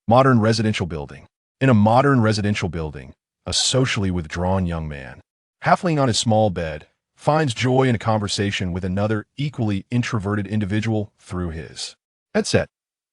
Modern residential building. In a modern residential building, a socially withdrawn young man, halfling on his small bed, finds joy in a conversation with another equally introverted individual through his headset.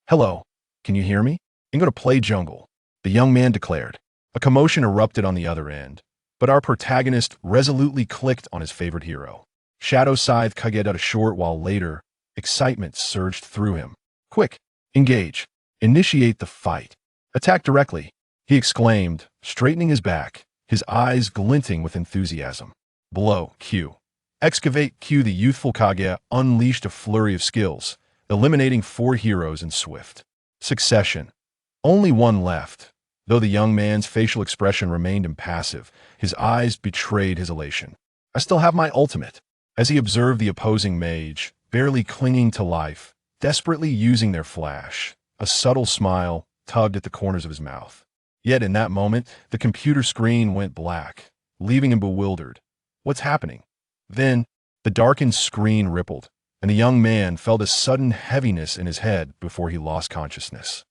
"Hello, can you hear me? I'm going to play jungle," the young man declared. A commotion erupted on the other end, but our protagonist resolutely clicked on his favorite hero. Shadow Scythe Kage out a short while later, excitement surged through him. "Quick, engage. Initiate the fight. Attack directly," he exclaimed, straightening his back, his eyes glinting with enthusiasm. Blow, Q. Excavate Q. The youthful Kage unleashed a flurry of skills, eliminating 4 heroes in swift succession. Only one left. Though the young man's facial expression remained impassive, his eyes betrayed his elation. "I still have my ultimate," as he observed the opposing mage, barely clinging to life, desperately using their flash. A subtle smile tugged at the corners of his mouth. Yet in that moment, the computer screen went black, leaving him bewildered. What's happening? Then, the darkened screen rippled, and the young man felt a sudden heaviness in his head before he lost consciousness.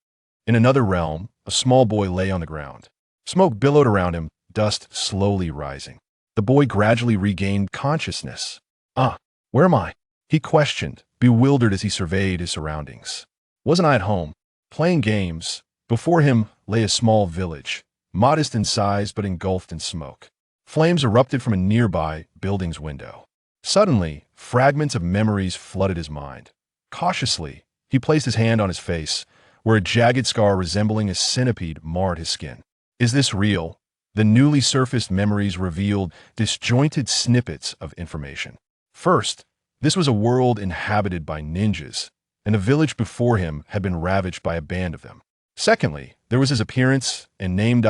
In another realm, a small boy lay on the ground. Smoke billowed around him, dust slowly rising. The boy gradually regained consciousness. Where am I?" he questioned, bewildered as he surveyed his surroundings. "Wasn't I at home, playing games?" Before him lay a small village, modest in size but engulfed in smoke. Flames erupted from a nearby building's window. Suddenly, fragments of memories flooded his mind. Cautiously, he placed his hand on his face, where a jagged scar resembling a centipede marred his skin. Is this real? The newly surfaced memories revealed disjointed snippets of information. First, this was a world inhabited by ninjas, and the village before him had been ravaged by a band of them. Secondly, there was his appearance and name.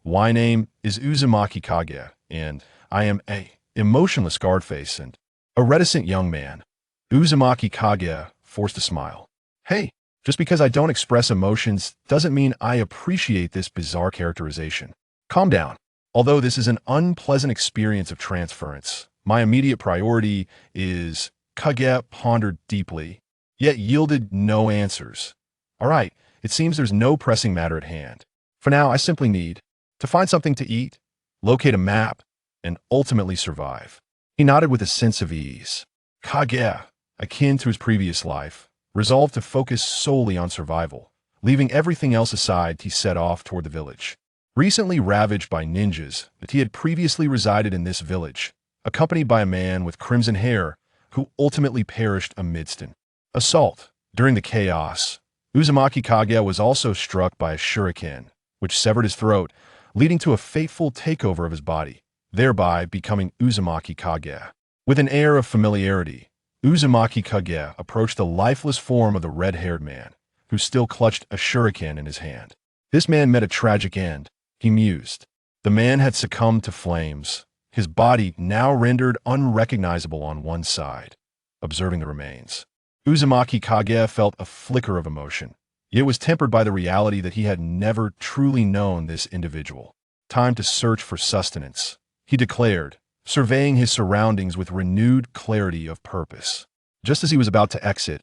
"Y name is Uzumaki Kage, and I am a emotionless guard face and a reticent young man." Uzumaki Kage forced a smile. "Hey, just because I don't express emotions doesn't mean I appreciate this bizarre characterization. Calm down. Although this is an unpleasant experience of transference, my immediate priority is..." Kage pondered deeply, yet yielded no answers. "All right, it seems there's no pressing matter at hand. For now, I simply need to find something to eat, locate a map, and ultimately survive." He nodded with a sense of ease. Kage, akin to his previous life, resolved to focus solely on survival. Leaving everything else aside, he set off toward the village. Recently ravaged by ninjas, that he had previously resided in this village, accompanied by a man with crimson hair who ultimately perished amidst an assault. During the chaos, Uzumaki Kage was also struck by a shuriken, which severed his throat, leading to a fateful takeover of his body, thereby becoming Uzumaki Kage. With an air of familiarity, Uzumaki Kage approached the lifeless form of the red-haired man, who still clutched a shuriken in his hand. This man met a tragic end, he mused. The man had succumbed to flames, his body now rendered unrecognizable on one side. Observing the remains, Uzumaki Kage felt a flicker of emotion. It was tempered by the reality that he had never truly known this individual. "Time to search for sustenance," he declared, surveying his surroundings with renewed clarity of purpose. Just as he was about to exit,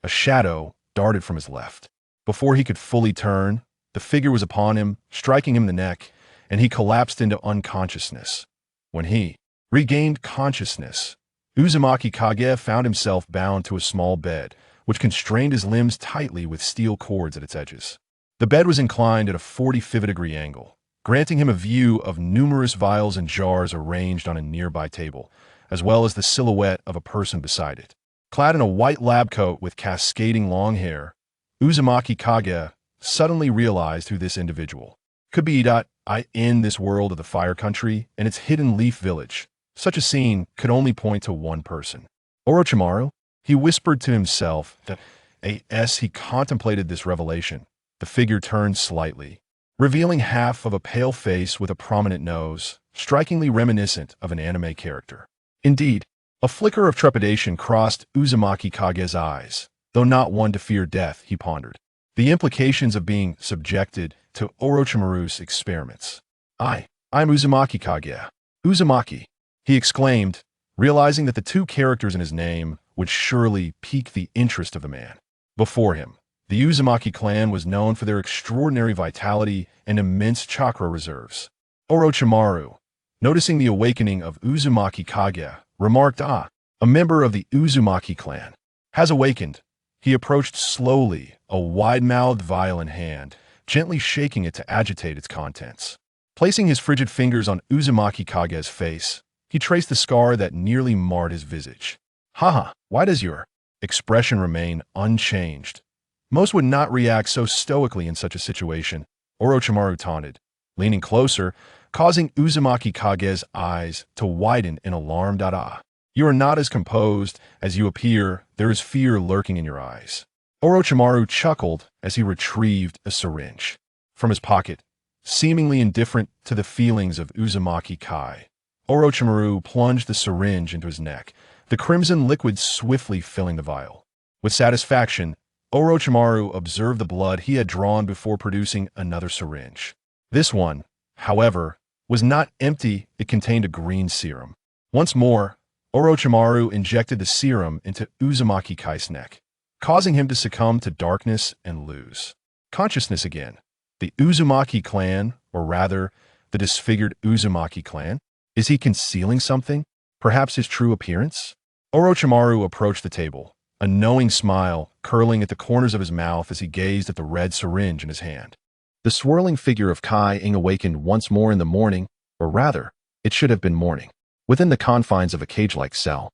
a shadow darted from his left. Before he could fully turn, the figure was upon him, striking him in the neck, and he collapsed into unconsciousness. When he regained consciousness, Uzumaki Kage found himself bound to a small bed, which constrained his limbs tightly with steel cords at its edges. The bed was inclined at a 45-degree angle, granting him a view of numerous vials and jars arranged on a nearby table, as well as the silhouette of a person beside it. Clad in a white lab coat with cascading long hair, Uzumaki Kage suddenly realized who this individual could be. In this world of the Fire Country and its hidden leaf village, such a scene could only point to one person. Orochimaru? He whispered to himself. As he contemplated this revelation, the figure turned slightly, revealing half of a pale face with a prominent nose, strikingly reminiscent of an anime character. Indeed, a flicker of trepidation crossed Uzumaki Kage's eyes, though not one to fear death, he pondered. The implications of being subjected to Orochimaru's experiments. I'm Uzumaki Kage. Uzumaki, he exclaimed, realizing that the two characters in his name would surely pique the interest of the man before him. The Uzumaki clan was known for their extraordinary vitality and immense chakra reserves. Orochimaru, noticing the awakening of Uzumaki Kage, remarked, "Ah, a member of the Uzumaki clan has awakened." He approached slowly, a wide-mouthed vial in hand, gently shaking it to agitate its contents. Placing his frigid fingers on Uzumaki Kage's face, he traced the scar that nearly marred his visage. "Haha, why does your expression remain unchanged?" Most would not react so stoically in such a situation, Orochimaru taunted, leaning closer, causing Uzumaki Kage's eyes to widen in alarmed "Ah, you are not as composed as you appear. There is fear lurking in your eyes." Orochimaru chuckled as he retrieved a syringe from his pocket, seemingly indifferent to the feelings of Uzumaki Kai. Orochimaru plunged the syringe into his neck, the crimson liquid swiftly filling the vial. With satisfaction, Orochimaru observed the blood he had drawn before producing another syringe. This one, however, was not empty. It contained a green serum. Once more, Orochimaru injected the serum into Uzumaki Kai's neck, causing him to succumb to darkness and lose consciousness again. The Uzumaki clan, or rather, the disfigured Uzumaki clan, is he concealing something? Perhaps his true appearance? Orochimaru approached the table, a knowing smile curling at the corners of his mouth as he gazed at the red syringe in his hand. The swirling figure of Kai Ing awakened once more in the morning, or rather, it should have been morning, within the confines of a cage-like cell.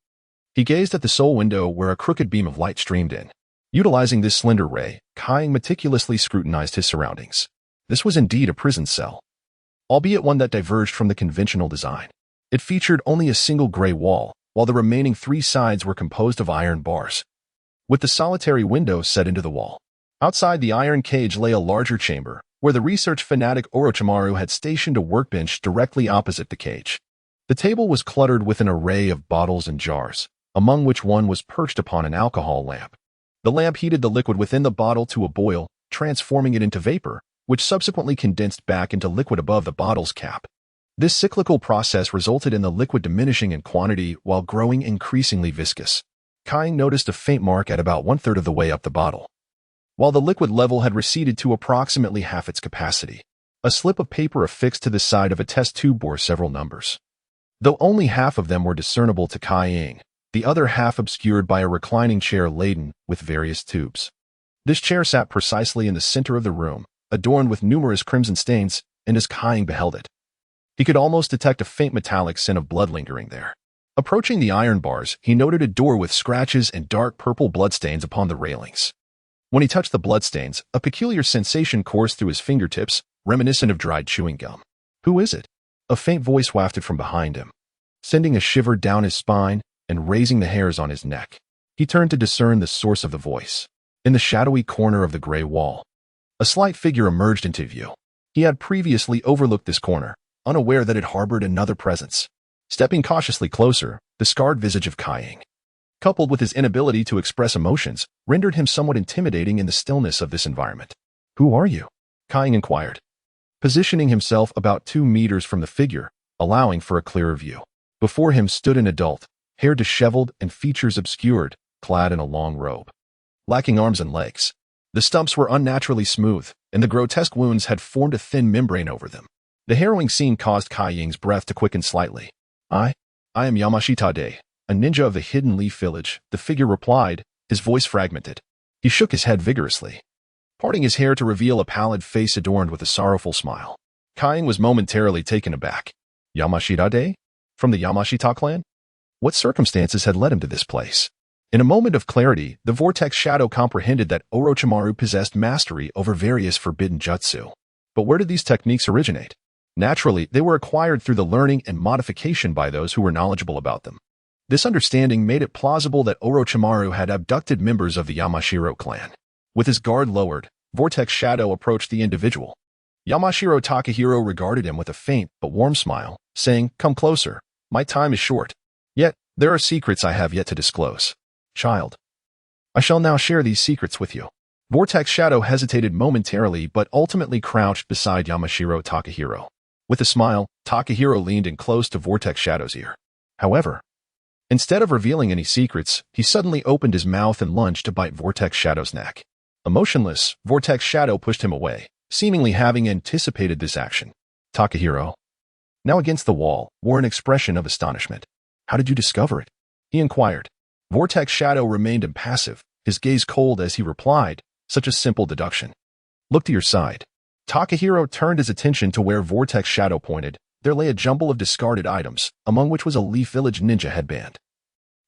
He gazed at the sole window where a crooked beam of light streamed in. Utilizing this slender ray, Kai Ing meticulously scrutinized his surroundings. This was indeed a prison cell, albeit one that diverged from the conventional design. It featured only a single gray wall, while the remaining 3 sides were composed of iron bars, with the solitary window set into the wall. Outside the iron cage lay a larger chamber, where the research fanatic Orochimaru had stationed a workbench directly opposite the cage. The table was cluttered with an array of bottles and jars, among which one was perched upon an alcohol lamp. The lamp heated the liquid within the bottle to a boil, transforming it into vapor, which subsequently condensed back into liquid above the bottle's cap. This cyclical process resulted in the liquid diminishing in quantity while growing increasingly viscous. Kai noticed a faint mark at about 1/3 of the way up the bottle. While the liquid level had receded to approximately half its capacity, a slip of paper affixed to the side of a test tube bore several numbers. Though only half of them were discernible to Kai Ing, the other half obscured by a reclining chair laden with various tubes. This chair sat precisely in the center of the room, adorned with numerous crimson stains, and as Kai Ing beheld it, he could almost detect a faint metallic scent of blood lingering there. Approaching the iron bars, he noted a door with scratches and dark purple bloodstains upon the railings. When he touched the bloodstains, a peculiar sensation coursed through his fingertips, reminiscent of dried chewing gum. "Who is it?" A faint voice wafted from behind him, sending a shiver down his spine and raising the hairs on his neck. He turned to discern the source of the voice. In the shadowy corner of the gray wall, a slight figure emerged into view. He had previously overlooked this corner, unaware that it harbored another presence. Stepping cautiously closer, the scarred visage of Kai Ing, coupled with his inability to express emotions, rendered him somewhat intimidating in the stillness of this environment. "Who are you?" Kai Ing inquired, positioning himself about 2 meters from the figure, allowing for a clearer view. Before him stood an adult, hair disheveled and features obscured, clad in a long robe. Lacking arms and legs, the stumps were unnaturally smooth, and the grotesque wounds had formed a thin membrane over them. The harrowing scene caused Kai Ing's breath to quicken slightly. I am Yamashita, a ninja of the Hidden Leaf Village," the figure replied, his voice fragmented. He shook his head vigorously, parting his hair to reveal a pallid face adorned with a sorrowful smile. Kai Ing was momentarily taken aback. Yamashita? From the Yamashita clan? What circumstances had led him to this place? In a moment of clarity, the Vortex Shadow comprehended that Orochimaru possessed mastery over various forbidden jutsu. But where did these techniques originate? Naturally, they were acquired through the learning and modification by those who were knowledgeable about them. This understanding made it plausible that Orochimaru had abducted members of the Yamashiro clan. With his guard lowered, Vortex Shadow approached the individual. Yamashiro Takahiro regarded him with a faint but warm smile, saying, "Come closer. My time is short. Yet, there are secrets I have yet to disclose. Child, I shall now share these secrets with you." Vortex Shadow hesitated momentarily but ultimately crouched beside Yamashiro Takahiro. With a smile, Takahiro leaned in close to Vortex Shadow's ear. However, instead of revealing any secrets, he suddenly opened his mouth and lunged to bite Vortex Shadow's neck. Emotionless, Vortex Shadow pushed him away, seemingly having anticipated this action. Takahiro, now against the wall, wore an expression of astonishment. How did you discover it? He inquired. Vortex Shadow remained impassive, his gaze cold as he replied, such a simple deduction. Look to your side. Takahiro turned his attention to where Vortex Shadow pointed. There lay a jumble of discarded items, among which was a Leaf Village ninja headband.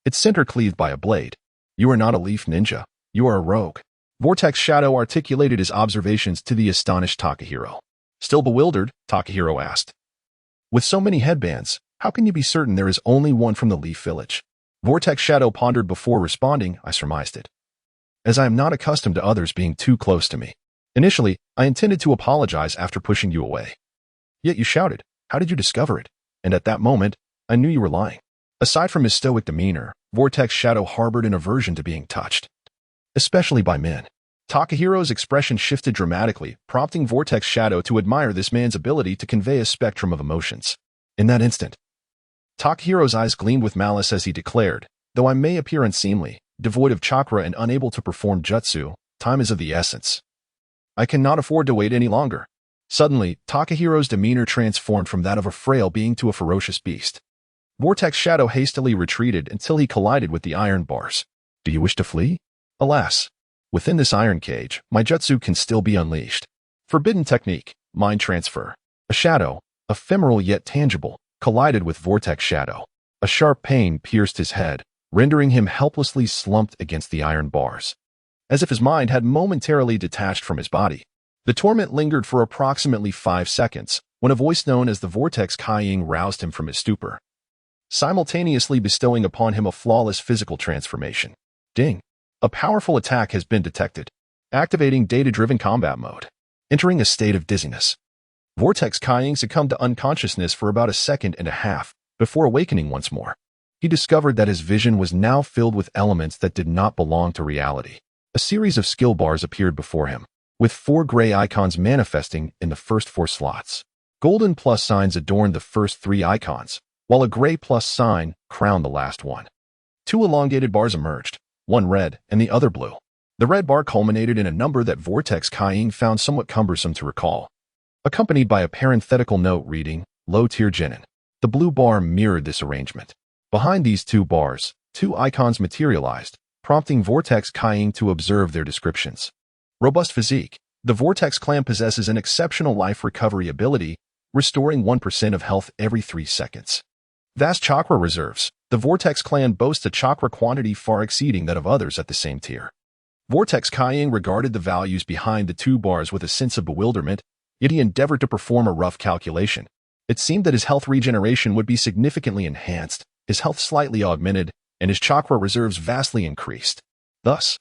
Its center cleaved by a blade. You are not a Leaf ninja. You are a rogue. Vortex Shadow articulated his observations to the astonished Takahiro. Still bewildered, Takahiro asked. With so many headbands, how can you be certain there is only one from the Leaf Village? Vortex Shadow pondered before responding. I surmised it. As I am not accustomed to others being too close to me. Initially, I intended to apologize after pushing you away. Yet you shouted, how did you discover it? And at that moment, I knew you were lying. Aside from his stoic demeanor, Vortex Shadow harbored an aversion to being touched. Especially by men. Takahiro's expression shifted dramatically, prompting Vortex Shadow to admire this man's ability to convey a spectrum of emotions. In that instant, Takahiro's eyes gleamed with malice as he declared, though I may appear unseemly, devoid of chakra and unable to perform jutsu, time is of the essence. I cannot afford to wait any longer. Suddenly, Takahiro's demeanor transformed from that of a frail being to a ferocious beast. Vortex Shadow hastily retreated until he collided with the iron bars. Do you wish to flee? Alas, within this iron cage, my jutsu can still be unleashed. Forbidden technique, mind transfer. A shadow, ephemeral yet tangible, collided with Vortex Shadow. A sharp pain pierced his head, rendering him helplessly slumped against the iron bars. As if his mind had momentarily detached from his body. The torment lingered for approximately 5 seconds, when a voice known as the Vortex Kaiying roused him from his stupor, simultaneously bestowing upon him a flawless physical transformation. Ding! A powerful attack has been detected. Activating data-driven combat mode. Entering a state of dizziness. Vortex Kaiying succumbed to unconsciousness for about a second and a half, before awakening once more. He discovered that his vision was now filled with elements that did not belong to reality. A series of skill bars appeared before him, with 4 gray icons manifesting in the first 4 slots. Golden plus signs adorned the first 3 icons, while a gray plus sign crowned the last one. 2 elongated bars emerged, one red and the other blue. The red bar culminated in a number that Vortex Kaiying found somewhat cumbersome to recall, accompanied by a parenthetical note reading, low-tier genin. The blue bar mirrored this arrangement. Behind these 2 bars, 2 icons materialized, prompting Vortex Kaiying to observe their descriptions. Robust physique. The Vortex clan possesses an exceptional life recovery ability, restoring 1% of health every 3 seconds. Vast chakra reserves. The Vortex clan boasts a chakra quantity far exceeding that of others at the same tier. Vortex Kaiying regarded the values behind the 2 bars with a sense of bewilderment, yet he endeavored to perform a rough calculation. It seemed that his health regeneration would be significantly enhanced, his health slightly augmented, and his chakra reserves vastly increased. Thus,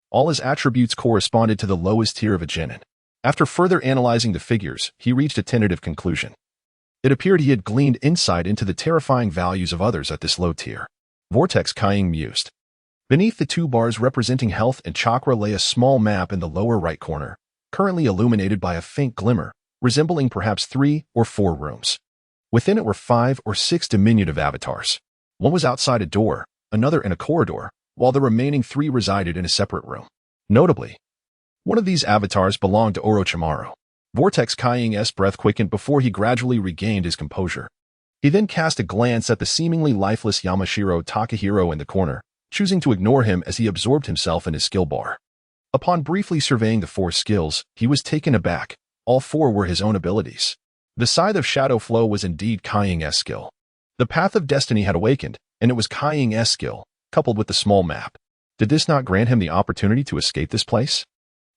all his attributes corresponded to the lowest tier of a genin. After further analyzing the figures, he reached a tentative conclusion. It appeared he had gleaned insight into the terrifying values of others at this low tier. Vortex Kaiying mused. Beneath the 2 bars representing health and chakra lay a small map in the lower right corner, currently illuminated by a faint glimmer, resembling perhaps 3 or 4 rooms. Within it were 5 or 6 diminutive avatars. One was outside a door, another in a corridor, while the remaining 3 resided in a separate room. Notably, one of these avatars belonged to Orochimaru. Vortex Kaiying's breath quickened before he gradually regained his composure. He then cast a glance at the seemingly lifeless Yamashiro Takahiro in the corner, choosing to ignore him as he absorbed himself in his skill bar. Upon briefly surveying the 4 skills, he was taken aback. All 4 were his own abilities. The Scythe of Shadow Flow was indeed Kaiying's skill. The Path of Destiny had awakened, and it was Kaiying's skill, coupled with the small map. Did this not grant him the opportunity to escape this place?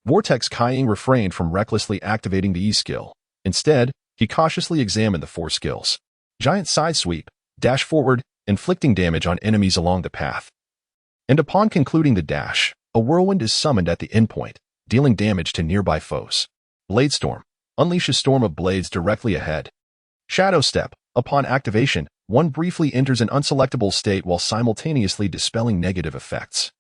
Vortex Kaiying refrained from recklessly activating the E-skill. Instead, he cautiously examined the 4 skills. Giant Side Sweep, Dash Forward, inflicting damage on enemies along the path. And upon concluding the dash, a whirlwind is summoned at the endpoint, dealing damage to nearby foes. Blade Storm, unleash a storm of blades directly ahead. Shadow Step, upon activation, one briefly enters an unselectable state while simultaneously dispelling negative effects.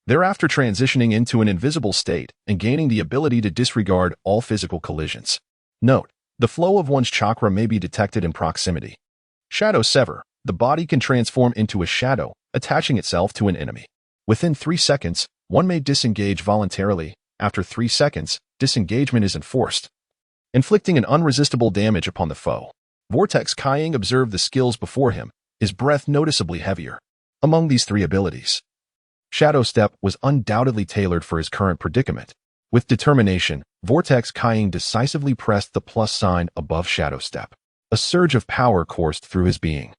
Thereafter transitioning into an invisible state and gaining the ability to disregard all physical collisions. Note, the flow of one's chakra may be detected in proximity. Shadow Sever, the body can transform into a shadow, attaching itself to an enemy. Within 3 seconds, one may disengage voluntarily, After 3 seconds, disengagement is enforced, inflicting an unresistible damage upon the foe. Vortex Kying observed the skills before him, his breath noticeably heavier. Among these 3 abilities, Shadow Step was undoubtedly tailored for his current predicament. With determination, Vortex Kying decisively pressed the plus sign above Shadow Step. A surge of power coursed through his being,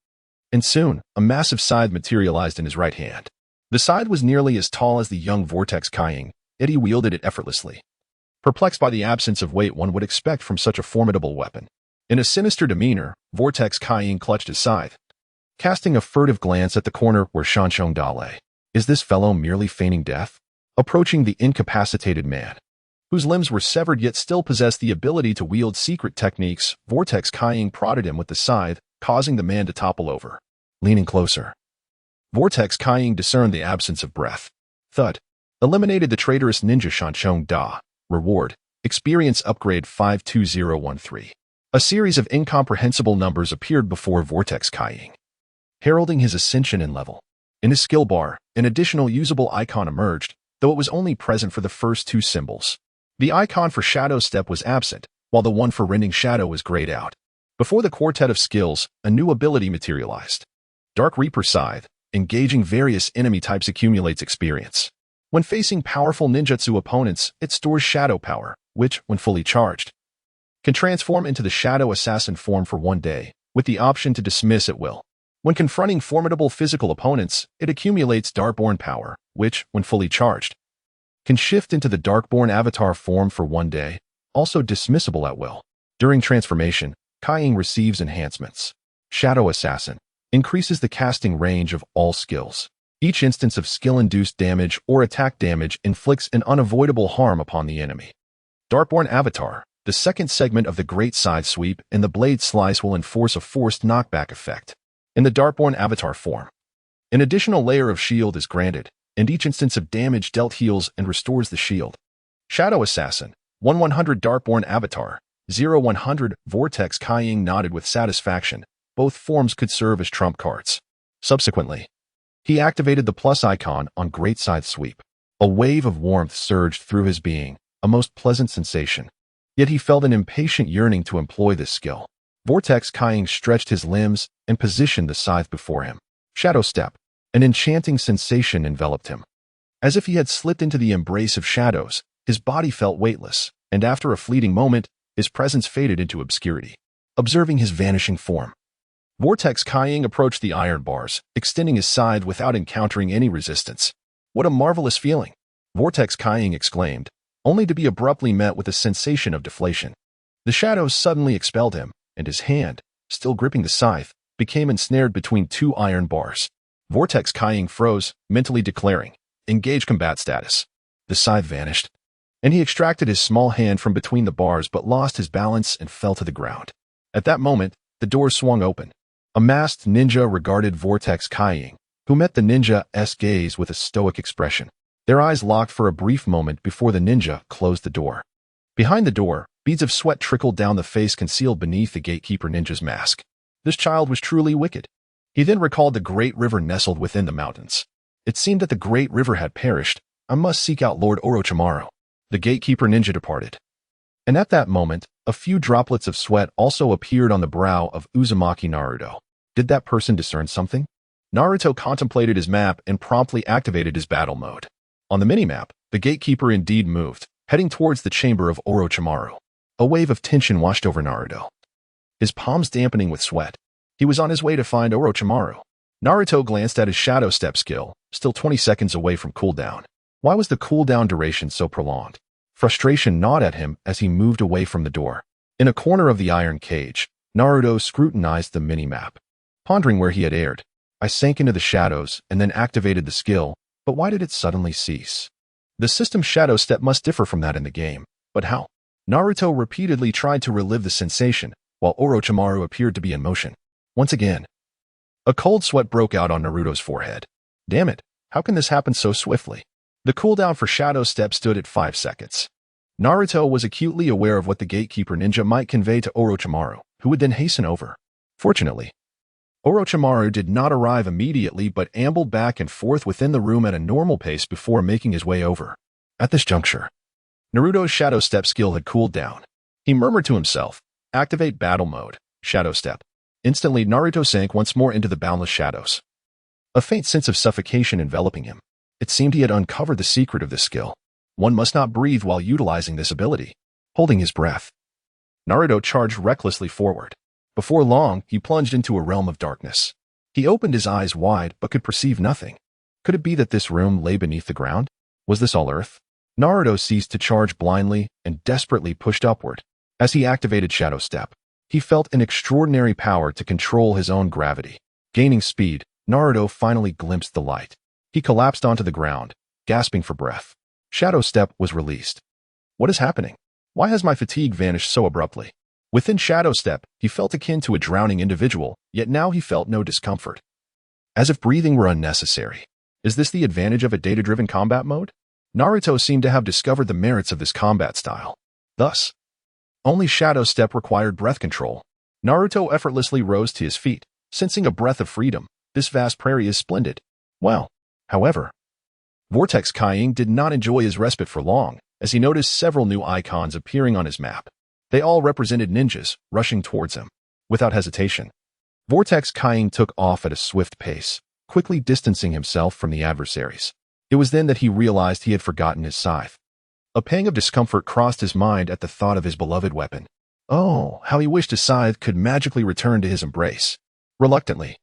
and soon, a massive scythe materialized in his right hand. The scythe was nearly as tall as the young Vortex Kying, yet he wielded it effortlessly. Perplexed by the absence of weight one would expect from such a formidable weapon, in a sinister demeanor, Vortex Kying clutched his scythe, casting a furtive glance at the corner where Shanshong Da lay. Is this fellow merely feigning death? Approaching the incapacitated man, whose limbs were severed yet still possessed the ability to wield secret techniques, Vortex Kying prodded him with the scythe, causing the man to topple over. Leaning closer, Vortex Kying discerned the absence of breath. Thud. Eliminated the traitorous ninja Shanshong Da. Reward: Experience Upgrade 52013. A series of incomprehensible numbers appeared before Vortex Kying, heralding his ascension in level. In his skill bar, an additional usable icon emerged, though it was only present for the first 2 symbols. The icon for Shadow Step was absent, while the one for Rending Shadow was grayed out. Before the quartet of skills, a new ability materialized. Dark Reaper Scythe. Engaging various enemy types accumulates experience. When facing powerful ninjutsu opponents, it stores shadow power, which, when fully charged, can transform into the Shadow Assassin form for 1 day, with the option to dismiss at will. When confronting formidable physical opponents, it accumulates Darkborn power, which, when fully charged, can shift into the Darkborn avatar form for 1 day, also dismissible at will. During transformation, Kying receives enhancements. Shadow Assassin increases the casting range of all skills. Each instance of skill-induced damage or attack damage inflicts an unavoidable harm upon the enemy. Darkborn Avatar. The second segment of the Great Side Sweep and the Blade Slice will enforce a forced knockback effect. In the Darkborn Avatar form, an additional layer of shield is granted, and each instance of damage dealt heals and restores the shield. Shadow Assassin. 1/100 Darkborn Avatar. 0/100 Vortex Kying nodded with satisfaction. Both forms could serve as trump cards. Subsequently, he activated the plus icon on Great Side Sweep. A wave of warmth surged through his being, a most pleasant sensation. Yet he felt an impatient yearning to employ this skill. Vortex Kying stretched his limbs and positioned the scythe before him. Shadow Step. An enchanting sensation enveloped him. As if he had slipped into the embrace of shadows, his body felt weightless, and after a fleeting moment, his presence faded into obscurity. Observing his vanishing form, Vortex Kying approached the iron bars, extending his scythe without encountering any resistance. What a marvelous feeling! Vortex Kying exclaimed, only to be abruptly met with a sensation of deflation. The shadows suddenly expelled him, and his hand, still gripping the scythe, became ensnared between 2 iron bars. Vortex Kying froze, mentally declaring, engage combat status. The scythe vanished, and he extracted his small hand from between the bars but lost his balance and fell to the ground. At that moment, the doors swung open. A masked ninja regarded Vortex Kying, who met the ninja's gaze with a stoic expression. Their eyes locked for a brief moment before the ninja closed the door. Behind the door, beads of sweat trickled down the face concealed beneath the gatekeeper ninja's mask. This child was truly wicked. He then recalled the great river nestled within the mountains. It seemed that the great river had perished. I must seek out Lord Orochimaru. The gatekeeper ninja departed. And at that moment, a few droplets of sweat also appeared on the brow of Uzumaki Naruto. Did that person discern something? Naruto contemplated his map and promptly activated his battle mode. On the minimap, the gatekeeper indeed moved, heading towards the chamber of Orochimaru. A wave of tension washed over Naruto, his palms dampening with sweat. He was on his way to find Orochimaru. Naruto glanced at his Shadow Step skill, still 20 seconds away from cooldown. Why was the cooldown duration so prolonged? Frustration gnawed at him as he moved away from the door. In a corner of the iron cage, Naruto scrutinized the minimap, pondering where he had erred. I sank into the shadows and then activated the skill, but why did it suddenly cease? The system's Shadow Step must differ from that in the game, but how? Naruto repeatedly tried to relive the sensation, while Orochimaru appeared to be in motion. Once again, a cold sweat broke out on Naruto's forehead. Damn it, how can this happen so swiftly? The cooldown for Shadow Step stood at 5 seconds. Naruto was acutely aware of what the gatekeeper ninja might convey to Orochimaru, who would then hasten over. Fortunately, Orochimaru did not arrive immediately but ambled back and forth within the room at a normal pace before making his way over. At this juncture, Naruto's Shadow Step skill had cooled down. He murmured to himself, "Activate battle mode, Shadow Step." Instantly, Naruto sank once more into the boundless shadows. A faint sense of suffocation enveloping him. It seemed he had uncovered the secret of this skill. One must not breathe while utilizing this ability. Holding his breath, Naruto charged recklessly forward. Before long, he plunged into a realm of darkness. He opened his eyes wide but could perceive nothing. Could it be that this room lay beneath the ground? Was this all earth? Naruto ceased to charge blindly and desperately pushed upward. As he activated Shadow Step, he felt an extraordinary power to control his own gravity. Gaining speed, Naruto finally glimpsed the light. He collapsed onto the ground, gasping for breath. Shadow Step was released. What is happening? Why has my fatigue vanished so abruptly? Within Shadow Step, he felt akin to a drowning individual, yet now he felt no discomfort. As if breathing were unnecessary. Is this the advantage of a data-driven combat mode? Naruto seemed to have discovered the merits of this combat style. Thus, only Shadow Step required breath control. Naruto effortlessly rose to his feet, sensing a breath of freedom. This vast prairie is splendid. Well, however, Vortex Kying did not enjoy his respite for long, as he noticed several new icons appearing on his map. They all represented ninjas, rushing towards him. Without hesitation, Vortex Kying took off at a swift pace, quickly distancing himself from the adversaries. It was then that he realized he had forgotten his scythe. A pang of discomfort crossed his mind at the thought of his beloved weapon. Oh, how he wished his scythe could magically return to his embrace. Reluctantly,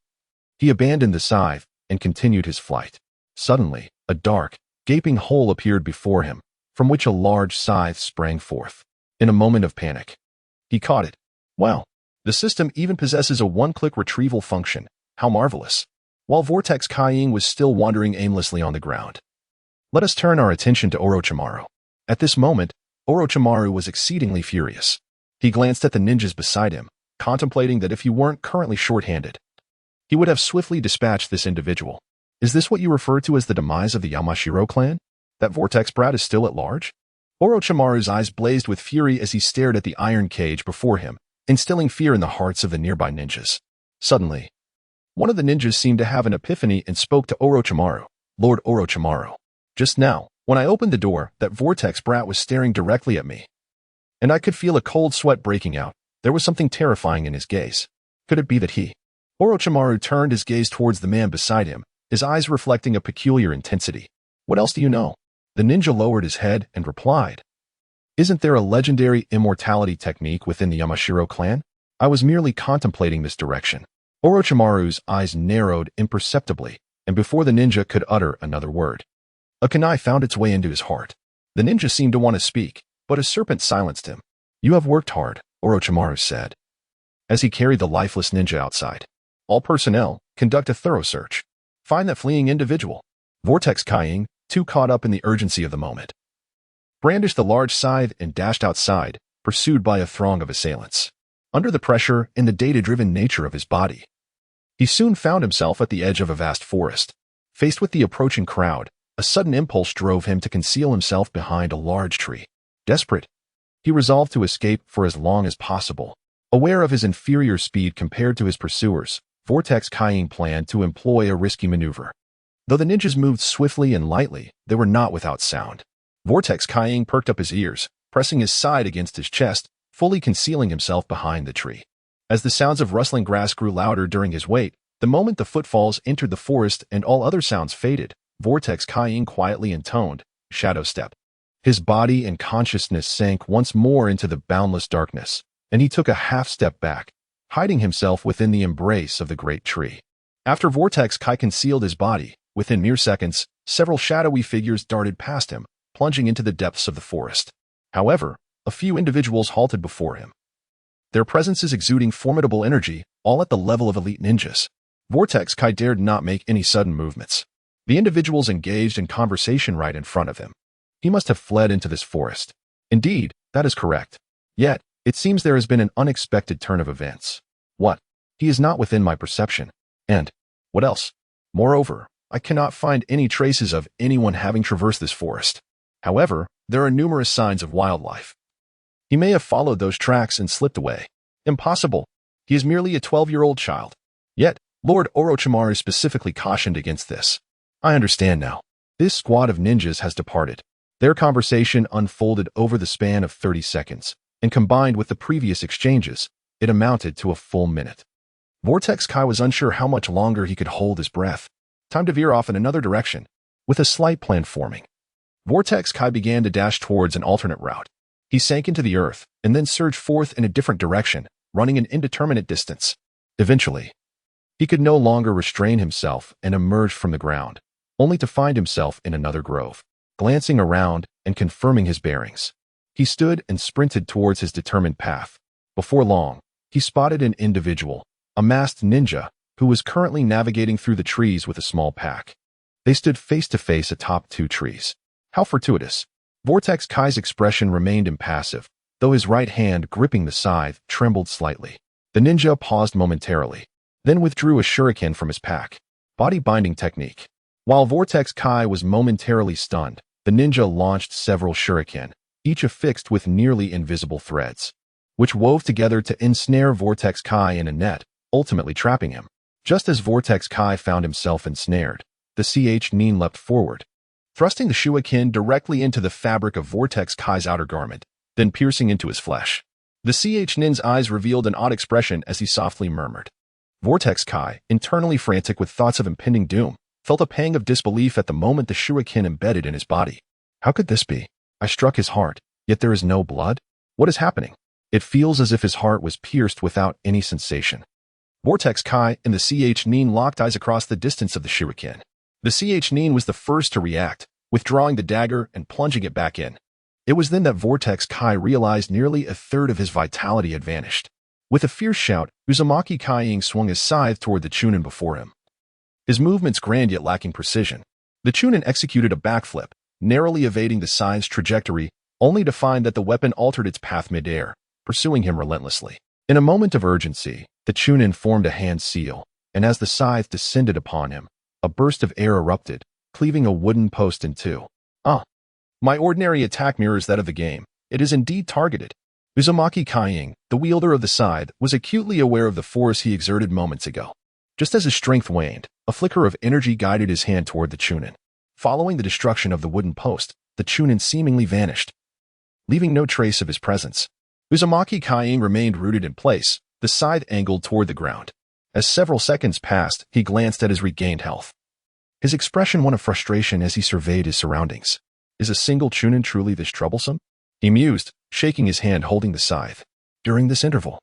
he abandoned the scythe and continued his flight. Suddenly, a dark, gaping hole appeared before him, from which a large scythe sprang forth. In a moment of panic, he caught it. Wow, the system even possesses a one-click retrieval function. How marvelous. While Vortex Kying was still wandering aimlessly on the ground, let us turn our attention to Orochimaru. At this moment, Orochimaru was exceedingly furious. He glanced at the ninjas beside him, contemplating that if he weren't currently short-handed, he would have swiftly dispatched this individual. Is this what you refer to as the demise of the Yamashiro clan? That Vortex brat is still at large? Orochimaru's eyes blazed with fury as he stared at the iron cage before him, instilling fear in the hearts of the nearby ninjas. Suddenly, one of the ninjas seemed to have an epiphany and spoke to Orochimaru. "Lord Orochimaru, just now, when I opened the door, that Vortex brat was staring directly at me, and I could feel a cold sweat breaking out. There was something terrifying in his gaze. Could it be that he?" Orochimaru turned his gaze towards the man beside him, his eyes reflecting a peculiar intensity. "What else do you know?" The ninja lowered his head and replied, "Isn't there a legendary immortality technique within the Yamashiro clan? I was merely contemplating this direction." Orochimaru's eyes narrowed imperceptibly, and before the ninja could utter another word, a kunai found its way into his heart. The ninja seemed to want to speak, but a serpent silenced him. "You have worked hard," Orochimaru said, as he carried the lifeless ninja outside. "All personnel, conduct a thorough search. Find that fleeing individual." Vortex Kying, too caught up in the urgency of the moment, brandished the large scythe and dashed outside, pursued by a throng of assailants. Under the pressure and the data-driven nature of his body, he soon found himself at the edge of a vast forest. Faced with the approaching crowd, a sudden impulse drove him to conceal himself behind a large tree. Desperate, he resolved to escape for as long as possible. Aware of his inferior speed compared to his pursuers, Vortex Kying planned to employ a risky maneuver. Though the ninjas moved swiftly and lightly, they were not without sound. Vortex Kying perked up his ears, pressing his side against his chest, fully concealing himself behind the tree. As the sounds of rustling grass grew louder during his wait, the moment the footfalls entered the forest and all other sounds faded, Vortex Kying quietly intoned, "Shadow Step." His body and consciousness sank once more into the boundless darkness, and he took a half-step back, hiding himself within the embrace of the great tree. After Vortex Kai concealed his body, within mere seconds, several shadowy figures darted past him, plunging into the depths of the forest. However, a few individuals halted before him, their presences exuding formidable energy, all at the level of elite ninjas. Vortex Kai dared not make any sudden movements. The individuals engaged in conversation right in front of him. He must have fled into this forest. Indeed, that is correct. Yet, it seems there has been an unexpected turn of events. What? He is not within my perception. And, what else? Moreover, I cannot find any traces of anyone having traversed this forest. However, there are numerous signs of wildlife. He may have followed those tracks and slipped away. Impossible. He is merely a 12-year-old child. Yet, Lord Orochimaru specifically cautioned against this. I understand now. This squad of ninjas has departed. Their conversation unfolded over the span of 30 seconds, and combined with the previous exchanges, it amounted to a full minute. Vortex Kai was unsure how much longer he could hold his breath. Time to veer off in another direction, with a slight plan forming. Vortex Kai began to dash towards an alternate route. He sank into the earth, and then surged forth in a different direction, running an indeterminate distance. Eventually, he could no longer restrain himself and emerged from the ground, only to find himself in another grove. Glancing around and confirming his bearings, he stood and sprinted towards his determined path. Before long, he spotted an individual, a masked ninja, who was currently navigating through the trees with a small pack. They stood face to face atop two trees. How fortuitous. Vortex Kai's expression remained impassive, though his right hand gripping the scythe trembled slightly. The ninja paused momentarily, then withdrew a shuriken from his pack. Body binding technique. While Vortex Kai was momentarily stunned, the ninja launched several shuriken, each affixed with nearly invisible threads, which wove together to ensnare Vortex Kai in a net, ultimately trapping him. Just as Vortex Kai found himself ensnared, the nin leapt forward, thrusting the shuriken directly into the fabric of Vortex Kai's outer garment, then piercing into his flesh. The nin's eyes revealed an odd expression as he softly murmured. Vortex Kai, internally frantic with thoughts of impending doom, felt a pang of disbelief at the moment the shuriken embedded in his body. How could this be? I struck his heart, yet there is no blood? What is happening? It feels as if his heart was pierced without any sensation. Vortex Kai and the nin locked eyes across the distance of the shuriken. The nin was the first to react, withdrawing the dagger and plunging it back in. It was then that Vortex Kai realized nearly a third of his vitality had vanished. With a fierce shout, Uzumaki Kaiying swung his scythe toward the Chunin before him. His movements grand yet lacking precision. The Chunin executed a backflip, narrowly evading the scythe's trajectory, only to find that the weapon altered its path midair, pursuing him relentlessly. In a moment of urgency, the Chunin formed a hand seal, and as the scythe descended upon him, a burst of air erupted, cleaving a wooden post in two. My ordinary attack mirrors that of the game. It is indeed targeted. Uzumaki Kaiying, the wielder of the scythe, was acutely aware of the force he exerted moments ago. Just as his strength waned, a flicker of energy guided his hand toward the Chunin. Following the destruction of the wooden post, the Chunin seemingly vanished, leaving no trace of his presence. Uzumaki Kaiying remained rooted in place, the scythe angled toward the ground. As several seconds passed, he glanced at his regained health. His expression one of frustration as he surveyed his surroundings. Is a single Chunin truly this troublesome? He mused, shaking his hand holding the scythe. During this interval,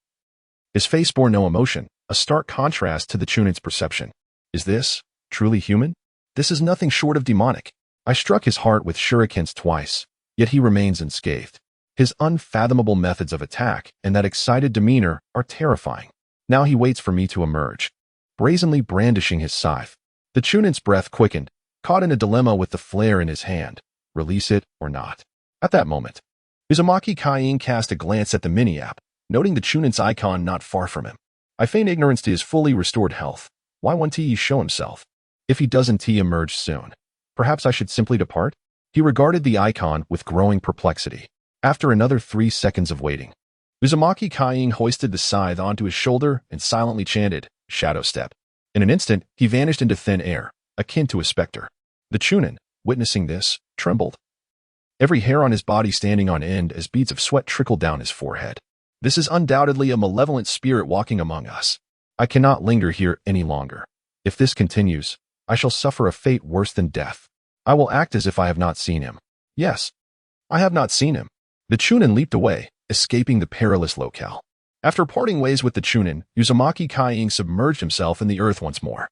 his face bore no emotion, a stark contrast to the Chunin's perception. Is this truly human? This is nothing short of demonic. I struck his heart with shurikens twice, yet he remains unscathed. His unfathomable methods of attack and that excited demeanor are terrifying. Now he waits for me to emerge, brazenly brandishing his scythe. The Chunin's breath quickened, caught in a dilemma with the flare in his hand. Release it or not. At that moment, Uzumaki Kaiying cast a glance at the mini-app, noting the Chunin's icon not far from him. I feign ignorance to his fully restored health. Why won't he show himself? If he doesn't emerge soon, perhaps I should simply depart? He regarded the icon with growing perplexity. After another 3 seconds of waiting, Uzumaki Kaiying hoisted the scythe onto his shoulder and silently chanted, "Shadow Step." In an instant, he vanished into thin air, akin to a specter. The Chunin, witnessing this, trembled, every hair on his body standing on end as beads of sweat trickled down his forehead. This is undoubtedly a malevolent spirit walking among us. I cannot linger here any longer. If this continues, I shall suffer a fate worse than death. I will act as if I have not seen him. Yes, I have not seen him. The Chunin leaped away, escaping the perilous locale. After parting ways with the Chunin, Uzumaki Kaiying submerged himself in the earth once more.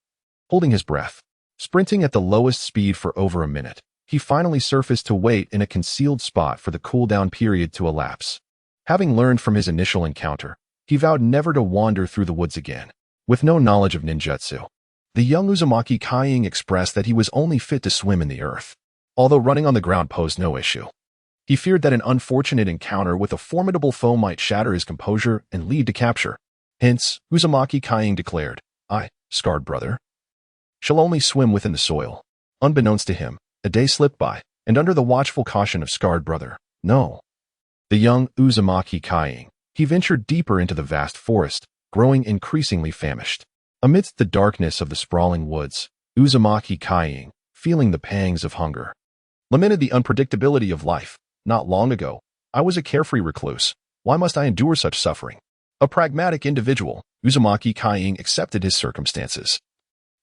Holding his breath, sprinting at the lowest speed for over a minute, he finally surfaced to wait in a concealed spot for the cooldown period to elapse. Having learned from his initial encounter, he vowed never to wander through the woods again. With no knowledge of ninjutsu, the young Uzumaki Kaiying expressed that he was only fit to swim in the earth, although running on the ground posed no issue. He feared that an unfortunate encounter with a formidable foe might shatter his composure and lead to capture. Hence, Uzumaki Kaiying declared, I, scarred brother, shall only swim within the soil. Unbeknownst to him, a day slipped by, and under the watchful caution of scarred brother, no. The young Uzumaki Kaiying, he ventured deeper into the vast forest, growing increasingly famished. Amidst the darkness of the sprawling woods, Uzumaki Kaiying, feeling the pangs of hunger, lamented the unpredictability of life. Not long ago, I was a carefree recluse. Why must I endure such suffering? A pragmatic individual, Uzumaki Kaiying accepted his circumstances,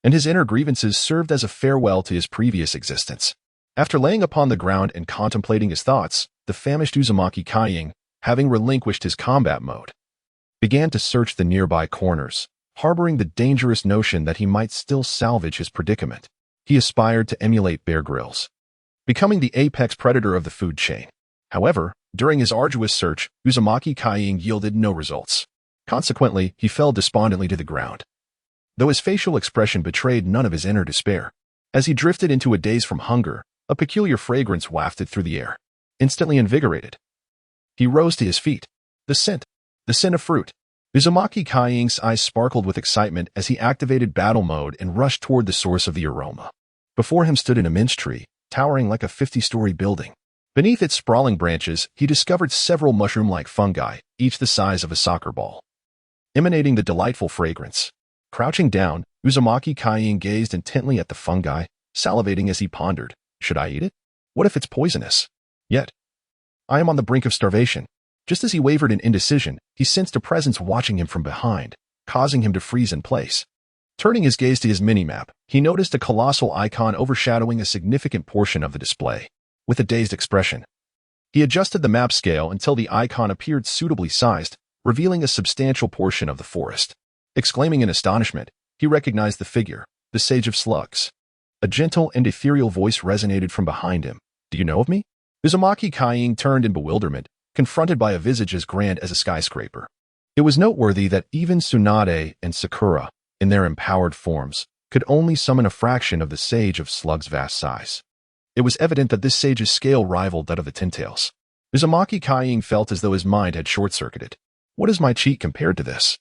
and his inner grievances served as a farewell to his previous existence. After laying upon the ground and contemplating his thoughts, the famished Uzumaki Kaiying, having relinquished his combat mode, began to search the nearby corners, harboring the dangerous notion that he might still salvage his predicament. He aspired to emulate Bear Grylls, becoming the apex predator of the food chain. However, during his arduous search, Uzumaki Kaiying yielded no results. Consequently, he fell despondently to the ground, though his facial expression betrayed none of his inner despair. As he drifted into a daze from hunger, a peculiar fragrance wafted through the air. Instantly invigorated, he rose to his feet. The scent of fruit. Uzumaki Kaiying's eyes sparkled with excitement as he activated battle mode and rushed toward the source of the aroma. Before him stood an immense tree, towering like a 50-story building. Beneath its sprawling branches, he discovered several mushroom-like fungi, each the size of a soccer ball, emanating the delightful fragrance. Crouching down, Uzumaki Kaiying gazed intently at the fungi, salivating as he pondered, should I eat it? What if it's poisonous? Yet, I am on the brink of starvation. Just as he wavered in indecision, he sensed a presence watching him from behind, causing him to freeze in place. Turning his gaze to his minimap, he noticed a colossal icon overshadowing a significant portion of the display. With a dazed expression, he adjusted the map scale until the icon appeared suitably sized, revealing a substantial portion of the forest. Exclaiming in astonishment, he recognized the figure, the Sage of Slugs. A gentle and ethereal voice resonated from behind him. Do you know of me? Uzumaki Kaiying turned in bewilderment, confronted by a visage as grand as a skyscraper. It was noteworthy that even Tsunade and Sakura, in their empowered forms, could only summon a fraction of the Sage of Slug's vast size. It was evident that this sage's scale rivaled that of the Tintails. Uzumaki Kaiying felt as though his mind had short-circuited. What is my cheat compared to this?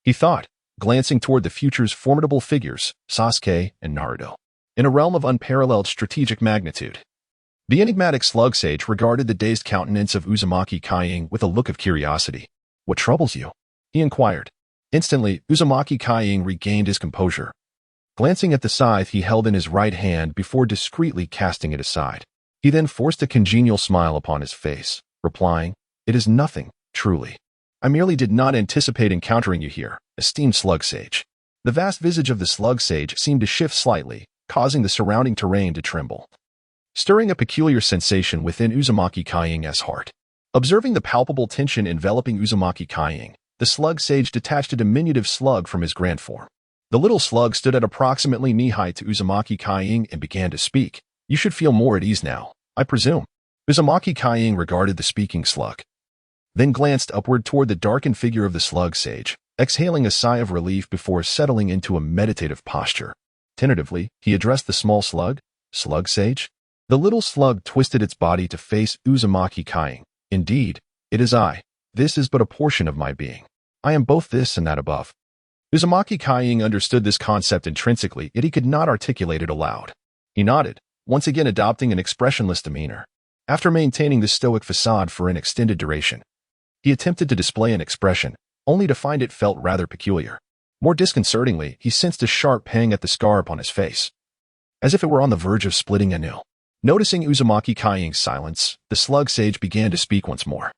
He thought, glancing toward the future's formidable figures, Sasuke and Naruto. In a realm of unparalleled strategic magnitude, the enigmatic slug sage regarded the dazed countenance of Uzumaki Kaiying with a look of curiosity. What troubles you? He inquired. Instantly, Uzumaki Kaiying regained his composure. Glancing at the scythe he held in his right hand before discreetly casting it aside. He then forced a congenial smile upon his face, replying, It is nothing, truly. I merely did not anticipate encountering you here, esteemed slug sage. The vast visage of the slug sage seemed to shift slightly, causing the surrounding terrain to tremble, stirring a peculiar sensation within Uzumaki Kaiying's heart. Observing the palpable tension enveloping Uzumaki Kaiying, the slug sage detached a diminutive slug from his grand form. The little slug stood at approximately knee-height to Uzumaki Kaiying and began to speak. You should feel more at ease now, I presume. Uzumaki Kaiying regarded the speaking slug, then glanced upward toward the darkened figure of the slug sage, exhaling a sigh of relief before settling into a meditative posture. Tentatively, he addressed the small slug, Slug Sage. The little slug twisted its body to face Uzumaki Kaiying. Indeed, it is I. This is but a portion of my being. I am both this and that above. Uzumaki Kaiying understood this concept intrinsically, yet he could not articulate it aloud. He nodded, once again adopting an expressionless demeanor. After maintaining the stoic facade for an extended duration, he attempted to display an expression, only to find it felt rather peculiar. More disconcertingly, he sensed a sharp pang at the scar upon his face, as if it were on the verge of splitting anew. Noticing Uzumaki Kaiying's silence, the slug sage began to speak once more.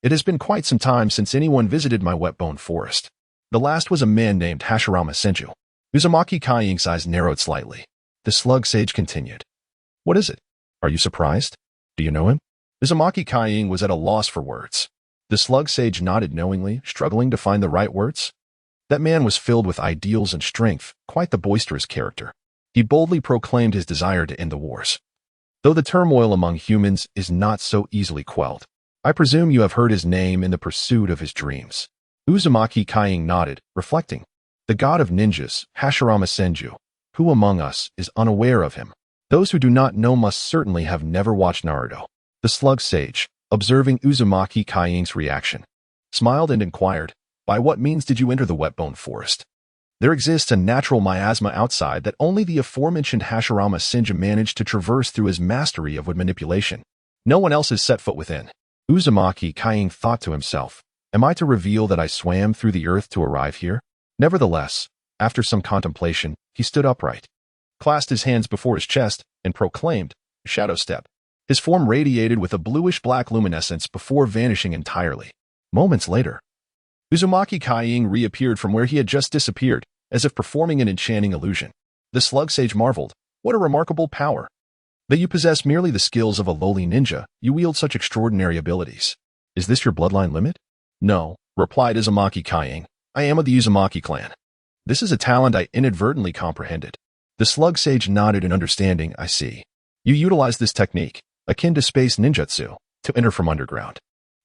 It has been quite some time since anyone visited my wet-bone forest. The last was a man named Hashirama Senju. Uzumaki Kaiying's eyes narrowed slightly. The slug sage continued. What is it? Are you surprised? Do you know him? Uzumaki Kaiying was at a loss for words. The slug sage nodded knowingly, struggling to find the right words. That man was filled with ideals and strength, quite the boisterous character. He boldly proclaimed his desire to end the wars, though the turmoil among humans is not so easily quelled. I presume you have heard his name in the pursuit of his dreams. Uzumaki Kaiying nodded, reflecting. The god of ninjas, Hashirama Senju. Who among us is unaware of him? Those who do not know must certainly have never watched Naruto. The slug sage, observing Uzumaki Kaiying's reaction, smiled and inquired, By what means did you enter the wet-bone forest? There exists a natural miasma outside that only the aforementioned Hashirama Senju managed to traverse through his mastery of wood manipulation. No one else has set foot within. Uzumaki Kaiying thought to himself, Am I to reveal that I swam through the earth to arrive here? Nevertheless, after some contemplation, he stood upright, clasped his hands before his chest, and proclaimed, Shadow Step. His form radiated with a bluish-black luminescence before vanishing entirely. Moments later, Uzumaki Kaiying reappeared from where he had just disappeared, as if performing an enchanting illusion. The slug sage marveled, "What a remarkable power! That you possess merely the skills of a lowly ninja, you wield such extraordinary abilities. Is this your bloodline limit?" "No," replied Uzumaki Kaiying. "I am of the Uzumaki clan. This is a talent I inadvertently comprehended." The slug sage nodded in understanding. "I see. You utilize this technique, akin to space ninjutsu, to enter from underground."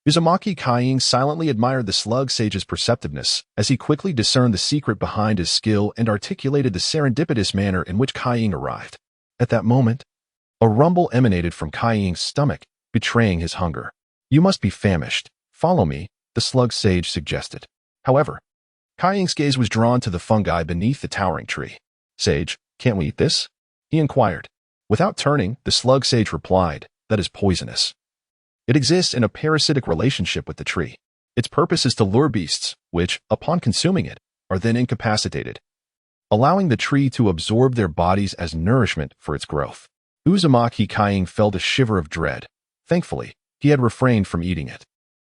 Uzumaki Kaiying silently admired the slug sage's perceptiveness as he quickly discerned the secret behind his skill and articulated the serendipitous manner in which Kaiying arrived. At that moment, a rumble emanated from Kaiying's stomach, betraying his hunger. "You must be famished. Follow me," the slug sage suggested. However, Kaiying's gaze was drawn to the fungi beneath the towering tree. "Sage, can't we eat this?" he inquired. Without turning, the slug sage replied, "That is poisonous. It exists in a parasitic relationship with the tree. Its purpose is to lure beasts, which, upon consuming it, are then incapacitated, allowing the tree to absorb their bodies as nourishment for its growth." Uzumaki Kaiying felt a shiver of dread. Thankfully, he had refrained from eating it.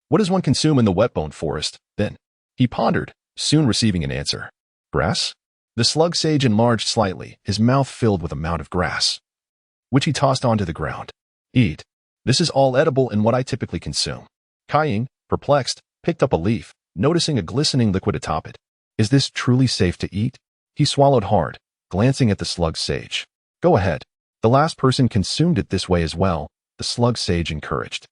"What does one consume in the wetbone forest, then?" he pondered, soon receiving an answer. "Grass?" The slug sage enlarged slightly, his mouth filled with a mound of grass, which he tossed onto the ground. "Eat. This is all edible and what I typically consume." Kaiying, perplexed, picked up a leaf, noticing a glistening liquid atop it. "Is this truly safe to eat?" He swallowed hard, glancing at the slug sage. "Go ahead. The last person consumed it this way as well," the slug sage encouraged.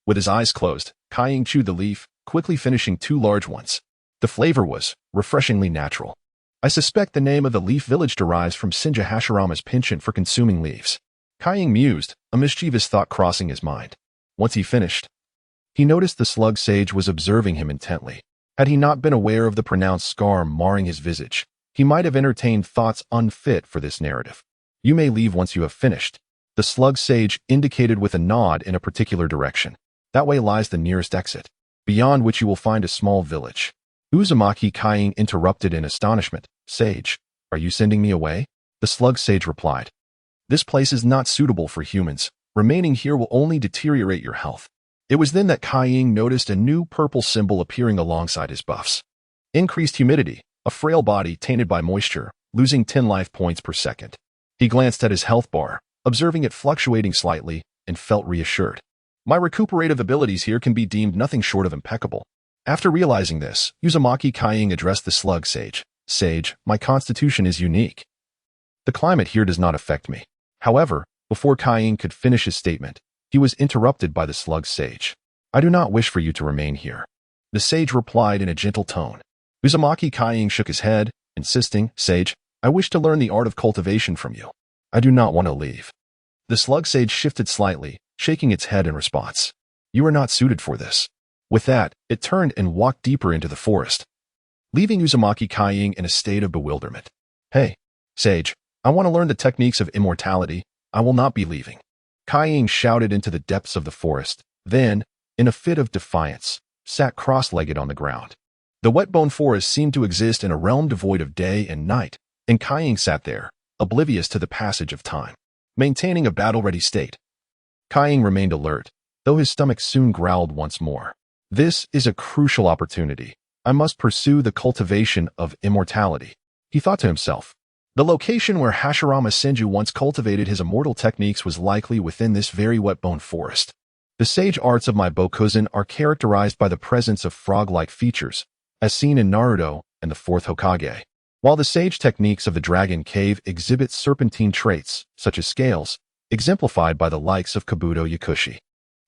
With his eyes closed, Kaiying chewed the leaf, quickly finishing 2 large ones. The flavor was refreshingly natural. "I suspect the name of the leaf village derives from Shinja Hashirama's penchant for consuming leaves." Kaiying mused, a mischievous thought crossing his mind. Once he finished, he noticed the slug sage was observing him intently. Had he not been aware of the pronounced scar marring his visage, he might have entertained thoughts unfit for this narrative. "You may leave once you have finished." The slug sage indicated with a nod in a particular direction. "That way lies the nearest exit, beyond which you will find a small village." Uzumaki Kaiying interrupted in astonishment. "Sage, are you sending me away?" The slug sage replied. "This place is not suitable for humans. Remaining here will only deteriorate your health." It was then that Kaiying noticed a new purple symbol appearing alongside his buffs. Increased humidity, a frail body tainted by moisture, losing 10 life points per second. He glanced at his health bar, observing it fluctuating slightly, and felt reassured. "My recuperative abilities here can be deemed nothing short of impeccable." After realizing this, Uzumaki Kaiying addressed the slug sage. "Sage, my constitution is unique. The climate here does not affect me." However, before Kaiying could finish his statement, he was interrupted by the slug sage. "I do not wish for you to remain here," the sage replied in a gentle tone. Uzumaki Kaiying shook his head, insisting, "Sage, I wish to learn the art of cultivation from you. I do not want to leave." The slug sage shifted slightly, shaking its head in response. "You are not suited for this." With that, it turned and walked deeper into the forest, leaving Uzumaki Kaiying in a state of bewilderment. "Hey, sage, I want to learn the techniques of immortality. I will not be leaving." Kaiying shouted into the depths of the forest, then, in a fit of defiance, sat cross-legged on the ground. The wetbone forest seemed to exist in a realm devoid of day and night, and Kaiying sat there, oblivious to the passage of time, maintaining a battle-ready state. Kaiying remained alert, though his stomach soon growled once more. "This is a crucial opportunity. I must pursue the cultivation of immortality," he thought to himself. The location where Hashirama Senju once cultivated his immortal techniques was likely within this very wetbone forest. The sage arts of my Bokuzen are characterized by the presence of frog-like features, as seen in Naruto and the Fourth Hokage, while the sage techniques of the Dragon Cave exhibit serpentine traits, such as scales, exemplified by the likes of Kabuto Yakushi.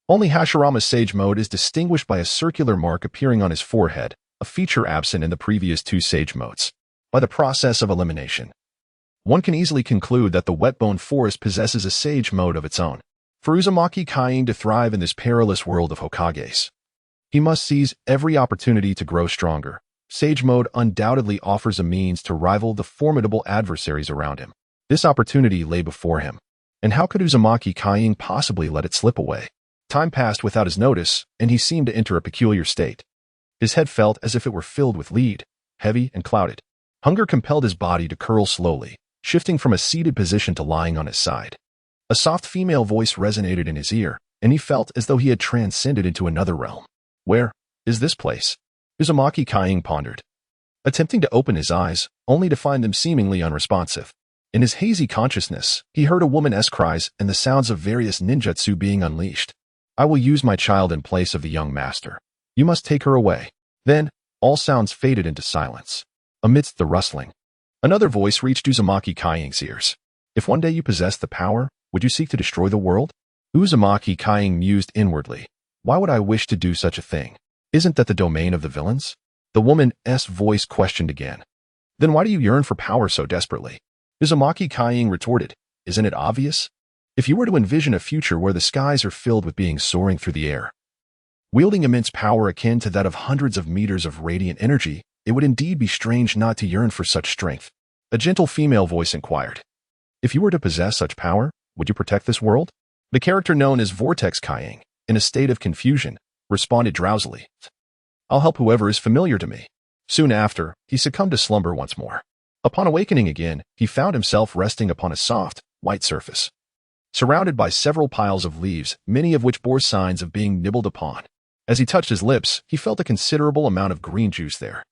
Only Hashirama's sage mode is distinguished by a circular mark appearing on his forehead, a feature absent in the previous 2 sage modes. By the process of elimination, one can easily conclude that the wetbone forest possesses a sage mode of its own. For Uzumaki Kaiying to thrive in this perilous world of Hokages, he must seize every opportunity to grow stronger. Sage mode undoubtedly offers a means to rival the formidable adversaries around him. This opportunity lay before him, and how could Uzumaki Kaiying possibly let it slip away? Time passed without his notice, and he seemed to enter a peculiar state. His head felt as if it were filled with lead, heavy and clouded. Hunger compelled his body to curl slowly, shifting from a seated position to lying on his side. A soft female voice resonated in his ear, and he felt as though he had transcended into another realm. Where is this place? Uzumaki Kaing pondered, attempting to open his eyes, only to find them seemingly unresponsive. In his hazy consciousness, he heard a woman's cries and the sounds of various ninjutsu being unleashed. I will use my child in place of the young master. You must take her away. Then, all sounds faded into silence. Amidst the rustling, another voice reached Uzumaki Kaing's ears. If one day you possessed the power, would you seek to destroy the world? Uzumaki Kaing mused inwardly. Why would I wish to do such a thing? Isn't that the domain of the villains? The woman's voice questioned again. Then why do you yearn for power so desperately? Uzumaki Kaing retorted. Isn't it obvious? If you were to envision a future where the skies are filled with beings soaring through the air, wielding immense power akin to that of hundreds of meters of radiant energy, it would indeed be strange not to yearn for such strength. A gentle female voice inquired. If you were to possess such power, would you protect this world? The character known as Vortex Kaing, in a state of confusion, responded drowsily. I'll help whoever is familiar to me. Soon after, he succumbed to slumber once more. Upon awakening again, he found himself resting upon a soft, white surface, surrounded by several piles of leaves, many of which bore signs of being nibbled upon. As he touched his lips, he felt a considerable amount of green juice there.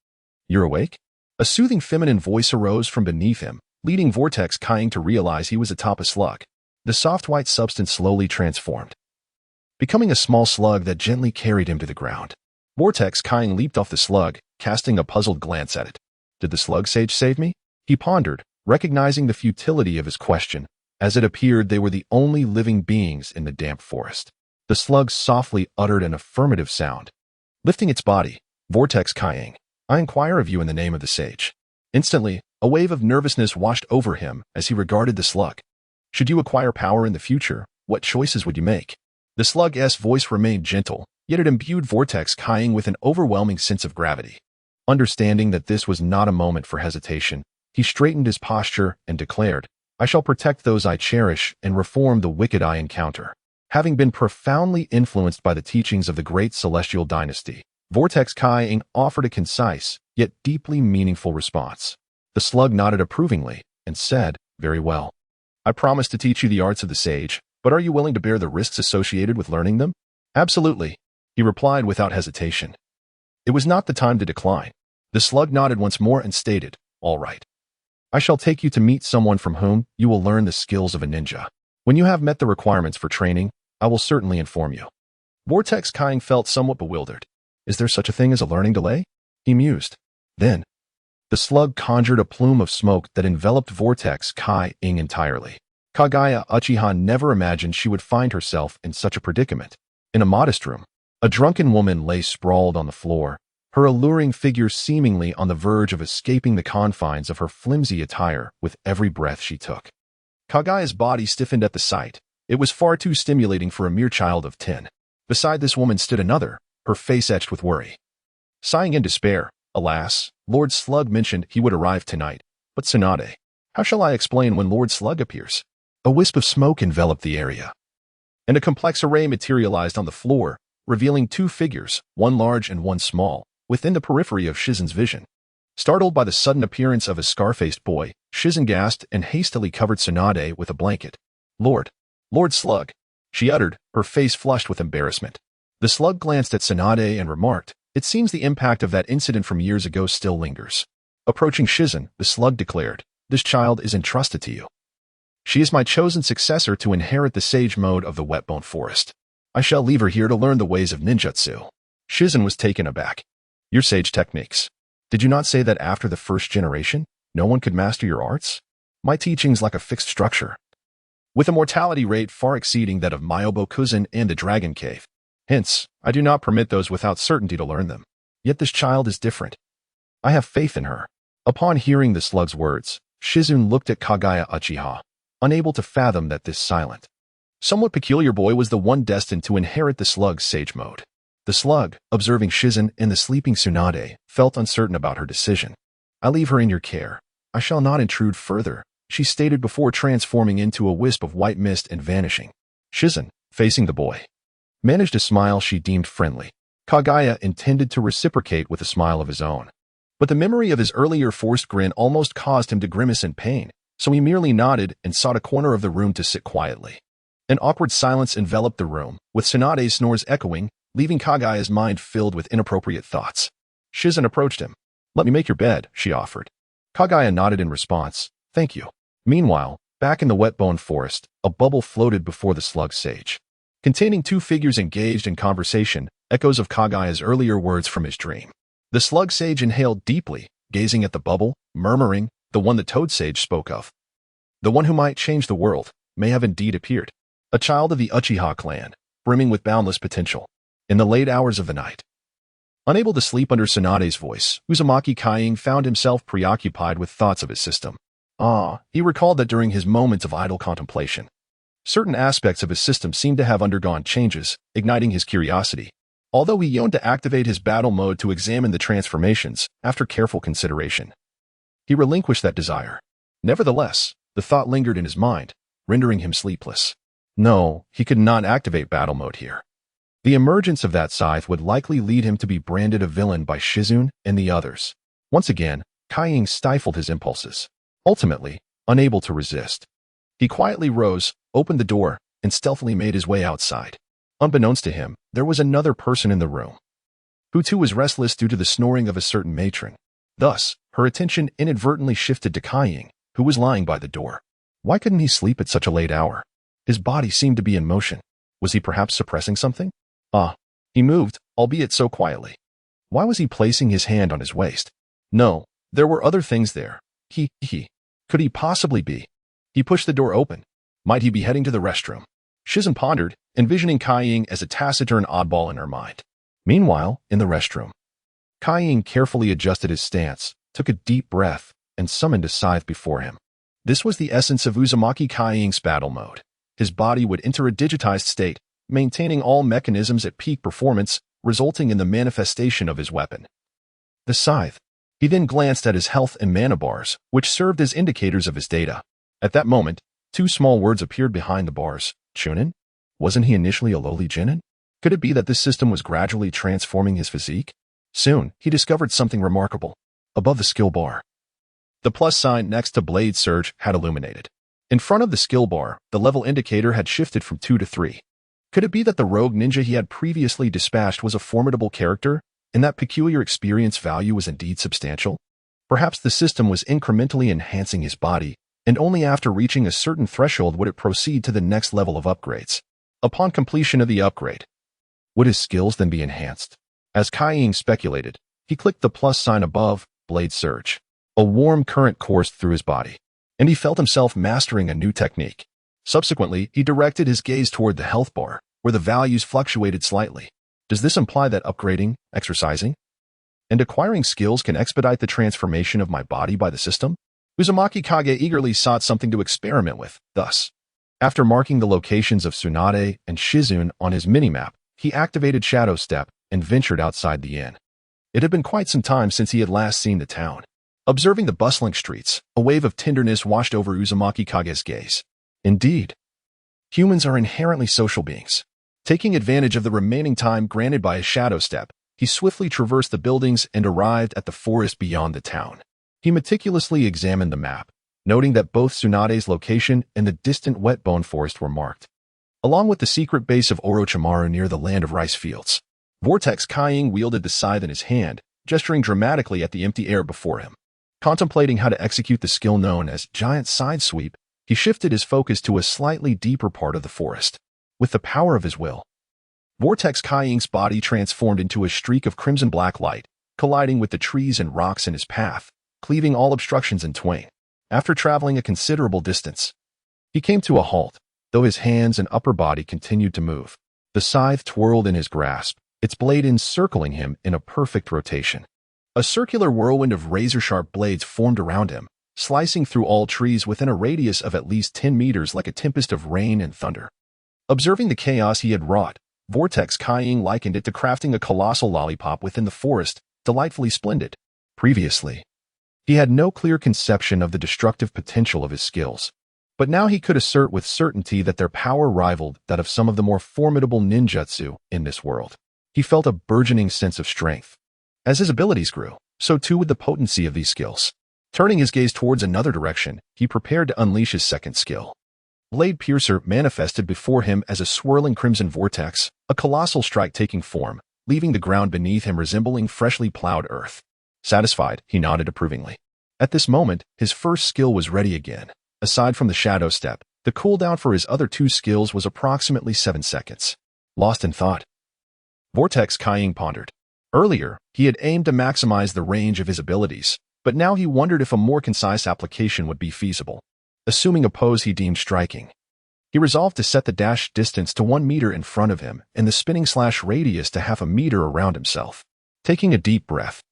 You're awake? A soothing feminine voice arose from beneath him, leading Vortex Kaing to realize he was atop a slug. The soft white substance slowly transformed, becoming a small slug that gently carried him to the ground. Vortex Kaing leaped off the slug, casting a puzzled glance at it. Did the slug sage save me? He pondered, recognizing the futility of his question, as it appeared they were the only living beings in the damp forest. The slug softly uttered an affirmative sound. Lifting its body, Vortex Kaing, I inquire of you in the name of the sage. Instantly, a wave of nervousness washed over him as he regarded the slug. Should you acquire power in the future, what choices would you make? The slug's voice remained gentle, yet it imbued Vortex Kaing with an overwhelming sense of gravity. Understanding that this was not a moment for hesitation, he straightened his posture and declared, I shall protect those I cherish and reform the wicked I encounter. Having been profoundly influenced by the teachings of the great celestial dynasty, Vortex Kaing offered a concise, yet deeply meaningful response. The slug nodded approvingly and said, very well. I promise to teach you the arts of the sage, but are you willing to bear the risks associated with learning them? Absolutely, he replied without hesitation. It was not the time to decline. The slug nodded once more and stated, all right. I shall take you to meet someone from whom you will learn the skills of a ninja. When you have met the requirements for training, I will certainly inform you. Vortex Kaing felt somewhat bewildered. Is there such a thing as a learning delay? He mused. Then, the slug conjured a plume of smoke that enveloped Vortex Kaing entirely. Kaguya Uchiha never imagined she would find herself in such a predicament. In a modest room, a drunken woman lay sprawled on the floor, her alluring figure seemingly on the verge of escaping the confines of her flimsy attire with every breath she took. Kaguya's body stiffened at the sight. It was far too stimulating for a mere child of 10. Beside this woman stood another, her face etched with worry. Sighing in despair, alas, Lord Slug mentioned he would arrive tonight, but Tsunade, how shall I explain when Lord Slug appears? A wisp of smoke enveloped the area, and a complex array materialized on the floor, revealing two figures, one large and one small, within the periphery of Shizen's vision. Startled by the sudden appearance of a scar-faced boy, Shizen gasped and hastily covered Tsunade with a blanket. Lord Slug, she uttered, her face flushed with embarrassment. The slug glanced at Tsunade and remarked, it seems the impact of that incident from years ago still lingers. Approaching Shizen, the slug declared, this child is entrusted to you. She is my chosen successor to inherit the sage mode of the Wetbone Forest. I shall leave her here to learn the ways of ninjutsu. Shizen was taken aback. Your sage techniques. Did you not say that after the first generation, no one could master your arts? My teachings lack a fixed structure, with a mortality rate far exceeding that of Myobokuzen and the Dragon Cave. Hence, I do not permit those without certainty to learn them. Yet this child is different. I have faith in her. Upon hearing the slug's words, Shizen looked at Kaguya Uchiha, unable to fathom that this silent, somewhat peculiar boy was the one destined to inherit the slug's sage mode. The slug, observing Shizen and the sleeping Tsunade, felt uncertain about her decision. I leave her in your care. I shall not intrude further, she stated before transforming into a wisp of white mist and vanishing. Shizen, facing the boy, managed a smile she deemed friendly. Kaguya intended to reciprocate with a smile of his own, but the memory of his earlier forced grin almost caused him to grimace in pain, so he merely nodded and sought a corner of the room to sit quietly. An awkward silence enveloped the room, with Tsunade's snores echoing, leaving Kagaya's mind filled with inappropriate thoughts. Shizen approached him. "Let me make your bed," she offered. Kagaya nodded in response. "Thank you." Meanwhile, back in the wet-bone forest, a bubble floated before the slug sage. Containing two figures engaged in conversation, echoes of Kagaya's earlier words from his dream. The slug sage inhaled deeply, gazing at the bubble, murmuring, "The one the toad sage spoke of. The one who might change the world, may have indeed appeared. A child of the Uchiha clan, brimming with boundless potential. In the late hours of the night." Unable to sleep under Tsunade's voice, Uzumaki Kaiying found himself preoccupied with thoughts of his system. He recalled that during his moments of idle contemplation, certain aspects of his system seemed to have undergone changes, igniting his curiosity. Although he yearned to activate his battle mode to examine the transformations, after careful consideration, he relinquished that desire. Nevertheless, the thought lingered in his mind, rendering him sleepless. No, he could not activate battle mode here. The emergence of that scythe would likely lead him to be branded a villain by Shizune and the others. Once again, Kaiying stifled his impulses. Ultimately, unable to resist, he quietly rose, opened the door, and stealthily made his way outside. Unbeknownst to him, there was another person in the room, who too was restless due to the snoring of a certain matron. Thus, her attention inadvertently shifted to Kaiying, who was lying by the door. Why couldn't he sleep at such a late hour? His body seemed to be in motion. Was he perhaps suppressing something? He moved, albeit so quietly. Why was he placing his hand on his waist? No, there were other things there. Could he possibly be? He pushed the door open. Might he be heading to the restroom? Shizen pondered, envisioning Kaiying as a taciturn oddball in her mind. Meanwhile, in the restroom, Kaiying carefully adjusted his stance, took a deep breath, and summoned a scythe before him. This was the essence of Uzumaki Kaiying's battle mode. His body would enter a digitized state, maintaining all mechanisms at peak performance, resulting in the manifestation of his weapon, the scythe. He then glanced at his health and mana bars, which served as indicators of his data. At that moment, two small words appeared behind the bars. Chunin? Wasn't he initially a lowly genin? Could it be that this system was gradually transforming his physique? Soon, he discovered something remarkable. Above the skill bar, the plus sign next to Blade Surge had illuminated. In front of the skill bar, the level indicator had shifted from 2 to 3. Could it be that the rogue ninja he had previously dispatched was a formidable character, and that peculiar experience value was indeed substantial? Perhaps the system was incrementally enhancing his body, and only after reaching a certain threshold would it proceed to the next level of upgrades. Upon completion of the upgrade, would his skills then be enhanced? As Kaiying speculated, he clicked the plus sign above, Blade Surge. A warm current coursed through his body, and he felt himself mastering a new technique. Subsequently, he directed his gaze toward the health bar, where the values fluctuated slightly. Does this imply that upgrading, exercising, and acquiring skills can expedite the transformation of my body by the system? Uzumaki Kage eagerly sought something to experiment with. Thus, after marking the locations of Tsunade and Shizune on his minimap, he activated Shadow Step and ventured outside the inn. It had been quite some time since he had last seen the town. Observing the bustling streets, a wave of tenderness washed over Uzumaki Kage's gaze. Indeed, humans are inherently social beings. Taking advantage of the remaining time granted by a shadow step, he swiftly traversed the buildings and arrived at the forest beyond the town. He meticulously examined the map, noting that both Tsunade's location and the distant wet-bone forest were marked, along with the secret base of Orochimaru near the land of rice fields. Vortex Kaiying wielded the scythe in his hand, gesturing dramatically at the empty air before him. Contemplating how to execute the skill known as Giant Side Sweep, he shifted his focus to a slightly deeper part of the forest. With the power of his will, Vortex Kaiying's body transformed into a streak of crimson-black light, colliding with the trees and rocks in his path, cleaving all obstructions in twain. After traveling a considerable distance, he came to a halt, though his hands and upper body continued to move. The scythe twirled in his grasp, its blade encircling him in a perfect rotation. A circular whirlwind of razor-sharp blades formed around him, slicing through all trees within a radius of at least 10 meters like a tempest of rain and thunder. Observing the chaos he had wrought, Vortex Kaiying likened it to crafting a colossal lollipop within the forest, delightfully splendid. Previously, he had no clear conception of the destructive potential of his skills, but now he could assert with certainty that their power rivaled that of some of the more formidable ninjutsu in this world. He felt a burgeoning sense of strength. As his abilities grew, so too would the potency of these skills. Turning his gaze towards another direction, he prepared to unleash his second skill, Blade Piercer manifested before him as a swirling crimson vortex, a colossal strike taking form, leaving the ground beneath him resembling freshly plowed earth. Satisfied, he nodded approvingly. At this moment, his first skill was ready again. Aside from the shadow step, the cooldown for his other two skills was approximately 7 seconds. Lost in thought, Vortex Kaiying pondered. Earlier, he had aimed to maximize the range of his abilities, but now he wondered if a more concise application would be feasible. Assuming a pose he deemed striking, he resolved to set the dash distance to 1 meter in front of him and the spinning/radius to half a meter around himself. Taking a deep breath,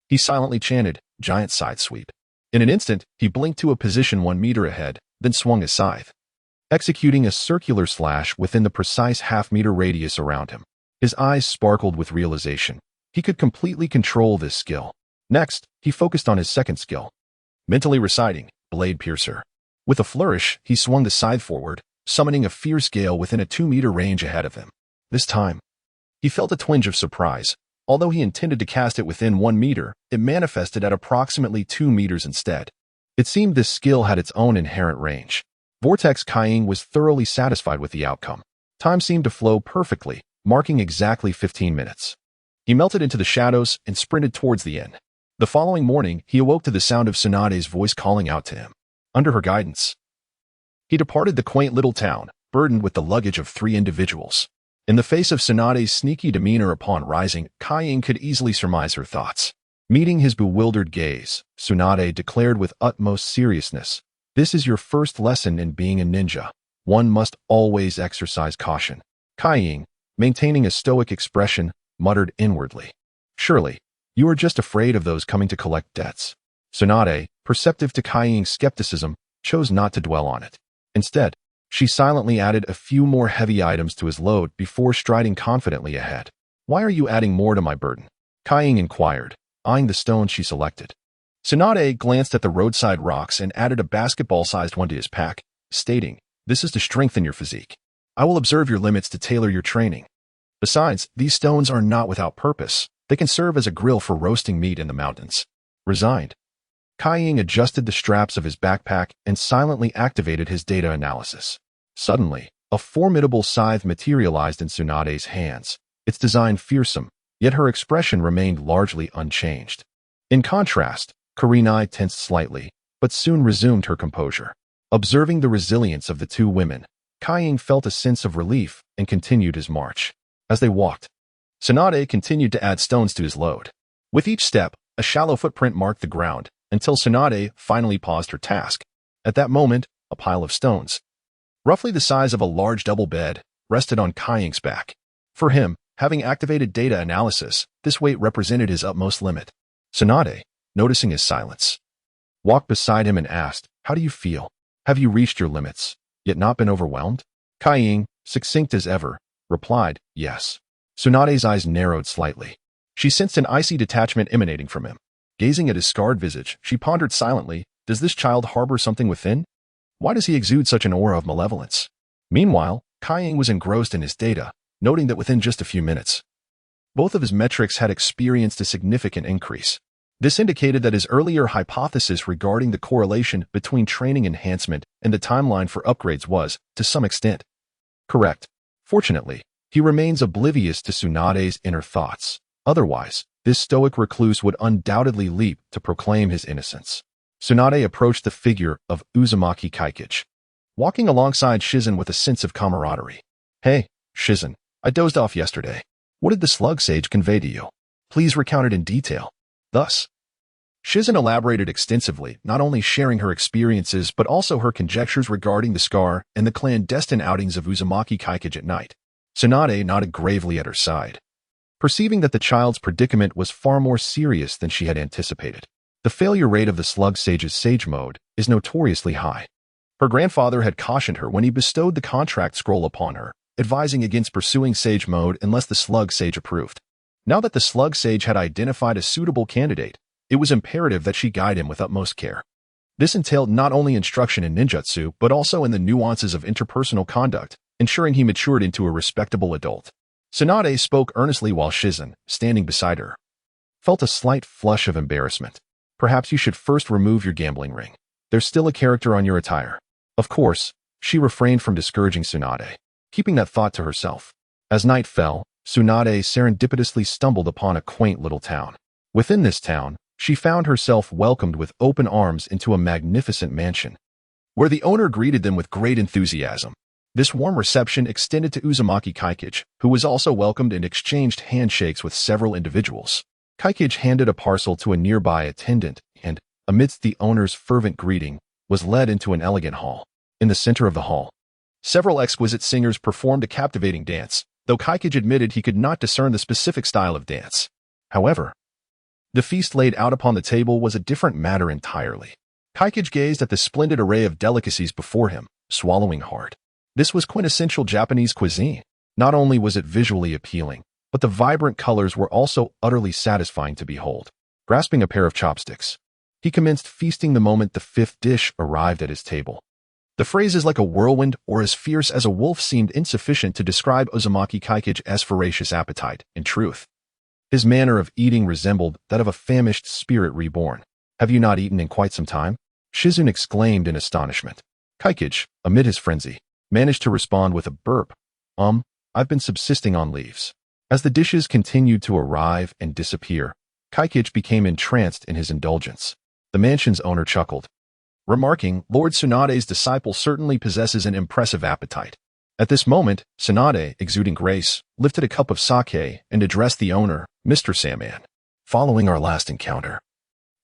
he silently chanted, "Giant side sweep." In an instant, he blinked to a position 1 meter ahead, then swung his scythe, executing a circular slash within the precise half-meter radius around him. His eyes sparkled with realization. He could completely control this skill. Next, he focused on his second skill, mentally reciting, "Blade Piercer." With a flourish, he swung the scythe forward, summoning a fierce gale within a 2-meter range ahead of him. This time, he felt a twinge of surprise. Although he intended to cast it within 1 meter, it manifested at approximately 2 meters instead. It seemed this skill had its own inherent range. Vortex Kaiying was thoroughly satisfied with the outcome. Time seemed to flow perfectly, marking exactly 15 minutes. He melted into the shadows and sprinted towards the inn. The following morning, he awoke to the sound of Tsunade's voice calling out to him. Under her guidance, he departed the quaint little town, burdened with the luggage of 3 individuals. In the face of Tsunade's sneaky demeanor upon rising, Kaiying could easily surmise her thoughts. Meeting his bewildered gaze, Tsunade declared with utmost seriousness, "This is your first lesson in being a ninja. One must always exercise caution." Kaiying, maintaining a stoic expression, muttered inwardly, "Surely, you are just afraid of those coming to collect debts." Tsunade, perceptive to Kaiying's skepticism, chose not to dwell on it. Instead, she silently added a few more heavy items to his load before striding confidently ahead. "Why are you adding more to my burden?" Kaiying inquired, eyeing the stones she selected. Tsunade glanced at the roadside rocks and added a basketball-sized one to his pack, stating, "This is to strengthen your physique. I will observe your limits to tailor your training. Besides, these stones are not without purpose. They can serve as a grill for roasting meat in the mountains." Resigned, Kaiying adjusted the straps of his backpack and silently activated his data analysis. Suddenly, a formidable scythe materialized in Tsunade's hands, its design fearsome, yet her expression remained largely unchanged. In contrast, Kurenai tensed slightly, but soon resumed her composure. Observing the resilience of the 2 women, Kaiying felt a sense of relief and continued his march. As they walked, Tsunade continued to add stones to his load. With each step, a shallow footprint marked the ground, until Tsunade finally paused her task. At that moment, a pile of stones, roughly the size of a large double bed, rested on Kaiying's back. For him, having activated data analysis, this weight represented his utmost limit. Tsunade, noticing his silence, walked beside him and asked, "How do you feel? Have you reached your limits, yet not been overwhelmed?" Kaiying, succinct as ever, replied, "Yes." Tsunade's eyes narrowed slightly. She sensed an icy detachment emanating from him. Gazing at his scarred visage, she pondered silently, "Does this child harbor something within? Why does he exude such an aura of malevolence?" Meanwhile, Kaiying was engrossed in his data, noting that within just a few minutes, both of his metrics had experienced a significant increase. This indicated that his earlier hypothesis regarding the correlation between training enhancement and the timeline for upgrades was, to some extent, correct. Fortunately, he remains oblivious to Tsunade's inner thoughts. Otherwise, this stoic recluse would undoubtedly leap to proclaim his innocence. Tsunade approached the figure of Uzumaki Kaikich, walking alongside Shizen with a sense of camaraderie. "Hey, Shizen, I dozed off yesterday. What did the slug sage convey to you? Please recount it in detail." Thus, Shizen elaborated extensively, not only sharing her experiences but also her conjectures regarding the scar and the clandestine outings of Uzumaki Kaikich at night. Tsunade nodded gravely at her side, perceiving that the child's predicament was far more serious than she had anticipated. The failure rate of the slug sage's sage mode is notoriously high. Her grandfather had cautioned her when he bestowed the contract scroll upon her, advising against pursuing sage mode unless the slug sage approved. Now that the slug sage had identified a suitable candidate, it was imperative that she guide him with utmost care. This entailed not only instruction in ninjutsu but also in the nuances of interpersonal conduct, ensuring he matured into a respectable adult. Tsunade spoke earnestly while Shizen, standing beside her, felt a slight flush of embarrassment. "Perhaps you should first remove your gambling ring. There's still a character on your attire." "Of course," She refrained from discouraging Tsunade, keeping that thought to herself. As night fell, Tsunade serendipitously stumbled upon a quaint little town. Within this town, she found herself welcomed with open arms into a magnificent mansion, where the owner greeted them with great enthusiasm. This warm reception extended to Uzumaki Kaikage, who was also welcomed and exchanged handshakes with several individuals. Kaikage handed a parcel to a nearby attendant and, amidst the owner's fervent greeting, was led into an elegant hall. In the center of the hall, several exquisite singers performed a captivating dance, though Kaikage admitted he could not discern the specific style of dance. However, the feast laid out upon the table was a different matter entirely. Kaikage gazed at the splendid array of delicacies before him, swallowing hard. This was quintessential Japanese cuisine. Not only was it visually appealing, but the vibrant colors were also utterly satisfying to behold. Grasping a pair of chopsticks, he commenced feasting the moment the fifth dish arrived at his table. The phrases like a whirlwind or as fierce as a wolf seemed insufficient to describe Uzumaki Kaikage's voracious appetite. In truth, his manner of eating resembled that of a famished spirit reborn. "Have you not eaten in quite some time?" Shizune exclaimed in astonishment. Kaikage, amid his frenzy, managed to respond with a burp. I've been subsisting on leaves." As the dishes continued to arrive and disappear, Kaikage became entranced in his indulgence. The mansion's owner chuckled, remarking, "Lord Tsunade's disciple certainly possesses an impressive appetite." At this moment, Tsunade, exuding grace, lifted a cup of sake and addressed the owner, "Mr. Sandman, following our last encounter,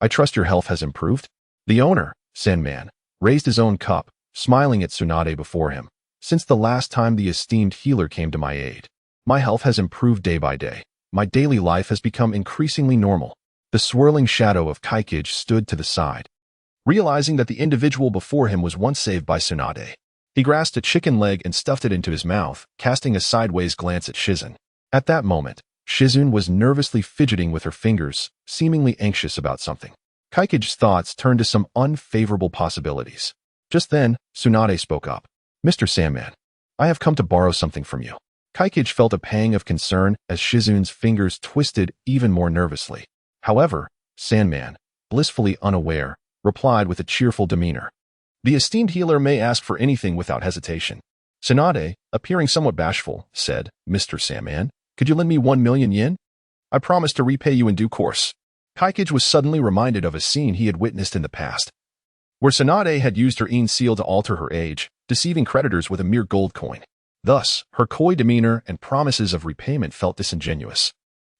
I trust your health has improved?" The owner, Sandman, raised his own cup, smiling at Tsunade before him. "Since the last time the esteemed healer came to my aid, my health has improved day by day. My daily life has become increasingly normal." The swirling shadow of Kaikage stood to the side, realizing that the individual before him was once saved by Tsunade. He grasped a chicken leg and stuffed it into his mouth, casting a sideways glance at Shizune. At that moment, Shizune was nervously fidgeting with her fingers, seemingly anxious about something. Kaikage's thoughts turned to some unfavorable possibilities. Just then, Tsunade spoke up. "Mr. Sandman, I have come to borrow something from you." Kaikage felt a pang of concern as Shizune's fingers twisted even more nervously. However, Sandman, blissfully unaware, replied with a cheerful demeanor. "The esteemed healer may ask for anything without hesitation." Tsunade, appearing somewhat bashful, said, "Mr. Sandman, could you lend me 1,000,000 yen? I promise to repay you in due course." Kaikage was suddenly reminded of a scene he had witnessed in the past, where Tsunade had used her Een seal to alter her age, deceiving creditors with a mere gold coin. Thus, her coy demeanor and promises of repayment felt disingenuous.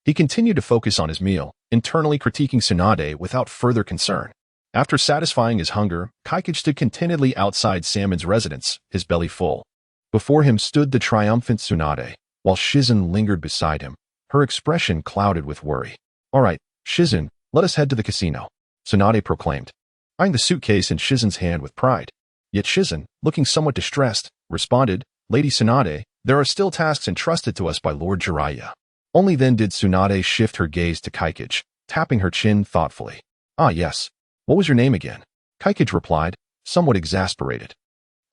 He continued to focus on his meal, internally critiquing Tsunade without further concern. After satisfying his hunger, Kaikage stood contentedly outside Salmon's residence, his belly full. Before him stood the triumphant Tsunade, while Shizune lingered beside him, her expression clouded with worry. "All right, Shizune, let us head to the casino," Tsunade proclaimed, eyeing the suitcase in Shizune's hand with pride. Yet Shizune, looking somewhat distressed, responded, "Lady Tsunade, there are still tasks entrusted to us by Lord Jiraiya." Only then did Tsunade shift her gaze to Kaikage, tapping her chin thoughtfully. "Ah, yes. What was your name again?" Kaikage replied, somewhat exasperated.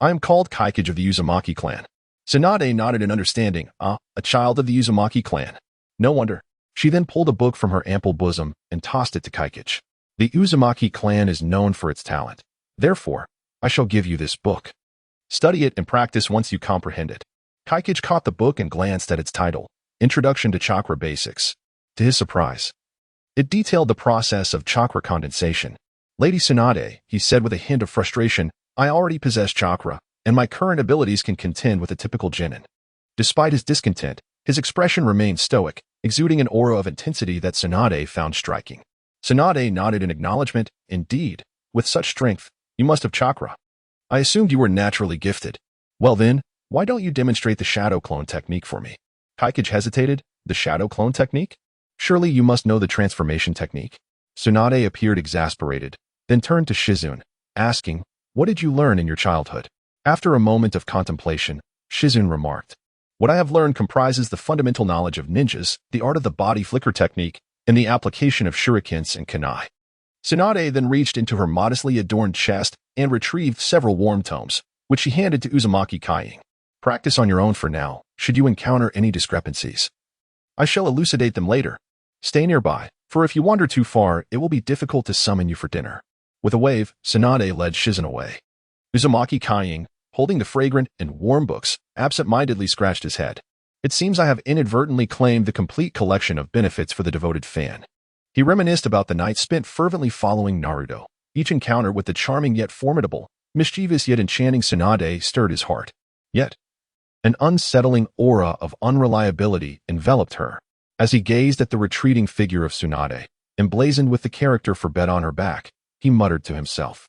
"I am called Kaikage of the Uzumaki clan." Tsunade nodded in understanding. "Ah, a child of the Uzumaki clan. No wonder." She then pulled a book from her ample bosom and tossed it to Kaikage. "The Uzumaki clan is known for its talent. Therefore, I shall give you this book. Study it and practice once you comprehend it." Kaikage caught the book and glanced at its title, Introduction to Chakra Basics. To his surprise, it detailed the process of chakra condensation. "Lady Tsunade," he said with a hint of frustration, "I already possess chakra, and my current abilities can contend with a typical genin." Despite his discontent, his expression remained stoic, exuding an aura of intensity that Tsunade found striking. Tsunade nodded in acknowledgement. "Indeed, with such strength, you must have chakra. I assumed you were naturally gifted. Well then, why don't you demonstrate the shadow clone technique for me?" Kaikage hesitated. "The shadow clone technique? Surely you must know the transformation technique." Tsunade appeared exasperated, then turned to Shizune, asking, "What did you learn in your childhood?" After a moment of contemplation, Shizune remarked, "What I have learned comprises the fundamental knowledge of ninjas, the art of the body flicker technique, and the application of shurikens and kunai." Tsunade then reached into her modestly adorned chest and retrieved several warm tomes, which she handed to Uzumaki Kaiying. "Practice on your own for now, should you encounter any discrepancies. I shall elucidate them later. Stay nearby, for if you wander too far, it will be difficult to summon you for dinner." With a wave, Tsunade led Shizune away. Uzumaki Kaiying, holding the fragrant and warm books, absent-mindedly scratched his head. It seems I have inadvertently claimed the complete collection of benefits for the devoted fan. He reminisced about the night spent fervently following Naruto. Each encounter with the charming yet formidable, mischievous yet enchanting Tsunade stirred his heart. Yet, an unsettling aura of unreliability enveloped her. As he gazed at the retreating figure of Tsunade, emblazoned with the character forbid on her back, he muttered to himself.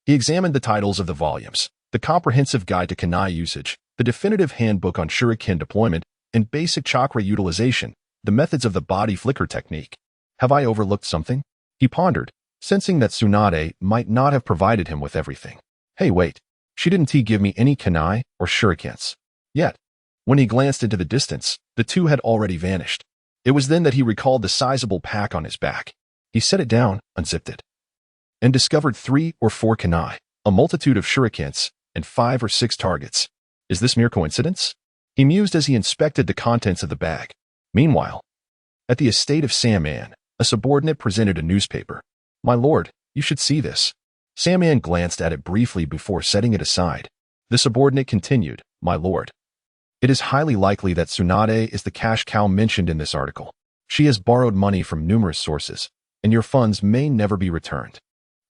He examined the titles of the volumes, the comprehensive guide to kunai usage, the definitive handbook on shuriken deployment, and basic chakra utilization, the methods of the body flicker technique. Have I overlooked something? He pondered, sensing that Tsunade might not have provided him with everything. Hey, wait. She didn't give me any kunai or shurikens. Yet, when he glanced into the distance, the two had already vanished. It was then that he recalled the sizable pack on his back. He set it down, unzipped it, and discovered 3 or 4 kunai, a multitude of shurikens, and 5 or 6 targets. Is this mere coincidence? He mused as he inspected the contents of the bag. Meanwhile, at the estate of Sandman, a subordinate presented a newspaper. My lord, you should see this. Sandman glanced at it briefly before setting it aside. The subordinate continued, My lord, it is highly likely that Tsunade is the cash cow mentioned in this article. She has borrowed money from numerous sources, and your funds may never be returned.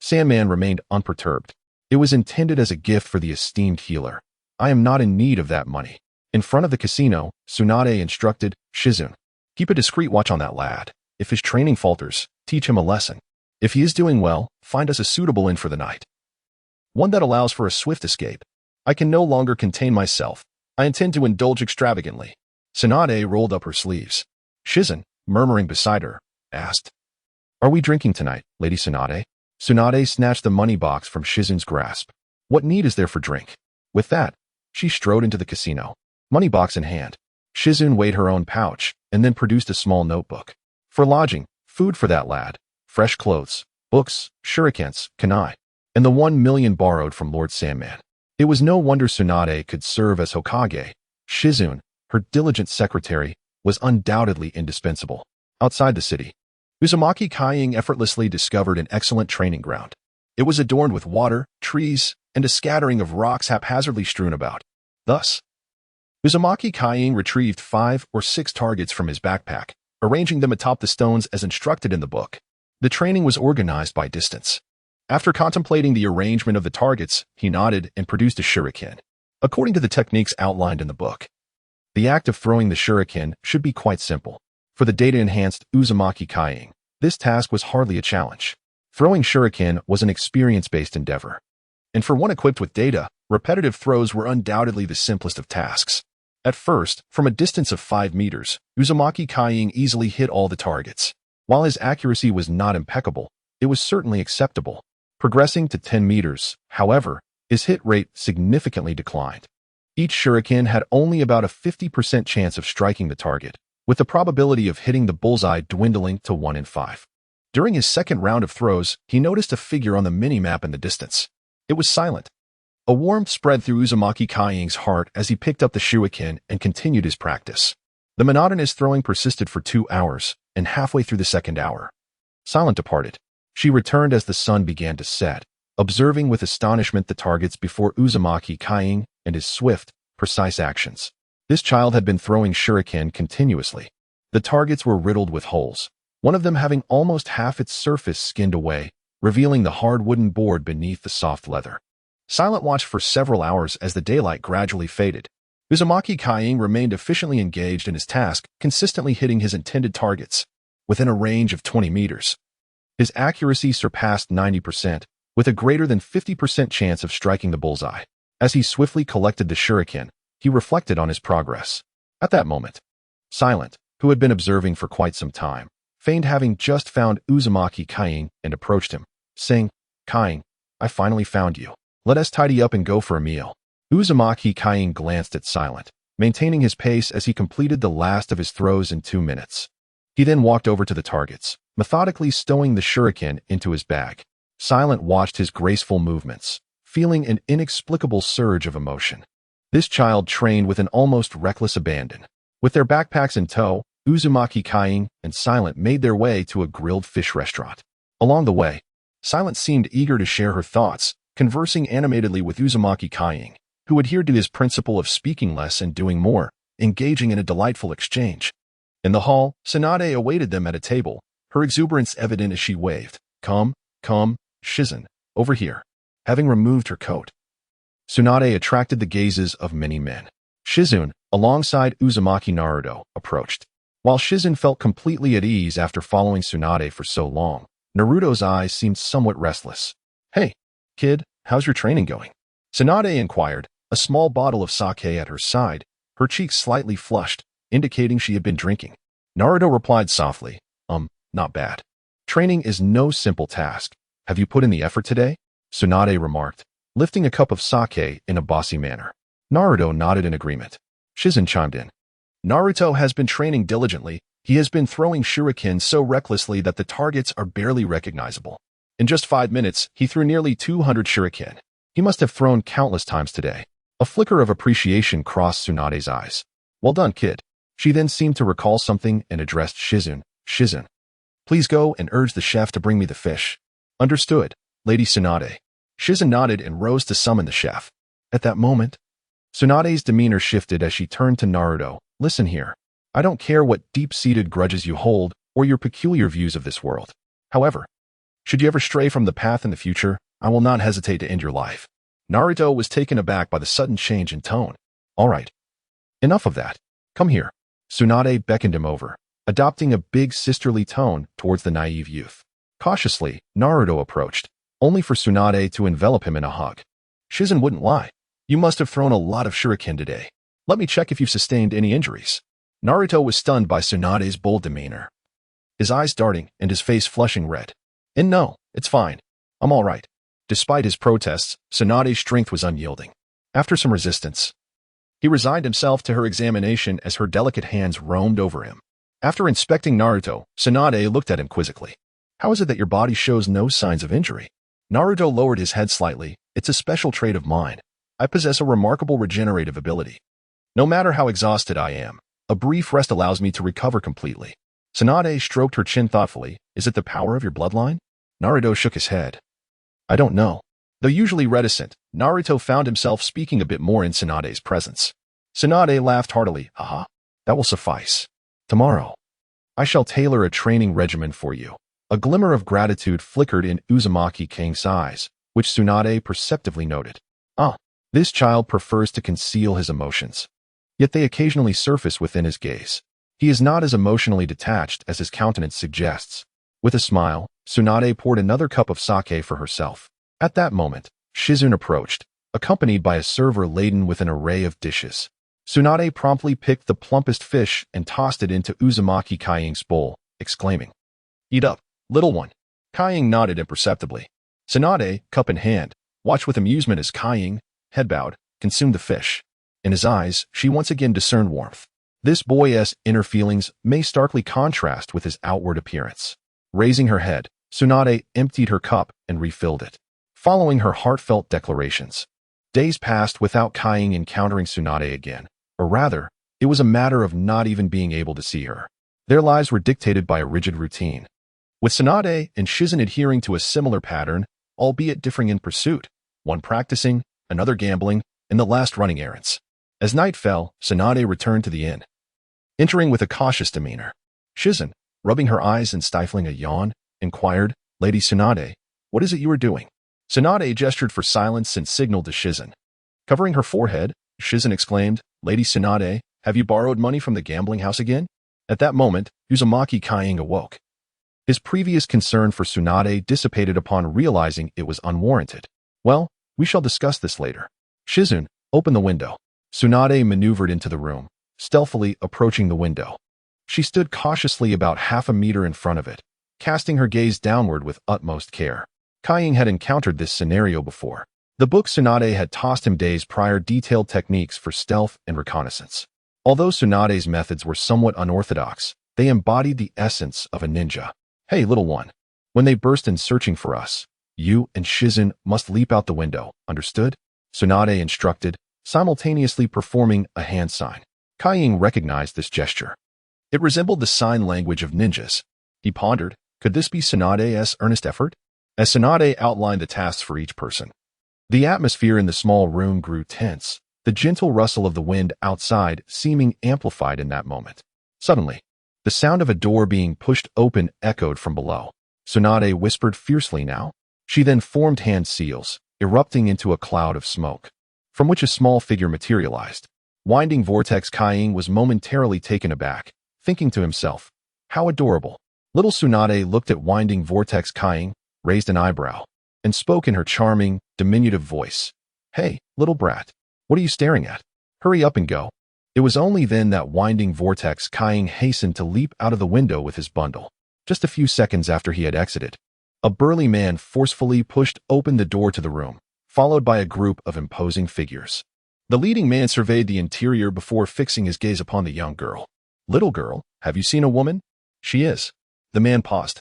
Sandman remained unperturbed. It was intended as a gift for the esteemed healer. I am not in need of that money. In front of the casino, Tsunade instructed Shizune, keep a discreet watch on that lad. If his training falters, teach him a lesson. If he is doing well, find us a suitable inn for the night. One that allows for a swift escape. I can no longer contain myself. I intend to indulge extravagantly. Tsunade rolled up her sleeves. Shizune, murmuring beside her, asked, Are we drinking tonight, Lady Tsunade? Tsunade snatched the money box from Shizune's grasp. What need is there for drink? With that, she strode into the casino, money box in hand. Shizune weighed her own pouch and then produced a small notebook. For lodging, food for that lad, fresh clothes, books, shurikens, kunai, and the 1 million borrowed from Lord Sandman. It was no wonder Tsunade could serve as Hokage. Shizune, her diligent secretary, was undoubtedly indispensable. Outside the city, Uzumaki Kying effortlessly discovered an excellent training ground. It was adorned with water, trees, and a scattering of rocks haphazardly strewn about. Thus, Uzumaki Kying retrieved 5 or 6 targets from his backpack, arranging them atop the stones as instructed in the book. The training was organized by distance. After contemplating the arrangement of the targets, he nodded and produced a shuriken. According to the techniques outlined in the book, the act of throwing the shuriken should be quite simple. For the data-enhanced Uzumaki Kying, this task was hardly a challenge. Throwing shuriken was an experience-based endeavor. And for one equipped with data, repetitive throws were undoubtedly the simplest of tasks. At first, from a distance of 5 meters, Uzumaki Kying easily hit all the targets. While his accuracy was not impeccable, it was certainly acceptable. Progressing to 10 meters, however, his hit rate significantly declined. Each shuriken had only about a 50% chance of striking the target, with the probability of hitting the bullseye dwindling to 1 in 5. During his second round of throws, he noticed a figure on the mini-map in the distance. It was silent. A warmth spread through Uzumaki Kying's heart as he picked up the shuriken and continued his practice. The monotonous throwing persisted for 2 hours, and halfway through the second hour, Silent departed. She returned as the sun began to set, observing with astonishment the targets before Uzumaki Kying and his swift, precise actions. This child had been throwing shuriken continuously. The targets were riddled with holes, one of them having almost half its surface skinned away, revealing the hard wooden board beneath the soft leather. Silent watched for several hours as the daylight gradually faded. Uzumaki Kying remained efficiently engaged in his task, consistently hitting his intended targets, within a range of 20 meters. His accuracy surpassed 90%, with a greater than 50% chance of striking the bullseye. As he swiftly collected the shuriken, he reflected on his progress. At that moment, Silent, who had been observing for quite some time, feigned having just found Uzumaki Kying and approached him, saying, "Kying, I finally found you. Let us tidy up and go for a meal." Uzumaki Kying glanced at Silent, maintaining his pace as he completed the last of his throws in 2 minutes. He then walked over to the targets, methodically stowing the shuriken into his bag. Silent watched his graceful movements, feeling an inexplicable surge of emotion. This child trained with an almost reckless abandon. With their backpacks in tow, Uzumaki Kying and Silent made their way to a grilled fish restaurant. Along the way, Silent seemed eager to share her thoughts, conversing animatedly with Uzumaki Kying. who adhered to his principle of speaking less and doing more, engaging in a delightful exchange. In the hall, Tsunade awaited them at a table, her exuberance evident as she waved. Come, Shizen, over here. Having removed her coat, Tsunade attracted the gazes of many men. Shizun, alongside Uzumaki Naruto, approached. While Shizen felt completely at ease after following Tsunade for so long, Naruto's eyes seemed somewhat restless. Hey, kid, how's your training going? Tsunade inquired, a small bottle of sake at her side, her cheeks slightly flushed, indicating she had been drinking. Naruto replied softly, not bad. Training is no simple task. Have you put in the effort today? Tsunade remarked, lifting a cup of sake in a bossy manner. Naruto nodded in agreement. Shizen chimed in. Naruto has been training diligently. He has been throwing shurikens so recklessly that the targets are barely recognizable. In just 5 minutes, he threw nearly 200 shuriken. He must have thrown countless times today. A flicker of appreciation crossed Tsunade's eyes. Well done, kid. She then seemed to recall something and addressed Shizun. Shizen, please go and urge the chef to bring me the fish. Understood, Lady Tsunade. Shizen nodded and rose to summon the chef. At that moment, Tsunade's demeanor shifted as she turned to Naruto. Listen here. I don't care what deep-seated grudges you hold or your peculiar views of this world. However, should you ever stray from the path in the future, I will not hesitate to end your life. Naruto was taken aback by the sudden change in tone. All right. Enough of that. Come here. Tsunade beckoned him over, adopting a big sisterly tone towards the naive youth. Cautiously, Naruto approached, only for Tsunade to envelop him in a hug. Shizen wouldn't lie. You must have thrown a lot of shuriken today. Let me check if you've sustained any injuries. Naruto was stunned by Tsunade's bold demeanor, his eyes darting and his face flushing red. And no, it's fine. I'm all right. Despite his protests, Tsunade's strength was unyielding. After some resistance, he resigned himself to her examination as her delicate hands roamed over him. After inspecting Naruto, Tsunade looked at him quizzically. How is it that your body shows no signs of injury? Naruto lowered his head slightly. It's a special trait of mine. I possess a remarkable regenerative ability. No matter how exhausted I am, a brief rest allows me to recover completely. Tsunade stroked her chin thoughtfully. Is it the power of your bloodline? Naruto shook his head. I don't know. Though usually reticent, Naruto found himself speaking a bit more in Tsunade's presence. Tsunade laughed heartily. Haha, that will suffice. Tomorrow, I shall tailor a training regimen for you. A glimmer of gratitude flickered in Uzumaki King's eyes, which Tsunade perceptively noted. This child prefers to conceal his emotions. Yet they occasionally surface within his gaze. He is not as emotionally detached as his countenance suggests. With a smile, Tsunade poured another cup of sake for herself. At that moment, Shizun approached, accompanied by a server laden with an array of dishes. Tsunade promptly picked the plumpest fish and tossed it into Uzumaki Kaying's bowl, exclaiming, Eat up, little one. Kaying nodded imperceptibly. Tsunade, cup in hand, watched with amusement as Kaying, head bowed, consumed the fish. In his eyes, she once again discerned warmth. This boy's inner feelings may starkly contrast with his outward appearance. Raising her head, Tsunade emptied her cup and refilled it, following her heartfelt declarations. Days passed without Kaying encountering Tsunade again, or rather, it was a matter of not even being able to see her. Their lives were dictated by a rigid routine, with Tsunade and Shizen adhering to a similar pattern, albeit differing in pursuit, one practicing, another gambling, and the last running errands. As night fell, Tsunade returned to the inn, entering with a cautious demeanor. Shizen, rubbing her eyes and stifling a yawn, inquired, Lady Tsunade, what is it you are doing? Tsunade gestured for silence and signaled to Shizen. Covering her forehead, Shizen exclaimed, Lady Tsunade, have you borrowed money from the gambling house again? At that moment, Uzumaki Kaying awoke. His previous concern for Tsunade dissipated upon realizing it was unwarranted. Well, we shall discuss this later. Shizen, open the window. Tsunade maneuvered into the room, stealthily approaching the window. She stood cautiously about half a meter in front of it, casting her gaze downward with utmost care. Kaying had encountered this scenario before. The book Tsunade had tossed him days prior detailed techniques for stealth and reconnaissance. Although Tsunade's methods were somewhat unorthodox, they embodied the essence of a ninja. Hey, little one. When they burst in searching for us, you and Shizen must leap out the window, understood? Tsunade instructed, simultaneously performing a hand sign. Kaying recognized this gesture. It resembled the sign language of ninjas. He pondered, could this be Tsunade's earnest effort? As Tsunade outlined the tasks for each person, The atmosphere in the small room grew tense, the gentle rustle of the wind outside seeming amplified in that moment. Suddenly, the sound of a door being pushed open echoed from below. Tsunade whispered fiercely now. She then formed hand seals, erupting into a cloud of smoke, from which a small figure materialized. Winding Vortex Kaiying was momentarily taken aback, thinking to himself, how adorable. Little Tsunade looked at Winding Vortex Kaiying, raised an eyebrow, and spoke in her charming, diminutive voice. Hey, little brat, what are you staring at? Hurry up and go. It was only then that Winding Vortex Kaiying hastened to leap out of the window with his bundle. Just a few seconds after he had exited, a burly man forcefully pushed open the door to the room, followed by a group of imposing figures. The leading man surveyed the interior before fixing his gaze upon the young girl. Little girl, have you seen a woman? She is. The man paused,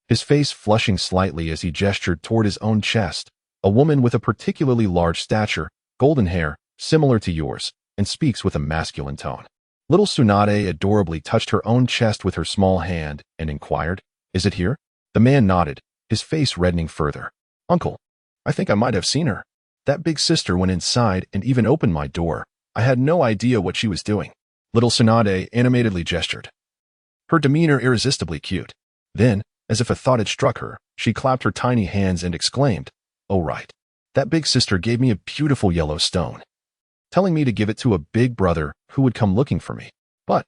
his face flushing slightly as he gestured toward his own chest. A woman with a particularly large stature, golden hair, similar to yours, and speaks with a masculine tone. Little Tsunade adorably touched her own chest with her small hand and inquired, is it here? The man nodded, his face reddening further. Uncle, I think I might have seen her. That big sister went inside and even opened my door. I had no idea what she was doing. Little Tsunade animatedly gestured, her demeanor irresistibly cute. Then, as if a thought had struck her, she clapped her tiny hands and exclaimed, oh right, that big sister gave me a beautiful yellow stone, telling me to give it to a big brother who would come looking for me. But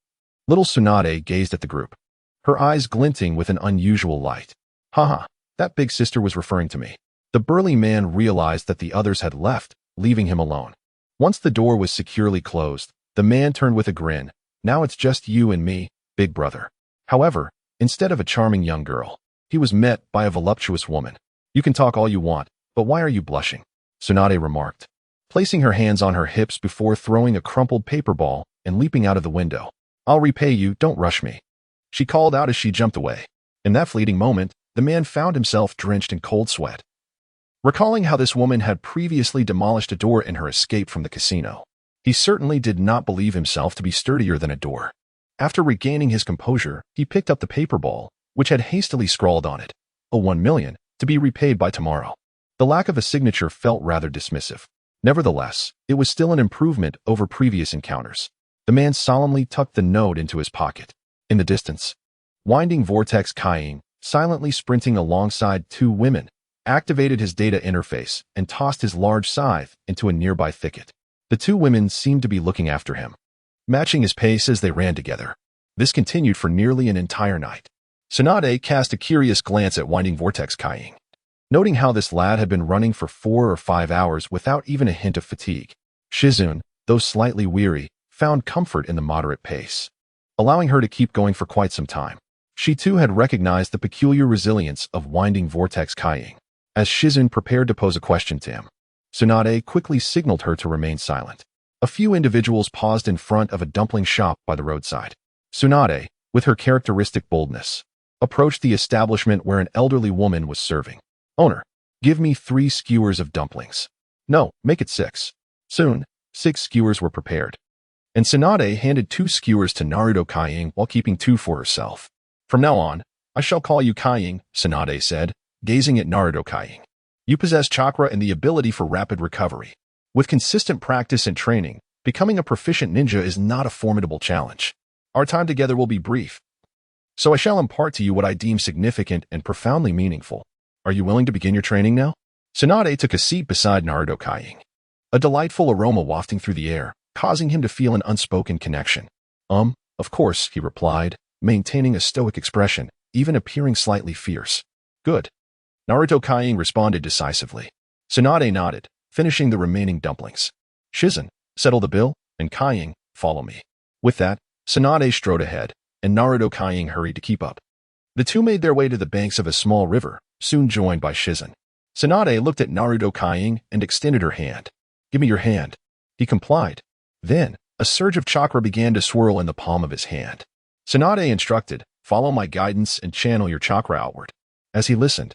little Tsunade gazed at the group, her eyes glinting with an unusual light. Haha, that big sister was referring to me. The burly man realized that the others had left, leaving him alone. Once the door was securely closed, the man turned with a grin. Now it's just you and me, big brother. However, instead of a charming young girl, he was met by a voluptuous woman. You can talk all you want, but why are you blushing? Tsunade remarked, placing her hands on her hips before throwing a crumpled paper ball and leaping out of the window. I'll repay you, don't rush me, she called out as she jumped away. In that fleeting moment, the man found himself drenched in cold sweat, recalling how this woman had previously demolished a door in her escape from the casino. He certainly did not believe himself to be sturdier than a door. After regaining his composure, he picked up the paper ball, which had hastily scrawled on it, "Oh, 1 million, to be repaid by tomorrow." The lack of a signature felt rather dismissive. Nevertheless, it was still an improvement over previous encounters. The man solemnly tucked the note into his pocket. In the distance, Winding Vortex Kaiying, silently sprinting alongside 2 women, activated his data interface and tossed his large scythe into a nearby thicket. The 2 women seemed to be looking after him, matching his pace as they ran together. This continued for nearly an entire night. Tsunade cast a curious glance at Winding Vortex Kaiying, noting how this lad had been running for 4 or 5 hours without even a hint of fatigue. Shizune, though slightly weary, found comfort in the moderate pace, allowing her to keep going for quite some time. She too had recognized the peculiar resilience of Winding Vortex Kaiying. As Shizune prepared to pose a question to him, Tsunade quickly signaled her to remain silent. A few individuals paused in front of a dumpling shop by the roadside. Tsunade, with her characteristic boldness, approached the establishment where an elderly woman was serving. Owner, give me 3 skewers of dumplings. No, make it 6. Soon, 6 skewers were prepared, and Tsunade handed 2 skewers to Naruto Kaiying while keeping 2 for herself. From now on, I shall call you Kaiying, Tsunade said, gazing at Naruto Kaiying. You possess chakra and the ability for rapid recovery. With consistent practice and training, becoming a proficient ninja is not a formidable challenge. Our time together will be brief, so I shall impart to you what I deem significant and profoundly meaningful. Are you willing to begin your training now? Tsunade took a seat beside Naruto Kaiying, a delightful aroma wafting through the air, causing him to feel an unspoken connection. Of course, he replied, maintaining a stoic expression, even appearing slightly fierce. Good. Naruto Kaiying responded decisively. Tsunade nodded, finishing the remaining dumplings. Shizune, settle the bill, and Kaiying, follow me. With that, Tsunade strode ahead, and Naruto Kaiying hurried to keep up. The 2 made their way to the banks of a small river, soon joined by Shizune. Tsunade looked at Naruto Kaiying and extended her hand. Give me your hand. He complied. Then, a surge of chakra began to swirl in the palm of his hand. Tsunade instructed, follow my guidance and channel your chakra outward. As he listened,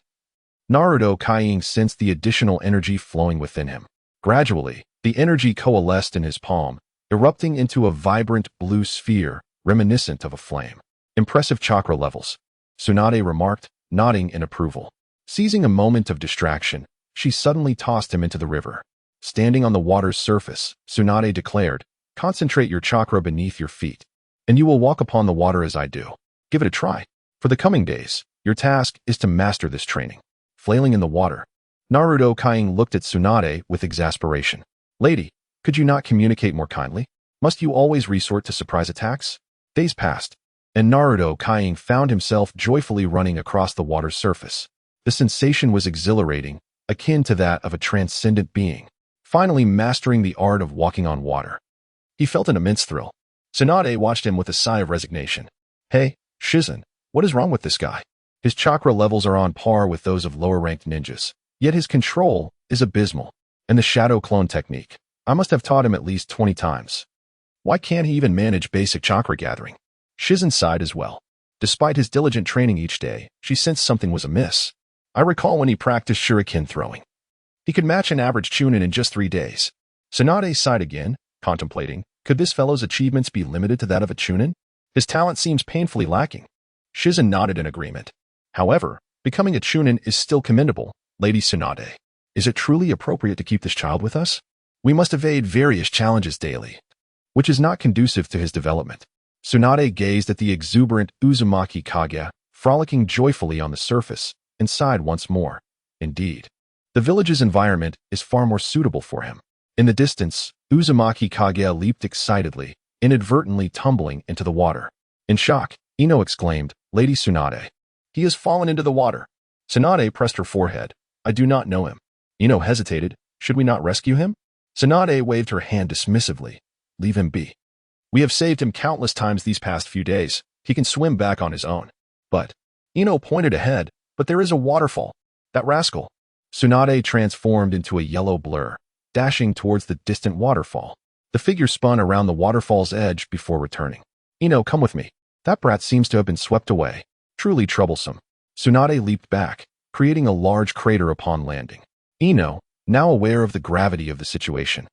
Naruto Kaiying sensed the additional energy flowing within him. Gradually, the energy coalesced in his palm, erupting into a vibrant blue sphere reminiscent of a flame. Impressive chakra levels, Tsunade remarked, nodding in approval. Seizing a moment of distraction, she suddenly tossed him into the river. Standing on the water's surface, Tsunade declared, "Concentrate your chakra beneath your feet, and you will walk upon the water as I do. Give it a try. For the coming days, your task is to master this training." Flailing in the water, Naruto Kaing looked at Tsunade with exasperation. "Lady, could you not communicate more kindly? Must you always resort to surprise attacks?" Days passed, and Naruto Kaing found himself joyfully running across the water's surface. The sensation was exhilarating, akin to that of a transcendent being, finally mastering the art of walking on water. He felt an immense thrill. Tsunade watched him with a sigh of resignation. "Hey, Shizen, what is wrong with this guy? His chakra levels are on par with those of lower-ranked ninjas, yet his control is abysmal. And the shadow clone technique, I must have taught him at least 20 times. Why can't he even manage basic chakra gathering?" Shizen sighed as well. Despite his diligent training each day, she sensed something was amiss. "I recall when he practiced shuriken throwing. He could match an average chunin in just 3 days." Tsunade sighed again, contemplating, could this fellow's achievements be limited to that of a chunin? His talent seems painfully lacking. Shizen nodded in agreement. "However, becoming a chunin is still commendable, Lady Tsunade. Is it truly appropriate to keep this child with us? We must evade various challenges daily, which is not conducive to his development." Tsunade gazed at the exuberant Uzumaki Kage, frolicking joyfully on the surface, and sighed once more. Indeed, the village's environment is far more suitable for him. In the distance, Uzumaki Kage leaped excitedly, inadvertently tumbling into the water. In shock, Ino exclaimed, "Lady Tsunade, he has fallen into the water." Tsunade pressed her forehead. "I do not know him." Ino hesitated. "Should we not rescue him?" Tsunade waved her hand dismissively. "Leave him be. We have saved him countless times these past few days. He can swim back on his own." "But," Ino pointed ahead, "but there is a waterfall. That rascal." Tsunade transformed into a yellow blur, dashing towards the distant waterfall. The figure spun around the waterfall's edge before returning. "Ino, come with me. That brat seems to have been swept away. Truly troublesome." Tsunade leaped back, creating a large crater upon landing. Ino, now aware of the gravity of the situation,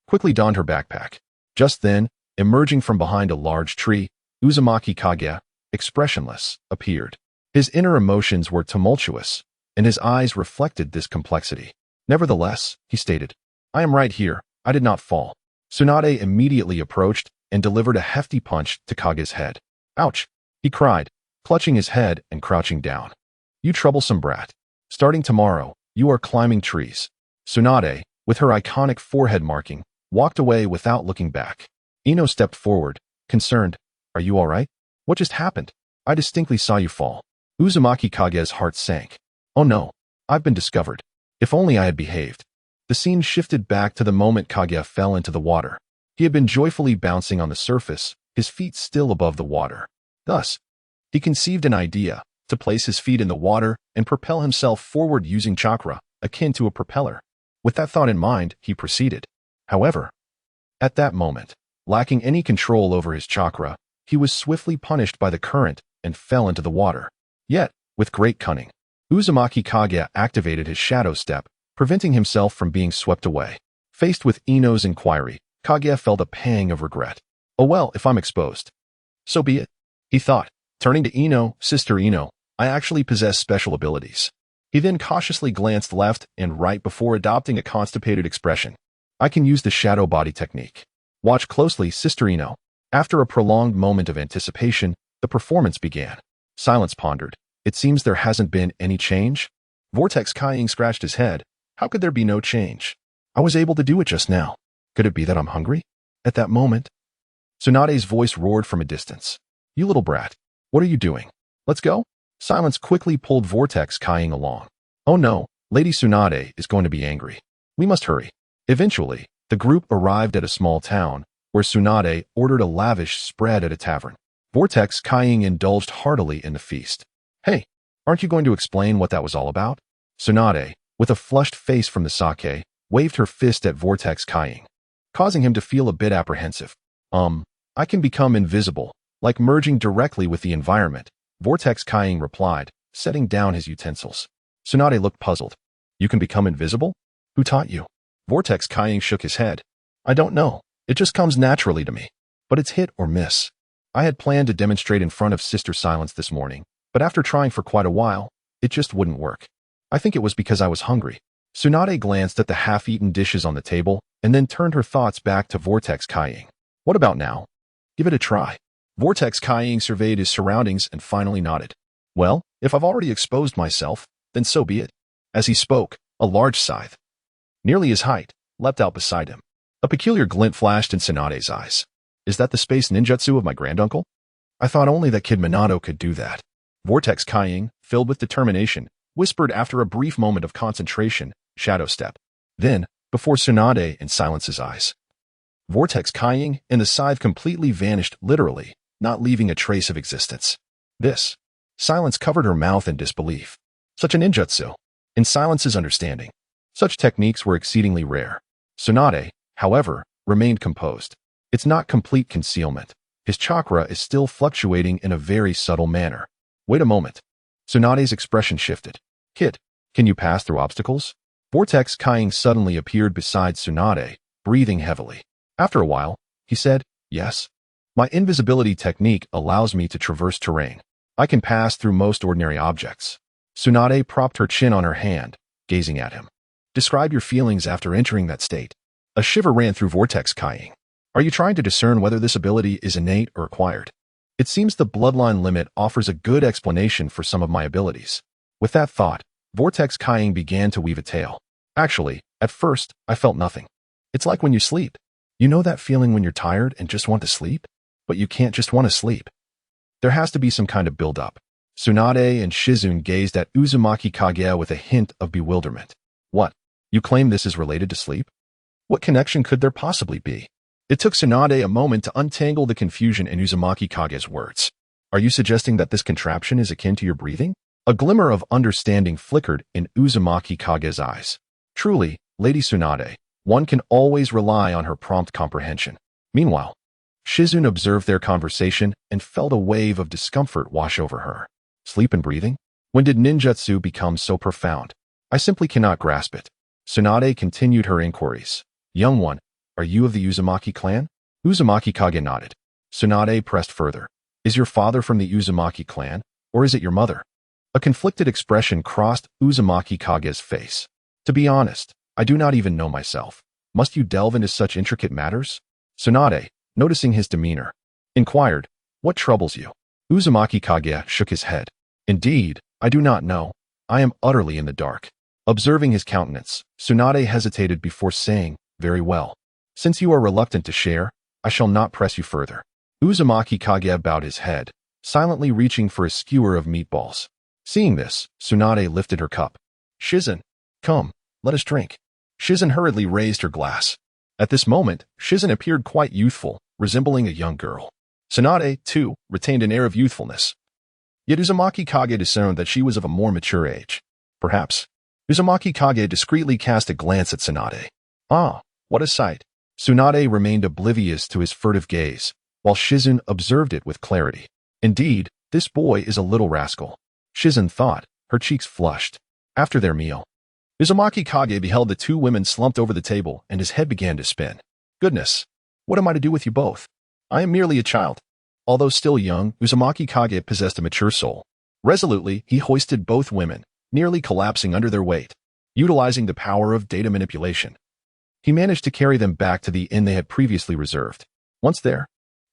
quickly donned her backpack. Just then, emerging from behind a large tree, Uzumaki Kage, expressionless, appeared. His inner emotions were tumultuous, and his eyes reflected this complexity. "Nevertheless," he stated, "I am right here. I did not fall." Tsunade immediately approached and delivered a hefty punch to Kage's head. "Ouch!" he cried, clutching his head and crouching down. "You troublesome brat. Starting tomorrow, you are climbing trees." Tsunade, with her iconic forehead marking, walked away without looking back. Ino stepped forward, concerned. "Are you all right? What just happened? I distinctly saw you fall." Uzumaki Kage's heart sank. "Oh no, I've been discovered. If only I had behaved." The scene shifted back to the moment Kage fell into the water. He had been joyfully bouncing on the surface, his feet still above the water. Thus, he conceived an idea to place his feet in the water and propel himself forward using chakra, akin to a propeller. With that thought in mind, he proceeded. However, at that moment, lacking any control over his chakra, he was swiftly punished by the current and fell into the water. Yet, with great cunning, Uzumaki Kage activated his shadow step, preventing himself from being swept away. Faced with Ino's inquiry, Kage felt a pang of regret. "Oh well, if I'm exposed, so be it," he thought. Turning to Ino, "Sister Ino, I actually possess special abilities." He then cautiously glanced left and right before adopting a constipated expression. "I can use the shadow body technique. Watch closely, Sister Ino." After a prolonged moment of anticipation, the performance began. Silence pondered. "It seems there hasn't been any change?" Vortex Kaing scratched his head. "How could there be no change? I was able to do it just now. Could it be that I'm hungry?" At that moment, Tsunade's voice roared from a distance. "You little brat, what are you doing? Let's go?" Silence quickly pulled Vortex Kaing along. "Oh no, Lady Tsunade is going to be angry. We must hurry." Eventually, the group arrived at a small town, where Tsunade ordered a lavish spread at a tavern. Vortex Kaing indulged heartily in the feast. "Hey, aren't you going to explain what that was all about?" Tsunade, with a flushed face from the sake, waved her fist at Vortex Kaing, causing him to feel a bit apprehensive. I can become invisible, like merging directly with the environment," Vortex Kaing replied, setting down his utensils. Tsunade looked puzzled. "You can become invisible? Who taught you?" Vortex Kaing shook his head. "I don't know. It just comes naturally to me. But it's hit or miss. I had planned to demonstrate in front of Sister Silence this morning, but after trying for quite a while, it just wouldn't work. I think it was because I was hungry. Tsunade glanced at the half-eaten dishes on the table and then turned her thoughts back to Vortex Kaiying. What about now? Give it a try. Vortex Kaiying surveyed his surroundings and finally nodded. Well, if I've already exposed myself, then so be it. As he spoke, a large scythe, nearly his height, leapt out beside him. A peculiar glint flashed in Tsunade's eyes. Is that the space ninjutsu of my granduncle? I thought only that Kid Minato could do that. Vortex Kaiying, filled with determination, whispered after a brief moment of concentration, shadow step. Then, before Tsunade and silenced his eyes. Vortex Kaiying and the scythe completely vanished literally, not leaving a trace of existence. This. Silence covered her mouth in disbelief. Such a ninjutsu. In Silence's understanding, such techniques were exceedingly rare. Tsunade, however, remained composed. It's not complete concealment. His chakra is still fluctuating in a very subtle manner. Wait a moment. Tsunade's expression shifted. Kid, can you pass through obstacles? Vortex Kaiying suddenly appeared beside Tsunade, breathing heavily. After a while, he said, yes. My invisibility technique allows me to traverse terrain. I can pass through most ordinary objects. Tsunade propped her chin on her hand, gazing at him. Describe your feelings after entering that state. A shiver ran through Vortex Kaiying. Are you trying to discern whether this ability is innate or acquired? It seems the bloodline limit offers a good explanation for some of my abilities. With that thought, Vortex Kaiying began to weave a tale. Actually, at first, I felt nothing. It's like when you sleep. You know that feeling when you're tired and just want to sleep? But you can't just want to sleep. There has to be some kind of build-up. Tsunade and Shizune gazed at Uzumaki Kage with a hint of bewilderment. What? You claim this is related to sleep? What connection could there possibly be? It took Tsunade a moment to untangle the confusion in Uzumaki Kage's words. Are you suggesting that this contraption is akin to your breathing? A glimmer of understanding flickered in Uzumaki Kage's eyes. Truly, Lady Tsunade, one can always rely on her prompt comprehension. Meanwhile, Shizune observed their conversation and felt a wave of discomfort wash over her. Sleep and breathing? When did ninjutsu become so profound? I simply cannot grasp it. Tsunade continued her inquiries. Young one, are you of the Uzumaki clan? Uzumaki Kage nodded. Tsunade pressed further. Is your father from the Uzumaki clan, or is it your mother? A conflicted expression crossed Uzumaki Kage's face. To be honest, I do not even know myself. Must you delve into such intricate matters? Tsunade, noticing his demeanor, inquired, what troubles you? Uzumaki Kage shook his head. Indeed, I do not know. I am utterly in the dark. Observing his countenance, Tsunade hesitated before saying, very well. Since you are reluctant to share, I shall not press you further. Uzumaki Kage bowed his head, silently reaching for a skewer of meatballs. Seeing this, Tsunade lifted her cup. Shizune, come, let us drink. Shizune hurriedly raised her glass. At this moment, Shizune appeared quite youthful, resembling a young girl. Tsunade, too, retained an air of youthfulness. Yet Uzumaki Kage discerned that she was of a more mature age. Perhaps. Uzumaki Kage discreetly cast a glance at Tsunade. Ah, what a sight. Tsunade remained oblivious to his furtive gaze, while Shizune observed it with clarity. Indeed, this boy is a little rascal. Shizune thought, her cheeks flushed. After their meal, Uzumaki Kage beheld the two women slumped over the table and his head began to spin. Goodness, what am I to do with you both? I am merely a child. Although still young, Uzumaki Kage possessed a mature soul. Resolutely, he hoisted both women, nearly collapsing under their weight. Utilizing the power of data manipulation, he managed to carry them back to the inn they had previously reserved. Once there,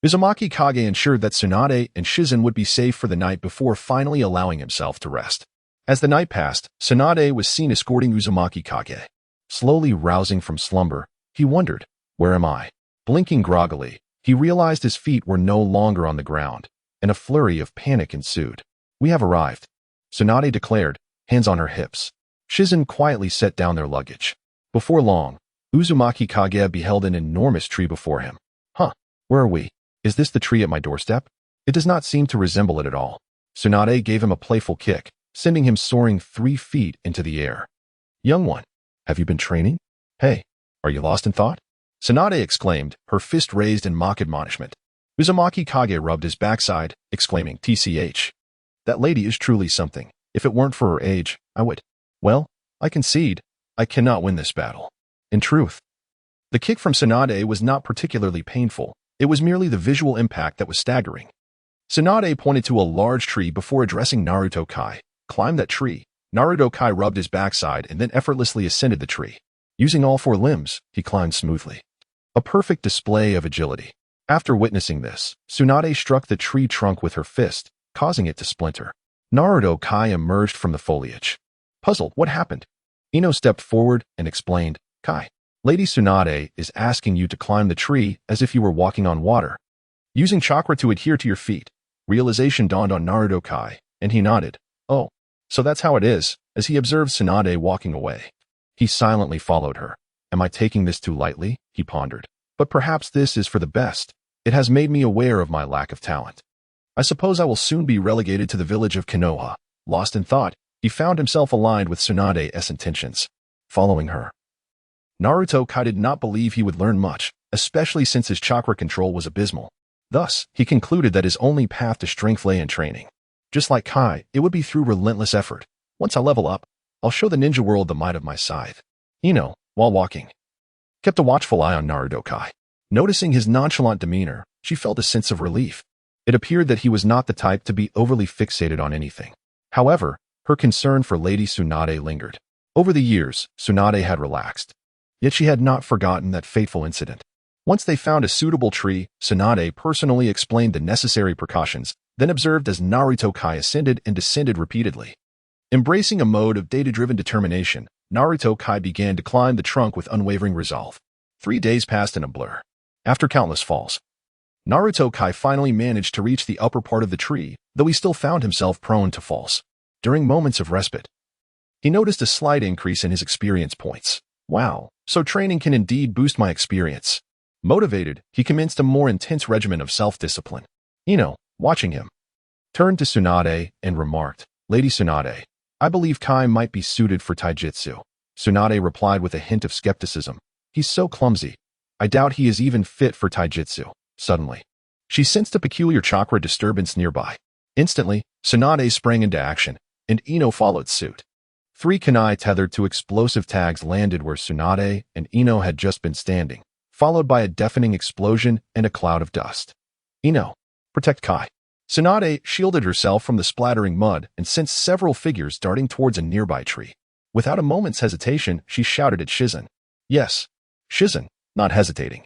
Uzumaki Kage ensured that Tsunade and Shizune would be safe for the night before finally allowing himself to rest. As the night passed, Tsunade was seen escorting Uzumaki Kage. Slowly rousing from slumber, he wondered, where am I? Blinking groggily, he realized his feet were no longer on the ground, and a flurry of panic ensued. We have arrived, Tsunade declared, hands on her hips. Shizune quietly set down their luggage. Before long, Uzumaki Kage beheld an enormous tree before him. Huh, where are we? Is this the tree at my doorstep? It does not seem to resemble it at all. Tsunade gave him a playful kick, sending him soaring 3 feet into the air. Young one, have you been training? Hey, are you lost in thought? Tsunade exclaimed, her fist raised in mock admonishment. Uzumaki Kage rubbed his backside, exclaiming, TCH. That lady is truly something. If it weren't for her age, I would. Well, I concede, I cannot win this battle. In truth, the kick from Tsunade was not particularly painful. It was merely the visual impact that was staggering. Tsunade pointed to a large tree before addressing Naruto Kai. Climb that tree. Naruto Kai rubbed his backside and then effortlessly ascended the tree. Using all four limbs, he climbed smoothly. A perfect display of agility. After witnessing this, Tsunade struck the tree trunk with her fist, causing it to splinter. Naruto Kai emerged from the foliage. Puzzled, what happened? Ino stepped forward and explained, Kai, Lady Tsunade is asking you to climb the tree as if you were walking on water. Using chakra to adhere to your feet. Realization dawned on Naruto Kai, and he nodded. Oh, so that's how it is, as he observed Tsunade walking away. He silently followed her. Am I taking this too lightly? He pondered. But perhaps this is for the best. It has made me aware of my lack of talent. I suppose I will soon be relegated to the village of Konoha. Lost in thought, he found himself aligned with Tsunade's intentions. Following her. Naruto Kai did not believe he would learn much, especially since his chakra control was abysmal. Thus, he concluded that his only path to strength lay in training. Just like Kai, it would be through relentless effort. Once I level up, I'll show the ninja world the might of my scythe. Ino, while walking, kept a watchful eye on Naruto Kai. Noticing his nonchalant demeanor, she felt a sense of relief. It appeared that he was not the type to be overly fixated on anything. However, her concern for Lady Tsunade lingered. Over the years, Tsunade had relaxed. Yet she had not forgotten that fateful incident. Once they found a suitable tree, Tsunade personally explained the necessary precautions, then observed as Naruto Kai ascended and descended repeatedly. Embracing a mode of data-driven determination, Naruto Kai began to climb the trunk with unwavering resolve. 3 days passed in a blur. After countless falls, Naruto Kai finally managed to reach the upper part of the tree, though he still found himself prone to falls. During moments of respite, he noticed a slight increase in his experience points. Wow, so training can indeed boost my experience. Motivated, he commenced a more intense regimen of self-discipline. Ino, watching him, turned to Tsunade and remarked, Lady Tsunade, I believe Kai might be suited for taijutsu. Tsunade replied with a hint of skepticism. He's so clumsy. I doubt he is even fit for taijutsu. Suddenly, she sensed a peculiar chakra disturbance nearby. Instantly, Tsunade sprang into action, and Ino followed suit. 3 kunai tethered to explosive tags landed where Tsunade and Ino had just been standing, followed by a deafening explosion and a cloud of dust. Ino, protect Kai. Tsunade shielded herself from the splattering mud and sent several figures darting towards a nearby tree. Without a moment's hesitation, she shouted at Shizen. Yes, Shizen, not hesitating,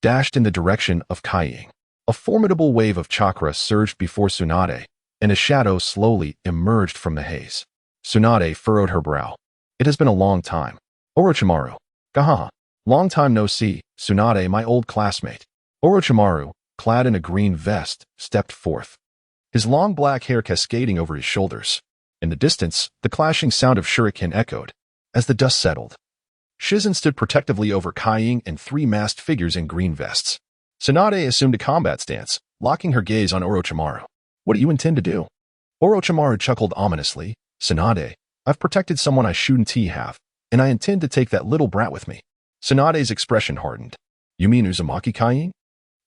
dashed in the direction of Kai. A formidable wave of chakra surged before Tsunade, and a shadow slowly emerged from the haze. Tsunade furrowed her brow. It has been a long time. Orochimaru. Gahaha. Long time no see, Tsunade, my old classmate. Orochimaru, clad in a green vest, stepped forth. His long black hair cascading over his shoulders. In the distance, the clashing sound of shuriken echoed. As the dust settled, Shizen stood protectively over Kai and 3 masked figures in green vests. Tsunade assumed a combat stance, locking her gaze on Orochimaru. What do you intend to do? Orochimaru chuckled ominously. Tsunade, I've protected someone I shouldn't have, and I intend to take that little brat with me. Tsunade's expression hardened. You mean Uzumaki Kai?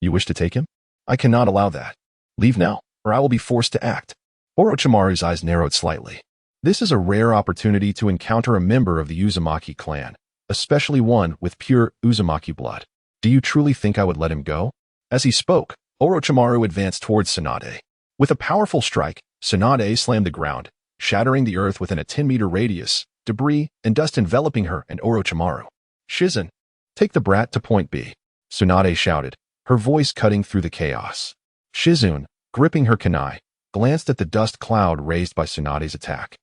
You wish to take him? I cannot allow that. Leave now, or I will be forced to act. Orochimaru's eyes narrowed slightly. This is a rare opportunity to encounter a member of the Uzumaki clan, especially one with pure Uzumaki blood. Do you truly think I would let him go? As he spoke, Orochimaru advanced towards Tsunade. With a powerful strike, Tsunade slammed the ground, shattering the earth within a 10-meter radius, debris and dust enveloping her and Orochimaru. Shizen, take the brat to point B. Tsunade shouted, her voice cutting through the chaos. Shizen, gripping her kunai, glanced at the dust cloud raised by Tsunade's attack.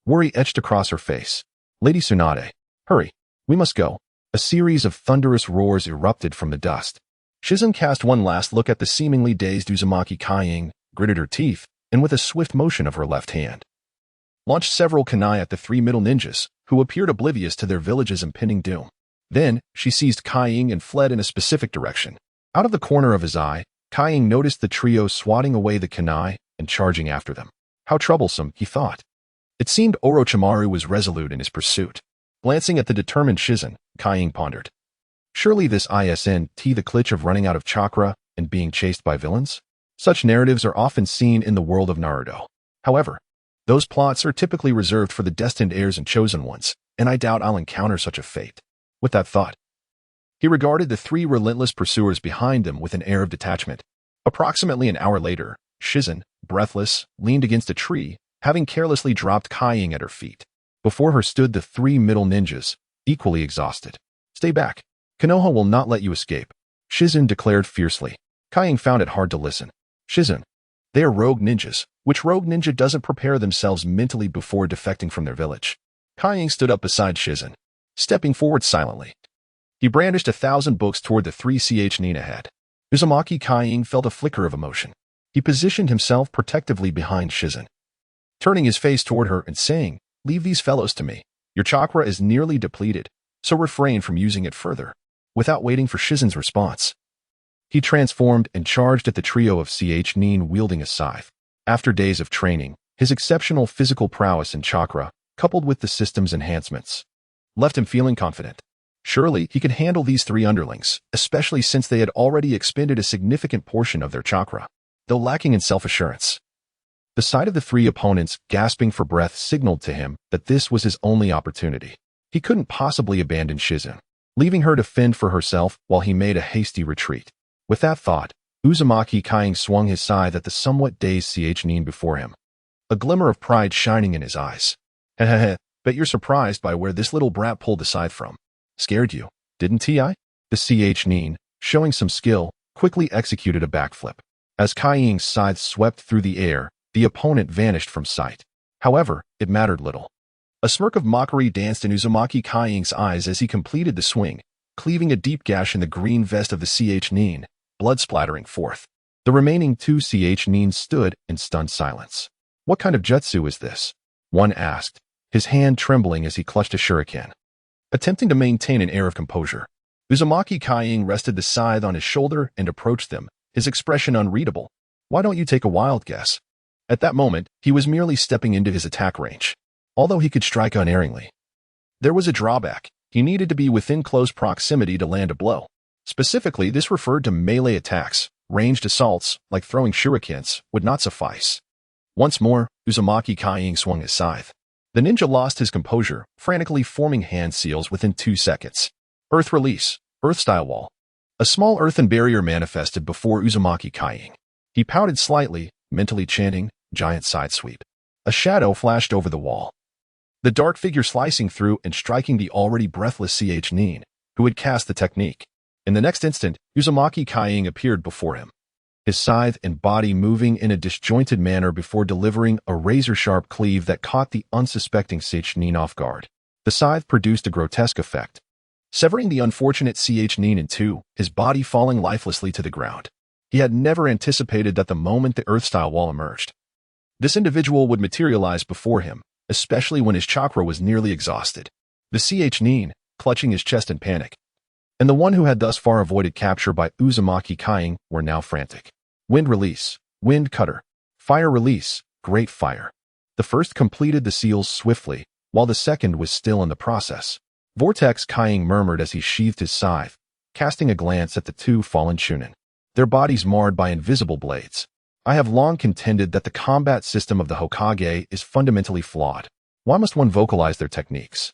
Worry etched across her face. Lady Tsunade, hurry, we must go. A series of thunderous roars erupted from the dust. Shizen cast one last look at the seemingly dazed Uzumaki Kai, gritted her teeth, and with a swift motion of her left hand, launched several kunai at the 3 middle ninjas, who appeared oblivious to their village's impending doom. Then, she seized Kai and fled in a specific direction. Out of the corner of his eye, Kai noticed the trio swatting away the kunai and charging after them. How troublesome, he thought. It seemed Orochimaru was resolute in his pursuit. Glancing at the determined Shizen, Kai pondered. Surely this isn't the glitch of running out of chakra and being chased by villains? Such narratives are often seen in the world of Naruto. However, those plots are typically reserved for the destined heirs and chosen ones, and I doubt I'll encounter such a fate. With that thought, he regarded the 3 relentless pursuers behind him with an air of detachment. Approximately an hour later, Shizen, breathless, leaned against a tree, having carelessly dropped Kaiying at her feet. Before her stood the three middle ninjas, equally exhausted. Stay back. Konoha will not let you escape, Shizun declared fiercely. Kaiying found it hard to listen. Shizun. They are rogue ninjas. Which rogue ninja doesn't prepare themselves mentally before defecting from their village? Kaiying stood up beside Shizun, stepping forward silently. He brandished 1,000 books toward the 3ch Nin ahead. Uzumaki Kaiying felt a flicker of emotion. He positioned himself protectively behind Shizun, turning his face toward her and saying, "Leave these fellows to me. Your chakra is nearly depleted, so refrain from using it further." Without waiting for Shizun's response, he transformed and charged at the trio of Ch Nin wielding a scythe. After days of training, his exceptional physical prowess and chakra, coupled with the system's enhancements, left him feeling confident. Surely he could handle these three underlings, especially since they had already expended a significant portion of their chakra, though lacking in self-assurance. The sight of the three opponents gasping for breath signaled to him that this was his only opportunity. He couldn't possibly abandon Shizun, leaving her to fend for herself while he made a hasty retreat. With that thought, Uzumaki Kaiying swung his scythe at the somewhat dazed Ch Nin before him, a glimmer of pride shining in his eyes. Hehehe, bet you're surprised by where this little brat pulled the scythe from. Scared you, didn't he? The Ch Nin, showing some skill, quickly executed a backflip. As Kaiying's scythe swept through the air, the opponent vanished from sight. However, it mattered little. A smirk of mockery danced in Uzumaki Kaiying's eyes as he completed the swing, cleaving a deep gash in the green vest of the Ch Nin, blood splattering forth. The remaining two Ch Nin stood in stunned silence. What kind of jutsu is this? One asked, his hand trembling as he clutched a shuriken. Attempting to maintain an air of composure, Uzumaki Kaiying rested the scythe on his shoulder and approached them, his expression unreadable. Why don't you take a wild guess? At that moment, he was merely stepping into his attack range. Although he could strike unerringly, there was a drawback. He needed to be within close proximity to land a blow. Specifically, this referred to melee attacks. Ranged assaults, like throwing shurikens, would not suffice. Once more, Uzumaki Kaiying swung his scythe. The ninja lost his composure, frantically forming hand seals within 2 seconds. Earth release, earth-style wall. A small earthen barrier manifested before Uzumaki Kaiying. He pouted slightly, mentally chanting, giant side sweep. A shadow flashed over the wall, the dark figure slicing through and striking the already breathless Ch Nin, who had cast the technique. In the next instant, Uzumaki Kaiying appeared before him, his scythe and body moving in a disjointed manner before delivering a razor-sharp cleave that caught the unsuspecting Ch Nin off guard. The scythe produced a grotesque effect, severing the unfortunate Ch Nin in two, his body falling lifelessly to the ground. He had never anticipated that the moment the earth-style wall emerged, this individual would materialize before him, especially when his chakra was nearly exhausted. The Ch Nin, clutching his chest in panic, and the one who had thus far avoided capture by Uzumaki Kaiying were now frantic. Wind release, wind cutter, fire release, great fire. The first completed the seals swiftly, while the second was still in the process. Vortex, Kaiying murmured as he sheathed his scythe, casting a glance at the two fallen Chunin, their bodies marred by invisible blades. I have long contended that the combat system of the Hokage is fundamentally flawed. Why must one vocalize their techniques?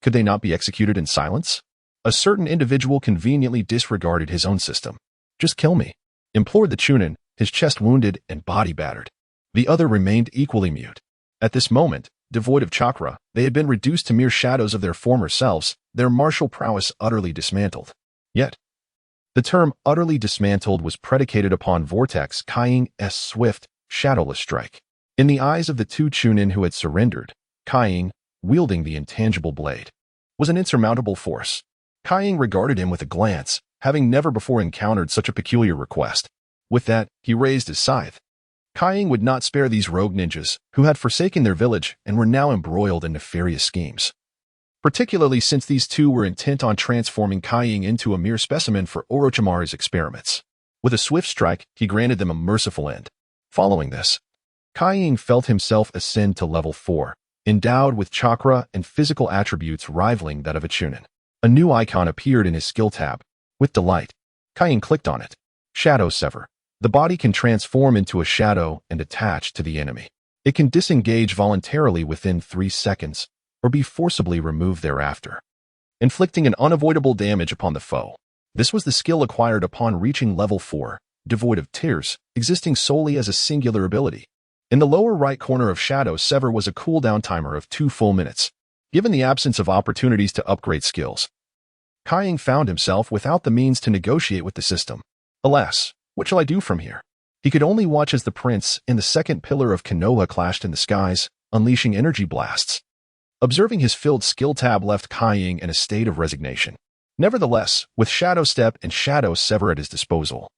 Could they not be executed in silence? A certain individual conveniently disregarded his own system. Just kill me, implored the Chunin, his chest wounded and body battered. The other remained equally mute. At this moment, devoid of chakra, they had been reduced to mere shadows of their former selves, their martial prowess utterly dismantled. Yet, the term utterly dismantled was predicated upon Vortex Kaiying's swift, shadowless strike. In the eyes of the two Chunin who had surrendered, Kaiying, wielding the intangible blade, was an insurmountable force. Kaiying regarded him with a glance, having never before encountered such a peculiar request. With that, he raised his scythe. Kaiying would not spare these rogue ninjas, who had forsaken their village and were now embroiled in nefarious schemes. Particularly since these two were intent on transforming Kaiying into a mere specimen for Orochimaru's experiments. With a swift strike, he granted them a merciful end. Following this, Kaiying felt himself ascend to level 4, endowed with chakra and physical attributes rivaling that of a Chunin. A new icon appeared in his skill tab. With delight, Kaiying clicked on it. Shadow Sever. The body can transform into a shadow and attach to the enemy. It can disengage voluntarily within 3 seconds, or be forcibly removed thereafter, inflicting an unavoidable damage upon the foe. This was the skill acquired upon reaching level 4, devoid of tears, existing solely as a singular ability. In the lower right corner of Shadow Sever was a cooldown timer of 2 full minutes. Given the absence of opportunities to upgrade skills, Kai found himself without the means to negotiate with the system. Alas, what shall I do from here? He could only watch as the prince and the second pillar of Konoha clashed in the skies, unleashing energy blasts. Observing his filled skill tab left Kai in a state of resignation. Nevertheless, with Shadow Step and Shadow Sever at his disposal,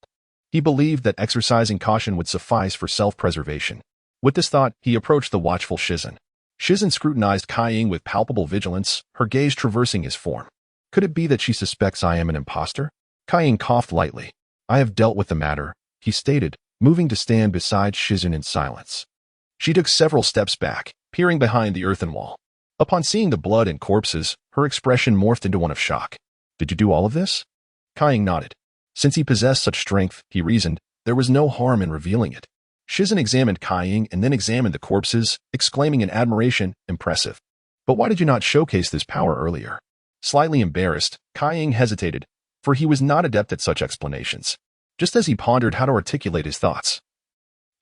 he believed that exercising caution would suffice for self-preservation. With this thought, he approached the watchful Shizen. Shizen scrutinized Kai with palpable vigilance, her gaze traversing his form. Could it be that she suspects I am an imposter? Kai coughed lightly. I have dealt with the matter, he stated, moving to stand beside Shizen in silence. She took several steps back, peering behind the earthen wall. Upon seeing the blood and corpses, her expression morphed into one of shock. Did you do all of this? Kai nodded. Since he possessed such strength, he reasoned, there was no harm in revealing it. Shizen examined Kai and then examined the corpses, exclaiming in admiration, impressive. But why did you not showcase this power earlier? Slightly embarrassed, Kai hesitated, for he was not adept at such explanations. Just as he pondered how to articulate his thoughts,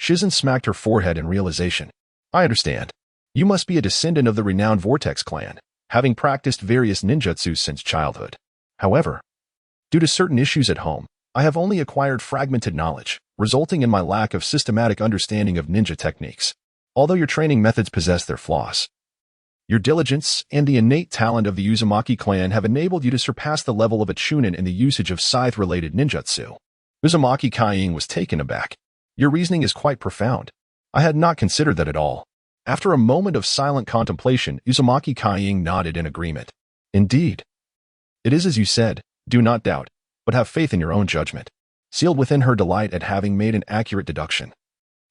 Shizen smacked her forehead in realization. I understand. You must be a descendant of the renowned Vortex clan, having practiced various ninjutsu since childhood. However, due to certain issues at home, I have only acquired fragmented knowledge, resulting in my lack of systematic understanding of ninja techniques. Although your training methods possess their flaws, your diligence and the innate talent of the Uzumaki clan have enabled you to surpass the level of a chunin in the usage of scythe-related ninjutsu. Uzumaki Kai was taken aback. Your reasoning is quite profound. I had not considered that at all. After a moment of silent contemplation, Uzumaki Kai nodded in agreement. Indeed. It is as you said, do not doubt, but have faith in your own judgment. Sealed within her delight at having made an accurate deduction,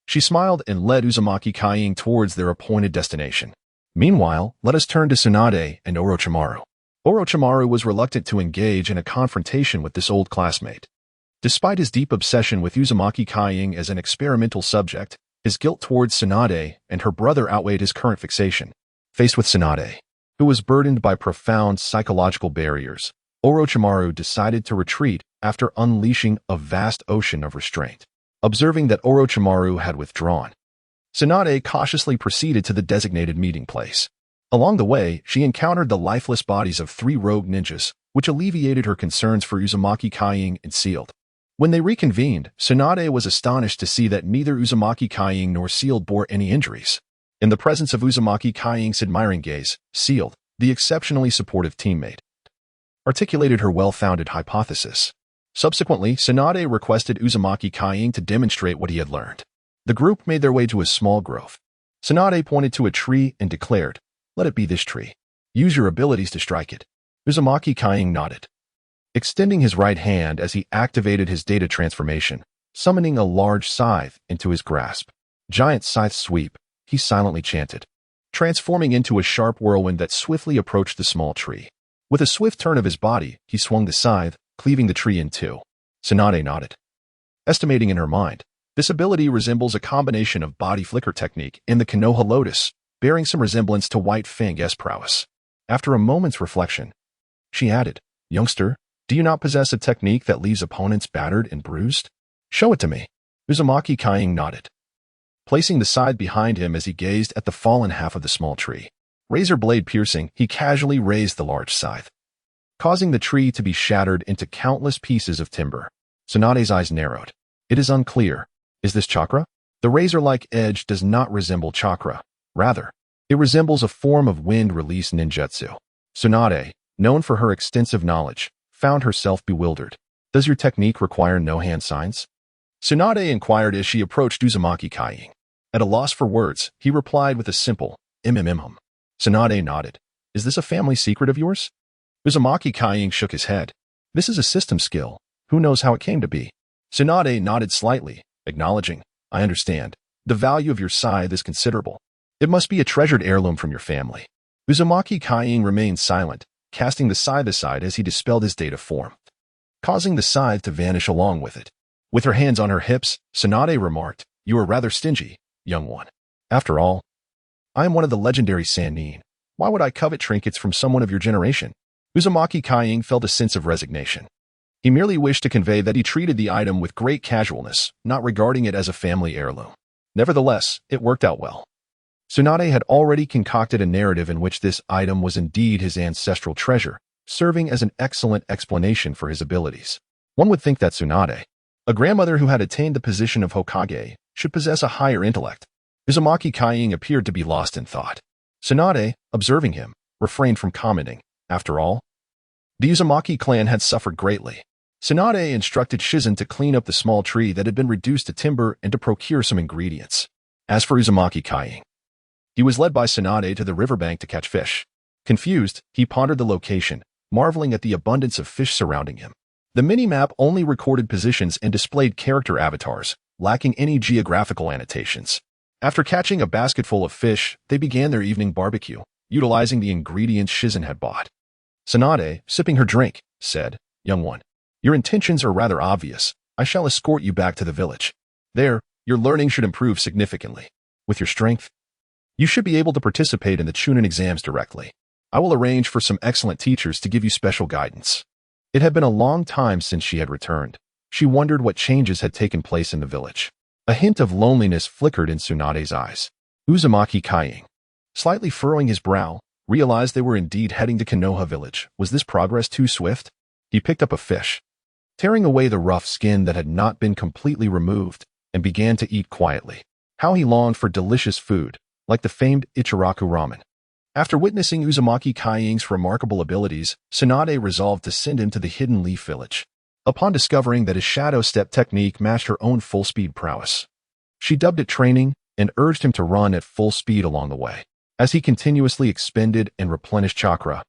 she smiled and led Uzumaki Kai towards their appointed destination. Meanwhile, let us turn to Tsunade and Orochimaru. Orochimaru was reluctant to engage in a confrontation with this old classmate. Despite his deep obsession with Uzumaki Kai as an experimental subject, his guilt towards Tsunade and her brother outweighed his current fixation. Faced with Tsunade, who was burdened by profound psychological barriers, Orochimaru decided to retreat after unleashing a vast ocean of restraint. Observing that Orochimaru had withdrawn, Tsunade cautiously proceeded to the designated meeting place. Along the way, she encountered the lifeless bodies of 3 rogue ninjas, which alleviated her concerns for Uzumaki Kai and Sealed. When they reconvened, Tsunade was astonished to see that neither Uzumaki Kai nor Sealed bore any injuries. In the presence of Uzumaki Kai's admiring gaze, Sealed, the exceptionally supportive teammate, articulated her well-founded hypothesis. Subsequently, Tsunade requested Uzumaki Kai to demonstrate what he had learned. The group made their way to a small grove. Tsunade pointed to a tree and declared, "Let it be this tree. Use your abilities to strike it." Uzumaki Kai nodded, extending his right hand as he activated his data transformation, summoning a large scythe into his grasp. Giant scythe sweep, he silently chanted, transforming into a sharp whirlwind that swiftly approached the small tree. With a swift turn of his body, he swung the scythe, cleaving the tree in two. Tsunade nodded, estimating in her mind, this ability resembles a combination of body flicker technique and the Konoha Lotus, bearing some resemblance to White Fang's prowess. After a moment's reflection, she added, "Youngster, do you not possess a technique that leaves opponents battered and bruised? Show it to me." Uzumaki Kai nodded, placing the scythe behind him as he gazed at the fallen half of the small tree. Razor blade piercing, he casually raised the large scythe, causing the tree to be shattered into countless pieces of timber. Tsunade's eyes narrowed. It is unclear. Is this chakra? The razor-like edge does not resemble chakra. Rather, it resembles a form of wind-release ninjutsu. Tsunade, known for her extensive knowledge, found herself bewildered. Does your technique require no hand signs? Tsunade inquired as she approached Uzumaki Kai. At a loss for words, he replied with a simple, "Mm." Tsunade nodded. Is this a family secret of yours? Uzumaki Kai shook his head. This is a system skill. Who knows how it came to be? Tsunade nodded slightly, acknowledging, I understand. The value of your scythe is considerable. It must be a treasured heirloom from your family. Uzumaki Kai remained silent, casting the scythe aside as he dispelled his data form, causing the scythe to vanish along with it. With her hands on her hips, Tsunade remarked, You are rather stingy, young one. After all, I am one of the legendary Sannin. Why would I covet trinkets from someone of your generation? Uzumaki Kai felt a sense of resignation. He merely wished to convey that he treated the item with great casualness, not regarding it as a family heirloom. Nevertheless, it worked out well. Tsunade had already concocted a narrative in which this item was indeed his ancestral treasure, serving as an excellent explanation for his abilities. One would think that Tsunade, a grandmother who had attained the position of Hokage, should possess a higher intellect. Uzumaki Kying appeared to be lost in thought. Tsunade, observing him, refrained from commenting. After all, the Uzumaki clan had suffered greatly. Tsunade instructed Shizen to clean up the small tree that had been reduced to timber and to procure some ingredients. As for Uzumaki Kying, he was led by Tsunade to the riverbank to catch fish. Confused, he pondered the location, marveling at the abundance of fish surrounding him. The mini-map only recorded positions and displayed character avatars, lacking any geographical annotations. After catching a basketful of fish, they began their evening barbecue, utilizing the ingredients Shizen had bought. Tsunade, sipping her drink, said, "Young one, your intentions are rather obvious. I shall escort you back to the village. There, your learning should improve significantly. With your strength, you should be able to participate in the Chunin exams directly. I will arrange for some excellent teachers to give you special guidance." It had been a long time since she had returned. She wondered what changes had taken place in the village. A hint of loneliness flickered in Tsunade's eyes. Uzumaki Kying, slightly furrowing his brow, realized they were indeed heading to Konoha village. Was this progress too swift? He picked up a fish, tearing away the rough skin that had not been completely removed, and began to eat quietly. How he longed for delicious food, like the famed Ichiraku ramen. After witnessing Uzumaki Kying's remarkable abilities, Tsunade resolved to send him to the Hidden Leaf Village. Upon discovering that his shadow step technique matched her own full-speed prowess, she dubbed it training and urged him to run at full speed along the way. As he continuously expended and replenished chakra,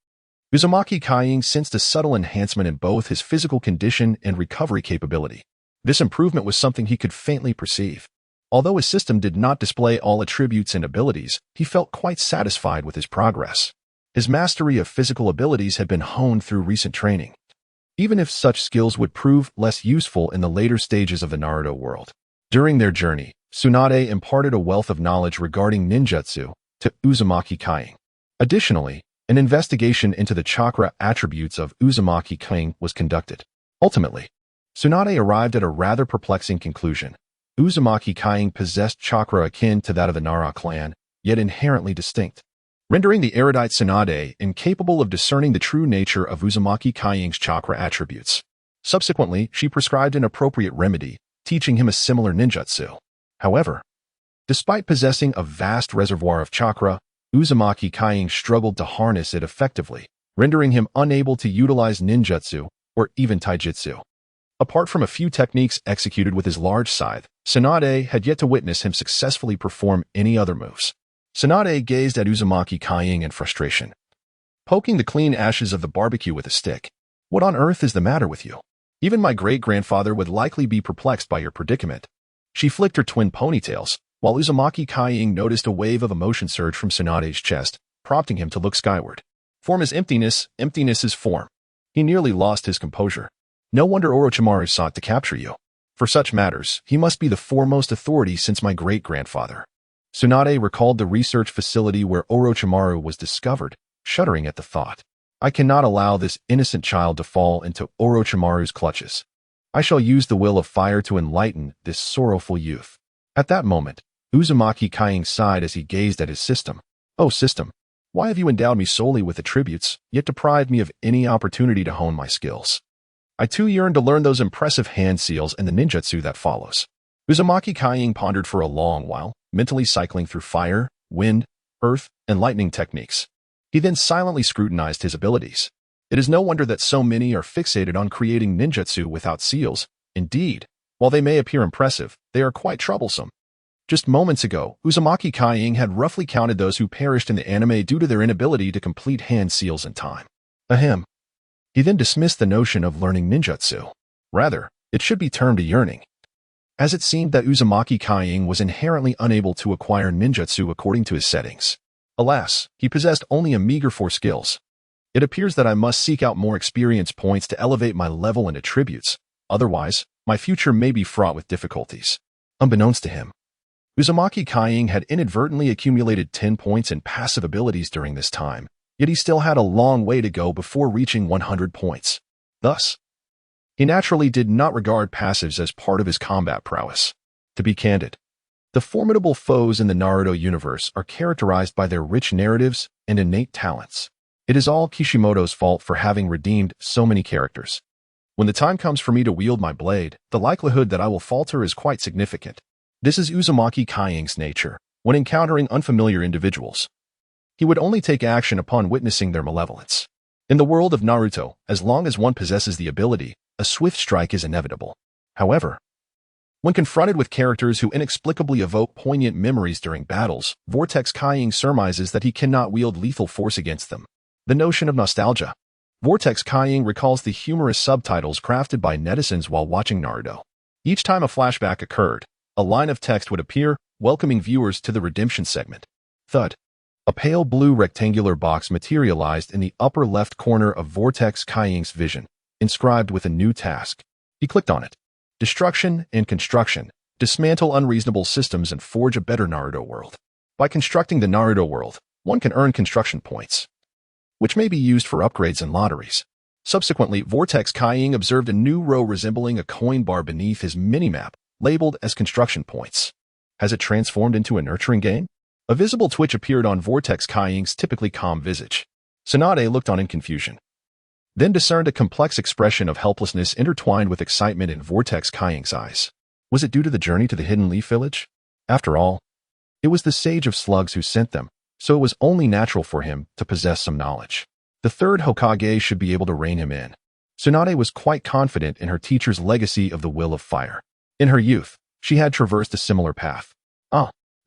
Uzumaki Kying sensed a subtle enhancement in both his physical condition and recovery capability. This improvement was something he could faintly perceive. Although his system did not display all attributes and abilities, he felt quite satisfied with his progress. His mastery of physical abilities had been honed through recent training, even if such skills would prove less useful in the later stages of the Naruto world. During their journey, Tsunade imparted a wealth of knowledge regarding ninjutsu to Uzumaki Kying. Additionally, an investigation into the chakra attributes of Uzumaki Kying was conducted. Ultimately, Tsunade arrived at a rather perplexing conclusion. Uzumaki Kying possessed chakra akin to that of the Nara clan, yet inherently distinct, rendering the erudite Tsunade incapable of discerning the true nature of Uzumaki Kying's chakra attributes. Subsequently, she prescribed an appropriate remedy, teaching him a similar ninjutsu. However, despite possessing a vast reservoir of chakra, Uzumaki Kying struggled to harness it effectively, rendering him unable to utilize ninjutsu or even taijutsu. Apart from a few techniques executed with his large scythe, Tsunade had yet to witness him successfully perform any other moves. Tsunade gazed at Uzumaki Kying in frustration, poking the clean ashes of the barbecue with a stick. "What on earth is the matter with you? Even my great-grandfather would likely be perplexed by your predicament." She flicked her twin ponytails, while Uzumaki Kying noticed a wave of emotion surge from Tsunade's chest, prompting him to look skyward. Form is emptiness, emptiness is form. He nearly lost his composure. No wonder Orochimaru sought to capture you. For such matters, he must be the foremost authority since my great-grandfather. Tsunade recalled the research facility where Orochimaru was discovered, shuddering at the thought. I cannot allow this innocent child to fall into Orochimaru's clutches. I shall use the will of fire to enlighten this sorrowful youth. At that moment, Uzumaki Kying sighed as he gazed at his system. "Oh system, why have you endowed me solely with attributes, yet deprived me of any opportunity to hone my skills? I too yearn to learn those impressive hand seals and the ninjutsu that follows." Uzumaki Kying pondered for a long while, mentally cycling through fire, wind, earth, and lightning techniques. He then silently scrutinized his abilities. It is no wonder that so many are fixated on creating ninjutsu without seals. Indeed, while they may appear impressive, they are quite troublesome. Just moments ago, Uzumaki Kying had roughly counted those who perished in the anime due to their inability to complete hand seals in time. Ahem. He then dismissed the notion of learning ninjutsu. Rather, it should be termed a yearning, as it seemed that Uzumaki Kying was inherently unable to acquire ninjutsu according to his settings. Alas, he possessed only a meager 4 skills. It appears that I must seek out more experience points to elevate my level and attributes. Otherwise, my future may be fraught with difficulties. Unbeknownst to him, Uzumaki Kying had inadvertently accumulated 10 points in passive abilities during this time, yet he still had a long way to go before reaching 100 points. Thus, he naturally did not regard passives as part of his combat prowess. To be candid, The formidable foes in the Naruto universe are characterized by their rich narratives and innate talents. It is all Kishimoto's fault for having redeemed so many characters. When the time comes for me to wield my blade, the likelihood that I will falter is quite significant. This is Uzumaki Kaing's nature. When encountering unfamiliar individuals, he would only take action upon witnessing their malevolence. In the world of Naruto, as long as one possesses the ability, a swift strike is inevitable. However, when confronted with characters who inexplicably evoke poignant memories during battles, Vortex Kaing surmises that he cannot wield lethal force against them. The notion of nostalgia. Vortex Kaing recalls the humorous subtitles crafted by netizens while watching Naruto. Each time a flashback occurred, a line of text would appear, welcoming viewers to the redemption segment. Thud. A pale blue rectangular box materialized in the upper left corner of Vortex Kaing's vision, inscribed with a new task. He clicked on it. Destruction and construction. Dismantle unreasonable systems and forge a better Naruto world. By constructing the Naruto world, one can earn construction points, which may be used for upgrades and lotteries. Subsequently, Vortex Kaing observed a new row resembling a coin bar beneath his minimap, labeled as construction points. Has it transformed into a nurturing game? A visible twitch appeared on Vortex Kaing's typically calm visage. Tsunade looked on in confusion, then discerned a complex expression of helplessness intertwined with excitement in Vortex Kaing's eyes. Was it due to the journey to the Hidden Leaf Village? After all, it was the Sage of Slugs who sent them, so it was only natural for him to possess some knowledge. The third Hokage should be able to rein him in. Tsunade was quite confident in her teacher's legacy of the Will of Fire. In her youth, she had traversed a similar path.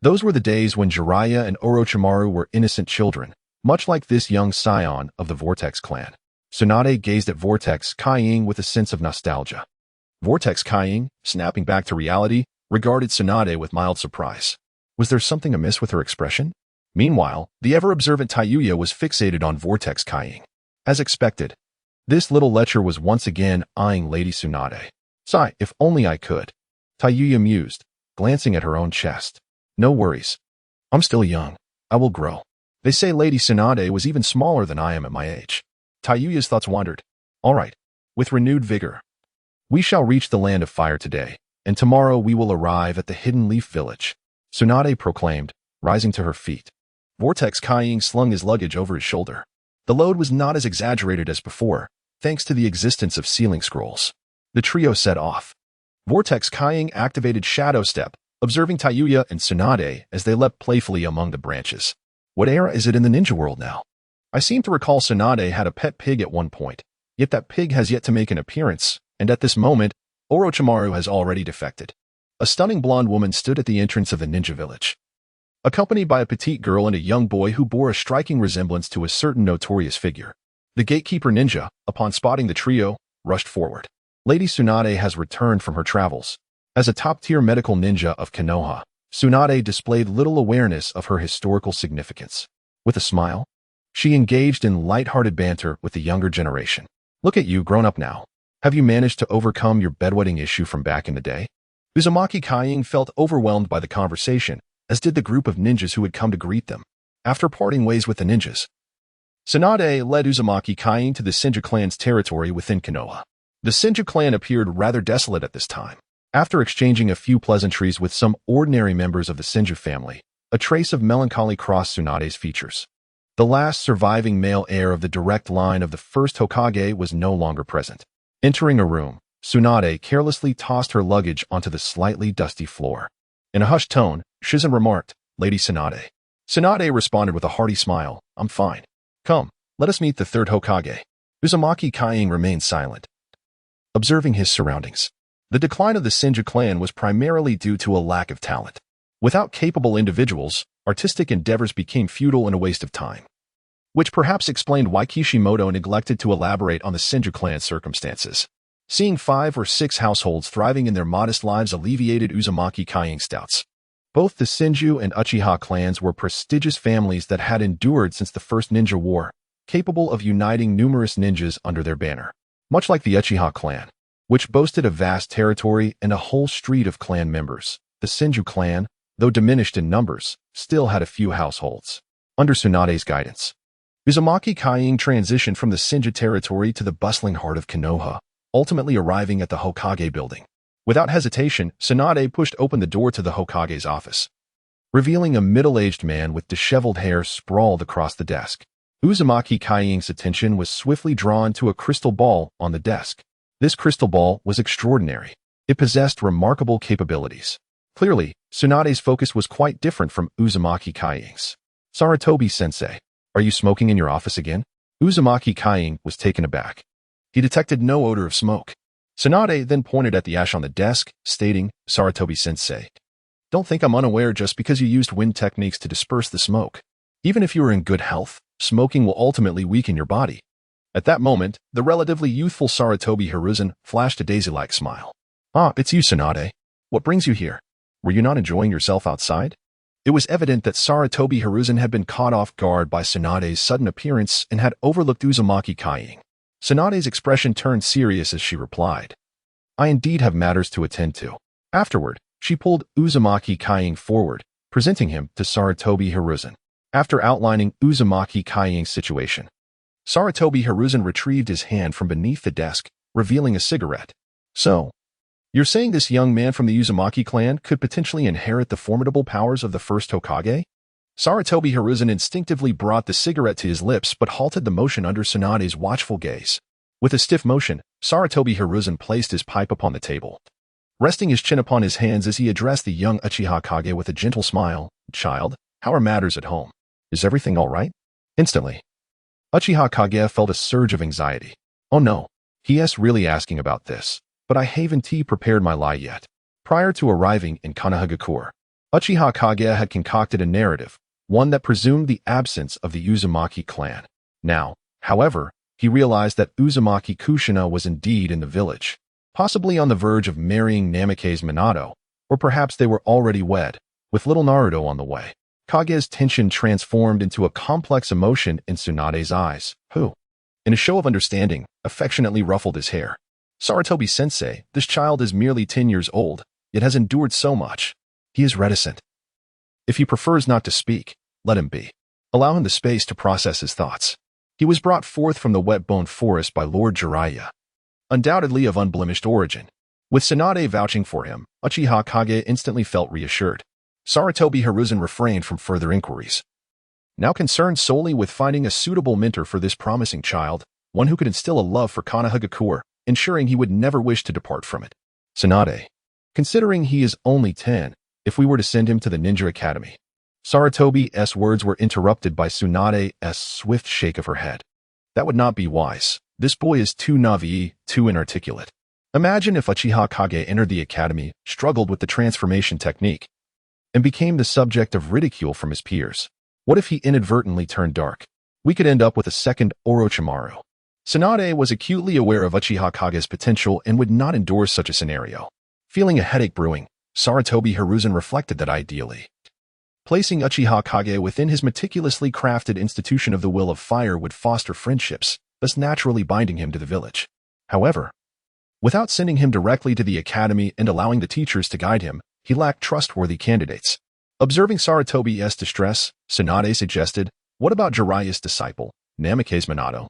Those were the days when Jiraiya and Orochimaru were innocent children, much like this young scion of the Vortex clan. Tsunade gazed at Vortex Kaing with a sense of nostalgia. Vortex Kaing, snapping back to reality, regarded Tsunade with mild surprise. Was there something amiss with her expression? Meanwhile, the ever-observant Tayuya was fixated on Vortex Kaing. As expected, this little lecher was once again eyeing Lady Tsunade. Sigh, if only I could. Tayuya mused, glancing at her own chest. No worries. I'm still young. I will grow. They say Lady Tsunade was even smaller than I am at my age. Tayuya's thoughts wandered. All right. With renewed vigor. We shall reach the land of fire today, and tomorrow we will arrive at the Hidden Leaf Village, Tsunade proclaimed, rising to her feet. Vortex Kaing slung his luggage over his shoulder. The load was not as exaggerated as before, thanks to the existence of sealing scrolls. The trio set off. Vortex Kaing activated Shadow Step, observing Tayuya and Tsunade as they leapt playfully among the branches. What era is it in the ninja world now? I seem to recall Tsunade had a pet pig at one point, yet that pig has yet to make an appearance, and at this moment, Orochimaru has already defected. A stunning blonde woman stood at the entrance of the ninja village, accompanied by a petite girl and a young boy who bore a striking resemblance to a certain notorious figure. The gatekeeper ninja, upon spotting the trio, rushed forward. Lady Tsunade has returned from her travels. As a top-tier medical ninja of Konoha, Tsunade displayed little awareness of her historical significance. With a smile, she engaged in light-hearted banter with the younger generation. Look at you, grown up now. Have you managed to overcome your bedwetting issue from back in the day? Uzumaki Kaing felt overwhelmed by the conversation, as did the group of ninjas who had come to greet them. After parting ways with the ninjas, Tsunade led Uzumaki Kaing to the Senju clan's territory within Konoha. The Senju clan appeared rather desolate at this time. After exchanging a few pleasantries with some ordinary members of the Senju family, a trace of melancholy crossed Tsunade's features. The last surviving male heir of the direct line of the first Hokage was no longer present. Entering a room, Tsunade carelessly tossed her luggage onto the slightly dusty floor. In a hushed tone, Shizen remarked, Lady Tsunade. Tsunade responded with a hearty smile, I'm fine. Come, let us meet the third Hokage. Uzumaki Kaing remained silent, observing his surroundings. The decline of the Senju clan was primarily due to a lack of talent. Without capable individuals, artistic endeavors became futile and a waste of time, which perhaps explained why Kishimoto neglected to elaborate on the Senju clan's circumstances. Seeing 5 or 6 households thriving in their modest lives alleviated Uzumaki Kaing's doubts. Both the Senju and Uchiha clans were prestigious families that had endured since the First Ninja War, capable of uniting numerous ninjas under their banner. Much like the Uchiha clan, which boasted a vast territory and a whole street of clan members, the Senju clan, though diminished in numbers, still had a few households. Under Tsunade's guidance, Uzumaki Kaing transitioned from the Senju territory to the bustling heart of Konoha, ultimately arriving at the Hokage building. Without hesitation, Tsunade pushed open the door to the Hokage's office, revealing a middle-aged man with disheveled hair sprawled across the desk. Uzumaki Kaiying's attention was swiftly drawn to a crystal ball on the desk. This crystal ball was extraordinary. It possessed remarkable capabilities. Clearly, Tsunade's focus was quite different from Uzumaki Kaiying's. Sarutobi-sensei, are you smoking in your office again? Uzumaki Kaiying was taken aback. He detected no odor of smoke. Tsunade then pointed at the ash on the desk, stating, Sarutobi-sensei, don't think I'm unaware just because you used wind techniques to disperse the smoke. Even if you are in good health, smoking will ultimately weaken your body. At that moment, the relatively youthful Sarutobi Hiruzen flashed a daisy-like smile. Ah, it's you, Tsunade. What brings you here? Were you not enjoying yourself outside? It was evident that Sarutobi Hiruzen had been caught off guard by Tsunade's sudden appearance and had overlooked Uzumaki Kaiying. Tsunade's expression turned serious as she replied, I indeed have matters to attend to. Afterward, she pulled Uzumaki Kaiying forward, presenting him to Sarutobi Hiruzen. After outlining Uzumaki Kaiying's situation, Sarutobi Hiruzen retrieved his hand from beneath the desk, revealing a cigarette. So, you're saying this young man from the Uzumaki clan could potentially inherit the formidable powers of the first Hokage? Sarutobi Hiruzen instinctively brought the cigarette to his lips but halted the motion under Tsunade's watchful gaze. With a stiff motion, Sarutobi Hiruzen placed his pipe upon the table, resting his chin upon his hands as he addressed the young Uchiha Kage with a gentle smile. Child, how are matters at home? Is everything all right? Instantly, Uchiha Kage felt a surge of anxiety. Oh no, he really asking about this, but I haven't prepared my lie yet. Prior to arriving in Konohagakure, Uchiha Kage had concocted a narrative, one that presumed the absence of the Uzumaki clan. Now, however, he realized that Uzumaki Kushina was indeed in the village, possibly on the verge of marrying Namake's Minato, or perhaps they were already wed, with little Naruto on the way. Kage's tension transformed into a complex emotion in Tsunade's eyes, who, in a show of understanding, affectionately ruffled his hair. Sarutobi-sensei, this child is merely 10 years old, yet has endured so much. He is reticent. If he prefers not to speak, let him be. Allow him the space to process his thoughts. He was brought forth from the wet-bone forest by Lord Jiraiya, undoubtedly of unblemished origin. With Tsunade vouching for him, Uchiha Kage instantly felt reassured. Sarutobi Hiruzen refrained from further inquiries, now concerned solely with finding a suitable mentor for this promising child, one who could instill a love for Konohagakure, ensuring he would never wish to depart from it. Tsunade, considering he is only 10, if we were to send him to the Ninja Academy. Sarutobi's words were interrupted by Tsunade's swift shake of her head. That would not be wise. This boy is too naive, too inarticulate. Imagine if Uchiha Kage entered the academy, struggled with the transformation technique, and became the subject of ridicule from his peers. What if he inadvertently turned dark? We could end up with a second Orochimaru. Tsunade was acutely aware of Uchiha Kage's potential and would not endorse such a scenario. Feeling a headache brewing, Sarutobi Hiruzen reflected that ideally, placing Uchiha Kage within his meticulously crafted institution of the Will of Fire would foster friendships, thus naturally binding him to the village. However, without sending him directly to the academy and allowing the teachers to guide him, he lacked trustworthy candidates. Observing Sarutobi's distress, Tsunade suggested, what about Jiraiya's disciple, Namake's Minato?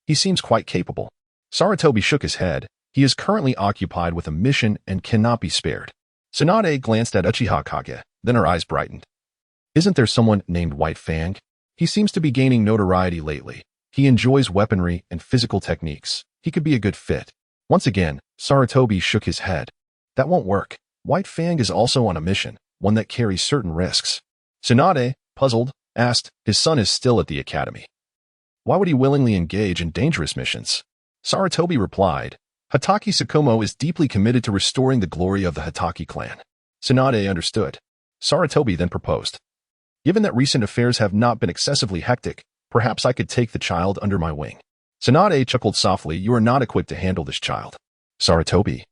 He seems quite capable. Sarutobi shook his head. He is currently occupied with a mission and cannot be spared. Tsunade glanced at Uchiha Kage, then her eyes brightened. Isn't there someone named White Fang? He seems to be gaining notoriety lately. He enjoys weaponry and physical techniques. He could be a good fit. Once again, Sarutobi shook his head. That won't work. White Fang is also on a mission, one that carries certain risks. Tsunade, puzzled, asked, his son is still at the academy. Why would he willingly engage in dangerous missions? Sarutobi replied, Hatake Tsukumo is deeply committed to restoring the glory of the Hatake clan. Tsunade understood. Sarutobi then proposed, given that recent affairs have not been excessively hectic, perhaps I could take the child under my wing. Tsunade chuckled softly, you are not equipped to handle this child. Sarutobi,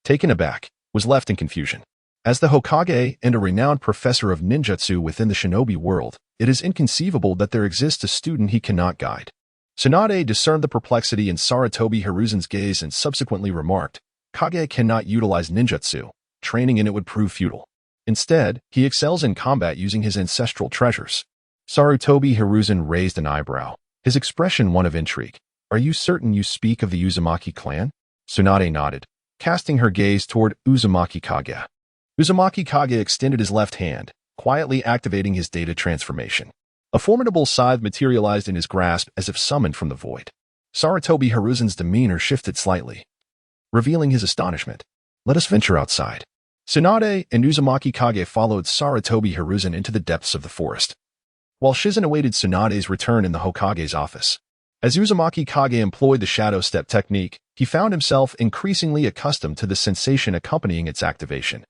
taken aback, was left in confusion. As the Hokage and a renowned professor of ninjutsu within the shinobi world, it is inconceivable that there exists a student he cannot guide. Tsunade discerned the perplexity in Sarutobi Hiruzen's gaze and subsequently remarked, Kage cannot utilize ninjutsu. Training in it would prove futile. Instead, he excels in combat using his ancestral treasures. Sarutobi Hiruzen raised an eyebrow, his expression one of intrigue. Are you certain you speak of the Uzumaki clan? Tsunade nodded. casting her gaze toward Uzumaki Kage. Uzumaki Kage extended his left hand, quietly activating his data transformation. A formidable scythe materialized in his grasp as if summoned from the void. Sarutobi Hiruzen's demeanor shifted slightly, revealing his astonishment. Let us venture outside. Tsunade and Uzumaki Kage followed Sarutobi Hiruzen into the depths of the forest, while Shizen awaited Tsunade's return in the Hokage's office. As Uzumaki Kage employed the shadow step technique, he found himself increasingly accustomed to the sensation accompanying its activation,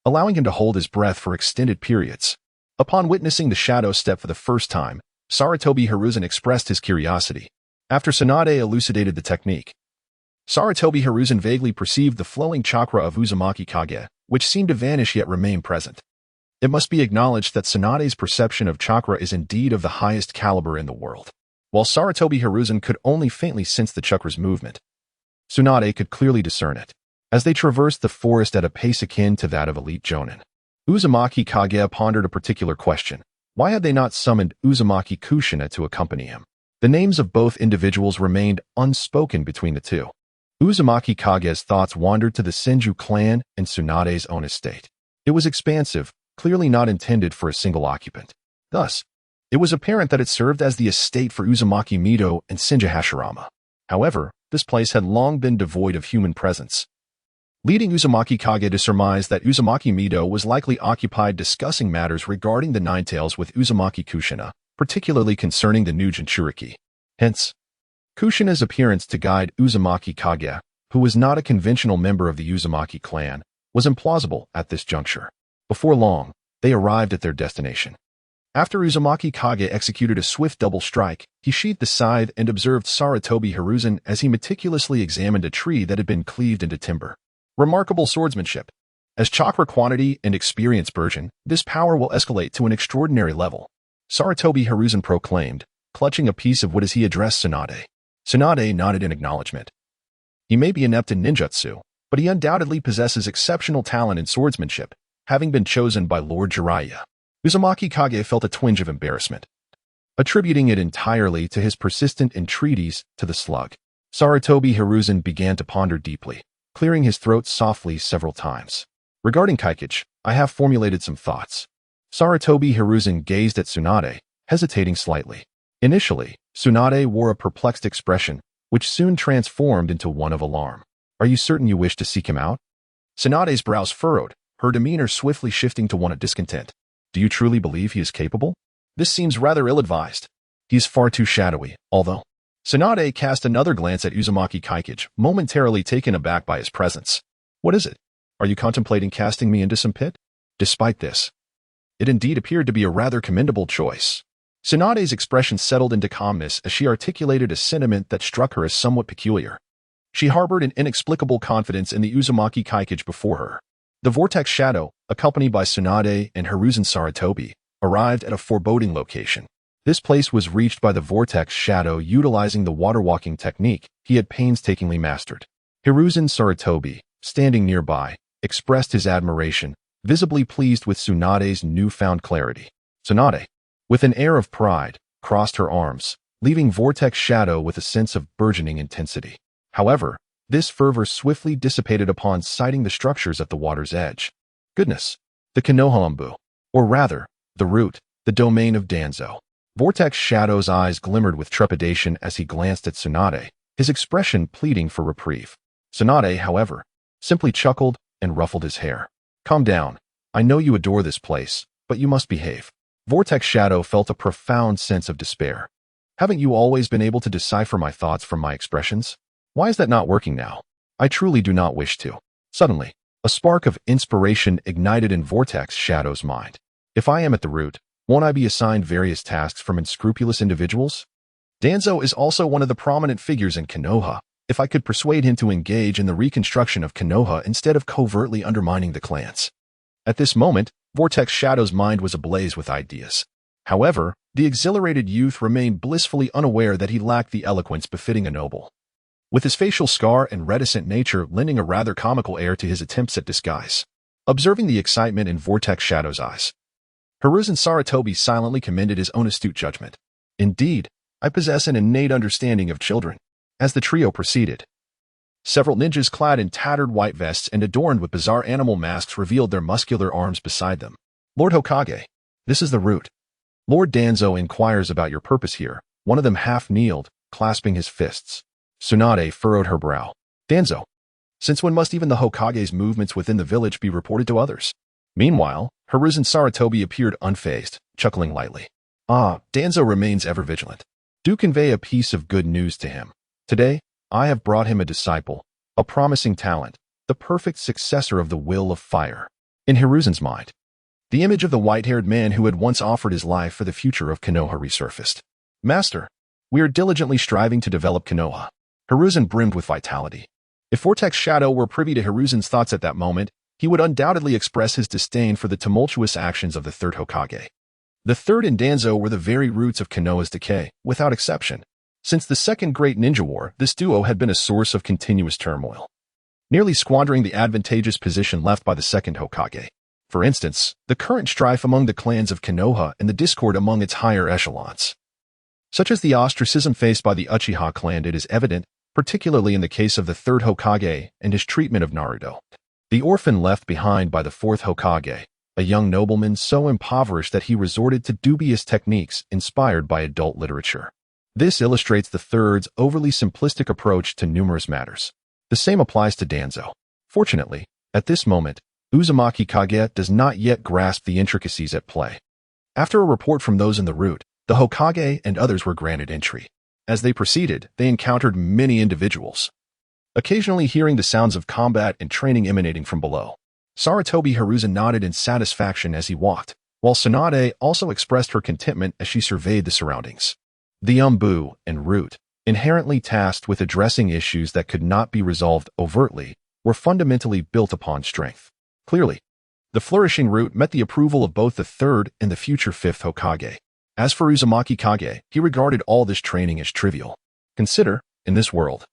allowing him to hold his breath for extended periods. Upon witnessing the shadow step for the first time, Sarutobi Hiruzen expressed his curiosity. After Tsunade elucidated the technique, Sarutobi Hiruzen vaguely perceived the flowing chakra of Uzumaki Kage, which seemed to vanish yet remain present. It must be acknowledged that Tsunade's perception of chakra is indeed of the highest caliber in the world. While Sarutobi Hiruzen could only faintly sense the chakra's movement, Tsunade could clearly discern it. As they traversed the forest at a pace akin to that of elite jonin, Uzumaki Kage pondered a particular question. Why had they not summoned Uzumaki Kushina to accompany him? The names of both individuals remained unspoken between the two. Uzumaki Kage's thoughts wandered to the Senju clan and Tsunade's own estate. It was expansive, clearly not intended for a single occupant. Thus, it was apparent that it served as the estate for Uzumaki Mido and Senju Hashirama. However, this place had long been devoid of human presence, leading Uzumaki Kage to surmise that Uzumaki Mido was likely occupied discussing matters regarding the Nine Tails with Uzumaki Kushina, particularly concerning the new Jinchuriki. Hence, Kushina's appearance to guide Uzumaki Kage, who was not a conventional member of the Uzumaki clan, was implausible at this juncture. Before long, they arrived at their destination. After Uzumaki Kage executed a swift double strike, he sheathed the scythe and observed Sarutobi Hiruzen as he meticulously examined a tree that had been cleaved into timber. Remarkable swordsmanship. As chakra quantity and experience burgeon, this power will escalate to an extraordinary level, Sarutobi Hiruzen proclaimed, clutching a piece of wood as he addressed Tsunade. Tsunade nodded in acknowledgement. He may be inept in ninjutsu, but he undoubtedly possesses exceptional talent in swordsmanship, having been chosen by Lord Jiraiya. Uzumaki Kage felt a twinge of embarrassment, attributing it entirely to his persistent entreaties to the slug. Sarutobi Hiruzen began to ponder deeply, clearing his throat softly several times. Regarding Kaikage, I have formulated some thoughts. Sarutobi Hiruzen gazed at Tsunade, hesitating slightly. Initially, Tsunade wore a perplexed expression, which soon transformed into one of alarm. Are you certain you wish to seek him out? Tsunade's brows furrowed, her demeanor swiftly shifting to one of discontent. Do you truly believe he is capable? This seems rather ill-advised. He is far too shadowy, although. Tsunade cast another glance at Uzumaki Kaikage, momentarily taken aback by his presence. What is it? Are you contemplating casting me into some pit? Despite this, it indeed appeared to be a rather commendable choice. Tsunade's expression settled into calmness as she articulated a sentiment that struck her as somewhat peculiar. She harbored an inexplicable confidence in the Uzumaki Kaikage before her. The Vortex Shadow, accompanied by Tsunade and Hiruzen Sarutobi, arrived at a foreboding location. This place was reached by the Vortex Shadow utilizing the water-walking technique he had painstakingly mastered. Hiruzen Sarutobi, standing nearby, expressed his admiration, visibly pleased with Tsunade's newfound clarity. Tsunade, with an air of pride, crossed her arms, leaving Vortex Shadow with a sense of burgeoning intensity. However, this fervor swiftly dissipated upon sighting the structures at the water's edge. Goodness! The Konoha-Umbu, or rather, the root, the domain of Danzo. Vortex Shadow's eyes glimmered with trepidation as he glanced at Tsunade, his expression pleading for reprieve. Tsunade, however, simply chuckled and ruffled his hair. Calm down. I know you adore this place, but you must behave. Vortex Shadow felt a profound sense of despair. Haven't you always been able to decipher my thoughts from my expressions? Why is that not working now? I truly do not wish to. Suddenly, a spark of inspiration ignited in Vortex Shadow's mind. If I am at the root, won't I be assigned various tasks from unscrupulous individuals? Danzo is also one of the prominent figures in Konoha. If I could persuade him to engage in the reconstruction of Konoha instead of covertly undermining the clans. At this moment, Vortex Shadow's mind was ablaze with ideas. However, the exhilarated youth remained blissfully unaware that he lacked the eloquence befitting a noble, with his facial scar and reticent nature lending a rather comical air to his attempts at disguise. Observing the excitement in Vortex Shadow's eyes, Hiruzen Sarutobi silently commended his own astute judgment. Indeed, I possess an innate understanding of children. As the trio proceeded, Several ninjas clad in tattered white vests and adorned with bizarre animal masks revealed their muscular arms beside them. Lord Hokage, this is the route. Lord Danzo inquires about your purpose here. One of them half-kneeled, clasping his fists. Tsunade furrowed her brow. Danzo, since when must even the Hokage's movements within the village be reported to others? Meanwhile, Hiruzen Sarutobi appeared unfazed, chuckling lightly. Danzo remains ever vigilant. Do convey a piece of good news to him. Today, I have brought him a disciple, a promising talent, the perfect successor of the will of fire. In Hiruzen's mind, the image of the white-haired man who had once offered his life for the future of Konoha resurfaced. Master, we are diligently striving to develop Konoha. Hiruzen brimmed with vitality. If Vortex Shadow were privy to Hiruzen's thoughts at that moment, he would undoubtedly express his disdain for the tumultuous actions of the third Hokage. The third and Danzo were the very roots of Konoha's decay, without exception. Since the Second Great Ninja War, this duo had been a source of continuous turmoil, nearly squandering the advantageous position left by the second Hokage. For instance, the current strife among the clans of Konoha and the discord among its higher echelons. Such as the ostracism faced by the Uchiha clan, it is evident, particularly in the case of the third Hokage and his treatment of Naruto. The orphan left behind by the fourth Hokage, a young nobleman so impoverished that he resorted to dubious techniques inspired by adult literature. This illustrates the third's overly simplistic approach to numerous matters. The same applies to Danzo. Fortunately, at this moment, Uzumaki Kage does not yet grasp the intricacies at play. After a report from those in the route, the Hokage and others were granted entry. As they proceeded, they encountered many individuals, occasionally hearing the sounds of combat and training emanating from below. Sarutobi Hiruzen nodded in satisfaction as he walked, while Tsunade also expressed her contentment as she surveyed the surroundings. The Umbu and Root, inherently tasked with addressing issues that could not be resolved overtly, were fundamentally built upon strength. Clearly, the flourishing Root met the approval of both the third and the future fifth Hokage. As for Uzumaki Kage, he regarded all this training as trivial. Consider, in this world,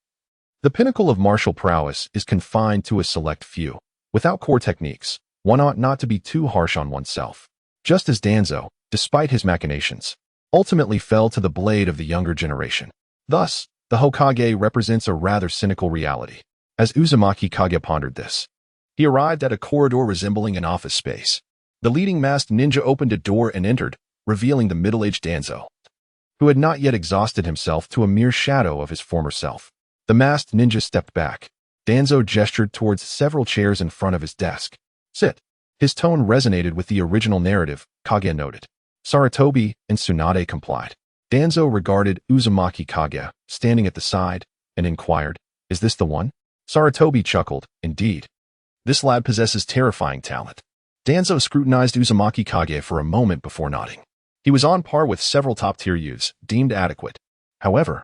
the pinnacle of martial prowess is confined to a select few. Without core techniques, one ought not to be too harsh on oneself. Just as Danzo, despite his machinations, ultimately fell to the blade of the younger generation. Thus, the Hokage represents a rather cynical reality. As Uzumaki Kage pondered this, he arrived at a corridor resembling an office space. The leading masked ninja opened a door and entered, revealing the middle-aged Danzo, who had not yet exhausted himself to a mere shadow of his former self. The masked ninja stepped back. Danzo gestured towards several chairs in front of his desk. Sit. His tone resonated with the original narrative, Kage noted. Sarutobi and Tsunade complied. Danzo regarded Uzumaki Kage, standing at the side, and inquired, "Is this the one?" Sarutobi chuckled, "Indeed. This lad possesses terrifying talent." Danzo scrutinized Uzumaki Kage for a moment before nodding. He was on par with several top-tier youths, deemed adequate. However,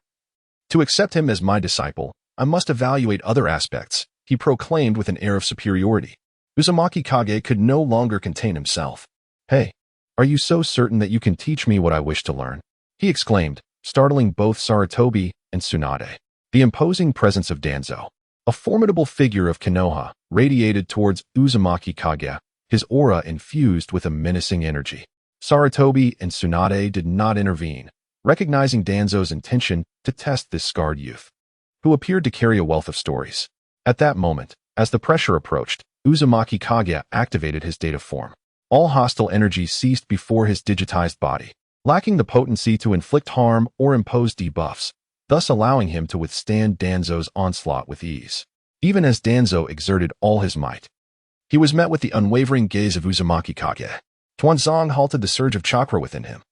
to accept him as my disciple, I must evaluate other aspects, he proclaimed with an air of superiority. Uzumaki Kage could no longer contain himself. "Hey, are you so certain that you can teach me what I wish to learn?" he exclaimed, startling both Sarutobi and Tsunade. The imposing presence of Danzo, a formidable figure of Konoha, radiated towards Uzumaki Kage, his aura infused with a menacing energy. Sarutobi and Tsunade did not intervene, recognizing Danzo's intention to test this scarred youth, who appeared to carry a wealth of stories. At that moment, as the pressure approached, Uzumaki Kage activated his data form. All hostile energy ceased before his digitized body, lacking the potency to inflict harm or impose debuffs, thus allowing him to withstand Danzo's onslaught with ease. Even as Danzo exerted all his might, he was met with the unwavering gaze of Uzumaki Kage. Tuanzong halted the surge of chakra within him,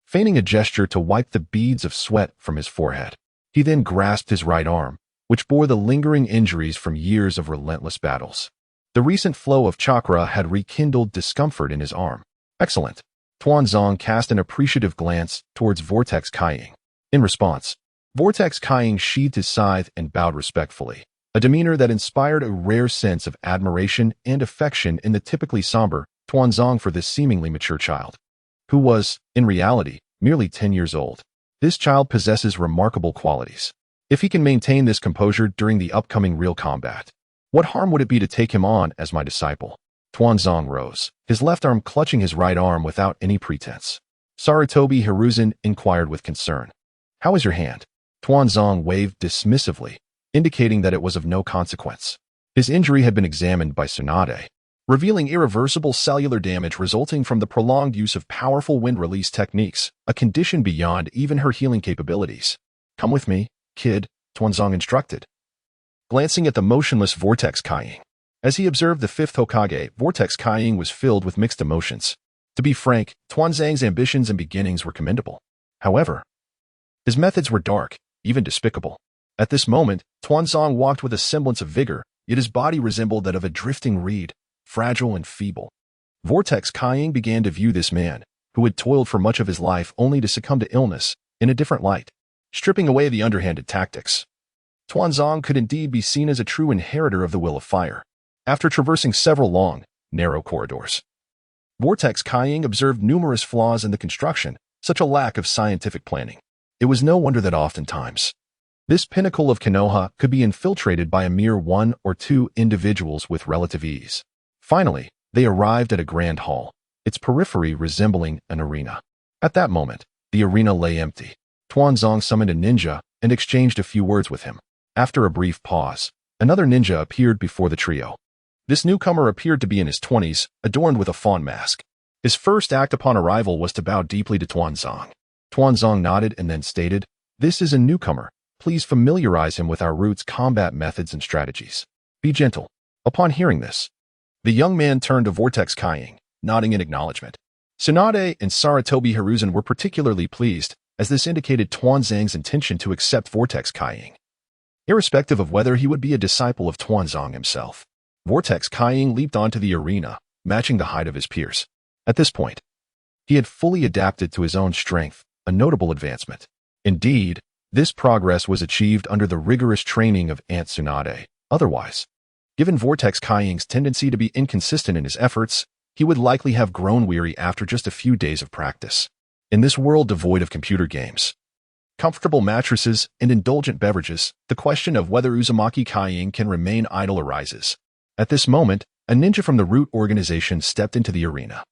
feigning a gesture to wipe the beads of sweat from his forehead. He then grasped his right arm, which bore the lingering injuries from years of relentless battles. The recent flow of chakra had rekindled discomfort in his arm. "Excellent." Tuanzong cast an appreciative glance towards Vortex Kaiying. In response, Vortex Kaiying sheathed his scythe and bowed respectfully, a demeanor that inspired a rare sense of admiration and affection in the typically somber Tuanzong for this seemingly mature child, who was, in reality, merely 10 years old. This child possesses remarkable qualities. If he can maintain this composure during the upcoming real combat, what harm would it be to take him on as my disciple? Tuanzong rose, his left arm clutching his right arm without any pretense. Sarutobi Hiruzen inquired with concern. "How is your hand?" Tuanzong waved dismissively, indicating that it was of no consequence. His injury had been examined by Tsunade, revealing irreversible cellular damage resulting from the prolonged use of powerful wind release techniques, a condition beyond even her healing capabilities. "Come with me, kid," Tuanzong instructed, glancing at the motionless Vortex Kaiying. As he observed the fifth Hokage, Vortex Kaiying was filled with mixed emotions. To be frank, Tuanzang's ambitions and beginnings were commendable. However, his methods were dark, even despicable. At this moment, Tuanzong walked with a semblance of vigor, yet his body resembled that of a drifting reed, fragile and feeble. Vortex Kaiying began to view this man, who had toiled for much of his life only to succumb to illness, in a different light. Stripping away the underhanded tactics, Tuanzong could indeed be seen as a true inheritor of the Will of Fire. After traversing several long, narrow corridors, Vortex Kaiying observed numerous flaws in the construction, such a lack of scientific planning. It was no wonder that oftentimes, this pinnacle of Konoha could be infiltrated by a mere one or two individuals with relative ease. Finally, they arrived at a grand hall, its periphery resembling an arena. At that moment, the arena lay empty. Tuanzong summoned a ninja and exchanged a few words with him. After a brief pause, another ninja appeared before the trio. This newcomer appeared to be in his 20s, adorned with a fawn mask. His first act upon arrival was to bow deeply to Tuanzong. Tuanzong nodded and then stated, "This is a newcomer. Please familiarize him with our root's combat methods and strategies. Be gentle." Upon hearing this, the young man turned to Vortex Kaiying, nodding in acknowledgement. Tsunade and Sarutobi Hiruzen were particularly pleased, as this indicated Tuanzang's intention to accept Vortex Kaiying, irrespective of whether he would be a disciple of Tuanzong himself. Vortex Kaiying leaped onto the arena, matching the height of his peers. At this point, he had fully adapted to his own strength, a notable advancement. Indeed, this progress was achieved under the rigorous training of Aunt Tsunade. Otherwise, given Vortex Kaiying's tendency to be inconsistent in his efforts, he would likely have grown weary after just a few days of practice. In this world devoid of computer games, comfortable mattresses, and indulgent beverages, the question of whether Uzumaki Kaiying can remain idle arises. At this moment, a ninja from the Root organization stepped into the arena,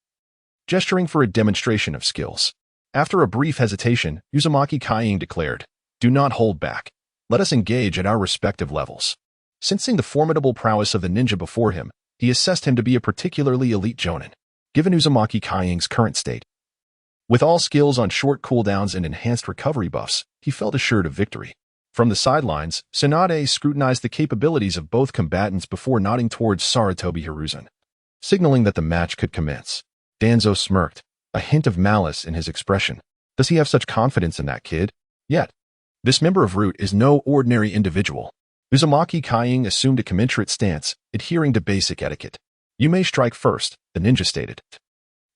gesturing for a demonstration of skills. After a brief hesitation, Uzumaki Kaiying declared, "Do not hold back. Let us engage at our respective levels." Sensing the formidable prowess of the ninja before him, he assessed him to be a particularly elite jonin. Given Uzumaki Kaiying's current state, with all skills on short cooldowns and enhanced recovery buffs, he felt assured of victory. From the sidelines, Tsunade scrutinized the capabilities of both combatants before nodding towards Sarutobi Hiruzen, signaling that the match could commence. Danzo smirked, a hint of malice in his expression. Does he have such confidence in that kid? Yet, this member of Root is no ordinary individual. Uzumaki Kaiying assumed a commensurate stance, adhering to basic etiquette. "You may strike first," the ninja stated,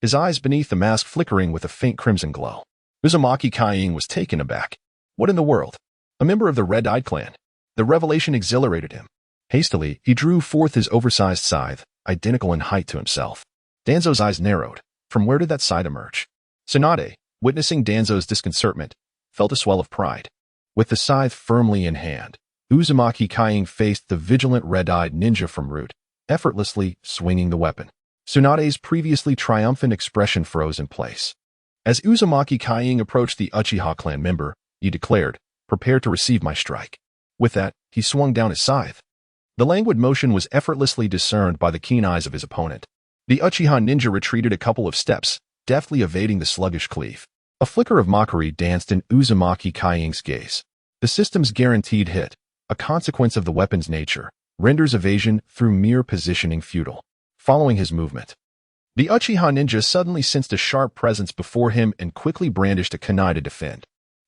his eyes beneath the mask flickering with a faint crimson glow. Uzumaki Kaiying was taken aback. What in the world? A member of the Red-Eyed clan. The revelation exhilarated him. Hastily, he drew forth his oversized scythe, identical in height to himself. Danzo's eyes narrowed. From where did that scythe emerge? Tsunade, witnessing Danzo's disconcertment, felt a swell of pride. With the scythe firmly in hand, Uzumaki Kaiying faced the vigilant red-eyed ninja from Root, effortlessly swinging the weapon. Tsunade's previously triumphant expression froze in place. As Uzumaki Kaiying approached the Uchiha clan member, he declared, "Prepare to receive my strike." With that, he swung down his scythe. The languid motion was effortlessly discerned by the keen eyes of his opponent. The Uchiha ninja retreated a couple of steps, deftly evading the sluggish cleave. A flicker of mockery danced in Uzumaki Kaiying's gaze. The system's guaranteed hit, a consequence of the weapon's nature, renders evasion through mere positioning futile. Following his movement, the Uchiha ninja suddenly sensed a sharp presence before him and quickly brandished a kunai to defend.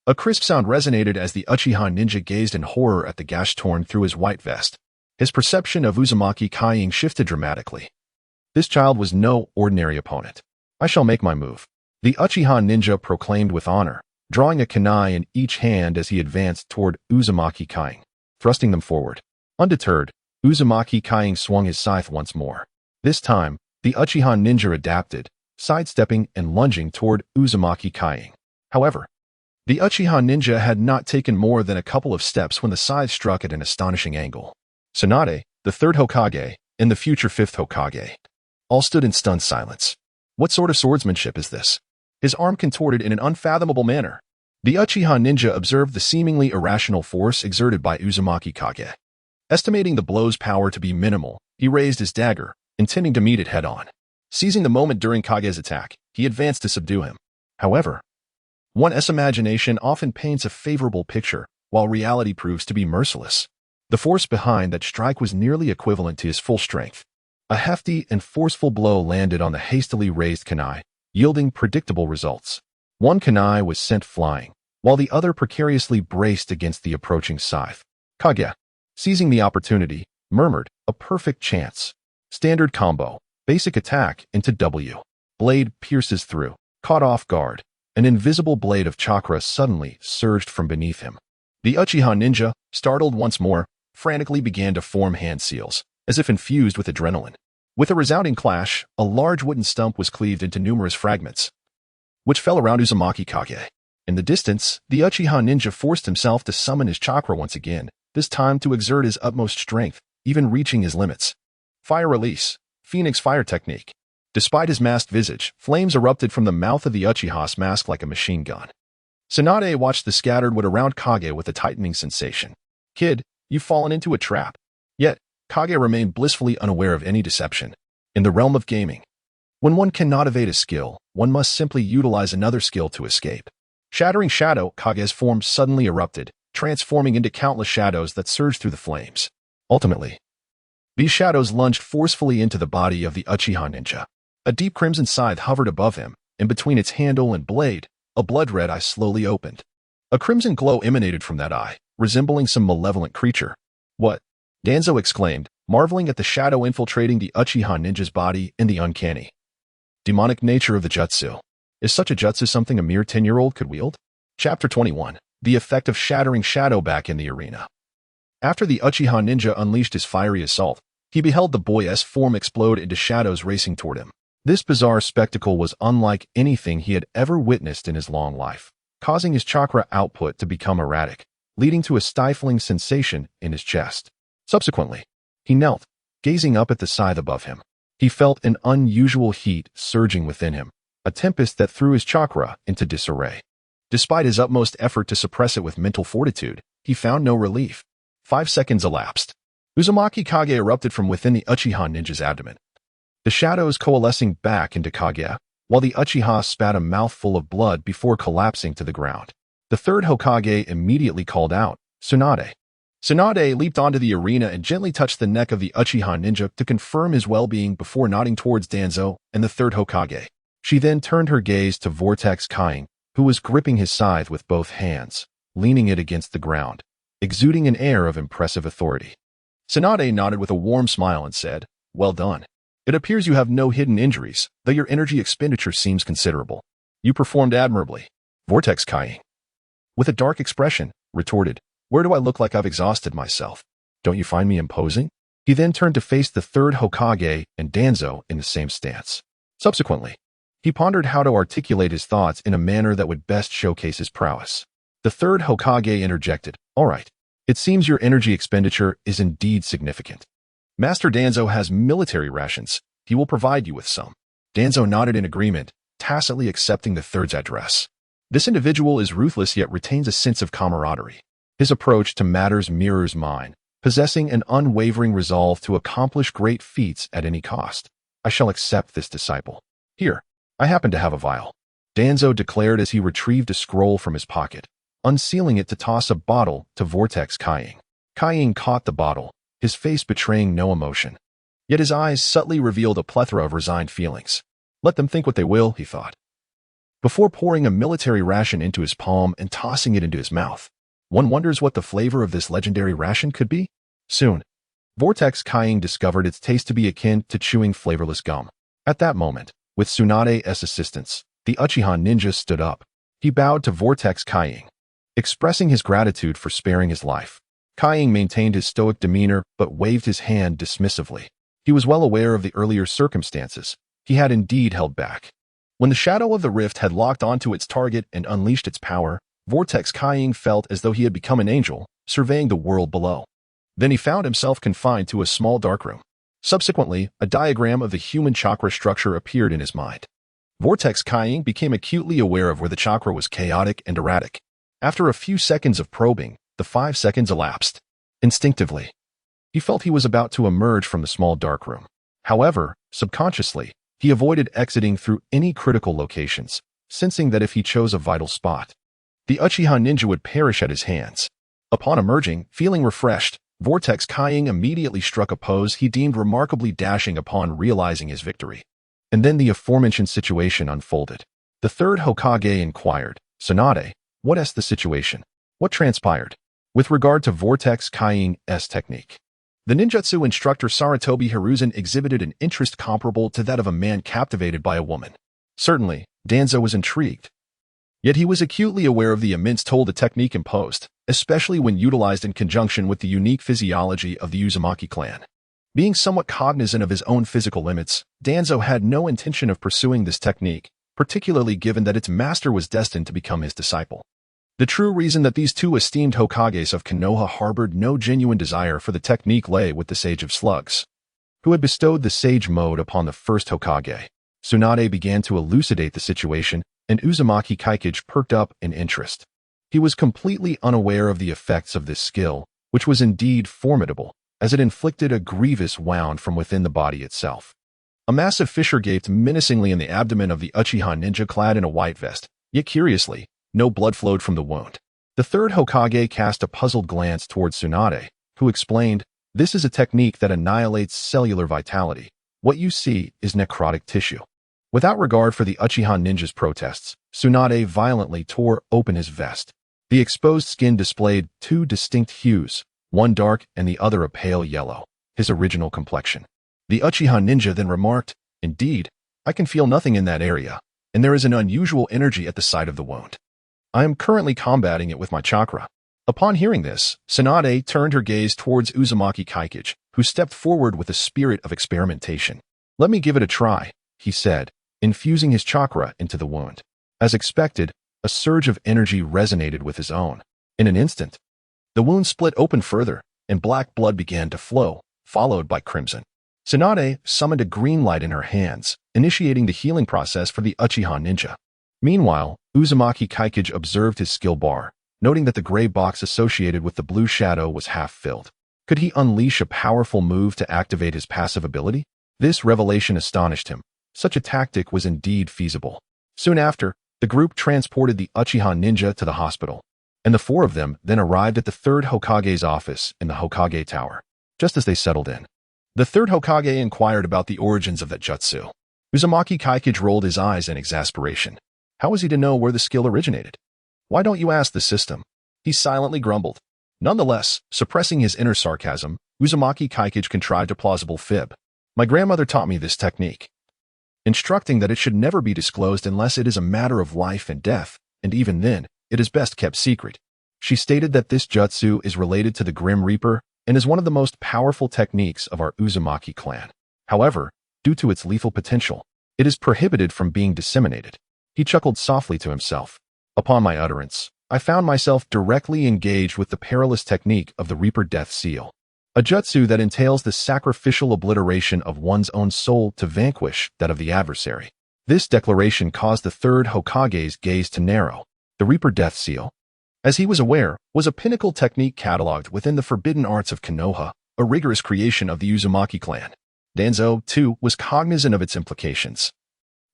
A crisp sound resonated as the Uchiha ninja gazed in horror at the gash torn through his white vest. His perception of Uzumaki Kaiying shifted dramatically. This child was no ordinary opponent. "I shall make my move," the Uchiha ninja proclaimed with honor, drawing a kunai in each hand as he advanced toward Uzumaki Kaiying, thrusting them forward. Undeterred, Uzumaki Kaiying swung his scythe once more. This time, the Uchiha ninja adapted, sidestepping and lunging toward Uzumaki Kaiying. However, the Uchiha ninja had not taken more than a couple of steps when the scythe struck at an astonishing angle. Tsunade, the third Hokage, and the future fifth Hokage all stood in stunned silence. What sort of swordsmanship is this? His arm contorted in an unfathomable manner. The Uchiha ninja observed the seemingly irrational force exerted by Uzumaki Kage. Estimating the blow's power to be minimal, he raised his dagger, intending to meet it head-on. Seizing the moment during Kage's attack, he advanced to subdue him. However, one's imagination often paints a favorable picture, while reality proves to be merciless. The force behind that strike was nearly equivalent to his full strength. A hefty and forceful blow landed on the hastily raised kunai, yielding predictable results. One kunai was sent flying, while the other precariously braced against the approaching scythe. Kage, seizing the opportunity, murmured, "A perfect chance." Standard combo, basic attack into W. Blade pierces through, caught off guard. An invisible blade of chakra suddenly surged from beneath him. The Uchiha ninja, startled once more, frantically began to form hand seals, as if infused with adrenaline. With a resounding clash, a large wooden stump was cleaved into numerous fragments, which fell around Uzumaki Kage. In the distance, the Uchiha ninja forced himself to summon his chakra once again, this time to exert his utmost strength, even reaching his limits. Fire release, Phoenix fire technique. Despite his masked visage, flames erupted from the mouth of the Uchiha's mask like a machine gun. Tsunade watched the scattered wood around Kage with a tightening sensation. "Kid, you've fallen into a trap." Yet, Kage remained blissfully unaware of any deception. In the realm of gaming, when one cannot evade a skill, one must simply utilize another skill to escape. Shattering shadow, Kage's form suddenly erupted, transforming into countless shadows that surged through the flames. Ultimately, these shadows lunged forcefully into the body of the Uchiha ninja. A deep crimson scythe hovered above him, and between its handle and blade, a blood-red eye slowly opened. A crimson glow emanated from that eye, resembling some malevolent creature. "What?" Danzo exclaimed, marveling at the shadow infiltrating the Uchiha ninja's body and the uncanny, demonic nature of the jutsu. Is such a jutsu something a mere 10-year-old could wield? Chapter 21. The effect of shattering shadow back in the arena. After the Uchiha ninja unleashed his fiery assault, he beheld the boy's form explode into shadows racing toward him. This bizarre spectacle was unlike anything he had ever witnessed in his long life, causing his chakra output to become erratic, leading to a stifling sensation in his chest. Subsequently, he knelt, gazing up at the scythe above him. He felt an unusual heat surging within him, a tempest that threw his chakra into disarray. Despite his utmost effort to suppress it with mental fortitude, he found no relief. 5 seconds elapsed. Uzumaki Kage erupted from within the Uchiha ninja's abdomen, the shadows coalescing back into Kage, while the Uchiha spat a mouthful of blood before collapsing to the ground. The third Hokage immediately called out, "Tsunade." Tsunade leaped onto the arena and gently touched the neck of the Uchiha ninja to confirm his well-being before nodding towards Danzo and the third Hokage. She then turned her gaze to Vortex Kying, who was gripping his scythe with both hands, leaning it against the ground, exuding an air of impressive authority. Tsunade nodded with a warm smile and said, "Well done. It appears you have no hidden injuries, though your energy expenditure seems considerable. You performed admirably." Vortex Kying, with a dark expression, retorted, "Where do I look like I've exhausted myself? Don't you find me imposing?" He then turned to face the third Hokage and Danzo in the same stance. Subsequently, he pondered how to articulate his thoughts in a manner that would best showcase his prowess. The third Hokage interjected, "All right. It seems your energy expenditure is indeed significant. Master Danzo has military rations. He will provide you with some." Danzo nodded in agreement, tacitly accepting the third's address. This individual is ruthless yet retains a sense of camaraderie. His approach to matters mirrors mine, possessing an unwavering resolve to accomplish great feats at any cost. I shall accept this disciple. Here, I happen to have a vial, Danzo declared as he retrieved a scroll from his pocket, unsealing it to toss a bottle to Vortex Kying. Kying caught the bottle, his face betraying no emotion. Yet his eyes subtly revealed a plethora of resigned feelings. Let them think what they will, he thought, before pouring a military ration into his palm and tossing it into his mouth. One wonders what the flavor of this legendary ration could be? Soon, Vortex Kying discovered its taste to be akin to chewing flavorless gum. At that moment, with Tsunade's assistance, the Uchiha ninja stood up. He bowed to Vortex Kying, expressing his gratitude for sparing his life. Kying maintained his stoic demeanor but waved his hand dismissively. He was well aware of the earlier circumstances. He had indeed held back. When the shadow of the rift had locked onto its target and unleashed its power, Vortex Kying felt as though he had become an angel, surveying the world below. Then he found himself confined to a small dark room. Subsequently, a diagram of the human chakra structure appeared in his mind. Vortex Kying became acutely aware of where the chakra was chaotic and erratic. After a few seconds of probing, the 5 seconds elapsed. Instinctively, he felt he was about to emerge from the small dark room. However, subconsciously, he avoided exiting through any critical locations, sensing that if he chose a vital spot, the Uchiha ninja would perish at his hands. Upon emerging, feeling refreshed, Vortex Kying immediately struck a pose he deemed remarkably dashing upon realizing his victory. And then the aforementioned situation unfolded. The third Hokage inquired, "Tsunade, what's the situation? What transpired?" With regard to Vortex Kying's technique, the ninjutsu instructor Sarutobi Hiruzen exhibited an interest comparable to that of a man captivated by a woman. Certainly, Danzo was intrigued. Yet he was acutely aware of the immense toll the technique imposed, especially when utilized in conjunction with the unique physiology of the Uzumaki clan. Being somewhat cognizant of his own physical limits, Danzo had no intention of pursuing this technique, particularly given that its master was destined to become his disciple. The true reason that these two esteemed Hokages of Konoha harbored no genuine desire for the technique lay with the Sage of Slugs, who had bestowed the Sage mode upon the first Hokage. Tsunade began to elucidate the situation, and Uzumaki Kaikage perked up in interest. He was completely unaware of the effects of this skill, which was indeed formidable, as it inflicted a grievous wound from within the body itself. A massive fissure gaped menacingly in the abdomen of the Uchiha ninja clad in a white vest, yet curiously, no blood flowed from the wound. The third Hokage cast a puzzled glance towards Tsunade, who explained, "This is a technique that annihilates cellular vitality. What you see is necrotic tissue." Without regard for the Uchiha ninja's protests, Tsunade violently tore open his vest. The exposed skin displayed 2 distinct hues, one dark and the other a pale yellow, his original complexion. The Uchiha ninja then remarked, "Indeed, I can feel nothing in that area, and there is an unusual energy at the site of the wound. I am currently combating it with my chakra." Upon hearing this, Tsunade turned her gaze towards Uzumaki Kaikage, who stepped forward with a spirit of experimentation. "Let me give it a try," he said, infusing his chakra into the wound. As expected, a surge of energy resonated with his own. In an instant, the wound split open further, and black blood began to flow, followed by crimson. Tsunade summoned a green light in her hands, initiating the healing process for the Uchiha ninja. Meanwhile, Uzumaki Kaikage observed his skill bar, noting that the gray box associated with the blue shadow was half filled. Could he unleash a powerful move to activate his passive ability? This revelation astonished him. Such a tactic was indeed feasible. Soon after, the group transported the Uchiha ninja to the hospital, and the 4 of them then arrived at the third Hokage's office in the Hokage Tower. Just as they settled in, the third Hokage inquired about the origins of that jutsu. Uzumaki Kaikage rolled his eyes in exasperation. How was he to know where the skill originated? "Why don't you ask the system?" he silently grumbled. Nonetheless, suppressing his inner sarcasm, Uzumaki Kaikage contrived a plausible fib. "My grandmother taught me this technique, instructing that it should never be disclosed unless it is a matter of life and death, and even then, it is best kept secret. She stated that this jutsu is related to the Grim Reaper and is one of the most powerful techniques of our Uzumaki clan. However, due to its lethal potential, it is prohibited from being disseminated." He chuckled softly to himself. Upon my utterance, I found myself directly engaged with the perilous technique of the Reaper Death Seal, a jutsu that entails the sacrificial obliteration of one's own soul to vanquish that of the adversary. This declaration caused the third Hokage's gaze to narrow. The Reaper Death Seal, as he was aware, was a pinnacle technique cataloged within the forbidden arts of Konoha, a rigorous creation of the Uzumaki clan. Danzo, too, was cognizant of its implications,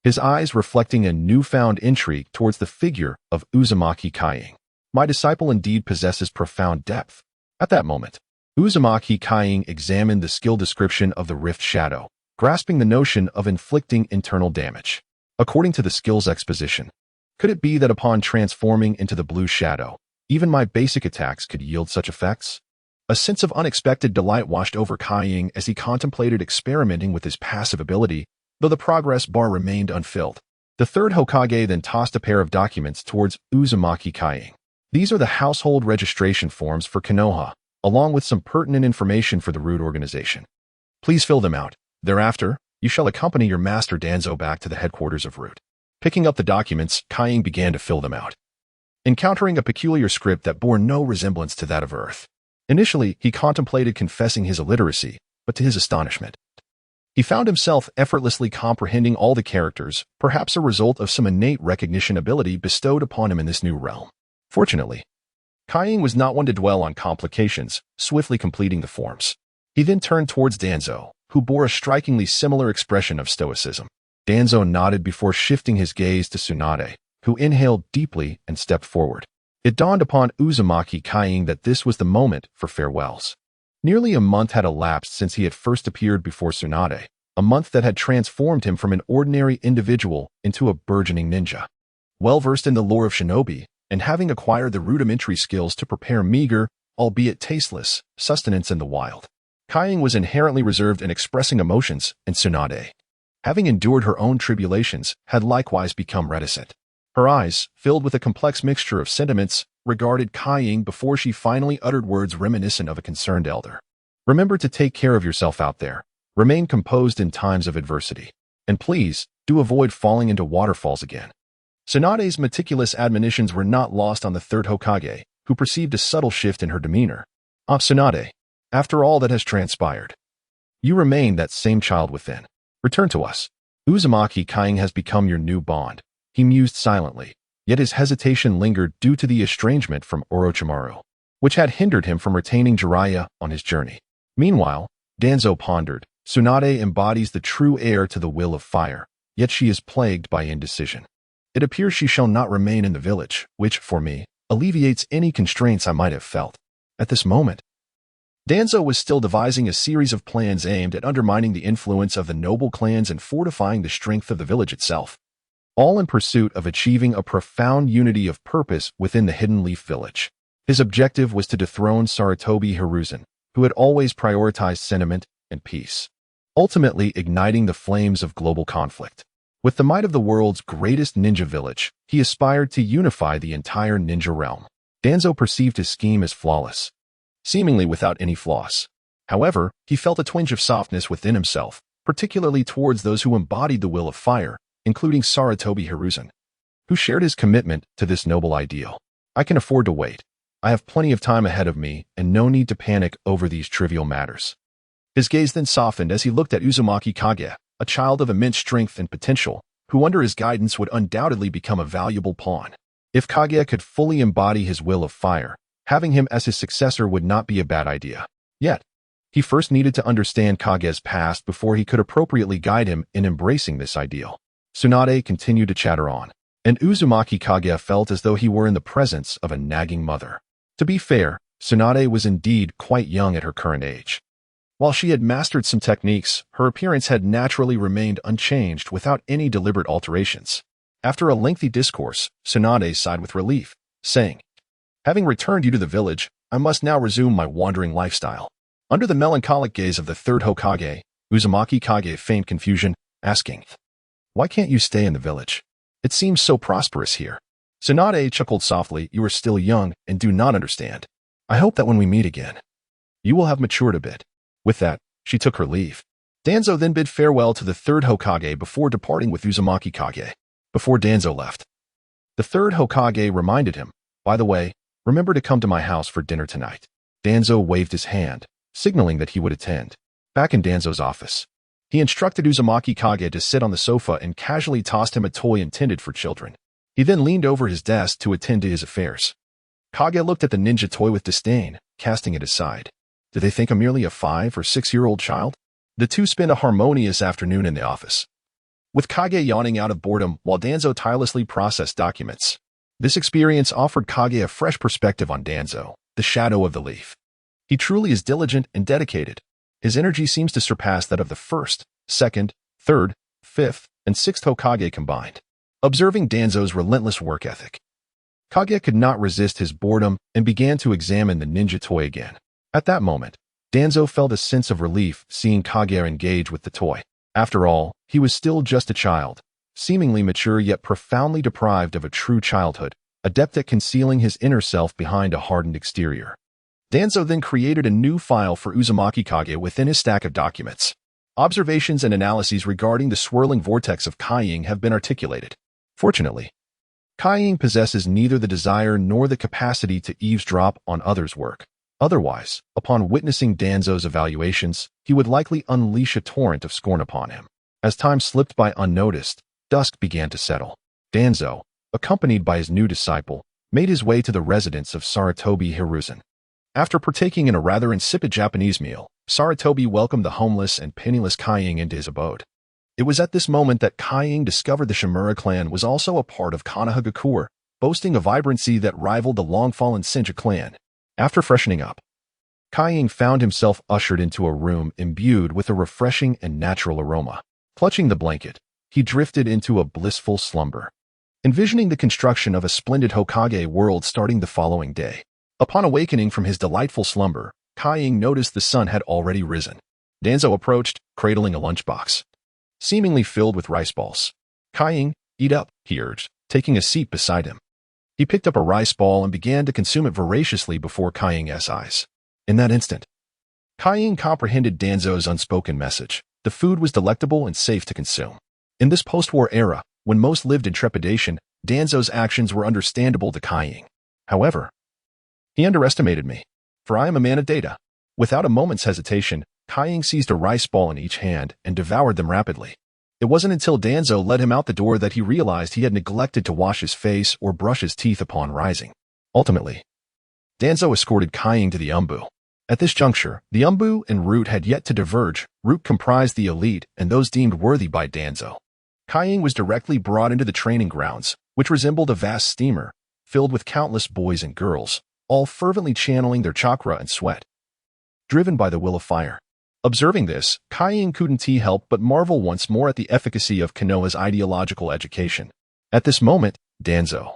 his eyes reflecting a newfound intrigue towards the figure of Uzumaki Kying. "My disciple indeed possesses profound depth." At that moment, Uzumaki Kying examined the skill description of the Rift Shadow, grasping the notion of inflicting internal damage. According to the skill's exposition, could it be that upon transforming into the Blue Shadow, even my basic attacks could yield such effects? A sense of unexpected delight washed over Kying as he contemplated experimenting with his passive ability, though the progress bar remained unfilled. The third Hokage then tossed a pair of documents towards Uzumaki Kying. "These are the household registration forms for Konoha, along with some pertinent information for the Root organization. Please fill them out. Thereafter, you shall accompany your master Danzo back to the headquarters of Root." Picking up the documents, Kying began to fill them out, encountering a peculiar script that bore no resemblance to that of Earth. Initially, he contemplated confessing his illiteracy, but to his astonishment, he found himself effortlessly comprehending all the characters, perhaps a result of some innate recognition ability bestowed upon him in this new realm. Fortunately, Kai was not one to dwell on complications, swiftly completing the forms. He then turned towards Danzo, who bore a strikingly similar expression of stoicism. Danzo nodded before shifting his gaze to Tsunade, who inhaled deeply and stepped forward. It dawned upon Uzumaki Kai that this was the moment for farewells. Nearly a month had elapsed since he had first appeared before Tsunade, a month that had transformed him from an ordinary individual into a burgeoning ninja. Well-versed in the lore of shinobi, and having acquired the rudimentary skills to prepare meager, albeit tasteless, sustenance in the wild, Kai was inherently reserved in expressing emotions, and Tsunade, having endured her own tribulations, had likewise become reticent. Her eyes, filled with a complex mixture of sentiments, regarded Kai before she finally uttered words reminiscent of a concerned elder. Remember to take care of yourself out there. Remain composed in times of adversity. And please, do avoid falling into waterfalls again. Tsunade's meticulous admonitions were not lost on the third Hokage, who perceived a subtle shift in her demeanor. Tsunade, after all that has transpired, you remain that same child within. Return to us. Uzumaki Kai has become your new bond. He mused silently, yet his hesitation lingered due to the estrangement from Orochimaru, which had hindered him from retaining Jiraiya on his journey. Meanwhile, Danzo pondered, Tsunade embodies the true heir to the will of fire, yet she is plagued by indecision. It appears she shall not remain in the village, which, for me, alleviates any constraints I might have felt. At this moment, Danzo was still devising a series of plans aimed at undermining the influence of the noble clans and fortifying the strength of the village itself, all in pursuit of achieving a profound unity of purpose within the Hidden Leaf Village. His objective was to dethrone Sarutobi Hiruzen, who had always prioritized sentiment and peace, ultimately igniting the flames of global conflict. With the might of the world's greatest ninja village, he aspired to unify the entire ninja realm. Danzo perceived his scheme as flawless, seemingly without any flaws. However, he felt a twinge of softness within himself, particularly towards those who embodied the will of fire, including Sarutobi Hiruzen, who shared his commitment to this noble ideal. I can afford to wait. I have plenty of time ahead of me and no need to panic over these trivial matters. His gaze then softened as he looked at Uzumaki Kage, a child of immense strength and potential, who under his guidance would undoubtedly become a valuable pawn. If Kage could fully embody his will of fire, having him as his successor would not be a bad idea. Yet, he first needed to understand Kage's past before he could appropriately guide him in embracing this ideal. Tsunade continued to chatter on, and Uzumaki Kage felt as though he were in the presence of a nagging mother. To be fair, Tsunade was indeed quite young at her current age. While she had mastered some techniques, her appearance had naturally remained unchanged without any deliberate alterations. After a lengthy discourse, Tsunade sighed with relief, saying, "Having returned you to the village, I must now resume my wandering lifestyle." Under the melancholic gaze of the third Hokage, Uzumaki Kage feigned confusion, asking, "Why can't you stay in the village? It seems so prosperous here." Tsunade chuckled softly, "You are still young and do not understand. I hope that when we meet again, you will have matured a bit." With that, she took her leave. Danzo then bid farewell to the third Hokage before departing with Uzumaki Kage. Before Danzo left, the third Hokage reminded him, "By the way, remember to come to my house for dinner tonight." Danzo waved his hand, signaling that he would attend. Back in Danzo's office, he instructed Uzumaki Kage to sit on the sofa and casually tossed him a toy intended for children. He then leaned over his desk to attend to his affairs. Kage looked at the ninja toy with disdain, casting it aside. Did they think I'm merely a 5- or 6-year-old child? The two spent a harmonious afternoon in the office, with Kage yawning out of boredom while Danzo tirelessly processed documents. This experience offered Kage a fresh perspective on Danzo, the shadow of the leaf. He truly is diligent and dedicated. His energy seems to surpass that of the first, second, third, fifth, and sixth Hokage combined. Observing Danzo's relentless work ethic, Kage could not resist his boredom and began to examine the ninja toy again. At that moment, Danzo felt a sense of relief seeing Kage engage with the toy. After all, he was still just a child, seemingly mature yet profoundly deprived of a true childhood, adept at concealing his inner self behind a hardened exterior. Danzo then created a new file for Uzumaki Kage within his stack of documents. Observations and analyses regarding the swirling vortex of Kaiying have been articulated. Fortunately, Kaiying possesses neither the desire nor the capacity to eavesdrop on others' work. Otherwise, upon witnessing Danzo's evaluations, he would likely unleash a torrent of scorn upon him. As time slipped by unnoticed, dusk began to settle. Danzo, accompanied by his new disciple, made his way to the residence of Sarutobi Hiruzen. After partaking in a rather insipid Japanese meal, Sarutobi welcomed the homeless and penniless Kaiying into his abode. It was at this moment that Kaiying discovered the Shimura clan was also a part of Konohagakure, boasting a vibrancy that rivaled the long-fallen Senju clan. After freshening up, Kaiying found himself ushered into a room imbued with a refreshing and natural aroma. Clutching the blanket, he drifted into a blissful slumber, envisioning the construction of a splendid Hokage world starting the following day. Upon awakening from his delightful slumber, Kaiying noticed the sun had already risen. Danzo approached, cradling a lunchbox, seemingly filled with rice balls. Kaiying, eat up, he urged, taking a seat beside him. He picked up a rice ball and began to consume it voraciously before Kaiying's eyes. In that instant, Kaiying comprehended Danzo's unspoken message. The food was delectable and safe to consume. In this post-war era, when most lived in trepidation, Danzo's actions were understandable to Kaiying. However, he underestimated me, for I am a man of data. Without a moment's hesitation, Kaiying seized a rice ball in each hand and devoured them rapidly. It wasn't until Danzo led him out the door that he realized he had neglected to wash his face or brush his teeth upon rising. Ultimately, Danzo escorted Kaiying to the Umbu. At this juncture, the Umbu and Root had yet to diverge. Root comprised the elite and those deemed worthy by Danzo. Kaiying was directly brought into the training grounds, which resembled a vast steamer, filled with countless boys and girls, all fervently channeling their chakra and sweat, driven by the will of fire. Observing this, Kaiying couldn't help but marvel once more at the efficacy of Konoha's ideological education. At this moment, Danzo,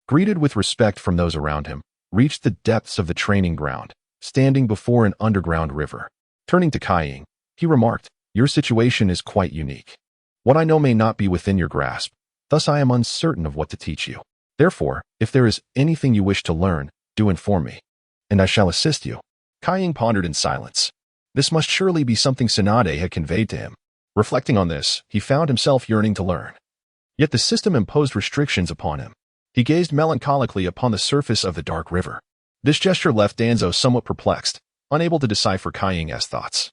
greeted with respect from those around him, reached the depths of the training ground, standing before an underground river. Turning to Kaiying, he remarked, "Your situation is quite unique. What I know may not be within your grasp, thus I am uncertain of what to teach you. Therefore, if there is anything you wish to learn, do inform me, and I shall assist you." Kaiying pondered in silence. This must surely be something Tsunade had conveyed to him. Reflecting on this, he found himself yearning to learn. Yet the system imposed restrictions upon him. He gazed melancholically upon the surface of the dark river. This gesture left Danzo somewhat perplexed, unable to decipher Kaiying's thoughts.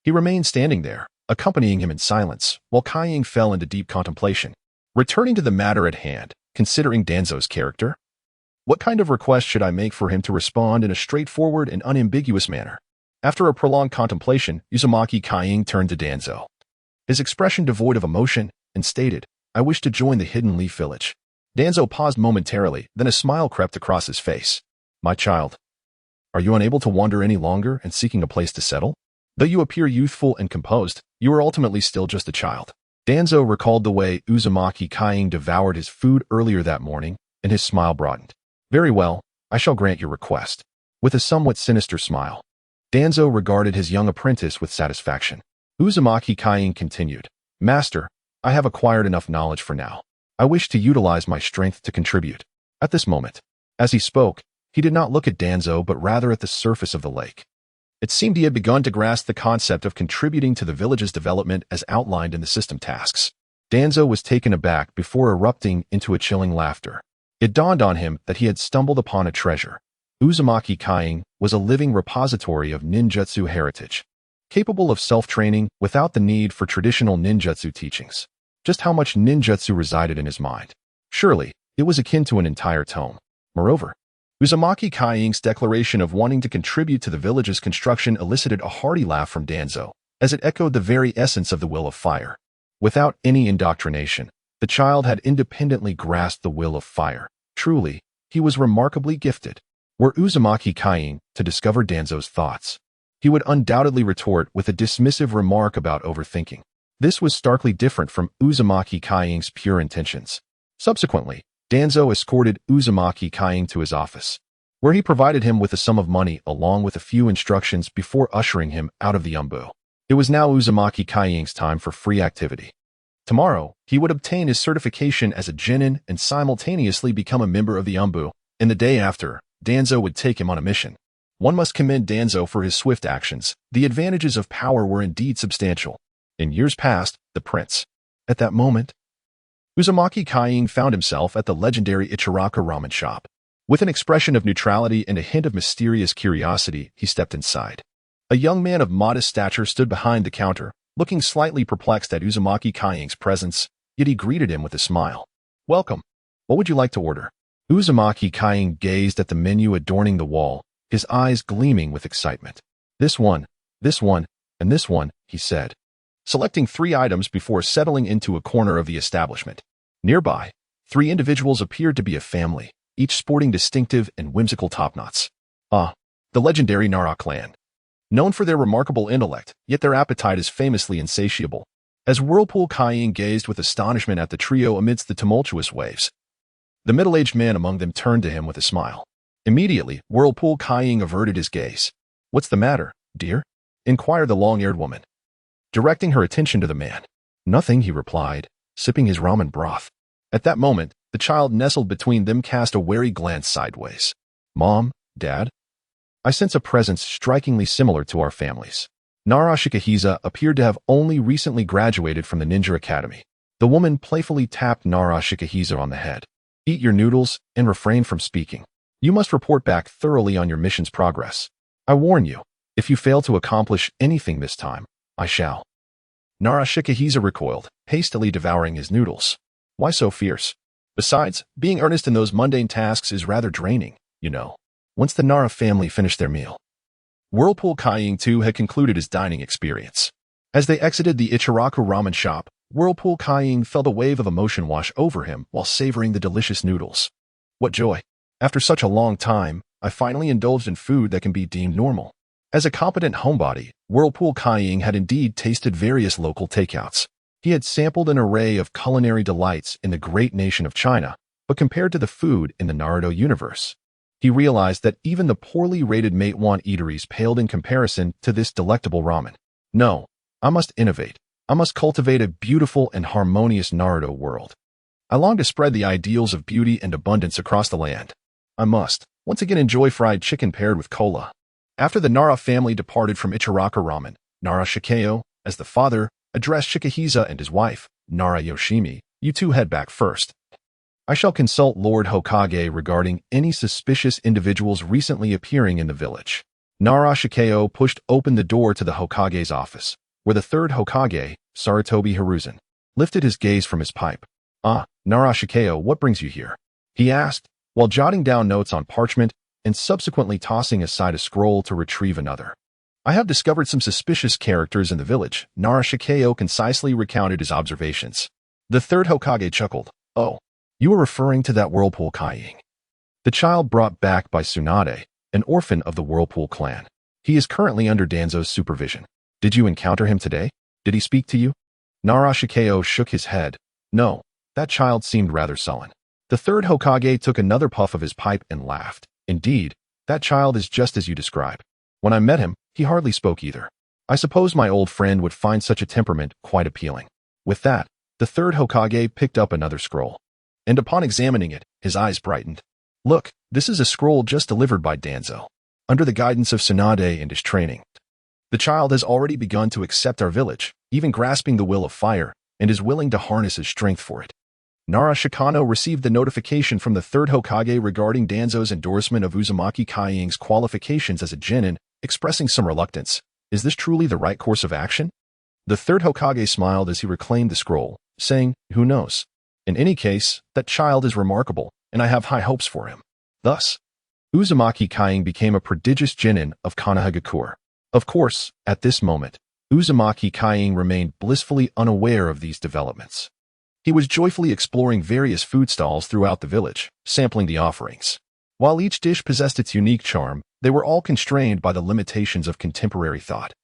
He remained standing there, accompanying him in silence, while Kaiying fell into deep contemplation. Returning to the matter at hand, considering Danzo's character, what kind of request should I make for him to respond in a straightforward and unambiguous manner? After a prolonged contemplation, Uzumaki Kaiying turned to Danzo, his expression devoid of emotion, and stated, "I wish to join the Hidden Leaf Village." Danzo paused momentarily, then a smile crept across his face. "My child, are you unable to wander any longer and seeking a place to settle? Though you appear youthful and composed, you are ultimately still just a child." Danzo recalled the way Uzumaki Kaiying devoured his food earlier that morning, and his smile broadened. "Very well, I shall grant your request." With a somewhat sinister smile, Danzo regarded his young apprentice with satisfaction. Uzumaki Kaiying continued, "Master, I have acquired enough knowledge for now. I wish to utilize my strength to contribute." At this moment, as he spoke, he did not look at Danzo but rather at the surface of the lake. It seemed he had begun to grasp the concept of contributing to the village's development as outlined in the system tasks. Danzo was taken aback before erupting into a chilling laughter. It dawned on him that he had stumbled upon a treasure. Uzumaki Kaiying was a living repository of ninjutsu heritage, capable of self-training without the need for traditional ninjutsu teachings. Just how much ninjutsu resided in his mind? Surely, it was akin to an entire tome. Moreover, Uzumaki Kaiying's declaration of wanting to contribute to the village's construction elicited a hearty laugh from Danzo, as it echoed the very essence of the will of fire. Without any indoctrination, the child had independently grasped the will of fire. Truly, he was remarkably gifted. Were Uzumaki Kaiying to discover Danzo's thoughts, he would undoubtedly retort with a dismissive remark about overthinking. This was starkly different from Uzumaki Kaiying's pure intentions. Subsequently, Danzo escorted Uzumaki Kaiying to his office, where he provided him with a sum of money along with a few instructions before ushering him out of the Umbu. It was now Uzumaki Kaiying's time for free activity. Tomorrow, he would obtain his certification as a genin and simultaneously become a member of the Umbu, and the day after, Danzo would take him on a mission. One must commend Danzo for his swift actions. The advantages of power were indeed substantial. In years past, the prince. At that moment, Uzumaki Kaiying found himself at the legendary Ichiraka ramen shop. With an expression of neutrality and a hint of mysterious curiosity, he stepped inside. A young man of modest stature stood behind the counter, looking slightly perplexed at Uzumaki Kaiying's presence, yet he greeted him with a smile. "Welcome. What would you like to order?" Uzumaki Kaing gazed at the menu adorning the wall, his eyes gleaming with excitement. This one, and this one, he said, selecting 3 items before settling into a corner of the establishment. Nearby, 3 individuals appeared to be a family, each sporting distinctive and whimsical topknots. The legendary Nara clan. Known for their remarkable intellect, yet their appetite is famously insatiable. As Whirlpool Kaing gazed with astonishment at the trio amidst the tumultuous waves, the middle-aged man among them turned to him with a smile. Immediately, Whirlpool Kaing averted his gaze. "What's the matter, dear?" inquired the long-haired woman, directing her attention to the man. "Nothing," he replied, sipping his ramen broth. At that moment, the child nestled between them cast a wary glance sideways. "Mom, Dad? I sense a presence strikingly similar to our families." Nara Shikahisa appeared to have only recently graduated from the Ninja Academy. The woman playfully tapped Nara Shikahisa on the head. "Eat your noodles and refrain from speaking. You must report back thoroughly on your mission's progress. I warn you, if you fail to accomplish anything this time, I shall." Nara Shikahisa recoiled, hastily devouring his noodles. Why so fierce? Besides, being earnest in those mundane tasks is rather draining, you know. Once the Nara family finished their meal, Whirlpool Kaing too had concluded his dining experience. As they exited the Ichiraku ramen shop, Whirlpool Kaing felt a wave of emotion wash over him while savoring the delicious noodles. What joy! After such a long time, I finally indulged in food that can be deemed normal. As a competent homebody, Whirlpool Kaing had indeed tasted various local takeouts. He had sampled an array of culinary delights in the great nation of China, but compared to the food in the Naruto universe, he realized that even the poorly rated Matewan eateries paled in comparison to this delectable ramen. No, I must innovate. I must cultivate a beautiful and harmonious Naruto world. I long to spread the ideals of beauty and abundance across the land. I must, once again, enjoy fried chicken paired with cola. After the Nara family departed from Ichiraku ramen, Nara Shikeo, as the father, addressed Shikahisa and his wife, Nara Yoshimi. "You two head back first. I shall consult Lord Hokage regarding any suspicious individuals recently appearing in the village." Nara Shikeo pushed open the door to the Hokage's office, where the third Hokage, Sarutobi Hiruzen, lifted his gaze from his pipe. Nara Shikeo, what brings you here?" he asked, while jotting down notes on parchment and subsequently tossing aside a scroll to retrieve another. "I have discovered some suspicious characters in the village." Nara Shikeo concisely recounted his observations. The third Hokage chuckled. "Oh, you are referring to that Whirlpool Kaing, the child brought back by Tsunade, an orphan of the Whirlpool clan. He is currently under Danzo's supervision. Did you encounter him today? Did he speak to you?" Nara Shikeo shook his head. "No, that child seemed rather sullen." The third Hokage took another puff of his pipe and laughed. "Indeed, that child is just as you describe. When I met him, he hardly spoke either. I suppose my old friend would find such a temperament quite appealing." With that, the third Hokage picked up another scroll, and upon examining it, his eyes brightened. "Look, this is a scroll just delivered by Danzo, under the guidance of Tsunade and his training. The child has already begun to accept our village, even grasping the will of fire, and is willing to harness his strength for it." Nara Shikano received the notification from the third Hokage regarding Danzo's endorsement of Uzumaki Kaing's qualifications as a genin, expressing some reluctance. Is this truly the right course of action? The third Hokage smiled as he reclaimed the scroll, saying, "Who knows? In any case, that child is remarkable, and I have high hopes for him." Thus, Uzumaki Kaing became a prodigious genin of Konohagakure. Of course, at this moment, Uzumaki Kaing remained blissfully unaware of these developments. He was joyfully exploring various food stalls throughout the village, sampling the offerings. While each dish possessed its unique charm, they were all constrained by the limitations of contemporary thought,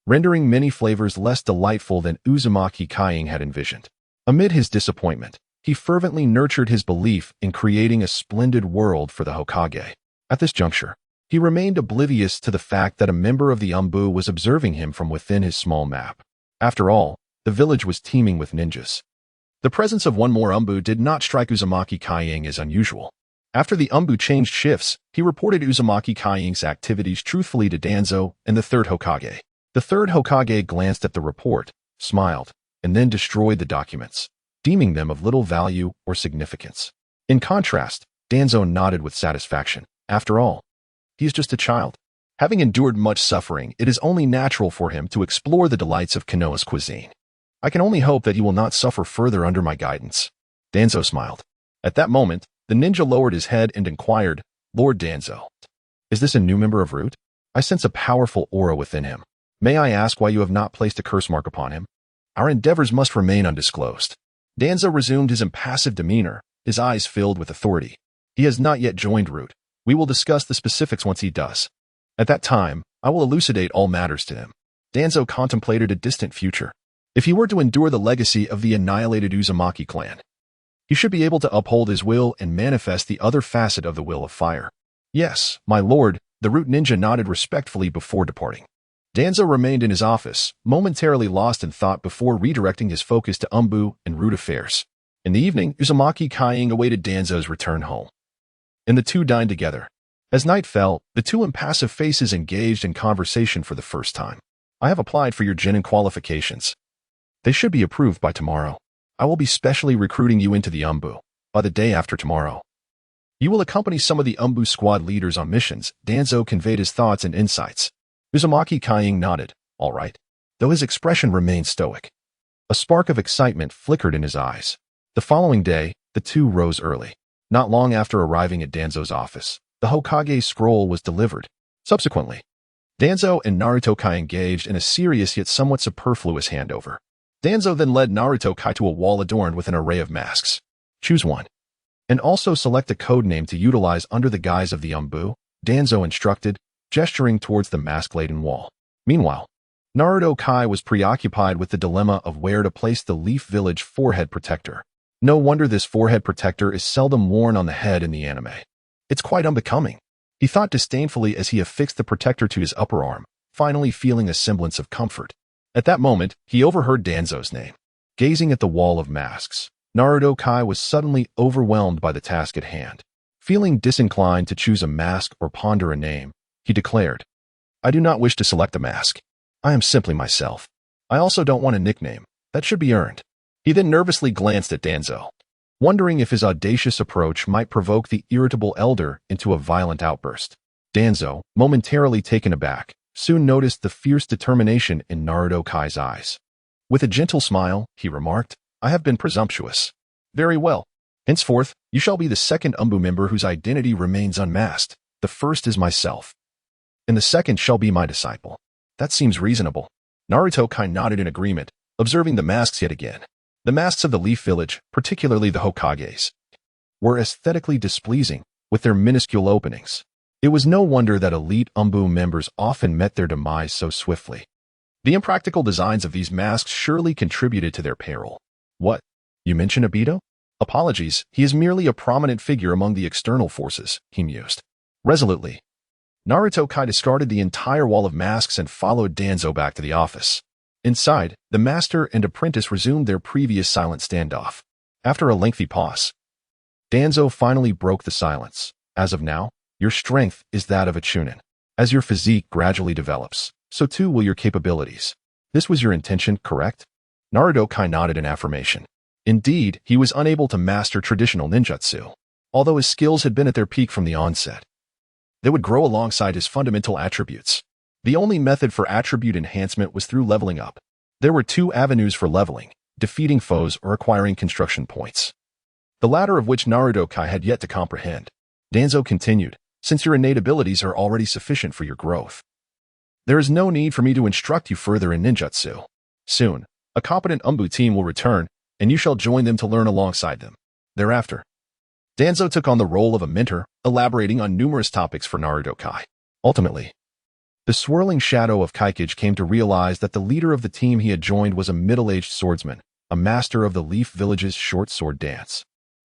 rendering many flavors less delightful than Uzumaki Kaing had envisioned. Amid his disappointment, he fervently nurtured his belief in creating a splendid world for the Hokage. At this juncture, he remained oblivious to the fact that a member of the Umbu was observing him from within his small map. After all, the village was teeming with ninjas. The presence of one more Umbu did not strike Uzumaki Kaing as unusual. After the Umbu changed shifts, he reported Uzumaki Kaing's activities truthfully to Danzo and the third Hokage. The third Hokage glanced at the report, smiled, and then destroyed the documents, deeming them of little value or significance. In contrast, Danzo nodded with satisfaction. After all, he is just a child. Having endured much suffering, it is only natural for him to explore the delights of Konoha's cuisine. I can only hope that he will not suffer further under my guidance. Danzo smiled. At that moment, The ninja lowered his head and inquired, "Lord Danzo, is this a new member of Root? I sense a powerful aura within him. May I ask why you have not placed a curse mark upon him? Our endeavors must remain undisclosed." Danzo resumed his impassive demeanor, his eyes filled with authority. "He has not yet joined Root. We will discuss the specifics once he does. At that time, I will elucidate all matters to him." Danzo contemplated a distant future. If he were to endure the legacy of the annihilated Uzumaki clan, he should be able to uphold his will and manifest the other facet of the will of fire. "Yes, my lord," the Root ninja nodded respectfully before departing. Danzo remained in his office, momentarily lost in thought before redirecting his focus to Umbu and Root affairs. In the evening, Uzumaki Kaiying awaited Danzo's return home, and the two dined together. As night fell, the two impassive faces engaged in conversation for the first time. "I have applied for your Genin qualifications. They should be approved by tomorrow. I will be specially recruiting you into the Umbu by the day after tomorrow. You will accompany some of the Umbu squad leaders on missions." Danzo conveyed his thoughts and insights. Uzumaki Kaiying nodded, "All right," though his expression remained stoic. A spark of excitement flickered in his eyes. The following day, the two rose early. Not long after arriving at Danzo's office, the Hokage's scroll was delivered. Subsequently, Danzo and Naruto Kai engaged in a serious yet somewhat superfluous handover. Danzo then led Naruto Kai to a wall adorned with an array of masks. "Choose one, and also select a code name to utilize under the guise of the Umbu," Danzo instructed, gesturing towards the mask-laden wall. Meanwhile, Naruto Kai was preoccupied with the dilemma of where to place the Leaf Village forehead protector. No wonder this forehead protector is seldom worn on the head in the anime. It's quite unbecoming, he thought disdainfully as he affixed the protector to his upper arm, finally feeling a semblance of comfort. At that moment, he overheard Danzo's name. Gazing at the wall of masks, Naruto Kai was suddenly overwhelmed by the task at hand. Feeling disinclined to choose a mask or ponder a name, he declared, "I do not wish to select a mask. I am simply myself. I also don't want a nickname. That should be earned." He then nervously glanced at Danzo, wondering if his audacious approach might provoke the irritable elder into a violent outburst. Danzo, momentarily taken aback, soon noticed the fierce determination in Naruto Kai's eyes. With a gentle smile, he remarked, "I have been presumptuous. Very well. Henceforth, you shall be the second Umbu member whose identity remains unmasked. The first is myself, and the second shall be my disciple." "That seems reasonable." Naruto Kai nodded in agreement, observing the masks yet again. The masks of the Leaf Village, particularly the Hokage's, were aesthetically displeasing, with their minuscule openings. It was no wonder that elite Umbu members often met their demise so swiftly. The impractical designs of these masks surely contributed to their peril. "What? You mention Obito?" "Apologies, he is merely a prominent figure among the external forces," he mused. Resolutely, Naruto Kai discarded the entire wall of masks and followed Danzo back to the office. Inside, the master and apprentice resumed their previous silent standoff. After a lengthy pause, Danzo finally broke the silence. "As of now, your strength is that of a Chunin. As your physique gradually develops, so too will your capabilities. This was your intention, correct?" Naruto Kai nodded in affirmation. Indeed, he was unable to master traditional ninjutsu, although his skills had been at their peak from the onset. They would grow alongside his fundamental attributes. The only method for attribute enhancement was through leveling up. There were two avenues for leveling: defeating foes or acquiring construction points, the latter of which Naruto Kai had yet to comprehend. Danzo continued, "Since your innate abilities are already sufficient for your growth, there is no need for me to instruct you further in ninjutsu. Soon, a competent Umbu team will return, and you shall join them to learn alongside them." Thereafter, Danzo took on the role of a mentor, elaborating on numerous topics for Naruto Kai. Ultimately, the swirling shadow of Kaikage came to realize that the leader of the team he had joined was a middle-aged swordsman, a master of the Leaf Village's short sword dance,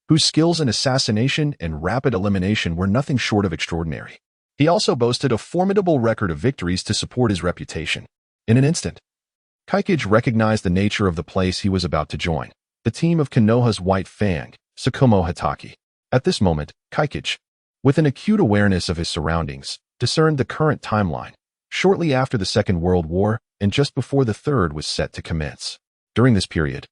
whose skills in assassination and rapid elimination were nothing short of extraordinary. He also boasted a formidable record of victories to support his reputation. In an instant, Kaikage recognized the nature of the place he was about to join, the team of Konoha's White Fang, Tsukumo Hatake. At this moment, Kaikage, with an acute awareness of his surroundings, discerned the current timeline, shortly after the Second World War and just before the Third was set to commence. During this period,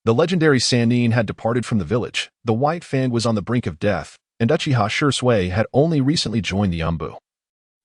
the legendary Sannin had departed from the village, the White Fang was on the brink of death, and Uchiha Shursui had only recently joined the Umbu,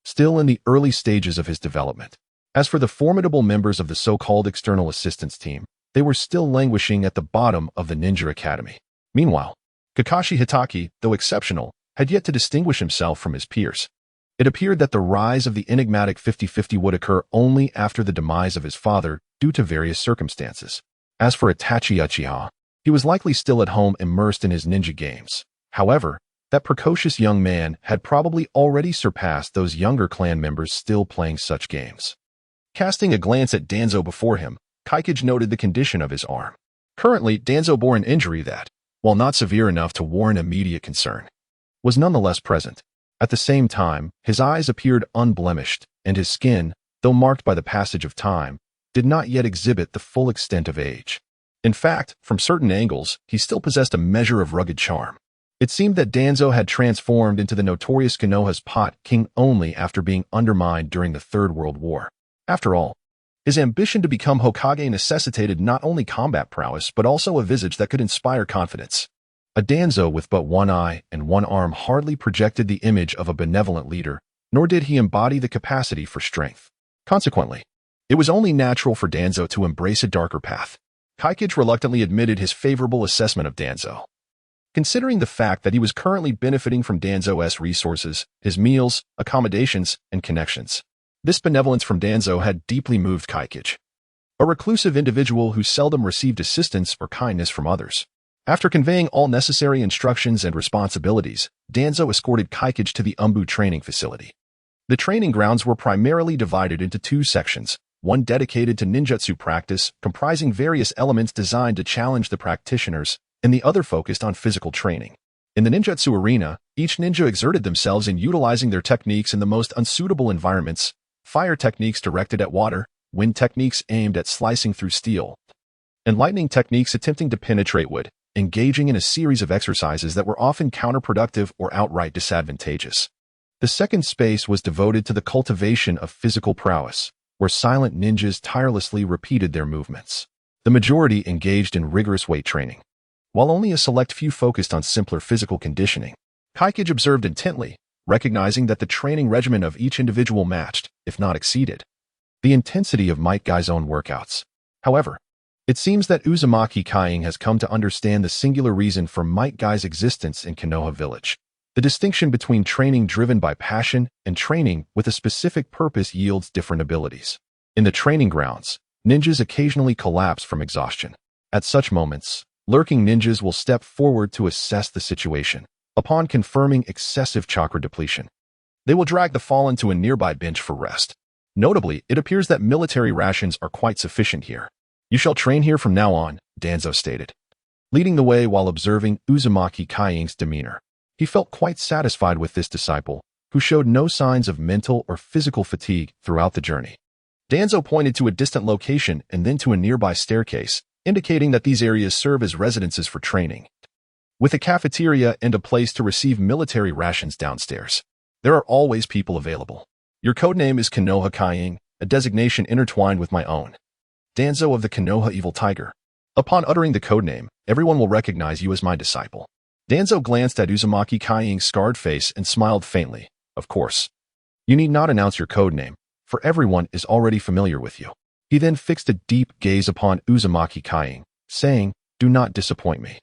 still in the early stages of his development. As for the formidable members of the so-called external assistance team, they were still languishing at the bottom of the ninja academy. Meanwhile, Kakashi Hitaki, though exceptional, had yet to distinguish himself from his peers. It appeared that the rise of the enigmatic 50-50 would occur only after the demise of his father due to various circumstances. As for Itachi Uchiha, he was likely still at home immersed in his ninja games. However, that precocious young man had probably already surpassed those younger clan members still playing such games. Casting a glance at Danzo before him, Kaikage noted the condition of his arm. Currently, Danzo bore an injury that, while not severe enough to warrant immediate concern, was nonetheless present. At the same time, his eyes appeared unblemished, and his skin, though marked by the passage of time, did not yet exhibit the full extent of age. In fact, from certain angles, he still possessed a measure of rugged charm. It seemed that Danzo had transformed into the notorious Konoha's pot king only after being undermined during the Third World War. After all, his ambition to become Hokage necessitated not only combat prowess but also a visage that could inspire confidence. A Danzo with but one eye and one arm hardly projected the image of a benevolent leader, nor did he embody the capacity for strength. Consequently, it was only natural for Danzo to embrace a darker path. Kaikage reluctantly admitted his favorable assessment of Danzo. Considering the fact that he was currently benefiting from Danzo's resources, his meals, accommodations, and connections, this benevolence from Danzo had deeply moved Kaikage. A reclusive individual who seldom received assistance or kindness from others. After conveying all necessary instructions and responsibilities, Danzo escorted Kaikage to the Umbu training facility. The training grounds were primarily divided into two sections, one dedicated to ninjutsu practice, comprising various elements designed to challenge the practitioners, and the other focused on physical training. In the ninjutsu arena, each ninja exerted themselves in utilizing their techniques in the most unsuitable environments: fire techniques directed at water, wind techniques aimed at slicing through steel, and lightning techniques attempting to penetrate wood, engaging in a series of exercises that were often counterproductive or outright disadvantageous. The second space was devoted to the cultivation of physical prowess, where silent ninjas tirelessly repeated their movements. The majority engaged in rigorous weight training, while only a select few focused on simpler physical conditioning. Kaikage observed intently, recognizing that the training regimen of each individual matched, if not exceeded, the intensity of Might Guy's own workouts. However, it seems that Uzumaki Kaing has come to understand the singular reason for Might Guy's existence in Konoha Village. The distinction between training driven by passion and training with a specific purpose yields different abilities. In the training grounds, ninjas occasionally collapse from exhaustion. At such moments, lurking ninjas will step forward to assess the situation. Upon confirming excessive chakra depletion, they will drag the fallen to a nearby bench for rest. Notably, it appears that military rations are quite sufficient here. "You shall train here from now on," Danzo stated, leading the way while observing Uzumaki Kaing's demeanor. He felt quite satisfied with this disciple, who showed no signs of mental or physical fatigue throughout the journey. Danzo pointed to a distant location and then to a nearby staircase, indicating that these areas serve as residences for training, with a cafeteria and a place to receive military rations downstairs. There are always people available. Your codename is Konoha Kaing, a designation intertwined with my own, Danzo of the Konoha Evil Tiger. Upon uttering the codename, everyone will recognize you as my disciple. Danzo glanced at Uzumaki Kaing's scarred face and smiled faintly. Of course. You need not announce your codename, for everyone is already familiar with you. He then fixed a deep gaze upon Uzumaki Kaing, saying, "Do not disappoint me."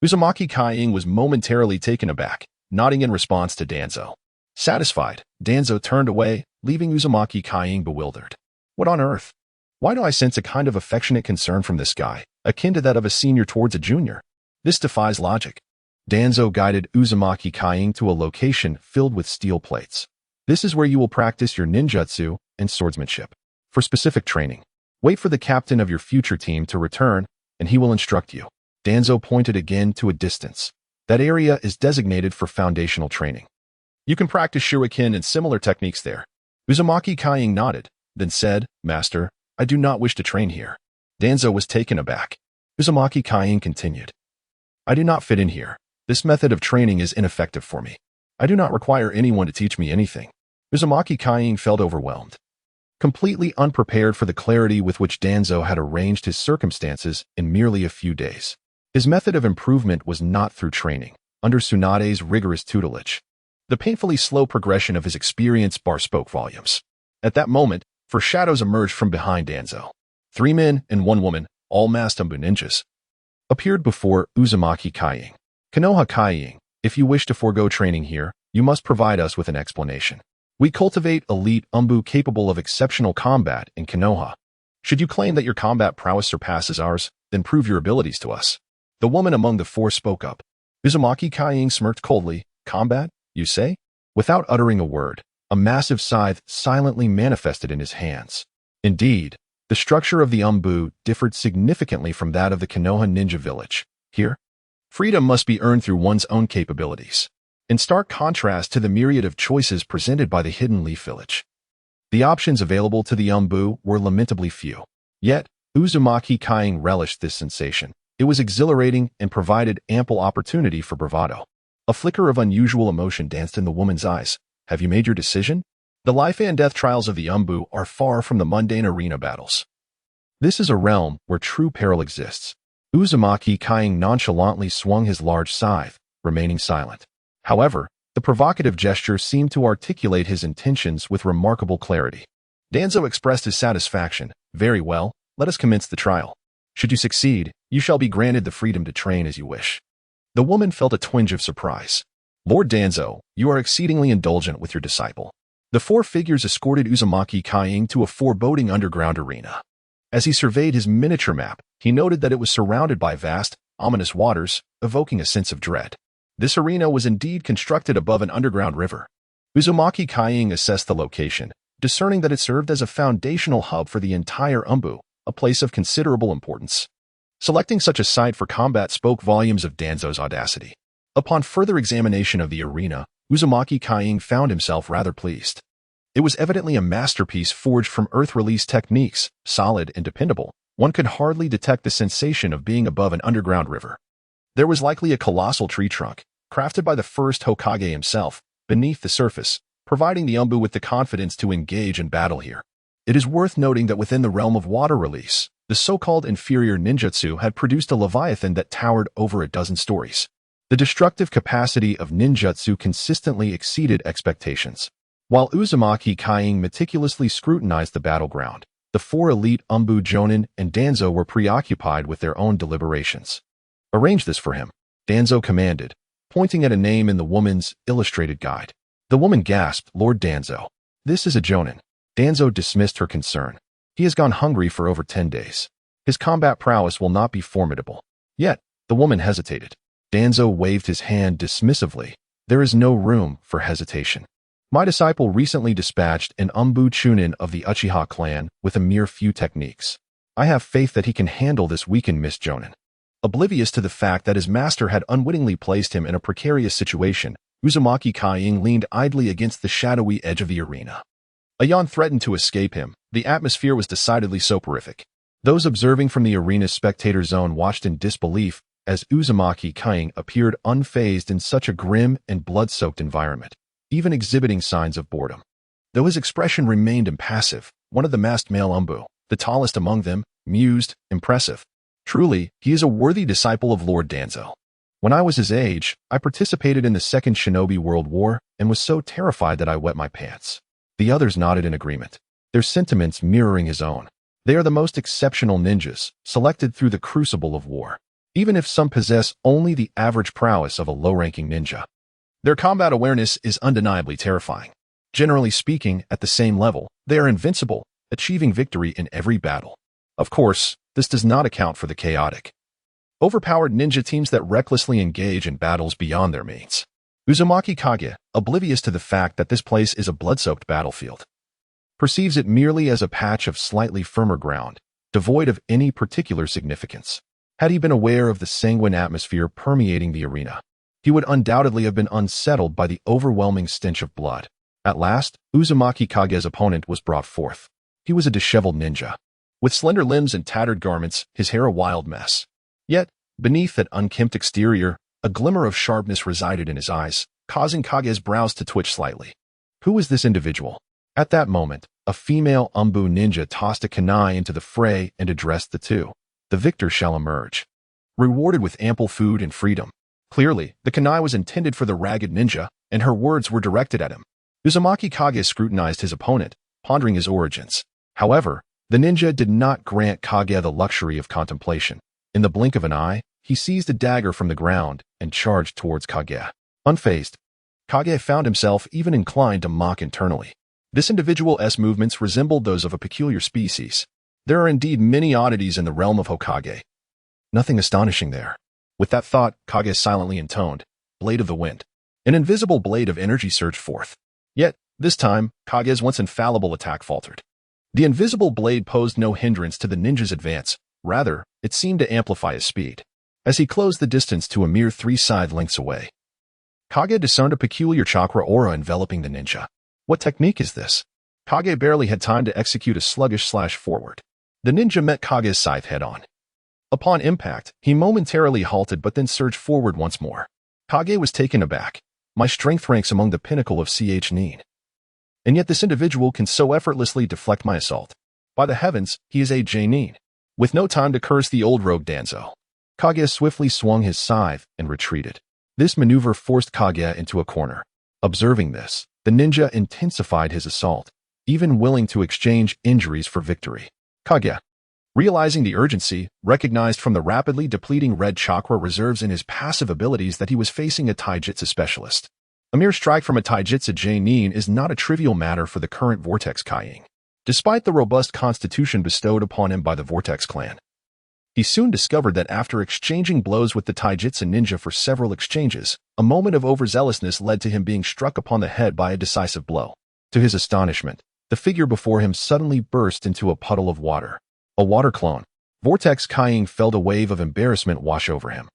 Uzumaki Kaing was momentarily taken aback, nodding in response to Danzo. Satisfied, Danzo turned away, leaving Uzumaki Kaing bewildered. What on earth? Why do I sense a kind of affectionate concern from this guy, akin to that of a senior towards a junior? This defies logic. Danzo guided Uzumaki Kaing to a location filled with steel plates. This is where you will practice your ninjutsu and swordsmanship. For specific training, wait for the captain of your future team to return, and he will instruct you. Danzo pointed again to a distance. That area is designated for foundational training. You can practice shuriken and similar techniques there. Uzumaki Kaing nodded, then said, "Master, I do not wish to train here." Danzo was taken aback. Uzumaki Kaing continued, "I do not fit in here. This method of training is ineffective for me. I do not require anyone to teach me anything." Uzumaki Kaing felt overwhelmed, completely unprepared for the clarity with which Danzo had arranged his circumstances in merely a few days. His method of improvement was not through training, under Tsunade's rigorous tutelage. The painfully slow progression of his experience spoke volumes. At that moment, shadows emerged from behind Danzo. 3 men and 1 woman, all masked Umbu ninjas, appeared before Uzumaki Kaing. Konoha Kaiying, if you wish to forego training here, you must provide us with an explanation. We cultivate elite umbu capable of exceptional combat in Konoha. Should you claim that your combat prowess surpasses ours, then prove your abilities to us. The woman among the four spoke up. Uzumaki Kaiying smirked coldly. Combat, you say? Without uttering a word, a massive scythe silently manifested in his hands. Indeed, the structure of the umbu differed significantly from that of the Konoha ninja village. Here, freedom must be earned through one's own capabilities, in stark contrast to the myriad of choices presented by the Hidden Leaf village. The options available to the umbu were lamentably few. Yet, Uzumaki Kaiying relished this sensation. It was exhilarating and provided ample opportunity for bravado. A flicker of unusual emotion danced in the woman's eyes. Have you made your decision? The life and death trials of the umbu are far from the mundane arena battles. This is a realm where true peril exists. Uzumaki Kaiying nonchalantly swung his large scythe, remaining silent. However, the provocative gesture seemed to articulate his intentions with remarkable clarity. Danzo expressed his satisfaction. Very well, let us commence the trial. Should you succeed, you shall be granted the freedom to train as you wish. The woman felt a twinge of surprise. Lord Danzo, you are exceedingly indulgent with your disciple. The four figures escorted Uzumaki Kaiying to a foreboding underground arena. As he surveyed his miniature map, he noted that it was surrounded by vast, ominous waters, evoking a sense of dread. This arena was indeed constructed above an underground river. Uzumaki Kaiying assessed the location, discerning that it served as a foundational hub for the entire umbu, a place of considerable importance. Selecting such a site for combat spoke volumes of Danzo's audacity. Upon further examination of the arena, Uzumaki Kaiying found himself rather pleased. It was evidently a masterpiece forged from earth-release techniques, solid and dependable. One could hardly detect the sensation of being above an underground river. There was likely a colossal tree trunk, crafted by the first Hokage himself, beneath the surface, providing the umbu with the confidence to engage in battle here. It is worth noting that within the realm of water release, the so-called inferior ninjutsu had produced a leviathan that towered over a dozen stories. The destructive capacity of ninjutsu consistently exceeded expectations. While Uzumaki Kaiying meticulously scrutinized the battleground, the four elite umbu jonin and Danzo were preoccupied with their own deliberations. Arrange this for him, Danzo commanded, pointing at a name in the woman's illustrated guide. The woman gasped, Lord Danzo. This is a jonin. Danzo dismissed her concern. He has gone hungry for over 10 days. His combat prowess will not be formidable. Yet, the woman hesitated. Danzo waved his hand dismissively. There is no room for hesitation. My disciple recently dispatched an umbu chunin of the Uchiha clan with a mere few techniques. I have faith that he can handle this weakened Miss Jonin. Oblivious to the fact that his master had unwittingly placed him in a precarious situation, Uzumaki Kaiying leaned idly against the shadowy edge of the arena. A yawn threatened to escape him. The atmosphere was decidedly soporific. Those observing from the arena's spectator zone watched in disbelief as Uzumaki Kaiying appeared unfazed in such a grim and blood-soaked environment, even exhibiting signs of boredom. Though his expression remained impassive, one of the masked male umbu, the tallest among them, mused, impressive. Truly, he is a worthy disciple of Lord Danzo. When I was his age, I participated in the Second Shinobi World War and was so terrified that I wet my pants. The others nodded in agreement, their sentiments mirroring his own. They are the most exceptional ninjas, selected through the crucible of war. Even if some possess only the average prowess of a low-ranking ninja, their combat awareness is undeniably terrifying. Generally speaking, at the same level, they are invincible, achieving victory in every battle. Of course, this does not account for the chaotic, overpowered ninja teams that recklessly engage in battles beyond their means. Uzumaki Kage, oblivious to the fact that this place is a blood-soaked battlefield, perceives it merely as a patch of slightly firmer ground, devoid of any particular significance. Had he been aware of the sanguine atmosphere permeating the arena, he would undoubtedly have been unsettled by the overwhelming stench of blood. At last, Uzumaki Kage's opponent was brought forth. He was a disheveled ninja. With slender limbs and tattered garments, his hair a wild mess. Yet, beneath that unkempt exterior, a glimmer of sharpness resided in his eyes, causing Kage's brows to twitch slightly. Who was this individual? At that moment, a female umbu ninja tossed a kunai into the fray and addressed the two. The victor shall emerge, rewarded with ample food and freedom. Clearly, the kunai was intended for the ragged ninja, and her words were directed at him. Uzumaki Kage scrutinized his opponent, pondering his origins. However, the ninja did not grant Kage the luxury of contemplation. In the blink of an eye, he seized a dagger from the ground and charged towards Kage. Unfazed, Kage found himself even inclined to mock internally. This individual's movements resembled those of a peculiar species. There are indeed many oddities in the realm of Hokage. Nothing astonishing there. With that thought, Kage silently intoned, "Blade of the Wind." An invisible blade of energy surged forth. Yet, this time, Kage's once infallible attack faltered. The invisible blade posed no hindrance to the ninja's advance. Rather, it seemed to amplify his speed. As he closed the distance to a mere 3 side lengths away, Kage discerned a peculiar chakra aura enveloping the ninja. What technique is this? Kage barely had time to execute a sluggish slash forward. The ninja met Kage's scythe head-on. Upon impact, he momentarily halted but then surged forward once more. Kage was taken aback. My strength ranks among the pinnacle of Nin. And yet this individual can so effortlessly deflect my assault. By the heavens, he is a Nin. With no time to curse the old rogue Danzo, Kage swiftly swung his scythe and retreated. This maneuver forced Kage into a corner. Observing this, the ninja intensified his assault, even willing to exchange injuries for victory. Kage, realizing the urgency, recognized from the rapidly depleting red chakra reserves in his passive abilities that he was facing a taijutsu specialist. A mere strike from a taijutsu Nin is not a trivial matter for the current Vortex Kaiying. Despite the robust constitution bestowed upon him by the Vortex clan, he soon discovered that after exchanging blows with the taijutsu ninja for several exchanges, a moment of overzealousness led to him being struck upon the head by a decisive blow. To his astonishment, the figure before him suddenly burst into a puddle of water. A water clone. Vortex Kaiying felt a wave of embarrassment wash over him.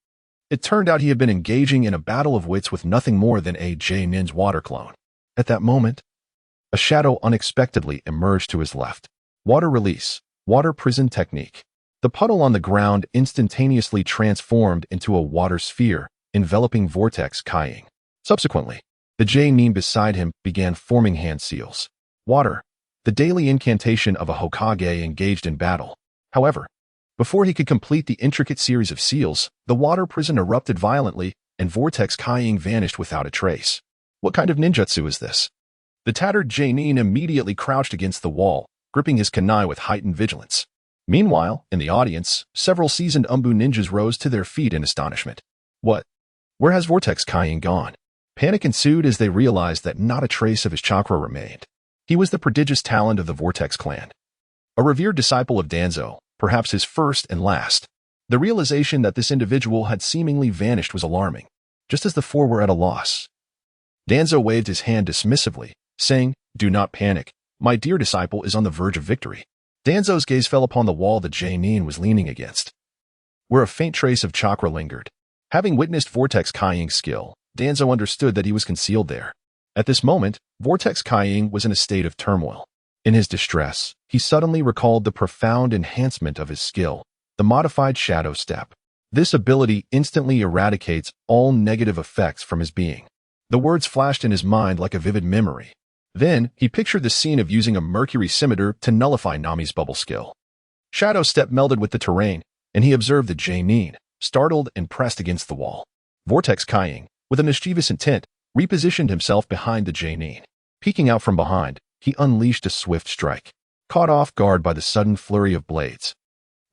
It turned out he had been engaging in a battle of wits with nothing more than a Nin's water clone. At that moment, a shadow unexpectedly emerged to his left. Water release. Water prison technique. The puddle on the ground instantaneously transformed into a water sphere, enveloping Vortex Kaiying. Subsequently, the Nin beside him began forming hand seals. Water. The daily incantation of a Hokage engaged in battle. However, before he could complete the intricate series of seals, the water prison erupted violently, and Vortex Kaiying vanished without a trace. What kind of ninjutsu is this? The tattered Nin immediately crouched against the wall, gripping his kunai with heightened vigilance. Meanwhile, in the audience, several seasoned Umbu ninjas rose to their feet in astonishment. What? Where has Vortex Kaiying gone? Panic ensued as they realized that not a trace of his chakra remained. He was the prodigious talent of the Vortex clan. A revered disciple of Danzo, perhaps his first and last. The realization that this individual had seemingly vanished was alarming, just as the four were at a loss. Danzo waved his hand dismissively, saying, "Do not panic. My dear disciple is on the verge of victory." Danzo's gaze fell upon the wall the Nin was leaning against, where a faint trace of chakra lingered. Having witnessed Vortex Kaiying's skill, Danzo understood that he was concealed there. At this moment, Vortex Kaiying was in a state of turmoil. In his distress, he suddenly recalled the profound enhancement of his skill, the modified shadow step. This ability instantly eradicates all negative effects from his being. The words flashed in his mind like a vivid memory. Then, he pictured the scene of using a mercury scimitar to nullify Nami's bubble skill. Shadow step melded with the terrain, and he observed the Nin, startled and pressed against the wall. Vortex Kaiying, with a mischievous intent, repositioned himself behind the Nin. Peeking out from behind, he unleashed a swift strike. Caught off guard by the sudden flurry of blades,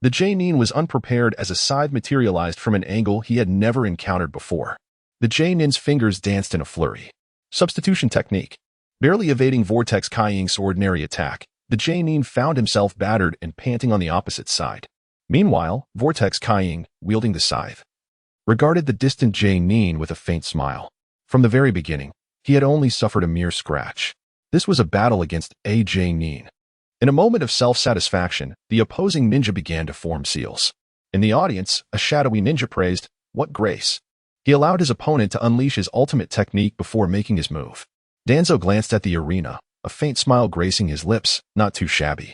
the Nin was unprepared as a scythe materialized from an angle he had never encountered before. The Nin's fingers danced in a flurry. Substitution technique. Barely evading Vortex Kaiying's ordinary attack, the Nin found himself battered and panting on the opposite side. Meanwhile, Vortex Kaiying, wielding the scythe, regarded the distant Nin with a faint smile. From the very beginning, he had only suffered a mere scratch. This was a battle against a Nin. In a moment of self-satisfaction, the opposing ninja began to form seals. In the audience, a shadowy ninja praised, "What grace." He allowed his opponent to unleash his ultimate technique before making his move. Danzo glanced at the arena, a faint smile gracing his lips, not too shabby.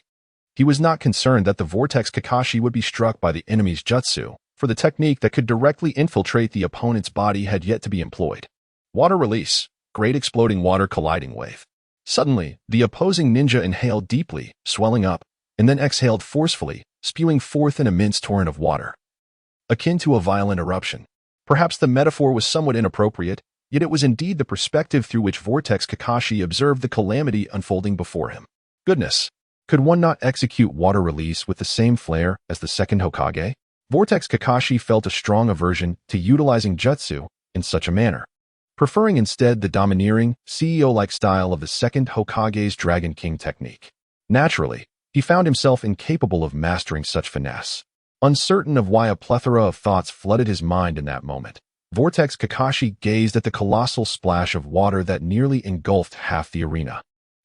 He was not concerned that the Vortex Kakashi would be struck by the enemy's jutsu, for the technique that could directly infiltrate the opponent's body had yet to be employed. Water release. Great exploding water colliding wave. Suddenly, the opposing ninja inhaled deeply, swelling up, and then exhaled forcefully, spewing forth an immense torrent of water. Akin to a violent eruption. Perhaps the metaphor was somewhat inappropriate, yet it was indeed the perspective through which Vortex Kakashi observed the calamity unfolding before him. Goodness! Could one not execute water release with the same flair as the second Hokage? Vortex Kakashi felt a strong aversion to utilizing jutsu in such a manner, preferring instead the domineering, CEO-like style of the second Hokage's Dragon King technique. Naturally, he found himself incapable of mastering such finesse. Uncertain of why a plethora of thoughts flooded his mind in that moment, Vortex Kakashi gazed at the colossal splash of water that nearly engulfed half the arena,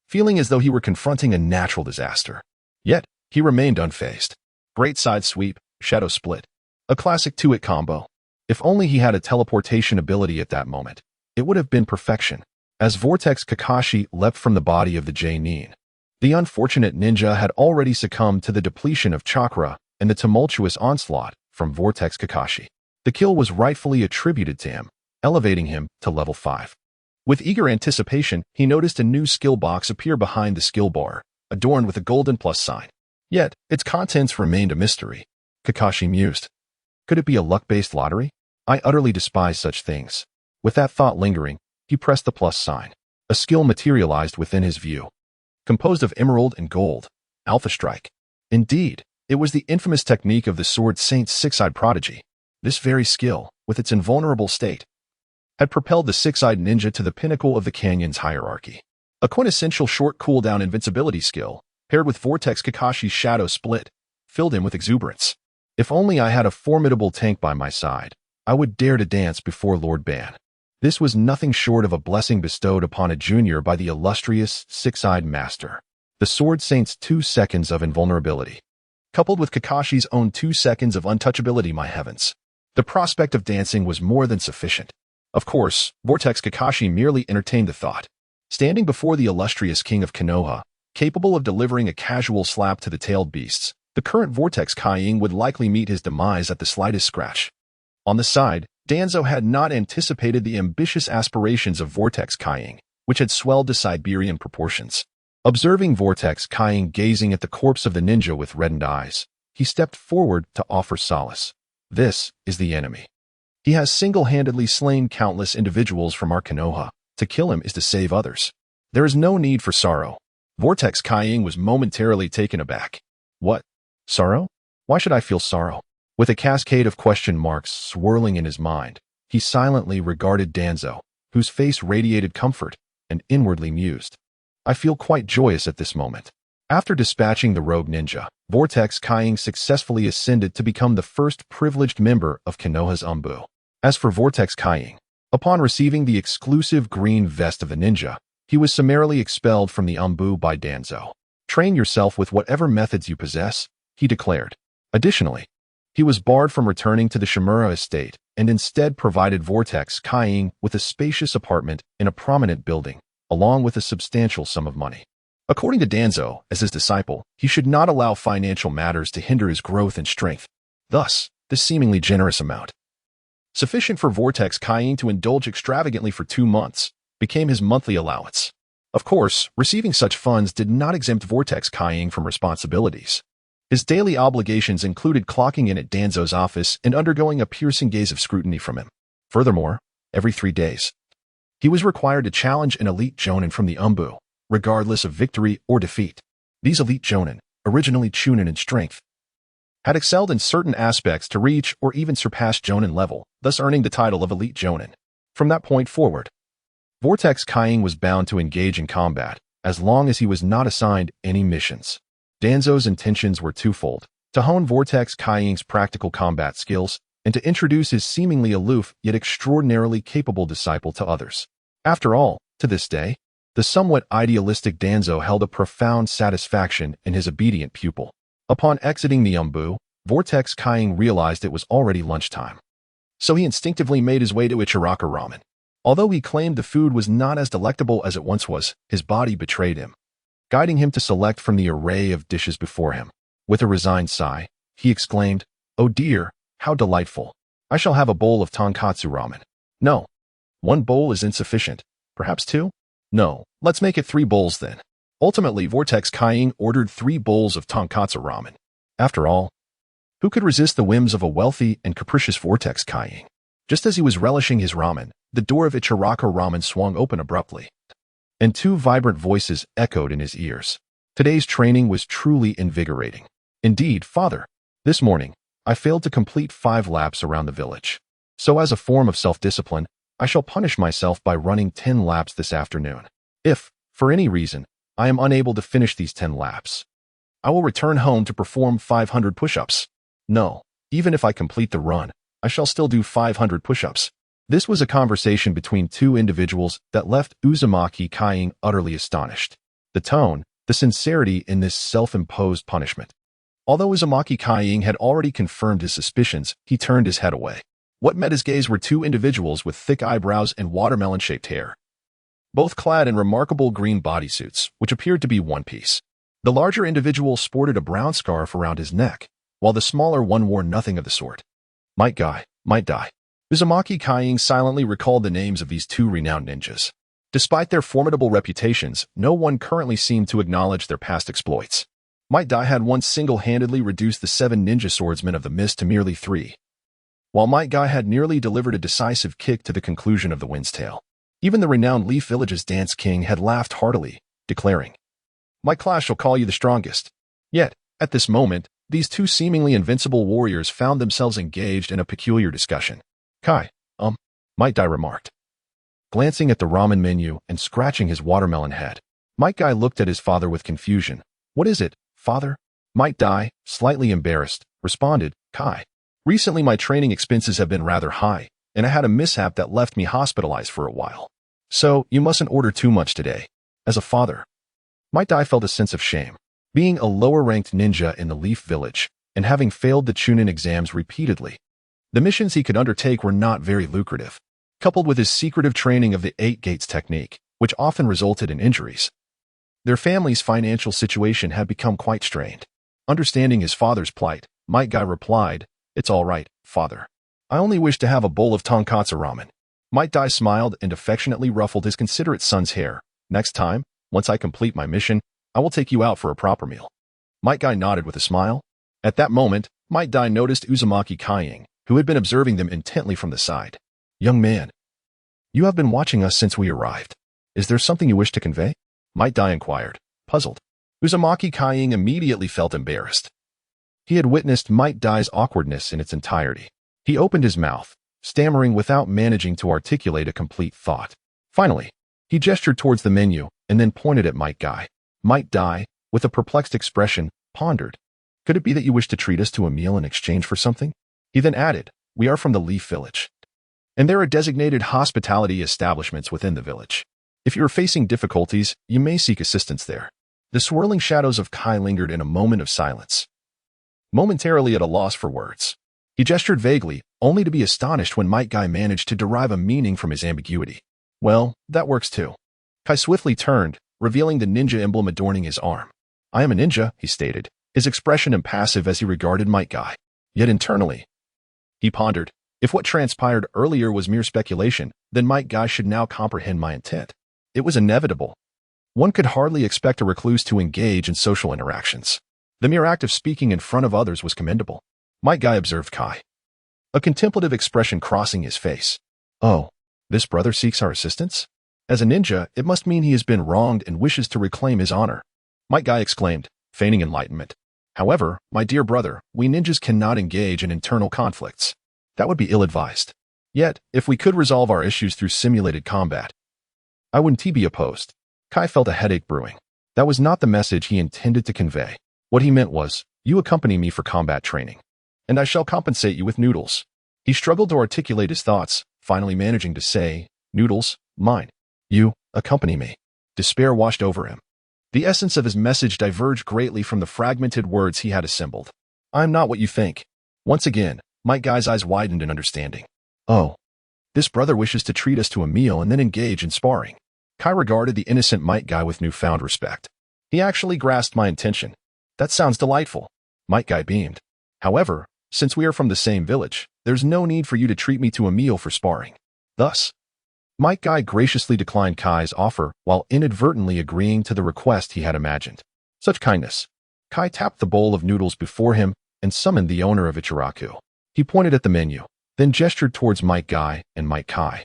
feeling as though he were confronting a natural disaster. Yet, he remained unfazed. Great side sweep, shadow split. A classic 2-hit combo. If only he had a teleportation ability at that moment, it would have been perfection. As Vortex Kakashi leapt from the body of the J-Nin, the unfortunate ninja had already succumbed to the depletion of chakra and the tumultuous onslaught from Vortex Kakashi. The kill was rightfully attributed to him, elevating him to level 5. With eager anticipation, he noticed a new skill box appear behind the skill bar, adorned with a golden plus sign. Yet, its contents remained a mystery. Kakashi mused. Could it be a luck-based lottery? I utterly despise such things. With that thought lingering, he pressed the plus sign. A skill materialized within his view. Composed of emerald and gold, Alpha Strike. Indeed, it was the infamous technique of the Sword Saint's six-eyed prodigy. This very skill, with its invulnerable state, had propelled the six-eyed ninja to the pinnacle of the canyon's hierarchy. A quintessential short cooldown invincibility skill, paired with Vortex Kakashi's shadow split, filled him with exuberance. If only I had a formidable tank by my side, I would dare to dance before Lord Ban. This was nothing short of a blessing bestowed upon a junior by the illustrious six-eyed master. The Sword Saint's 2 seconds of invulnerability, coupled with Kakashi's own 2 seconds of untouchability, my heavens. The prospect of dancing was more than sufficient. Of course, Vortex Kakashi merely entertained the thought. Standing before the illustrious king of Konoha, capable of delivering a casual slap to the tailed beasts, the current Vortex Kaiying would likely meet his demise at the slightest scratch. On the side, Danzo had not anticipated the ambitious aspirations of Vortex Kaiying, which had swelled to Siberian proportions. Observing Vortex Kaiying gazing at the corpse of the ninja with reddened eyes, he stepped forward to offer solace. This is the enemy. He has single-handedly slain countless individuals from our Konoha. To kill him is to save others. There is no need for sorrow. Vortex Kaiying was momentarily taken aback. What? Sorrow? Why should I feel sorrow? With a cascade of question marks swirling in his mind, he silently regarded Danzo, whose face radiated comfort, and inwardly mused. I feel quite joyous at this moment. After dispatching the rogue ninja, Vortex Kaiying successfully ascended to become the first privileged member of Konoha's Umbu. As for Vortex Kaiying, upon receiving the exclusive green vest of the ninja, he was summarily expelled from the Umbu by Danzo. Train yourself with whatever methods you possess, he declared. Additionally, he was barred from returning to the Shimura estate and instead provided Vortex Kaiying with a spacious apartment in a prominent building, along with a substantial sum of money. According to Danzo, as his disciple, he should not allow financial matters to hinder his growth and strength. Thus, this seemingly generous amount, sufficient for Vortex Kaiying to indulge extravagantly for 2 months, became his monthly allowance. Of course, receiving such funds did not exempt Vortex Kaiying from responsibilities. His daily obligations included clocking in at Danzo's office and undergoing a piercing gaze of scrutiny from him. Furthermore, every 3 days, he was required to challenge an elite jonin from the Umbu, regardless of victory or defeat. These elite jonin, originally chunin in strength, had excelled in certain aspects to reach or even surpass jonin level, thus earning the title of elite jonin. From that point forward, Vortex Kaiying was bound to engage in combat, as long as he was not assigned any missions. Danzo's intentions were twofold: to hone Vortex Kaiying's practical combat skills, and to introduce his seemingly aloof yet extraordinarily capable disciple to others. After all, to this day, the somewhat idealistic Danzo held a profound satisfaction in his obedient pupil. Upon exiting the Umbu, Vortex Kaiying realized it was already lunchtime. So he instinctively made his way to Ichiraka Ramen. Although he claimed the food was not as delectable as it once was, his body betrayed him, guiding him to select from the array of dishes before him. With a resigned sigh, he exclaimed, "Oh dear, how delightful. I shall have a bowl of tonkatsu ramen." No, 1 bowl is insufficient. Perhaps 2? No, let's make it 3 bowls then. Ultimately, Vortex Kaiying ordered 3 bowls of tonkatsu ramen. After all, who could resist the whims of a wealthy and capricious Vortex Kaiying? Just as he was relishing his ramen, the door of Ichiraka Ramen swung open abruptly, and 2 vibrant voices echoed in his ears. Today's training was truly invigorating. Indeed, father, this morning, I failed to complete 5 laps around the village. So as a form of self-discipline, I shall punish myself by running 10 laps this afternoon. If, for any reason, I am unable to finish these 10 laps, I will return home to perform 500 push-ups. No, even if I complete the run, I shall still do 500 push-ups. This was a conversation between two individuals that left Uzumaki Kying utterly astonished. The tone, the sincerity in this self-imposed punishment. Although Uzumaki Kying had already confirmed his suspicions, he turned his head away. What met his gaze were two individuals with thick eyebrows and watermelon-shaped hair, both clad in remarkable green bodysuits, which appeared to be one piece. The larger individual sported a brown scarf around his neck, while the smaller one wore nothing of the sort. Might die. Uzumaki Kying silently recalled the names of these two renowned ninjas. Despite their formidable reputations, no one currently seemed to acknowledge their past exploits. Might Die had once single-handedly reduced the 7 ninja swordsmen of the mist to merely 3, while Might Guy had nearly delivered a decisive kick to the conclusion of the Wind's Tale. Even the renowned Leaf Village's Dance King had laughed heartily, declaring, "My class shall call you the strongest." Yet, at this moment, these two seemingly invincible warriors found themselves engaged in a peculiar discussion. "Kai, Might Die remarked, glancing at the ramen menu and scratching his watermelon head. Might Guy looked at his father with confusion. "What is it, father?" Might Die, slightly embarrassed, responded, "Kai, recently my training expenses have been rather high, and I had a mishap that left me hospitalized for a while. So, you mustn't order too much today." As a father, Might Die felt a sense of shame. Being a lower-ranked ninja in the Leaf Village, and having failed the Chunin exams repeatedly, the missions he could undertake were not very lucrative. Coupled with his secretive training of the 8 Gates technique, which often resulted in injuries, their family's financial situation had become quite strained. Understanding his father's plight, Might Guy replied, "It's all right, father. I only wish to have a bowl of tonkatsu ramen." Might Die smiled and affectionately ruffled his considerate son's hair. "Next time, once I complete my mission, I will take you out for a proper meal." Might Guy nodded with a smile. At that moment, Might Die noticed Uzumaki Kying, who had been observing them intently from the side. "Young man, you have been watching us since we arrived. Is there something you wish to convey?" Might Die inquired, puzzled. Uzumaki Kying immediately felt embarrassed. He had witnessed Might Die's awkwardness in its entirety. He opened his mouth, stammering without managing to articulate a complete thought. Finally, he gestured towards the menu and then pointed at Might Guy. Might Die, with a perplexed expression, pondered. "Could it be that you wish to treat us to a meal in exchange for something?" He then added, "We are from the Leaf Village, and there are designated hospitality establishments within the village. If you are facing difficulties, you may seek assistance there." The swirling shadows of Kai lingered in a moment of silence, momentarily at a loss for words. He gestured vaguely, only to be astonished when Might Guy managed to derive a meaning from his ambiguity. "Well, that works too." Kai swiftly turned, revealing the ninja emblem adorning his arm. "I am a ninja," he stated, his expression impassive as he regarded Might Guy. Yet internally, he pondered, if what transpired earlier was mere speculation, then Might Guy should now comprehend my intent. It was inevitable. One could hardly expect a recluse to engage in social interactions. The mere act of speaking in front of others was commendable. Might Guy observed Kai, a contemplative expression crossing his face. "Oh, this brother seeks our assistance? As a ninja, it must mean he has been wronged and wishes to reclaim his honor." Might Guy exclaimed, feigning enlightenment. "However, my dear brother, we ninjas cannot engage in internal conflicts. That would be ill-advised. Yet, if we could resolve our issues through simulated combat, I wouldn't be opposed." Kai felt a headache brewing. That was not the message he intended to convey. What he meant was, "You accompany me for combat training, and I shall compensate you with noodles." He struggled to articulate his thoughts, finally managing to say, "Noodles, mine. You, accompany me." Despair washed over him. The essence of his message diverged greatly from the fragmented words he had assembled. "I am not what you think." Once again, Might Guy's eyes widened in understanding. "Oh, this brother wishes to treat us to a meal and then engage in sparring." Kai regarded the innocent Might Guy with newfound respect. "He actually grasped my intention. That sounds delightful." Might Guy beamed. "However, since we are from the same village, there's no need for you to treat me to a meal for sparring." Thus, Might Guy graciously declined Kai's offer while inadvertently agreeing to the request he had imagined. Such kindness. Kai tapped the bowl of noodles before him and summoned the owner of Ichiraku. He pointed at the menu, then gestured towards Might Guy and Might Kai,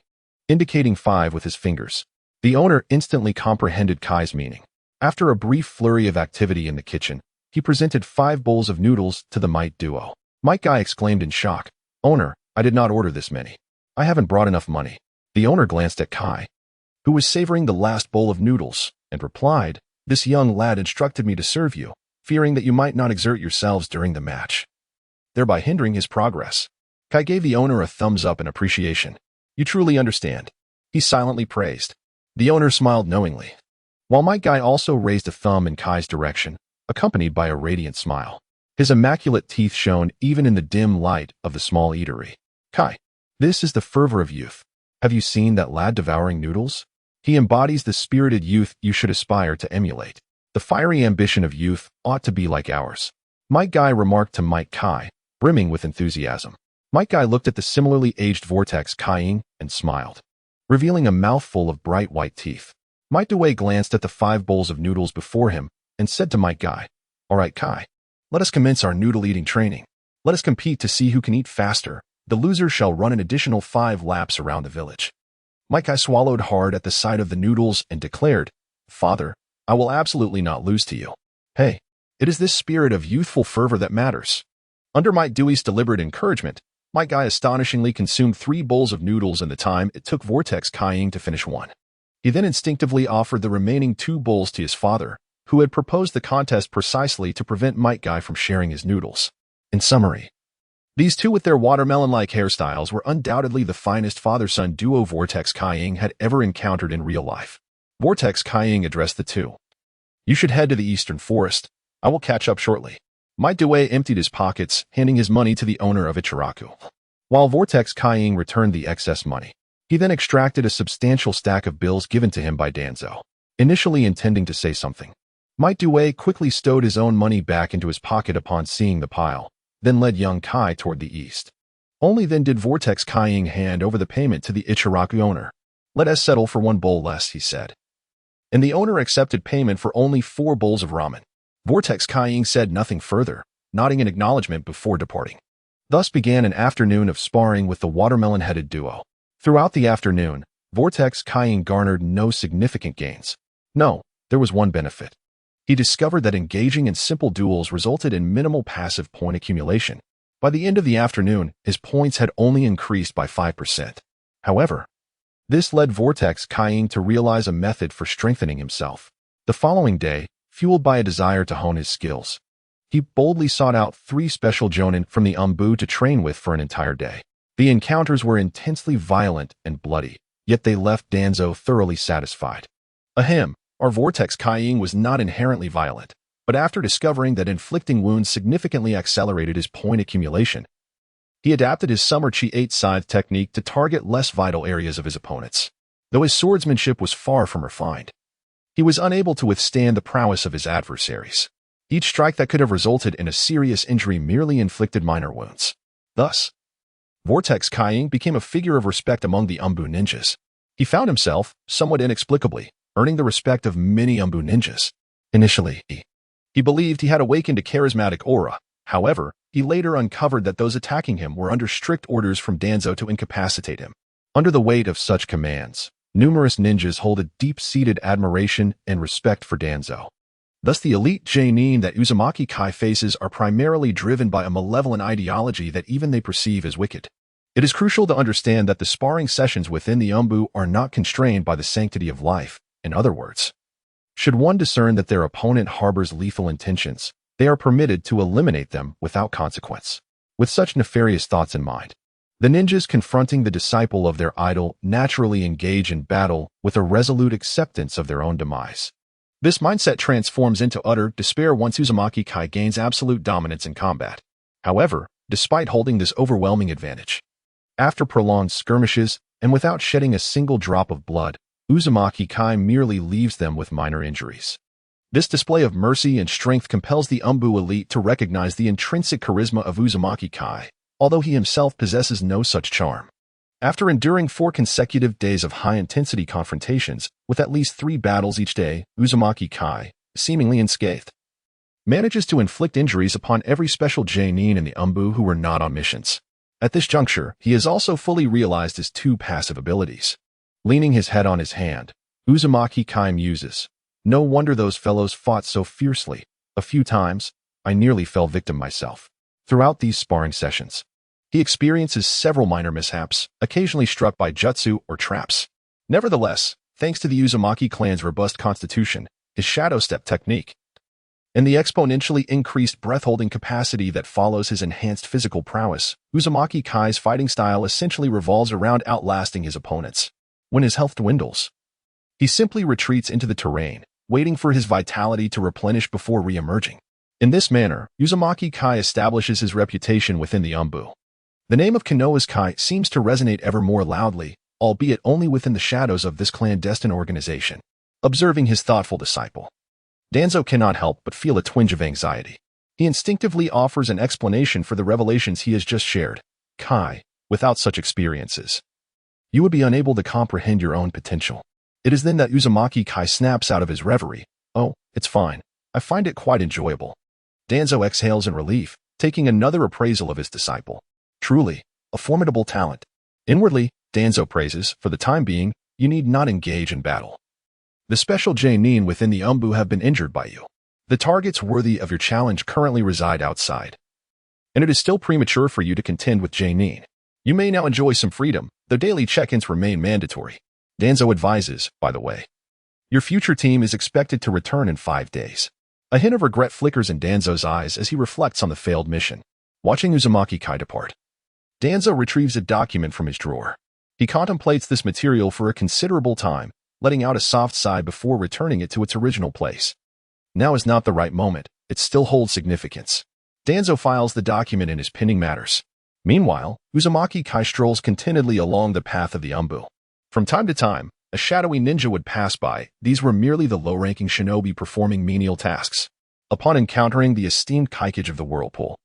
indicating 5 with his fingers. The owner instantly comprehended Kai's meaning. After a brief flurry of activity in the kitchen, he presented 5 bowls of noodles to the Might duo. Might Guy exclaimed in shock. Owner, I did not order this many. I haven't brought enough money. The owner glanced at Kai, who was savoring the last bowl of noodles, and replied, This young lad instructed me to serve you, fearing that you might not exert yourselves during the match, thereby hindering his progress. Kai gave the owner a thumbs up in appreciation. You truly understand. He silently praised. The owner smiled knowingly, while Might Guy also raised a thumb in Kai's direction, accompanied by a radiant smile. His immaculate teeth shone even in the dim light of the small eatery. Kai, this is the fervor of youth. Have you seen that lad devouring noodles? He embodies the spirited youth you should aspire to emulate. The fiery ambition of youth ought to be like ours. Might Guy remarked to Might Kai, brimming with enthusiasm. Might Guy looked at the similarly aged Vortex Kaiing and smiled, revealing a mouthful of bright white teeth. Might Dewey glanced at the 5 bowls of noodles before him and said to Might Guy, All right, Kai, let us commence our noodle-eating training. Let us compete to see who can eat faster. The loser shall run an additional 5 laps around the village. Might Guy swallowed hard at the sight of the noodles and declared, Father, I will absolutely not lose to you. Hey, it is this spirit of youthful fervor that matters. Under Might Dewey's deliberate encouragement, Might Guy astonishingly consumed 3 bowls of noodles in the time it took Vortex Kaiing to finish one. He then instinctively offered the remaining 2 bowls to his father, who had proposed the contest precisely to prevent Might Guy from sharing his noodles. In summary, these two with their watermelon-like hairstyles were undoubtedly the finest father-son duo Vortex Kaiing had ever encountered in real life. Vortex Kaiing addressed the two. You should head to the eastern forest. I will catch up shortly. Might Dewey emptied his pockets, handing his money to the owner of Ichiraku, while Vortex Kaiing returned the excess money. He then extracted a substantial stack of bills given to him by Danzo, initially intending to say something. Might Dewey quickly stowed his own money back into his pocket upon seeing the pile, then led young Kai toward the east. Only then did Vortex Kaiing hand over the payment to the Ichiraku owner. Let us settle for 1 bowl less, he said. And the owner accepted payment for only 4 bowls of ramen. Vortex Kaiing said nothing further, nodding in acknowledgement before departing. Thus began an afternoon of sparring with the watermelon-headed duo. Throughout the afternoon, Vortex Kaiing garnered no significant gains. No, there was one benefit. He discovered that engaging in simple duels resulted in minimal passive point accumulation. By the end of the afternoon, his points had only increased by 5%. However, this led Vortex Kaiing to realize a method for strengthening himself. The following day, fueled by a desire to hone his skills, he boldly sought out 3 special jonin from the Umbu to train with for an entire day. The encounters were intensely violent and bloody, yet they left Danzo thoroughly satisfied. Ahem. Our Vortex Kaiing was not inherently violent, but after discovering that inflicting wounds significantly accelerated his point accumulation, he adapted his Summer Chi 8 scythe technique to target less vital areas of his opponents. Though his swordsmanship was far from refined, he was unable to withstand the prowess of his adversaries. Each strike that could have resulted in a serious injury merely inflicted minor wounds. Thus, Vortex Kaiing became a figure of respect among the Umbu ninjas. He found himself, somewhat inexplicably, earning the respect of many Umbu ninjas. Initially, he believed he had awakened a charismatic aura. However, he later uncovered that those attacking him were under strict orders from Danzo to incapacitate him. Under the weight of such commands, numerous ninjas hold a deep-seated admiration and respect for Danzo. Thus, the elite genin that Uzumaki Kai faces are primarily driven by a malevolent ideology that even they perceive as wicked. It is crucial to understand that the sparring sessions within the Umbu are not constrained by the sanctity of life. In other words, should one discern that their opponent harbors lethal intentions, they are permitted to eliminate them without consequence. With such nefarious thoughts in mind, the ninjas confronting the disciple of their idol naturally engage in battle with a resolute acceptance of their own demise. This mindset transforms into utter despair once Uzumaki Kai gains absolute dominance in combat. However, despite holding this overwhelming advantage, after prolonged skirmishes and without shedding a single drop of blood, Uzumaki Kai merely leaves them with minor injuries. This display of mercy and strength compels the Umbu elite to recognize the intrinsic charisma of Uzumaki Kai, although he himself possesses no such charm. After enduring 4 consecutive days of high-intensity confrontations, with at least 3 battles each day, Uzumaki Kai, seemingly unscathed, manages to inflict injuries upon every special genin in the Umbu who were not on missions. At this juncture, he has also fully realized his 2 passive abilities. Leaning his head on his hand, Uzumaki Kai muses, No wonder those fellows fought so fiercely. A few times, I nearly fell victim myself. Throughout these sparring sessions, he experiences several minor mishaps, occasionally struck by jutsu or traps. Nevertheless, thanks to the Uzumaki clan's robust constitution, his shadow step technique, and the exponentially increased breath-holding capacity that follows his enhanced physical prowess, Uzumaki Kai's fighting style essentially revolves around outlasting his opponents. When his health dwindles, he simply retreats into the terrain, waiting for his vitality to replenish before re-emerging. In this manner, Uzumaki Kai establishes his reputation within the Umbu. The name of Konoha's Kai seems to resonate ever more loudly, albeit only within the shadows of this clandestine organization. Observing his thoughtful disciple, Danzo cannot help but feel a twinge of anxiety. He instinctively offers an explanation for the revelations he has just shared. Kai, without such experiences, you would be unable to comprehend your own potential. It is then that Uzumaki Kai snaps out of his reverie. Oh, it's fine. I find it quite enjoyable. Danzo exhales in relief, taking another appraisal of his disciple. Truly, a formidable talent. Inwardly, Danzo praises, for the time being, you need not engage in battle. The special J-nin within the Umbu have been injured by you. The targets worthy of your challenge currently reside outside, and it is still premature for you to contend with J-nin. You may now enjoy some freedom, though daily check-ins remain mandatory. Danzo advises, by the way. Your future team is expected to return in 5 days. A hint of regret flickers in Danzo's eyes as he reflects on the failed mission. Watching Uzumaki Kai depart, Danzo retrieves a document from his drawer. He contemplates this material for a considerable time, letting out a soft sigh before returning it to its original place. Now is not the right moment. It still holds significance. Danzo files the document in his pinning matters. Meanwhile, Uzumaki Kai strolls contentedly along the path of the Umbu. From time to time, a shadowy ninja would pass by. These were merely the low-ranking shinobi performing menial tasks. Upon encountering the esteemed Kaikage of the Whirlpool,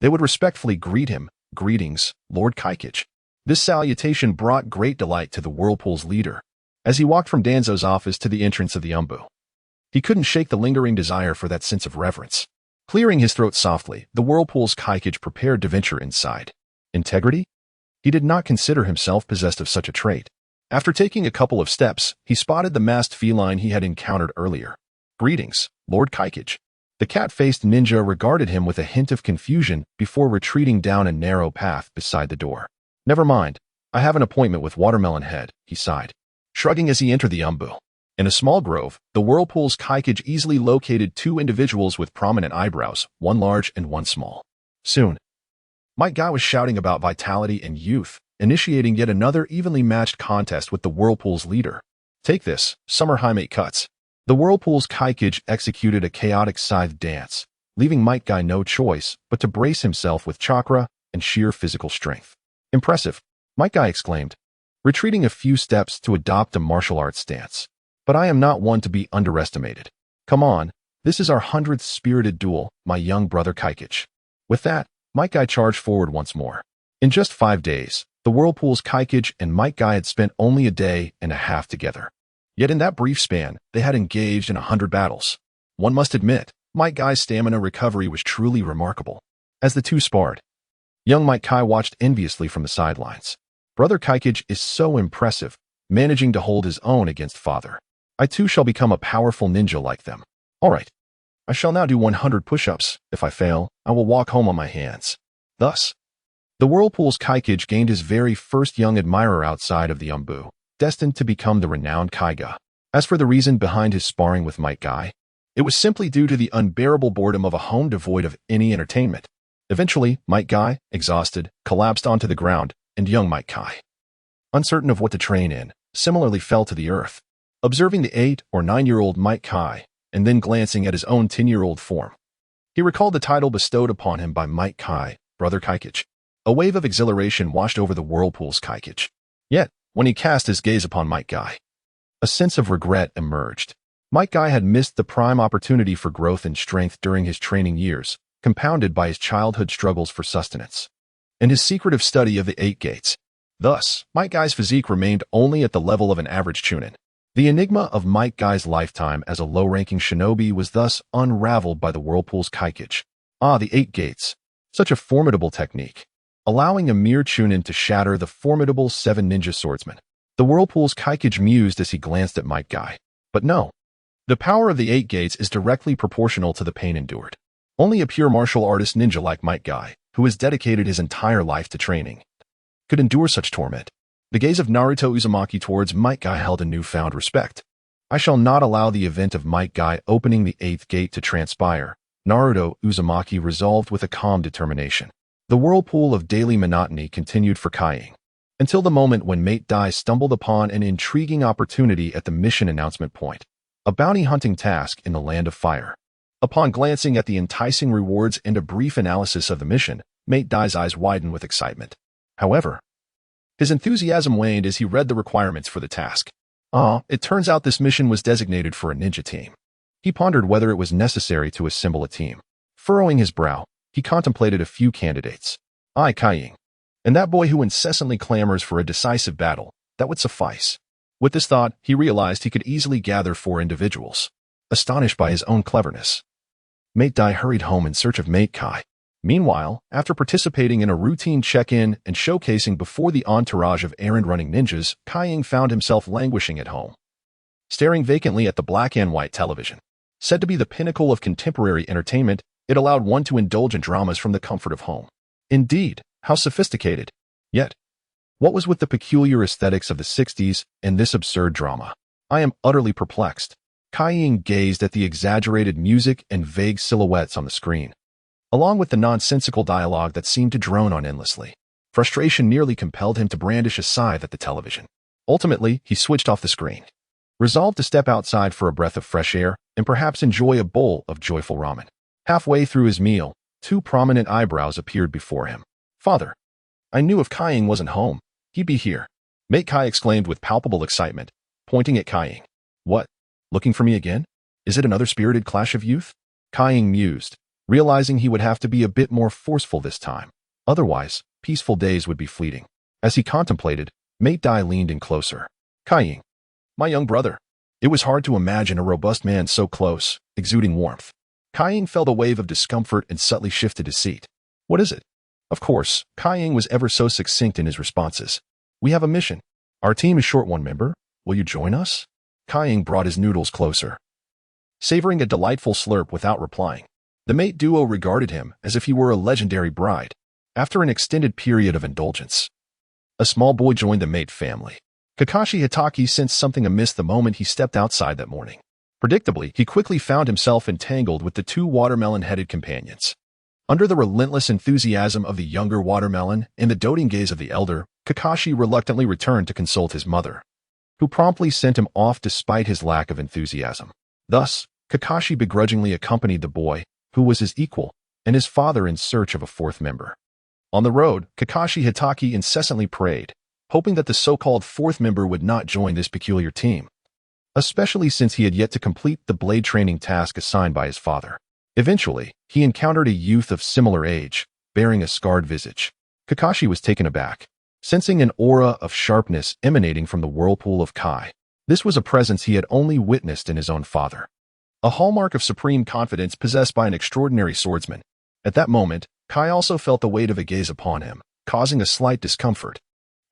they would respectfully greet him. Greetings, Lord Kaikage. This salutation brought great delight to the Whirlpool's leader. As he walked from Danzo's office to the entrance of the Umbu, he couldn't shake the lingering desire for that sense of reverence. Clearing his throat softly, the Whirlpool's Kaikage prepared to venture inside. Integrity? He did not consider himself possessed of such a trait. After taking a couple of steps, he spotted the masked feline he had encountered earlier. Greetings, Lord Kaikage. The cat-faced ninja regarded him with a hint of confusion before retreating down a narrow path beside the door. Never mind. I have an appointment with Watermelon Head, he sighed, shrugging as he entered the Umbu. In a small grove, the Whirlpool's Kaikage easily located 2 individuals with prominent eyebrows, one large and one small. Soon, Might Guy was shouting about vitality and youth, initiating yet another evenly matched contest with the Whirlpool's leader. Take this, Summer Highmate Cuts. The Whirlpool's Kaikage executed a chaotic scythe dance, leaving Might Guy no choice but to brace himself with chakra and sheer physical strength. Impressive, Might Guy exclaimed, retreating a few steps to adopt a martial arts stance. But I am not one to be underestimated. Come on, this is our 100th spirited duel, my young brother Kaikage. With that, Might Guy charged forward once more. In just 5 days, the Whirlpool's Kaikage and Might Guy had spent only a day and a half together. Yet in that brief span, they had engaged in 100 battles. One must admit, Might Guy's stamina recovery was truly remarkable. As the two sparred, young Might Guy watched enviously from the sidelines. Brother Kaikage is so impressive, managing to hold his own against father. I too shall become a powerful ninja like them. All right. I shall now do 100 push-ups. If I fail, I will walk home on my hands. Thus, the Whirlpool's Kaikage gained his very first young admirer outside of the Umbu, destined to become the renowned Kaiga. As for the reason behind his sparring with Might Guy, it was simply due to the unbearable boredom of a home devoid of any entertainment. Eventually, Might Guy, exhausted, collapsed onto the ground, and young Might Guy, uncertain of what to train in, similarly fell to the earth. Observing the 8 or 9-year-old Might Guy, and then glancing at his own 10-year-old form, he recalled the title bestowed upon him by Might Guy, Brother Kaikage. A wave of exhilaration washed over the Whirlpool's Kaikage. Yet, when he cast his gaze upon Might Guy, a sense of regret emerged. Might Guy had missed the prime opportunity for growth and strength during his training years, compounded by his childhood struggles for sustenance, and his secretive study of the 8 gates. Thus, Might Guy's physique remained only at the level of an average chunin. The enigma of Might Guy's lifetime as a low-ranking shinobi was thus unraveled by the Whirlpool's Kaikage. The 8 gates. Such a formidable technique, allowing a mere chunin to shatter the formidable 7 ninja swordsmen. The Whirlpool's Kaikage mused as he glanced at Might Guy. But no. The power of the 8 gates is directly proportional to the pain endured. Only a pure martial artist ninja like Might Guy, who has dedicated his entire life to training, could endure such torment. The gaze of Naruto Uzumaki towards Might Guy held a newfound respect. I shall not allow the event of Might Guy opening the 8th gate to transpire, Naruto Uzumaki resolved with a calm determination. The whirlpool of daily monotony continued for Kaiying, until the moment when Mate Dai stumbled upon an intriguing opportunity at the mission announcement point, a bounty hunting task in the Land of Fire. Upon glancing at the enticing rewards and a brief analysis of the mission, Mate Dai's eyes widened with excitement. However, his enthusiasm waned as he read the requirements for the task. It turns out this mission was designated for a ninja team. He pondered whether it was necessary to assemble a team. Furrowing his brow, he contemplated a few candidates. Kaiying. And that boy who incessantly clamors for a decisive battle, that would suffice. With this thought, he realized he could easily gather 4 individuals. Astonished by his own cleverness, Mate Dai hurried home in search of Mate Kai. Meanwhile, after participating in a routine check-in and showcasing before the entourage of errand-running ninjas, Kaiying found himself languishing at home, staring vacantly at the black and white television. Said to be the pinnacle of contemporary entertainment, it allowed one to indulge in dramas from the comfort of home. Indeed, how sophisticated. Yet, what was with the peculiar aesthetics of the 60s and this absurd drama? I am utterly perplexed. Kaiying gazed at the exaggerated music and vague silhouettes on the screen, along with the nonsensical dialogue that seemed to drone on endlessly. Frustration nearly compelled him to brandish a scythe at the television. Ultimately, he switched off the screen, resolved to step outside for a breath of fresh air and perhaps enjoy a bowl of joyful ramen. Halfway through his meal, 2 prominent eyebrows appeared before him. Father, I knew if Kaiying wasn't home, he'd be here. Mate Kai exclaimed with palpable excitement, pointing at Kaiying. What? Looking for me again? Is it another spirited clash of youth? Kaiying mused, realizing he would have to be a bit more forceful this time. Otherwise, peaceful days would be fleeting. As he contemplated, Mate Dai leaned in closer. Kaiying, my young brother. It was hard to imagine a robust man so close, exuding warmth. Kaiying felt a wave of discomfort and subtly shifted his seat. What is it? Of course, Kaiying was ever so succinct in his responses. We have a mission. Our team is short 1 member. Will you join us? Kaiying brought his noodles closer, savoring a delightful slurp without replying. The mate duo regarded him as if he were a legendary bride. After an extended period of indulgence, a small boy joined the mate family. Kakashi Hitaki sensed something amiss the moment he stepped outside that morning. Predictably, he quickly found himself entangled with the 2 watermelon-headed companions. Under the relentless enthusiasm of the younger watermelon and the doting gaze of the elder, Kakashi reluctantly returned to consult his mother, who promptly sent him off despite his lack of enthusiasm. Thus, Kakashi begrudgingly accompanied the boy, who was his equal, and his father in search of a 4th member. On the road, Kakashi Hitaki incessantly prayed, hoping that the so-called 4th member would not join this peculiar team, especially since he had yet to complete the blade training task assigned by his father. Eventually, he encountered a youth of similar age, bearing a scarred visage. Kakashi was taken aback, sensing an aura of sharpness emanating from the whirlpool of Kai. This was a presence he had only witnessed in his own father, a hallmark of supreme confidence possessed by an extraordinary swordsman. At that moment, Kai also felt the weight of a gaze upon him, causing a slight discomfort.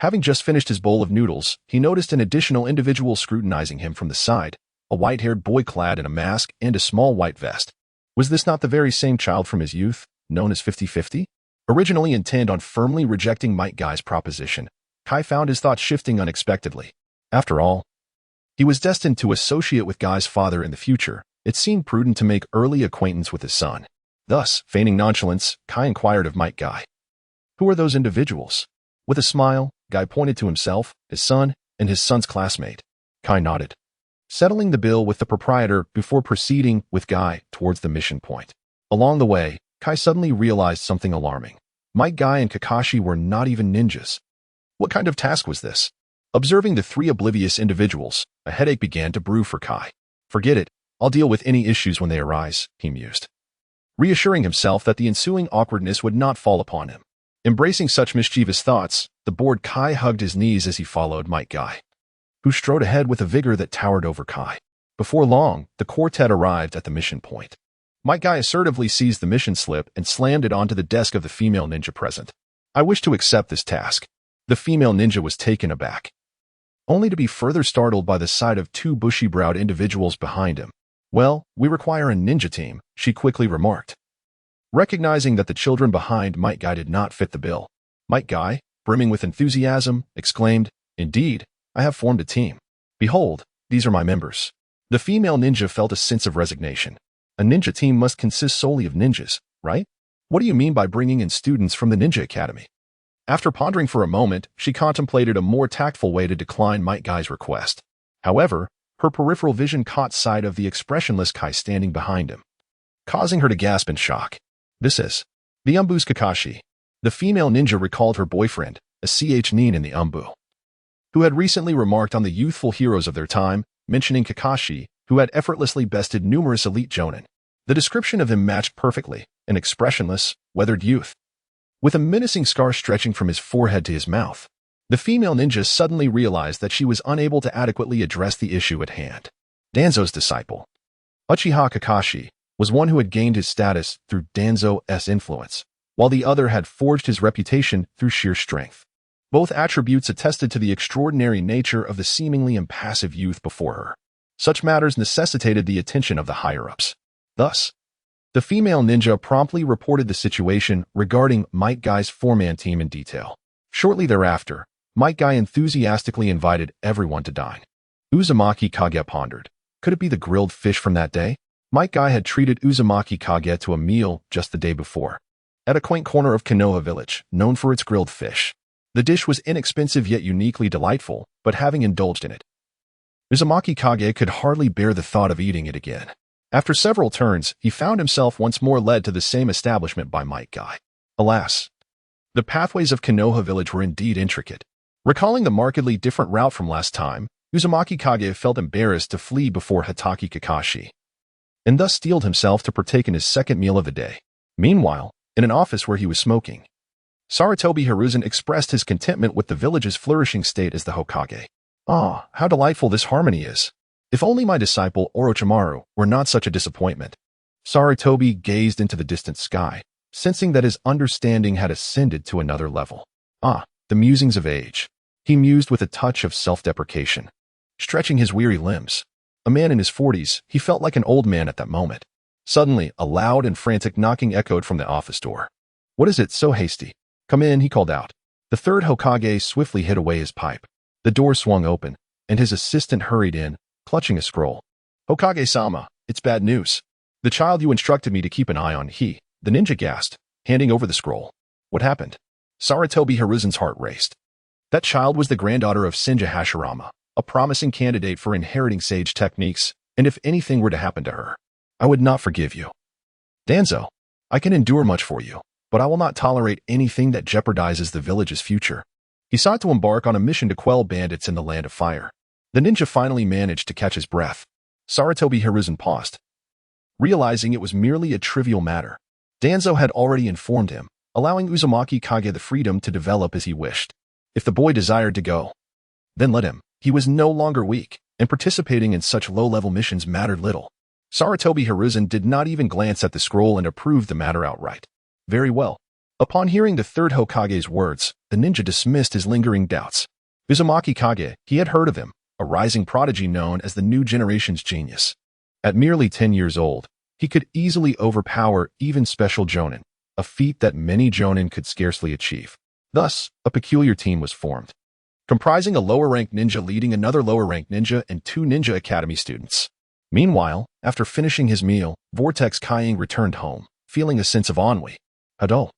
Having just finished his bowl of noodles, he noticed an additional individual scrutinizing him from the side, a white-haired boy clad in a mask and a small white vest. Was this not the very same child from his youth, known as 50-50? Originally intent on firmly rejecting Might Guy's proposition, Kai found his thoughts shifting unexpectedly. After all, he was destined to associate with Guy's father in the future. It seemed prudent to make early acquaintance with his son. Thus, feigning nonchalance, Kai inquired of Might Guy, "Who are those individuals?" With a smile, Guy pointed to himself, his son, and his son's classmate. Kai nodded, settling the bill with the proprietor before proceeding with Guy towards the mission point. Along the way, Kai suddenly realized something alarming. Might Guy and Kakashi were not even ninjas. What kind of task was this? Observing the 3 oblivious individuals, a headache began to brew for Kai. Forget it, I'll deal with any issues when they arise, he mused, reassuring himself that the ensuing awkwardness would not fall upon him. Embracing such mischievous thoughts, the bored Kai hugged his knees as he followed Might Guy, who strode ahead with a vigor that towered over Kai. Before long, the quartet arrived at the mission point. Might Guy assertively seized the mission slip and slammed it onto the desk of the female ninja present. "I wish to accept this task." The female ninja was taken aback, only to be further startled by the sight of 2 bushy-browed individuals behind him. "Well, we require a ninja team," she quickly remarked. Recognizing that the children behind Might Guy did not fit the bill, Might Guy, brimming with enthusiasm, exclaimed, "Indeed, I have formed a team. Behold, these are my members." The female ninja felt a sense of resignation. A ninja team must consist solely of ninjas, right? What do you mean by bringing in students from the Ninja Academy? After pondering for a moment, she contemplated a more tactful way to decline Might Guy's request. However, her peripheral vision caught sight of the expressionless Kai standing behind him, causing her to gasp in shock. This is the Umbu's Kakashi. The female ninja recalled her boyfriend, a nin in the Umbu, who had recently remarked on the youthful heroes of their time, mentioning Kakashi, who had effortlessly bested numerous elite jonin. The description of him matched perfectly, an expressionless, weathered youth, with a menacing scar stretching from his forehead to his mouth. The female ninja suddenly realized that she was unable to adequately address the issue at hand. Danzo's disciple, Uchiha Kakashi, was one who had gained his status through Danzo's influence, while the other had forged his reputation through sheer strength. Both attributes attested to the extraordinary nature of the seemingly impassive youth before her. Such matters necessitated the attention of the higher-ups. Thus, the female ninja promptly reported the situation regarding Might Guy's four-man team in detail. Shortly thereafter, Might Guy enthusiastically invited everyone to dine. Uzumaki Kage pondered. Could it be the grilled fish from that day? Might Guy had treated Uzumaki Kage to a meal just the day before, at a quaint corner of Konoha village, known for its grilled fish. The dish was inexpensive yet uniquely delightful, but having indulged in it, Uzumaki Kage could hardly bear the thought of eating it again. After several turns, he found himself once more led to the same establishment by Might Guy. Alas, the pathways of Konoha village were indeed intricate. Recalling the markedly different route from last time, Uzumaki Kage felt embarrassed to flee before Hatake Kakashi, and thus steeled himself to partake in his second meal of the day. Meanwhile, in an office where he was smoking, Sarutobi Hiruzen expressed his contentment with the village's flourishing state as the Hokage. Ah, how delightful this harmony is. If only my disciple Orochimaru were not such a disappointment. Sarutobi gazed into the distant sky, sensing that his understanding had ascended to another level. Ah, the musings of age. He mused with a touch of self-deprecation, stretching his weary limbs. A man in his 40s, he felt like an old man at that moment. Suddenly, a loud and frantic knocking echoed from the office door. "What is it, so hasty? Come in," he called out. The third Hokage swiftly hid away his pipe. The door swung open, and his assistant hurried in, clutching a scroll. "Hokage-sama, it's bad news. The child you instructed me to keep an eye on, the ninja gasped, handing over the scroll. What happened?" Sarutobi Hiruzen's heart raced. That child was the granddaughter of Senja Hashirama, a promising candidate for inheriting sage techniques, and if anything were to happen to her, I would not forgive you. Danzo, I can endure much for you, but I will not tolerate anything that jeopardizes the village's future. He sought to embark on a mission to quell bandits in the Land of Fire. The ninja finally managed to catch his breath. Sarutobi Hiruzen paused, realizing it was merely a trivial matter. Danzo had already informed him, allowing Uzumaki Kage the freedom to develop as he wished. If the boy desired to go, then let him. He was no longer weak, and participating in such low-level missions mattered little. Sarutobi Hiruzen did not even glance at the scroll and approved the matter outright. Very well. Upon hearing the third Hokage's words, the ninja dismissed his lingering doubts. Uzumaki Kage, he had heard of him, a rising prodigy known as the new generation's genius. At merely 10 years old, he could easily overpower even special jonin, a feat that many jonin could scarcely achieve. Thus, a peculiar team was formed, comprising a lower-ranked ninja leading another lower-ranked ninja and 2 Ninja Academy students. Meanwhile, after finishing his meal, Vortex Kaiying returned home, feeling a sense of ennui. Adult.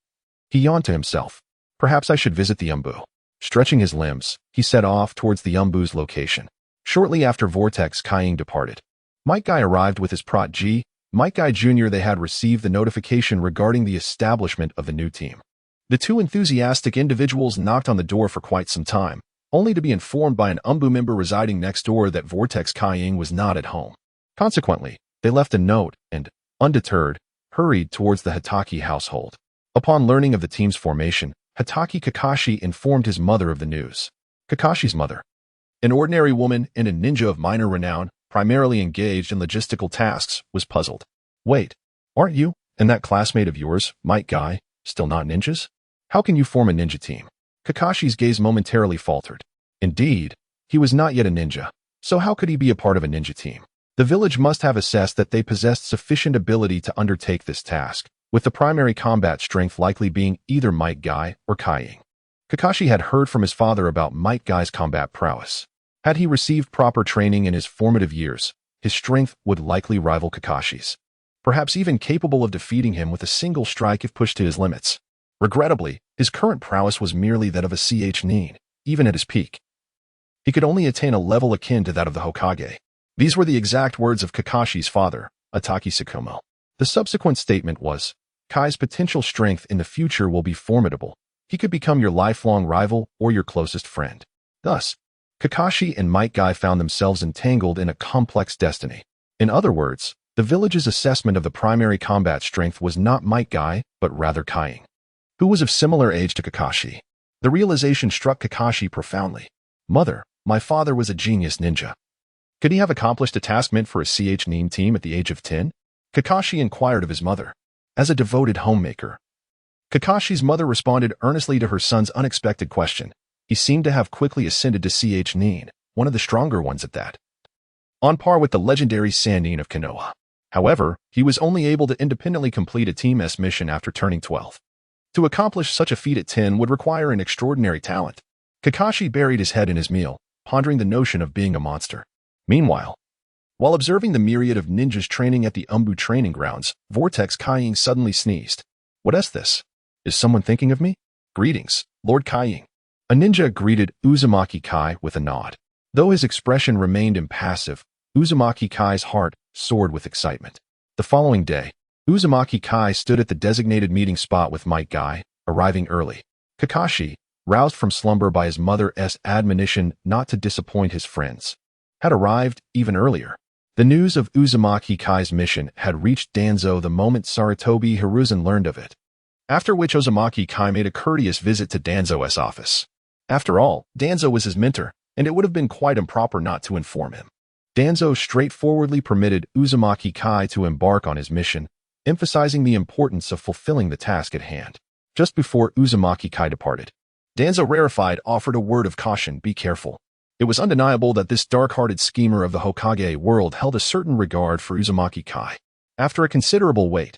He yawned to himself. Perhaps I should visit the Umbu. Stretching his limbs, he set off towards the Umbu's location. Shortly after Vortex Kaiying departed, Might Guy arrived with his prot-G. Might Guy Jr. They had received the notification regarding the establishment of the new team. The 2 enthusiastic individuals knocked on the door for quite some time, only to be informed by an Umbu member residing next door that Vortex Kaiying was not at home. Consequently, they left a note and, undeterred, hurried towards the Hatake household. Upon learning of the team's formation, Hatake Kakashi informed his mother of the news. Kakashi's mother, an ordinary woman and a ninja of minor renown, primarily engaged in logistical tasks, was puzzled. Wait, aren't you and that classmate of yours, Might Guy, still not ninjas? How can you form a ninja team? Kakashi's gaze momentarily faltered. Indeed, he was not yet a ninja, so how could he be a part of a ninja team? The village must have assessed that they possessed sufficient ability to undertake this task, with the primary combat strength likely being either Might Guy or Kaiying. Kakashi had heard from his father about Might Guy's combat prowess. Had he received proper training in his formative years, his strength would likely rival Kakashi's, perhaps even capable of defeating him with a single strike if pushed to his limits. Regrettably, his current prowess was merely that of a nin, even at his peak. He could only attain a level akin to that of the Hokage. These were the exact words of Kakashi's father, Ataki Tsukumo. The subsequent statement was, Kai's potential strength in the future will be formidable. He could become your lifelong rival or your closest friend. Thus, Kakashi and Might Guy found themselves entangled in a complex destiny. In other words, the village's assessment of the primary combat strength was not Might Guy, but rather Kaiying, who was of similar age to Kakashi. The realization struck Kakashi profoundly. Mother, my father was a genius ninja. Could he have accomplished a task meant for a nin team at the age of 10? Kakashi inquired of his mother. As a devoted homemaker, Kakashi's mother responded earnestly to her son's unexpected question. He seemed to have quickly ascended to nin, one of the stronger ones at that, on par with the legendary Sannin of Konoha. However, he was only able to independently complete a Team S mission after turning 12. To accomplish such a feat at 10 would require an extraordinary talent. Kakashi buried his head in his meal, pondering the notion of being a monster. Meanwhile, while observing the myriad of ninjas training at the Umbu training grounds, Vortex Kaiying suddenly sneezed. What is this? Is someone thinking of me? Greetings, Lord Kaiying. A ninja greeted Uzumaki Kai with a nod. Though his expression remained impassive, Uzumaki Kai's heart soared with excitement. The following day, Uzumaki Kai stood at the designated meeting spot with Might Guy, arriving early. Kakashi, roused from slumber by his mother's admonition not to disappoint his friends, had arrived even earlier. The news of Uzumaki Kai's mission had reached Danzo the moment Sarutobi Hiruzen learned of it, after which Uzumaki Kai made a courteous visit to Danzo's office. After all, Danzo was his mentor, and it would have been quite improper not to inform him. Danzo straightforwardly permitted Uzumaki Kai to embark on his mission, emphasizing the importance of fulfilling the task at hand. Just before Uzumaki Kai departed, Danzo rarefied offered a word of caution: be careful. It was undeniable that this dark-hearted schemer of the Hokage world held a certain regard for Uzumaki Kai. After a considerable wait,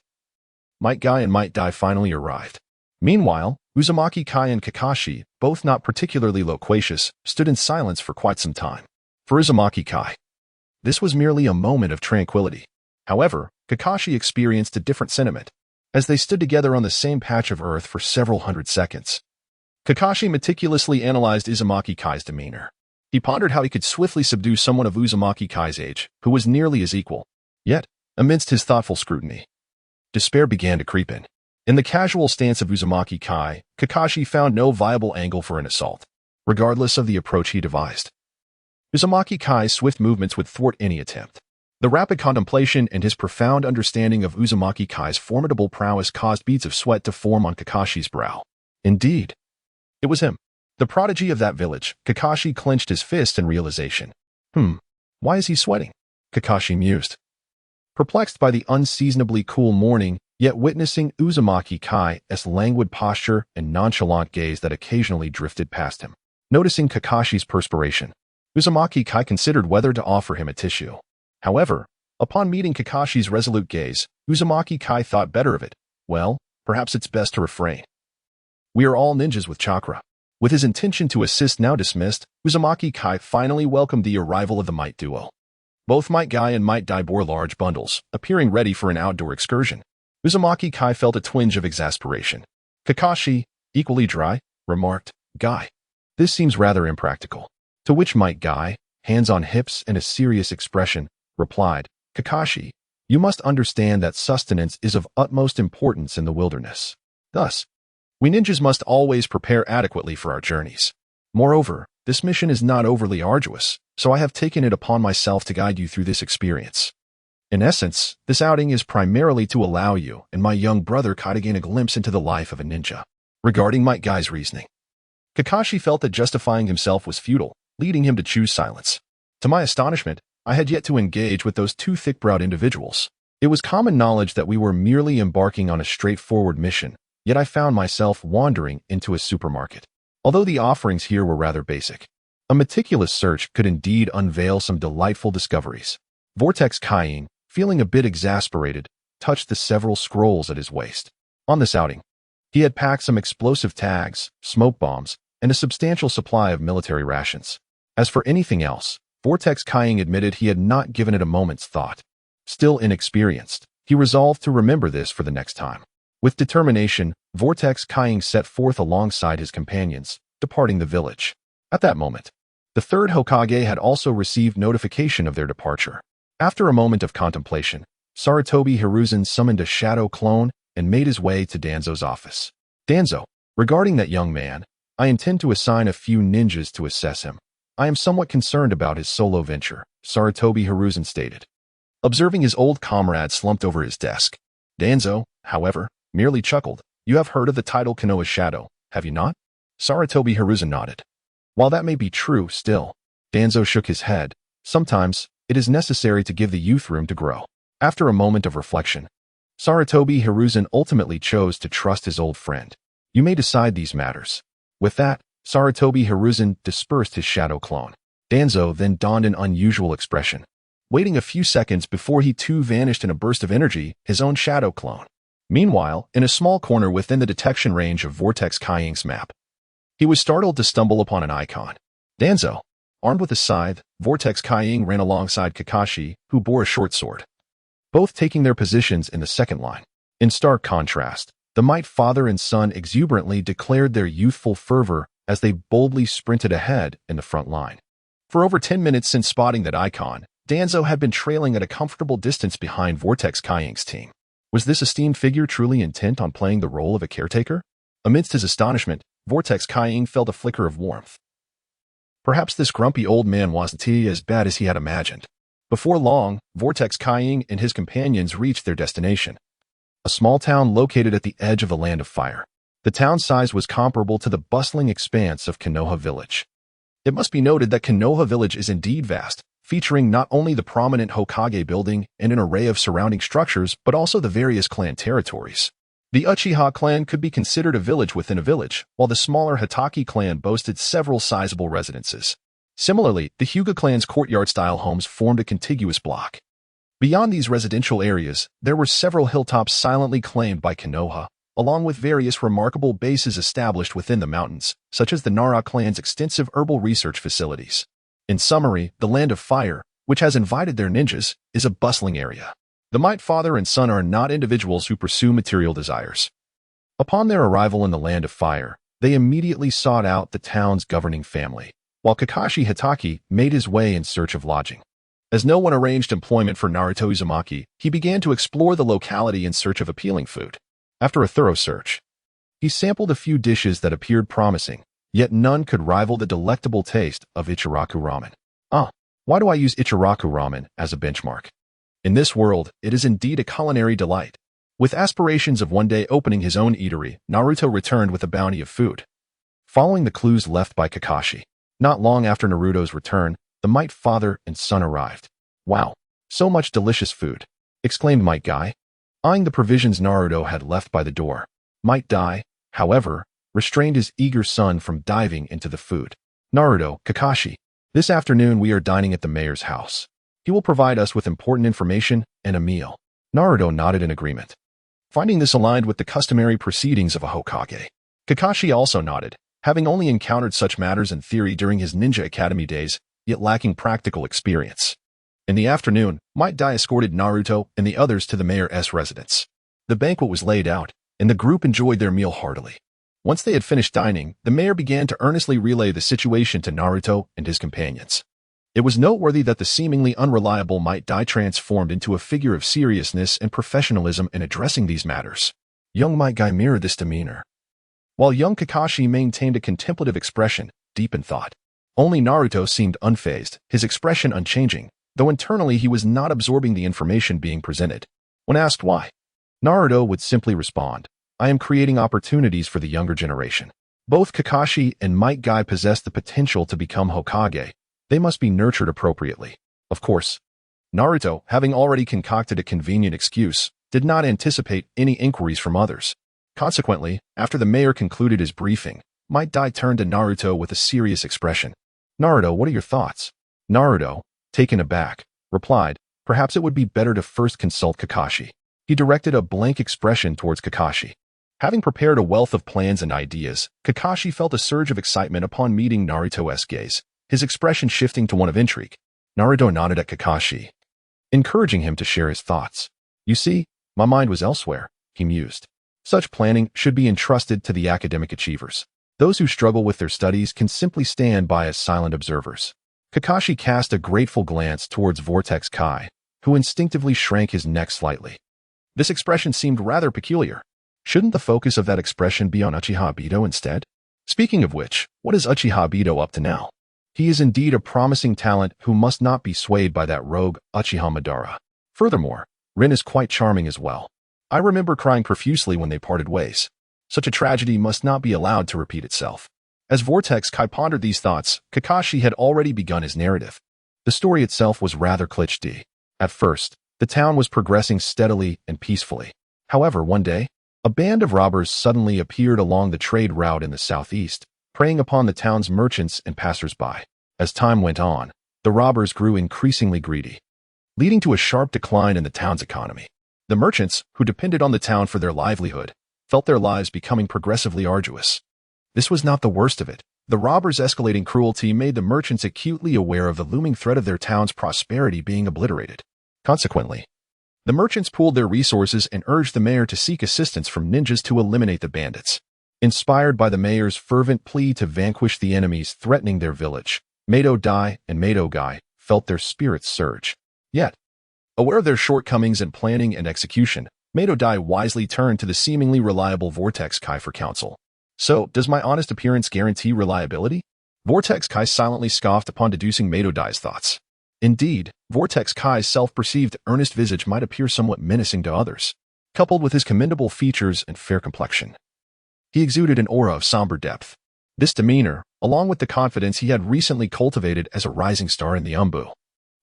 Might Guy and Might Dai finally arrived. Meanwhile, Uzumaki Kai and Kakashi, both not particularly loquacious, stood in silence for quite some time. For Uzumaki Kai, this was merely a moment of tranquility. However, Kakashi experienced a different sentiment. As they stood together on the same patch of earth for several hundred seconds, Kakashi meticulously analyzed Uzumaki Kai's demeanor. He pondered how he could swiftly subdue someone of Uzumaki Kai's age, who was nearly his equal. Yet, amidst his thoughtful scrutiny, despair began to creep in. In the casual stance of Uzumaki Kai, Kakashi found no viable angle for an assault, regardless of the approach he devised. Uzumaki Kai's swift movements would thwart any attempt. The rapid contemplation and his profound understanding of Uzumaki Kai's formidable prowess caused beads of sweat to form on Kakashi's brow. Indeed, it was him, the prodigy of that village. Kakashi clenched his fist in realization. Why is he sweating? Kakashi mused. Perplexed by the unseasonably cool morning, yet witnessing Uzumaki Kai's languid posture and nonchalant gaze that occasionally drifted past him. Noticing Kakashi's perspiration, Uzumaki Kai considered whether to offer him a tissue. However, upon meeting Kakashi's resolute gaze, Uzumaki Kai thought better of it. Well, perhaps it's best to refrain. We are all ninjas with chakra. With his intention to assist now dismissed, Uzumaki Kai finally welcomed the arrival of the Might duo. Both Might Guy and Might Dai bore large bundles, appearing ready for an outdoor excursion. Uzumaki Kai felt a twinge of exasperation. Kakashi, equally dry, remarked, Guy, this seems rather impractical. To which Might Guy, hands on hips and a serious expression, replied, Kakashi, you must understand that sustenance is of utmost importance in the wilderness. Thus, we ninjas must always prepare adequately for our journeys. Moreover, this mission is not overly arduous, so I have taken it upon myself to guide you through this experience. In essence, this outing is primarily to allow you and my young brother Kai to gain a glimpse into the life of a ninja. Regarding Might Guy's reasoning, Kakashi felt that justifying himself was futile, leading him to choose silence. To my astonishment, I had yet to engage with those two thick-browed individuals. It was common knowledge that we were merely embarking on a straightforward mission, yet I found myself wandering into a supermarket. Although the offerings here were rather basic, a meticulous search could indeed unveil some delightful discoveries. Vortex Kaiying, feeling a bit exasperated, touched the several scrolls at his waist. On this outing, he had packed some explosive tags, smoke bombs, and a substantial supply of military rations. As for anything else, Vortex Kying admitted he had not given it a moment's thought. Still inexperienced, he resolved to remember this for the next time. With determination, Vortex Kying set forth alongside his companions, departing the village. At that moment, the third Hokage had also received notification of their departure. After a moment of contemplation, Sarutobi Hiruzen summoned a shadow clone and made his way to Danzo's office. Danzo, regarding that young man, I intend to assign a few ninjas to assess him. I am somewhat concerned about his solo venture, Sarutobi Hiruzen stated. Observing his old comrade slumped over his desk, Danzo, however, merely chuckled. You have heard of the title Konoha Shadow, have you not? Sarutobi Hiruzen nodded. While that may be true still, Danzo shook his head. Sometimes, it is necessary to give the youth room to grow. After a moment of reflection, Sarutobi Hiruzen ultimately chose to trust his old friend. You may decide these matters. With that, Sarutobi Hiruzen dispersed his shadow clone. Danzo then donned an unusual expression, waiting a few seconds before he too vanished in a burst of energy, his own shadow clone. Meanwhile, in a small corner within the detection range of Vortex Kying's map, he was startled to stumble upon an icon. Danzo. Armed with a scythe, Vortex Kying ran alongside Kakashi, who bore a short sword, both taking their positions in the second line. In stark contrast, the Might father and son exuberantly declared their youthful fervor as they boldly sprinted ahead in the front line. For over 10 minutes since spotting that icon, Danzo had been trailing at a comfortable distance behind Vortex Kying's team. Was this esteemed figure truly intent on playing the role of a caretaker? Amidst his astonishment, Vortex Kying felt a flicker of warmth. Perhaps this grumpy old man wasn't as bad as he had imagined. Before long, Vortex Kying and his companions reached their destination, a small town located at the edge of the Land of Fire. The town's size was comparable to the bustling expanse of Konoha Village. It must be noted that Konoha Village is indeed vast, featuring not only the prominent Hokage building and an array of surrounding structures, but also the various clan territories. The Uchiha clan could be considered a village within a village, while the smaller Hitaki clan boasted several sizable residences. Similarly, the Hyuga clan's courtyard-style homes formed a contiguous block. Beyond these residential areas, there were several hilltops silently claimed by Konoha, along with various remarkable bases established within the mountains, such as the Nara clan's extensive herbal research facilities. In summary, the Land of Fire, which has invited their ninjas, is a bustling area. The Might father and son are not individuals who pursue material desires. Upon their arrival in the Land of Fire, they immediately sought out the town's governing family, while Kakashi Hitaki made his way in search of lodging. As no one arranged employment for Naruto Uzumaki, he began to explore the locality in search of appealing food. After a thorough search, he sampled a few dishes that appeared promising, yet none could rival the delectable taste of Ichiraku ramen. Why do I use Ichiraku ramen as a benchmark? In this world, it is indeed a culinary delight. With aspirations of one day opening his own eatery, Naruto returned with a bounty of food. Following the clues left by Kakashi, not long after Naruto's return, the Might father and son arrived. Wow, so much delicious food, exclaimed Might Guy, eyeing the provisions Naruto had left by the door. Might Dai, however, restrained his eager son from diving into the food. Naruto, Kakashi, this afternoon we are dining at the mayor's house. He will provide us with important information and a meal. Naruto nodded in agreement, finding this aligned with the customary proceedings of a Hokage. Kakashi also nodded, having only encountered such matters in theory during his Ninja Academy days, yet lacking practical experience. In the afternoon, Might Dai escorted Naruto and the others to the mayor's residence. The banquet was laid out, and the group enjoyed their meal heartily. Once they had finished dining, the mayor began to earnestly relay the situation to Naruto and his companions. It was noteworthy that the seemingly unreliable Might Dai transformed into a figure of seriousness and professionalism in addressing these matters. Young Might Guy mirrored this demeanor, while young Kakashi maintained a contemplative expression, deep in thought. Only Naruto seemed unfazed, his expression unchanging, though internally he was not absorbing the information being presented. When asked why, Naruto would simply respond, I am creating opportunities for the younger generation. Both Kakashi and Might Guy possess the potential to become Hokage. They must be nurtured appropriately. Of course, Naruto, having already concocted a convenient excuse, did not anticipate any inquiries from others. Consequently, after the mayor concluded his briefing, Might Dai turned to Naruto with a serious expression. Naruto, what are your thoughts? Naruto, taken aback, replied, perhaps it would be better to first consult Kakashi. He directed a blank expression towards Kakashi. Having prepared a wealth of plans and ideas, Kakashi felt a surge of excitement upon meeting Naruto's gaze, his expression shifting to one of intrigue. Naruto nodded at Kakashi, encouraging him to share his thoughts. You see, my mind was elsewhere, he mused. Such planning should be entrusted to the academic achievers. Those who struggle with their studies can simply stand by as silent observers. Kakashi cast a grateful glance towards Vortex Kai, who instinctively shrank his neck slightly. This expression seemed rather peculiar. Shouldn't the focus of that expression be on Uchiha Obito instead? Speaking of which, what is Uchiha Obito up to now? He is indeed a promising talent who must not be swayed by that rogue Uchiha Madara. Furthermore, Rin is quite charming as well. I remember crying profusely when they parted ways. Such a tragedy must not be allowed to repeat itself. As Vortex Kai pondered these thoughts, Kakashi had already begun his narrative. The story itself was rather cliché. At first, the town was progressing steadily and peacefully. However, one day, a band of robbers suddenly appeared along the trade route in the southeast, preying upon the town's merchants and passers-by. As time went on, the robbers grew increasingly greedy, leading to a sharp decline in the town's economy. The merchants, who depended on the town for their livelihood, felt their lives becoming progressively arduous. This was not the worst of it. The robbers' escalating cruelty made the merchants acutely aware of the looming threat of their town's prosperity being obliterated. Consequently, the merchants pooled their resources and urged the mayor to seek assistance from ninjas to eliminate the bandits. Inspired by the mayor's fervent plea to vanquish the enemies threatening their village, Mado Dai and Mado Gai felt their spirits surge. Yet, aware of their shortcomings in planning and execution, Mado Dai wisely turned to the seemingly reliable Vortex Kai for counsel. So, does my honest appearance guarantee reliability? Vortex Kai silently scoffed upon deducing Mado Dai's thoughts. Indeed, Vortex Kai's self-perceived earnest visage might appear somewhat menacing to others, coupled with his commendable features and fair complexion. He exuded an aura of somber depth. This demeanor, along with the confidence he had recently cultivated as a rising star in the Umbu,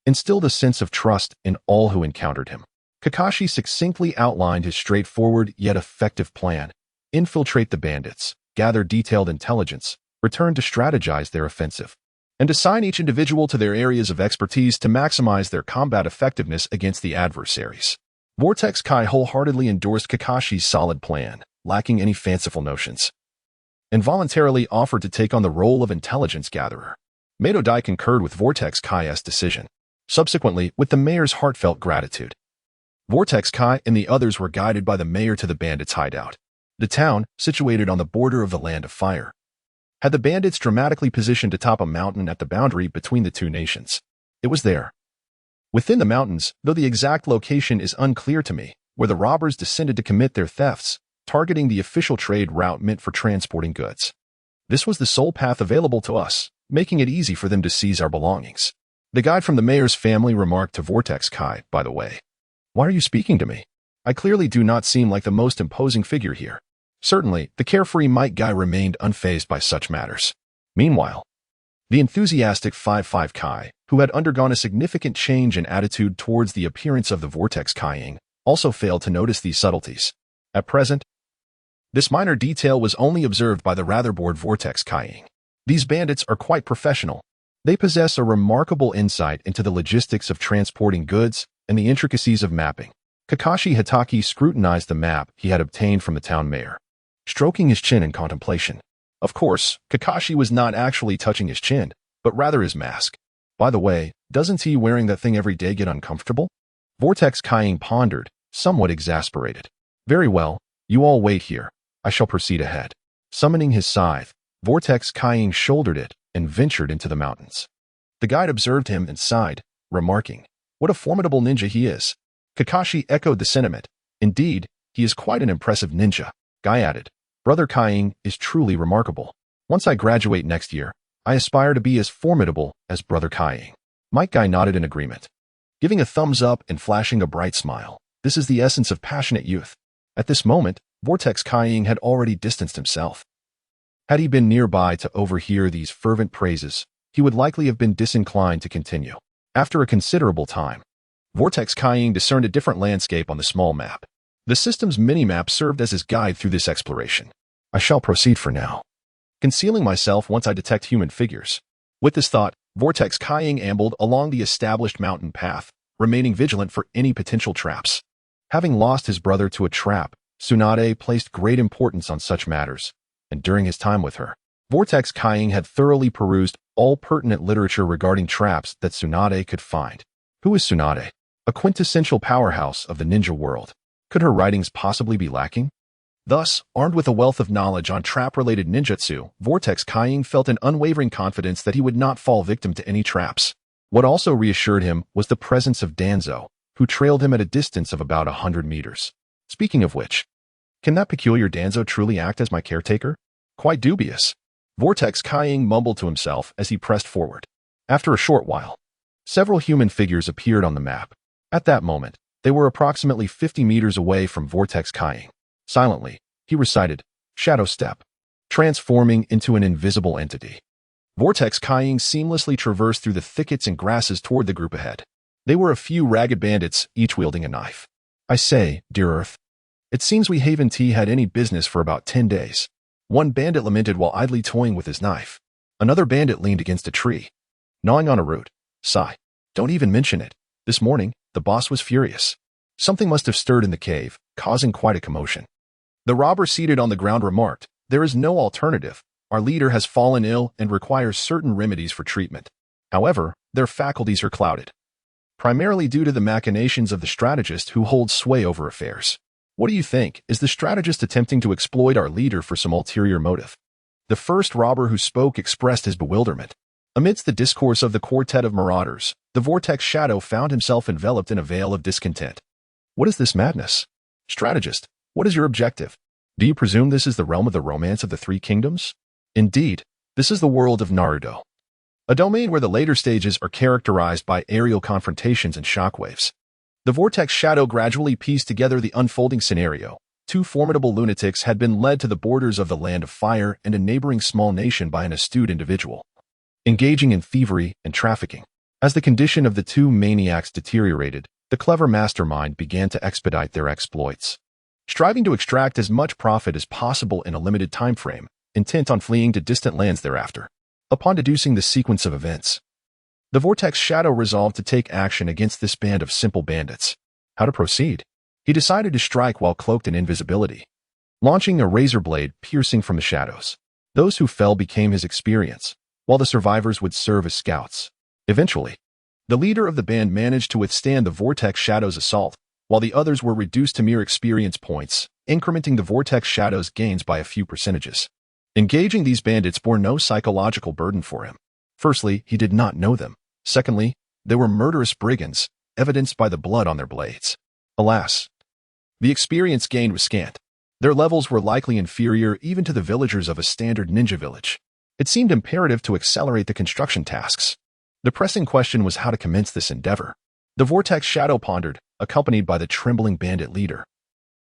instilled a sense of trust in all who encountered him. Kakashi succinctly outlined his straightforward yet effective plan: infiltrate the bandits, gather detailed intelligence, return to strategize their offensive, and assign each individual to their areas of expertise to maximize their combat effectiveness against the adversaries. Vortex Kai wholeheartedly endorsed Kakashi's solid plan, lacking any fanciful notions, and voluntarily offered to take on the role of intelligence gatherer. Mado Dai concurred with Vortex Kai's decision. Subsequently, with the mayor's heartfelt gratitude, Vortex Kai and the others were guided by the mayor to the bandits' hideout. The town, situated on the border of the Land of Fire, had the bandits dramatically positioned atop a mountain at the boundary between the two nations. It was there, within the mountains, though the exact location is unclear to me, where the robbers descended to commit their thefts, targeting the official trade route meant for transporting goods. This was the sole path available to us, making it easy for them to seize our belongings. The guide from the mayor's family remarked to Vortex Kai, by the way. Why are you speaking to me? I clearly do not seem like the most imposing figure here. Certainly, the carefree Might Guy remained unfazed by such matters. Meanwhile, the enthusiastic 5-5 Kai, who had undergone a significant change in attitude towards the appearance of the Vortex Kaiing, also failed to notice these subtleties. At present, this minor detail was only observed by the rather bored Vortex Kaiing. These bandits are quite professional. They possess a remarkable insight into the logistics of transporting goods and the intricacies of mapping. Kakashi Hitaki scrutinized the map he had obtained from the town mayor, stroking his chin in contemplation. Of course, Kakashi was not actually touching his chin, but rather his mask. By the way, doesn't he wearing that thing every day get uncomfortable? Vortex Kaiing pondered, somewhat exasperated. Very well, you all wait here. I shall proceed ahead. Summoning his scythe, Vortex Kaiing shouldered it and ventured into the mountains. The guide observed him and sighed, remarking, "What a formidable ninja he is." Kakashi echoed the sentiment. "Indeed, he is quite an impressive ninja." Guy added, "Brother Kaiing is truly remarkable. Once I graduate next year, I aspire to be as formidable as Brother Kaiing." Might Guy nodded in agreement, giving a thumbs up and flashing a bright smile. This is the essence of passionate youth. At this moment, Vortex Kaiing had already distanced himself. Had he been nearby to overhear these fervent praises, he would likely have been disinclined to continue. After a considerable time, Vortex Kaiing discerned a different landscape on the small map. The system's minimap served as his guide through this exploration. I shall proceed for now, concealing myself once I detect human figures. With this thought, Vortex Kaiing ambled along the established mountain path, remaining vigilant for any potential traps. Having lost his brother to a trap, Tsunade placed great importance on such matters, and during his time with her, Vortex Kying had thoroughly perused all pertinent literature regarding traps that Tsunade could find. Who is Tsunade? A quintessential powerhouse of the ninja world. Could her writings possibly be lacking? Thus, armed with a wealth of knowledge on trap-related ninjutsu, Vortex Kying felt an unwavering confidence that he would not fall victim to any traps. What also reassured him was the presence of Danzo, who trailed him at a distance of about 100 meters. Speaking of which, can that peculiar Danzo truly act as my caretaker? Quite dubious. Vortex Kying mumbled to himself as he pressed forward. After a short while, several human figures appeared on the map. At that moment, they were approximately 50 meters away from Vortex Kying. Silently, he recited, "Shadow Step," transforming into an invisible entity. Vortex Kying seamlessly traversed through the thickets and grasses toward the group ahead. They were a few ragged bandits, each wielding a knife. I say, dear Earth, it seems we haven't had any business for about 10 days. One bandit lamented while idly toying with his knife. Another bandit leaned against a tree, gnawing on a root. Sigh. Don't even mention it. This morning, the boss was furious. Something must have stirred in the cave, causing quite a commotion. The robber seated on the ground remarked, "There is no alternative. Our leader has fallen ill and requires certain remedies for treatment. However, their faculties are clouded, primarily due to the machinations of the strategist who holds sway over affairs. What do you think? Is the strategist attempting to exploit our leader for some ulterior motive?" The first robber who spoke expressed his bewilderment. Amidst the discourse of the quartet of marauders, the Vortex Shadow found himself enveloped in a veil of discontent. What is this madness? Strategist, what is your objective? Do you presume this is the realm of the romance of the Three Kingdoms? Indeed, this is the world of Naruto, a domain where the later stages are characterized by aerial confrontations and shockwaves. The Vortex Shadow gradually pieced together the unfolding scenario. Two formidable lunatics had been led to the borders of the Land of Fire and a neighboring small nation by an astute individual, engaging in thievery and trafficking. As the condition of the two maniacs deteriorated, the clever mastermind began to expedite their exploits, striving to extract as much profit as possible in a limited time frame, intent on fleeing to distant lands thereafter. Upon deducing the sequence of events, the Vortex Shadow resolved to take action against this band of simple bandits. How to proceed? He decided to strike while cloaked in invisibility, launching a razor blade piercing from the shadows. Those who fell became his experience, while the survivors would serve as scouts. Eventually, the leader of the band managed to withstand the Vortex Shadow's assault, while the others were reduced to mere experience points, incrementing the Vortex Shadow's gains by a few percentages. Engaging these bandits bore no psychological burden for him. Firstly, he did not know them. Secondly, they were murderous brigands, evidenced by the blood on their blades. Alas, the experience gained was scant. Their levels were likely inferior even to the villagers of a standard ninja village. It seemed imperative to accelerate the construction tasks. The pressing question was how to commence this endeavor. The Vortex Shadow pondered, accompanied by the trembling bandit leader,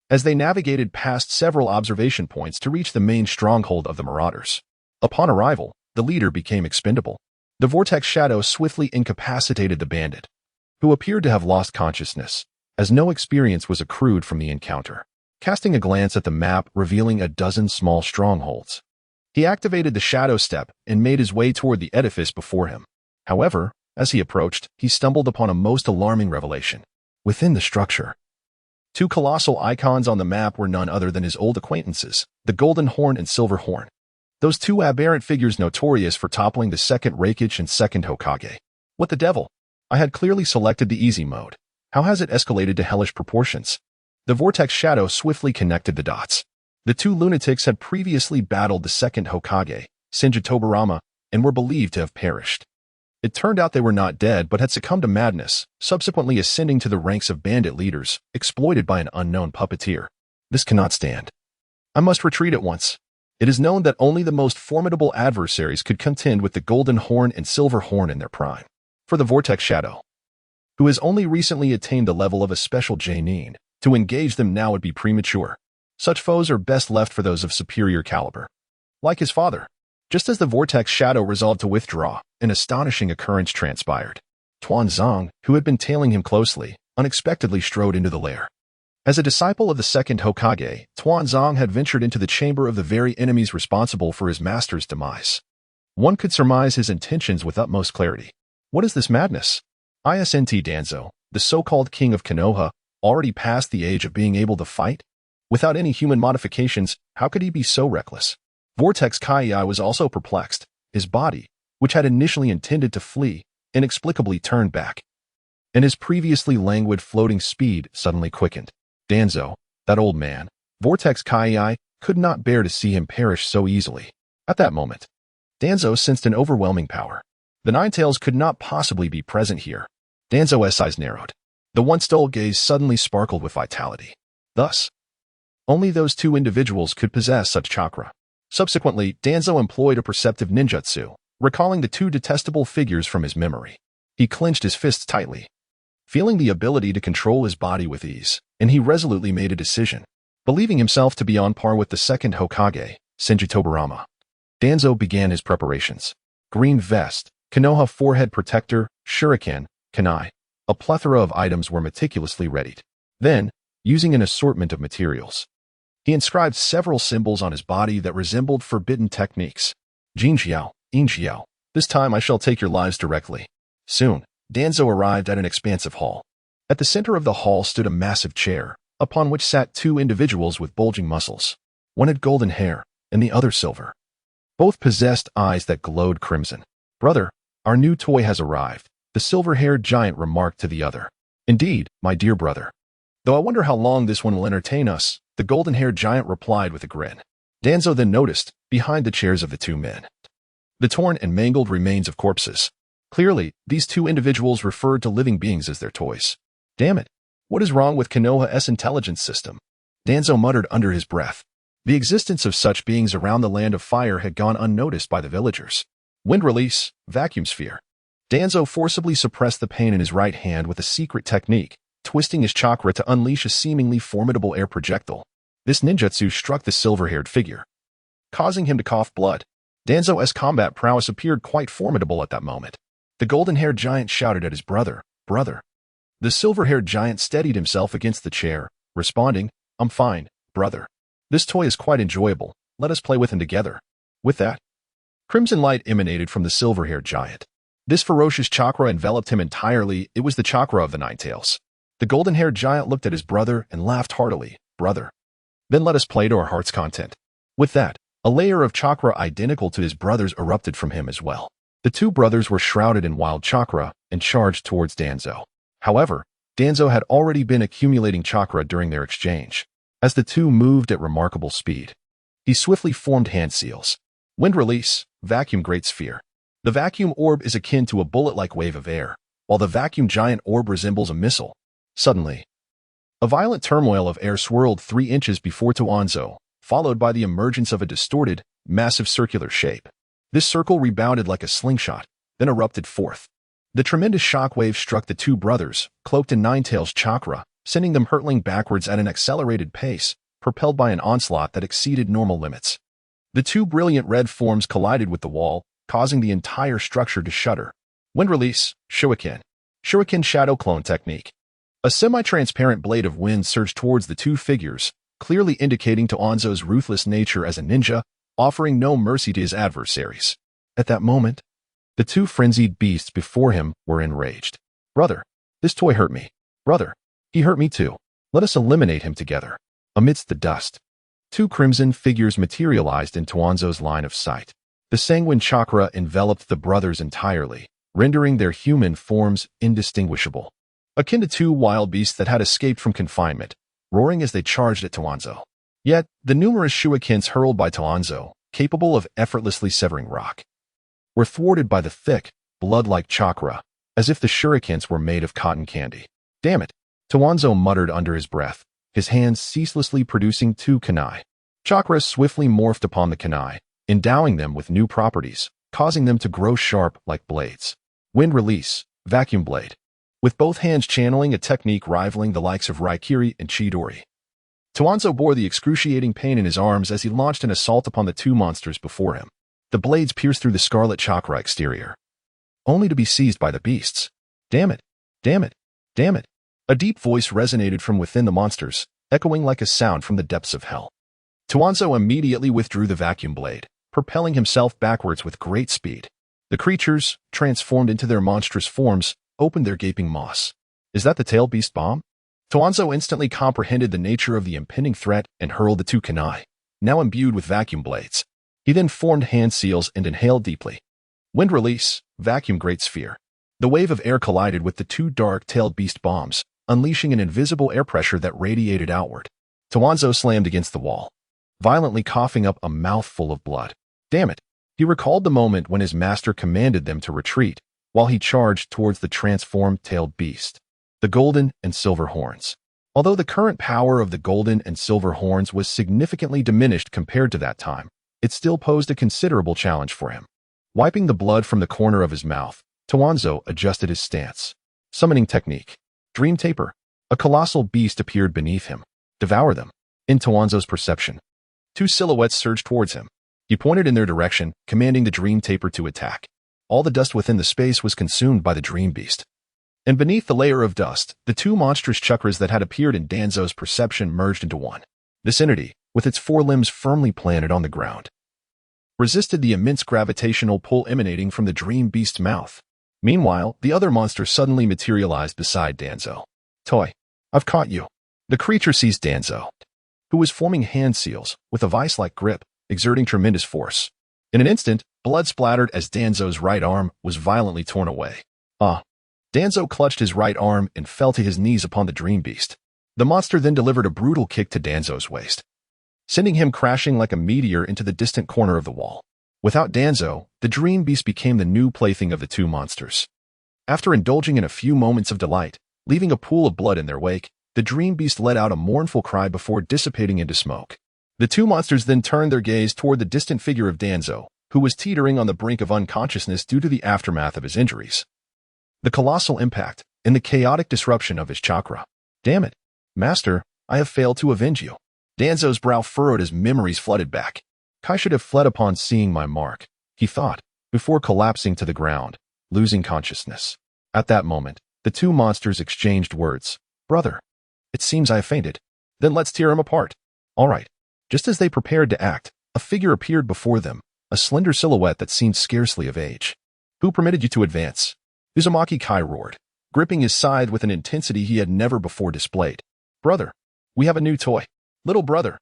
as they navigated past several observation points to reach the main stronghold of the marauders. Upon arrival, the leader became expendable. The Vortex Shadow swiftly incapacitated the bandit, who appeared to have lost consciousness, as no experience was accrued from the encounter. Casting a glance at the map revealing a dozen small strongholds, he activated the Shadow Step and made his way toward the edifice before him. However, as he approached, he stumbled upon a most alarming revelation. Within the structure, two colossal icons on the map were none other than his old acquaintances, the Golden Horn and Silver Horn. Those two aberrant figures notorious for toppling the second Raikage and second Hokage. What the devil? I had clearly selected the easy mode. How has it escalated to hellish proportions? The Vortex Shadow swiftly connected the dots. The two lunatics had previously battled the second Hokage, Senju Tobarama, and were believed to have perished. It turned out they were not dead but had succumbed to madness, subsequently ascending to the ranks of bandit leaders, exploited by an unknown puppeteer. This cannot stand. I must retreat at once. It is known that only the most formidable adversaries could contend with the Golden Horn and Silver Horn in their prime. For the Vortex Shadow, who has only recently attained the level of a special Jainin, to engage them now would be premature. Such foes are best left for those of superior caliber. Like his father, just as the Vortex Shadow resolved to withdraw, an astonishing occurrence transpired. Tuanzang, who had been tailing him closely, unexpectedly strode into the lair. As a disciple of the second Hokage, Tuanzang had ventured into the chamber of the very enemies responsible for his master's demise. One could surmise his intentions with utmost clarity. What is this madness? Isnt Danzo, the so-called king of Konoha, already past the age of being able to fight? Without any human modifications, how could he be so reckless? Vortex Kai was also perplexed. His body, which had initially intended to flee, inexplicably turned back, and his previously languid floating speed suddenly quickened. Danzo, that old man, Vortex Kai could not bear to see him perish so easily. At that moment, Danzo sensed an overwhelming power. The Ninetales could not possibly be present here. Danzo's eyes narrowed. The once dull gaze suddenly sparkled with vitality. Thus, only those two individuals could possess such chakra. Subsequently, Danzo employed a perceptive ninjutsu, recalling the two detestable figures from his memory. He clenched his fists tightly, feeling the ability to control his body with ease, and he resolutely made a decision. Believing himself to be on par with the second Hokage, Senju Tobirama, Danzo began his preparations. Green vest, Konoha forehead protector, shuriken, kunai. A plethora of items were meticulously readied. Then, using an assortment of materials, he inscribed several symbols on his body that resembled forbidden techniques. Jinjiao, Injiao, this time I shall take your lives directly. Soon, Danzo arrived at an expansive hall. At the center of the hall stood a massive chair, upon which sat two individuals with bulging muscles. One had golden hair, and the other silver. Both possessed eyes that glowed crimson. Brother, our new toy has arrived, the silver-haired giant remarked to the other. Indeed, my dear brother. Though I wonder how long this one will entertain us, the golden-haired giant replied with a grin. Danzo then noticed, behind the chairs of the two men, the torn and mangled remains of corpses. Clearly, these two individuals referred to living beings as their toys. Damn it, what is wrong with Konoha's intelligence system? Danzo muttered under his breath. The existence of such beings around the land of fire had gone unnoticed by the villagers. Wind release, vacuum sphere. Danzo forcibly suppressed the pain in his right hand with a secret technique, twisting his chakra to unleash a seemingly formidable air projectile. This ninjutsu struck the silver-haired figure, causing him to cough blood. Danzo's combat prowess appeared quite formidable at that moment. The golden-haired giant shouted at his brother, "Brother." The silver-haired giant steadied himself against the chair, responding, "I'm fine, brother. This toy is quite enjoyable. Let us play with him together." With that, crimson light emanated from the silver-haired giant. This ferocious chakra enveloped him entirely. It was the chakra of the Ninetales. The golden-haired giant looked at his brother and laughed heartily. "Brother, then let us play to our heart's content." With that, a layer of chakra identical to his brother's erupted from him as well. The two brothers were shrouded in wild chakra and charged towards Danzo. However, Danzo had already been accumulating chakra during their exchange. As the two moved at remarkable speed, he swiftly formed hand seals. Wind release, vacuum great sphere. The vacuum orb is akin to a bullet-like wave of air, while the vacuum giant orb resembles a missile. Suddenly, a violent turmoil of air swirled 3 inches before Danzo, followed by the emergence of a distorted, massive circular shape. This circle rebounded like a slingshot, then erupted forth. The tremendous shockwave struck the two brothers, cloaked in Ninetales chakra, sending them hurtling backwards at an accelerated pace, propelled by an onslaught that exceeded normal limits. The two brilliant red forms collided with the wall, causing the entire structure to shudder. Wind release, shuriken. Shuriken shadow clone technique. A semi-transparent blade of wind surged towards the two figures, clearly indicating Danzo's ruthless nature as a ninja, offering no mercy to his adversaries. At that moment, the two frenzied beasts before him were enraged. "Brother, this toy hurt me. Brother, he hurt me too. Let us eliminate him together." Amidst the dust, two crimson figures materialized in Danzo's line of sight. The sanguine chakra enveloped the brothers entirely, rendering their human forms indistinguishable. Akin to two wild beasts that had escaped from confinement, roaring as they charged at Danzo. Yet, the numerous shurikens hurled by Danzo, capable of effortlessly severing rock, were thwarted by the thick, blood-like chakra, as if the shurikens were made of cotton candy. "Damn it," Danzo muttered under his breath, his hands ceaselessly producing 2 kunai. Chakra swiftly morphed upon the kunai, endowing them with new properties, causing them to grow sharp like blades. Wind release, vacuum blade. With both hands channeling a technique rivaling the likes of Raikiri and Chidori, Danzo bore the excruciating pain in his arms as he launched an assault upon the two monsters before him. The blades pierced through the scarlet chakra exterior, only to be seized by the beasts. "Damn it! Damn it! Damn it!" A deep voice resonated from within the monsters, echoing like a sound from the depths of hell. Danzo immediately withdrew the vacuum blade, propelling himself backwards with great speed. The creatures, transformed into their monstrous forms, opened their gaping maws. "Is that the tail beast bomb?" Toanzo instantly comprehended the nature of the impending threat and hurled the two kunai, now imbued with vacuum blades. He then formed hand seals and inhaled deeply. Wind release, vacuum great sphere. The wave of air collided with the two dark-tailed beast bombs, unleashing an invisible air pressure that radiated outward. Toanzo slammed against the wall, violently coughing up a mouthful of blood. Damn it! He recalled the moment when his master commanded them to retreat, while he charged towards the transformed-tailed beast. The golden and silver horns. Although the current power of the golden and silver horns was significantly diminished compared to that time, it still posed a considerable challenge for him. Wiping the blood from the corner of his mouth, Toanzo adjusted his stance. Summoning technique. Dream taper. A colossal beast appeared beneath him. Devour them. In Toanzo's perception, two silhouettes surged towards him. He pointed in their direction, commanding the dream taper to attack. All the dust within the space was consumed by the dream beast. And beneath the layer of dust, the two monstrous chakras that had appeared in Danzo's perception merged into one. This entity, with its four limbs firmly planted on the ground, resisted the immense gravitational pull emanating from the dream beast's mouth. Meanwhile, the other monster suddenly materialized beside Danzo. Toy, I've caught you. The creature seized Danzo, who was forming hand seals, with a vice-like grip, exerting tremendous force. In an instant, blood splattered as Danzo's right arm was violently torn away. Danzo clutched his right arm and fell to his knees upon the dream beast. The monster then delivered a brutal kick to Danzo's waist, sending him crashing like a meteor into the distant corner of the wall. Without Danzo, the dream beast became the new plaything of the two monsters. After indulging in a few moments of delight, leaving a pool of blood in their wake, the dream beast let out a mournful cry before dissipating into smoke. The two monsters then turned their gaze toward the distant figure of Danzo, who was teetering on the brink of unconsciousness due to the aftermath of his injuries. The colossal impact and the chaotic disruption of his chakra. Damn it, Master, I have failed to avenge you. Danzo's brow furrowed as memories flooded back. Kai should have fled upon seeing my mark, he thought, before collapsing to the ground, losing consciousness. At that moment, the two monsters exchanged words. Brother, it seems I have fainted. Then let's tear him apart. All right. Just as they prepared to act, a figure appeared before them, a slender silhouette that seemed scarcely of age. Who permitted you to advance? Uzumaki Kai roared, gripping his scythe with an intensity he had never before displayed. Brother, we have a new toy. Little brother.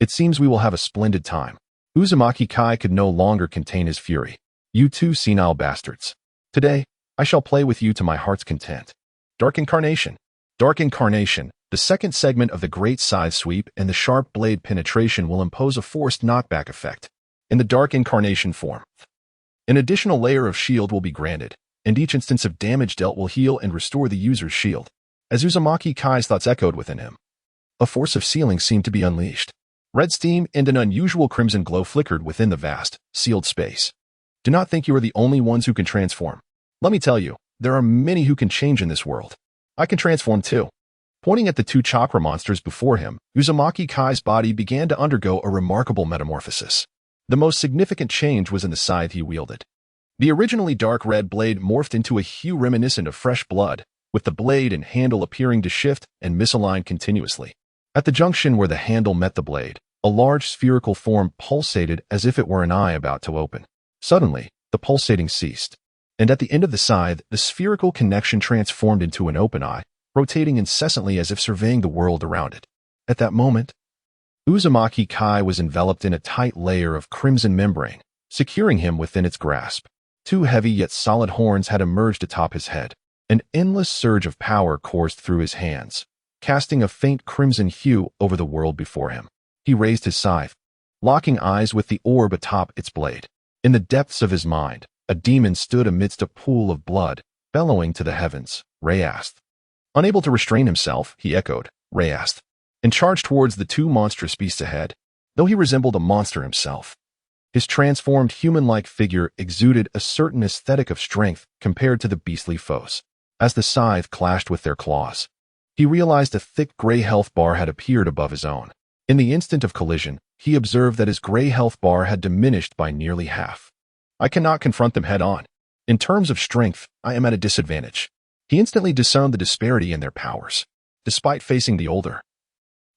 It seems we will have a splendid time. Uzumaki Kai could no longer contain his fury. You two senile bastards. Today, I shall play with you to my heart's content. Dark Incarnation. Dark Incarnation, the second segment of the Great Scythe Sweep and the Sharp Blade Penetration will impose a forced knockback effect. In the Dark Incarnation form, an additional layer of shield will be granted, and each instance of damage dealt will heal and restore the user's shield. As Uzumaki Kai's thoughts echoed within him, a force of sealing seemed to be unleashed. Red steam and an unusual crimson glow flickered within the vast, sealed space. Do not think you are the only ones who can transform. Let me tell you, there are many who can change in this world. I can transform too. Pointing at the two chakra monsters before him, Uzumaki Kai's body began to undergo a remarkable metamorphosis. The most significant change was in the scythe he wielded. The originally dark red blade morphed into a hue reminiscent of fresh blood, with the blade and handle appearing to shift and misalign continuously. At the junction where the handle met the blade, a large spherical form pulsated as if it were an eye about to open. Suddenly, the pulsating ceased, and at the end of the scythe, the spherical connection transformed into an open eye, rotating incessantly as if surveying the world around it. At that moment, Uzumaki Kai was enveloped in a tight layer of crimson membrane, securing him within its grasp. Two heavy yet solid horns had emerged atop his head. An endless surge of power coursed through his hands, casting a faint crimson hue over the world before him. He raised his scythe, locking eyes with the orb atop its blade. In the depths of his mind, a demon stood amidst a pool of blood, bellowing to the heavens. Rayast. Unable to restrain himself, he echoed, Rayast, and charged towards the two monstrous beasts ahead, though he resembled a monster himself. His transformed human-like figure exuded a certain aesthetic of strength compared to the beastly foes. As the scythe clashed with their claws, he realized a thick gray health bar had appeared above his own. In the instant of collision, he observed that his gray health bar had diminished by nearly half. I cannot confront them head-on. In terms of strength, I am at a disadvantage. He instantly discerned the disparity in their powers. Despite facing the older,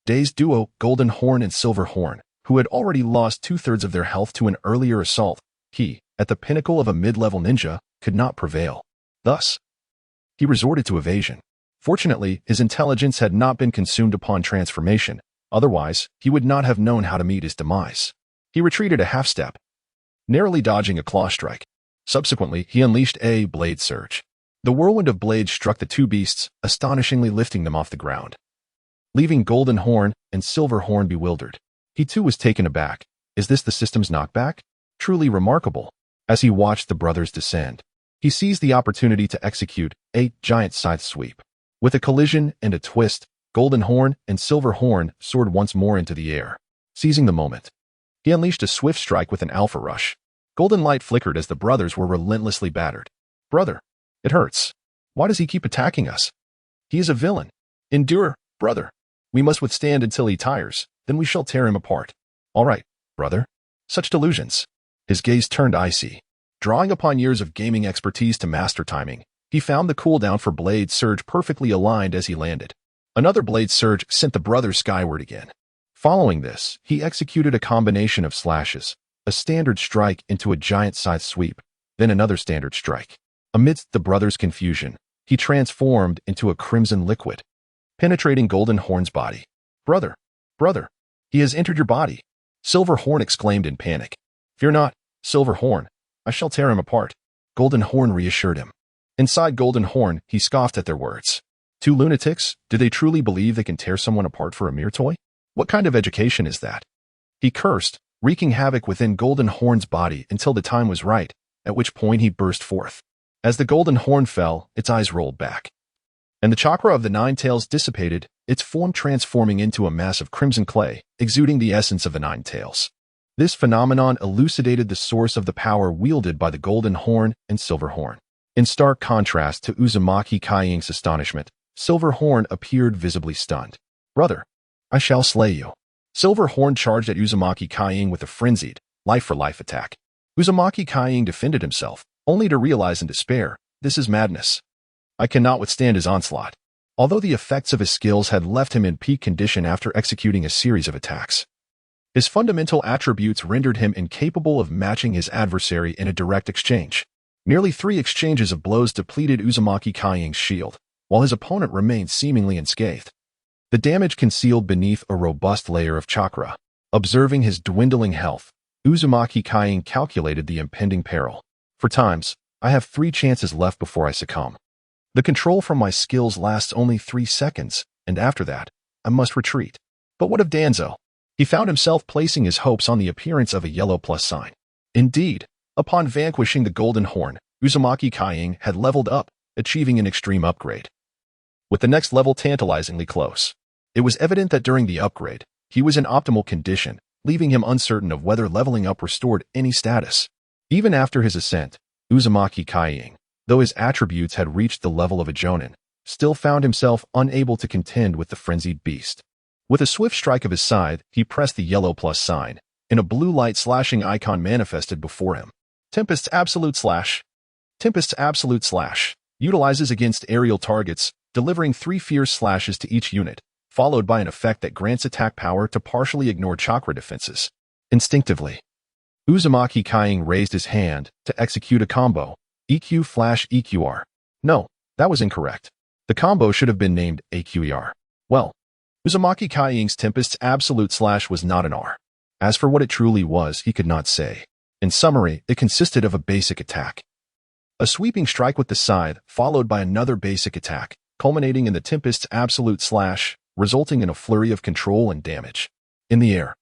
dazed duo, Golden Horn and Silver Horn, who had already lost two-thirds of their health to an earlier assault, he, at the pinnacle of a mid-level ninja, could not prevail. Thus, he resorted to evasion. Fortunately, his intelligence had not been consumed upon transformation, otherwise, he would not have known how to meet his demise. He retreated a half-step, narrowly dodging a claw strike. Subsequently, he unleashed a blade surge. The whirlwind of blades struck the two beasts, astonishingly lifting them off the ground, leaving Golden Horn and Silver Horn bewildered. He too was taken aback. Is this the system's knockback? Truly remarkable. As he watched the brothers descend, he seized the opportunity to execute a giant scythe sweep. With a collision and a twist, Golden Horn and Silver Horn soared once more into the air. Seizing the moment, he unleashed a swift strike with an alpha rush. Golden light flickered as the brothers were relentlessly battered. Brother, it hurts. Why does he keep attacking us? He is a villain. Endure, brother. We must withstand until he tires, then we shall tear him apart. All right, brother. Such delusions. His gaze turned icy. Drawing upon years of gaming expertise to master timing, he found the cooldown for Blade Surge perfectly aligned as he landed. Another Blade Surge sent the brothers skyward again. Following this, he executed a combination of slashes, a standard strike into a giant scythe sweep, then another standard strike. Amidst the brothers' confusion, he transformed into a crimson liquid, penetrating Golden Horn's body. Brother, he has entered your body. Silver Horn exclaimed in panic. Fear not, Silver Horn. I shall tear him apart. Golden Horn reassured him. Inside Golden Horn, he scoffed at their words. Two lunatics? Do they truly believe they can tear someone apart for a mere toy? What kind of education is that? He cursed, wreaking havoc within Golden Horn's body until the time was right, at which point he burst forth. As the Golden Horn fell, its eyes rolled back, and the chakra of the Nine Tails dissipated, its form transforming into a mass of crimson clay, exuding the essence of the Nine Tails. This phenomenon elucidated the source of the power wielded by the Golden Horn and Silver Horn. In stark contrast to Uzumaki Kaiying's astonishment, Silver Horn appeared visibly stunned. Brother, I shall slay you. Silver Horn charged at Uzumaki Kaiying with a frenzied, life-for-life attack. Uzumaki Kaiying defended himself, only to realize in despair, this is madness. I cannot withstand his onslaught. Although the effects of his skills had left him in peak condition after executing a series of attacks, his fundamental attributes rendered him incapable of matching his adversary in a direct exchange. Nearly 3 exchanges of blows depleted Uzumaki Kaiying's shield, while his opponent remained seemingly unscathed. The damage concealed beneath a robust layer of chakra. Observing his dwindling health, Uzumaki Kaiying calculated the impending peril. For times, I have 3 chances left before I succumb. The control from my skills lasts only 3 seconds, and after that, I must retreat. But what of Danzo? He found himself placing his hopes on the appearance of a yellow plus sign. Indeed, upon vanquishing the Golden Horn, Uzumaki Kaiying had leveled up, achieving an extreme upgrade, with the next level tantalizingly close. It was evident that during the upgrade, he was in optimal condition, leaving him uncertain of whether leveling up restored any status. Even after his ascent, Uzumaki Kaiying, though his attributes had reached the level of a Jonin, still found himself unable to contend with the frenzied beast. With a swift strike of his scythe, he pressed the yellow plus sign, and a blue light slashing icon manifested before him. Tempest's Absolute Slash. Tempest's Absolute Slash utilizes against aerial targets, delivering 3 fierce slashes to each unit, followed by an effect that grants attack power to partially ignore chakra defenses. Instinctively, Uzumaki Kaiying raised his hand to execute a combo, EQ Flash EQR. No, that was incorrect. The combo should have been named AQER. Well, Uzumaki Kaiying's Tempest's Absolute Slash was not an R. As for what it truly was, he could not say. In summary, it consisted of a basic attack, a sweeping strike with the scythe, followed by another basic attack, culminating in the Tempest's Absolute Slash, resulting in a flurry of control and damage. In the air,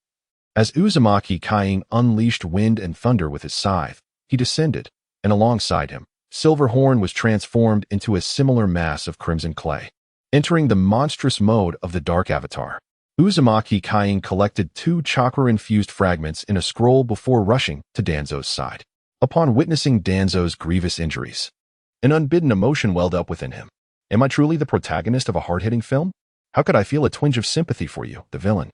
as Uzumaki Kaiying unleashed wind and thunder with his scythe, he descended, and alongside him, Silver Horn was transformed into a similar mass of crimson clay. Entering the monstrous mode of the Dark Avatar, Uzumaki Kaiying collected 2 chakra-infused fragments in a scroll before rushing to Danzo's side. Upon witnessing Danzo's grievous injuries, an unbidden emotion welled up within him. Am I truly the protagonist of a hard-hitting film? How could I feel a twinge of sympathy for you, the villain?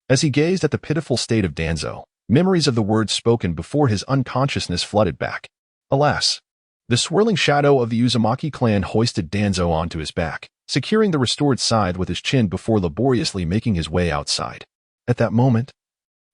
As he gazed at the pitiful state of Danzo, memories of the words spoken before his unconsciousness flooded back. Alas, the swirling shadow of the Uzumaki clan hoisted Danzo onto his back, securing the restored scythe with his chin before laboriously making his way outside. At that moment,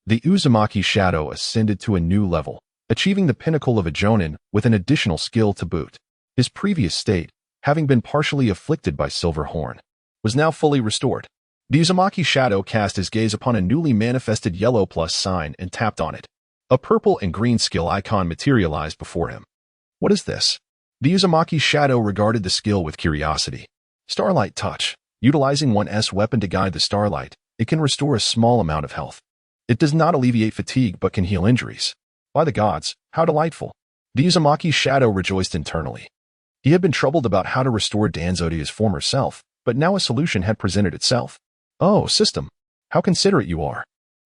the Uzumaki shadow ascended to a new level, achieving the pinnacle of a Jonin with an additional skill to boot. His previous state having been partially afflicted by Silver Horn, was now fully restored. The Uzumaki Shadow cast his gaze upon a newly manifested yellow plus sign and tapped on it. A purple and green skill icon materialized before him. What is this? The Uzumaki Shadow regarded the skill with curiosity. Starlight Touch. Utilizing one's weapon to guide the starlight, it can restore a small amount of health. It does not alleviate fatigue but can heal injuries. By the gods, how delightful. The Uzumaki Shadow rejoiced internally. He had been troubled about how to restore Danzo to his former self, but now a solution had presented itself. Oh, system. How considerate you are.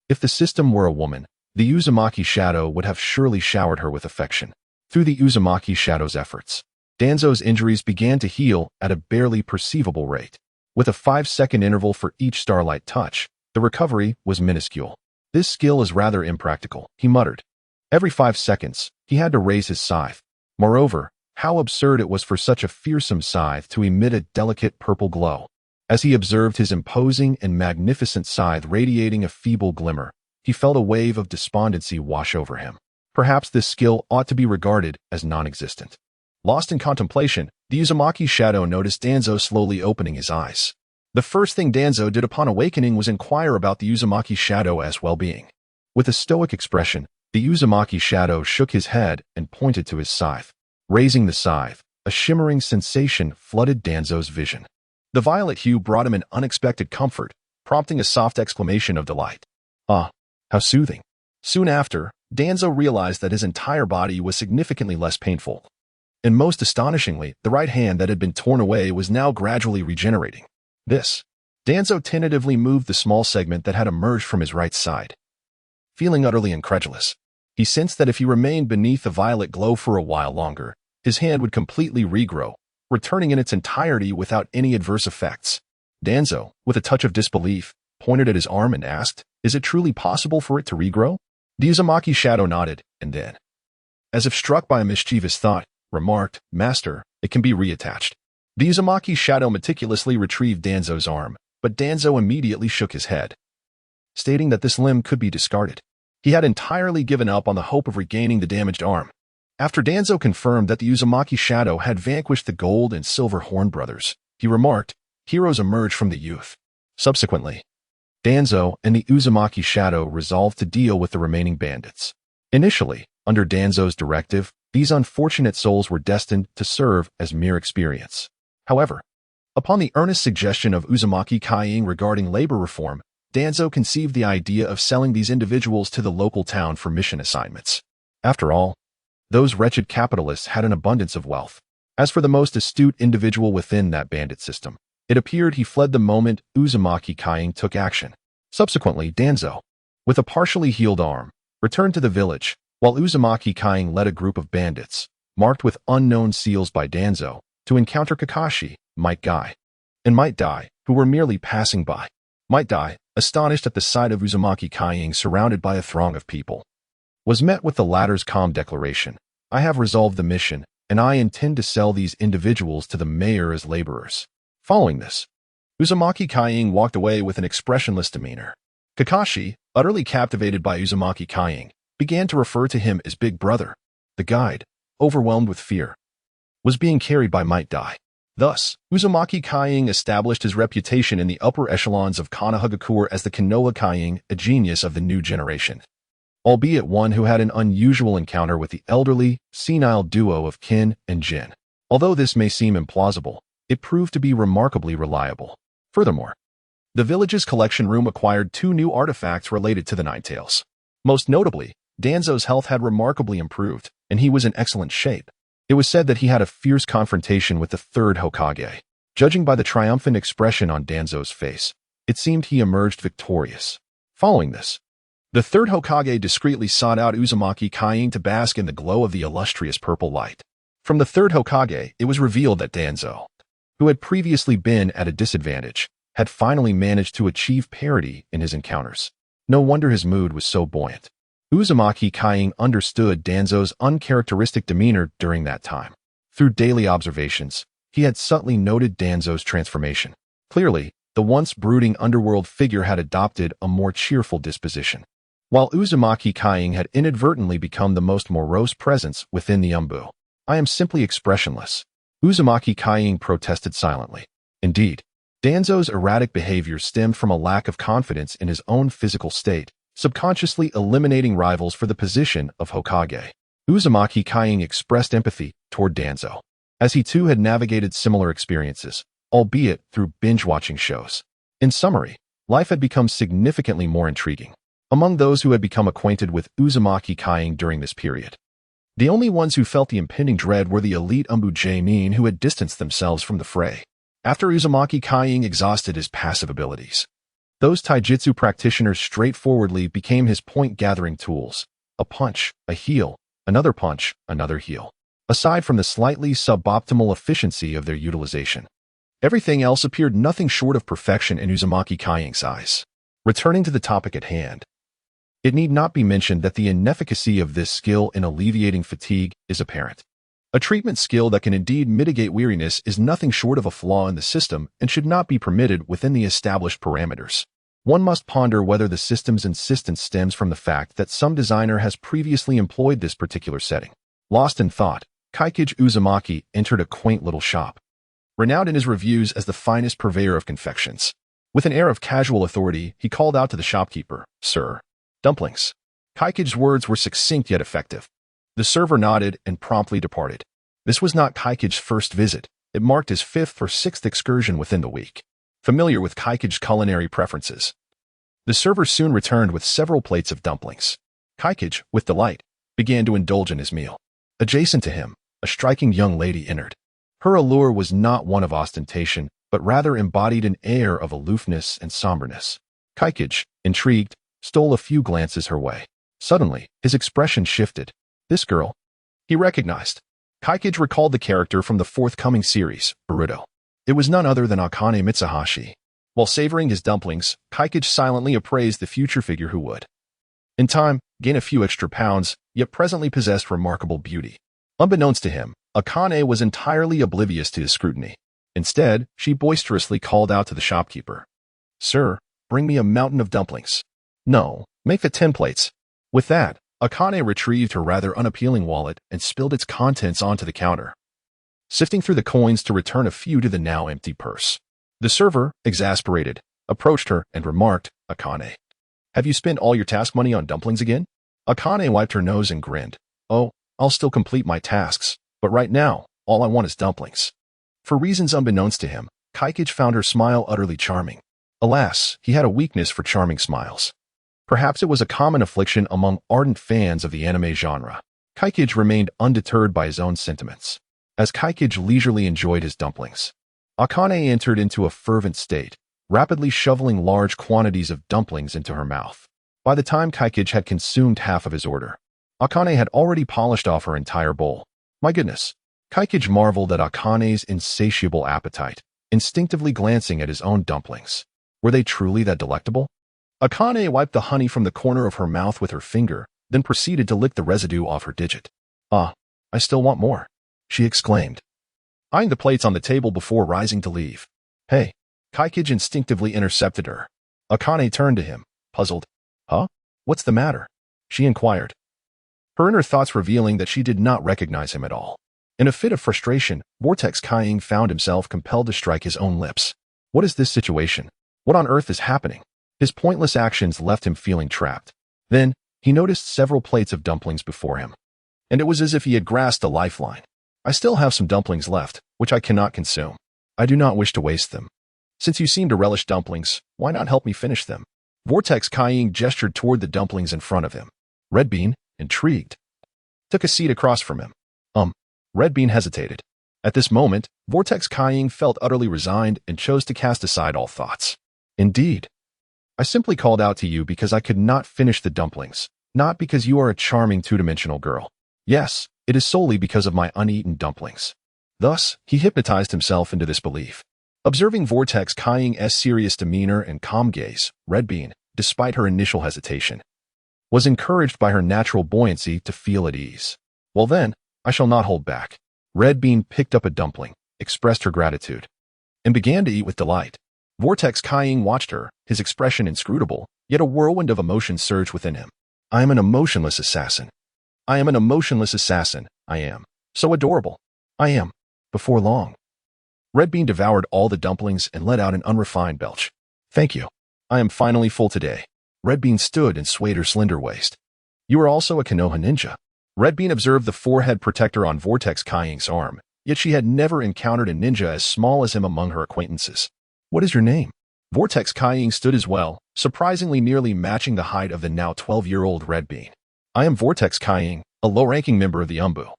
If the system were a woman, the Uzumaki Shadow would have surely showered her with affection. Through the Uzumaki Shadow's efforts, Danzo's injuries began to heal at a barely perceivable rate. With a 5-second interval for each starlight touch, the recovery was minuscule. This skill is rather impractical, he muttered. Every 5 seconds, he had to raise his scythe. Moreover, how absurd it was for such a fearsome scythe to emit a delicate purple glow. As he observed his imposing and magnificent scythe radiating a feeble glimmer, he felt a wave of despondency wash over him. Perhaps this skill ought to be regarded as non-existent. Lost in contemplation, the Uzumaki Shadow noticed Danzo slowly opening his eyes. The first thing Danzo did upon awakening was inquire about the Uzumaki Shadow's well-being. With a stoic expression, the Uzumaki Shadow shook his head and pointed to his scythe. Raising the scythe, a shimmering sensation flooded Danzo's vision. The violet hue brought him an unexpected comfort, prompting a soft exclamation of delight. Ah, how soothing. Soon after, Danzo realized that his entire body was significantly less painful. And most astonishingly, the right hand that had been torn away was now gradually regenerating. Danzo tentatively moved the small segment that had emerged from his right side. Feeling utterly incredulous, he sensed that if he remained beneath the violet glow for a while longer, his hand would completely regrow, returning in its entirety without any adverse effects. Danzo, with a touch of disbelief, pointed at his arm and asked, "Is it truly possible for it to regrow?" The Uzumaki Shadow nodded, and then, as if struck by a mischievous thought, remarked, "Master, it can be reattached." The Uzumaki Shadow meticulously retrieved Danzo's arm, but Danzo immediately shook his head, stating that this limb could be discarded. He had entirely given up on the hope of regaining the damaged arm. After Danzo confirmed that the Uzumaki Shadow had vanquished the Gold and Silver Horn brothers, he remarked, "Heroes emerge from the youth." Subsequently, Danzo and the Uzumaki Shadow resolved to deal with the remaining bandits. Initially, under Danzo's directive, these unfortunate souls were destined to serve as mere experience. However, upon the earnest suggestion of Uzumaki Kaing regarding labor reform, Danzo conceived the idea of selling these individuals to the local town for mission assignments. After all, those wretched capitalists had an abundance of wealth. As for the most astute individual within that bandit system, it appeared he fled the moment Uzumaki Kaing took action. Subsequently, Danzo, with a partially healed arm, returned to the village, while Uzumaki Kaing led a group of bandits, marked with unknown seals by Danzo, to encounter Kakashi, Might Guy, and Might Dai, who were merely passing by. Might Dai, astonished at the sight of Uzumaki Kaing surrounded by a throng of people, was met with the latter's calm declaration, "I have resolved the mission, and I intend to sell these individuals to the mayor as laborers." Following this, Uzumaki Kaing walked away with an expressionless demeanor. Kakashi, utterly captivated by Uzumaki Kaing, began to refer to him as Big Brother. The guide, overwhelmed with fear, was being carried by Might Dai. Thus, Uzumaki Kaing established his reputation in the upper echelons of Konohagakure as the Konoha Kaing, a genius of the new generation, albeit one who had an unusual encounter with the elderly, senile duo of Kin and Jin. Although this may seem implausible, it proved to be remarkably reliable. Furthermore, the village's collection room acquired 2 new artifacts related to the Ninetales. Most notably, Danzo's health had remarkably improved, and he was in excellent shape. It was said that he had a fierce confrontation with the 3rd Hokage. Judging by the triumphant expression on Danzo's face, it seemed he emerged victorious. Following this, the 3rd Hokage discreetly sought out Uzumaki Kaing to bask in the glow of the illustrious purple light. From the 3rd Hokage, it was revealed that Danzo, who had previously been at a disadvantage, had finally managed to achieve parity in his encounters. No wonder his mood was so buoyant. Uzumaki Kaing understood Danzo's uncharacteristic demeanor during that time. Through daily observations, he had subtly noted Danzo's transformation. Clearly, the once brooding underworld figure had adopted a more cheerful disposition, while Uzumaki Kaing had inadvertently become the most morose presence within the Umbu. "I am simply expressionless," Uzumaki Kaiying protested silently. Indeed, Danzo's erratic behavior stemmed from a lack of confidence in his own physical state, subconsciously eliminating rivals for the position of Hokage. Uzumaki Kaiying expressed empathy toward Danzo, as he too had navigated similar experiences, albeit through binge-watching shows. In summary, life had become significantly more intriguing among those who had become acquainted with Uzumaki Kaiying during this period. The only ones who felt the impending dread were the elite Umbu who had distanced themselves from the fray after Uzumaki Kaiying exhausted his passive abilities. Those taijutsu practitioners straightforwardly became his point-gathering tools: a punch, a heal, another punch, another heal. Aside from the slightly suboptimal efficiency of their utilization, everything else appeared nothing short of perfection in Uzumaki Kaiying's eyes. Returning to the topic at hand, it need not be mentioned that the inefficacy of this skill in alleviating fatigue is apparent. A treatment skill that can indeed mitigate weariness is nothing short of a flaw in the system and should not be permitted within the established parameters. One must ponder whether the system's insistence stems from the fact that some designer has previously employed this particular setting. Lost in thought, Kaikage Uzumaki entered a quaint little shop, renowned in his reviews as the finest purveyor of confections. With an air of casual authority, he called out to the shopkeeper, "Sir, dumplings." Kaikage's words were succinct yet effective. The server nodded and promptly departed. This was not Kaikage's first visit. It marked his 5th or 6th excursion within the week. Familiar with Kaikage's culinary preferences, the server soon returned with several plates of dumplings. Kaikage, with delight, began to indulge in his meal. Adjacent to him, a striking young lady entered. Her allure was not one of ostentation, but rather embodied an air of aloofness and somberness. Kaikage, intrigued, stole a few glances her way. Suddenly, his expression shifted. This girl, he recognized. Kaikage recalled the character from the forthcoming series, Naruto. It was none other than Akane Mitsuhashi. While savoring his dumplings, Kaikage silently appraised the future figure who would, in time, gain a few extra pounds, yet presently possessed remarkable beauty. Unbeknownst to him, Akane was entirely oblivious to his scrutiny. Instead, she boisterously called out to the shopkeeper, "Sir, bring me a mountain of dumplings." "No, make it 10 plates. With that, Akane retrieved her rather unappealing wallet and spilled its contents onto the counter, sifting through the coins to return a few to the now empty purse. The server, exasperated, approached her and remarked, "Akane, have you spent all your task money on dumplings again?" Akane wiped her nose and grinned. "Oh, I'll still complete my tasks, but right now, all I want is dumplings." For reasons unbeknownst to him, Kaikage found her smile utterly charming. Alas, he had a weakness for charming smiles. Perhaps it was a common affliction among ardent fans of the anime genre. Kaikage remained undeterred by his own sentiments. As Kaikage leisurely enjoyed his dumplings, Akane entered into a fervent state, rapidly shoveling large quantities of dumplings into her mouth. By the time Kaikage had consumed half of his order, Akane had already polished off her entire bowl. My goodness! Kaikage marveled at Akane's insatiable appetite, instinctively glancing at his own dumplings. Were they truly that delectable? Akane wiped the honey from the corner of her mouth with her finger, then proceeded to lick the residue off her digit. "Ah, I still want more," she exclaimed, eyeing the plates on the table before rising to leave. "Hey!" Kaikage instinctively intercepted her. Akane turned to him, puzzled. "Huh? What's the matter?" she inquired, her inner thoughts revealing that she did not recognize him at all. In a fit of frustration, Vortex Kaiying found himself compelled to strike his own lips. What is this situation? What on earth is happening? His pointless actions left him feeling trapped. Then, he noticed several plates of dumplings before him, and it was as if he had grasped a lifeline. "I still have some dumplings left, which I cannot consume. I do not wish to waste them. Since you seem to relish dumplings, why not help me finish them?" Vortex Kaiying gestured toward the dumplings in front of him. Red Bean, intrigued, took a seat across from him. Red Bean hesitated. At this moment, Vortex Kaiying felt utterly resigned and chose to cast aside all thoughts. "Indeed. I simply called out to you because I could not finish the dumplings, not because you are a charming two-dimensional girl. Yes, it is solely because of my uneaten dumplings." Thus, he hypnotized himself into this belief. Observing Vortex Kaiying's serious demeanor and calm gaze, Red Bean, despite her initial hesitation, was encouraged by her natural buoyancy to feel at ease. "Well then, I shall not hold back." Red Bean picked up a dumpling, expressed her gratitude, and began to eat with delight. Vortex Kaiying watched her, his expression inscrutable, yet a whirlwind of emotion surged within him. "I am an emotionless assassin. I am an emotionless assassin. I am so adorable. I am Before long, Red Bean devoured all the dumplings and let out an unrefined belch. Thank you. I am finally full today. Red Bean stood and swayed her slender waist. You are also a Konoha ninja. Red Bean observed the forehead protector on Vortex Kaiying's arm, yet she had never encountered a ninja as small as him among her acquaintances. What is your name? Vortex Kaiying stood as well, surprisingly nearly matching the height of the now 12-year-old Red Bean. I am Vortex Kaiying, a low-ranking member of the Umbu.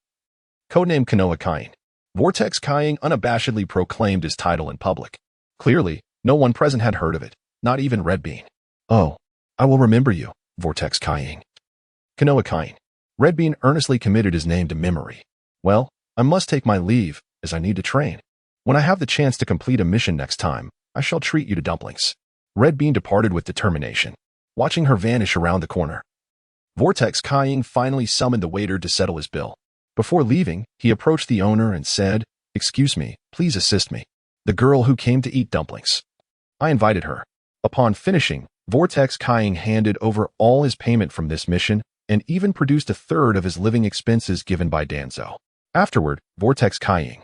Codename Konoha Kaiying. Vortex Kaiying unabashedly proclaimed his title in public. Clearly, no one present had heard of it, not even Red Bean. Oh, I will remember you, Vortex Kaiying. Konoha Kaiying. Red Bean earnestly committed his name to memory. Well, I must take my leave, as I need to train. When I have the chance to complete a mission next time, I shall treat you to dumplings. Red Bean departed with determination, watching her vanish around the corner. Vortex Kaiying finally summoned the waiter to settle his bill. Before leaving, he approached the owner and said, "Excuse me, please assist me. The girl who came to eat dumplings." I invited her. Upon finishing, Vortex Kaiying handed over all his payment from this mission and even produced a third of his living expenses given by Danzo. Afterward, Vortex Kaiying,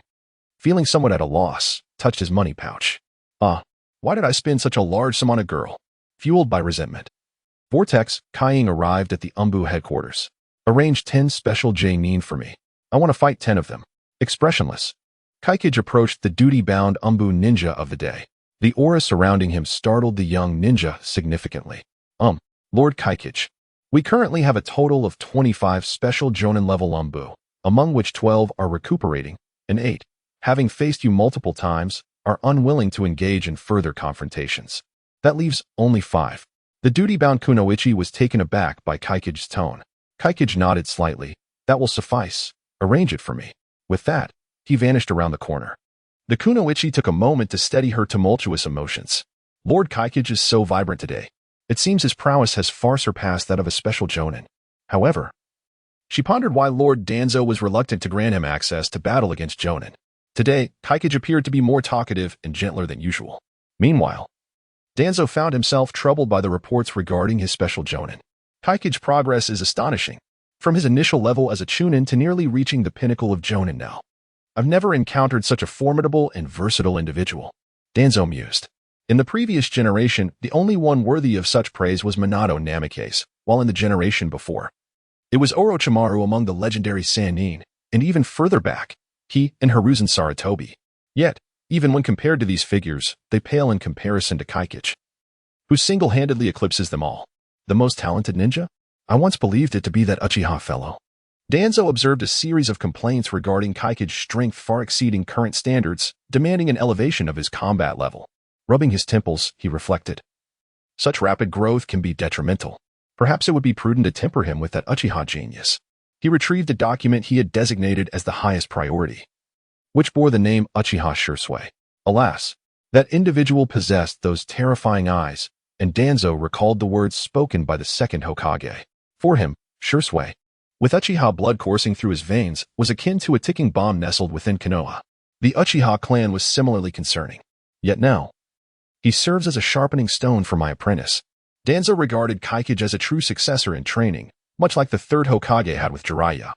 feeling somewhat at a loss, touched his money pouch. Why did I spend such a large sum on a girl? Fueled by resentment, Vortex Kaiying arrived at the Umbu headquarters. Arrange 10 special J-nin for me. I want to fight 10 of them. Expressionless, Kaikage approached the duty-bound Umbu ninja of the day. The aura surrounding him startled the young ninja significantly. Lord Kaikage, we currently have a total of 25 special Jonin-level Umbu, among which 12 are recuperating, and 8, having faced you multiple times, are unwilling to engage in further confrontations. That leaves only 5. The duty-bound Kunoichi was taken aback by Kaikage's tone. Kaikage nodded slightly. That will suffice. Arrange it for me. With that, he vanished around the corner. The Kunoichi took a moment to steady her tumultuous emotions. Lord Kaikage is so vibrant today. It seems his prowess has far surpassed that of a special Jonin. However, she pondered why Lord Danzo was reluctant to grant him access to battle against Jonin. Today, Kaikage appeared to be more talkative and gentler than usual. Meanwhile, Danzo found himself troubled by the reports regarding his special Jonin. Kaikage's progress is astonishing, from his initial level as a Chunin to nearly reaching the pinnacle of Jonin now. I've never encountered such a formidable and versatile individual. Danzo mused. In the previous generation, the only one worthy of such praise was Minato Namikaze, while in the generation before, it was Orochimaru among the legendary Sannin, and even further back, he and Hiruzen Sarutobi. Yet, even when compared to these figures, they pale in comparison to Kaikage, who single-handedly eclipses them all. The most talented ninja? I once believed it to be that Uchiha fellow. Danzo observed a series of complaints regarding Kaikage's strength far exceeding current standards, demanding an elevation of his combat level. Rubbing his temples, he reflected. Such rapid growth can be detrimental. Perhaps it would be prudent to temper him with that Uchiha genius. He retrieved a document he had designated as the highest priority, which bore the name Uchiha Shursui. Alas, that individual possessed those terrifying eyes, and Danzo recalled the words spoken by the second Hokage. For him, Shursui, with Uchiha blood coursing through his veins, was akin to a ticking bomb nestled within Konoha. The Uchiha clan was similarly concerning. Yet now, he serves as a sharpening stone for my apprentice. Danzo regarded Kaikage as a true successor in training, much like the third Hokage had with Jiraiya,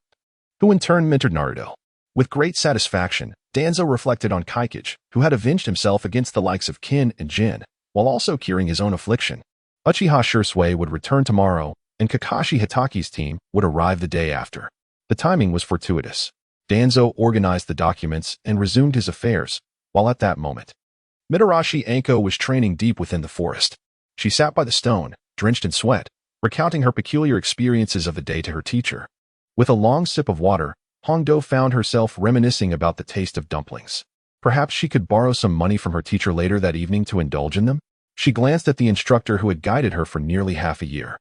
who in turn mentored Naruto. With great satisfaction, Danzo reflected on Kaikage, who had avenged himself against the likes of Kin and Jin, while also curing his own affliction. Uchiha Shursui would return tomorrow, and Kakashi Hitaki's team would arrive the day after. The timing was fortuitous. Danzo organized the documents and resumed his affairs, while at that moment, Mitarashi Anko was training deep within the forest. She sat by the stone, drenched in sweat, recounting her peculiar experiences of the day to her teacher. With a long sip of water, Hongdo found herself reminiscing about the taste of dumplings. Perhaps she could borrow some money from her teacher later that evening to indulge in them? She glanced at the instructor who had guided her for nearly half a year.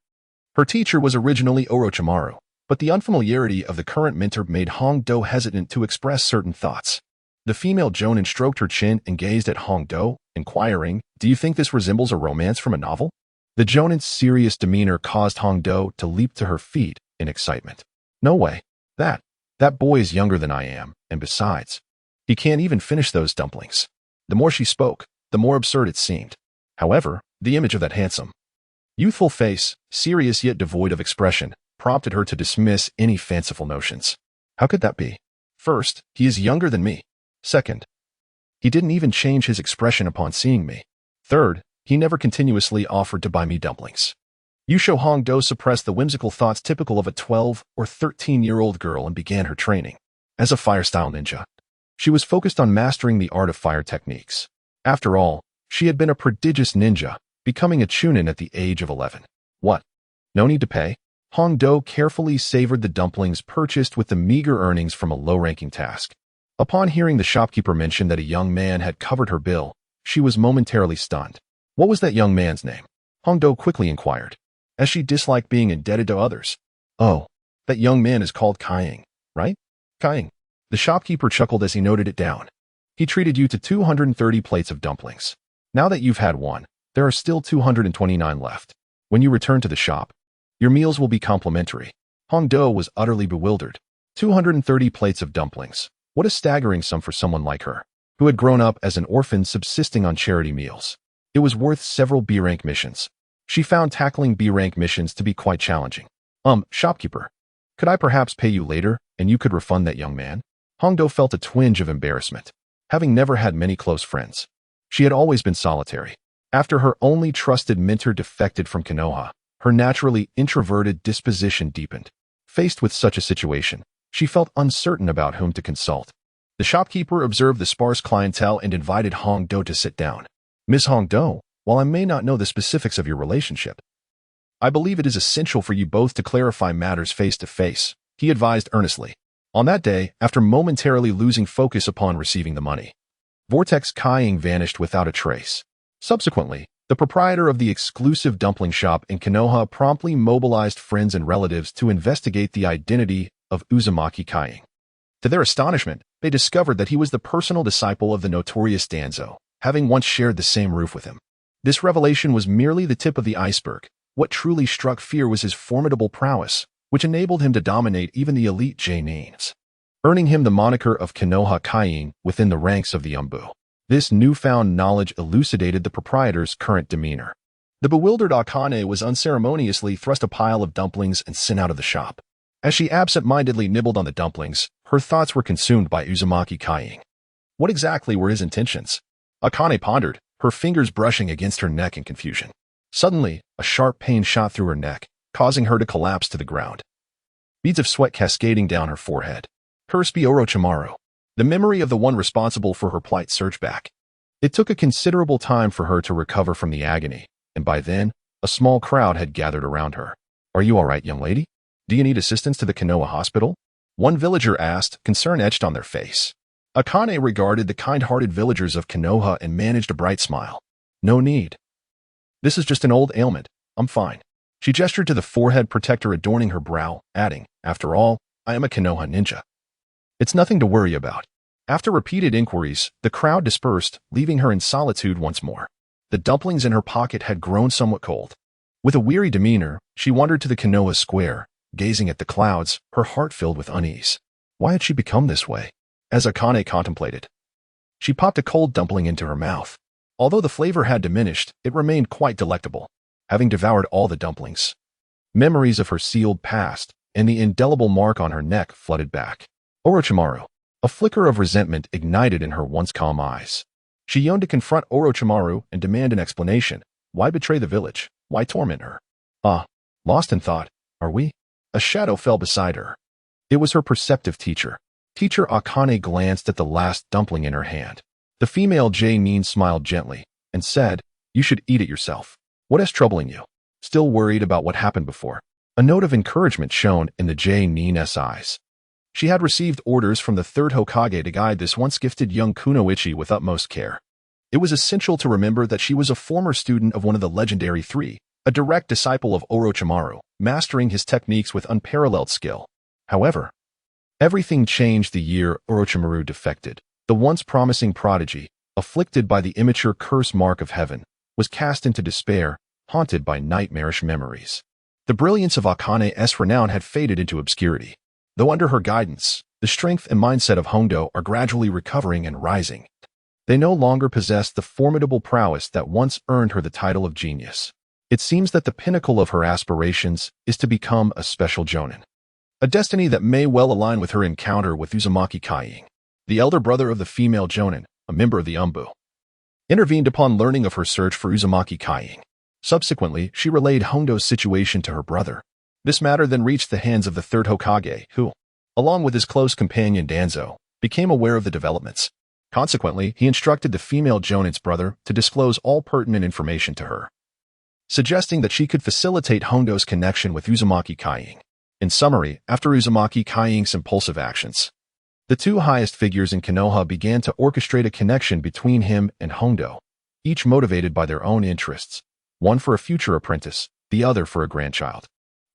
Her teacher was originally Orochimaru, but the unfamiliarity of the current mentor made Hongdo hesitant to express certain thoughts. The female Jonin stroked her chin and gazed at Hongdo, inquiring, "Do you think this resembles a romance from a novel?" The Jonin's serious demeanor caused Hongdo to leap to her feet in excitement. "No way. That boy is younger than I am, and besides, he can't even finish those dumplings." The more she spoke, the more absurd it seemed. However, the image of that handsome, youthful face, serious yet devoid of expression, prompted her to dismiss any fanciful notions. How could that be? First, he is younger than me. Second, he didn't even change his expression upon seeing me. Third, he never continuously offered to buy me dumplings. Yusho Hongdo suppressed the whimsical thoughts typical of a 12 or 13-year-old girl and began her training. As a fire-style ninja, she was focused on mastering the art of fire techniques. After all, she had been a prodigious ninja, becoming a chunin at the age of 11. What? No need to pay? Hongdo carefully savored the dumplings purchased with the meager earnings from a low-ranking task. Upon hearing the shopkeeper mention that a young man had covered her bill, she was momentarily stunned. What was that young man's name? Hongdo quickly inquired, as she disliked being indebted to others. Oh, that young man is called Kaiying, right? Kaiying. The shopkeeper chuckled as he noted it down. He treated you to 230 plates of dumplings. Now that you've had one, there are still 229 left. When you return to the shop, your meals will be complimentary. Hongdo was utterly bewildered. 230 plates of dumplings. What a staggering sum for someone like her, who had grown up as an orphan subsisting on charity meals. It was worth several B-rank missions. She found tackling B-rank missions to be quite challenging. Shopkeeper, could I perhaps pay you later and you could refund that young man? Hongdo felt a twinge of embarrassment. Having never had many close friends, she had always been solitary. After her only trusted mentor defected from Konoha, her naturally introverted disposition deepened. Faced with such a situation, she felt uncertain about whom to consult. The shopkeeper observed the sparse clientele and invited Hongdo to sit down. Ms. Hongdo, while I may not know the specifics of your relationship, I believe it is essential for you both to clarify matters face to face, he advised earnestly. On that day, after momentarily losing focus upon receiving the money, Vortex Kaiying vanished without a trace. Subsequently, the proprietor of the exclusive dumpling shop in Konoha promptly mobilized friends and relatives to investigate the identity of Uzumaki Kaiying. To their astonishment, they discovered that he was the personal disciple of the notorious Danzo, having once shared the same roof with him. This revelation was merely the tip of the iceberg. What truly struck fear was his formidable prowess, which enabled him to dominate even the elite J-names, earning him the moniker of Konoha Kaiying within the ranks of the Umbu. This newfound knowledge elucidated the proprietor's current demeanor. The bewildered Akane was unceremoniously thrust a pile of dumplings and sent out of the shop. As she absent-mindedly nibbled on the dumplings, her thoughts were consumed by Uzumaki Kaiying. What exactly were his intentions? Akane pondered, her fingers brushing against her neck in confusion. Suddenly, a sharp pain shot through her neck, causing her to collapse to the ground. Beads of sweat cascading down her forehead. Cursed be Orochimaru. The memory of the one responsible for her plight surged back. It took a considerable time for her to recover from the agony, and by then, a small crowd had gathered around her. Are you all right, young lady? Do you need assistance to the Konoha hospital? One villager asked, concern etched on their face. Akane regarded the kind-hearted villagers of Konoha and managed a bright smile. No need. This is just an old ailment. I'm fine. She gestured to the forehead protector adorning her brow, adding, after all, I am a Konoha ninja. It's nothing to worry about. After repeated inquiries, the crowd dispersed, leaving her in solitude once more. The dumplings in her pocket had grown somewhat cold. With a weary demeanor, she wandered to the Konoha square, gazing at the clouds, her heart filled with unease. Why had she become this way? As Akane contemplated, she popped a cold dumpling into her mouth. Although the flavor had diminished, it remained quite delectable. Having devoured all the dumplings, memories of her sealed past and the indelible mark on her neck flooded back. Orochimaru. A flicker of resentment ignited in her once calm eyes. She yearned to confront Orochimaru and demand an explanation. Why betray the village? Why torment her? Lost in thought, are we? A shadow fell beside her. It was her perceptive teacher. Teacher Akane glanced at the last dumpling in her hand. The female J-nin smiled gently and said, you should eat it yourself. What is troubling you? Still worried about what happened before? A note of encouragement shone in the J-nin's eyes. She had received orders from the third Hokage to guide this once gifted young kunoichi with utmost care. It was essential to remember that she was a former student of one of the legendary three, a direct disciple of Orochimaru, mastering his techniques with unparalleled skill. However, everything changed the year Orochimaru defected. The once promising prodigy, afflicted by the immature curse mark of heaven, was cast into despair, haunted by nightmarish memories. The brilliance of Akane's renown had faded into obscurity. Though under her guidance, the strength and mindset of Hongdo are gradually recovering and rising. They no longer possess the formidable prowess that once earned her the title of genius. It seems that the pinnacle of her aspirations is to become a special jonin, a destiny that may well align with her encounter with Uzumaki Kaiying. the elder brother of the female Jonin, a member of the Umbu, intervened upon learning of her search for Uzumaki Kaiying. Subsequently, she relayed Hondo's situation to her brother. This matter then reached the hands of the third Hokage, who, along with his close companion Danzo, became aware of the developments. Consequently, he instructed the female Jonin's brother to disclose all pertinent information to her, suggesting that she could facilitate Hondo's connection with Uzumaki Kaiying. In summary, after Uzumaki Kaiying's impulsive actions, the two highest figures in Konoha began to orchestrate a connection between him and Hondo, each motivated by their own interests, one for a future apprentice, the other for a grandchild.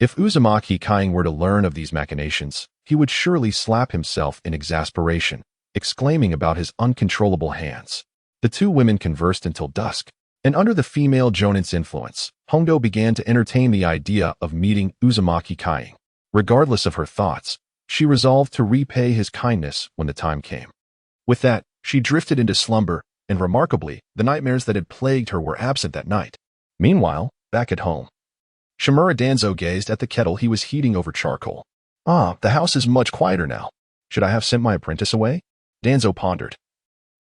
If Uzumaki Kaiying were to learn of these machinations, he would surely slap himself in exasperation, exclaiming about his uncontrollable hands. The two women conversed until dusk, and under the female Jonin's influence, Hondo began to entertain the idea of meeting Uzumaki Kaiying. Regardless of her thoughts, she resolved to repay his kindness when the time came. With that, she drifted into slumber, and remarkably, the nightmares that had plagued her were absent that night. Meanwhile, back at home, Shimura Danzo gazed at the kettle he was heating over charcoal. The house is much quieter now. Should I have sent my apprentice away? Danzo pondered,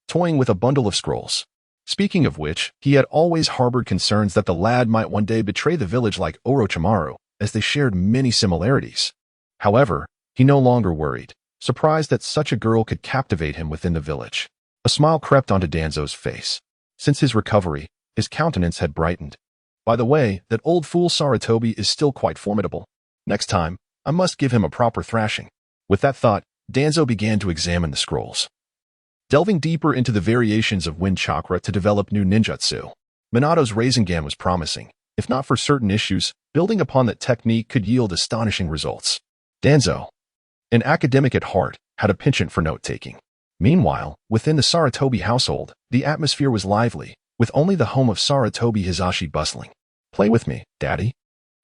toying with a bundle of scrolls. Speaking of which, he had always harbored concerns that the lad might one day betray the village like Orochimaru, as they shared many similarities. However, he no longer worried, surprised that such a girl could captivate him within the village. A smile crept onto Danzo's face. Since his recovery, his countenance had brightened. By the way, that old fool Sarutobi is still quite formidable. Next time, I must give him a proper thrashing. With that thought, Danzo began to examine the scrolls, delving deeper into the variations of wind chakra to develop new ninjutsu. Minato's Rasengan was promising. If not for certain issues, building upon that technique could yield astonishing results. Danzo, an academic at heart, had a penchant for note-taking. Meanwhile, within the Sarutobi household, the atmosphere was lively, with only the home of Sarutobi Hizashi bustling. "Play with me, Daddy,"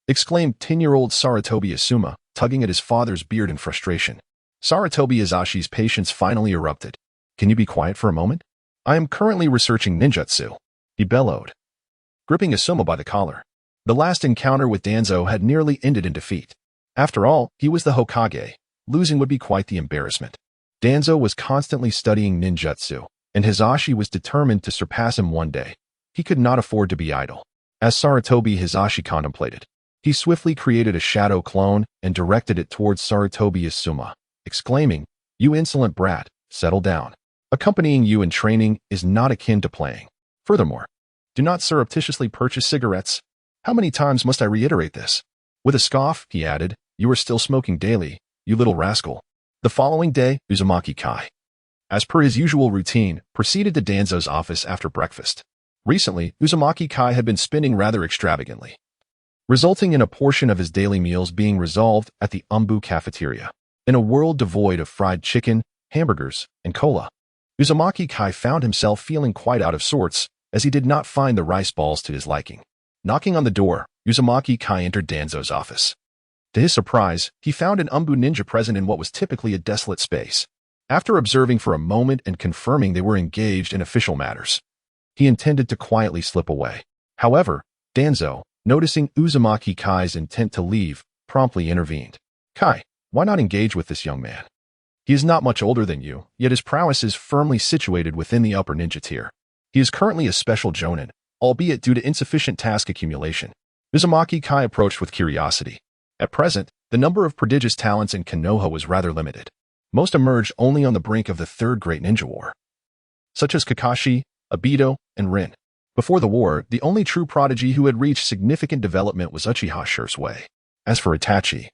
exclaimed 10-year-old Sarutobi Asuma, tugging at his father's beard in frustration. Sarutobi Hizashi's patience finally erupted. "Can you be quiet for a moment? I am currently researching ninjutsu," he bellowed, gripping Asuma by the collar. The last encounter with Danzo had nearly ended in defeat. After all, he was the Hokage. Losing would be quite the embarrassment. Danzo was constantly studying ninjutsu, and Hizashi was determined to surpass him one day. He could not afford to be idle. As Sarutobi Hizashi contemplated, he swiftly created a shadow clone and directed it towards Sarutobi Asuma, exclaiming, "You insolent brat, settle down. Accompanying you in training is not akin to playing. Furthermore, do not surreptitiously purchase cigarettes. How many times must I reiterate this?" With a scoff, he added, "You are still smoking daily, you little rascal." The following day, Uzumaki Kai, as per his usual routine, proceeded to Danzo's office after breakfast. Recently, Uzumaki Kai had been spending rather extravagantly, resulting in a portion of his daily meals being resolved at the Umbu cafeteria. In a world devoid of fried chicken, hamburgers, and cola, Uzumaki Kai found himself feeling quite out of sorts, as he did not find the rice balls to his liking. Knocking on the door, Uzumaki Kai entered Danzo's office. To his surprise, he found an Umbu ninja present in what was typically a desolate space. After observing for a moment and confirming they were engaged in official matters, he intended to quietly slip away. However, Danzo, noticing Uzumaki Kai's intent to leave, promptly intervened. "Kai, why not engage with this young man? He is not much older than you, yet his prowess is firmly situated within the upper ninja tier. He is currently a special jonin, albeit due to insufficient task accumulation." Uzumaki Kai approached with curiosity. At present, the number of prodigious talents in Konoha was rather limited. Most emerged only on the brink of the Third Great Ninja War, such as Kakashi, Obito, and Rin. Before the war, the only true prodigy who had reached significant development was Uchiha Shursui. As for Itachi,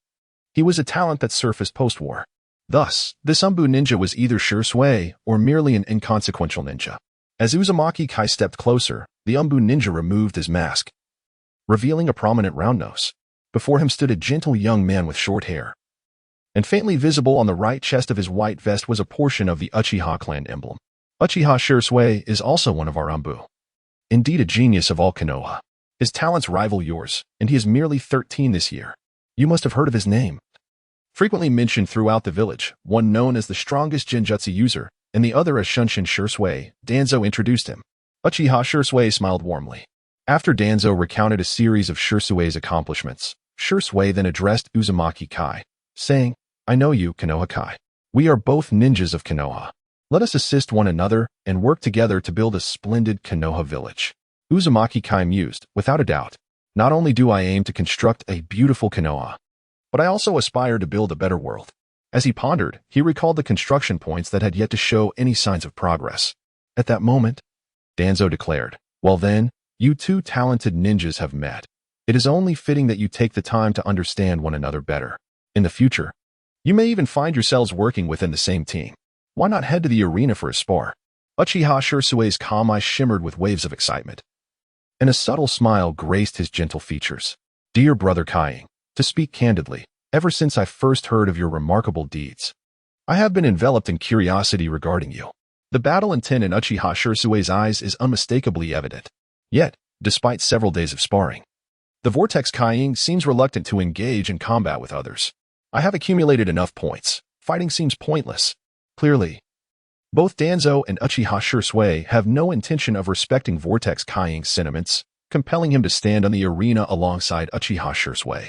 he was a talent that surfaced post-war. Thus, this Umbu ninja was either Shursui or merely an inconsequential ninja. As Uzumaki Kai stepped closer, the Umbu ninja removed his mask, revealing a prominent round nose. Before him stood a gentle young man with short hair, and faintly visible on the right chest of his white vest was a portion of the Uchiha clan emblem. Uchiha Shursui is also one of our Umbu. Indeed a genius of all Konoha. His talents rival yours, and he is merely 13 this year. You must have heard of his name. Frequently mentioned throughout the village, one known as the strongest Genjutsu user, and the other as Shunshin Shursui, Danzo introduced him. Uchiha Shursui smiled warmly. After Danzo recounted a series of Shursui's accomplishments, Shursui then addressed Uzumaki Kai, saying, "I know you, Konoha Kai. We are both ninjas of Konoha. Let us assist one another and work together to build a splendid Konoha village. Uzumaki Kai mused, without a doubt. Not only do I aim to construct a beautiful Konoha, but I also aspire to build a better world. As he pondered, he recalled the construction points that had yet to show any signs of progress. At that moment, Danzo declared, "Well then, you two talented ninjas have met. It is only fitting that you take the time to understand one another better. In the future, you may even find yourselves working within the same team. Why not head to the arena for a spar?" Uchiha Shirsue's calm eyes shimmered with waves of excitement, and a subtle smile graced his gentle features. "Dear brother Kaiying, to speak candidly, ever since I first heard of your remarkable deeds, I have been enveloped in curiosity regarding you." The battle intent in Uchiha Shirsue's eyes is unmistakably evident. Yet, despite several days of sparring, the Vortex Kaiying seems reluctant to engage in combat with others. "I have accumulated enough points. Fighting seems pointless." Clearly, both Danzo and Uchiha Shirsue have no intention of respecting Vortex Kaiying's sentiments, compelling him to stand on the arena alongside Uchiha Shirsue.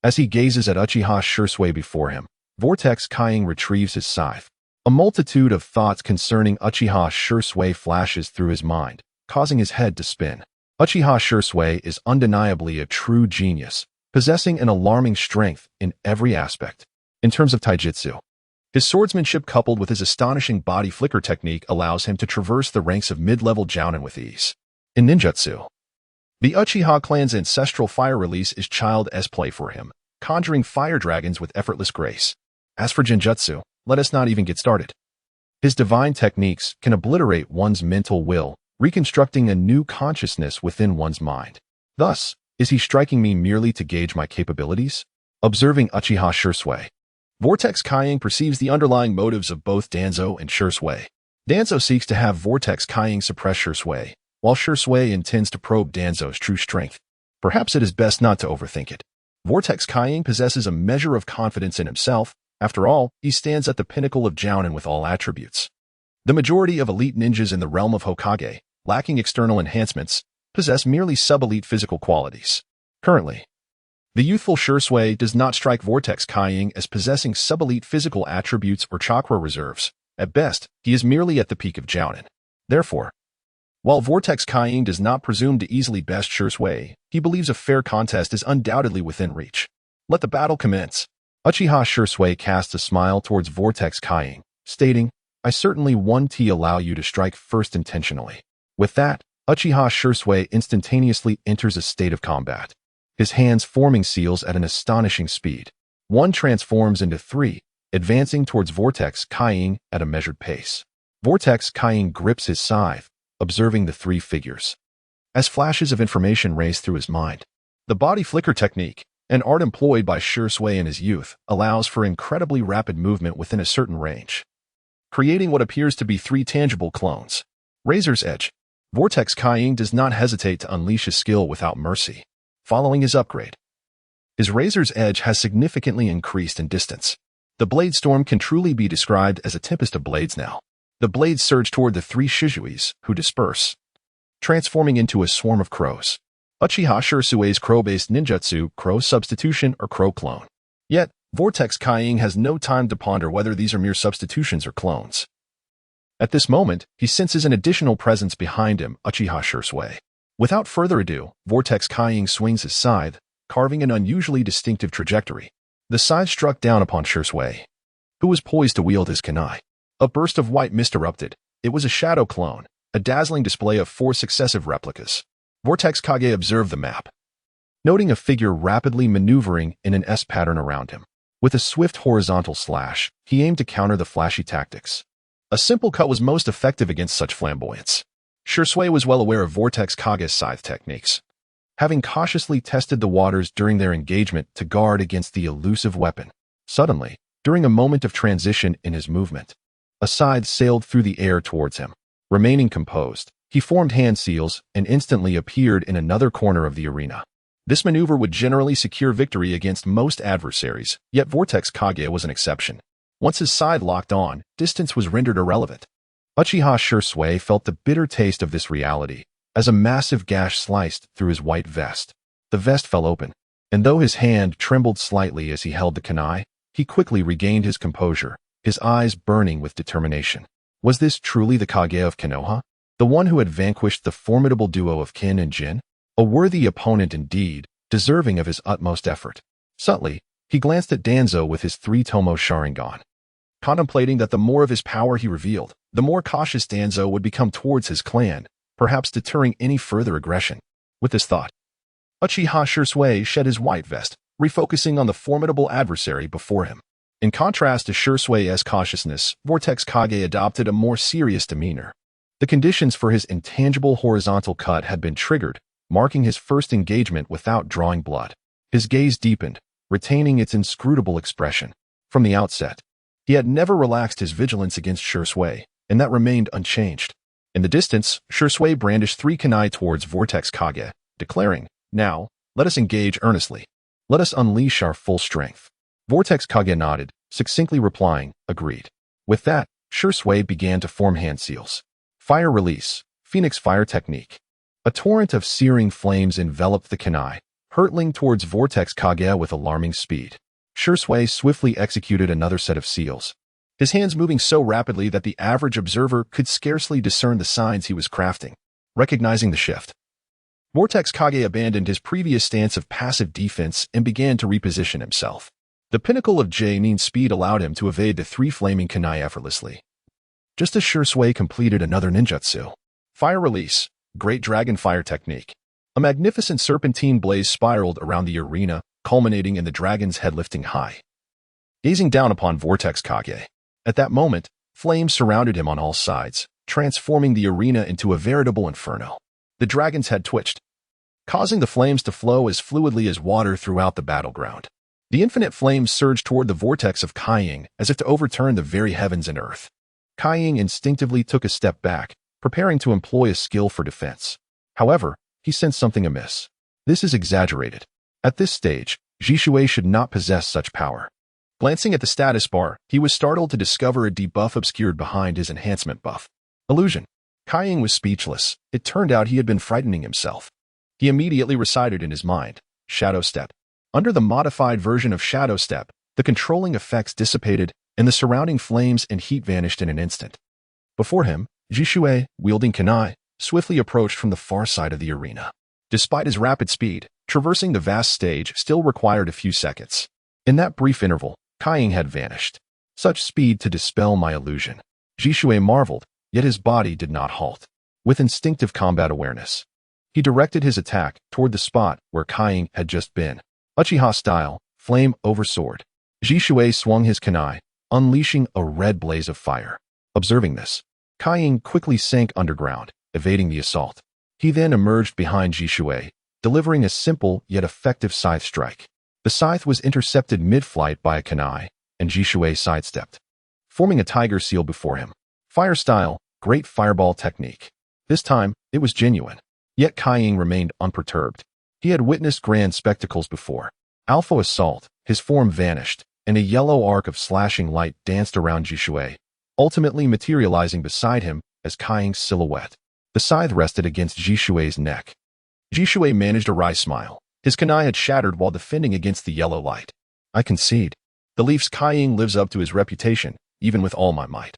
As he gazes at Uchiha Shirsue before him, Vortex Kaiying retrieves his scythe. A multitude of thoughts concerning Uchiha Shirsue flashes through his mind, causing his head to spin. Uchiha Shirsue is undeniably a true genius, possessing an alarming strength in every aspect. In terms of taijutsu, his swordsmanship coupled with his astonishing body flicker technique allows him to traverse the ranks of mid-level jounin with ease. In ninjutsu, the Uchiha clan's ancestral fire release is child's play for him, conjuring fire dragons with effortless grace. As for genjutsu, let us not even get started. His divine techniques can obliterate one's mental will, reconstructing a new consciousness within one's mind. Thus, is he striking me merely to gauge my capabilities? Observing Uchiha Shirsue, Vortex Kaiying perceives the underlying motives of both Danzo and Shirsue. Danzo seeks to have Vortex Kaiying suppress Shirsue, while Shirsue intends to probe Danzo's true strength. Perhaps it is best not to overthink it. Vortex Kaiying possesses a measure of confidence in himself. After all, he stands at the pinnacle of jounin with all attributes. The majority of elite ninjas in the realm of Hokage, lacking external enhancements, possess merely sub-elite physical qualities. Currently, the youthful Shirsue does not strike Vortex Kaiying as possessing sub-elite physical attributes or chakra reserves. At best, he is merely at the peak of jounin. Therefore, while Vortex Kaiying does not presume to easily best Shirsue, he believes a fair contest is undoubtedly within reach. Let the battle commence. Uchiha Shirsue casts a smile towards Vortex Kaiying, stating, "I certainly won't allow you to strike first intentionally." With that, Uchiha Shirsue instantaneously enters a state of combat. His hands forming seals at an astonishing speed. One transforms into three, advancing towards Vortex Kaiying at a measured pace. Vortex Kaiying grips his scythe, observing the three figures. As flashes of information race through his mind, the body flicker technique, an art employed by Shirsue in his youth, allows for incredibly rapid movement within a certain range, creating what appears to be three tangible clones. Razor's Edge. Vortex Kaiying does not hesitate to unleash his skill without mercy. Following his upgrade, his Razor's Edge has significantly increased in distance. The blade storm can truly be described as a tempest of blades now. The blades surge toward the three Shizuis, who disperse, transforming into a swarm of crows. Uchiha Shirsue's crow-based ninjutsu, crow substitution or crow clone. Yet, Vortex Kaiying has no time to ponder whether these are mere substitutions or clones. At this moment, he senses an additional presence behind him, Uchiha Shirsue. Without further ado, Vortex Kaiying swings his scythe, carving an unusually distinctive trajectory. The scythe struck down upon Shirsue, who was poised to wield his kunai. A burst of white mist erupted. It was a shadow clone, a dazzling display of 4 successive replicas. Vortex Kage observed the map, noting a figure rapidly maneuvering in an S pattern around him. With a swift horizontal slash, he aimed to counter the flashy tactics. A simple cut was most effective against such flamboyance. Shirsue was well aware of Vortex Kage's scythe techniques, having cautiously tested the waters during their engagement to guard against the elusive weapon. Suddenly, during a moment of transition in his movement, a scythe sailed through the air towards him. Remaining composed, he formed hand seals and instantly appeared in another corner of the arena. This maneuver would generally secure victory against most adversaries, yet Vortex Kage was an exception. Once his scythe locked on, distance was rendered irrelevant. Uchiha Shirsue felt the bitter taste of this reality, as a massive gash sliced through his white vest. The vest fell open, and though his hand trembled slightly as he held the kunai, he quickly regained his composure, his eyes burning with determination. Was this truly the Kage of Konoha? The one who had vanquished the formidable duo of Kin and Jin? A worthy opponent indeed, deserving of his utmost effort. Subtly, he glanced at Danzo with his three-tomo Sharingan. Contemplating that the more of his power he revealed, the more cautious Danzo would become towards his clan, perhaps deterring any further aggression. With this thought, Uchiha Shursui shed his white vest, refocusing on the formidable adversary before him. In contrast to Shursui's cautiousness, Vortex Kage adopted a more serious demeanor. The conditions for his intangible horizontal cut had been triggered, marking his first engagement without drawing blood. His gaze deepened, retaining its inscrutable expression. From the outset, he had never relaxed his vigilance against Shursui, and that remained unchanged. In the distance, Shursui brandished three kunai towards Vortex Kage, declaring, "Now, let us engage earnestly. Let us unleash our full strength." Vortex Kage nodded, succinctly replying, "Agreed." With that, Shursui began to form hand seals. Fire release, Phoenix fire technique. A torrent of searing flames enveloped the kunai, hurtling towards Vortex Kage with alarming speed. Shursui swiftly executed another set of seals, his hands moving so rapidly that the average observer could scarcely discern the signs he was crafting. Recognizing the shift, Vortex Kage abandoned his previous stance of passive defense and began to reposition himself. The pinnacle of J-Nin speed allowed him to evade the three flaming kunai effortlessly. Just as Shursui completed another ninjutsu. Fire release, Great Dragon Fire Technique. A magnificent serpentine blaze spiraled around the arena, culminating in the dragon's head lifting high. Gazing down upon Vortex Kage, at that moment, flames surrounded him on all sides, transforming the arena into a veritable inferno. The dragon's head twitched, causing the flames to flow as fluidly as water throughout the battleground. The infinite flames surged toward the vortex of Kaiying as if to overturn the very heavens and earth. Kaiying instinctively took a step back, preparing to employ a skill for defense. However, he sensed something amiss. This is exaggerated. At this stage, Jishui should not possess such power. Glancing at the status bar, he was startled to discover a debuff obscured behind his enhancement buff. Illusion. Kaiying was speechless. It turned out he had been frightening himself. He immediately recited in his mind, Shadow Step. Under the modified version of Shadow Step, the controlling effects dissipated, and the surrounding flames and heat vanished in an instant. Before him, Jishui, wielding kunai, swiftly approached from the far side of the arena. Despite his rapid speed, traversing the vast stage still required a few seconds. In that brief interval, Kaiying had vanished. Such speed to dispel my illusion. Jishui marveled, yet his body did not halt. With instinctive combat awareness, he directed his attack toward the spot where Kaiying had just been. Uchiha style, flame over sword. Jishui swung his kunai, unleashing a red blaze of fire. Observing this, Kaiying quickly sank underground, evading the assault. He then emerged behind Jishui, delivering a simple yet effective scythe strike. The scythe was intercepted mid-flight by a kunai, and Jishui sidestepped, forming a tiger seal before him. Fire style, great fireball technique. This time, it was genuine. Yet Kaiying remained unperturbed. He had witnessed grand spectacles before. Alpha assault, his form vanished, and a yellow arc of slashing light danced around Jishui, ultimately materializing beside him as Kaiying's silhouette. The scythe rested against Jishui's neck. Jishui managed a wry smile. His kunai had shattered while defending against the yellow light. I concede. The Leaf's Kaiying lives up to his reputation, even with all my might.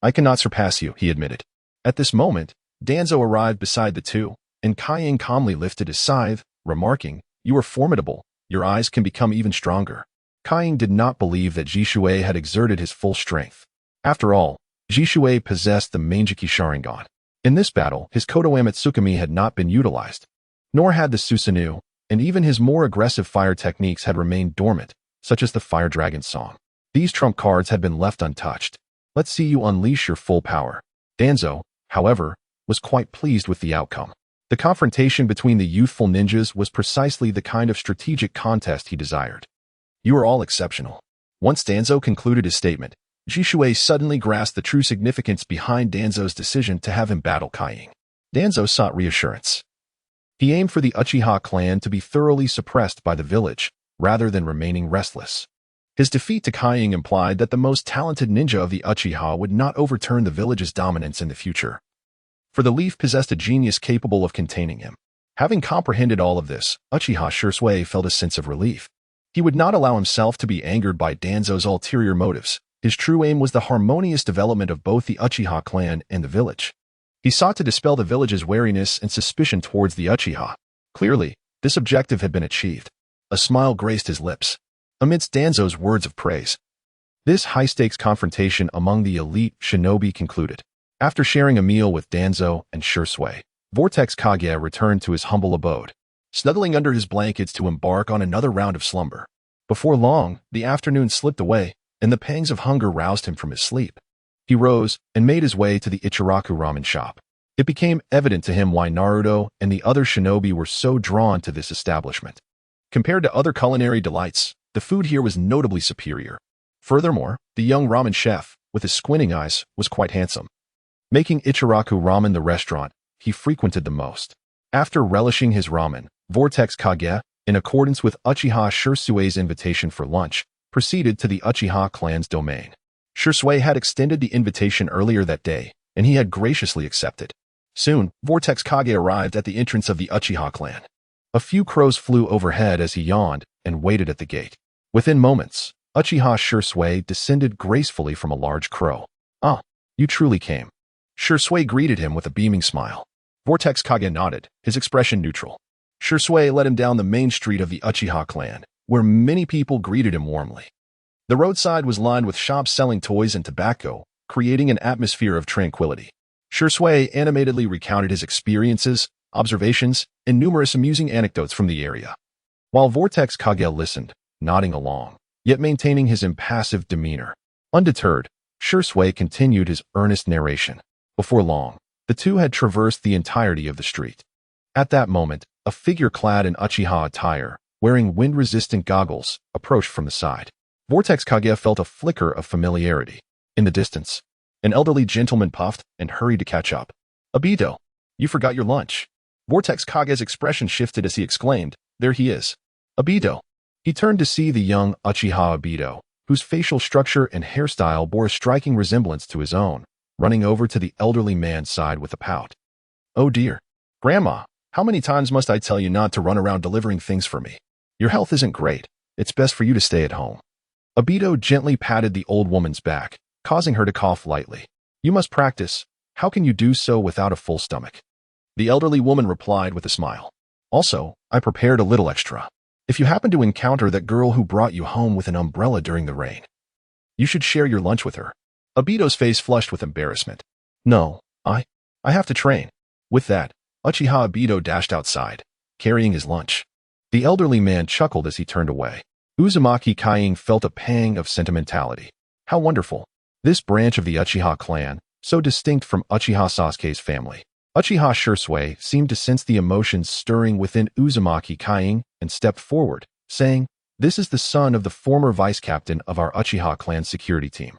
I cannot surpass you, he admitted. At this moment, Danzo arrived beside the two, and Kaiying calmly lifted his scythe, remarking, You are formidable. Your eyes can become even stronger. Kaiying did not believe that Jishui had exerted his full strength. After all, Jishui possessed the Manjiki Sharingan. In this battle, his Kodoame Tsukumi had not been utilized, nor had the Susanoo, and even his more aggressive fire techniques had remained dormant, such as the Fire Dragon Song. These trump cards had been left untouched. Let's see you unleash your full power. Danzo, however, was quite pleased with the outcome. The confrontation between the youthful ninjas was precisely the kind of strategic contest he desired. You are all exceptional. Once Danzo concluded his statement, Jishui suddenly grasped the true significance behind Danzo's decision to have him battle Kaiying. Danzo sought reassurance. He aimed for the Uchiha clan to be thoroughly suppressed by the village, rather than remaining restless. His defeat to Kaiying implied that the most talented ninja of the Uchiha would not overturn the village's dominance in the future. For the Leaf possessed a genius capable of containing him. Having comprehended all of this, Uchiha Shursui felt a sense of relief. He would not allow himself to be angered by Danzo's ulterior motives, His true aim was the harmonious development of both the Uchiha clan and the village. He sought to dispel the village's wariness and suspicion towards the Uchiha. Clearly, this objective had been achieved. A smile graced his lips amidst Danzo's words of praise. This high-stakes confrontation among the elite shinobi concluded. After sharing a meal with Danzo and Shursui, Vortex Kage returned to his humble abode, snuggling under his blankets to embark on another round of slumber. Before long, the afternoon slipped away, and the pangs of hunger roused him from his sleep. He rose and made his way to the Ichiraku ramen shop. It became evident to him why Naruto and the other shinobi were so drawn to this establishment. Compared to other culinary delights, the food here was notably superior. Furthermore, the young ramen chef, with his squinting eyes, was quite handsome. Making Ichiraku ramen the restaurant he frequented the most. After relishing his ramen, Vortex Kage, in accordance with Uchiha Shursui's invitation for lunch, proceeded to the Uchiha clan's domain. Shursui had extended the invitation earlier that day, and he had graciously accepted. Soon, Vortex Kage arrived at the entrance of the Uchiha clan. A few crows flew overhead as he yawned and waited at the gate. Within moments, Uchiha Shursui descended gracefully from a large crow. "Ah, you truly came." Shursui greeted him with a beaming smile. Vortex Kage nodded, his expression neutral. Shursui led him down the main street of the Uchiha clan, where many people greeted him warmly. The roadside was lined with shops selling toys and tobacco, creating an atmosphere of tranquility. Shursui animatedly recounted his experiences, observations, and numerous amusing anecdotes from the area. While Vortex Kage listened, nodding along, yet maintaining his impassive demeanor. Undeterred, Shursui continued his earnest narration. Before long, the two had traversed the entirety of the street. At that moment, a figure clad in Uchiha attire, wearing wind-resistant goggles, approached from the side. Vortex Kage felt a flicker of familiarity. In the distance, an elderly gentleman puffed and hurried to catch up. "Obito, you forgot your lunch." Vortex Kage's expression shifted as he exclaimed, "There he is." "Obito." He turned to see the young Uchiha Obito, whose facial structure and hairstyle bore a striking resemblance to his own, running over to the elderly man's side with a pout. "Oh dear. Grandma, how many times must I tell you not to run around delivering things for me? Your health isn't great. It's best for you to stay at home." Obito gently patted the old woman's back, causing her to cough lightly. "You must practice. How can you do so without a full stomach?" The elderly woman replied with a smile. "Also, I prepared a little extra. If you happen to encounter that girl who brought you home with an umbrella during the rain, you should share your lunch with her." Obito's face flushed with embarrassment. "No, I have to train." With that, Uchiha Obito dashed outside, carrying his lunch. The elderly man chuckled as he turned away. Uzumaki Kaing felt a pang of sentimentality. How wonderful. This branch of the Uchiha clan, so distinct from Uchiha Sasuke's family. Uchiha Shursui seemed to sense the emotions stirring within Uzumaki Kaing and stepped forward, saying, "This is the son of the former vice-captain of our Uchiha clan security team.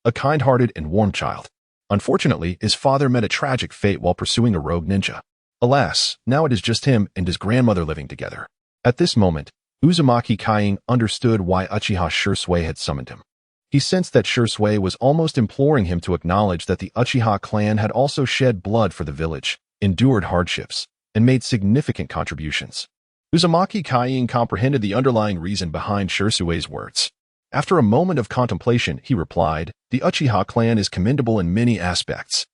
A kind-hearted and warm child. Unfortunately, his father met a tragic fate while pursuing a rogue ninja. Alas, now it is just him and his grandmother living together." At this moment, Uzumaki Kaing understood why Uchiha Shursui had summoned him. He sensed that Shursui was almost imploring him to acknowledge that the Uchiha clan had also shed blood for the village, endured hardships, and made significant contributions. Uzumaki Kaing comprehended the underlying reason behind Shursui's words. After a moment of contemplation, he replied, "The Uchiha clan is commendable in many aspects."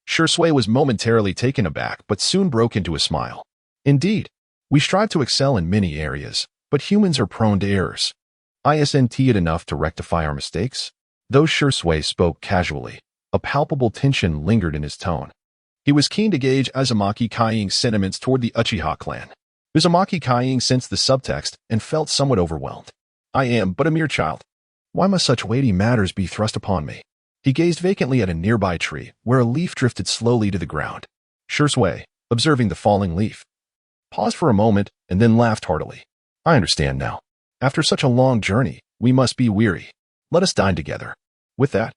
Shursui was momentarily taken aback but soon broke into a smile. "Indeed, we strive to excel in many areas, but humans are prone to errors. Isn't it enough to rectify our mistakes?" Though Shursui spoke casually, a palpable tension lingered in his tone. He was keen to gauge Uzumaki Kaing's sentiments toward the Uchiha clan. Uzumaki Kaing sensed the subtext and felt somewhat overwhelmed. "I am but a mere child. Why must such weighty matters be thrust upon me?" He gazed vacantly at a nearby tree, where a leaf drifted slowly to the ground. Shursui, observing the falling leaf, paused for a moment and then laughed heartily. "I understand now. After such a long journey, we must be weary. Let us dine together." With that,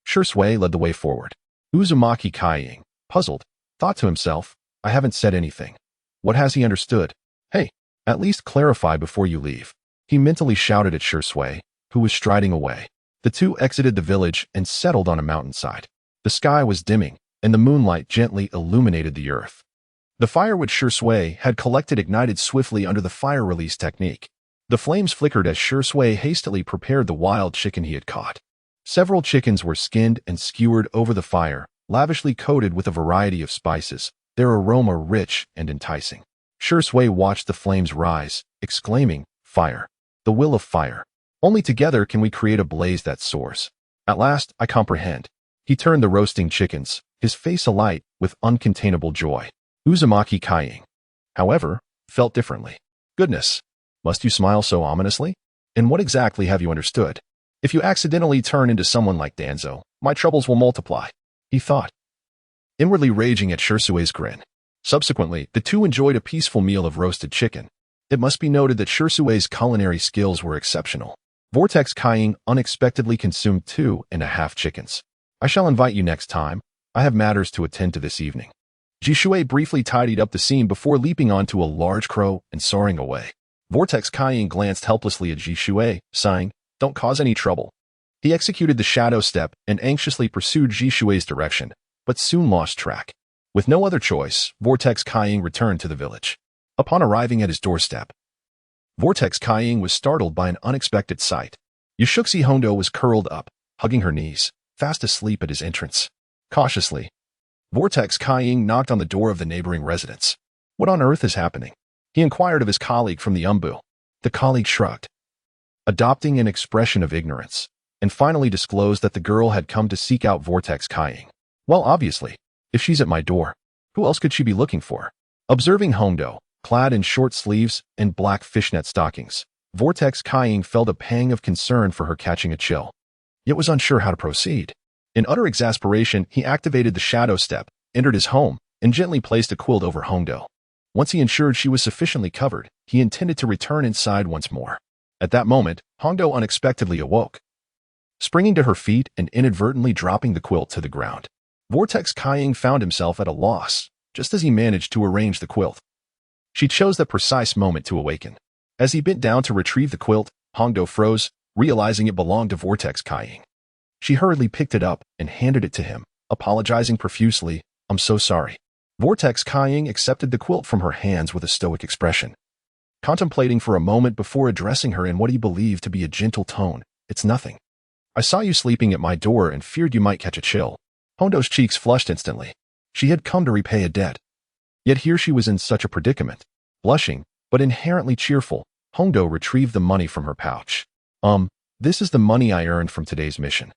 Shursui led the way forward. Uzumaki Kaing, puzzled, thought to himself, "I haven't said anything. What has he understood? Hey, at least clarify before you leave." He mentally shouted at Shursui, who was striding away. The two exited the village and settled on a mountainside. The sky was dimming, and the moonlight gently illuminated the earth. The fire which Shursui had collected ignited swiftly under the fire release technique. The flames flickered as Shursui hastily prepared the wild chicken he had caught. Several chickens were skinned and skewered over the fire, lavishly coated with a variety of spices, their aroma rich and enticing. Shui watched the flames rise, exclaiming, "Fire! The will of fire! Only together can we create a blaze that soars. At last, I comprehend." He turned the roasting chickens, his face alight with uncontainable joy. Uzumaki Kaiying, however, felt differently. "Goodness! Must you smile so ominously? And what exactly have you understood? If you accidentally turn into someone like Danzo, my troubles will multiply," he thought, inwardly raging at Shusui's grin. Subsequently, the two enjoyed a peaceful meal of roasted chicken. It must be noted that Shusui's culinary skills were exceptional. Vortex Kaiying unexpectedly consumed 2.5 chickens. "I shall invite you next time. I have matters to attend to this evening." Jishui briefly tidied up the scene before leaping onto a large crow and soaring away. Vortex Kaiying glanced helplessly at Jishui, sighing, "Don't cause any trouble." He executed the shadow step and anxiously pursued Jishui's direction, but soon lost track. With no other choice, Vortex Kaiying returned to the village. Upon arriving at his doorstep, Vortex Kaiying was startled by an unexpected sight. Yasuo Hondo was curled up, hugging her knees, fast asleep at his entrance. Cautiously, Vortex Kaiying knocked on the door of the neighboring residence. "What on earth is happening?" he inquired of his colleague from the Umbu. The colleague shrugged, adopting an expression of ignorance, and finally disclosed that the girl had come to seek out Vortex Kaiying. "Well, obviously, if she's at my door, who else could she be looking for?" Observing Hondo, clad in short sleeves and black fishnet stockings, Vortex Kaiying felt a pang of concern for her catching a chill, yet was unsure how to proceed. In utter exasperation, he activated the shadow step, entered his home, and gently placed a quilt over Hondo. Once he ensured she was sufficiently covered, he intended to return inside once more. At that moment, Hondo unexpectedly awoke, springing to her feet and inadvertently dropping the quilt to the ground. Vortex Kaiying found himself at a loss, just as he managed to arrange the quilt. She chose that precise moment to awaken. As he bent down to retrieve the quilt, Hondo froze, realizing it belonged to Vortex Kaiying. She hurriedly picked it up and handed it to him, apologizing profusely, "I'm so sorry." Vortex Kaiying accepted the quilt from her hands with a stoic expression, contemplating for a moment before addressing her in what he believed to be a gentle tone. "It's nothing. I saw you sleeping at my door and feared you might catch a chill." Hondo's cheeks flushed instantly. She had come to repay a debt. Yet here she was in such a predicament. Blushing, but inherently cheerful, Hondo retrieved the money from her pouch. This is the money I earned from today's mission.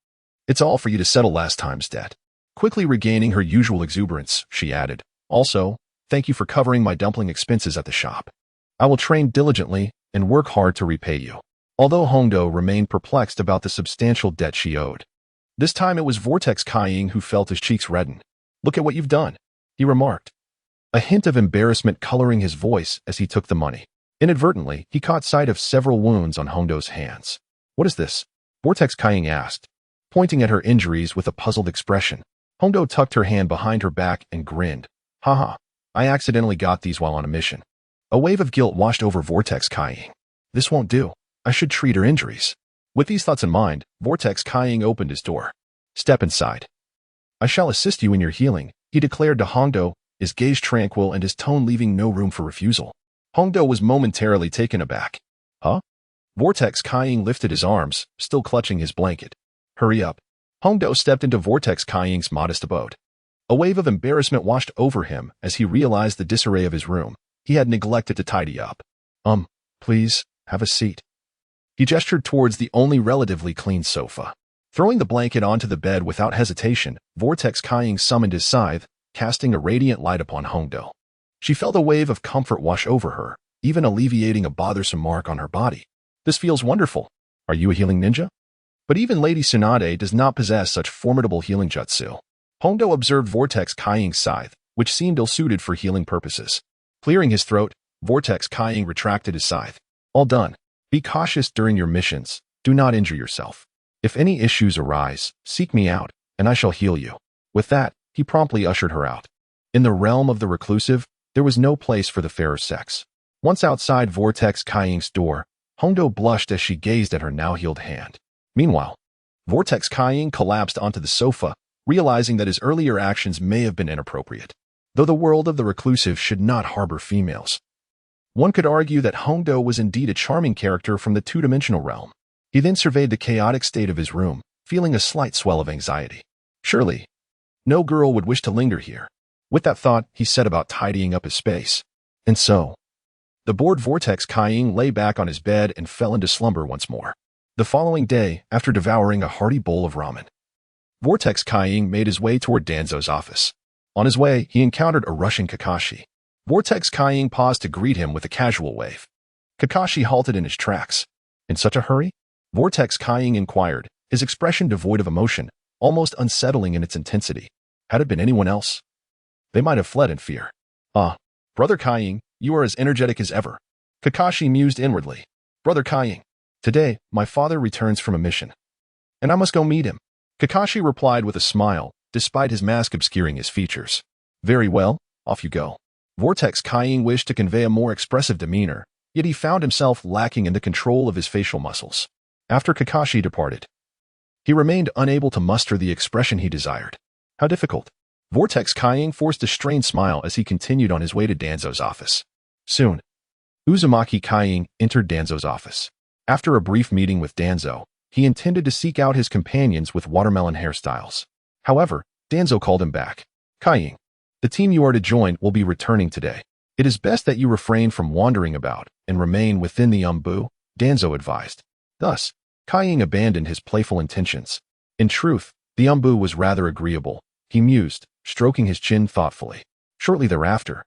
It's all for you to settle last time's debt." Quickly regaining her usual exuberance, she added, "Also, thank you for covering my dumpling expenses at the shop. I will train diligently and work hard to repay you." Although Hondo remained perplexed about the substantial debt she owed, this time it was Vortex Kaiying who felt his cheeks redden. "Look at what you've done," he remarked, a hint of embarrassment coloring his voice as he took the money. Inadvertently, he caught sight of several wounds on Hondo's hands. "What is this?" Vortex Kaiying asked, pointing at her injuries with a puzzled expression. Hondo tucked her hand behind her back and grinned. "Haha, I accidentally got these while on a mission." A wave of guilt washed over Vortex Kaiying. "This won't do. I should treat her injuries." With these thoughts in mind, Vortex Kaiying opened his door. "Step inside. I shall assist you in your healing," he declared to Hondo, his gaze tranquil and his tone leaving no room for refusal. Hondo was momentarily taken aback. "Huh?" Vortex Kaiying lifted his arms, still clutching his blanket. "Hurry up." Hondo stepped into Vortex Kaiying's modest abode. A wave of embarrassment washed over him as he realized the disarray of his room. He had neglected to tidy up. Please, have a seat." He gestured towards the only relatively clean sofa. Throwing the blanket onto the bed without hesitation, Vortex Kaiying summoned his scythe, casting a radiant light upon Hondo. She felt a wave of comfort wash over her, even alleviating a bothersome mark on her body. "This feels wonderful. Are you a healing ninja?" But even Lady Tsunade does not possess such formidable healing jutsu. Hondo observed Vortex Kaiying's scythe, which seemed ill-suited for healing purposes. Clearing his throat, Vortex Kaiying retracted his scythe. "All done. Be cautious during your missions. Do not injure yourself. If any issues arise, seek me out, and I shall heal you." With that, he promptly ushered her out. In the realm of the reclusive, there was no place for the fairer sex. Once outside Vortex Kaiying's door, Hondo blushed as she gazed at her now-healed hand. Meanwhile, Vortex Kaiying collapsed onto the sofa, realizing that his earlier actions may have been inappropriate. Though the world of the reclusive should not harbor females, one could argue that Hondo was indeed a charming character from the two-dimensional realm. He then surveyed the chaotic state of his room, feeling a slight swell of anxiety. Surely, no girl would wish to linger here. With that thought, he set about tidying up his space. And so, the bored Vortex Kaiying lay back on his bed and fell into slumber once more. The following day, after devouring a hearty bowl of ramen, Vortex Kaiying made his way toward Danzo's office. On his way, he encountered a rushing Kakashi. Vortex Kaiying paused to greet him with a casual wave. Kakashi halted in his tracks. In such a hurry? Vortex Kaiying inquired, his expression devoid of emotion, almost unsettling in its intensity. Had it been anyone else, they might have fled in fear. Ah, Brother Kaiying, you are as energetic as ever. Kakashi mused inwardly. Brother Kaiying, today, my father returns from a mission, and I must go meet him. Kakashi replied with a smile, despite his mask obscuring his features. Very well, off you go. Vortex Kaiying wished to convey a more expressive demeanor, yet he found himself lacking in the control of his facial muscles. After Kakashi departed, he remained unable to muster the expression he desired. How difficult. Vortex Kaiying forced a strained smile as he continued on his way to Danzo's office. Soon, Uzumaki Kaiying entered Danzo's office. After a brief meeting with Danzo, he intended to seek out his companions with watermelon hairstyles. However, Danzo called him back. Kaiying, the team you are to join will be returning today. It is best that you refrain from wandering about and remain within the umbu, Danzo advised. Thus, Kaiying abandoned his playful intentions. In truth, the umbu was rather agreeable, he mused, stroking his chin thoughtfully. Shortly thereafter,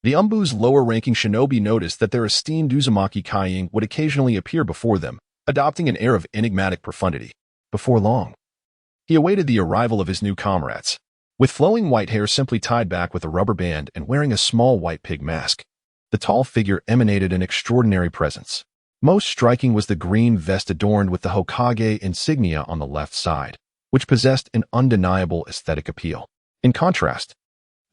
the umbu's lower-ranking shinobi noticed that their esteemed Uzumaki Kaiying would occasionally appear before them, adopting an air of enigmatic profundity. Before long, he awaited the arrival of his new comrades. With flowing white hair simply tied back with a rubber band and wearing a small white pig mask, the tall figure emanated an extraordinary presence. Most striking was the green vest adorned with the Hokage insignia on the left side, which possessed an undeniable aesthetic appeal. In contrast,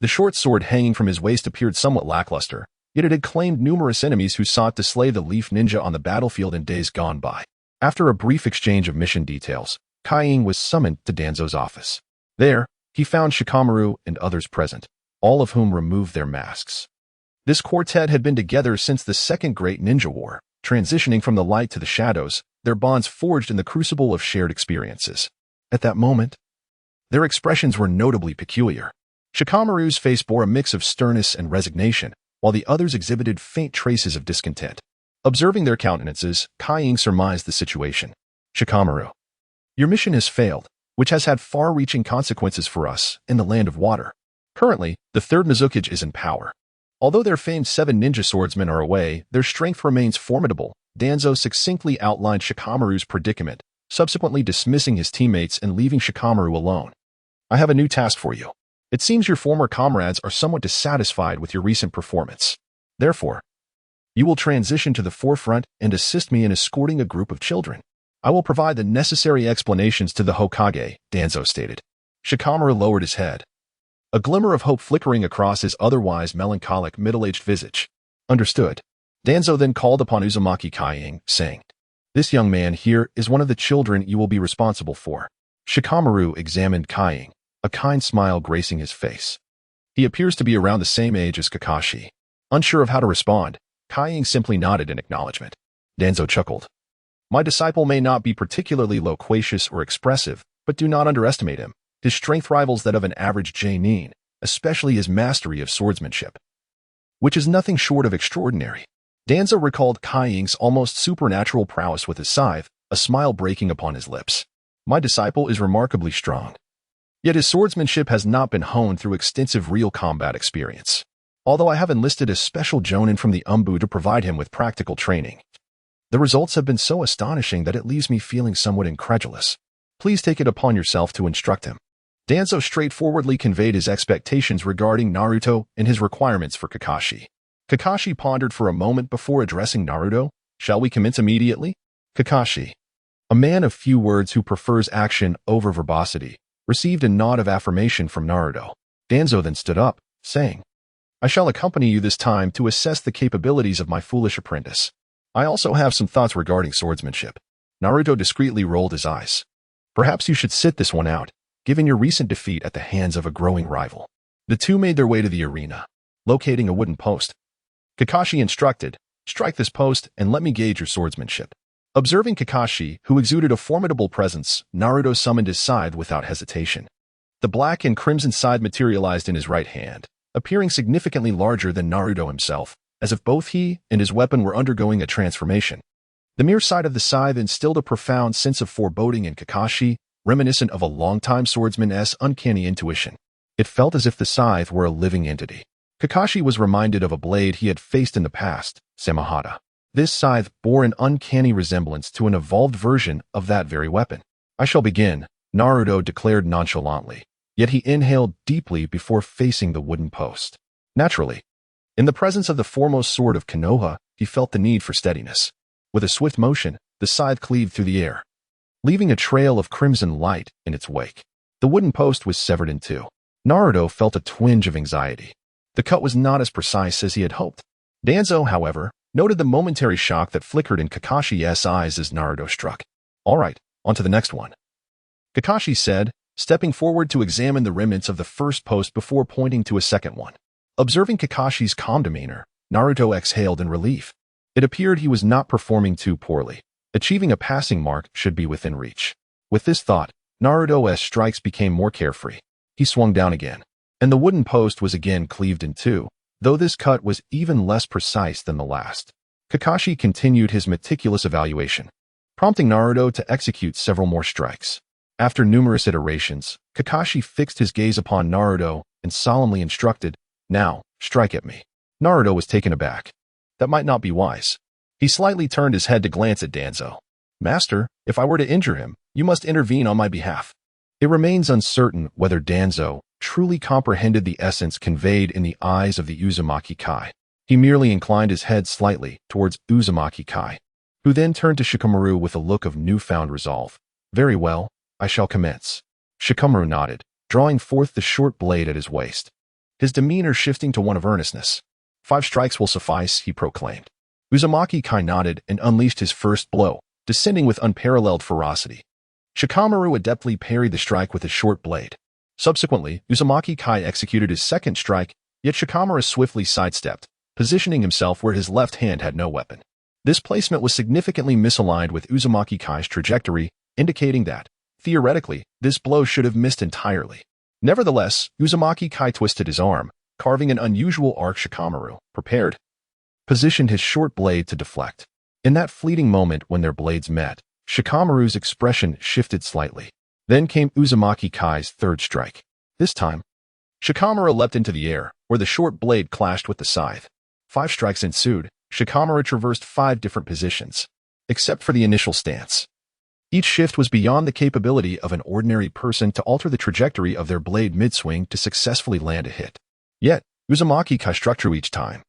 the short sword hanging from his waist appeared somewhat lackluster, yet it had claimed numerous enemies who sought to slay the Leaf Ninja on the battlefield in days gone by. After a brief exchange of mission details, Kaiying was summoned to Danzo's office. There, he found Shikamaru and others present, all of whom removed their masks. This quartet had been together since the Second Great Ninja War, transitioning from the light to the shadows, their bonds forged in the crucible of shared experiences. At that moment, their expressions were notably peculiar. Shikamaru's face bore a mix of sternness and resignation, while the others exhibited faint traces of discontent. Observing their countenances, Kaiying surmised the situation. Shikamaru, your mission has failed, which has had far-reaching consequences for us in the Land of Water. Currently, the Third Mizukage is in power. Although their famed 7 ninja swordsmen are away, their strength remains formidable. Danzo succinctly outlined Shikamaru's predicament, subsequently dismissing his teammates and leaving Shikamaru alone. I have a new task for you. It seems your former comrades are somewhat dissatisfied with your recent performance. Therefore, you will transition to the forefront and assist me in escorting a group of children. I will provide the necessary explanations to the Hokage, Danzo stated. Shikamaru lowered his head, a glimmer of hope flickering across his otherwise melancholic middle-aged visage. Understood. Danzo then called upon Uzumaki Kaiying, saying, This young man here is one of the children you will be responsible for. Shikamaru examined Kaiying, a kind smile gracing his face. He appears to be around the same age as Kakashi. Unsure of how to respond, Kaiying simply nodded in acknowledgement. Danzo chuckled. My disciple may not be particularly loquacious or expressive, but do not underestimate him. His strength rivals that of an average Jainin, especially his mastery of swordsmanship, which is nothing short of extraordinary. Danzo recalled Kaiying's almost supernatural prowess with his scythe, a smile breaking upon his lips. My disciple is remarkably strong. Yet his swordsmanship has not been honed through extensive real combat experience. Although I have enlisted a special jonin from the umbu to provide him with practical training, the results have been so astonishing that it leaves me feeling somewhat incredulous. Please take it upon yourself to instruct him. Danzo straightforwardly conveyed his expectations regarding Naruto and his requirements for Kakashi. Kakashi pondered for a moment before addressing Naruto. Shall we commence immediately? Kakashi, a man of few words who prefers action over verbosity, received a nod of affirmation from Naruto. Danzo then stood up, saying, I shall accompany you this time to assess the capabilities of my foolish apprentice. I also have some thoughts regarding swordsmanship. Naruto discreetly rolled his eyes. Perhaps you should sit this one out, given your recent defeat at the hands of a growing rival. The two made their way to the arena, locating a wooden post. Kakashi instructed, strike this post and let me gauge your swordsmanship. Observing Kakashi, who exuded a formidable presence, Naruto summoned his scythe without hesitation. The black and crimson scythe materialized in his right hand, appearing significantly larger than Naruto himself, as if both he and his weapon were undergoing a transformation. The mere sight of the scythe instilled a profound sense of foreboding in Kakashi, reminiscent of a longtime swordsman's uncanny intuition. It felt as if the scythe were a living entity. Kakashi was reminded of a blade he had faced in the past, Samahata. This scythe bore an uncanny resemblance to an evolved version of that very weapon. "I shall begin," Naruto declared nonchalantly, yet he inhaled deeply before facing the wooden post. Naturally, in the presence of the foremost sword of Konoha, he felt the need for steadiness. With a swift motion, the scythe cleaved through the air, leaving a trail of crimson light in its wake. The wooden post was severed in two. Naruto felt a twinge of anxiety. The cut was not as precise as he had hoped. Danzo, however, noted the momentary shock that flickered in Kakashi's eyes as Naruto struck. "All right, on to the next one," Kakashi said, stepping forward to examine the remnants of the first post before pointing to a second one. Observing Kakashi's calm demeanor, Naruto exhaled in relief. It appeared he was not performing too poorly. Achieving a passing mark should be within reach. With this thought, Naruto's strikes became more carefree. He swung down again, and the wooden post was again cleaved in two, though this cut was even less precise than the last. Kakashi continued his meticulous evaluation, prompting Naruto to execute several more strikes. After numerous iterations, Kakashi fixed his gaze upon Naruto and solemnly instructed, "Now, strike at me." Naruto was taken aback. That might not be wise. He slightly turned his head to glance at Danzo. "Master, if I were to injure him, you must intervene on my behalf." It remains uncertain whether Danzo truly comprehended the essence conveyed in the eyes of the Uzumaki Kai. He merely inclined his head slightly towards Uzumaki Kai, who then turned to Shikamaru with a look of newfound resolve. "Very well, I shall commence." Shikamaru nodded, drawing forth the short blade at his waist, his demeanor shifting to one of earnestness. "5 strikes will suffice," he proclaimed. Uzumaki Kai nodded and unleashed his first blow, descending with unparalleled ferocity. Shikamaru adeptly parried the strike with his short blade. Subsequently, Uzumaki Kai executed his second strike, yet Shikamaru swiftly sidestepped, positioning himself where his left hand had no weapon. This placement was significantly misaligned with Uzumaki Kai's trajectory, indicating that, theoretically, this blow should have missed entirely. Nevertheless, Uzumaki Kai twisted his arm, carving an unusual arc. Shikamaru, prepared, positioned his short blade to deflect. In that fleeting moment when their blades met, Shikamaru's expression shifted slightly. Then came Uzumaki Kai's third strike. This time, Shikamaru leapt into the air, where the short blade clashed with the scythe. 5 strikes ensued. Shikamaru traversed 5 different positions, except for the initial stance. Each shift was beyond the capability of an ordinary person to alter the trajectory of their blade mid-swing to successfully land a hit. Yet, Uzumaki Kai struck true each time.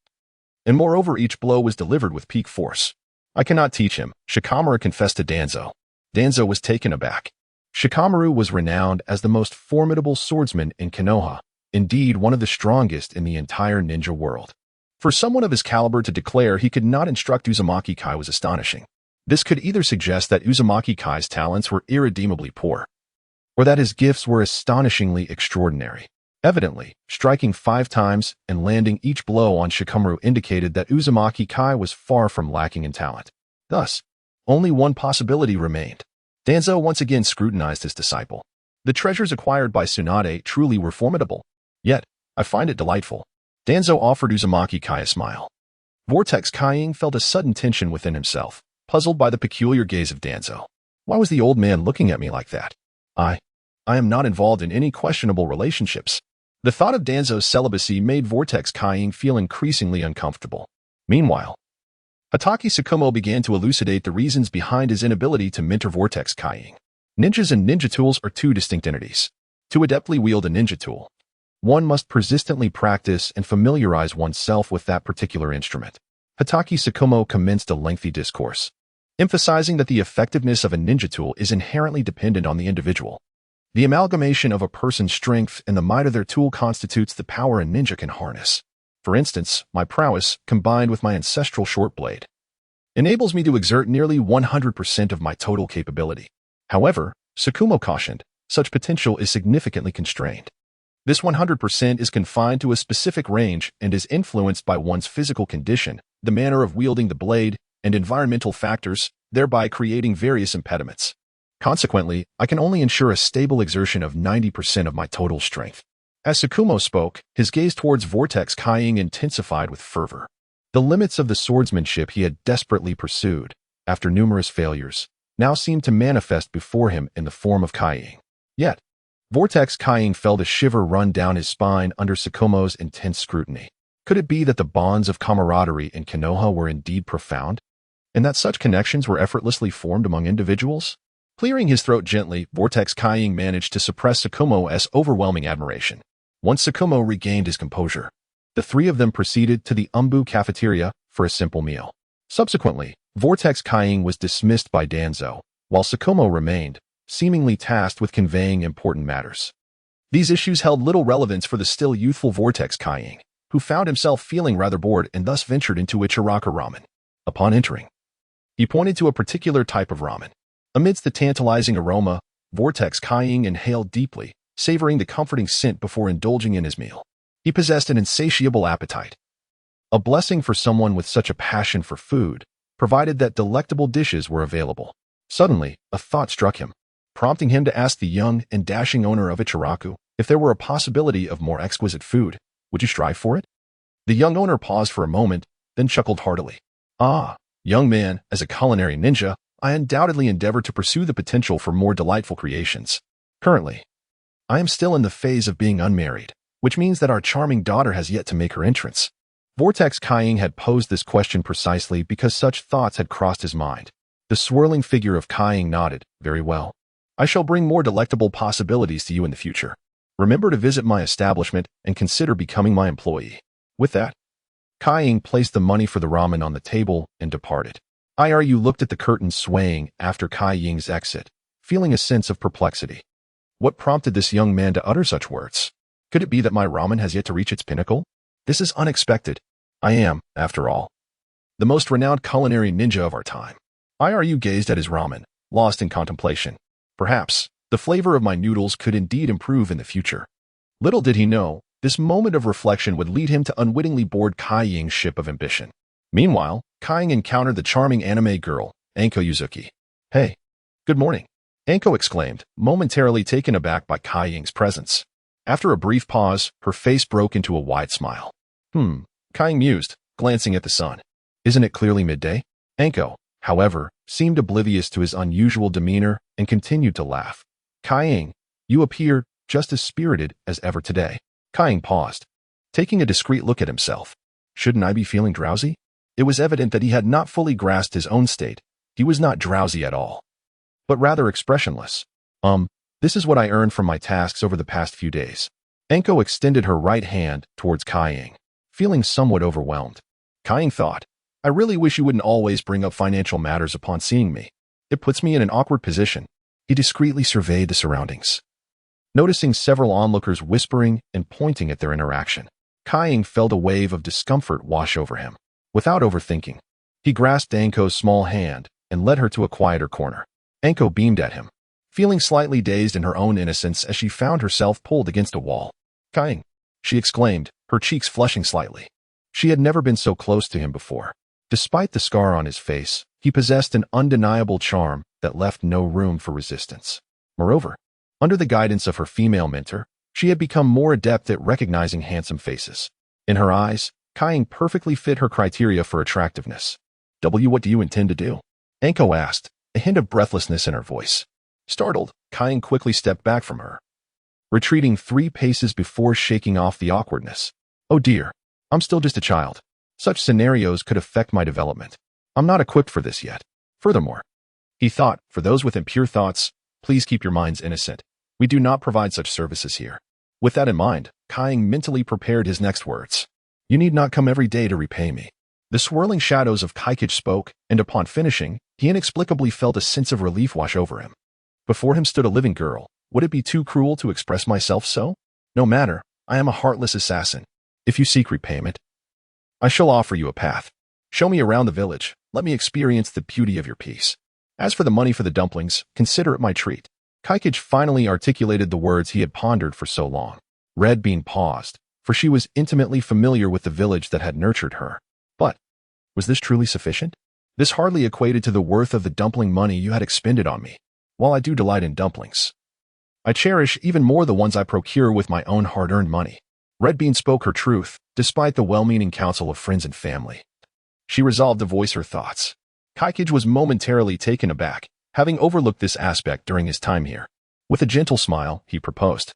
And moreover, each blow was delivered with peak force. "I cannot teach him," Shikamaru confessed to Danzo. Danzo was taken aback. Shikamaru was renowned as the most formidable swordsman in Konoha, indeed one of the strongest in the entire ninja world. For someone of his caliber to declare he could not instruct Uzumaki Kai was astonishing. This could either suggest that Uzumaki Kai's talents were irredeemably poor, or that his gifts were astonishingly extraordinary. Evidently, striking 5 times and landing each blow on Shikamaru indicated that Uzumaki Kai was far from lacking in talent. Thus, only one possibility remained. Danzo once again scrutinized his disciple. "The treasures acquired by Tsunade truly were formidable. Yet, I find it delightful." Danzo offered Uzumaki Kai a smile. Vortex Kaiing felt a sudden tension within himself, puzzled by the peculiar gaze of Danzo. Why was the old man looking at me like that? I am not involved in any questionable relationships. The thought of Danzo's celibacy made Vortex Kaiing feel increasingly uncomfortable. Meanwhile, Hatake Tsukumo began to elucidate the reasons behind his inability to mentor Vortex Kaiing. Ninjas and ninja tools are 2 distinct entities. To adeptly wield a ninja tool, one must persistently practice and familiarize oneself with that particular instrument. Hatake Tsukumo commenced a lengthy discourse, emphasizing that the effectiveness of a ninja tool is inherently dependent on the individual. The amalgamation of a person's strength and the might of their tool constitutes the power a ninja can harness. For instance, my prowess, combined with my ancestral short blade, enables me to exert nearly 100% of my total capability. However, Tsukumo cautioned, such potential is significantly constrained. This 100% is confined to a specific range and is influenced by one's physical condition, the manner of wielding the blade, and environmental factors, thereby creating various impediments. Consequently, I can only ensure a stable exertion of 90% of my total strength. As Tsukumo spoke, his gaze towards Vortex Kaiying intensified with fervor. The limits of the swordsmanship he had desperately pursued, after numerous failures, now seemed to manifest before him in the form of Kaiying. Yet, Vortex Kaiying felt a shiver run down his spine under Tsukumo's intense scrutiny. Could it be that the bonds of camaraderie in Konoha were indeed profound, and that such connections were effortlessly formed among individuals? Clearing his throat gently, Vortex Kaiying managed to suppress Tsukumo's overwhelming admiration. Once Tsukumo regained his composure, the three of them proceeded to the Umbu cafeteria for a simple meal. Subsequently, Vortex Kaiying was dismissed by Danzo, while Tsukumo remained, seemingly tasked with conveying important matters. These issues held little relevance for the still youthful Vortex Kaiying, who found himself feeling rather bored and thus ventured into Ichiraka ramen. Upon entering, he pointed to a particular type of ramen. Amidst the tantalizing aroma, Vortex Kaiying inhaled deeply, savoring the comforting scent before indulging in his meal. He possessed an insatiable appetite. A blessing for someone with such a passion for food, provided that delectable dishes were available. Suddenly, a thought struck him, prompting him to ask the young and dashing owner of Ichiraku if there were a possibility of more exquisite food. Would you strive for it? The young owner paused for a moment, then chuckled heartily. Ah, young man, as a culinary ninja, I undoubtedly endeavor to pursue the potential for more delightful creations. Currently, I am still in the phase of being unmarried, which means that our charming daughter has yet to make her entrance. Vortex Kaiying had posed this question precisely because such thoughts had crossed his mind. The swirling figure of Kaiying nodded. Very well. I shall bring more delectable possibilities to you in the future. Remember to visit my establishment and consider becoming my employee. With that, Kaiying placed the money for the ramen on the table and departed. Iryu looked at the curtain swaying after Kaiying's exit, feeling a sense of perplexity. What prompted this young man to utter such words? Could it be that my ramen has yet to reach its pinnacle? This is unexpected. I am, after all, the most renowned culinary ninja of our time. Iryu gazed at his ramen, lost in contemplation. Perhaps, the flavor of my noodles could indeed improve in the future. Little did he know, this moment of reflection would lead him to unwittingly board Kaiying's ship of ambition. Meanwhile, Kaiying encountered the charming anime girl, Anko Yuzuki. Hey, good morning, Anko exclaimed, momentarily taken aback by Kaiying's presence. After a brief pause, her face broke into a wide smile. Kaiying mused, glancing at the sun. Isn't it clearly midday? Anko, however, seemed oblivious to his unusual demeanor and continued to laugh. Kaiying, you appear just as spirited as ever today. Kaiying paused, taking a discreet look at himself. Shouldn't I be feeling drowsy? It was evident that he had not fully grasped his own state. He was not drowsy at all, but rather expressionless. This is what I earned from my tasks over the past few days. Anko extended her right hand towards Kaiying, feeling somewhat overwhelmed. Kaiying thought, I really wish you wouldn't always bring up financial matters upon seeing me. It puts me in an awkward position. He discreetly surveyed the surroundings, noticing several onlookers whispering and pointing at their interaction. Kaiying felt a wave of discomfort wash over him. Without overthinking, he grasped Anko's small hand and led her to a quieter corner. Anko beamed at him, feeling slightly dazed in her own innocence as she found herself pulled against a wall. Kaiying, she exclaimed, her cheeks flushing slightly. She had never been so close to him before. Despite the scar on his face, he possessed an undeniable charm that left no room for resistance. Moreover, under the guidance of her female mentor, she had become more adept at recognizing handsome faces. In her eyes, Kaiying perfectly fit her criteria for attractiveness. What do you intend to do? Anko asked, a hint of breathlessness in her voice. Startled, Kaiying quickly stepped back from her, retreating 3 paces before shaking off the awkwardness. Oh dear, I'm still just a child. Such scenarios could affect my development. I'm not equipped for this yet. Furthermore, he thought, for those with impure thoughts, please keep your minds innocent. We do not provide such services here. With that in mind, Kaiying mentally prepared his next words. You need not come every day to repay me. The swirling shadows of Kaikage spoke, and upon finishing, he inexplicably felt a sense of relief wash over him. Before him stood a living girl. Would it be too cruel to express myself so? No matter, I am a heartless assassin. If you seek repayment, I shall offer you a path. Show me around the village. Let me experience the beauty of your peace. As for the money for the dumplings, consider it my treat. Kaikage finally articulated the words he had pondered for so long. Red Bean paused, for she was intimately familiar with the village that had nurtured her. But was this truly sufficient? This hardly equated to the worth of the dumpling money you had expended on me. While I do delight in dumplings, I cherish even more the ones I procure with my own hard-earned money. Red Bean spoke her truth, despite the well-meaning counsel of friends and family. She resolved to voice her thoughts. Kaikage was momentarily taken aback, having overlooked this aspect during his time here. With a gentle smile, he proposed,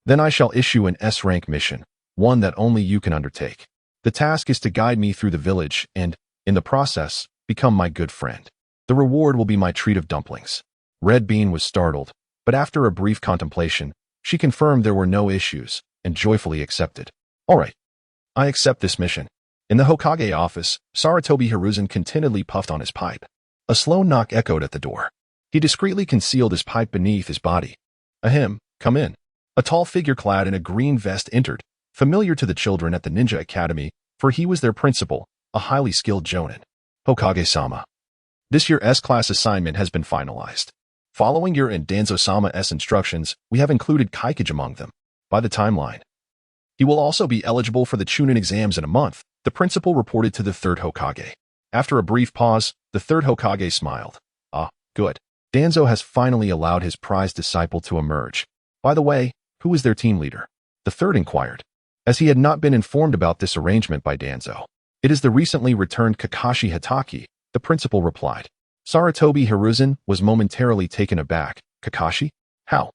"Then I shall issue an S-rank mission, one that only you can undertake. The task is to guide me through the village and, in the process, become my good friend. The reward will be my treat of dumplings." Red Bean was startled, but after a brief contemplation, she confirmed there were no issues and joyfully accepted. "All right. I accept this mission." In the Hokage office, Sarutobi Hiruzen contentedly puffed on his pipe. A slow knock echoed at the door. He discreetly concealed his pipe beneath his body. "Ahem, come in." A tall figure clad in a green vest entered, familiar to the children at the Ninja Academy, for he was their principal, a highly skilled jonin. "Hokage-sama. This year's S-class assignment has been finalized. Following your and Danzo-sama's instructions, we have included Kaikage among them. By the timeline, he will also be eligible for the Chunin exams in a month," the principal reported to the third Hokage. After a brief pause, the third Hokage smiled. "Ah, good. Danzo has finally allowed his prized disciple to emerge. By the way, who is their team leader?" the third inquired. As he had not been informed about this arrangement by Danzo. "It is the recently returned Kakashi Hitaki," the principal replied. Sarutobi Hiruzen was momentarily taken aback. "Kakashi? How?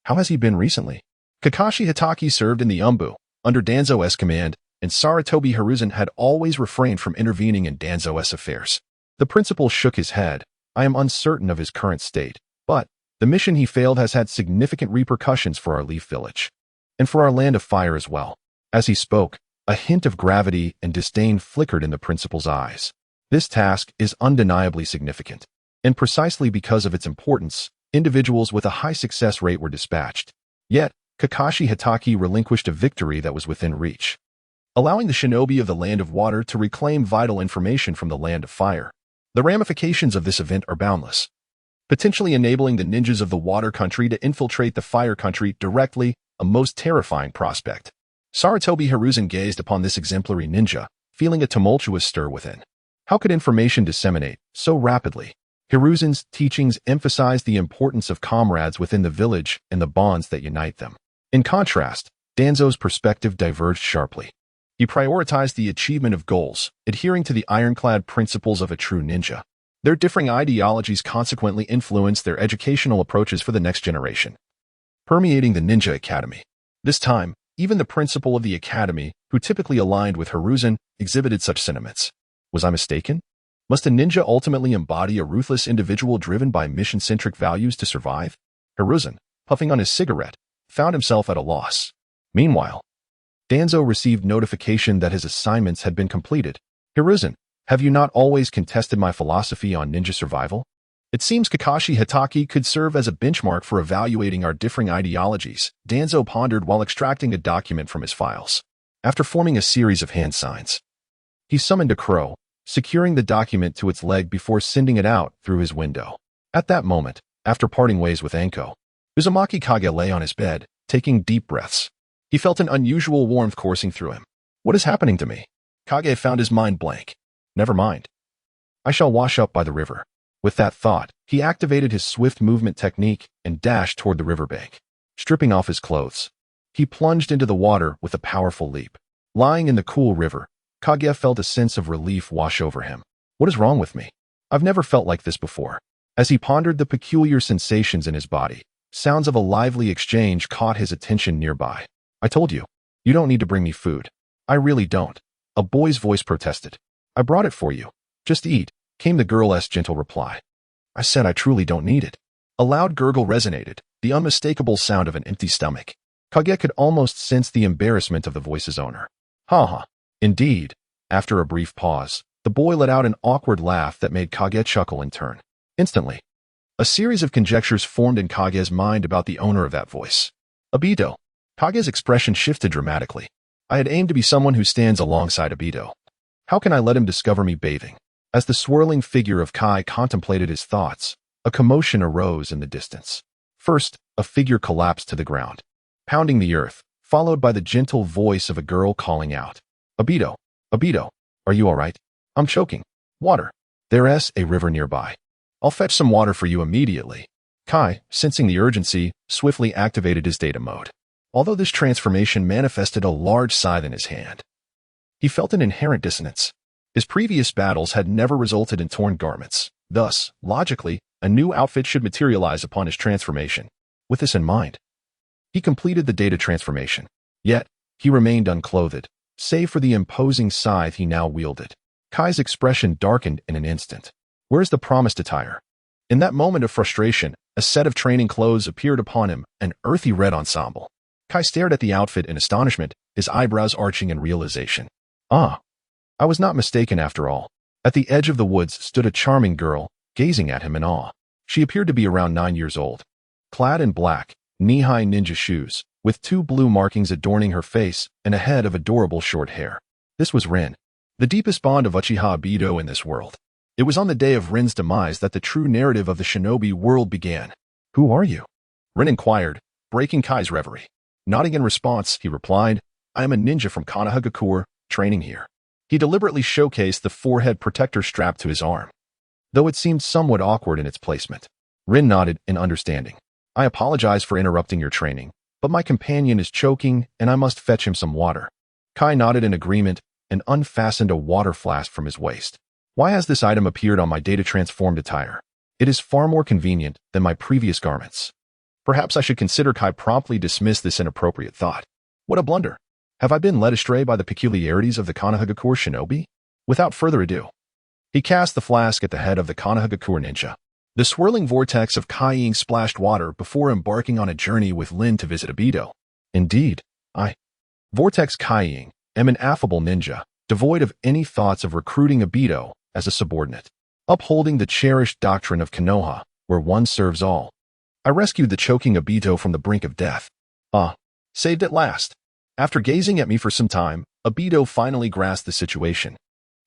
How has he been recently?" Kakashi Hitaki served in the Umbu, under Danzo's command, and Sarutobi Hiruzen had always refrained from intervening in Danzo's affairs. The principal shook his head. "I am uncertain of his current state, but the mission he failed has had significant repercussions for our Leaf Village, and for our Land of Fire as well." As he spoke, a hint of gravity and disdain flickered in the principal's eyes. This task is undeniably significant, and precisely because of its importance, individuals with a high success rate were dispatched. Yet, Kakashi Hitaki relinquished a victory that was within reach, allowing the shinobi of the Land of Water to reclaim vital information from the Land of Fire. The ramifications of this event are boundless, potentially enabling the ninjas of the Water Country to infiltrate the Fire Country directly, a most terrifying prospect. Sarutobi Hiruzen gazed upon this exemplary ninja, feeling a tumultuous stir within. How could information disseminate so rapidly? Hiruzen's teachings emphasized the importance of comrades within the village and the bonds that unite them. In contrast, Danzo's perspective diverged sharply. He prioritized the achievement of goals, adhering to the ironclad principles of a true ninja. Their differing ideologies consequently influenced their educational approaches for the next generation, permeating the Ninja Academy. This time, even the principal of the academy, who typically aligned with Hiruzen, exhibited such sentiments. Was I mistaken? Must a ninja ultimately embody a ruthless individual driven by mission-centric values to survive? Hiruzen, puffing on his cigarette, found himself at a loss. Meanwhile, Danzo received notification that his assignments had been completed. "Hiruzen, have you not always contested my philosophy on ninja survival? It seems Kakashi Hitaki could serve as a benchmark for evaluating our differing ideologies," Danzo pondered while extracting a document from his files. After forming a series of hand signs, he summoned a crow, securing the document to its leg before sending it out through his window. At that moment, after parting ways with Anko, Uzumaki Kage lay on his bed, taking deep breaths. He felt an unusual warmth coursing through him. "What is happening to me?" Kage found his mind blank. "Never mind. I shall wash up by the river." With that thought, he activated his swift movement technique and dashed toward the riverbank. Stripping off his clothes, he plunged into the water with a powerful leap. Lying in the cool river, Kage felt a sense of relief wash over him. "What is wrong with me? I've never felt like this before." As he pondered the peculiar sensations in his body, sounds of a lively exchange caught his attention nearby. "I told you, you don't need to bring me food." "I really don't," a boy's voice protested. "I brought it for you. Just eat," came the girl's gentle reply. "I said I truly don't need it." A loud gurgle resonated, the unmistakable sound of an empty stomach. Kage could almost sense the embarrassment of the voice's owner. "Ha. Indeed." After a brief pause, the boy let out an awkward laugh that made Kage chuckle in turn. Instantly, a series of conjectures formed in Kage's mind about the owner of that voice. Obito. Kage's expression shifted dramatically. I had aimed to be someone who stands alongside Obito. How can I let him discover me bathing? As the swirling figure of Kai contemplated his thoughts, a commotion arose in the distance. First, a figure collapsed to the ground, pounding the earth, followed by the gentle voice of a girl calling out, "Obito, Obito, are you all right? I'm choking. Water." There's a river nearby. I'll fetch some water for you immediately. Kai, sensing the urgency, swiftly activated his data mode. Although this transformation manifested a large scythe in his hand, he felt an inherent dissonance. His previous battles had never resulted in torn garments. Thus, logically, a new outfit should materialize upon his transformation. With this in mind, he completed the data transformation. Yet, he remained unclothed, save for the imposing scythe he now wielded. Kai's expression darkened in an instant. Where's the promised attire? In that moment of frustration, a set of training clothes appeared upon him, an earthy red ensemble. Kai stared at the outfit in astonishment, his eyebrows arching in realization. Ah, I was not mistaken after all. At the edge of the woods stood a charming girl, gazing at him in awe. She appeared to be around 9 years old. Clad in black, knee-high ninja shoes, with 2 blue markings adorning her face and a head of adorable short hair. This was Rin, the deepest bond of Uchiha Ibito in this world. It was on the day of Rin's demise that the true narrative of the shinobi world began. Who are you? Rin inquired, breaking Kai's reverie. Nodding in response, he replied, I am a ninja from Konohagakure, training here. He deliberately showcased the forehead protector strapped to his arm, though it seemed somewhat awkward in its placement. Rin nodded in understanding. I apologize for interrupting your training, but my companion is choking and I must fetch him some water. Kai nodded in agreement and unfastened a water flask from his waist. Why has this item appeared on my data-transformed attire? It is far more convenient than my previous garments. Perhaps I should consider. Kai promptly dismissed this inappropriate thought. What a blunder. Have I been led astray by the peculiarities of the Konohagakure shinobi? Without further ado, he cast the flask at the head of the Konohagakure ninja. The swirling vortex of Kai splashed water before embarking on a journey with Lin to visit Ibito. Indeed, Vortex Kai am an affable ninja, devoid of any thoughts of recruiting Ibito as a subordinate, upholding the cherished doctrine of Konoha, where one serves all. I rescued the choking Ibito from the brink of death. Saved at last. After gazing at me for some time, Ibito finally grasped the situation.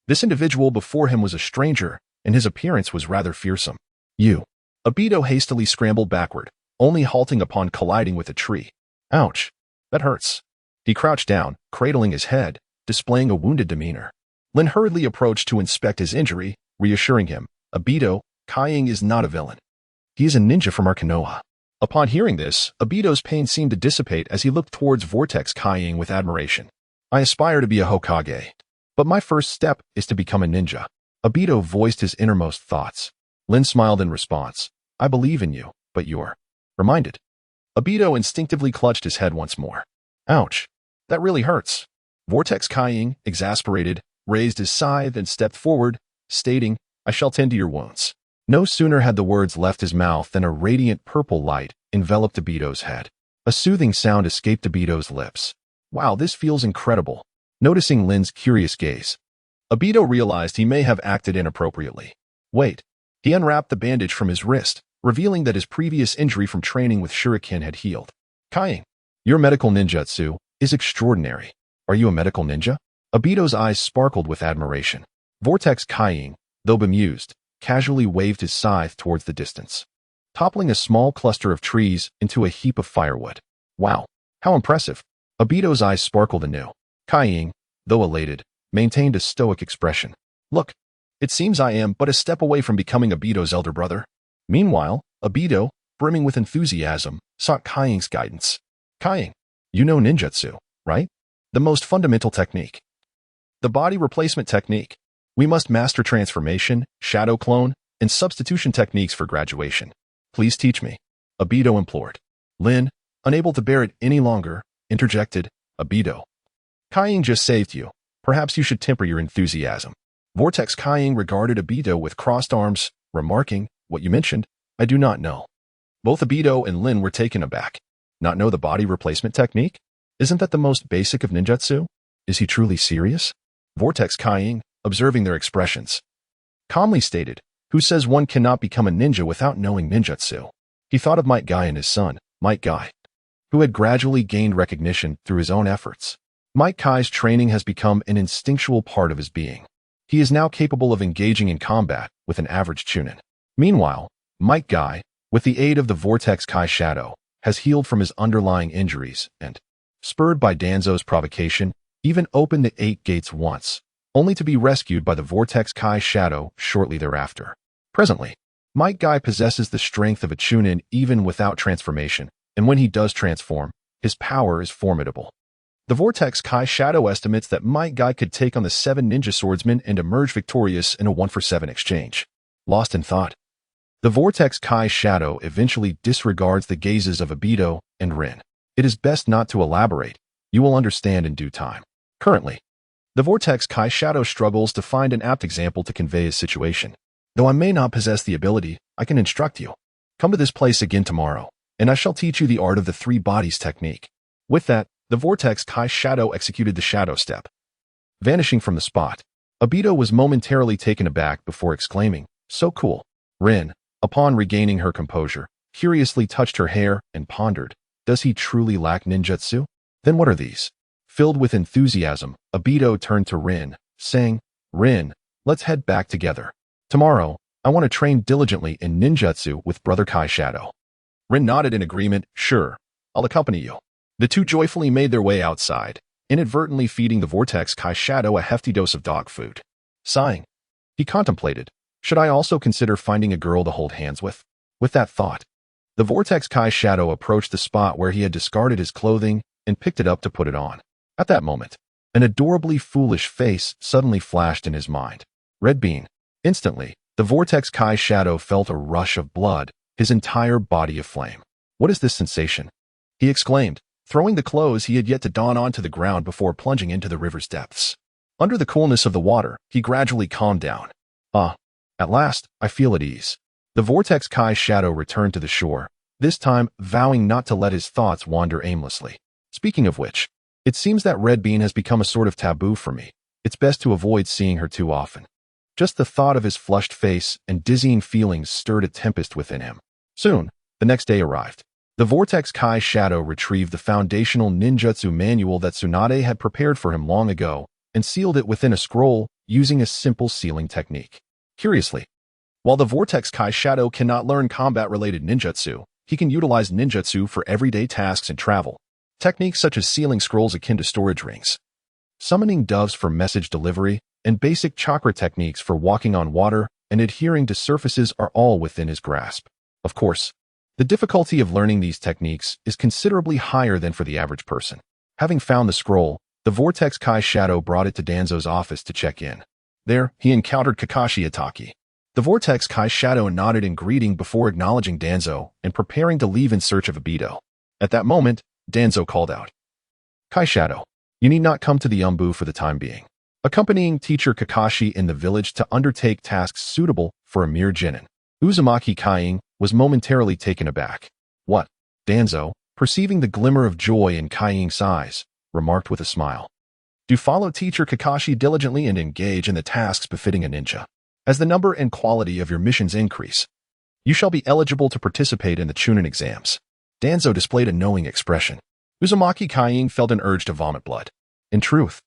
This individual before him was a stranger, and his appearance was rather fearsome. Ibito hastily scrambled backward, only halting upon colliding with a tree. Ouch, that hurts. He crouched down, cradling his head, displaying a wounded demeanor. Lin hurriedly approached to inspect his injury, reassuring him, Ibito, Kai is not a villain. He is a ninja from our Konoha. Upon hearing this, Ibito's pain seemed to dissipate as he looked towards Vortex Kai with admiration. I aspire to be a Hokage, but my first step is to become a ninja. Ibito voiced his innermost thoughts. Lin smiled in response. I believe in you, but you're reminded. Ibito instinctively clutched his head once more. Ouch, that really hurts. Vortex Kai, exasperated, raised his scythe and stepped forward, stating, I shall tend to your wounds. No sooner had the words left his mouth than a radiant purple light enveloped Ibito's head. A soothing sound escaped Ibito's lips. Wow, this feels incredible. Noticing Lin's curious gaze, Ibito realized he may have acted inappropriately. Wait. He unwrapped the bandage from his wrist, revealing that his previous injury from training with shuriken had healed. Kai, your medical ninjutsu is extraordinary. Are you a medical ninja? Ibito's eyes sparkled with admiration. Vortex Kai, though bemused, casually waved his scythe towards the distance, toppling a small cluster of trees into a heap of firewood. Wow, how impressive. Ibito's eyes sparkled anew. Kai, though elated, maintained a stoic expression. Look, it seems I am but a step away from becoming Ibito's elder brother. Meanwhile, Ibito, brimming with enthusiasm, sought Kai's guidance. Kai, you know ninjutsu, right? The most fundamental technique. The body replacement technique. We must master transformation, shadow clone, and substitution techniques for graduation. Please teach me. Ibito implored. Lin, unable to bear it any longer, interjected, Ibito. Kai just saved you. Perhaps you should temper your enthusiasm. Vortex Kai regarded Ibito with crossed arms, remarking, what you mentioned, I do not know. Both Ibito and Lin were taken aback. Not know the body replacement technique? Isn't that the most basic of ninjutsu? Is he truly serious? Vortex Kai, observing their expressions, calmly stated, who says one cannot become a ninja without knowing ninjutsu? He thought of Might Guy and his son, Might Guy, who had gradually gained recognition through his own efforts. Might Guy's training has become an instinctual part of his being. He is now capable of engaging in combat with an average chunin. Meanwhile, Might Guy, with the aid of the Vortex Kai shadow, has healed from his underlying injuries and, spurred by Danzo's provocation, even opened the 8 gates once, only to be rescued by the Vortex Kai Shadow shortly thereafter. Presently, Might Guy possesses the strength of a Chunin even without transformation, and when he does transform, his power is formidable. The Vortex Kai Shadow estimates that Might Guy could take on the 7 ninja swordsmen and emerge victorious in a 1-for-7 exchange. Lost in thought, the Vortex Kai Shadow eventually disregards the gazes of Obito and Rin. It is best not to elaborate. You will understand in due time. Currently, the Vortex Kai Shadow struggles to find an apt example to convey his situation. Though I may not possess the ability, I can instruct you. Come to this place again tomorrow, and I shall teach you the art of the 3 bodies technique. With that, the Vortex Kai Shadow executed the Shadow Step. Vanishing from the spot, Obito was momentarily taken aback before exclaiming, "So cool." Rin, upon regaining her composure, curiously touched her hair and pondered, "Does he truly lack ninjutsu? Then what are these?" Filled with enthusiasm, Obito turned to Rin, saying, "Rin, let's head back together. Tomorrow, I want to train diligently in ninjutsu with Brother Kai Shadow." Rin nodded in agreement. "Sure, I'll accompany you." The two joyfully made their way outside, inadvertently feeding the Vortex Kai Shadow a hefty dose of dog food. Sighing, he contemplated, should I also consider finding a girl to hold hands with? With that thought, the Vortex Kai Shadow approached the spot where he had discarded his clothing and picked it up to put it on. At that moment, an adorably foolish face suddenly flashed in his mind. Red bean. Instantly, the Vortex Kai Shadow felt a rush of blood, his entire body aflame. "What is this sensation?" he exclaimed, throwing the clothes he had yet to don onto the ground before plunging into the river's depths. Under the coolness of the water, he gradually calmed down. At last, I feel at ease." The Vortex Kai Shadow returned to the shore, this time vowing not to let his thoughts wander aimlessly. "Speaking of which, it seems that Red Bean has become a sort of taboo for me. It's best to avoid seeing her too often." Just the thought of his flushed face and dizzying feelings stirred a tempest within him. Soon, the next day arrived. The Vortex Kai Shadow retrieved the foundational ninjutsu manual that Tsunade had prepared for him long ago and sealed it within a scroll using a simple sealing technique. Curiously, while the Vortex Kai Shadow cannot learn combat-related ninjutsu, he can utilize ninjutsu for everyday tasks and travel. Techniques such as sealing scrolls akin to storage rings, summoning doves for message delivery, and basic chakra techniques for walking on water and adhering to surfaces are all within his grasp. Of course, the difficulty of learning these techniques is considerably higher than for the average person. Having found the scroll, the Vortex Kai Shadow brought it to Danzo's office to check in. There, he encountered Kakashi Itaki. The Vortex Kai Shadow nodded in greeting before acknowledging Danzo and preparing to leave in search of Obito. At that moment, Danzo called out, "Kai Shadow, you need not come to the Umbu for the time being." Accompanying teacher Kakashi in the village to undertake tasks suitable for a mere genin, Uzumaki Kaing was momentarily taken aback. "What?" Danzo, perceiving the glimmer of joy in Kaing's eyes, remarked with a smile. "Do follow teacher Kakashi diligently and engage in the tasks befitting a ninja. As the number and quality of your missions increase, you shall be eligible to participate in the Chunin exams." Danzo displayed a knowing expression. Uzumaki Kaing felt an urge to vomit blood. "In truth,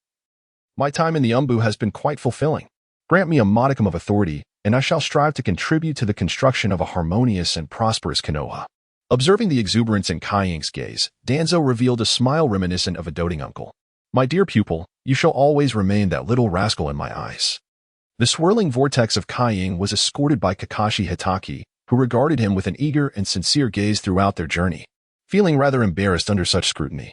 my time in the Umbu has been quite fulfilling. Grant me a modicum of authority, and I shall strive to contribute to the construction of a harmonious and prosperous Konoha." Observing the exuberance in Kaing's gaze, Danzo revealed a smile reminiscent of a doting uncle. "My dear pupil, you shall always remain that little rascal in my eyes." The swirling vortex of Kaing was escorted by Kakashi Hitaki, who regarded him with an eager and sincere gaze throughout their journey. Feeling rather embarrassed under such scrutiny,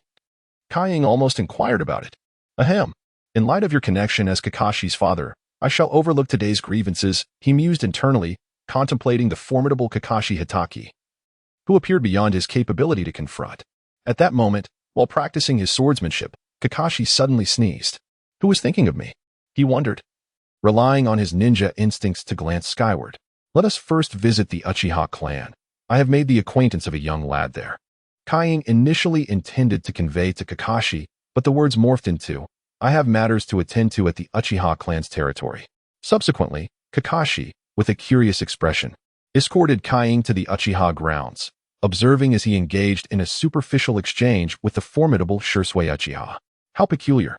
Kaing almost inquired about it. "Ahem. In light of your connection as Kakashi's father, I shall overlook today's grievances," he mused internally, contemplating the formidable Kakashi Hitaki, who appeared beyond his capability to confront. At that moment, while practicing his swordsmanship, Kakashi suddenly sneezed. "Who was thinking of me?" he wondered, relying on his ninja instincts to glance skyward. "Let us first visit the Uchiha clan. I have made the acquaintance of a young lad there." Kaing initially intended to convey to Kakashi, but the words morphed into, "I have matters to attend to at the Uchiha clan's territory." Subsequently, Kakashi, with a curious expression, escorted Kaing to the Uchiha grounds, observing as he engaged in a superficial exchange with the formidable Shursui Uchiha. How peculiar.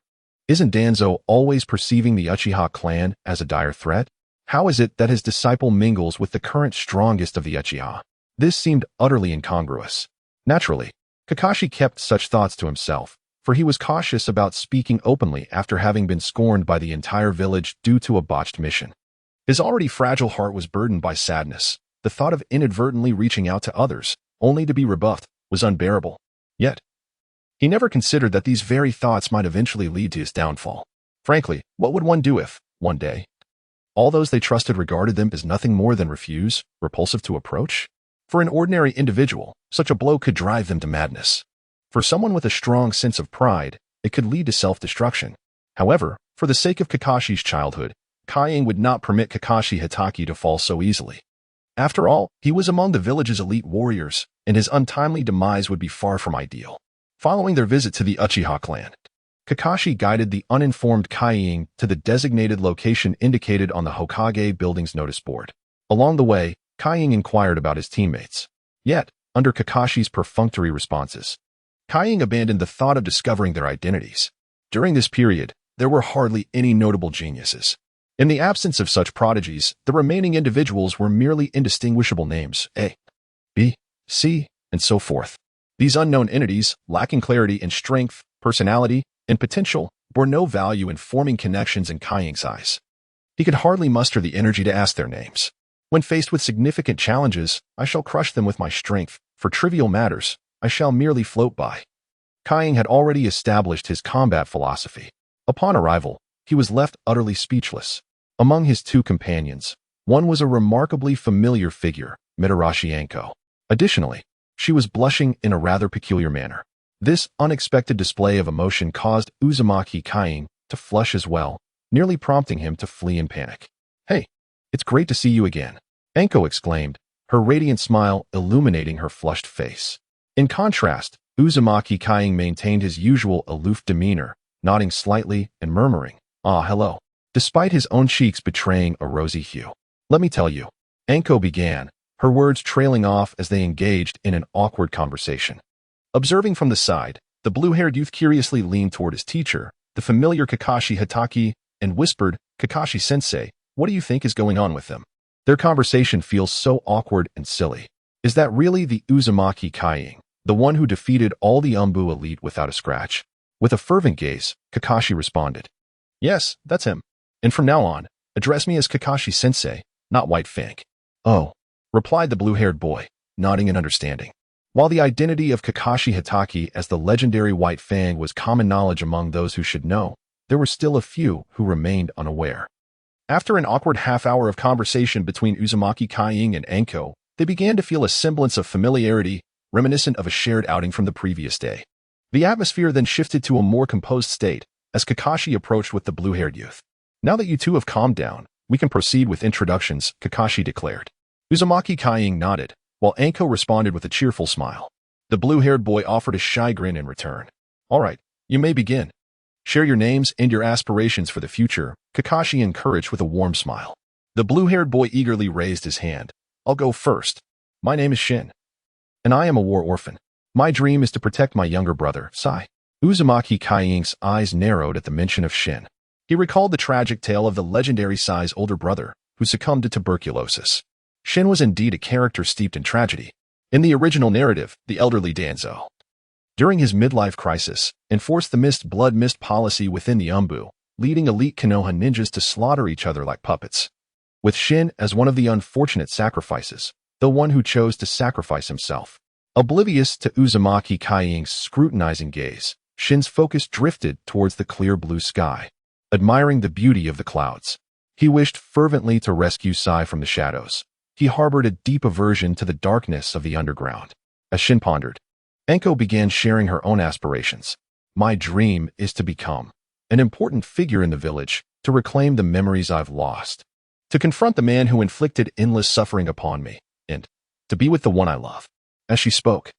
Isn't Danzo always perceiving the Uchiha clan as a dire threat? How is it that his disciple mingles with the current strongest of the Uchiha? This seemed utterly incongruous. Naturally, Kakashi kept such thoughts to himself, for he was cautious about speaking openly after having been scorned by the entire village due to a botched mission. His already fragile heart was burdened by sadness. The thought of inadvertently reaching out to others, only to be rebuffed, was unbearable. Yet, he never considered that these very thoughts might eventually lead to his downfall. Frankly, what would one do if, one day, all those they trusted regarded them as nothing more than repulsive to approach? For an ordinary individual, such a blow could drive them to madness. For someone with a strong sense of pride, it could lead to self-destruction. However, for the sake of Kakashi's childhood, Kaying would not permit Kakashi Hitaki to fall so easily. After all, he was among the village's elite warriors, and his untimely demise would be far from ideal. Following their visit to the Uchiha clan, Kakashi guided the uninformed Kaying to the designated location indicated on the Hokage building's notice board. Along the way, Kaying inquired about his teammates. Yet, under Kakashi's perfunctory responses, Kaying abandoned the thought of discovering their identities. During this period, there were hardly any notable geniuses. In the absence of such prodigies, the remaining individuals were merely indistinguishable names, A, B, C, and so forth. These unknown entities, lacking clarity in strength, personality, and potential, bore no value in forming connections in Kaying's eyes. He could hardly muster the energy to ask their names. When faced with significant challenges, I shall crush them with my strength. For trivial matters, I shall merely float by. Kaying had already established his combat philosophy. Upon arrival, he was left utterly speechless. Among his two companions, one was a remarkably familiar figure, Mitarashi Anko. Additionally, she was blushing in a rather peculiar manner. This unexpected display of emotion caused Uzumaki Kaying to flush as well, nearly prompting him to flee in panic. "Hey, it's great to see you again," Anko exclaimed, her radiant smile illuminating her flushed face. In contrast, Uzumaki Kaying maintained his usual aloof demeanor, nodding slightly and murmuring, "Ah, hello," despite his own cheeks betraying a rosy hue. "Let me tell you," Anko began, her words trailing off as they engaged in an awkward conversation. Observing from the side, the blue-haired youth curiously leaned toward his teacher, the familiar Kakashi Hitaki, and whispered, "Kakashi-sensei, what do you think is going on with them? Their conversation feels so awkward and silly. Is that really the Uzumaki Kaying, the one who defeated all the Umbu elite without a scratch?" With a fervent gaze, Kakashi responded, "Yes, that's him. And from now on, address me as Kakashi-sensei, not White Fang." "Oh," replied the blue-haired boy, nodding in understanding. While the identity of Kakashi Hitaki as the legendary White Fang was common knowledge among those who should know, there were still a few who remained unaware. After an awkward half-hour of conversation between Uzumaki Kaying and Anko, they began to feel a semblance of familiarity, reminiscent of a shared outing from the previous day. The atmosphere then shifted to a more composed state as Kakashi approached with the blue-haired youth. "Now that you two have calmed down, we can proceed with introductions," Kakashi declared. Uzumaki Kaying nodded, while Anko responded with a cheerful smile. The blue-haired boy offered a shy grin in return. "All right, you may begin. Share your names and your aspirations for the future," Kakashi encouraged with a warm smile. The blue-haired boy eagerly raised his hand. "I'll go first. My name is Shin, and I am a war orphan. My dream is to protect my younger brother, Sai." Uzumaki Kaying's eyes narrowed at the mention of Shin. He recalled the tragic tale of the legendary Sai's older brother, who succumbed to tuberculosis. Shin was indeed a character steeped in tragedy. In the original narrative, the elderly Danzo, during his midlife crisis, enforced the blood mist policy within the Umbu, leading elite Konoha ninjas to slaughter each other like puppets. With Shin as one of the unfortunate sacrifices, the one who chose to sacrifice himself. Oblivious to Uzumaki Kaying's scrutinizing gaze, Shin's focus drifted towards the clear blue sky. Admiring the beauty of the clouds, he wished fervently to rescue Sai from the shadows. He harbored a deep aversion to the darkness of the underground. As Shin pondered, Anko began sharing her own aspirations. "My dream is to become an important figure in the village, to reclaim the memories I've lost, to confront the man who inflicted endless suffering upon me, and to be with the one I love." As she spoke,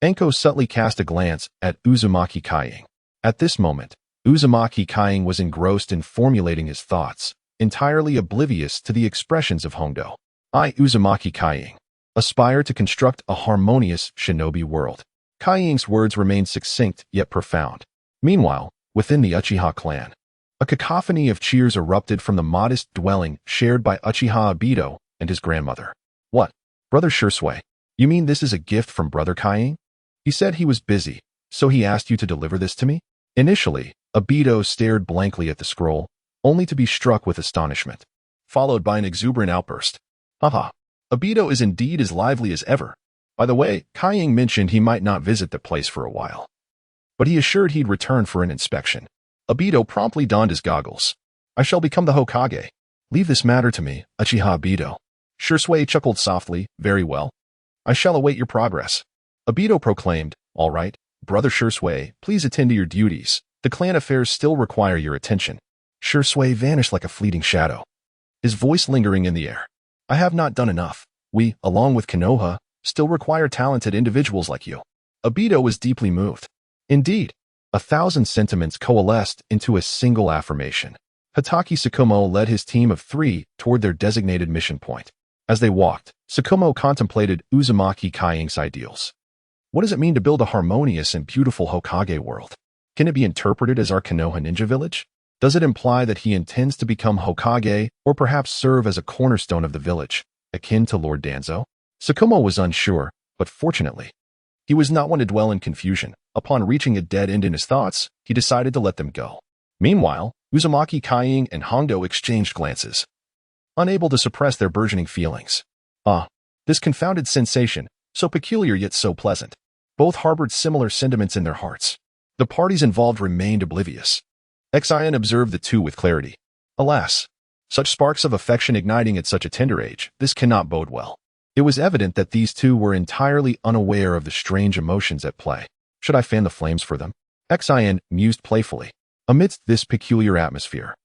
Anko subtly cast a glance at Uzumaki Kaying. At this moment, Uzumaki Kaying was engrossed in formulating his thoughts, entirely oblivious to the expressions of Hondo. "I, Uzumaki Kaying, aspire to construct a harmonious shinobi world." Kaying's words remained succinct yet profound. Meanwhile, within the Uchiha clan, a cacophony of cheers erupted from the modest dwelling shared by Uchiha Obito and his grandmother. "What, Brother Shursui, you mean this is a gift from Brother Kaying?" He said he was busy, So he asked you to deliver this to me? Initially, Obito stared blankly at the scroll, only to be struck with astonishment, followed by an exuberant outburst. Haha, Obito is indeed as lively as ever. By the way, Kaiying mentioned he might not visit the place for a while, but he assured he'd return for an inspection. Obito promptly donned his goggles. I shall become the Hokage. Leave this matter to me, Uchiha Obito. Shursui chuckled softly. Very well. I shall await your progress. Obito proclaimed, All right, brother Shursui, please attend to your duties. The clan affairs still require your attention. Shursui vanished like a fleeting shadow, his voice lingering in the air. I have not done enough. We, along with Konoha, still require talented individuals like you. Obito was deeply moved. Indeed, 1,000 sentiments coalesced into a single affirmation. Hatake Tsukumo led his team of 3 toward their designated mission point. As they walked, Tsukumo contemplated Uzumaki Kaiying's ideals. What does it mean to build a harmonious and beautiful Hokage world? Can it be interpreted as our Konoha ninja village? Does it imply that he intends to become Hokage or perhaps serve as a cornerstone of the village, akin to Lord Danzo? Tsukumo was unsure, but fortunately, he was not one to dwell in confusion. Upon reaching a dead end in his thoughts, he decided to let them go. Meanwhile, Uzumaki Kaiying and Hondo exchanged glances, unable to suppress their burgeoning feelings. This confounded sensation, so peculiar yet so pleasant. Both harbored similar sentiments in their hearts. The parties involved remained oblivious. Xian observed the two with clarity. Alas, such sparks of affection igniting at such a tender age, this cannot bode well. It was evident that these two were entirely unaware of the strange emotions at play. Should I fan the flames for them? Xian mused playfully. Amidst this peculiar atmosphere,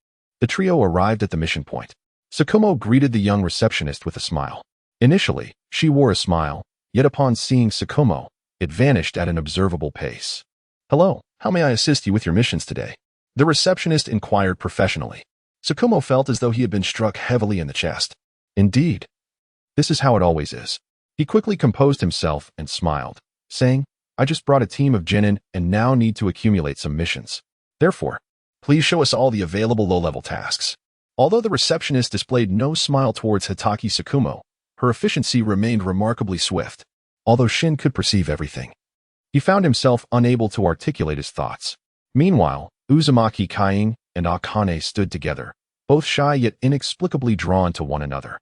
the trio arrived at the mission point. Tsukumo greeted the young receptionist with a smile. Initially, she wore a smile, yet upon seeing Tsukumo, it vanished at an observable pace. Hello, how may I assist you with your missions today? The receptionist inquired professionally. Tsukumo felt as though he had been struck heavily in the chest. Indeed, this is how it always is. He quickly composed himself and smiled, saying, I just brought a team of genin and now need to accumulate some missions. Therefore, please show us all the available low-level tasks. Although the receptionist displayed no smile towards Hatake Tsukumo, her efficiency remained remarkably swift. Although Shin could perceive everything, he found himself unable to articulate his thoughts. Meanwhile, Uzumaki Kaiying and Akane stood together, both shy yet inexplicably drawn to one another,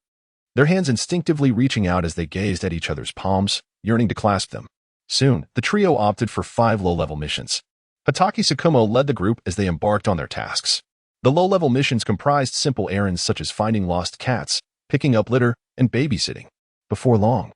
their hands instinctively reaching out as they gazed at each other's palms, yearning to clasp them. Soon, the trio opted for 5 low-level missions. Hatake Tsukumo led the group as they embarked on their tasks. The low-level missions comprised simple errands such as finding lost cats, picking up litter, and babysitting. Before long,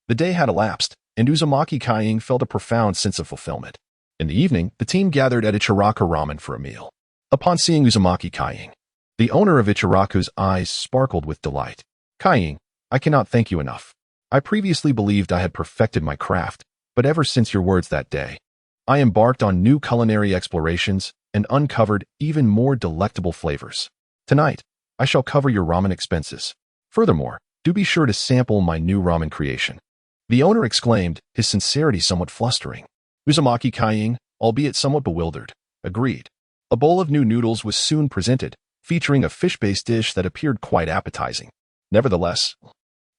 the day had elapsed, and Uzumaki Kaiying felt a profound sense of fulfillment. In the evening, the team gathered at Ichiraku Ramen for a meal. Upon seeing Uzumaki Kaiying, the owner of Ichiraku's eyes sparkled with delight. Kaiying, I cannot thank you enough. I previously believed I had perfected my craft, but ever since your words that day, I embarked on new culinary explorations and uncovered even more delectable flavors. Tonight, I shall cover your ramen expenses. Furthermore, do be sure to sample my new ramen creation. The owner exclaimed, his sincerity somewhat flustering. Uzumaki Kaiying, albeit somewhat bewildered, agreed. A bowl of new noodles was soon presented, featuring a fish-based dish that appeared quite appetizing. Nevertheless,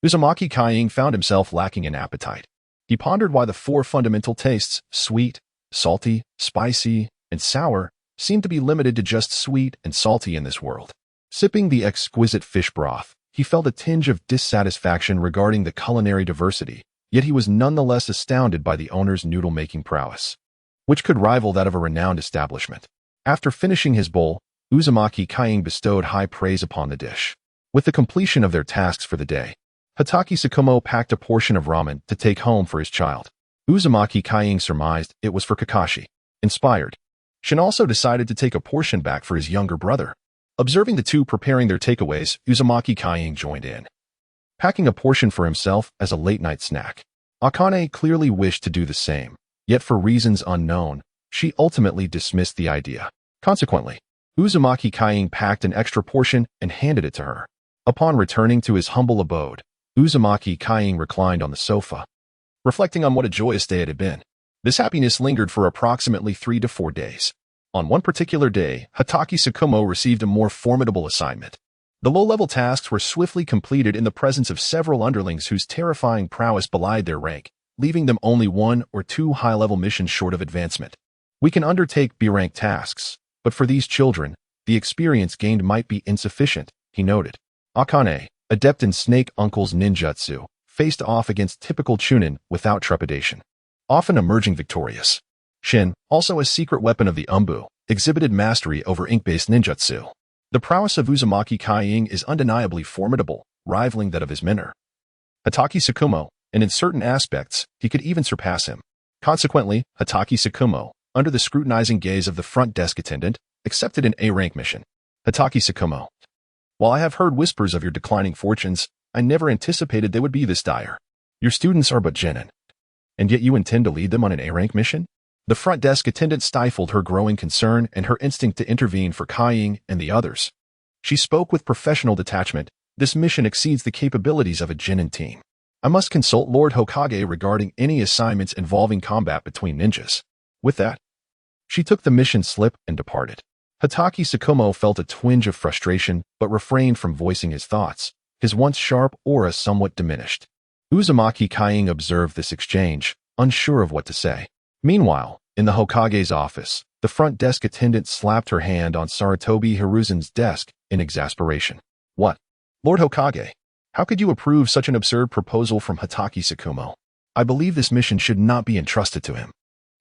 Uzumaki Kaiying found himself lacking in appetite. He pondered why the 4 fundamental tastes, sweet, salty, spicy, and sour, seemed to be limited to just sweet and salty in this world. Sipping the exquisite fish broth, he felt a tinge of dissatisfaction regarding the culinary diversity, yet he was nonetheless astounded by the owner's noodle-making prowess, which could rival that of a renowned establishment. After finishing his bowl, Uzumaki Kaiying bestowed high praise upon the dish. With the completion of their tasks for the day, Hatake Tsukumo packed a portion of ramen to take home for his child. Uzumaki Kaiying surmised it was for Kakashi. Inspired, Shin also decided to take a portion back for his younger brother. Observing the two preparing their takeaways, Uzumaki Kaiying joined in, packing a portion for himself as a late-night snack. Akane clearly wished to do the same, yet for reasons unknown, she ultimately dismissed the idea. Consequently, Uzumaki Kaiying packed an extra portion and handed it to her. Upon returning to his humble abode, Uzumaki Kaiying reclined on the sofa, reflecting on what a joyous day it had been. This happiness lingered for approximately 3 to 4 days. On one particular day, Hatake Tsukumo received a more formidable assignment. The low-level tasks were swiftly completed in the presence of several underlings whose terrifying prowess belied their rank. leaving them only 1 or 2 high-level missions short of advancement. We can undertake B-rank tasks, but for these children, the experience gained might be insufficient, he noted. Akane, adept in Snake Uncle's ninjutsu, faced off against typical Chunin without trepidation, often emerging victorious. Shin, also a secret weapon of the Umbu, exhibited mastery over ink-based ninjutsu. The prowess of Uzumaki Kaiying is undeniably formidable, rivaling that of his mentor, Hatake Tsukumo, and in certain aspects, he could even surpass him. Consequently, Hatake Tsukumo, under the scrutinizing gaze of the front desk attendant, accepted an A-rank mission. Hatake Tsukumo, while I have heard whispers of your declining fortunes, I never anticipated they would be this dire. Your students are but genin, and yet you intend to lead them on an A-rank mission? The front desk attendant stifled her growing concern and her instinct to intervene for Kaiying and the others. She spoke with professional detachment. This mission exceeds the capabilities of a genin team. I must consult Lord Hokage regarding any assignments involving combat between ninjas. With that, she took the mission slip and departed. Hatake Tsukumo felt a twinge of frustration but refrained from voicing his thoughts, his once sharp aura somewhat diminished. Uzumaki Kaiying observed this exchange, unsure of what to say. Meanwhile, in the Hokage's office, the front desk attendant slapped her hand on Sarutobi Hiruzen's desk in exasperation. What? Lord Hokage, how could you approve such an absurd proposal from Hatake Tsukumo? I believe this mission should not be entrusted to him.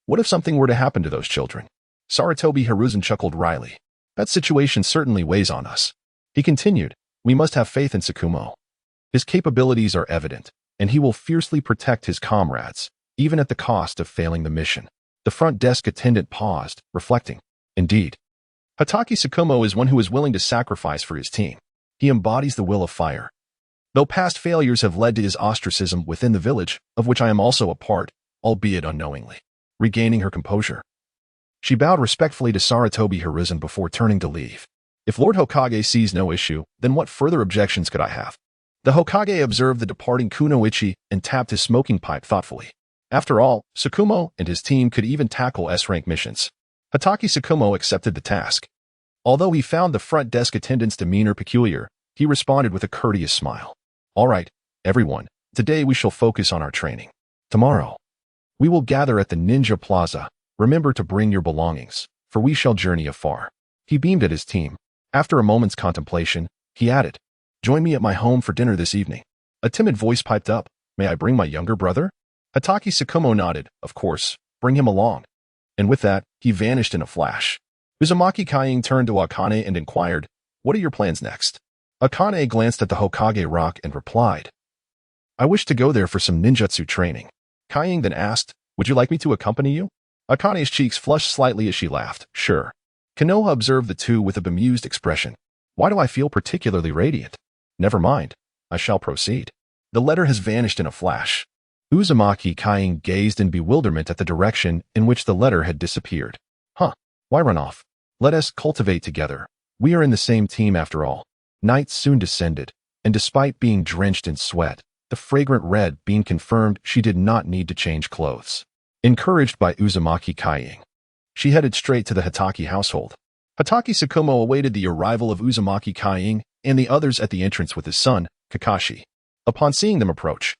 What if something were to happen to those children? Sarutobi Hiruzen chuckled wryly. That situation certainly weighs on us. He continued, we must have faith in Tsukumo. His capabilities are evident, and he will fiercely protect his comrades, even at the cost of failing the mission. The front desk attendant paused, reflecting. Indeed, Hatake Tsukumo is one who is willing to sacrifice for his team. He embodies the will of fire. Though past failures have led to his ostracism within the village, of which I am also a part, albeit unknowingly. Regaining her composure, she bowed respectfully to Sarutobi Hiruzen before turning to leave. If Lord Hokage sees no issue, then what further objections could I have? The Hokage observed the departing Kunoichi and tapped his smoking pipe thoughtfully. After all, Tsukumo and his team could even tackle S-rank missions. Hatake Tsukumo accepted the task. Although he found the front desk attendant's demeanor peculiar, he responded with a courteous smile. All right, everyone, today we shall focus on our training. Tomorrow, we will gather at the Ninja Plaza. Remember to bring your belongings, for we shall journey afar. He beamed at his team. After a moment's contemplation, he added, join me at my home for dinner this evening. A timid voice piped up, may I bring my younger brother? Hatake Tsukumo nodded, of course, bring him along. And with that, he vanished in a flash. Uzumaki Kaiying turned to Akane and inquired, what are your plans next? Akane glanced at the Hokage rock and replied, I wish to go there for some ninjutsu training. Kaiying then asked, would you like me to accompany you? Akane's cheeks flushed slightly as she laughed. Sure. Konoha observed the two with a bemused expression. Why do I feel particularly radiant? Never mind. I shall proceed. The letter has vanished in a flash. Uzumaki Kaiying gazed in bewilderment at the direction in which the letter had disappeared. Huh. Why run off? Let us cultivate together. We are in the same team after all. Night soon descended, and despite being drenched in sweat, the fragrant red bean confirmed she did not need to change clothes. Encouraged by Uzumaki Kaiying, she headed straight to the Hatake household. Hatake Tsukumo awaited the arrival of Uzumaki Kaiying and the others at the entrance with his son, Kakashi. Upon seeing them approach,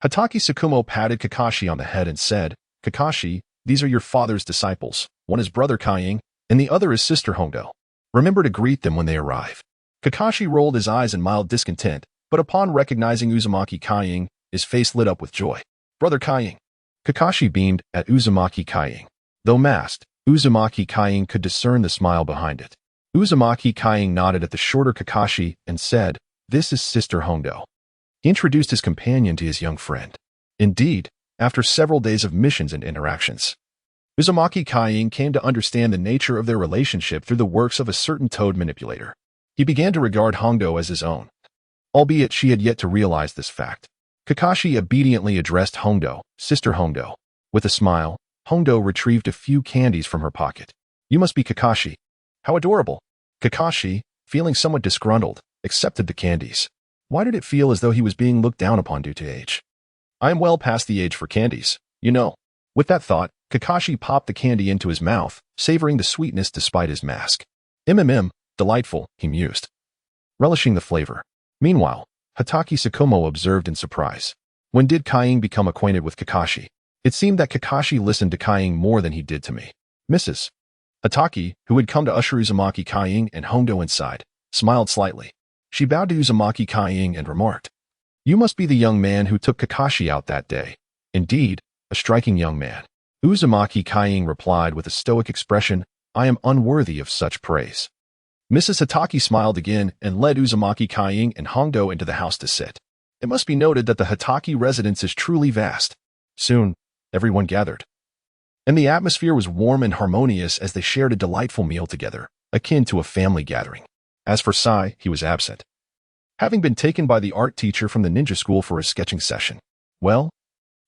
Hatake Tsukumo patted Kakashi on the head and said, Kakashi, these are your father's disciples. One is brother Kaiying, and the other is sister Hondo. Remember to greet them when they arrive. Kakashi rolled his eyes in mild discontent, but upon recognizing Uzumaki Kaiying, his face lit up with joy. Brother Kaiying. Kakashi beamed at Uzumaki Kaiying. Though masked, Uzumaki Kaiying could discern the smile behind it. Uzumaki Kaiying nodded at the shorter Kakashi and said, this is Sister Hondo. He introduced his companion to his young friend. Indeed, after several days of missions and interactions, Uzumaki Kaiying came to understand the nature of their relationship through the works of a certain toad manipulator. He began to regard Hondo as his own, albeit she had yet to realize this fact. Kakashi obediently addressed Hondo, Sister Hondo. With a smile, Hondo retrieved a few candies from her pocket. You must be Kakashi. How adorable. Kakashi, feeling somewhat disgruntled, accepted the candies. Why did it feel as though he was being looked down upon due to age? I am well past the age for candies, you know. With that thought, Kakashi popped the candy into his mouth, savoring the sweetness despite his mask. Delightful, he mused, relishing the flavor. Meanwhile, Hatake Tsukumo observed in surprise. When did Kaing become acquainted with Kakashi? It seemed that Kakashi listened to Kaing more than he did to me. Mrs. Hataki, who had come to usher Uzumaki Kaing and Hondo inside, smiled slightly. She bowed to Uzumaki Kaing and remarked, "You must be the young man who took Kakashi out that day. Indeed, a striking young man." Uzumaki Kaing replied with a stoic expression, "I am unworthy of such praise." Mrs. Hataki smiled again and led Uzumaki Kaing and Hondo into the house to sit. It must be noted that the Hataki residence is truly vast. Soon, everyone gathered, and the atmosphere was warm and harmonious as they shared a delightful meal together, akin to a family gathering. As for Sai, he was absent, having been taken by the art teacher from the ninja school for a sketching session. Well,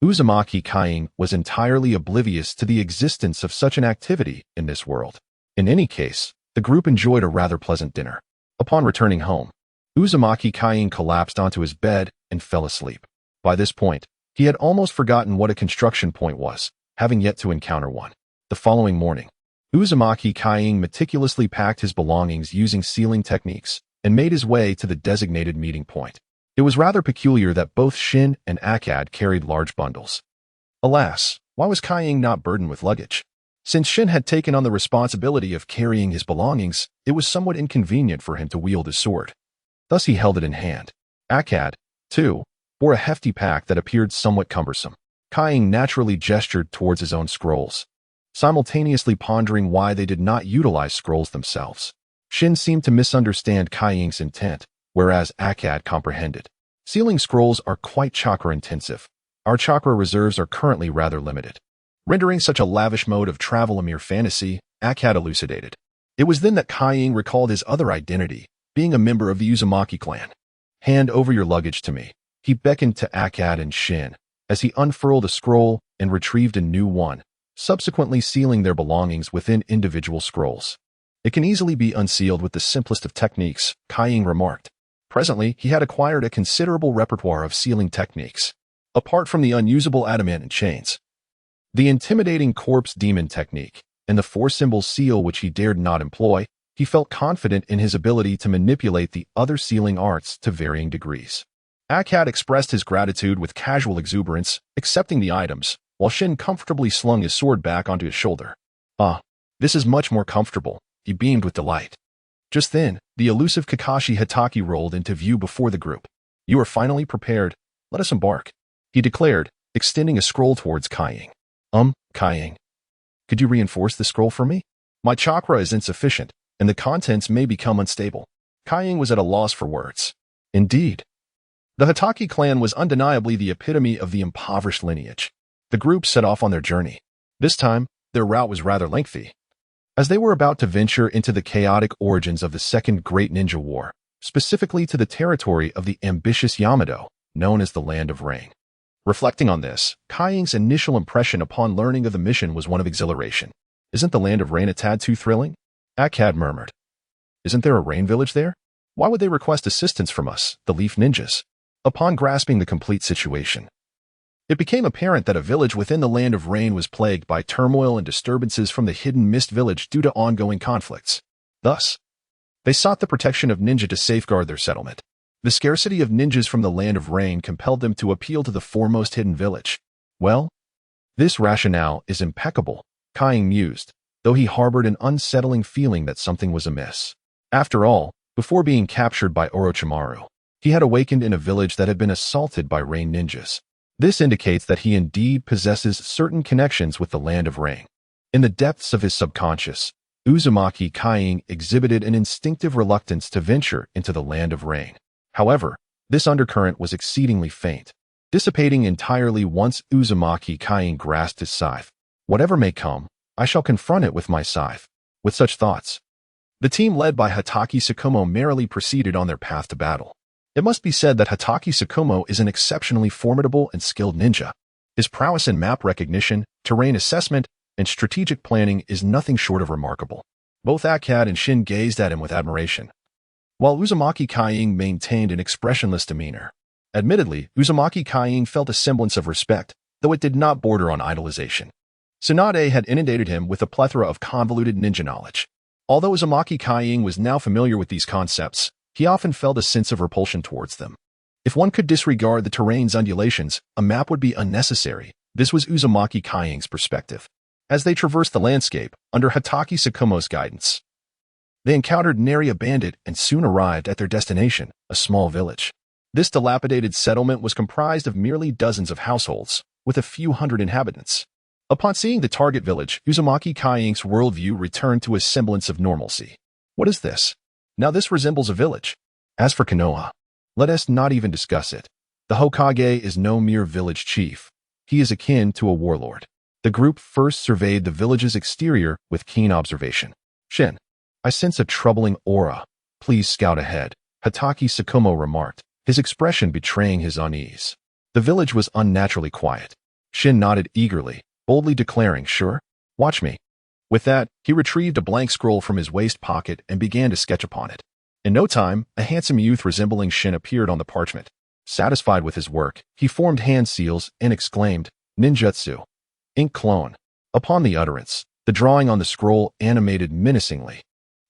Uzumaki Kaing was entirely oblivious to the existence of such an activity in this world. In any case, the group enjoyed a rather pleasant dinner. Upon returning home, Uzumaki Kaing collapsed onto his bed and fell asleep. By this point, he had almost forgotten what a construction point was, having yet to encounter one. The following morning, Uzumaki Kaing meticulously packed his belongings using sealing techniques and made his way to the designated meeting point. It was rather peculiar that both Shin and Akkad carried large bundles. Alas, why was Kaing not burdened with luggage? Since Shin had taken on the responsibility of carrying his belongings, it was somewhat inconvenient for him to wield his sword. Thus he held it in hand. Akkad, too, bore a hefty pack that appeared somewhat cumbersome. Kaing naturally gestured towards his own scrolls, simultaneously pondering why they did not utilize scrolls themselves. Shin seemed to misunderstand Kaing's intent, whereas Akkad comprehended. Sealing scrolls are quite chakra-intensive. Our chakra reserves are currently rather limited, rendering such a lavish mode of travel a mere fantasy, Akkad elucidated. It was then that Kaing recalled his other identity, being a member of the Uzumaki clan. "Hand over your luggage to me," he beckoned to Akkad and Shin, as he unfurled a scroll and retrieved a new one, subsequently sealing their belongings within individual scrolls. "It can easily be unsealed with the simplest of techniques," Kaing remarked. Presently, he had acquired a considerable repertoire of sealing techniques, apart from the unusable adamant chains, the intimidating corpse demon technique, and the four-symbol seal which he dared not employ. He felt confident in his ability to manipulate the other sealing arts to varying degrees. Akkad expressed his gratitude with casual exuberance, accepting the items, while Shin comfortably slung his sword back onto his shoulder. "Ah, this is much more comfortable," he beamed with delight. Just then, the elusive Kakashi Hataki rolled into view before the group. "You are finally prepared. Let us embark," he declared, extending a scroll towards Kaing. Kaing, could you reinforce the scroll for me? My chakra is insufficient, and the contents may become unstable." Kaing was at a loss for words. Indeed, the Hataki clan was undeniably the epitome of the impoverished lineage. The group set off on their journey. This time, their route was rather lengthy, as they were about to venture into the chaotic origins of the Second Great Ninja War, specifically to the territory of the ambitious Yamato, known as the Land of Rain. Reflecting on this, Kaing's initial impression upon learning of the mission was one of exhilaration. "Isn't the Land of Rain a tad too thrilling?" Akkad murmured. "Isn't there a rain village there? Why would they request assistance from us, the Leaf Ninjas?" Upon grasping the complete situation, it became apparent that a village within the Land of Rain was plagued by turmoil and disturbances from the Hidden Mist Village due to ongoing conflicts. Thus, they sought the protection of ninja to safeguard their settlement. The scarcity of ninjas from the Land of Rain compelled them to appeal to the foremost hidden village. "Well, this rationale is impeccable," Kaing mused, though he harbored an unsettling feeling that something was amiss. After all, before being captured by Orochimaru, he had awakened in a village that had been assaulted by rain ninjas. This indicates that he indeed possesses certain connections with the Land of Rain. In the depths of his subconscious, Uzumaki Kaing exhibited an instinctive reluctance to venture into the Land of Rain. However, this undercurrent was exceedingly faint, dissipating entirely once Uzumaki Kaing grasped his scythe. "Whatever may come, I shall confront it with my scythe." With such thoughts, the team led by Hataki Tsukumo merrily proceeded on their path to battle. It must be said that Hataki Tsukumo is an exceptionally formidable and skilled ninja. His prowess in map recognition, terrain assessment, and strategic planning is nothing short of remarkable. Both Akkad and Shin gazed at him with admiration, while Uzumaki Kaing maintained an expressionless demeanor. Admittedly, Uzumaki Kaing felt a semblance of respect, though it did not border on idolization. Tsunade had inundated him with a plethora of convoluted ninja knowledge. Although Uzumaki Kaing was now familiar with these concepts, he often felt a sense of repulsion towards them. If one could disregard the terrain's undulations, a map would be unnecessary. This was Uzumaki Kaiying's perspective. As they traversed the landscape, under Hatake Tsukumo's guidance, they encountered nary a bandit and soon arrived at their destination, a small village. This dilapidated settlement was comprised of merely dozens of households, with a few hundred inhabitants. Upon seeing the target village, Uzumaki Kaiying's worldview returned to a semblance of normalcy. What is this? Now this resembles a village. As for Konoha, let us not even discuss it. The Hokage is no mere village chief. He is akin to a warlord. The group first surveyed the village's exterior with keen observation. Shin, I sense a troubling aura. Please scout ahead, Hatake Tsukumo remarked, his expression betraying his unease. The village was unnaturally quiet. Shin nodded eagerly, boldly declaring, "Sure, watch me." With that, he retrieved a blank scroll from his waist pocket and began to sketch upon it. In no time, a handsome youth resembling Shin appeared on the parchment. Satisfied with his work, he formed hand seals and exclaimed, "Ninjutsu. Ink clone." Upon the utterance, the drawing on the scroll animated menacingly,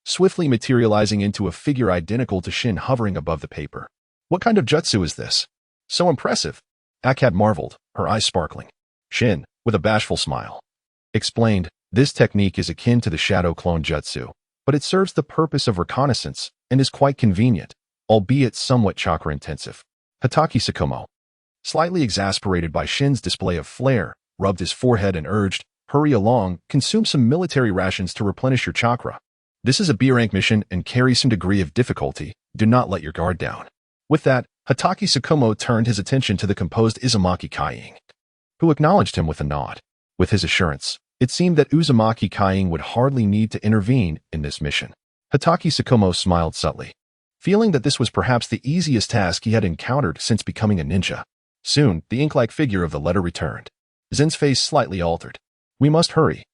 swiftly materializing into a figure identical to Shin hovering above the paper. What kind of jutsu is this? So impressive. Akkad marveled, her eyes sparkling. Shin, with a bashful smile, explained, this technique is akin to the shadow clone jutsu, but it serves the purpose of reconnaissance and is quite convenient, albeit somewhat chakra-intensive. Hatake Tsukumo, slightly exasperated by Shin's display of flair, rubbed his forehead and urged, "Hurry along, consume some military rations to replenish your chakra. This is a B-rank mission and carries some degree of difficulty. Do not let your guard down." With that, Hatake Tsukumo turned his attention to the composed Uzumaki Kaiying, who acknowledged him with a nod. With his assurance, it seemed that Uzumaki Kaiying would hardly need to intervene in this mission. Hatake Tsukumo smiled subtly, feeling that this was perhaps the easiest task he had encountered since becoming a ninja. Soon, the ink-like figure of the letter returned. Zen's face slightly altered. "We must hurry.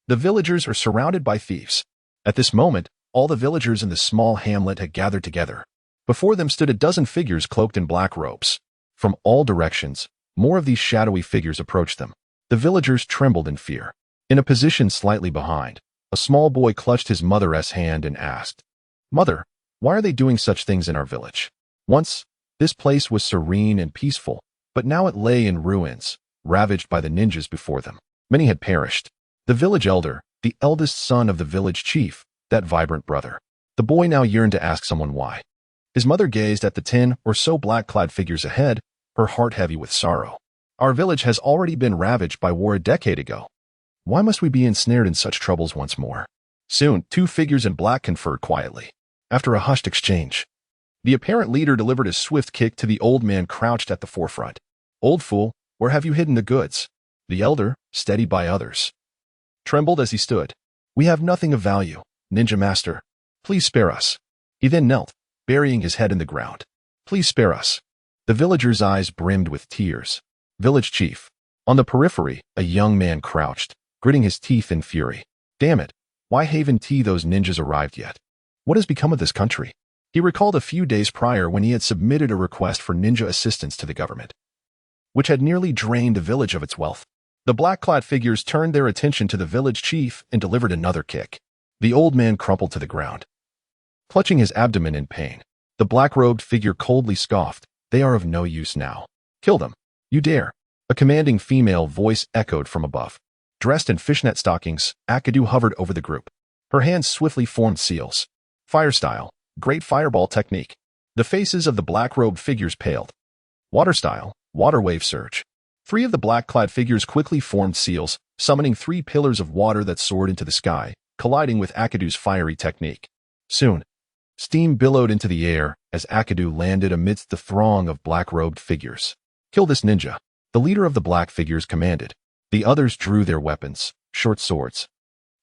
The villagers are surrounded by thieves." At this moment, all the villagers in the small hamlet had gathered together. Before them stood a dozen figures cloaked in black robes. From all directions, more of these shadowy figures approached them. The villagers trembled in fear. In a position slightly behind, a small boy clutched his mother's hand and asked, "Mother, why are they doing such things in our village? Once, this place was serene and peaceful, but now it lay in ruins, ravaged by the ninjas before them. Many had perished. The village elder, the eldest son of the village chief, that vibrant brother." The boy now yearned to ask someone why. His mother gazed at the 10 or so black-clad figures ahead, her heart heavy with sorrow. "Our village has already been ravaged by war a decade ago. Why must we be ensnared in such troubles once more?" Soon, two figures in black conferred quietly. After a hushed exchange, the apparent leader delivered a swift kick to the old man crouched at the forefront. "Old fool, where have you hidden the goods?" The elder, steadied by others, trembled as he stood. "We have nothing of value, ninja master. Please spare us." He then knelt, burying his head in the ground. "Please spare us." The villager's eyes brimmed with tears. Village chief. On the periphery, a young man crouched, gritting his teeth in fury. "Damn it, why haven't those ninjas arrived yet? What has become of this country?" He recalled a few days prior when he had submitted a request for ninja assistance to the government, which had nearly drained the village of its wealth. The black-clad figures turned their attention to the village chief and delivered another kick. The old man crumpled to the ground, clutching his abdomen in pain. The black-robed figure coldly scoffed, "They are of no use now. Kill them. You dare." A commanding female voice echoed from above. Dressed in fishnet stockings, Akkadu hovered over the group. Her hands swiftly formed seals. Fire style, great fireball technique. The faces of the black-robed figures paled. Water style, water wave surge. 3 of the black-clad figures quickly formed seals, summoning 3 pillars of water that soared into the sky, colliding with Akkadu's fiery technique. Soon, steam billowed into the air as Akkadu landed amidst the throng of black-robed figures. "Kill this ninja," the leader of the black figures commanded. The others drew their weapons, short swords,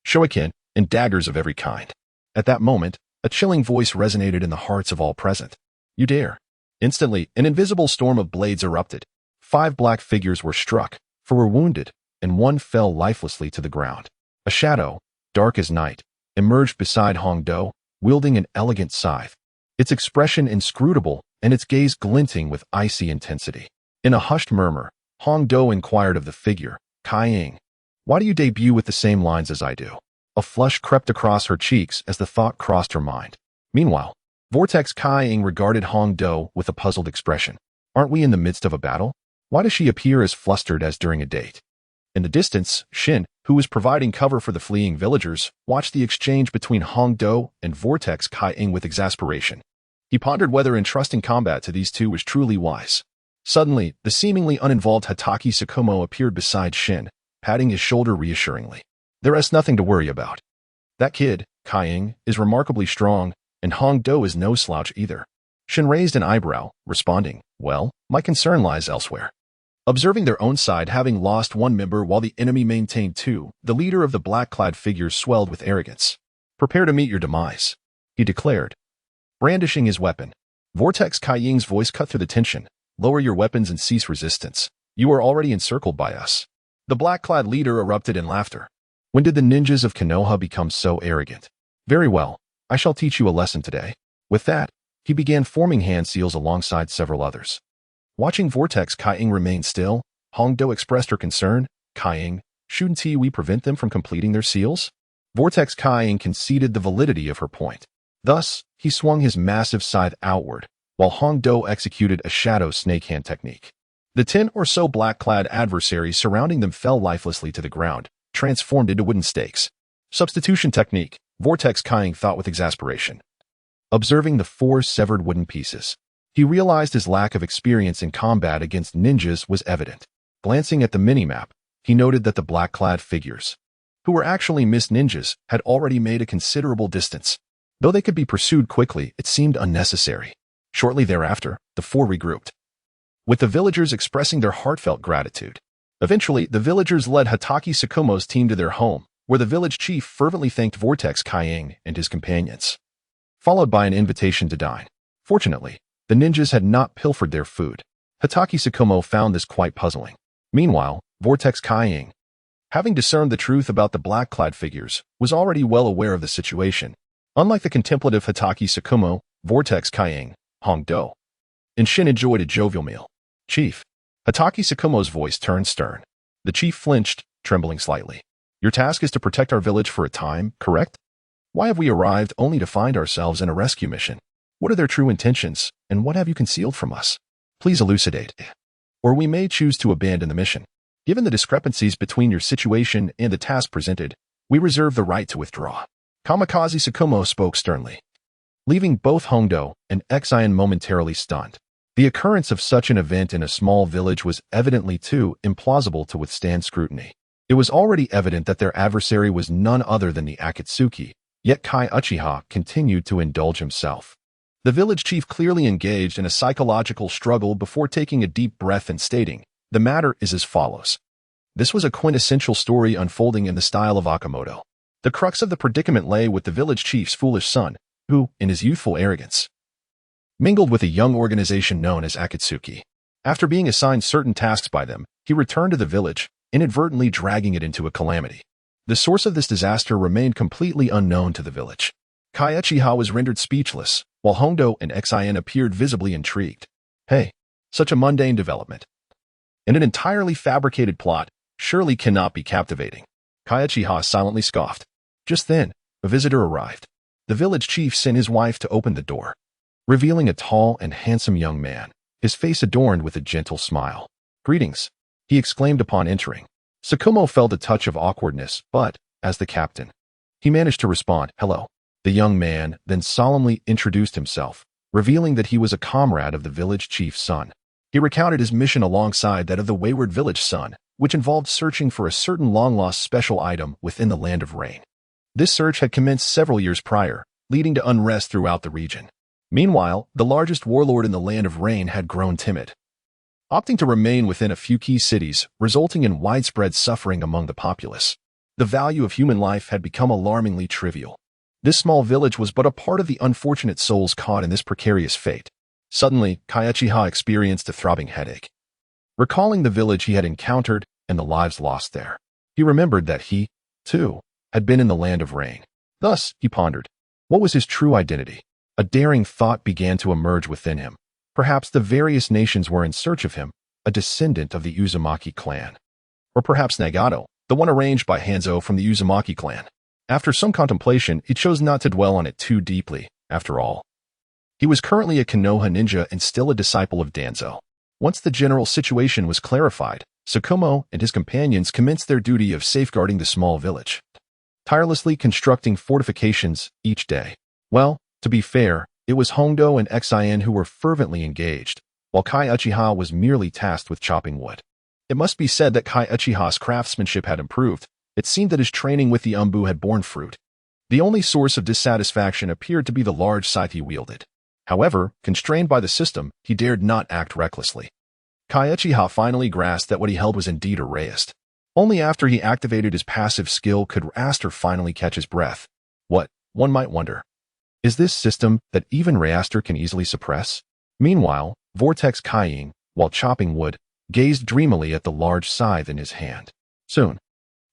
shoiken, and daggers of every kind. At that moment, a chilling voice resonated in the hearts of all present. "You dare." Instantly, an invisible storm of blades erupted. 5 black figures were struck, 4 were wounded, and 1 fell lifelessly to the ground. A shadow, dark as night, emerged beside Hongdo, wielding an elegant scythe, its expression inscrutable and its gaze glinting with icy intensity. In a hushed murmur, Hongdo inquired of the figure, "Kaiying, why do you debut with the same lines as I do?" A flush crept across her cheeks as the thought crossed her mind. Meanwhile, Vortex Kaiying regarded Hongdo with a puzzled expression. Aren't we in the midst of a battle? Why does she appear as flustered as during a date? In the distance, Shin, who was providing cover for the fleeing villagers, watched the exchange between Hongdo and Vortex Kai-ing with exasperation. He pondered whether entrusting combat to these two was truly wise. Suddenly, the seemingly uninvolved Hataki Tsukumo appeared beside Shin, patting his shoulder reassuringly. There is nothing to worry about. That kid, Kai-ing, is remarkably strong, and Hongdo is no slouch either. Shin raised an eyebrow, responding, well, my concern lies elsewhere. Observing their own side having lost one member while the enemy maintained two, the leader of the black-clad figures swelled with arrogance. Prepare to meet your demise, he declared, brandishing his weapon. Vortex Kai-ing's voice cut through the tension. Lower your weapons and cease resistance. You are already encircled by us. The black-clad leader erupted in laughter. When did the ninjas of Konoha become so arrogant? Very well, I shall teach you a lesson today. With that, he began forming hand seals alongside several others. Watching Vortex Kai-ing remain still, Hongdo expressed her concern. Kai-ing, shouldn't we prevent them from completing their seals? Vortex Kai-ing conceded the validity of her point. Thus, he swung his massive scythe outward, while Hongdo executed a shadow snakehand technique. The 10 or so black-clad adversaries surrounding them fell lifelessly to the ground, transformed into wooden stakes. Substitution technique, Vortex Kai-ing thought with exasperation. Observing the 4 severed wooden pieces, he realized his lack of experience in combat against ninjas was evident. Glancing at the minimap, he noted that the black-clad figures, who were actually mist ninjas, had already made a considerable distance. Though they could be pursued quickly, it seemed unnecessary. Shortly thereafter, the 4 regrouped, with the villagers expressing their heartfelt gratitude. Eventually, the villagers led Hataki Tsukumo's team to their home, where the village chief fervently thanked Vortex Kai-ing and his companions, followed by an invitation to dine. Fortunately, the ninjas had not pilfered their food. Hataki Tsukumo found this quite puzzling. Meanwhile, Vortex Kai-ing, having discerned the truth about the black-clad figures, was already well aware of the situation. Unlike the contemplative Hataki Tsukumo, Vortex Kai-ing, Hongdo, and Shin enjoyed a jovial meal. Chief, Hataki Tsukumo's voice turned stern. The chief flinched, trembling slightly. Your task is to protect our village for a time, correct? Why have we arrived only to find ourselves in a rescue mission? What are their true intentions, and what have you concealed from us? Please elucidate, or we may choose to abandon the mission. Given the discrepancies between your situation and the task presented, we reserve the right to withdraw. Kamikaze Tsukumo spoke sternly, leaving both Hongdo and Xian momentarily stunned. The occurrence of such an event in a small village was evidently too implausible to withstand scrutiny. It was already evident that their adversary was none other than the Akatsuki, yet Kai Uchiha continued to indulge himself. The village chief clearly engaged in a psychological struggle before taking a deep breath and stating, the matter is as follows. This was a quintessential story unfolding in the style of Okamoto. The crux of the predicament lay with the village chief's foolish son, who, in his youthful arrogance, mingled with a young organization known as Akatsuki. After being assigned certain tasks by them, he returned to the village, inadvertently dragging it into a calamity. The source of this disaster remained completely unknown to the village. Kai Uchiha was rendered speechless, while Hongdo and Xian appeared visibly intrigued. Hey, such a mundane development, and an entirely fabricated plot, surely cannot be captivating. Kai Uchiha silently scoffed. Just then, a visitor arrived. The village chief sent his wife to open the door, revealing a tall and handsome young man, his face adorned with a gentle smile. Greetings, he exclaimed upon entering. Tsukumo felt a touch of awkwardness, but, as the captain, he managed to respond, hello. The young man then solemnly introduced himself, revealing that he was a comrade of the village chief's son. He recounted his mission alongside that of the wayward village son, which involved searching for a certain long-lost special item within the Land of Rain. This search had commenced several years prior, leading to unrest throughout the region. Meanwhile, the largest warlord in the Land of Rain had grown timid, opting to remain within a few key cities, resulting in widespread suffering among the populace. The value of human life had become alarmingly trivial. This small village was but a part of the unfortunate souls caught in this precarious fate. Suddenly, Kai Uchiha experienced a throbbing headache. Recalling the village he had encountered and the lives lost there, he remembered that he, too, had been in the Land of Rain. Thus, he pondered, what was his true identity? A daring thought began to emerge within him. Perhaps the various nations were in search of him, a descendant of the Uzumaki clan. Or perhaps Nagato, the one arranged by Hanzo from the Uzumaki clan. After some contemplation, he chose not to dwell on it too deeply. After all, he was currently a Konoha ninja and still a disciple of Danzo. Once the general situation was clarified, Tsukumo and his companions commenced their duty of safeguarding the small village, tirelessly constructing fortifications each day. Well, to be fair, it was Hondo and Xian who were fervently engaged, while Kai Uchiha was merely tasked with chopping wood. It must be said that Kai Uchiha's craftsmanship had improved. It seemed that his training with the Umbu had borne fruit. The only source of dissatisfaction appeared to be the large scythe he wielded. However, constrained by the system, he dared not act recklessly. Kai Uchiha finally grasped that what he held was indeed a Raist. Only after he activated his passive skill could Raster finally catch his breath. What, one might wonder, is this system that even Raster can easily suppress? Meanwhile, Vortex Kaiying, while chopping wood, gazed dreamily at the large scythe in his hand. Soon,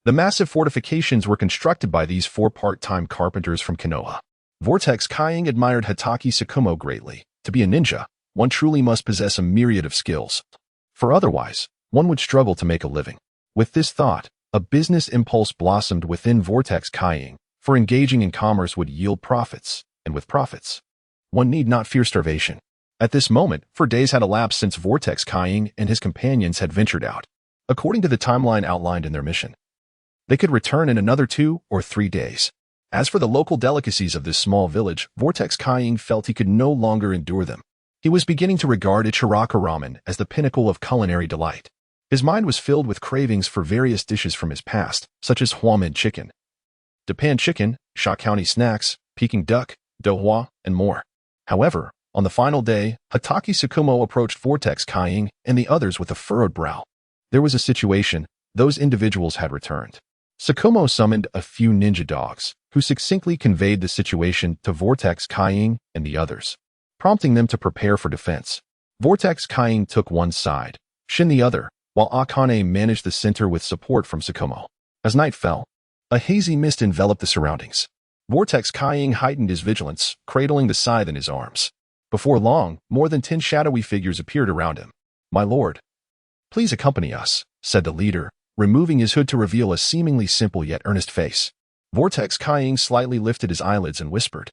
the massive fortifications were constructed by these 4 part-time carpenters from Konoha. Vortex Kaiying admired Hatake Tsukumo greatly. To be a ninja, one truly must possess a myriad of skills. For otherwise, one would struggle to make a living. With this thought, a business impulse blossomed within Vortex Kaiying, for engaging in commerce would yield profits, and with profits, one need not fear starvation. At this moment, 4 days had elapsed since Vortex Kaiying and his companions had ventured out. According to the timeline outlined in their mission, they could return in another 2 or 3 days. As for the local delicacies of this small village, Vortex Kaiying felt he could no longer endure them. He was beginning to regard Ichiraka ramen as the pinnacle of culinary delight. His mind was filled with cravings for various dishes from his past, such as Huamin chicken, Dapan chicken, Sha County snacks, Peking duck, Dohua, and more. However, on the final day, Hatake Tsukumo approached Vortex Kaiying and the others with a furrowed brow. There was a situation. Those individuals had returned. Tsukumo summoned a few ninja dogs, who succinctly conveyed the situation to Vortex Kaiying and the others, prompting them to prepare for defense. Vortex Kaiying took one side, Shin the other, while Akane managed the center with support from Tsukumo. As night fell, a hazy mist enveloped the surroundings. Vortex Kaiying heightened his vigilance, cradling the scythe in his arms. Before long, more than 10 shadowy figures appeared around him. "My lord, please accompany us," said the leader, removing his hood to reveal a seemingly simple yet earnest face. Vortex Kaiying slightly lifted his eyelids and whispered,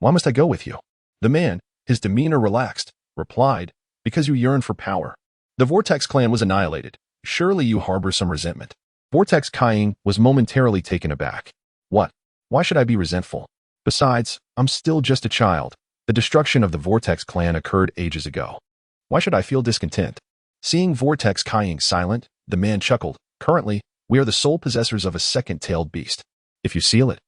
"Why must I go with you?" The man, his demeanor relaxed, replied, "Because you yearn for power. The Vortex clan was annihilated. Surely you harbor some resentment." Vortex Kaiying was momentarily taken aback. "What? Why should I be resentful? Besides, I'm still just a child. The destruction of the Vortex clan occurred ages ago. Why should I feel discontent?" Seeing Vortex Kaiying silent, the man chuckled. "Currently, we are the sole possessors of a second-tailed beast. If you seal it,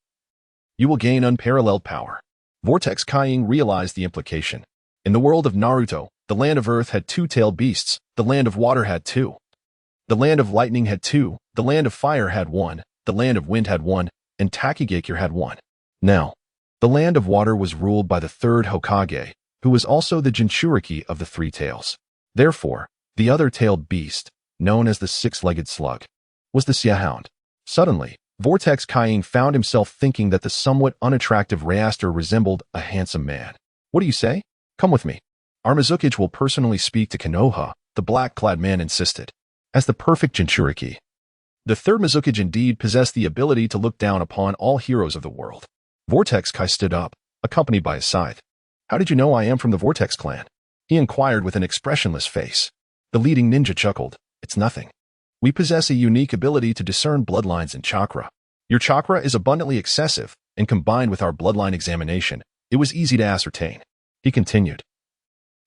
you will gain unparalleled power." Vortex Kaiying realized the implication. In the world of Naruto, the land of earth had 2-tailed beasts, the land of water had 2. The land of lightning had 2, the land of fire had 1, the land of wind had 1, and Takigakure had 1. Now, the land of water was ruled by the 3rd Hokage, who was also the Jinchuriki of the 3 tails. Therefore, the other tailed beast, known as the 6-legged slug, was the Sia-hound. Suddenly, Vortex Kaiying found himself thinking that the somewhat unattractive Raster resembled a handsome man. "What do you say? Come with me. Our Mizukage will personally speak to Konoha," the black-clad man insisted. As the perfect Jinchuriki, the 3rd Mizukage indeed possessed the ability to look down upon all heroes of the world. Vortex Kai stood up, accompanied by his scythe. "How did you know I am from the Vortex clan?" he inquired with an expressionless face. The leading ninja chuckled. "It's nothing. We possess a unique ability to discern bloodlines and chakra. Your chakra is abundantly excessive, and combined with our bloodline examination, it was easy to ascertain." He continued,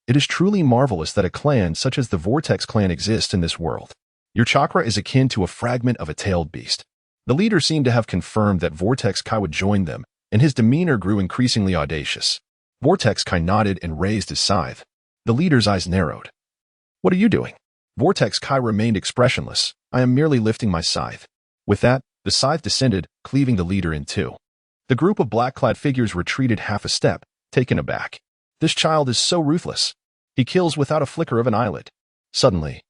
"It is truly marvelous that a clan such as the Vortex clan exists in this world. Your chakra is akin to a fragment of a tailed beast." The leader seemed to have confirmed that Vortex Kai would join them, and his demeanor grew increasingly audacious. Vortex Kai nodded and raised his scythe. The leader's eyes narrowed. "What are you doing?" Vortex Kai remained expressionless. "I am merely lifting my scythe." With that, the scythe descended, cleaving the leader in 2. The group of black-clad figures retreated half a step, taken aback. "This child is so ruthless. He kills without a flicker of an eyelid." Suddenly,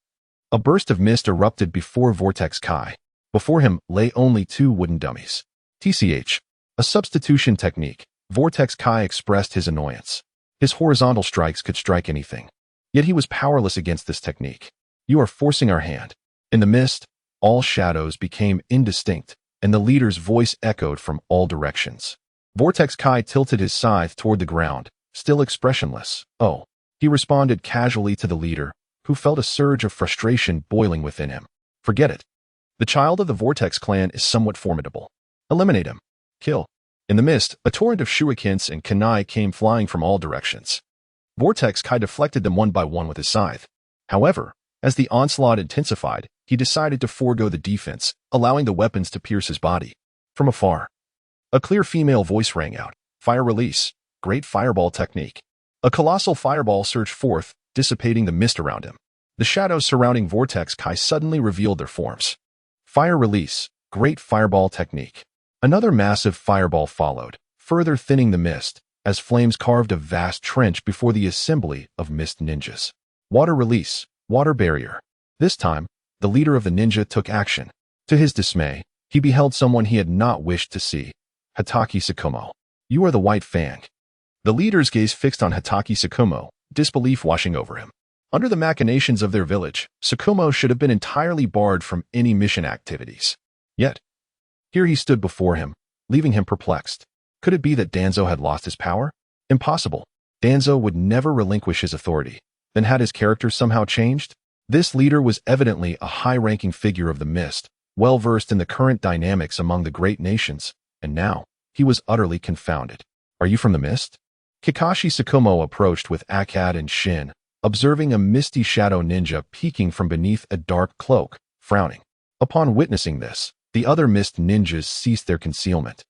a burst of mist erupted before Vortex Kai. Before him lay only 2 wooden dummies. TCH, a substitution technique. Vortex Kai expressed his annoyance. His horizontal strikes could strike anything. Yet he was powerless against this technique. "You are forcing our hand." In the mist, all shadows became indistinct, and the leader's voice echoed from all directions. Vortex Kai tilted his scythe toward the ground, still expressionless. "Oh." He responded casually to the leader, who felt a surge of frustration boiling within him. Forget it. The child of the Vortex clan is somewhat formidable. Eliminate him. Kill. In the mist, a torrent of shurikens and kunai came flying from all directions. Vortex Kai deflected them one by one with his scythe. However, as the onslaught intensified, he decided to forego the defense, allowing the weapons to pierce his body. From afar, a clear female voice rang out. Fire release. Great fireball technique. A colossal fireball surged forth, dissipating the mist around him. The shadows surrounding Vortex Kai suddenly revealed their forms. Fire release. Great fireball technique. Another massive fireball followed, further thinning the mist, as flames carved a vast trench before the assembly of mist ninjas. Water release. Water barrier. This time, the leader of the ninja took action. To his dismay, he beheld someone he had not wished to see. Hatake Tsukumo. You are the White Fang. The leader's gaze fixed on Hatake Tsukumo, disbelief washing over him. Under the machinations of their village, Tsukumo should have been entirely barred from any mission activities. Yet, here he stood before him, leaving him perplexed. Could it be that Danzo had lost his power? Impossible. Danzo would never relinquish his authority. Then had his character somehow changed? This leader was evidently a high-ranking figure of the mist, well-versed in the current dynamics among the great nations, and now, he was utterly confounded. Are you from the mist? Kakashi Tsukumo approached with Akkad and Shin, observing a misty shadow ninja peeking from beneath a dark cloak, frowning. Upon witnessing this, the other mist ninjas ceased their concealment,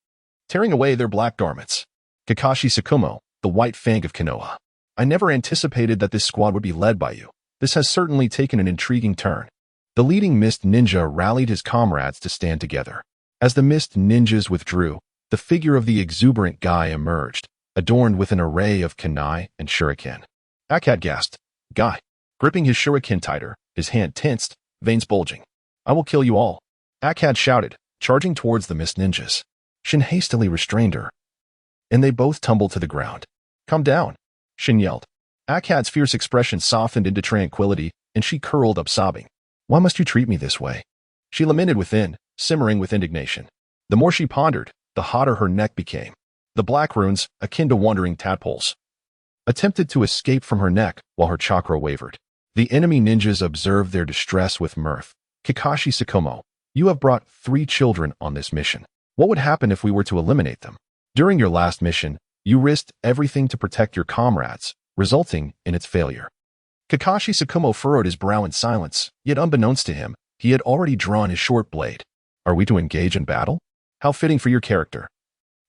tearing away their black garments. Kakashi Tsukumo, the White Fang of Konoha. I never anticipated that this squad would be led by you. This has certainly taken an intriguing turn. The leading mist ninja rallied his comrades to stand together. As the mist ninjas withdrew, the figure of the exuberant Guy emerged, adorned with an array of kunai and shuriken. Akkad gasped. Guy, gripping his shuriken tighter, his hand tensed, veins bulging. I will kill you all. Akkad shouted, charging towards the mist ninjas. Shin hastily restrained her, and they both tumbled to the ground. Come down, Shin yelled. Akkad's fierce expression softened into tranquility, and she curled up sobbing. Why must you treat me this way? She lamented within, simmering with indignation. The more she pondered, the hotter her neck became. The black runes, akin to wandering tadpoles, attempted to escape from her neck while her chakra wavered. The enemy ninjas observed their distress with mirth. Kakashi Tsukumo, you have brought 3 children on this mission. What would happen if we were to eliminate them? During your last mission, you risked everything to protect your comrades, resulting in its failure. Kakashi Tsukumo furrowed his brow in silence, yet unbeknownst to him, he had already drawn his short blade. Are we to engage in battle? How fitting for your character.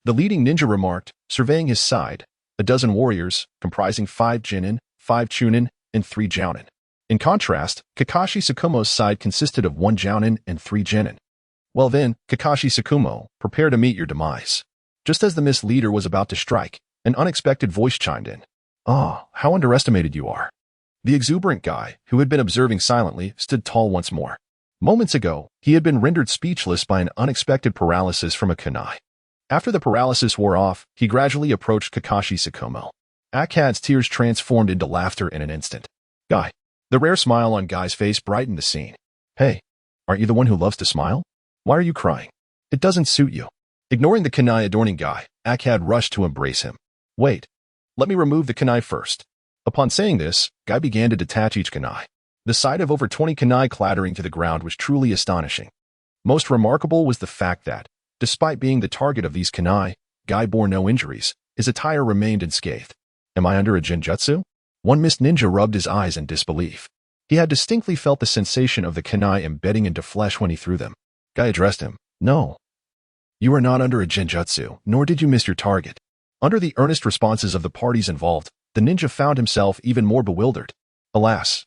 The leading ninja remarked, surveying his side, a dozen warriors, comprising 5 Jinin, 5 Chunin, and 3 Jounin. In contrast, Kakashi Tsukumo's side consisted of 1 Jounin and 3 Jinin. Well then, Kakashi Tsukumo, prepare to meet your demise. Just as the mist leader was about to strike, an unexpected voice chimed in. Ah, how underestimated you are. The exuberant guy, who had been observing silently, stood tall once more. Moments ago, he had been rendered speechless by an unexpected paralysis from a kunai. After the paralysis wore off, he gradually approached Kakashi Tsukumo. Akkad's tears transformed into laughter in an instant. Guy. The rare smile on Guy's face brightened the scene. Hey, aren't you the one who loves to smile? Why are you crying? It doesn't suit you. Ignoring the kunai adorning Guy, Akkad rushed to embrace him. Wait. Let me remove the kunai first. Upon saying this, Guy began to detach each kunai. The sight of over 20 kunai clattering to the ground was truly astonishing. Most remarkable was the fact that, despite being the target of these kunai, Guy bore no injuries. His attire remained unscathed. Am I under a genjutsu? One mist ninja rubbed his eyes in disbelief. He had distinctly felt the sensation of the kunai embedding into flesh when he threw them. Guy addressed him. No. You are not under a genjutsu, nor did you miss your target. Under the earnest responses of the parties involved, the ninja found himself even more bewildered. Alas,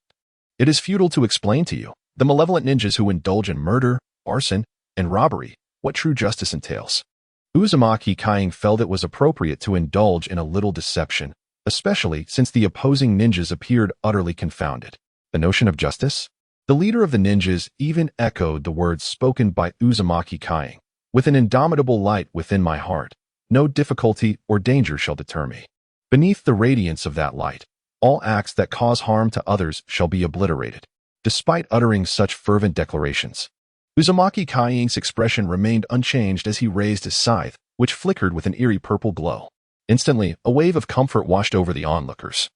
it is futile to explain to you, the malevolent ninjas who indulge in murder, arson, and robbery, what true justice entails. Uzumaki Kaing felt it was appropriate to indulge in a little deception, especially since the opposing ninjas appeared utterly confounded. The notion of justice? The leader of the ninjas even echoed the words spoken by Uzumaki Kaing. With an indomitable light within my heart, no difficulty or danger shall deter me. Beneath the radiance of that light, all acts that cause harm to others shall be obliterated. Despite uttering such fervent declarations, Uzumaki Kaing's expression remained unchanged as he raised his scythe, which flickered with an eerie purple glow. Instantly, a wave of comfort washed over the onlookers,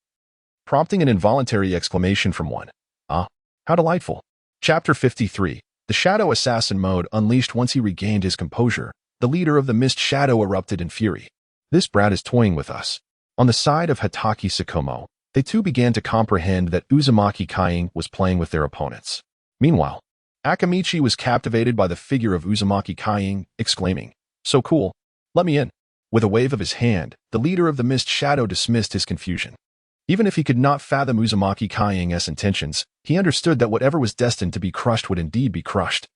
prompting an involuntary exclamation from one. Ah, how delightful. Chapter 53. The Shadow Assassin mode unleashed once he regained his composure. The leader of the Mist Shadow erupted in fury. This brat is toying with us. On the side of Hatake Tsukumo, they too began to comprehend that Uzumaki Kaing was playing with their opponents. Meanwhile, Akamichi was captivated by the figure of Uzumaki Kaing, exclaiming, "So cool, let me in." With a wave of his hand, the leader of the Mist Shadow dismissed his confusion. Even if he could not fathom Uzumaki Kaing's intentions, he understood that whatever was destined to be crushed would indeed be crushed.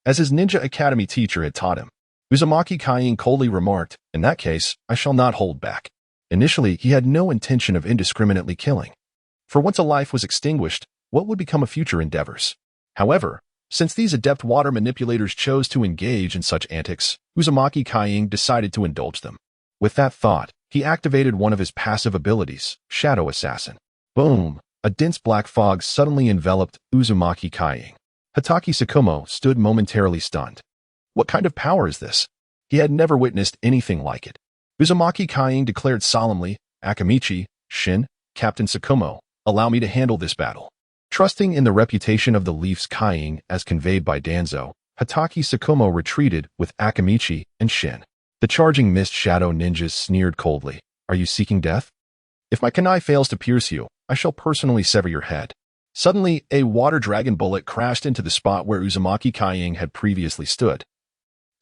As his Ninja Academy teacher had taught him, Uzumaki Kaing coldly remarked, "In that case, I shall not hold back." Initially, he had no intention of indiscriminately killing. For once a life was extinguished, what would become of future endeavors? However, since these adept water manipulators chose to engage in such antics, Uzumaki Kaing decided to indulge them. With that thought, he activated one of his passive abilities, Shadow Assassin. Boom! A dense black fog suddenly enveloped Uzumaki Kaing. Hatake Tsukumo stood momentarily stunned. What kind of power is this? He had never witnessed anything like it. Uzumaki Kaing declared solemnly, "Akamichi, Shin, Captain Tsukumo, allow me to handle this battle." Trusting in the reputation of the Leafs Kaing as conveyed by Danzo, Hatake Tsukumo retreated with Akamichi and Shin. The charging Mist Shadow ninjas sneered coldly. "Are you seeking death? If my kunai fails to pierce you, I shall personally sever your head." Suddenly, a water dragon bullet crashed into the spot where Uzumaki Kaing had previously stood,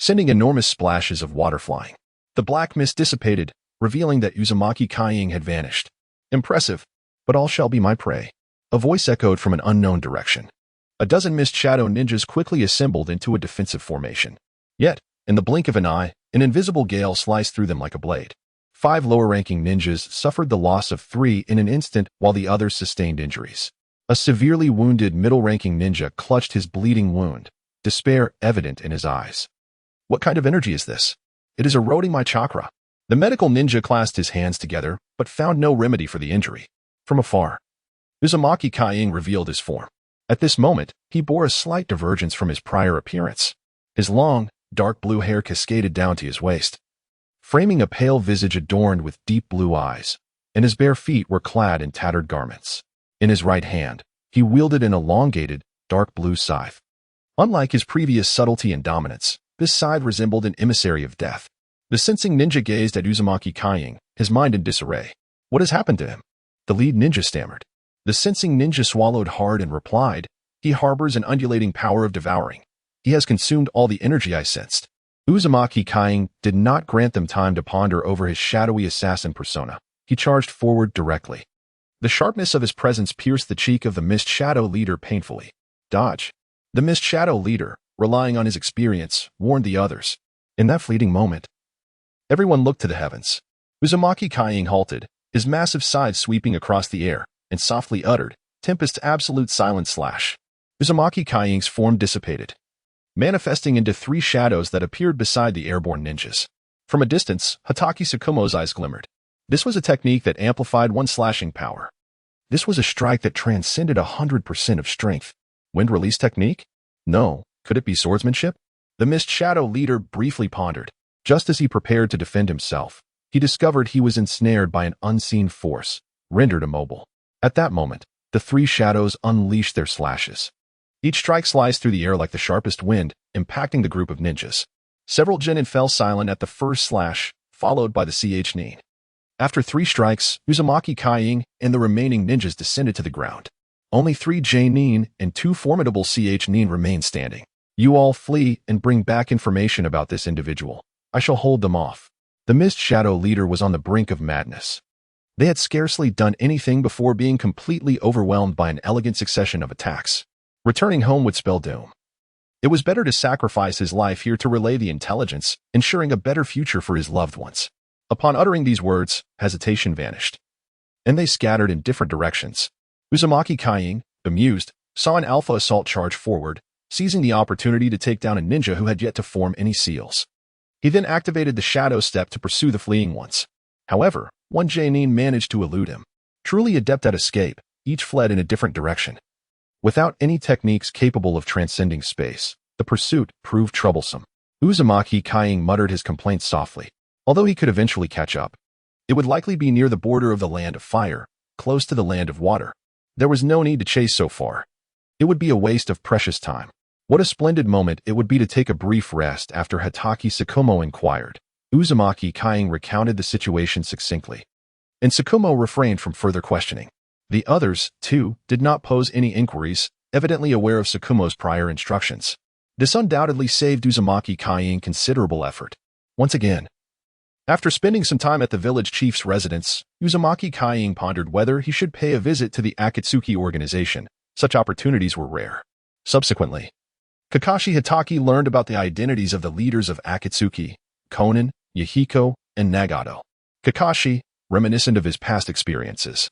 sending enormous splashes of water flying. The black mist dissipated, revealing that Uzumaki Kaing had vanished. "Impressive, but all shall be my prey." A voice echoed from an unknown direction. A dozen Mist Shadow ninjas quickly assembled into a defensive formation. Yet, in the blink of an eye, an invisible gale sliced through them like a blade. 5 lower-ranking ninjas suffered the loss of 3 in an instant while the others sustained injuries. A severely wounded middle-ranking ninja clutched his bleeding wound, despair evident in his eyes. "What kind of energy is this? It is eroding my chakra." The medical ninja clasped his hands together, but found no remedy for the injury. From afar, Uzumaki Kaing revealed his form. At this moment, he bore a slight divergence from his prior appearance. His long, dark blue hair cascaded down to his waist, framing a pale visage adorned with deep blue eyes, and his bare feet were clad in tattered garments. In his right hand, he wielded an elongated, dark blue scythe. Unlike his previous subtlety and dominance, this scythe resembled an emissary of death. The sensing ninja gazed at Uzumaki Kaing, his mind in disarray. "What has happened to him?" The lead ninja stammered. The sensing ninja swallowed hard and replied, "He harbors an undulating power of devouring. He has consumed all the energy I sensed." Uzumaki Kaing did not grant them time to ponder over his shadowy assassin persona. He charged forward directly. The sharpness of his presence pierced the cheek of the Mist Shadow leader painfully. "Dodge." The Mist Shadow leader, relying on his experience, warned the others. In that fleeting moment, everyone looked to the heavens. Uzumaki Kaing halted, his massive scythe sweeping across the air, and softly uttered, "Tempest's absolute silent slash." Uzumaki Kaing's form dissipated, manifesting into 3 shadows that appeared beside the airborne ninjas. From a distance, Hatake Tsukumo's eyes glimmered. This was a technique that amplified one's slashing power. This was a strike that transcended 100% of strength. Wind release technique? No. Could it be swordsmanship? The Mist Shadow leader briefly pondered. Just as he prepared to defend himself, he discovered he was ensnared by an unseen force, rendered immobile. At that moment, the 3 shadows unleashed their slashes. Each strike sliced through the air like the sharpest wind, impacting the group of ninjas. Several genin fell silent at the first slash, followed by the ch nin. After 3 strikes, Uzumaki Kaing and the remaining ninjas descended to the ground. Only 3 j-nin and 2 formidable ch nin remained standing. "You all flee and bring back information about this individual. I shall hold them off." The Mist Shadow leader was on the brink of madness. They had scarcely done anything before being completely overwhelmed by an elegant succession of attacks. Returning home would spell doom. It was better to sacrifice his life here to relay the intelligence, ensuring a better future for his loved ones. Upon uttering these words, hesitation vanished, and they scattered in different directions. Uzumaki Kaing, bemused, saw an alpha assault charge forward, seizing the opportunity to take down a ninja who had yet to form any seals. He then activated the shadow step to pursue the fleeing ones. However, one j-nin managed to elude him. Truly adept at escape, each fled in a different direction. Without any techniques capable of transcending space, the pursuit proved troublesome. Uzumaki Kaing muttered his complaints softly. Although he could eventually catch up, it would likely be near the border of the land of fire, close to the land of water. There was no need to chase so far. It would be a waste of precious time. What a splendid moment it would be to take a brief rest after Hatake Tsukumo inquired. Uzumaki Kying recounted the situation succinctly, and Tsukumo refrained from further questioning. The others, too, did not pose any inquiries, evidently aware of Tsukumo's prior instructions. This undoubtedly saved Uzumaki Kying considerable effort. Once again, after spending some time at the village chief's residence, Uzumaki Kying pondered whether he should pay a visit to the Akatsuki organization. Such opportunities were rare. Subsequently, Kakashi Hatake learned about the identities of the leaders of Akatsuki, Konan, Yahiko, and Nagato. Kakashi, reminiscent of his past experiences,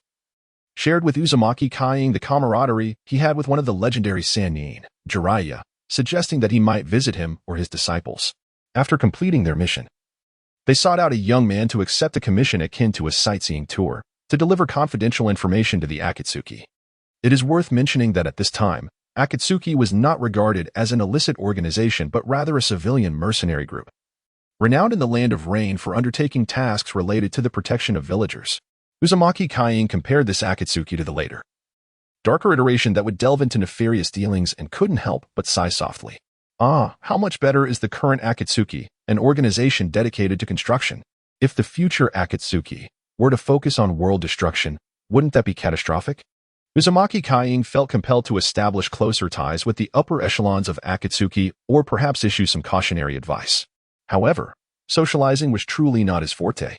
shared with Uzumaki Kying the camaraderie he had with one of the legendary Sannin, Jiraiya, suggesting that he might visit him or his disciples. After completing their mission, they sought out a young man to accept a commission akin to a sightseeing tour, to deliver confidential information to the Akatsuki. It is worth mentioning that at this time, Akatsuki was not regarded as an illicit organization but rather a civilian mercenary group, renowned in the Land of Rain for undertaking tasks related to the protection of villagers. Uzumaki Kying compared this Akatsuki to the later, darker iteration that would delve into nefarious dealings and couldn't help but sigh softly. Ah, how much better is the current Akatsuki, an organization dedicated to construction. If the future Akatsuki were to focus on world destruction, wouldn't that be catastrophic? Uzumaki Kying felt compelled to establish closer ties with the upper echelons of Akatsuki or perhaps issue some cautionary advice. However, socializing was truly not his forte.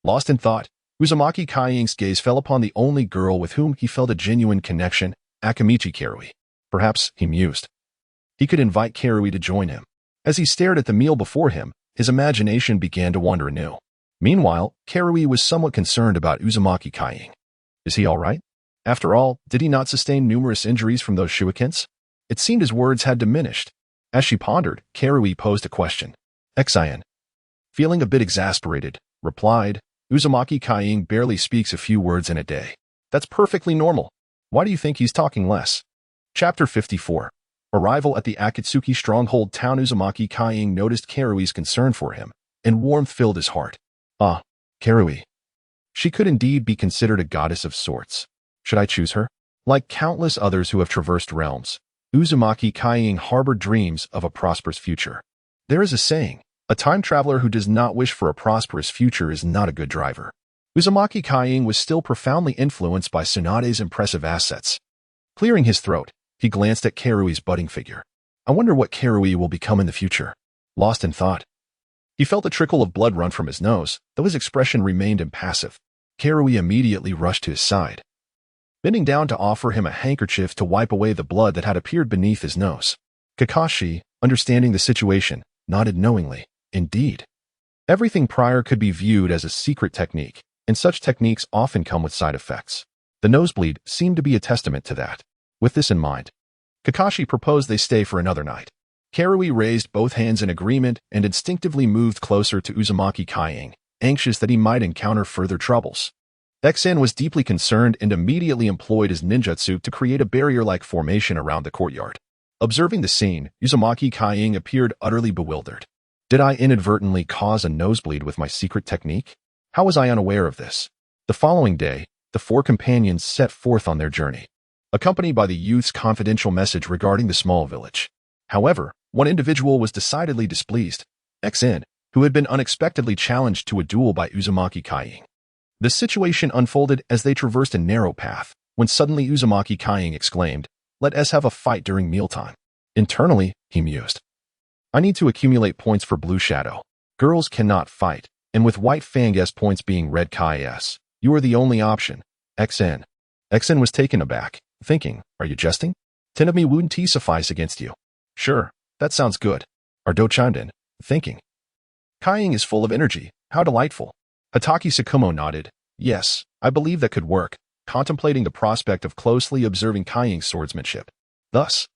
Lost in thought, Uzumaki Kying's gaze fell upon the only girl with whom he felt a genuine connection, Akamichi Karui. Perhaps, he mused, he could invite Karui to join him. As he stared at the meal before him, his imagination began to wander anew. Meanwhile, Karui was somewhat concerned about Uzumaki Kying. Is he all right? After all, did he not sustain numerous injuries from those shurikens? It seemed his words had diminished. As she pondered, Karui posed a question. Xian, feeling a bit exasperated, replied, Uzumaki Kying barely speaks a few words in a day. That's perfectly normal. Why do you think he's talking less? Chapter 54. Arrival at the Akatsuki stronghold town. Uzumaki Kying noticed Karui's concern for him, and warmth filled his heart. Ah, Karui. She could indeed be considered a goddess of sorts. Should I choose her? Like countless others who have traversed realms, Uzumaki Kying harbored dreams of a prosperous future. There is a saying, a time traveler who does not wish for a prosperous future is not a good driver. Uzumaki Kying was still profoundly influenced by Tsunade's impressive assets. Clearing his throat, he glanced at Karui's budding figure. I wonder what Karui will become in the future. Lost in thought, he felt a trickle of blood run from his nose, though his expression remained impassive. Karui immediately rushed to his side, bending down to offer him a handkerchief to wipe away the blood that had appeared beneath his nose. Kakashi, understanding the situation, nodded knowingly. Indeed. Everything prior could be viewed as a secret technique, and such techniques often come with side effects. The nosebleed seemed to be a testament to that. With this in mind, Kakashi proposed they stay for another night. Karui raised both hands in agreement and instinctively moved closer to Uzumaki Kying, anxious that he might encounter further troubles. Xen was deeply concerned and immediately employed his ninjutsu to create a barrier-like formation around the courtyard. Observing the scene, Uzumaki Kying appeared utterly bewildered. Did I inadvertently cause a nosebleed with my secret technique? How was I unaware of this? The following day, the four companions set forth on their journey, accompanied by the youth's confidential message regarding the small village. However, one individual was decidedly displeased, Xen, who had been unexpectedly challenged to a duel by Uzumaki Kying. The situation unfolded as they traversed a narrow path, when suddenly Uzumaki Kying exclaimed, "Let us have a fight during mealtime." Internally, he mused, I need to accumulate points for Blue Shadow. Girls cannot fight, and with White Fang S points being Red Kai S, you are the only option. Xen. Xen was taken aback, thinking, are you jesting? 10 of me wouldn't suffice against you. Sure, that sounds good. Ardo chimed in, thinking. Kying is full of energy, how delightful. Hatake Tsukumo nodded, yes, I believe that could work, contemplating the prospect of closely observing Kying's swordsmanship. Thus,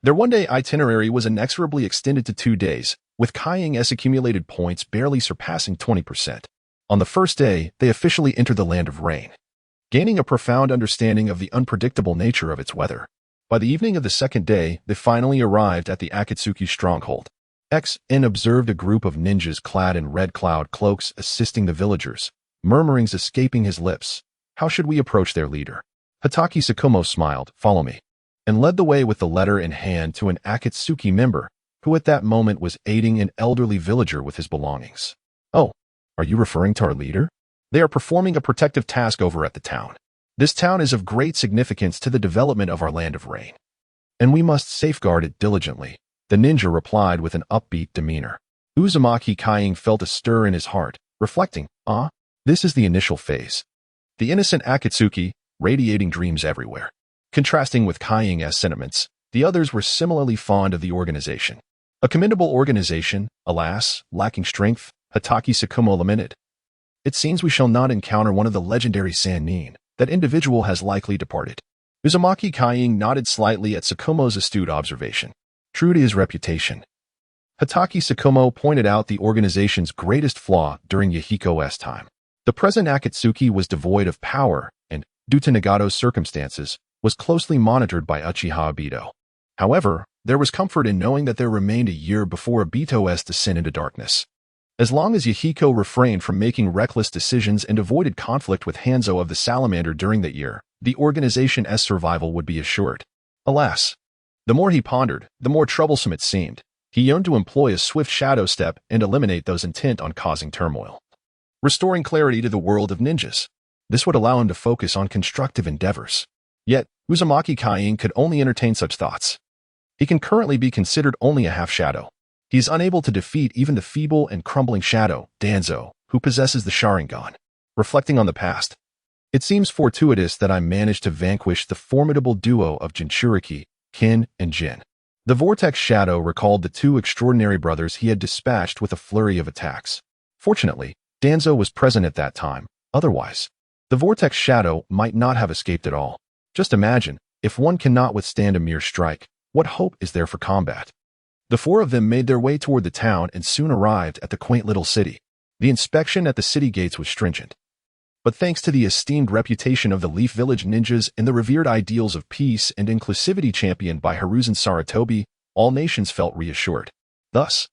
their one-day itinerary was inexorably extended to 2 days, with Kying's accumulated points barely surpassing 20%. On the first day, they officially entered the Land of Rain, gaining a profound understanding of the unpredictable nature of its weather. By the evening of the second day, they finally arrived at the Akatsuki stronghold. Xen observed a group of ninjas clad in red cloud cloaks assisting the villagers, murmurings escaping his lips. How should we approach their leader? Hatake Tsukumo smiled, "Follow me," and led the way with the letter in hand to an Akatsuki member, who at that moment was aiding an elderly villager with his belongings. "Oh, are you referring to our leader? They are performing a protective task over at the town. This town is of great significance to the development of our land of rain, and we must safeguard it diligently," the ninja replied with an upbeat demeanor. Uzumaki Kying felt a stir in his heart, reflecting, this is the initial phase. The innocent Akatsuki, radiating dreams everywhere. Contrasting with Kying's sentiments, the others were similarly fond of the organization. A commendable organization, alas, lacking strength, Hatake Tsukumo lamented. "It seems we shall not encounter one of the legendary Sannin. That individual has likely departed." Uzumaki Kying nodded slightly at Tsukumo's astute observation. True to his reputation, Hatake Tsukumo pointed out the organization's greatest flaw during Yahiko's time. The present Akatsuki was devoid of power and, due to Nagato's circumstances, was closely monitored by Uchiha Obito. However, there was comfort in knowing that there remained a year before Obito's descent into darkness. As long as Yahiko refrained from making reckless decisions and avoided conflict with Hanzo of the Salamander during that year, the organization's survival would be assured. Alas, the more he pondered, the more troublesome it seemed. He yearned to employ a swift shadow step and eliminate those intent on causing turmoil, restoring clarity to the world of ninjas. This would allow him to focus on constructive endeavors. Yet, Uzumaki Kying could only entertain such thoughts. He can currently be considered only a half-shadow. He is unable to defeat even the feeble and crumbling shadow, Danzo, who possesses the Sharingan. Reflecting on the past, it seems fortuitous that I managed to vanquish the formidable duo of Jinchuriki, Kin, and Jin. The Vortex Shadow recalled the two extraordinary brothers he had dispatched with a flurry of attacks. Fortunately, Danzo was present at that time. Otherwise, the Vortex Shadow might not have escaped at all. Just imagine, if one cannot withstand a mere strike, what hope is there for combat? The four of them made their way toward the town and soon arrived at the quaint little city. The inspection at the city gates was stringent. But thanks to the esteemed reputation of the Leaf Village ninjas and the revered ideals of peace and inclusivity championed by Hiruzen Sarutobi, all nations felt reassured. Thus,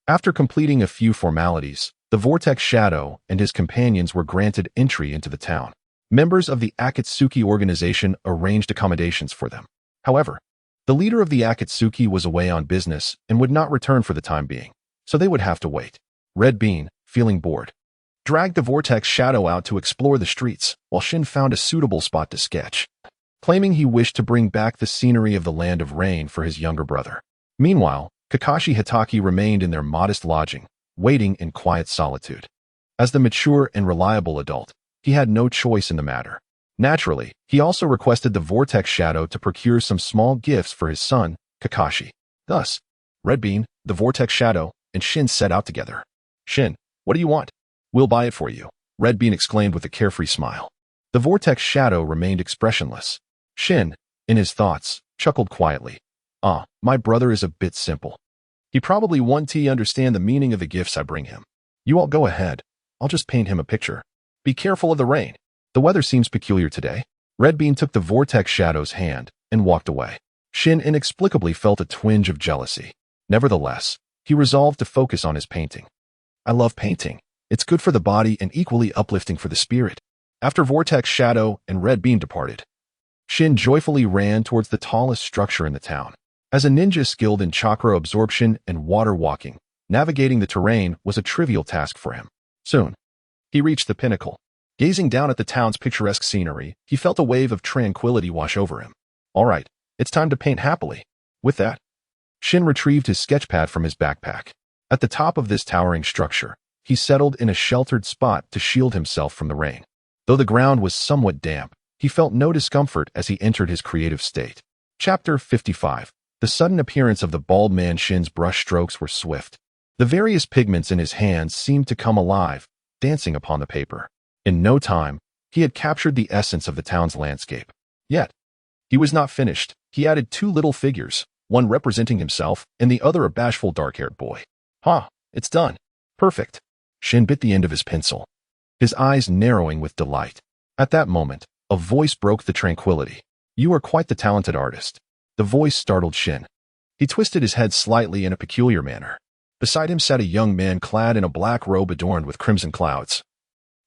after completing a few formalities, the Vortex Shadow and his companions were granted entry into the town. Members of the Akatsuki organization arranged accommodations for them. However, the leader of the Akatsuki was away on business and would not return for the time being, so they would have to wait. Red Bean, feeling bored, dragged the Vortex Shadow out to explore the streets, while Shin found a suitable spot to sketch, claiming he wished to bring back the scenery of the Land of Rain for his younger brother. Meanwhile, Kakashi Hatake remained in their modest lodging, waiting in quiet solitude. As the mature and reliable adult, he had no choice in the matter. Naturally, he also requested the Vortex Shadow to procure some small gifts for his son, Kakashi. Thus, Red Bean, the Vortex Shadow, and Shin set out together. "Shin, what do you want?" "We'll buy it for you," Red Bean exclaimed with a carefree smile. The Vortex Shadow remained expressionless. Shin, in his thoughts, chuckled quietly. My brother is a bit simple. He probably won't understand the meaning of the gifts I bring him. You all go ahead. I'll just paint him a picture. Be careful of the rain. The weather seems peculiar today." Red Bean took the Vortex Shadow's hand and walked away. Shin inexplicably felt a twinge of jealousy. Nevertheless, he resolved to focus on his painting. "I love painting. It's good for the body and equally uplifting for the spirit." After Vortex Shadow and Red Bean departed, Shin joyfully ran towards the tallest structure in the town. As a ninja skilled in chakra absorption and water walking, navigating the terrain was a trivial task for him. Soon, he reached the pinnacle. Gazing down at the town's picturesque scenery, he felt a wave of tranquility wash over him. All right, it's time to paint happily. With that, Shin retrieved his sketchpad from his backpack. At the top of this towering structure, he settled in a sheltered spot to shield himself from the rain. Though the ground was somewhat damp, he felt no discomfort as he entered his creative state. Chapter 55. The sudden appearance of the bald man Shin's brush strokes were swift. The various pigments in his hands seemed to come alive, dancing upon the paper. In no time, he had captured the essence of the town's landscape. Yet, he was not finished. He added two little figures, one representing himself and the other a bashful dark-haired boy. It's done. Perfect. Shin bit the end of his pencil, his eyes narrowing with delight. At that moment, a voice broke the tranquility. "You are quite the talented artist." The voice startled Shin. He twisted his head slightly in a peculiar manner. Beside him sat a young man clad in a black robe adorned with crimson clouds,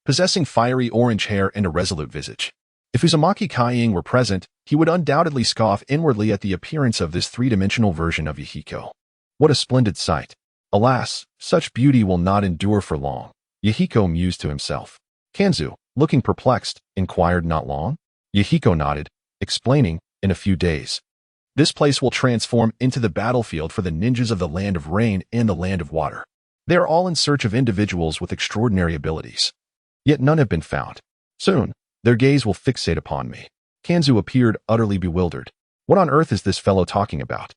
possessing fiery orange hair and a resolute visage. If Uzumaki Kaiying were present, he would undoubtedly scoff inwardly at the appearance of this three-dimensional version of Yahiko. What a splendid sight. Alas, such beauty will not endure for long, Yahiko mused to himself. Kanzu, looking perplexed, inquired not long. Yahiko nodded, explaining, in a few days. This place will transform into the battlefield for the ninjas of the Land of Rain and the Land of Water. They are all in search of individuals with extraordinary abilities. Yet none have been found. Soon, their gaze will fixate upon me. Kanzu appeared utterly bewildered. What on earth is this fellow talking about?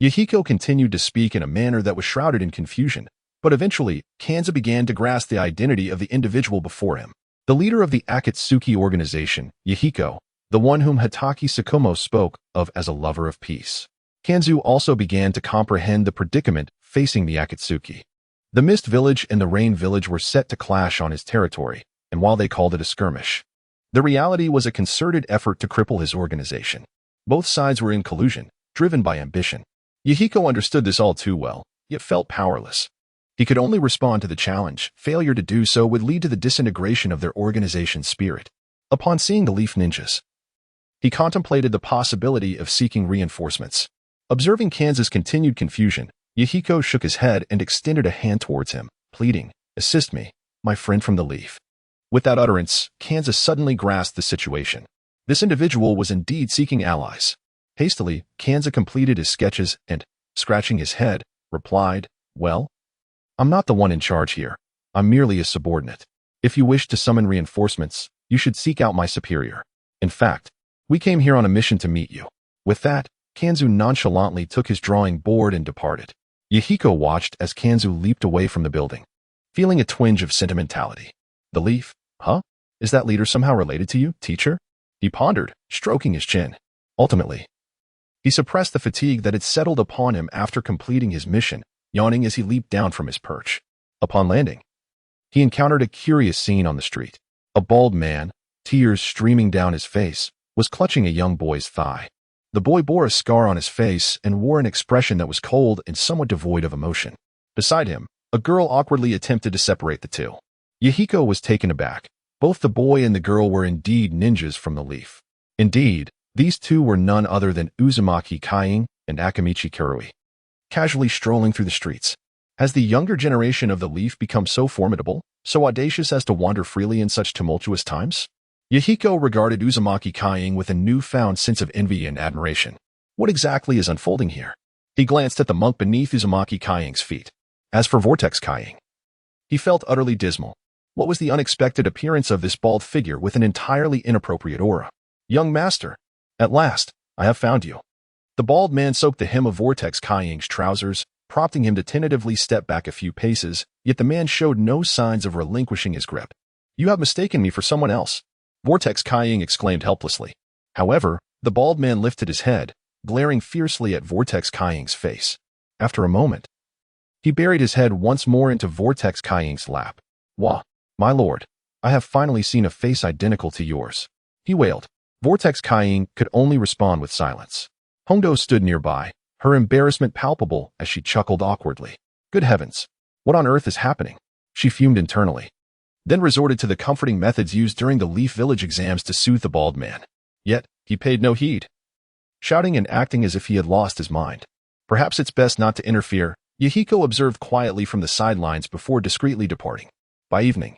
Yahiko continued to speak in a manner that was shrouded in confusion, but eventually, Kanzu began to grasp the identity of the individual before him. The leader of the Akatsuki organization, Yahiko, the one whom Hatake Tsukumo spoke of as a lover of peace. Kanzu also began to comprehend the predicament facing the Akatsuki. The Mist Village and the Rain Village were set to clash on his territory, and while they called it a skirmish, the reality was a concerted effort to cripple his organization. Both sides were in collusion, driven by ambition. Yahiko understood this all too well, yet felt powerless. He could only respond to the challenge. Failure to do so would lead to the disintegration of their organization's spirit. Upon seeing the Leaf Ninjas, he contemplated the possibility of seeking reinforcements. Observing Kanzu's continued confusion, Yahiko shook his head and extended a hand towards him, pleading, "Assist me, my friend from the Leaf." With that utterance, Kanzu suddenly grasped the situation. This individual was indeed seeking allies. Hastily, Kanzu completed his sketches and, scratching his head, replied, "Well, I'm not the one in charge here. I'm merely a subordinate. If you wish to summon reinforcements, you should seek out my superior. In fact, we came here on a mission to meet you." With that, Kanzu nonchalantly took his drawing board and departed. Yahiko watched as Kanzu leaped away from the building, feeling a twinge of sentimentality. The Leaf? Huh? Is that leader somehow related to you, teacher? He pondered, stroking his chin. Ultimately, he suppressed the fatigue that had settled upon him after completing his mission, yawning as he leaped down from his perch. Upon landing, he encountered a curious scene on the street. A bald man, tears streaming down his face, was clutching a young boy's thigh. The boy bore a scar on his face and wore an expression that was cold and somewhat devoid of emotion. Beside him, a girl awkwardly attempted to separate the two. Yahiko was taken aback. Both the boy and the girl were indeed ninjas from the Leaf. Indeed, these two were none other than Uzumaki Kaiying and Akamichi Kirui. Casually strolling through the streets. Has the younger generation of the Leaf become so formidable, so audacious as to wander freely in such tumultuous times? Yahiko regarded Uzumaki Kaiying with a newfound sense of envy and admiration. What exactly is unfolding here? He glanced at the monk beneath Uzumaki Kaiying's feet. As for Vortex Kaiying, he felt utterly dismal. What was the unexpected appearance of this bald figure with an entirely inappropriate aura? Young master, at last, I have found you. The bald man soaked the hem of Vortex Kaiying's trousers, prompting him to tentatively step back a few paces, yet the man showed no signs of relinquishing his grip. You have mistaken me for someone else, Vortex Kaiying exclaimed helplessly. However, the bald man lifted his head, glaring fiercely at Vortex Kaiying's face. After a moment, he buried his head once more into Vortex Kaiying's lap. Wah, my lord, I have finally seen a face identical to yours, he wailed. Vortex Kaiying could only respond with silence. Hongdo stood nearby, her embarrassment palpable as she chuckled awkwardly. Good heavens, what on earth is happening? She fumed internally, then resorted to the comforting methods used during the Leaf Village exams to soothe the bald man. Yet, he paid no heed, shouting and acting as if he had lost his mind. Perhaps it's best not to interfere, Yahiko observed quietly from the sidelines before discreetly departing. By evening,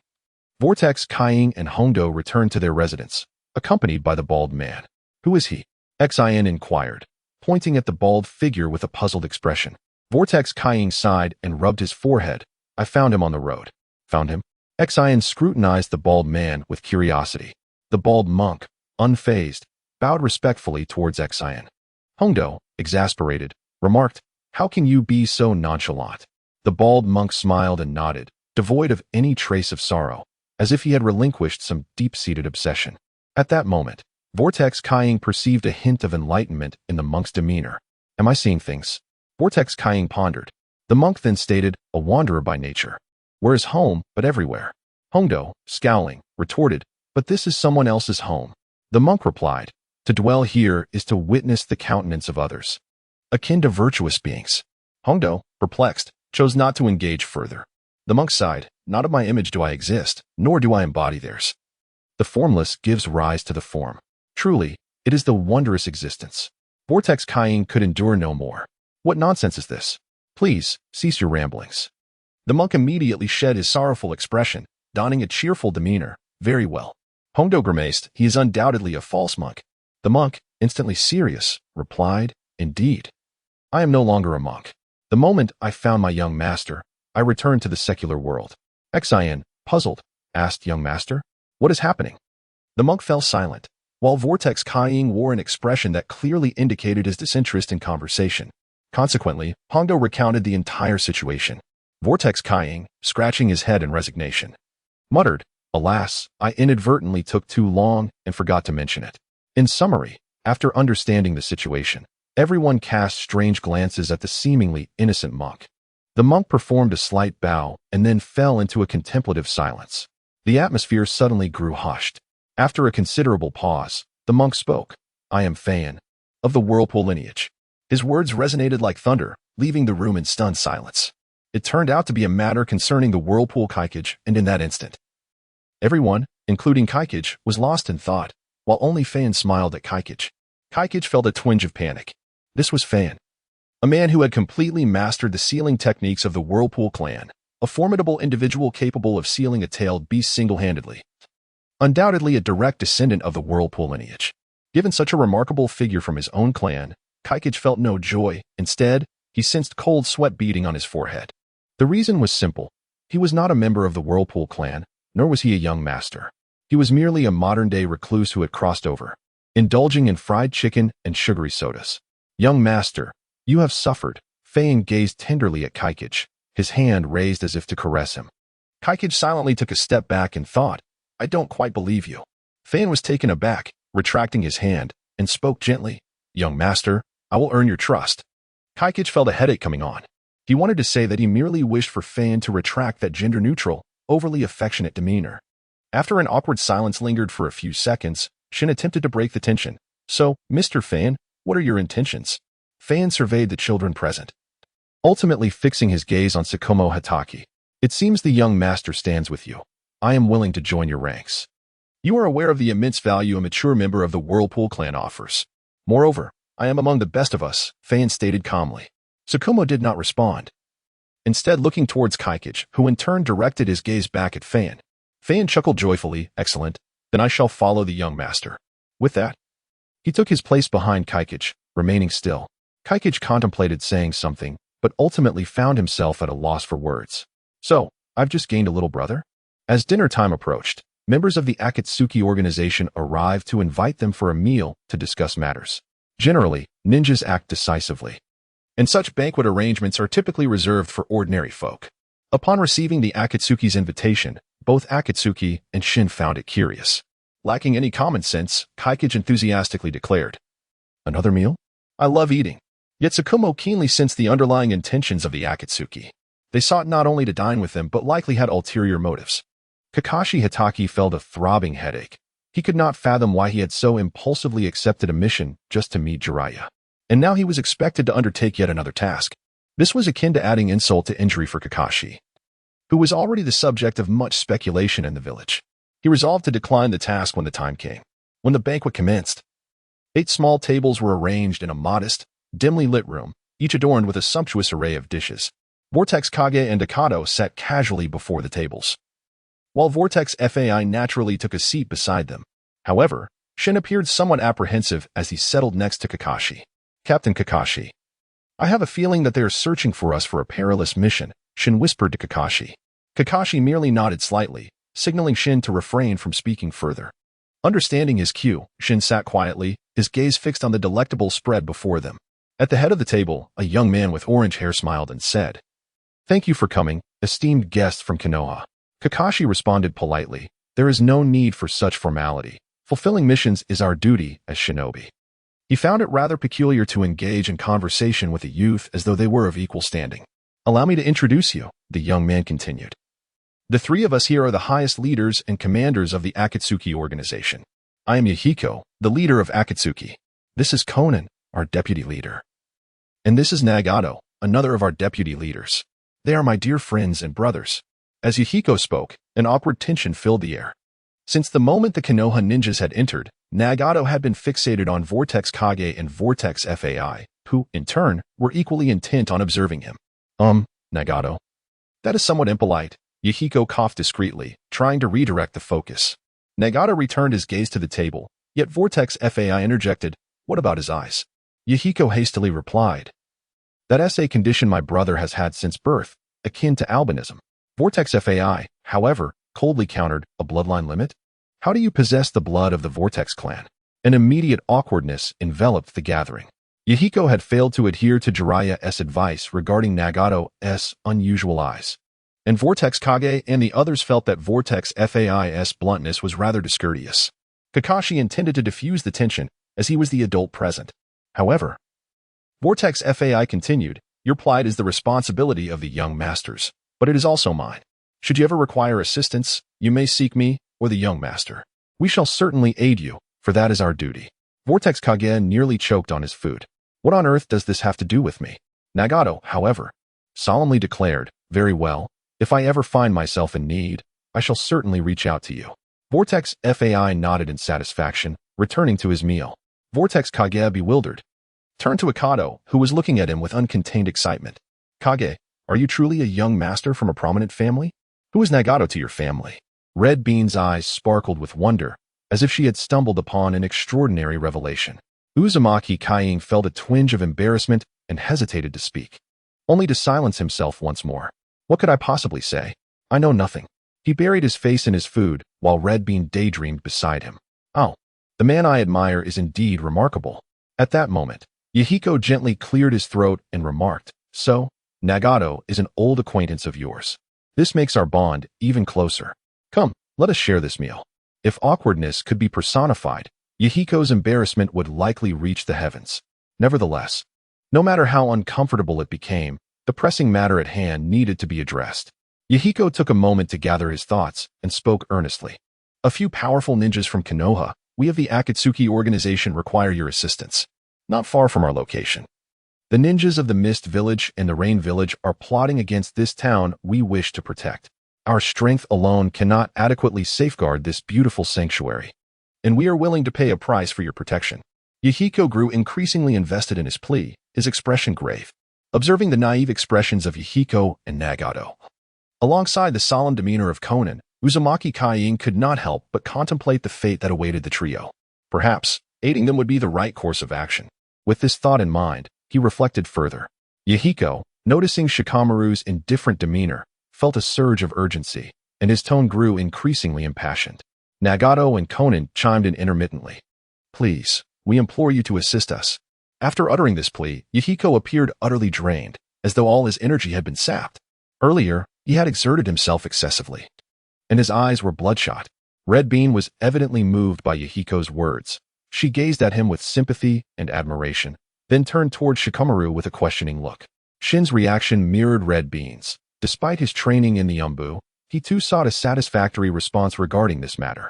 Vortex Kaiying and Hongdo returned to their residence, accompanied by the bald man. Who is he? Xian inquired, pointing at the bald figure with a puzzled expression. Vortex Kaiying sighed and rubbed his forehead. I found him on the road. Found him? Xian scrutinized the bald man with curiosity. The bald monk, unfazed, bowed respectfully towards Xian. Hongdo, exasperated, remarked, How can you be so nonchalant? The bald monk smiled and nodded, devoid of any trace of sorrow, as if he had relinquished some deep-seated obsession. At that moment, Vortex Kaiying perceived a hint of enlightenment in the monk's demeanor. Am I seeing things? Vortex Kaiying pondered. The monk then stated, a wanderer by nature. Where is home, but everywhere? Hongdo, scowling, retorted, but this is someone else's home. The monk replied, to dwell here is to witness the countenance of others, akin to virtuous beings. Hongdo, perplexed, chose not to engage further. The monk sighed, not of my image do I exist, nor do I embody theirs. The formless gives rise to the form. Truly, it is the wondrous existence. Vortex Kying could endure no more. What nonsense is this? Please, cease your ramblings. The monk immediately shed his sorrowful expression, donning a cheerful demeanor. Very well. Hondo grimaced, he is undoubtedly a false monk. The monk, instantly serious, replied, Indeed. I am no longer a monk. The moment I found my young master, I returned to the secular world. Xian, puzzled, asked young master, What is happening? The monk fell silent, while Vortex Kying wore an expression that clearly indicated his disinterest in conversation. Consequently, Hondo recounted the entire situation. Vortex Kying, scratching his head in resignation, muttered, Alas, I inadvertently took too long and forgot to mention it. In summary, after understanding the situation, everyone cast strange glances at the seemingly innocent monk. The monk performed a slight bow and then fell into a contemplative silence. The atmosphere suddenly grew hushed. After a considerable pause, the monk spoke. I am Fan, of the Whirlpool lineage. His words resonated like thunder, leaving the room in stunned silence. It turned out to be a matter concerning the Whirlpool Kaikage, and in that instant, everyone, including Kaikage, was lost in thought, while only Fan smiled at Kaikage. Kaikage felt a twinge of panic. This was Fan, a man who had completely mastered the sealing techniques of the Whirlpool clan, a formidable individual capable of sealing a tailed beast single-handedly. Undoubtedly a direct descendant of the Whirlpool lineage. Given such a remarkable figure from his own clan, Kaikage felt no joy. Instead, he sensed cold sweat beading on his forehead. The reason was simple. He was not a member of the Whirlpool clan, nor was he a young master. He was merely a modern-day recluse who had crossed over, indulging in fried chicken and sugary sodas. Young master, you have suffered. Fan gazed tenderly at Kaikage, his hand raised as if to caress him. Kaikage silently took a step back and thought, I don't quite believe you. Fan was taken aback, retracting his hand, and spoke gently, Young master, I will earn your trust. Kaikage felt a headache coming on. He wanted to say that he merely wished for Fan to retract that gender-neutral, overly affectionate demeanor. After an awkward silence lingered for a few seconds, Shin attempted to break the tension. So, Mr. Fan, what are your intentions? Fan surveyed the children present, ultimately fixing his gaze on Tsukumo Hatake. It seems the young master stands with you. I am willing to join your ranks. You are aware of the immense value a mature member of the Whirlpool clan offers. Moreover, I am among the best of us, Fan stated calmly. Tsukumo did not respond, instead looking towards Kaikage, who in turn directed his gaze back at Fan. Fan chuckled joyfully, Excellent, then I shall follow the young master. With that, he took his place behind Kaikage, remaining still. Kaikage contemplated saying something, but ultimately found himself at a loss for words. So, I've just gained a little brother? As dinner time approached, members of the Akatsuki organization arrived to invite them for a meal to discuss matters. Generally, ninjas act decisively, and such banquet arrangements are typically reserved for ordinary folk. Upon receiving the Akatsuki's invitation, both Akatsuki and Shin found it curious. Lacking any common sense, Kaikage enthusiastically declared, Another meal? I love eating. Yet Tsukumo keenly sensed the underlying intentions of the Akatsuki. They sought not only to dine with them but likely had ulterior motives. Kakashi Hatake felt a throbbing headache. He could not fathom why he had so impulsively accepted a mission just to meet Jiraiya. And now he was expected to undertake yet another task. This was akin to adding insult to injury for Kakashi, who was already the subject of much speculation in the village. He resolved to decline the task when the time came. When the banquet commenced, 8 small tables were arranged in a modest, dimly lit room, each adorned with a sumptuous array of dishes. Vortex Kage and Dakado sat casually before the tables, while Vortex Fai naturally took a seat beside them. However, Shin appeared somewhat apprehensive as he settled next to Kakashi. Captain Kakashi, I have a feeling that they are searching for us for a perilous mission, Shin whispered to Kakashi. Kakashi merely nodded slightly, signaling Shin to refrain from speaking further. Understanding his cue, Shin sat quietly, his gaze fixed on the delectable spread before them. At the head of the table, a young man with orange hair smiled and said, Thank you for coming, esteemed guests from Konoha. Kakashi responded politely, There is no need for such formality. Fulfilling missions is our duty as shinobi. He found it rather peculiar to engage in conversation with a youth as though they were of equal standing. Allow me to introduce you, the young man continued. The 3 of us here are the highest leaders and commanders of the Akatsuki organization. I am Yahiko, the leader of Akatsuki. This is Konan, our deputy leader. And this is Nagato, another of our deputy leaders. They are my dear friends and brothers. As Yahiko spoke, an awkward tension filled the air. Since the moment the Konoha ninjas had entered, Nagato had been fixated on Vortex Kage and Vortex Fai, who, in turn, were equally intent on observing him. Nagato. That is somewhat impolite. Yahiko coughed discreetly, trying to redirect the focus. Nagato returned his gaze to the table, yet Vortex Fai interjected, "What about his eyes?" Yahiko hastily replied, "That is a condition my brother has had since birth, akin to albinism." Vortex Fai, however, coldly countered, "A bloodline limit? How do you possess the blood of the Vortex clan?" An immediate awkwardness enveloped the gathering. Yahiko had failed to adhere to Jiraiya's advice regarding Nagato's unusual eyes, and Vortex Kage and the others felt that Vortex Fai's bluntness was rather discourteous. Kakashi intended to diffuse the tension, as he was the adult present. However, Vortex Fai continued, "Your plight is the responsibility of the young masters, but it is also mine. Should you ever require assistance, you may seek me or the young master. We shall certainly aid you, for that is our duty." Vortex Kage nearly choked on his food. "What on earth does this have to do with me?" Nagato, however, solemnly declared, "Very well. If I ever find myself in need, I shall certainly reach out to you." Vortex Fai nodded in satisfaction, returning to his meal. Vortex Kage, bewildered, turned to Akado, who was looking at him with uncontained excitement. "Kage, are you truly a young master from a prominent family? Who is Nagato to your family?" Red Bean's eyes sparkled with wonder, as if she had stumbled upon an extraordinary revelation. Uzumaki Kaiying felt a twinge of embarrassment and hesitated to speak, only to silence himself once more. What could I possibly say? I know nothing. He buried his face in his food, while Red Bean daydreamed beside him. Oh, the man I admire is indeed remarkable. At that moment, Yahiko gently cleared his throat and remarked, "So, Nagato is an old acquaintance of yours. This makes our bond even closer. Come, let us share this meal." If awkwardness could be personified, Yahiko's embarrassment would likely reach the heavens. Nevertheless, no matter how uncomfortable it became, the pressing matter at hand needed to be addressed. Yahiko took a moment to gather his thoughts and spoke earnestly. "A few powerful ninjas from Konoha, we of the Akatsuki organization, require your assistance. Not far from our location. The ninjas of the Mist Village and the Rain Village are plotting against this town we wish to protect. Our strength alone cannot adequately safeguard this beautiful sanctuary, and we are willing to pay a price for your protection." Yahiko grew increasingly invested in his plea, his expression grave, observing the naive expressions of Yahiko and Nagato. Alongside the solemn demeanor of Konan, Uzumaki Kaiying could not help but contemplate the fate that awaited the trio. Perhaps, aiding them would be the right course of action. With this thought in mind, he reflected further. Yahiko, noticing Shikamaru's indifferent demeanor, felt a surge of urgency, and his tone grew increasingly impassioned. Nagato and Konan chimed in intermittently. "Please, we implore you to assist us." After uttering this plea, Yahiko appeared utterly drained, as though all his energy had been sapped. Earlier, he had exerted himself excessively, and his eyes were bloodshot. Red Bean was evidently moved by Yahiko's words. She gazed at him with sympathy and admiration, then turned toward Shikamaru with a questioning look. Shin's reaction mirrored Red Bean's. Despite his training in the Umbu, he too sought a satisfactory response regarding this matter.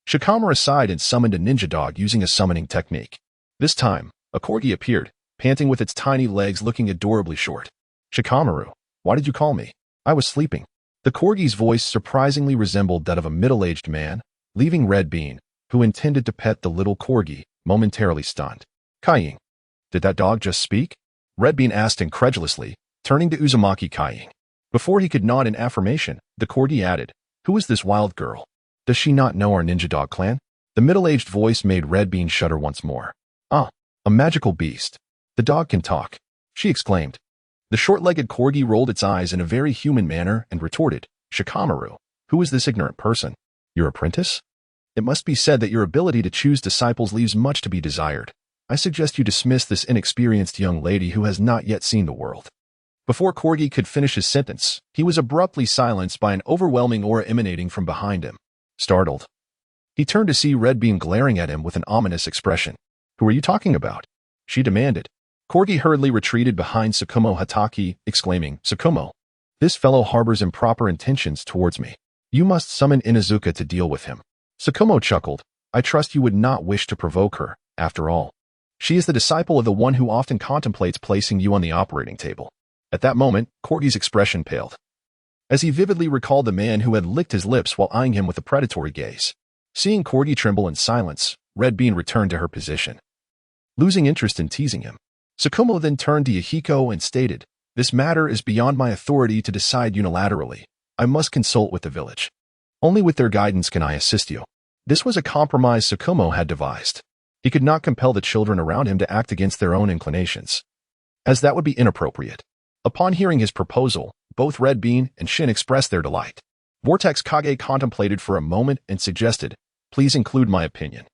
Shikamaru sighed and summoned a ninja dog using a summoning technique. This time, a corgi appeared, panting with its tiny legs looking adorably short. "Shikamaru, why did you call me? I was sleeping." The corgi's voice surprisingly resembled that of a middle-aged man, leaving Red Bean, who intended to pet the little corgi, momentarily stunned. "Kaiying, did that dog just speak?" Red Bean asked incredulously, turning to Uzumaki Kaiying. Before he could nod in affirmation, the corgi added, "Who is this wild girl? Does she not know our ninja dog clan?" The middle-aged voice made Red Bean shudder once more. "Ah, a magical beast. The dog can talk," she exclaimed. The short-legged corgi rolled its eyes in a very human manner and retorted, "Shikamaru, who is this ignorant person? Your apprentice? It must be said that your ability to choose disciples leaves much to be desired. I suggest you dismiss this inexperienced young lady who has not yet seen the world." Before Corgi could finish his sentence, he was abruptly silenced by an overwhelming aura emanating from behind him. Startled, he turned to see Red Bean glaring at him with an ominous expression. "Who are you talking about?" she demanded. Corgi hurriedly retreated behind Tsukumo Hataki, exclaiming, "Tsukumo, this fellow harbors improper intentions towards me. You must summon Inuzuka to deal with him." Tsukumo chuckled. "I trust you would not wish to provoke her, after all. She is the disciple of the one who often contemplates placing you on the operating table." At that moment, Corgi's expression paled, as he vividly recalled the man who had licked his lips while eyeing him with a predatory gaze. Seeing Corgi tremble in silence, Red Bean returned to her position, losing interest in teasing him. Tsukumo then turned to Yahiko and stated, "This matter is beyond my authority to decide unilaterally. I must consult with the village. Only with their guidance can I assist you." This was a compromise Tsukumo had devised. He could not compel the children around him to act against their own inclinations, as that would be inappropriate. Upon hearing his proposal, both Red Bean and Shin expressed their delight. Vortex Kage contemplated for a moment and suggested, "Please include my opinion."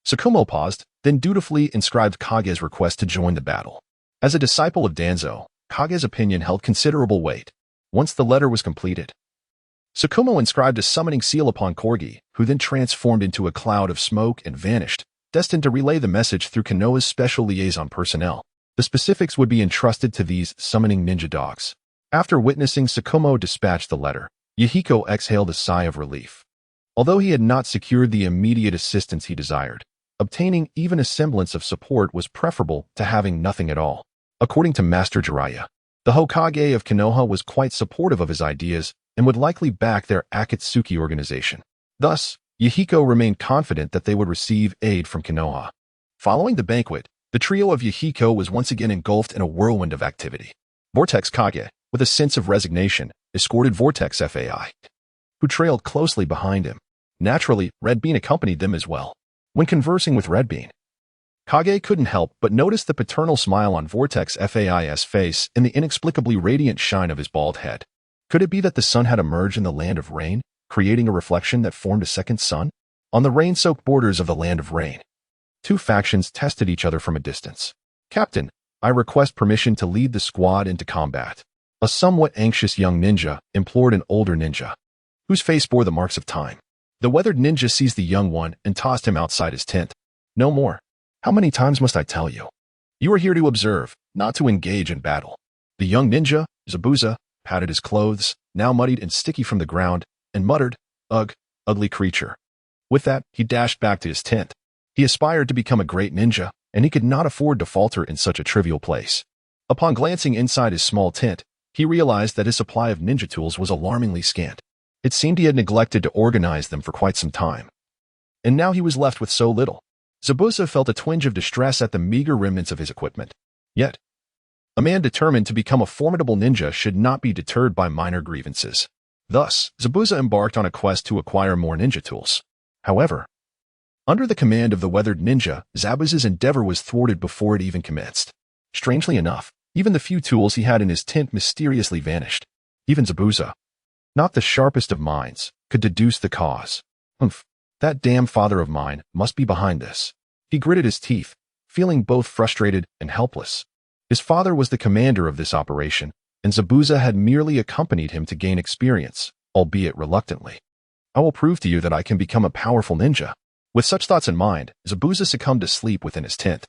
Tsukumo paused, then dutifully inscribed Kage's request to join the battle. As a disciple of Danzo, Kage's opinion held considerable weight. Once the letter was completed, Tsukumo inscribed a summoning seal upon Corgi, who then transformed into a cloud of smoke and vanished, destined to relay the message through Konoha's special liaison personnel. The specifics would be entrusted to these summoning ninja dogs. After witnessing Tsukumo dispatch the letter, Yahiko exhaled a sigh of relief. Although he had not secured the immediate assistance he desired, obtaining even a semblance of support was preferable to having nothing at all. According to Master Jiraiya, the Hokage of Konoha was quite supportive of his ideas and would likely back their Akatsuki organization. Thus, Yahiko remained confident that they would receive aid from Konoha. Following the banquet, the trio of Yahiko was once again engulfed in a whirlwind of activity. Vortex Kage, with a sense of resignation, escorted Vortex Fai, who trailed closely behind him. Naturally, Red Bean accompanied them as well. When conversing with Red Bean, Kage couldn't help but notice the paternal smile on Vortex Fai's face and the inexplicably radiant shine of his bald head. Could it be that the sun had emerged in the land of rain, creating a reflection that formed a second sun? On the rain-soaked borders of the land of rain, two factions tested each other from a distance. "Captain, I request permission to lead the squad into combat." A somewhat anxious young ninja implored an older ninja, whose face bore the marks of time. The weathered ninja seized the young one and tossed him outside his tent. "No more. How many times must I tell you? You are here to observe, not to engage in battle." The young ninja, Zabuza, patted his clothes, now muddied and sticky from the ground, and muttered, "Ugh, ugly creature." With that, he dashed back to his tent. He aspired to become a great ninja, and he could not afford to falter in such a trivial place. Upon glancing inside his small tent, he realized that his supply of ninja tools was alarmingly scant. It seemed he had neglected to organize them for quite some time. And now he was left with so little. Zabuza felt a twinge of distress at the meager remnants of his equipment. Yet, a man determined to become a formidable ninja should not be deterred by minor grievances. Thus, Zabuza embarked on a quest to acquire more ninja tools. However, under the command of the weathered ninja, Zabuza's endeavor was thwarted before it even commenced. Strangely enough, even the few tools he had in his tent mysteriously vanished. Even Zabuza, not the sharpest of minds, could deduce the cause. That damn father of mine must be behind this. He gritted his teeth, feeling both frustrated and helpless. His father was the commander of this operation, and Zabuza had merely accompanied him to gain experience, albeit reluctantly. "I will prove to you that I can become a powerful ninja." With such thoughts in mind, Zabuza succumbed to sleep within his tent.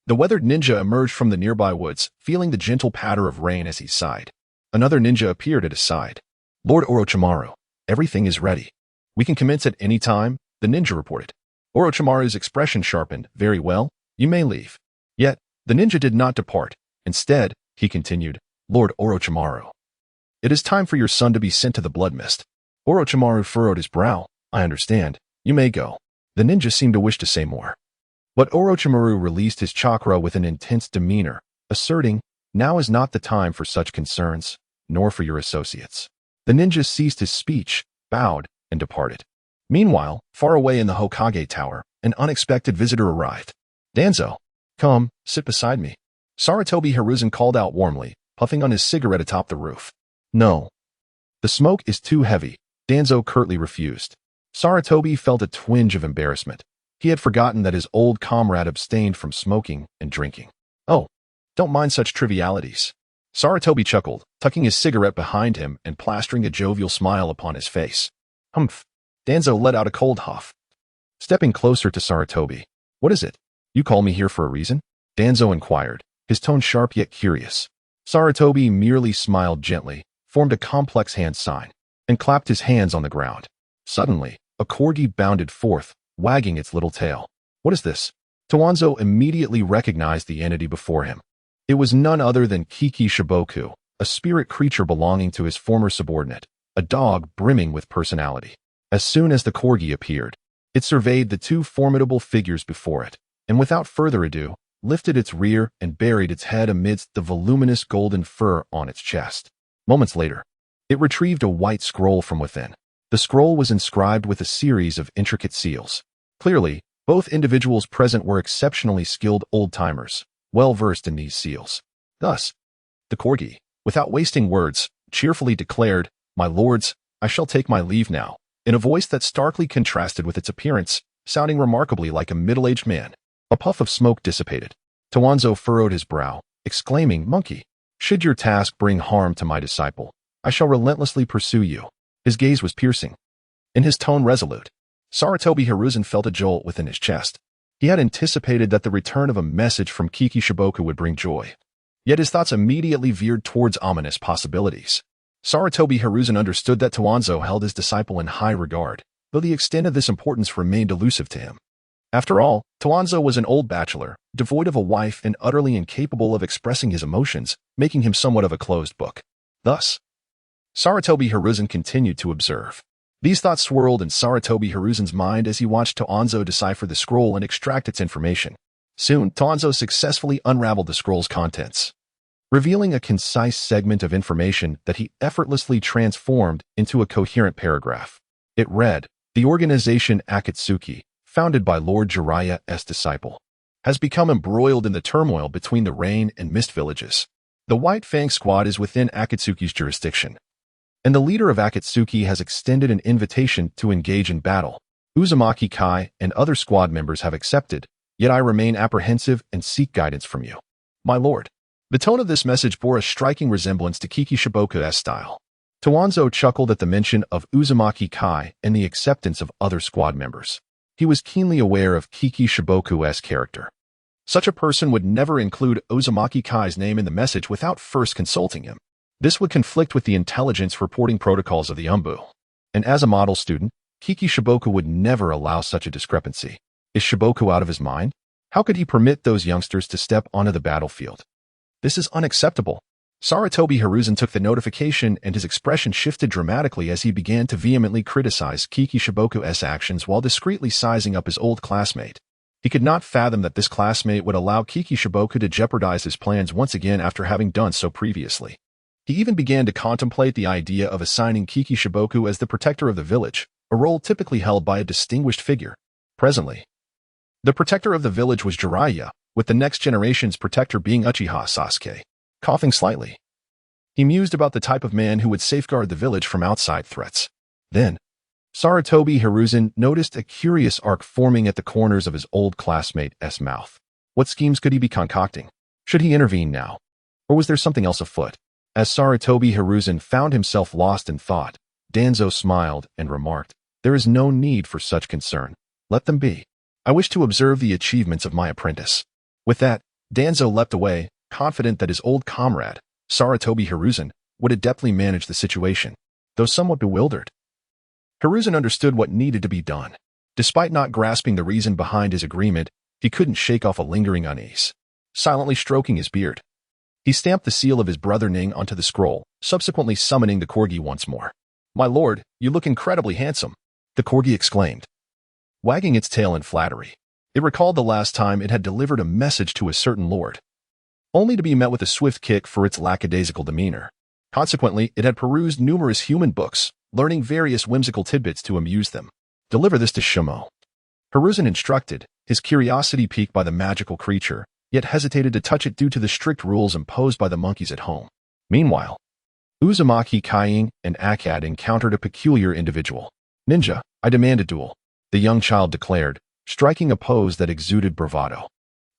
The weathered ninja emerged from the nearby woods, feeling the gentle patter of rain as he sighed. Another ninja appeared at his side. "Lord Orochimaru, everything is ready. We can commence at any time," the ninja reported. Orochimaru's expression sharpened. "Very well, you may leave." Yet, the ninja did not depart. Instead, he continued, "Lord Orochimaru, it is time for your son to be sent to the blood mist." Orochimaru furrowed his brow. "I understand. You may go." The ninja seemed to wish to say more, but Orochimaru released his chakra with an intense demeanor, asserting, "Now is not the time for such concerns, nor for your associates." The ninja ceased his speech, bowed, and departed. Meanwhile, far away in the Hokage Tower, an unexpected visitor arrived. "Danzo, come, sit beside me." Sarutobi Hiruzen called out warmly, puffing on his cigarette atop the roof. "No. The smoke is too heavy," Danzo curtly refused. Sarutobi felt a twinge of embarrassment. He had forgotten that his old comrade abstained from smoking and drinking. "Oh, don't mind such trivialities." Sarutobi chuckled, tucking his cigarette behind him and plastering a jovial smile upon his face. "Humph." Danzo let out a cold huff. Stepping closer to Sarutobi, "What is it? You call me here for a reason?" Danzo inquired, his tone sharp yet curious. Sarutobi merely smiled gently, formed a complex hand sign, and clapped his hands on the ground. Suddenly, a corgi bounded forth, wagging its little tail. "What is this?" Towanzo immediately recognized the entity before him. It was none other than Kiki Shiboku, a spirit creature belonging to his former subordinate, a dog brimming with personality. As soon as the corgi appeared, It surveyed the two formidable figures before it, and without further ado, lifted its rear and buried its head amidst the voluminous golden fur on its chest. Moments later, it retrieved a white scroll from within. The scroll was inscribed with a series of intricate seals. Clearly, both individuals present were exceptionally skilled old-timers, well-versed in these seals. Thus, the corgi, without wasting words, cheerfully declared, "My lords, I shall take my leave now," in a voice that starkly contrasted with its appearance, sounding remarkably like a middle-aged man. A puff of smoke dissipated. Tawanzo furrowed his brow, exclaiming, "Monkey, should your task bring harm to my disciple, I shall relentlessly pursue you." His gaze was piercing, and his tone resolute. Sarutobi Hiruzen felt a jolt within his chest. He had anticipated that the return of a message from Kiki Shiboku would bring joy. Yet his thoughts immediately veered towards ominous possibilities. Sarutobi Hiruzen understood that Tawanzo held his disciple in high regard, though the extent of this importance remained elusive to him. After all, Tawanzo was an old bachelor, devoid of a wife and utterly incapable of expressing his emotions, making him somewhat of a closed book. Thus, Sarutobi Hiruzen continued to observe. These thoughts swirled in Sarutobi Hiruzen's mind as he watched Tawanzo decipher the scroll and extract its information. Soon, Tawanzo successfully unraveled the scroll's contents, revealing a concise segment of information that he effortlessly transformed into a coherent paragraph. It read, "The organization Akatsuki, founded by Lord Jiraiya's disciple, has become embroiled in the turmoil between the Rain and Mist villages. The White Fang squad is within Akatsuki's jurisdiction, and the leader of Akatsuki has extended an invitation to engage in battle. Uzumaki Kai and other squad members have accepted, yet I remain apprehensive and seek guidance from you, my lord." The tone of this message bore a striking resemblance to Kiki Shiboku's style. Tawanzo chuckled at the mention of Uzumaki Kai and the acceptance of other squad members. He was keenly aware of Kiki Shiboku's character. Such a person would never include Uzumaki Kai's name in the message without first consulting him. This would conflict with the intelligence reporting protocols of the Umbu. And as a model student, Kiki Shiboku would never allow such a discrepancy. Is Shiboku out of his mind? How could he permit those youngsters to step onto the battlefield? This is unacceptable. Sarutobi Hiruzen took the notification and his expression shifted dramatically as he began to vehemently criticize Kiki Shiboku's actions while discreetly sizing up his old classmate. He could not fathom that this classmate would allow Kiki Shiboku to jeopardize his plans once again after having done so previously. He even began to contemplate the idea of assigning Kiki Shiboku as the protector of the village, a role typically held by a distinguished figure. Presently, the protector of the village was Jiraiya, with the next generation's protector being Uchiha Sasuke. Coughing slightly, he mused about the type of man who would safeguard the village from outside threats. Then, Sarutobi Hiruzen noticed a curious arc forming at the corners of his old classmate's mouth. What schemes could he be concocting? Should he intervene now? Or was there something else afoot? As Sarutobi Hiruzen found himself lost in thought, Danzo smiled and remarked, "There is no need for such concern. Let them be. I wish to observe the achievements of my apprentice." With that, Danzo leapt away, confident that his old comrade, Sarutobi Hiruzen, would adeptly manage the situation. Though somewhat bewildered, Hiruzen understood what needed to be done. Despite not grasping the reason behind his agreement, he couldn't shake off a lingering unease. Silently stroking his beard, he stamped the seal of his brother Ning onto the scroll, subsequently summoning the corgi once more. "My lord, you look incredibly handsome," the corgi exclaimed, wagging its tail in flattery. It recalled the last time it had delivered a message to a certain lord, only to be met with a swift kick for its lackadaisical demeanor. Consequently, it had perused numerous human books, learning various whimsical tidbits to amuse them. "Deliver this to Shimo," Hiruzen instructed, his curiosity piqued by the magical creature, yet hesitated to touch it due to the strict rules imposed by the monkeys at home. Meanwhile, Uzumaki Kaiying and Akkad encountered a peculiar individual. "Ninja, I demand a duel," the young child declared, striking a pose that exuded bravado.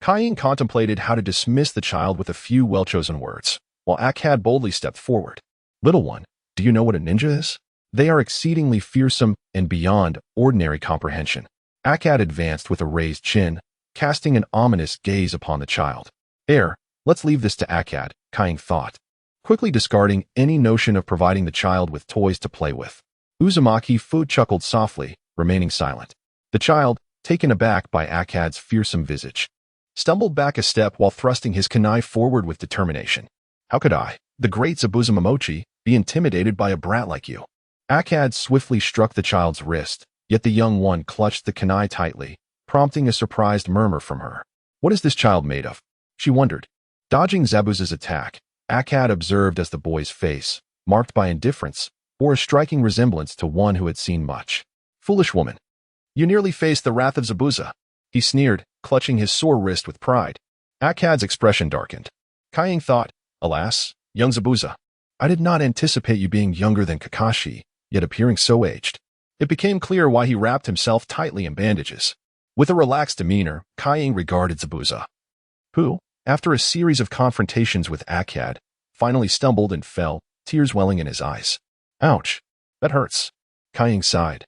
Kaiying contemplated how to dismiss the child with a few well-chosen words, while Akkad boldly stepped forward. "Little one, do you know what a ninja is? They are exceedingly fearsome and beyond ordinary comprehension." Akkad advanced with a raised chin, casting an ominous gaze upon the child. Let's leave this to Akkad," Kaiying thought, quickly discarding any notion of providing the child with toys to play with. Uzumaki Fu chuckled softly, remaining silent. The child, taken aback by Akkad's fearsome visage, stumbled back a step while thrusting his kunai forward with determination. "How could I, the great Zabuza Momochi, be intimidated by a brat like you?" Akkad swiftly struck the child's wrist, Yet the young one clutched the kunai tightly, prompting a surprised murmur from her. What is this child made of? She wondered. Dodging Zabuza's attack, Akkad observed as the boy's face, marked by indifference, bore a striking resemblance to one who had seen much. Foolish woman. You nearly faced the wrath of Zabuza. He sneered, clutching his sore wrist with pride. Akkad's expression darkened. Kaiying thought, alas, young Zabuza, I did not anticipate you being younger than Kakashi, yet appearing so aged. It became clear why he wrapped himself tightly in bandages. With a relaxed demeanor, Kaiying regarded Zabuza, who, after a series of confrontations with Akkad, finally stumbled and fell, tears welling in his eyes. Ouch, that hurts. Kaiying sighed,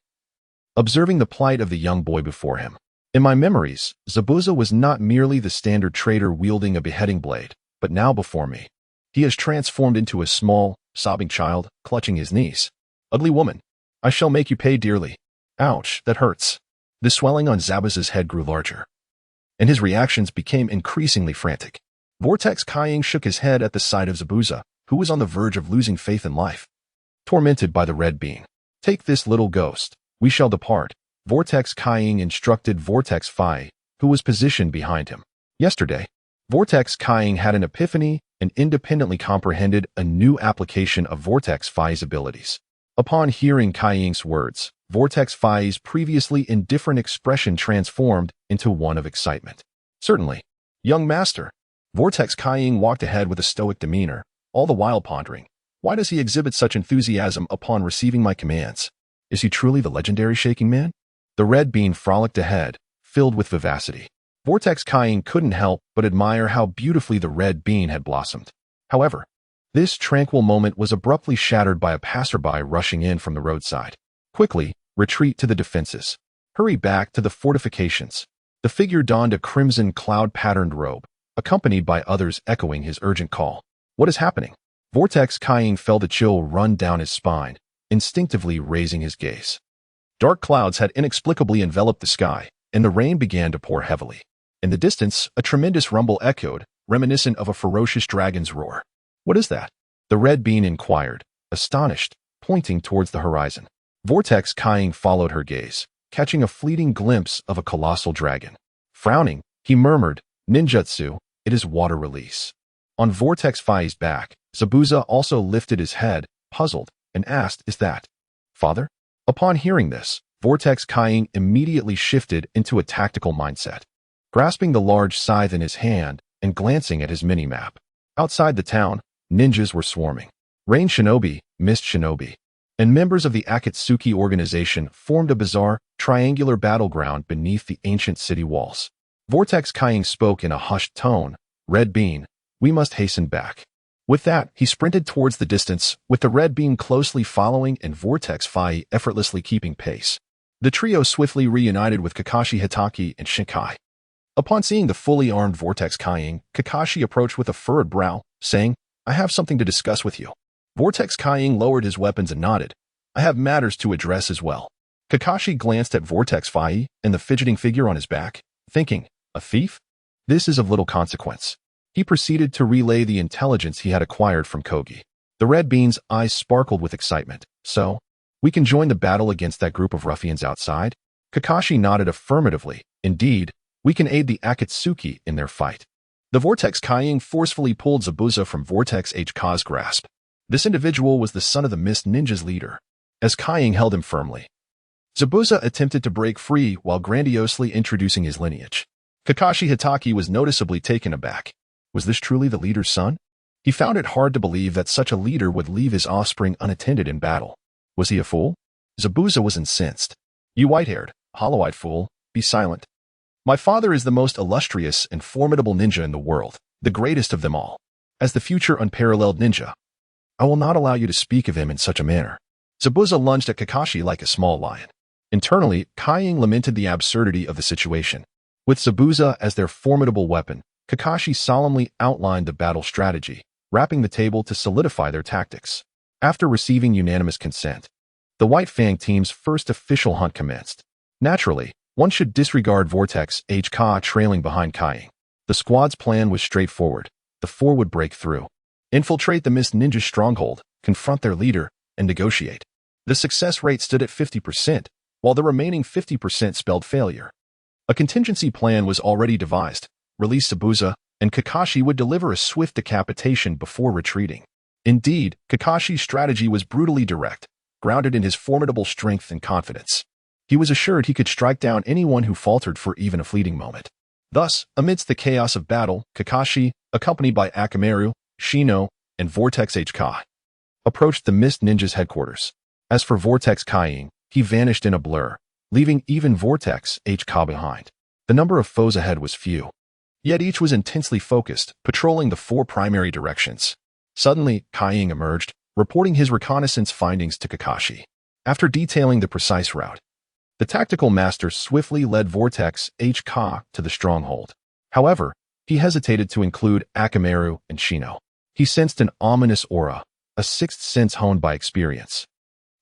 observing the plight of the young boy before him. In my memories, Zabuza was not merely the standard trader wielding a beheading blade, but now before me, he has transformed into a small, sobbing child, clutching his knees. Ugly woman, I shall make you pay dearly. Ouch, that hurts. The swelling on Zabuza's head grew larger, and his reactions became increasingly frantic. Vortex Kaiying shook his head at the sight of Zabuza, who was on the verge of losing faith in life. Tormented by the red bean. Take this little ghost. We shall depart. Vortex Kaiying instructed Vortex Fai, who was positioned behind him. Yesterday, Vortex Kaiying had an epiphany and independently comprehended a new application of Vortex Fai's abilities. Upon hearing Kaiying's words, Vortex Fai's previously indifferent expression transformed into one of excitement. Certainly, young master. Vortex Kaiying walked ahead with a stoic demeanor, all the while pondering, why does he exhibit such enthusiasm upon receiving my commands? Is he truly the legendary Shaking Man? The red bean frolicked ahead, filled with vivacity. Vortex Kaiying couldn't help but admire how beautifully the red bean had blossomed. However, this tranquil moment was abruptly shattered by a passerby rushing in from the roadside. Quickly, retreat to the defenses. Hurry back to the fortifications. The figure donned a crimson cloud-patterned robe, accompanied by others echoing his urgent call. What is happening? Vortex Kaiying felt a chill run down his spine, instinctively raising his gaze. Dark clouds had inexplicably enveloped the sky, and the rain began to pour heavily. In the distance, a tremendous rumble echoed, reminiscent of a ferocious dragon's roar. What is that? The red bean inquired, astonished, pointing towards the horizon. Vortex Kaiying followed her gaze, catching a fleeting glimpse of a colossal dragon. Frowning, he murmured, Ninjutsu, it is water release. On Vortex Fai's back, Zabuza also lifted his head, puzzled, and asked, is that father? Upon hearing this, Vortex Kaiying immediately shifted into a tactical mindset. Grasping the large scythe in his hand and glancing at his mini-map. Outside the town, ninjas were swarming. Rain Shinobi, Mist Shinobi, and members of the Akatsuki organization formed a bizarre, triangular battleground beneath the ancient city walls. Vortex Kaiying spoke in a hushed tone, Red Bean, we must hasten back. With that, he sprinted towards the distance, with the red beam closely following and Vortex Fai effortlessly keeping pace. The trio swiftly reunited with Kakashi Hitaki and Shinkai. Upon seeing the fully armed Vortex Kaiying, Kakashi approached with a furrowed brow, saying, I have something to discuss with you. Vortex Kaiying lowered his weapons and nodded. I have matters to address as well. Kakashi glanced at Vortex Fai and the fidgeting figure on his back, thinking, a thief? This is of little consequence. He proceeded to relay the intelligence he had acquired from Kogi. The red bean's eyes sparkled with excitement. So, we can join the battle against that group of ruffians outside? Kakashi nodded affirmatively. Indeed, we can aid the Akatsuki in their fight. The Vortex Kaiying forcefully pulled Zabuza from Vortex HK's grasp. This individual was the son of the Mist Ninja's leader. As Kaiying held him firmly, Zabuza attempted to break free while grandiosely introducing his lineage. Kakashi Hitaki was noticeably taken aback. Was this truly the leader's son? He found it hard to believe that such a leader would leave his offspring unattended in battle. Was he a fool? Zabuza was incensed. You white-haired, hollow-eyed fool, be silent. My father is the most illustrious and formidable ninja in the world, the greatest of them all. As the future unparalleled ninja, I will not allow you to speak of him in such a manner. Zabuza lunged at Kakashi like a small lion. Internally, Kaiying lamented the absurdity of the situation. With Zabuza as their formidable weapon, Kakashi solemnly outlined the battle strategy, wrapping the table to solidify their tactics. After receiving unanimous consent, the White Fang team's first official hunt commenced. Naturally, one should disregard Vortex HK trailing behind Kaiying. The squad's plan was straightforward. The four would break through, infiltrate the Mist Ninja stronghold, confront their leader, and negotiate. The success rate stood at 50%, while the remaining 50% spelled failure. A contingency plan was already devised. Release Zabuza, and Kakashi would deliver a swift decapitation before retreating. Indeed, Kakashi's strategy was brutally direct, grounded in his formidable strength and confidence. He was assured he could strike down anyone who faltered for even a fleeting moment. Thus, amidst the chaos of battle, Kakashi, accompanied by Akamaru, Shino, and Vortex HK, approached the Mist Ninja's headquarters. As for Vortex Kying, he vanished in a blur, leaving even Vortex HK behind. The number of foes ahead was few, yet each was intensely focused, patrolling the 4 primary directions. Suddenly, Kying emerged, reporting his reconnaissance findings to Kakashi. After detailing the precise route, the tactical master swiftly led Vortex HK to the stronghold. However, he hesitated to include Akamaru and Shino. He sensed an ominous aura, a sixth sense honed by experience,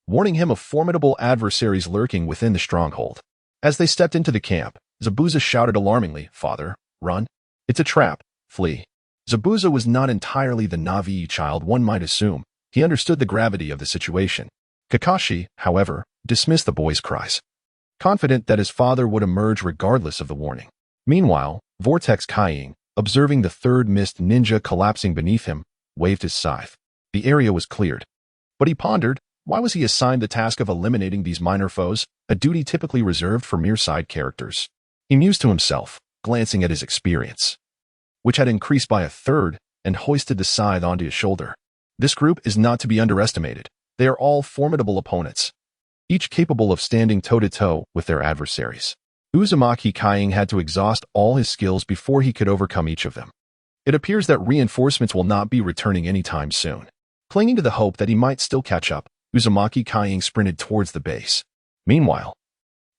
warning him of formidable adversaries lurking within the stronghold. As they stepped into the camp, Zabuza shouted alarmingly, "Father, run! It's a trap, flee!" Zabuza was not entirely the Navi child one might assume. He understood the gravity of the situation. Kakashi, however, dismissed the boy's cries, confident that his father would emerge regardless of the warning. Meanwhile, Vortex Kying, observing the 3rd Mist Ninja collapsing beneath him, waved his scythe. The area was cleared. But he pondered, why was he assigned the task of eliminating these minor foes, a duty typically reserved for mere side characters? He mused to himself, glancing at his experience, which had increased by 1/3, and hoisted the scythe onto his shoulder. This group is not to be underestimated. They are all formidable opponents, each capable of standing toe-to-toe with their adversaries. Uzumaki Kying had to exhaust all his skills before he could overcome each of them. It appears that reinforcements will not be returning anytime soon. Clinging to the hope that he might still catch up, Uzumaki Kying sprinted towards the base. Meanwhile,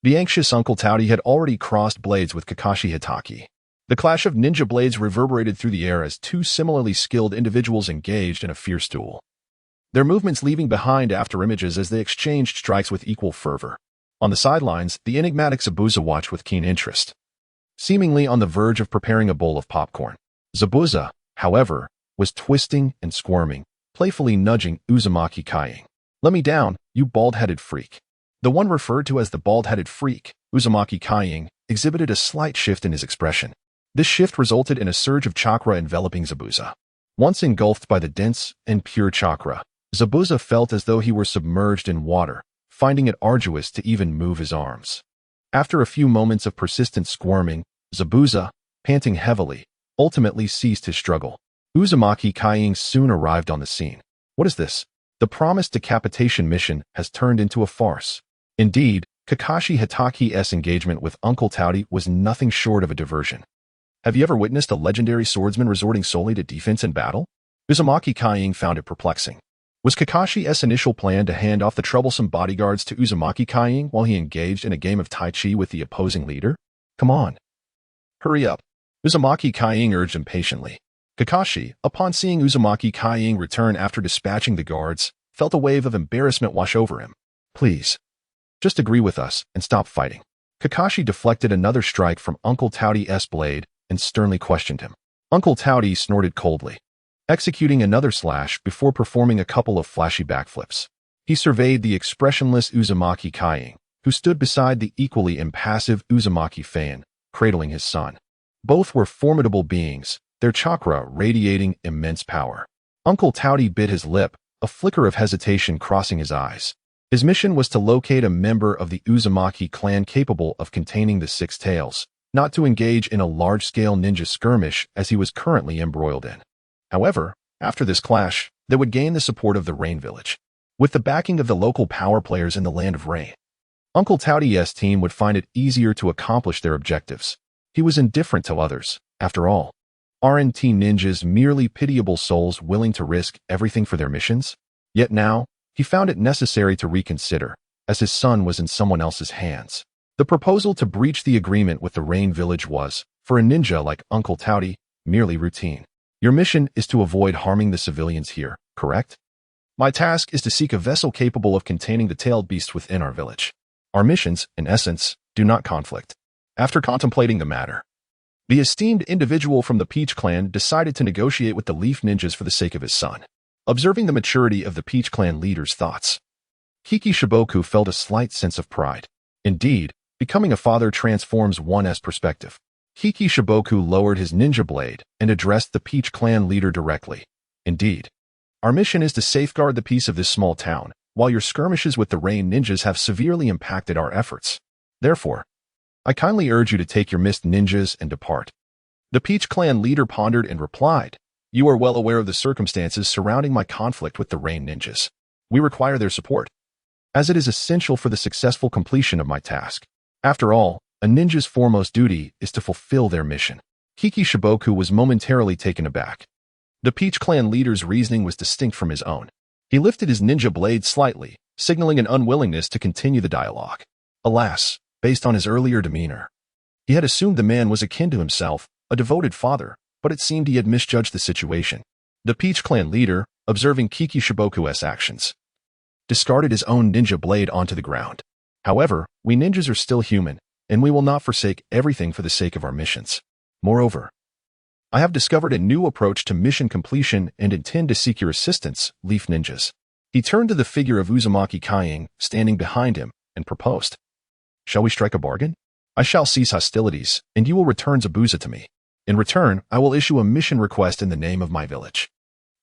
the anxious Uncle Tauti had already crossed blades with Kakashi Hitaki. The clash of ninja blades reverberated through the air as 2 similarly skilled individuals engaged in a fierce duel, their movements leaving behind afterimages as they exchanged strikes with equal fervor. On the sidelines, the enigmatic Zabuza watched with keen interest, seemingly on the verge of preparing a bowl of popcorn. Zabuza, however, was twisting and squirming, playfully nudging Uzumaki Kying. "Let me down, you bald-headed freak." The one referred to as the bald-headed freak, Uzumaki Kying, exhibited a slight shift in his expression. This shift resulted in a surge of chakra enveloping Zabuza. Once engulfed by the dense and pure chakra, Zabuza felt as though he were submerged in water, finding it arduous to even move his arms. After a few moments of persistent squirming, Zabuza, panting heavily, ultimately ceased his struggle. Uzumaki Kying soon arrived on the scene. "What is this? The promised decapitation mission has turned into a farce." Indeed, Kakashi Hitaki's engagement with Uncle Tauti was nothing short of a diversion. Have you ever witnessed a legendary swordsman resorting solely to defense in battle? Uzumaki Kying found it perplexing. Was Kakashi's initial plan to hand off the troublesome bodyguards to Uzumaki Kying while he engaged in a game of Tai Chi with the opposing leader? "Come on, hurry up," Uzumaki Kying urged impatiently. Kakashi, upon seeing Uzumaki Kying return after dispatching the guards, felt a wave of embarrassment wash over him. "Please, just agree with us and stop fighting." Kakashi deflected another strike from Uncle Tauti's blade and sternly questioned him. Uncle Tauti snorted coldly, executing another slash before performing a couple of flashy backflips. He surveyed the expressionless Uzumaki Kying, who stood beside the equally impassive Uzumaki Fan, cradling his son. Both were formidable beings, their chakra radiating immense power. Uncle Tauti bit his lip, a flicker of hesitation crossing his eyes. His mission was to locate a member of the Uzumaki clan capable of containing the 6 tails, not to engage in a large-scale ninja skirmish as he was currently embroiled in. However, after this clash, they would gain the support of the Rain Village, with the backing of the local power players in the Land of Rain. Uncle Tauti's team would find it easier to accomplish their objectives. He was indifferent to others, after all. Aren't ninjas merely pitiable souls willing to risk everything for their missions? Yet now, he found it necessary to reconsider, as his son was in someone else's hands. The proposal to breach the agreement with the Rain Village was, for a ninja like Uncle Tauti, merely routine. "Your mission is to avoid harming the civilians here, correct? My task is to seek a vessel capable of containing the tailed beast within our village. Our missions, in essence, do not conflict." After contemplating the matter, the esteemed individual from the Peach Clan decided to negotiate with the Leaf Ninjas for the sake of his son. Observing the maturity of the Peach Clan leader's thoughts, Kiki Shiboku felt a slight sense of pride. Indeed, becoming a father transforms one's perspective. Kiki Shiboku lowered his ninja blade and addressed the Peach Clan leader directly. Indeed, our mission is to safeguard the peace of this small town, while your skirmishes with the Rain Ninjas have severely impacted our efforts. Therefore, I kindly urge you to take your mist ninjas and depart. The Peach Clan leader pondered and replied, You are well aware of the circumstances surrounding my conflict with the Rain Ninjas. We require their support, as it is essential for the successful completion of my task. After all, a ninja's foremost duty is to fulfill their mission. Kiki Shiboku was momentarily taken aback. The Peach Clan leader's reasoning was distinct from his own. He lifted his ninja blade slightly, signaling an unwillingness to continue the dialogue. Alas, based on his earlier demeanor, he had assumed the man was akin to himself, a devoted father, but it seemed he had misjudged the situation. The Peach Clan leader, observing Kiki Shiboku's actions, discarded his own ninja blade onto the ground. However, we ninjas are still human, and we will not forsake everything for the sake of our missions. Moreover, I have discovered a new approach to mission completion and intend to seek your assistance, Leaf Ninjas. He turned to the figure of Uzumaki Kying, standing behind him, and proposed. Shall we strike a bargain? I shall cease hostilities, and you will return Zabuza to me. In return, I will issue a mission request in the name of my village.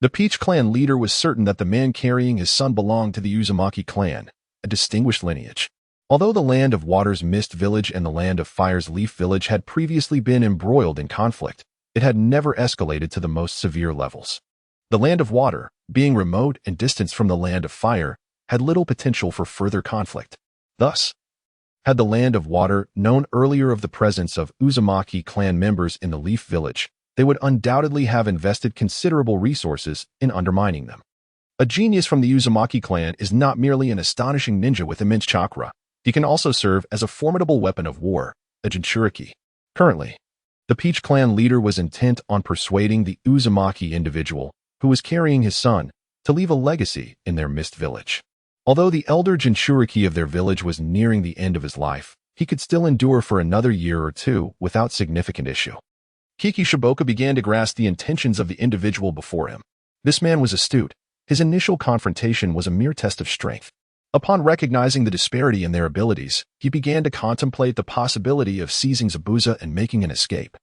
The Peach Clan leader was certain that the man carrying his son belonged to the Uzumaki clan, a distinguished lineage. Although the Land of Water's Mist Village and the Land of Fire's Leaf Village had previously been embroiled in conflict, it had never escalated to the most severe levels. The Land of Water, being remote and distant from the Land of Fire, had little potential for further conflict. Thus, had the Land of Water known earlier of the presence of Uzumaki clan members in the Leaf Village, they would undoubtedly have invested considerable resources in undermining them. A genius from the Uzumaki clan is not merely an astonishing ninja with immense chakra. He can also serve as a formidable weapon of war, a jinchuriki. Currently, the Peach Clan leader was intent on persuading the Uzumaki individual, who was carrying his son, to leave a legacy in their Mist Village. Although the elder jinchuriki of their village was nearing the end of his life, he could still endure for another year or two without significant issue. Kiki Shiboku began to grasp the intentions of the individual before him. This man was astute. His initial confrontation was a mere test of strength. Upon recognizing the disparity in their abilities, he began to contemplate the possibility of seizing Zabuza and making an escape.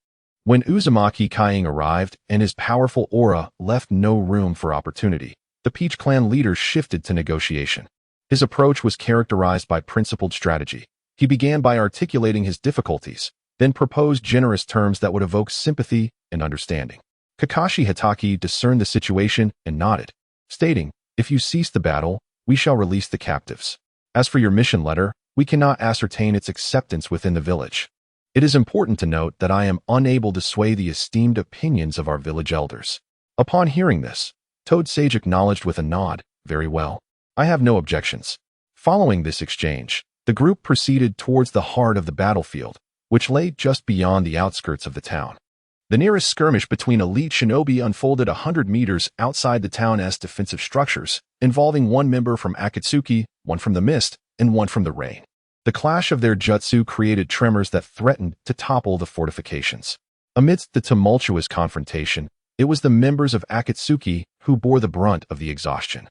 When Uzumaki Kying arrived and his powerful aura left no room for opportunity, the Peach Clan leader shifted to negotiation. His approach was characterized by principled strategy. He began by articulating his difficulties, then proposed generous terms that would evoke sympathy and understanding. Kakashi Hitaki discerned the situation and nodded, stating, If you cease the battle, we shall release the captives. As for your mission letter, we cannot ascertain its acceptance within the village. It is important to note that I am unable to sway the esteemed opinions of our village elders. Upon hearing this, Toad Sage acknowledged with a nod, Very well. I have no objections. Following this exchange, the group proceeded towards the heart of the battlefield, which lay just beyond the outskirts of the town. The nearest skirmish between elite shinobi unfolded 100 meters outside the town's defensive structures, involving one member from Akatsuki, one from the Mist, and one from the Rain. The clash of their jutsu created tremors that threatened to topple the fortifications. Amidst the tumultuous confrontation, it was the members of Akatsuki who bore the brunt of the exhaustion.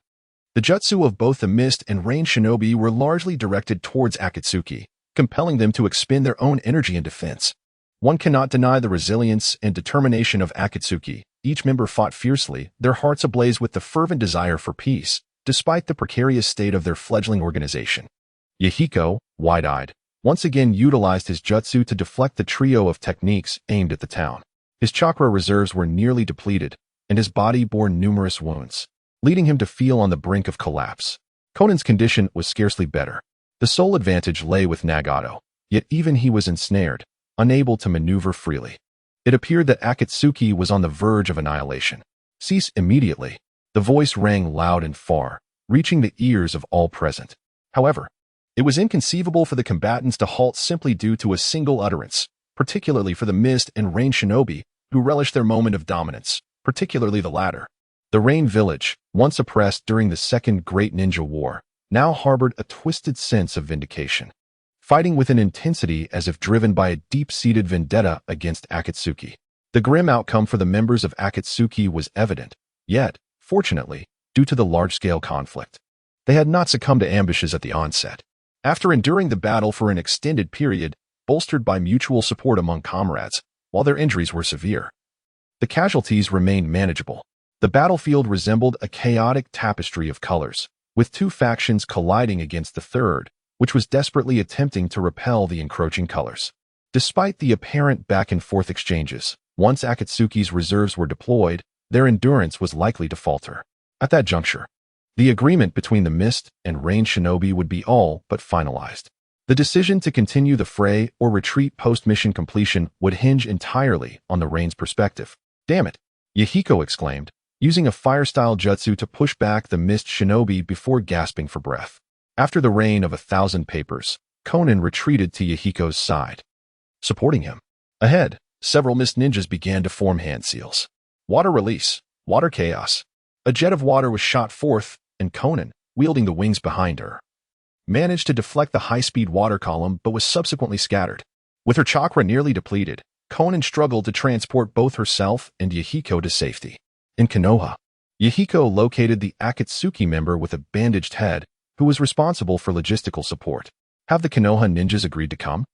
The jutsu of both the Mist and Rain shinobi were largely directed towards Akatsuki, compelling them to expend their own energy in defense. One cannot deny the resilience and determination of Akatsuki. Each member fought fiercely, their hearts ablaze with the fervent desire for peace, despite the precarious state of their fledgling organization. Yahiko, wide-eyed, once again utilized his jutsu to deflect the trio of techniques aimed at the town. His chakra reserves were nearly depleted, and his body bore numerous wounds, leading him to feel on the brink of collapse. Conan's condition was scarcely better. The sole advantage lay with Nagato, yet even he was ensnared, unable to maneuver freely. It appeared that Akatsuki was on the verge of annihilation. Cease immediately. The voice rang loud and far, reaching the ears of all present. However, it was inconceivable for the combatants to halt simply due to a single utterance, particularly for the Mist and Rain shinobi, who relished their moment of dominance, particularly the latter. The Rain village, once oppressed during the Second Great Ninja War, now harbored a twisted sense of vindication, fighting with an intensity as if driven by a deep-seated vendetta against Akatsuki. The grim outcome for the members of Akatsuki was evident, yet, fortunately, due to the large-scale conflict, they had not succumbed to ambushes at the onset. After enduring the battle for an extended period, bolstered by mutual support among comrades, while their injuries were severe, the casualties remained manageable. The battlefield resembled a chaotic tapestry of colors, with two factions colliding against the third, which was desperately attempting to repel the encroaching colors. Despite the apparent back-and-forth exchanges, once Akatsuki's reserves were deployed, their endurance was likely to falter. At that juncture, the agreement between the Mist and Rain Shinobi would be all but finalized. The decision to continue the fray or retreat post-mission completion would hinge entirely on the Rain's perspective. "Damn it!" Yahiko exclaimed, using a fire-style jutsu to push back the Mist Shinobi before gasping for breath. After the rain of 1,000 papers, Conan retreated to Yahiko's side, supporting him. Ahead, several Mist ninjas began to form hand seals. Water release, water chaos. A jet of water was shot forth, and Conan, wielding the wings behind her, managed to deflect the high-speed water column but was subsequently scattered. With her chakra nearly depleted, Conan struggled to transport both herself and Yahiko to safety. In Konoha, Yahiko located the Akatsuki member with a bandaged head who was responsible for logistical support. Have the Konoha ninjas agreed to come?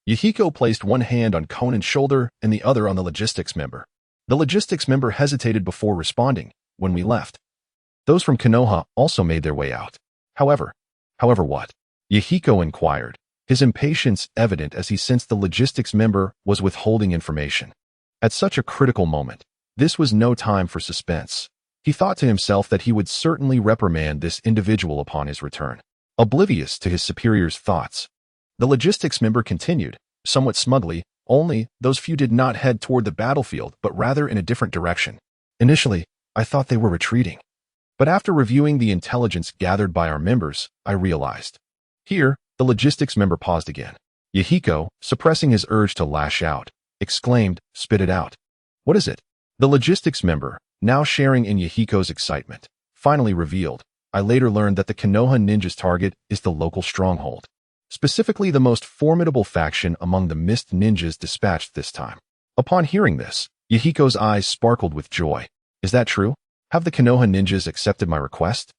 Yahiko placed one hand on Conan's shoulder and the other on the logistics member. The logistics member hesitated before responding. "When we left, those from Konoha also made their way out. However what?" Yahiko inquired, his impatience evident as he sensed the logistics member was withholding information. At such a critical moment, this was no time for suspense. He thought to himself that he would certainly reprimand this individual upon his return. Oblivious to his superior's thoughts, the logistics member continued, somewhat smugly, only those few did not head toward the battlefield but rather in a different direction. "Initially, I thought they were retreating. But after reviewing the intelligence gathered by our members, I realized." Here, the logistics member paused again. Yahiko, suppressing his urge to lash out, exclaimed, "Spit it out. What is it?" The logistics member, now sharing in Yahiko's excitement, finally revealed, "I later learned that the Konoha ninjas' target is the local stronghold. Specifically the most formidable faction among the Mist ninjas dispatched this time." Upon hearing this, Yahiko's eyes sparkled with joy. "Is that true? Have the Konoha ninjas accepted my request?"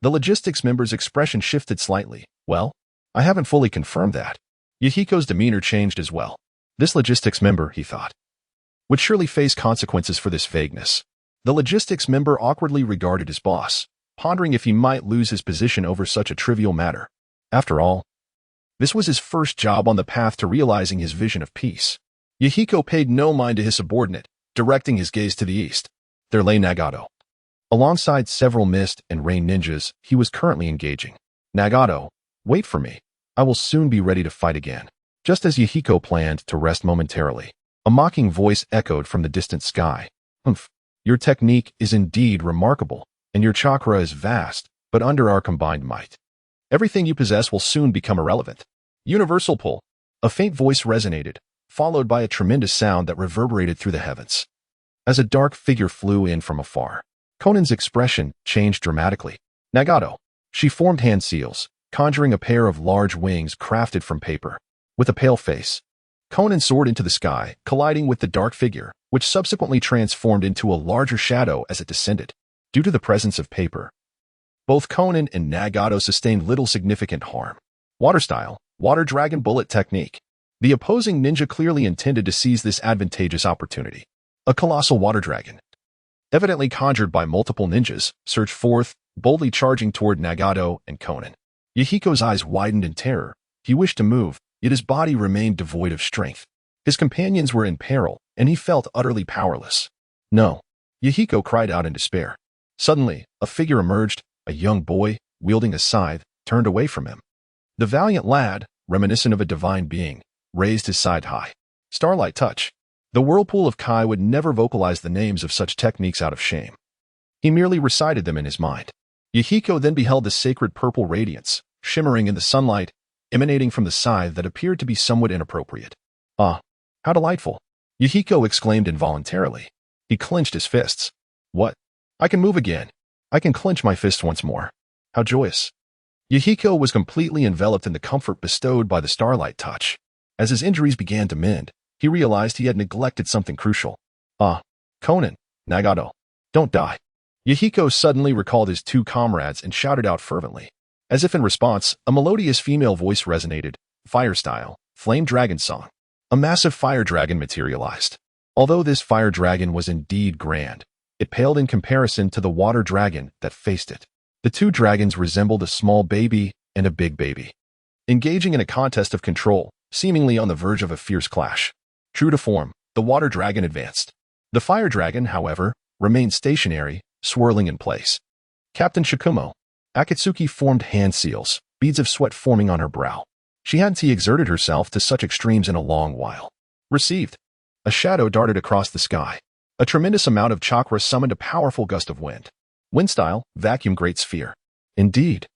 The logistics member's expression shifted slightly. "Well, I haven't fully confirmed that." Yahiko's demeanor changed as well. This logistics member, he thought, would surely face consequences for this vagueness. The logistics member awkwardly regarded his boss, pondering if he might lose his position over such a trivial matter. After all, this was his first job on the path to realizing his vision of peace. Yahiko paid no mind to his subordinate, directing his gaze to the east. There lay Nagato. Alongside several Mist and Rain ninjas, he was currently engaging. "Nagato, wait for me. I will soon be ready to fight again." Just as Yahiko planned to rest momentarily, a mocking voice echoed from the distant sky. "Humph, your technique is indeed remarkable, and your chakra is vast, but under our combined might, everything you possess will soon become irrelevant." Universal pull. A faint voice resonated, followed by a tremendous sound that reverberated through the heavens. As a dark figure flew in from afar, Conan's expression changed dramatically. "Nagato." She formed hand seals, conjuring a pair of large wings crafted from paper. With a pale face, Conan soared into the sky, colliding with the dark figure, which subsequently transformed into a larger shadow as it descended. Due to the presence of paper, both Conan and Nagato sustained little significant harm. Water style, water dragon bullet technique. The opposing ninja clearly intended to seize this advantageous opportunity. A colossal water dragon, evidently conjured by multiple ninjas, surged forth, boldly charging toward Nagato and Conan. Yahiko's eyes widened in terror. He wished to move, yet his body remained devoid of strength. His companions were in peril, and he felt utterly powerless. "No!" Yahiko cried out in despair. Suddenly, a figure emerged, a young boy, wielding a scythe, turned away from him. The valiant lad, reminiscent of a divine being, raised his scythe high. Starlight touch. The whirlpool of Kai would never vocalize the names of such techniques out of shame. He merely recited them in his mind. Yahiko then beheld the sacred purple radiance, shimmering in the sunlight, emanating from the scythe that appeared to be somewhat inappropriate. "Ah, how delightful!" Yahiko exclaimed involuntarily. He clenched his fists. "What? I can move again. I can clench my fists once more. How joyous!" Yahiko was completely enveloped in the comfort bestowed by the starlight touch. As his injuries began to mend, he realized he had neglected something crucial. "Ah, Conan, Nagato, don't die." Yahiko suddenly recalled his two comrades and shouted out fervently. As if in response, a melodious female voice resonated, fire style, flame dragon song. A massive fire dragon materialized. Although this fire dragon was indeed grand, it paled in comparison to the water dragon that faced it. The two dragons resembled a small baby and a big baby, engaging in a contest of control, seemingly on the verge of a fierce clash. True to form, the water dragon advanced. The fire dragon, however, remained stationary, swirling in place. Captain Shikumo. Akatsuki formed hand seals, beads of sweat forming on her brow. She hadn't exerted herself to such extremes in a long while. Received. A shadow darted across the sky. A tremendous amount of chakra summoned a powerful gust of wind. Wind style, vacuum great sphere. Indeed.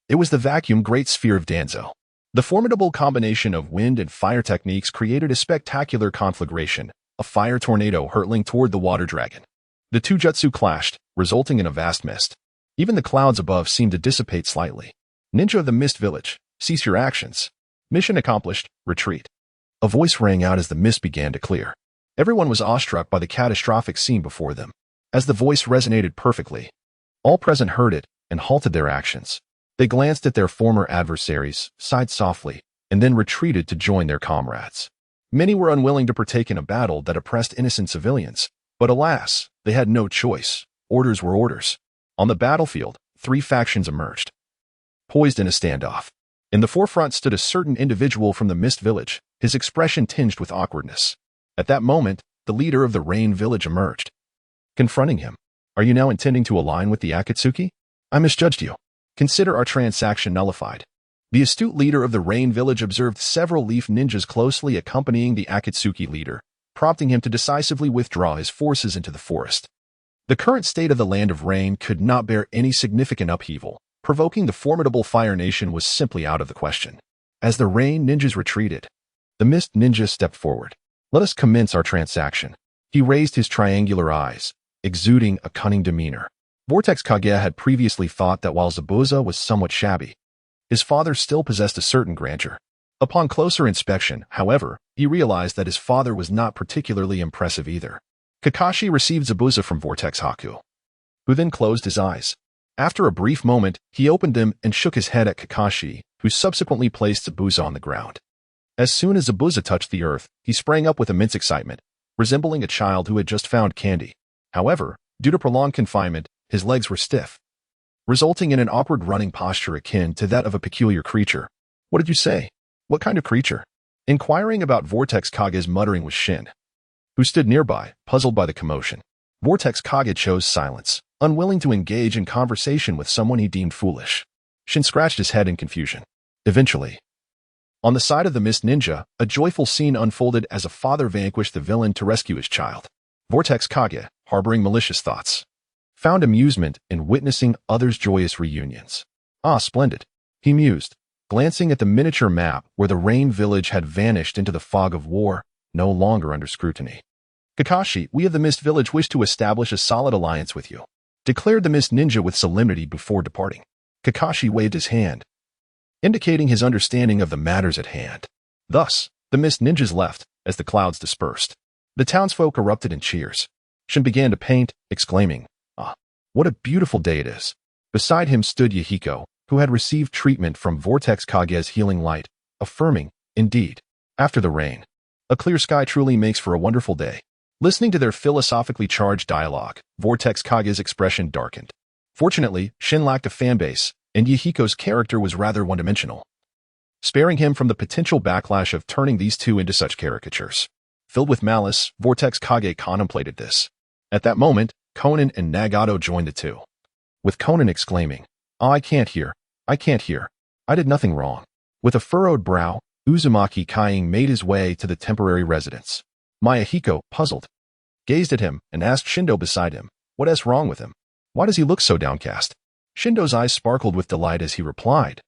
It was the vacuum great sphere of Danzo. The formidable combination of wind and fire techniques created a spectacular conflagration, a fire tornado hurtling toward the water dragon. The two jutsu clashed, resulting in a vast mist. Even the clouds above seemed to dissipate slightly. Ninja of the Mist Village, cease your actions. Mission accomplished, retreat. A voice rang out as the mist began to clear. Everyone was awestruck by the catastrophic scene before them. As the voice resonated perfectly, all present heard it and halted their actions. They glanced at their former adversaries, sighed softly, and then retreated to join their comrades. Many were unwilling to partake in a battle that oppressed innocent civilians, but alas, they had no choice. Orders were orders. On the battlefield, three factions emerged, poised in a standoff. In the forefront stood a certain individual from the Mist Village, his expression tinged with awkwardness. At that moment, the leader of the Rain Village emerged. Confronting him, "Are you now intending to align with the Akatsuki? I misjudged you. Consider our transaction nullified." The astute leader of the Rain Village observed several leaf ninjas closely accompanying the Akatsuki leader, prompting him to decisively withdraw his forces into the forest. The current state of the Land of Rain could not bear any significant upheaval. Provoking the formidable Fire Nation was simply out of the question. As the Rain ninjas retreated, the Mist ninja stepped forward. "Let us commence our transaction." He raised his triangular eyes, exuding a cunning demeanor. Vortex Kage had previously thought that while Zabuza was somewhat shabby, his father still possessed a certain grandeur. Upon closer inspection, however, he realized that his father was not particularly impressive either. Kakashi received Zabuza from Vortex Haku, who then closed his eyes. After a brief moment, he opened them and shook his head at Kakashi, who subsequently placed Zabuza on the ground. As soon as Zabuza touched the earth, he sprang up with immense excitement, resembling a child who had just found candy. However, due to prolonged confinement, his legs were stiff, resulting in an awkward running posture akin to that of a peculiar creature. "What did you say? What kind of creature?" Inquiring about Vortex Kage's muttering was Shin, who stood nearby, puzzled by the commotion. Vortex Kage chose silence, unwilling to engage in conversation with someone he deemed foolish. Shin scratched his head in confusion. Eventually, on the side of the Mist Ninja, a joyful scene unfolded as a father vanquished the villain to rescue his child. Vortex Kage, harboring malicious thoughts, found amusement in witnessing others' joyous reunions. "Ah, splendid," he mused, glancing at the miniature map where the Rain Village had vanished into the fog of war, no longer under scrutiny. "Kakashi, we of the Mist Village wish to establish a solid alliance with you," declared the Mist Ninja with solemnity before departing. Kakashi waved his hand, indicating his understanding of the matters at hand. Thus, the Mist Ninjas left, as the clouds dispersed. The townsfolk erupted in cheers. Shin began to paint, exclaiming, "Ah, what a beautiful day it is." Beside him stood Yahiko, who had received treatment from Vortex Kage's healing light, affirming, "Indeed, after the rain, a clear sky truly makes for a wonderful day." Listening to their philosophically charged dialogue, Vortex Kage's expression darkened. Fortunately, Shin lacked a fanbase, and Yahiko's character was rather one-dimensional, sparing him from the potential backlash of turning these two into such caricatures. Filled with malice, Vortex Kage contemplated this. At that moment, Konan and Nagato joined the two, with Konan exclaiming, "Oh, I can't hear. I did nothing wrong." With a furrowed brow, Uzumaki Kaing made his way to the temporary residence. Mayahiko, puzzled, gazed at him and asked Shindo beside him, "What is wrong with him? Why does he look so downcast?" Shindo's eyes sparkled with delight as he replied,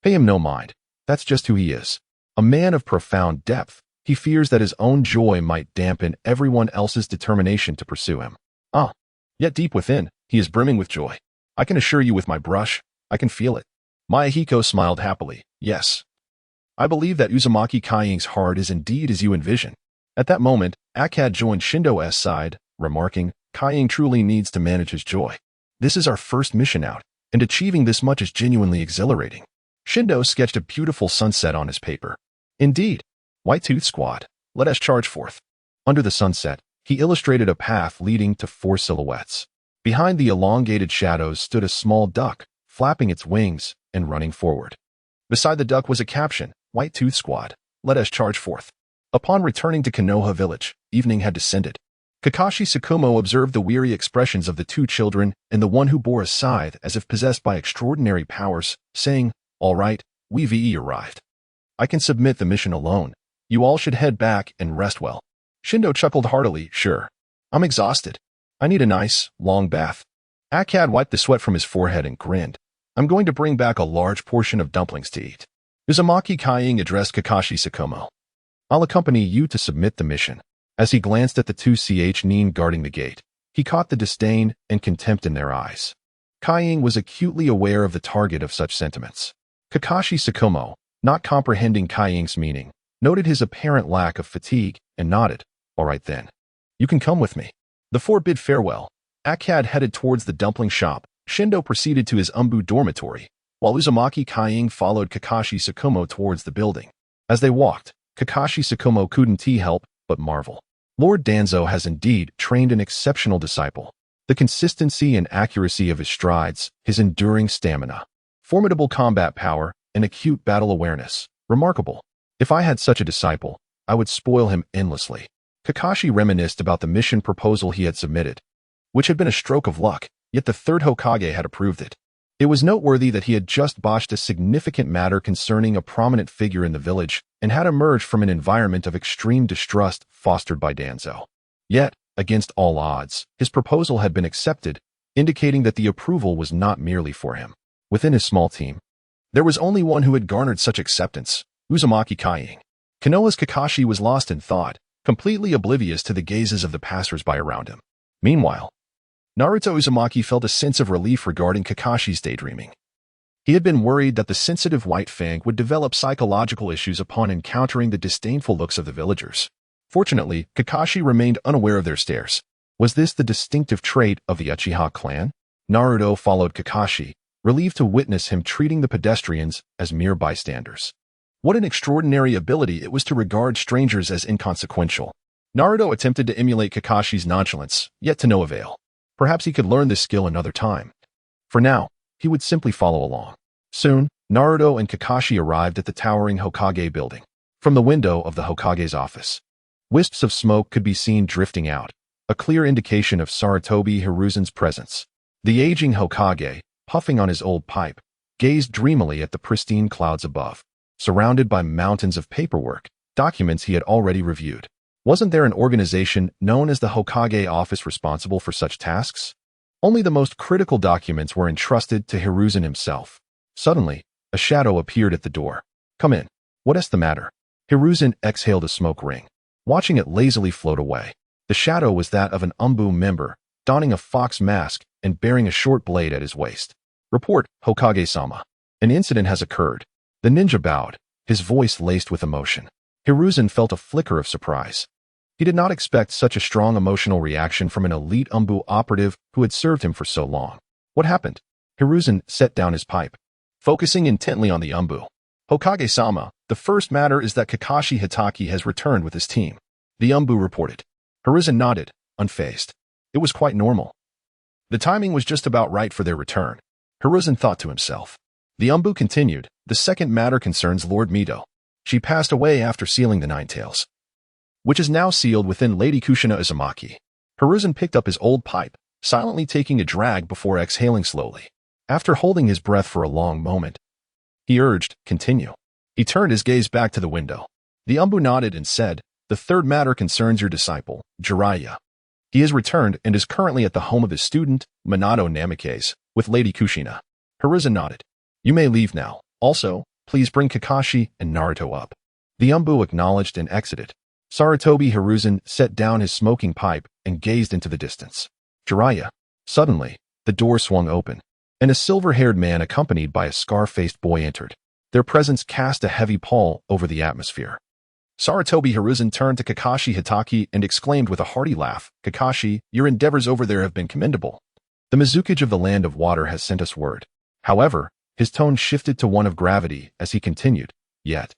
"Pay him no mind. That's just who he is. A man of profound depth. He fears that his own joy might dampen everyone else's determination to pursue him. Ah, yet deep within, he is brimming with joy. I can assure you with my brush, I can feel it." Mayahiko smiled happily. "Yes. I believe that Uzumaki Kaing's heart is indeed as you envision." At that moment, Akkad joined Shindo's side, remarking, "Kaing truly needs to manage his joy. This is our first mission out. and achieving this much is genuinely exhilarating. Shindo sketched a beautiful sunset on his paper. Indeed. White-Tooth Squad, let us charge forth. Under the sunset, he illustrated a path leading to 4 silhouettes. Behind the elongated shadows stood a small duck, flapping its wings and running forward. Beside the duck was a caption, White-Tooth Squad, let us charge forth. Upon returning to Konoha village, evening had descended. Kakashi Tsukumo observed the weary expressions of the 2 children and the one who bore a scythe as if possessed by extraordinary powers, saying, all right, we've arrived. I can submit the mission alone. You all should head back and rest well. Shindo chuckled heartily, sure. I'm exhausted. I need a nice, long bath. Akkad wiped the sweat from his forehead and grinned. I'm going to bring back a large portion of dumplings to eat. Uzumaki Kying addressed Kakashi Tsukumo. I'll accompany you to submit the mission. As he glanced at the 2 nin guarding the gate, he caught the disdain and contempt in their eyes. Kying was acutely aware of the target of such sentiments. Kakashi Tsukumo, not comprehending Kying's meaning, noted his apparent lack of fatigue and nodded. All right then. You can come with me. The 4 bid farewell. Akkad headed towards the dumpling shop. Shindo proceeded to his Umbu dormitory, while Uzumaki Kying followed Kakashi Tsukumo towards the building. As they walked, Kakashi Tsukumo couldn't help but marvel. Lord Danzo has indeed trained an exceptional disciple. The consistency and accuracy of his strides, his enduring stamina, formidable combat power, and acute battle awareness. Remarkable. If I had such a disciple, I would spoil him endlessly. Kakashi reminisced about the mission proposal he had submitted, which had been a stroke of luck, yet the 3rd Hokage had approved it. It was noteworthy that he had just botched a significant matter concerning a prominent figure in the village and had emerged from an environment of extreme distrust fostered by Danzo. Yet, against all odds, his proposal had been accepted, indicating that the approval was not merely for him. Within his small team, there was only one who had garnered such acceptance, Uzumaki Kying. Konoha's Kakashi was lost in thought, completely oblivious to the gazes of the passers-by around him. Meanwhile, Naruto Uzumaki felt a sense of relief regarding Kakashi's daydreaming. He had been worried that the sensitive White Fang would develop psychological issues upon encountering the disdainful looks of the villagers. Fortunately, Kakashi remained unaware of their stares. Was this the distinctive trait of the Uchiha clan? Naruto followed Kakashi, relieved to witness him treating the pedestrians as mere bystanders. What an extraordinary ability it was to regard strangers as inconsequential. Naruto attempted to emulate Kakashi's nonchalance, yet to no avail. Perhaps he could learn this skill another time. For now, he would simply follow along. Soon, Naruto and Kakashi arrived at the towering Hokage building. From the window of the Hokage's office, wisps of smoke could be seen drifting out, a clear indication of Sarutobi Hiruzen's presence. The aging Hokage, puffing on his old pipe, gazed dreamily at the pristine clouds above. Surrounded by mountains of paperwork, documents he had already reviewed. Wasn't there an organization known as the Hokage office responsible for such tasks? Only the most critical documents were entrusted to Hiruzen himself. Suddenly, a shadow appeared at the door. Come in. What is the matter? Hiruzen exhaled a smoke ring, watching it lazily float away. The shadow was that of an Umbu member, donning a fox mask and bearing a short blade at his waist. Report, Hokage-sama. An incident has occurred. The ninja bowed, his voice laced with emotion. Hiruzen felt a flicker of surprise. He did not expect such a strong emotional reaction from an elite Umbu operative who had served him for so long. What happened? Hiruzen set down his pipe, focusing intently on the Umbu. Hokage-sama, the first matter is that Kakashi Hitaki has returned with his team. The Umbu reported. Hiruzen nodded, unfazed. It was quite normal. The timing was just about right for their return. Hiruzen thought to himself. The Umbu continued. The second matter concerns Lord Mido. She passed away after sealing the Nine Tails, which is now sealed within Lady Kushina Uzumaki. Hiruzen picked up his old pipe, silently taking a drag before exhaling slowly. After holding his breath for a long moment, he urged, continue. He turned his gaze back to the window. The Umbu nodded and said, the third matter concerns your disciple, Jiraiya. He has returned and is currently at the home of his student, Minato Namikaze, with Lady Kushina. Hiruzen nodded. You may leave now. Also, please bring Kakashi and Naruto up. The Umbu acknowledged and exited. Sarutobi Hiruzen set down his smoking pipe and gazed into the distance. Jiraiya. Suddenly, the door swung open, and a silver-haired man accompanied by a scar-faced boy entered. Their presence cast a heavy pall over the atmosphere. Sarutobi Hiruzen turned to Kakashi Hitaki and exclaimed with a hearty laugh, Kakashi, your endeavors over there have been commendable. The Mizukage of the Land of Water has sent us word. However, his tone shifted to one of gravity as he continued, "Yet,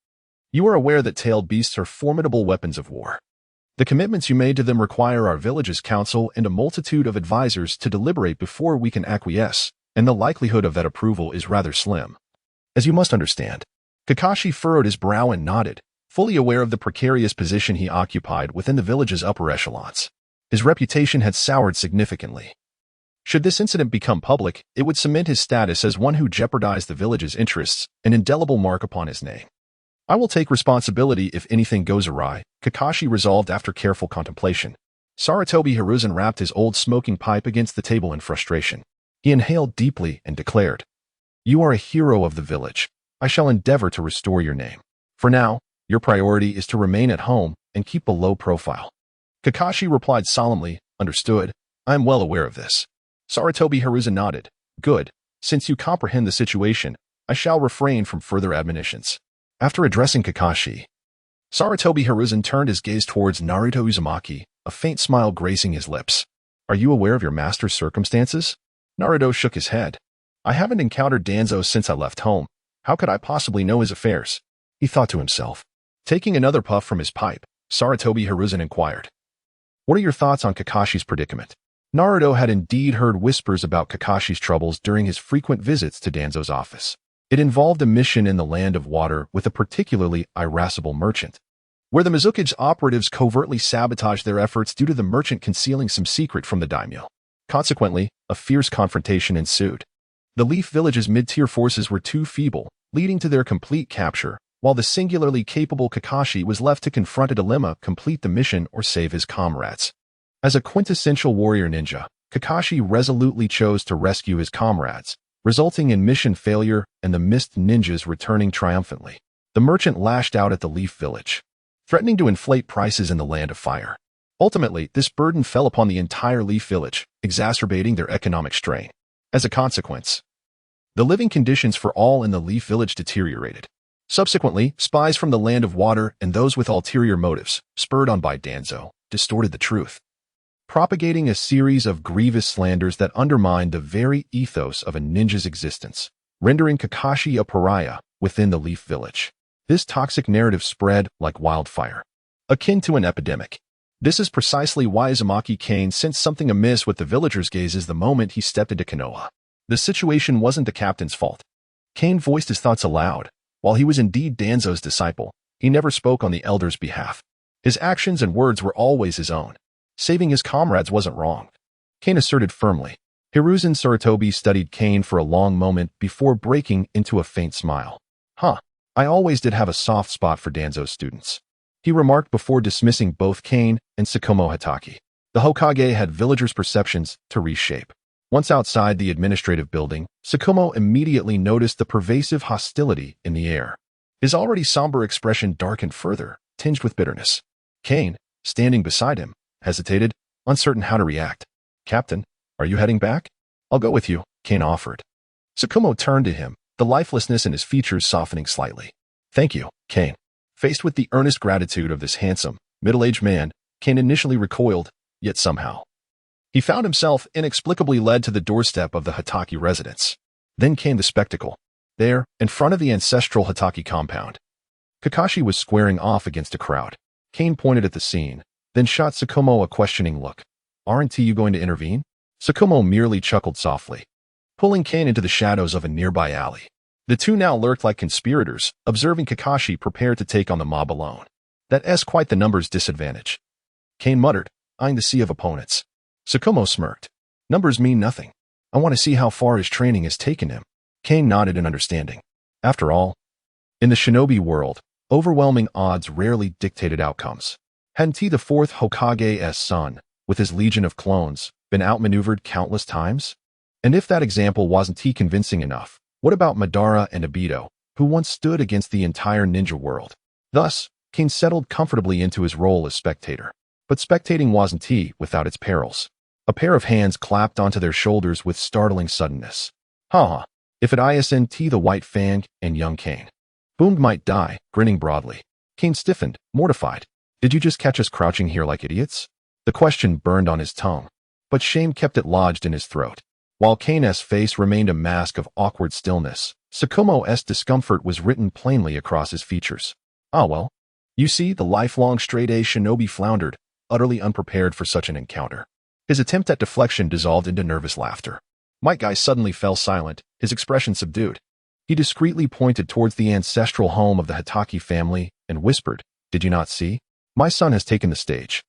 you are aware that tailed beasts are formidable weapons of war. The commitments you made to them require our village's council and a multitude of advisors to deliberate before we can acquiesce, and the likelihood of that approval is rather slim. As you must understand." Kakashi furrowed his brow and nodded, fully aware of the precarious position he occupied within the village's upper echelons. His reputation had soured significantly. Should this incident become public, it would cement his status as one who jeopardized the village's interests, an indelible mark upon his name. "I will take responsibility if anything goes awry," Kakashi resolved after careful contemplation. Sarutobi Hiruzen wrapped his old smoking pipe against the table in frustration. He inhaled deeply and declared, "You are a hero of the village. I shall endeavor to restore your name. For now, your priority is to remain at home and keep a low profile." Kakashi replied solemnly, "Understood. I am well aware of this." Sarutobi Hiruzen nodded. "Good. Since you comprehend the situation, I shall refrain from further admonitions." After addressing Kakashi, Sarutobi Hiruzen turned his gaze towards Naruto Uzumaki, a faint smile gracing his lips. "Are you aware of your master's circumstances?" Naruto shook his head. "I haven't encountered Danzo since I left home. How could I possibly know his affairs?" he thought to himself. Taking another puff from his pipe, Sarutobi Hiruzen inquired, "What are your thoughts on Kakashi's predicament?" Naruto had indeed heard whispers about Kakashi's troubles during his frequent visits to Danzo's office. It involved a mission in the Land of Water with a particularly irascible merchant, where the Mizukage operatives covertly sabotaged their efforts due to the merchant concealing some secret from the daimyo. Consequently, a fierce confrontation ensued. The Leaf Village's mid-tier forces were too feeble, leading to their complete capture, while the singularly capable Kakashi was left to confront a dilemma: complete the mission or save his comrades. As a quintessential warrior ninja, Kakashi resolutely chose to rescue his comrades, resulting in mission failure and the mist ninjas returning triumphantly. The merchant lashed out at the Leaf Village, threatening to inflate prices in the Land of Fire. Ultimately, this burden fell upon the entire Leaf Village, exacerbating their economic strain. As a consequence, the living conditions for all in the Leaf Village deteriorated. Subsequently, spies from the Land of Water and those with ulterior motives, spurred on by Danzo, distorted the truth, propagating a series of grievous slanders that undermined the very ethos of a ninja's existence, rendering Kakashi a pariah within the Leaf Village. This toxic narrative spread like wildfire, akin to an epidemic. This is precisely why Uzumaki Kane sensed something amiss with the villagers' gazes the moment he stepped into Konoha. The situation wasn't the captain's fault. Kane voiced his thoughts aloud. While he was indeed Danzo's disciple, he never spoke on the elder's behalf. His actions and words were always his own. Saving his comrades wasn't wrong, Kane asserted firmly. Hiruzen Sarutobi studied Kane for a long moment before breaking into a faint smile. I always did have a soft spot for Danzo's students," he remarked before dismissing both Kane and Tsukumo Hitaki. The Hokage had villagers' perceptions to reshape. Once outside the administrative building, Tsukumo immediately noticed the pervasive hostility in the air. His already somber expression darkened further, tinged with bitterness. Kane, standing beside him, hesitated, uncertain how to react. "Captain, are you heading back?" "I'll go with you," Kane offered. Tsukumo turned to him, the lifelessness in his features softening slightly. "Thank you, Kane." Faced with the earnest gratitude of this handsome, middle-aged man, Kane initially recoiled, yet somehow he found himself inexplicably led to the doorstep of the Hitaki residence. Then came the spectacle. There, in front of the ancestral Hitaki compound, Kakashi was squaring off against a crowd. Kane pointed at the scene, then shot Tsukumo a questioning look. "Aren't you going to intervene?" Tsukumo merely chuckled softly, pulling Kane into the shadows of a nearby alley. The two now lurked like conspirators, observing Kakashi prepare to take on the mob alone. "That's quite the numbers disadvantage," Kane muttered, eyeing the sea of opponents. Tsukumo smirked. "Numbers mean nothing. I want to see how far his training has taken him." Kane nodded in understanding. After all, in the shinobi world, overwhelming odds rarely dictated outcomes. Hadn't he, the fourth Hokage's son, with his legion of clones, been outmaneuvered countless times? And if that example wasn't he convincing enough, what about Madara and Obito, who once stood against the entire ninja world? Thus, Kane settled comfortably into his role as spectator. But spectating wasn't he without its perils. A pair of hands clapped onto their shoulders with startling suddenness. If it isn't the White Fang and young Kane. Boomed might die, grinning broadly. Kane stiffened, mortified. "Did you just catch us crouching here like idiots?" The question burned on his tongue, but shame kept it lodged in his throat. While Kane's face remained a mask of awkward stillness, Sakumo's discomfort was written plainly across his features. Ah well. You see, the lifelong straight-A shinobi floundered, utterly unprepared for such an encounter. His attempt at deflection dissolved into nervous laughter. Might Guy suddenly fell silent, his expression subdued. He discreetly pointed towards the ancestral home of the Hitaki family and whispered, "Did you not see? My son has taken the stage."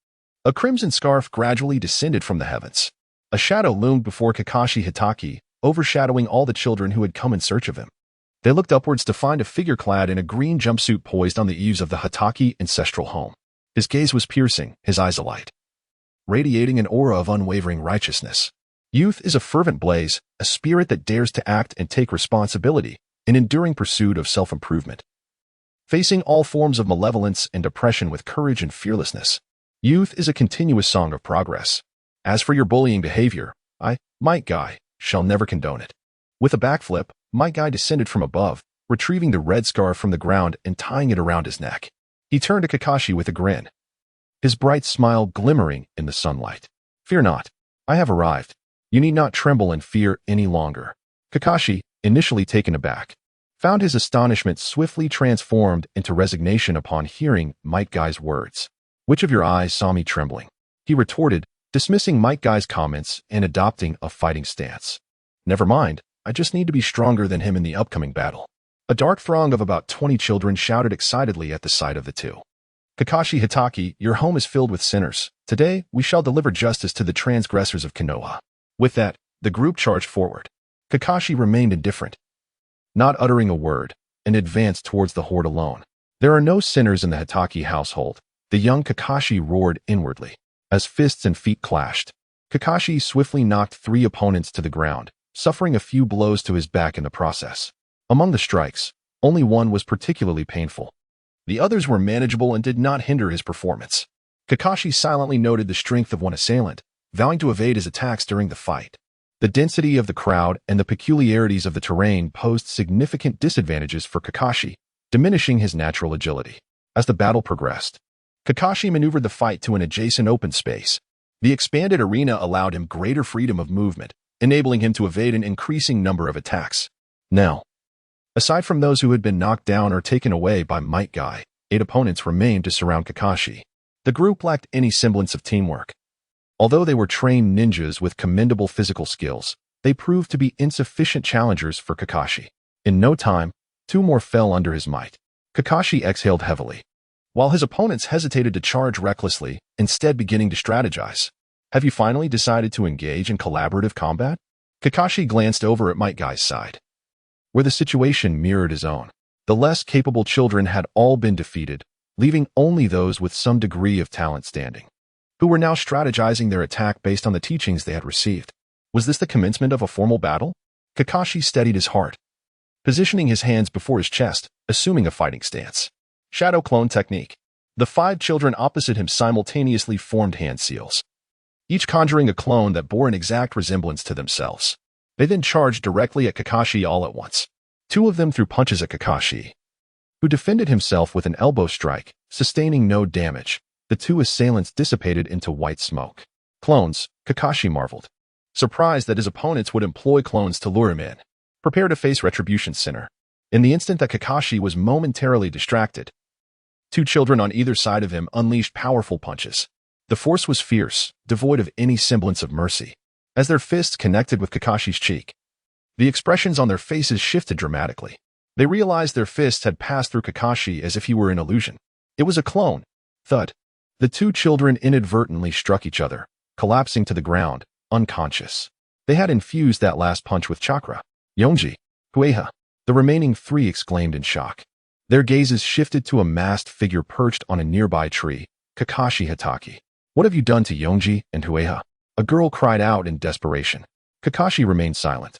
A crimson scarf gradually descended from the heavens. A shadow loomed before Kakashi Hitaki, overshadowing all the children who had come in search of him. They looked upwards to find a figure clad in a green jumpsuit poised on the eaves of the Hitaki ancestral home. His gaze was piercing, his eyes alight, radiating an aura of unwavering righteousness. Youth is a fervent blaze, a spirit that dares to act and take responsibility, an enduring pursuit of self-improvement. Facing all forms of malevolence and oppression with courage and fearlessness, youth is a continuous song of progress. As for your bullying behavior, I, Might Guy, shall never condone it. With a backflip, Might Guy descended from above, retrieving the red scarf from the ground and tying it around his neck. He turned to Kakashi with a grin, his bright smile glimmering in the sunlight. "Fear not. I have arrived. You need not tremble and fear any longer." Kakashi, initially taken aback, found his astonishment swiftly transformed into resignation upon hearing Might Guy's words. "Which of your eyes saw me trembling?" he retorted, dismissing Might Guy's comments and adopting a fighting stance. "Never mind, I just need to be stronger than him in the upcoming battle." A dark throng of about 20 children shouted excitedly at the sight of the two. "Kakashi Hitaki, your home is filled with sinners. Today, we shall deliver justice to the transgressors of Konoha." With that, the group charged forward. Kakashi remained indifferent, not uttering a word, and advanced towards the horde alone. "There are no sinners in the Hitaki household," the young Kakashi roared inwardly. As fists and feet clashed, Kakashi swiftly knocked 3 opponents to the ground, suffering a few blows to his back in the process. Among the strikes, only one was particularly painful. The others were manageable and did not hinder his performance. Kakashi silently noted the strength of one assailant, vowing to evade his attacks during the fight. The density of the crowd and the peculiarities of the terrain posed significant disadvantages for Kakashi, diminishing his natural agility. As the battle progressed, Kakashi maneuvered the fight to an adjacent open space. The expanded arena allowed him greater freedom of movement, enabling him to evade an increasing number of attacks. Now, aside from those who had been knocked down or taken away by Might Guy, 8 opponents remained to surround Kakashi. The group lacked any semblance of teamwork. Although they were trained ninjas with commendable physical skills, they proved to be insufficient challengers for Kakashi. In no time, 2 more fell under his might. Kakashi exhaled heavily, while his opponents hesitated to charge recklessly, instead beginning to strategize. "Have you finally decided to engage in collaborative combat?" Kakashi glanced over at Might Guy's side, where the situation mirrored his own. The less capable children had all been defeated, leaving only those with some degree of talent standing, who were now strategizing their attack based on the teachings they had received. Was this the commencement of a formal battle? Kakashi steadied his heart, positioning his hands before his chest, assuming a fighting stance. Shadow clone technique. The 5 children opposite him simultaneously formed hand seals, each conjuring a clone that bore an exact resemblance to themselves. They then charged directly at Kakashi all at once. 2 of them threw punches at Kakashi, who defended himself with an elbow strike, sustaining no damage. The 2 assailants dissipated into white smoke. Clones, Kakashi marveled, surprised that his opponents would employ clones to lure him in. Prepare to face Retribution Center. In the instant that Kakashi was momentarily distracted, 2 children on either side of him unleashed powerful punches. The force was fierce, devoid of any semblance of mercy. As their fists connected with Kakashi's cheek, the expressions on their faces shifted dramatically. They realized their fists had passed through Kakashi as if he were an illusion. It was a clone. Thud. The 2 children inadvertently struck each other, collapsing to the ground, unconscious. They had infused that last punch with chakra. "Yonji, Hueha." The remaining 3 exclaimed in shock. Their gazes shifted to a masked figure perched on a nearby tree, Kakashi Hitaki. "What have you done to Yonji and Hueha?" A girl cried out in desperation. Kakashi remained silent,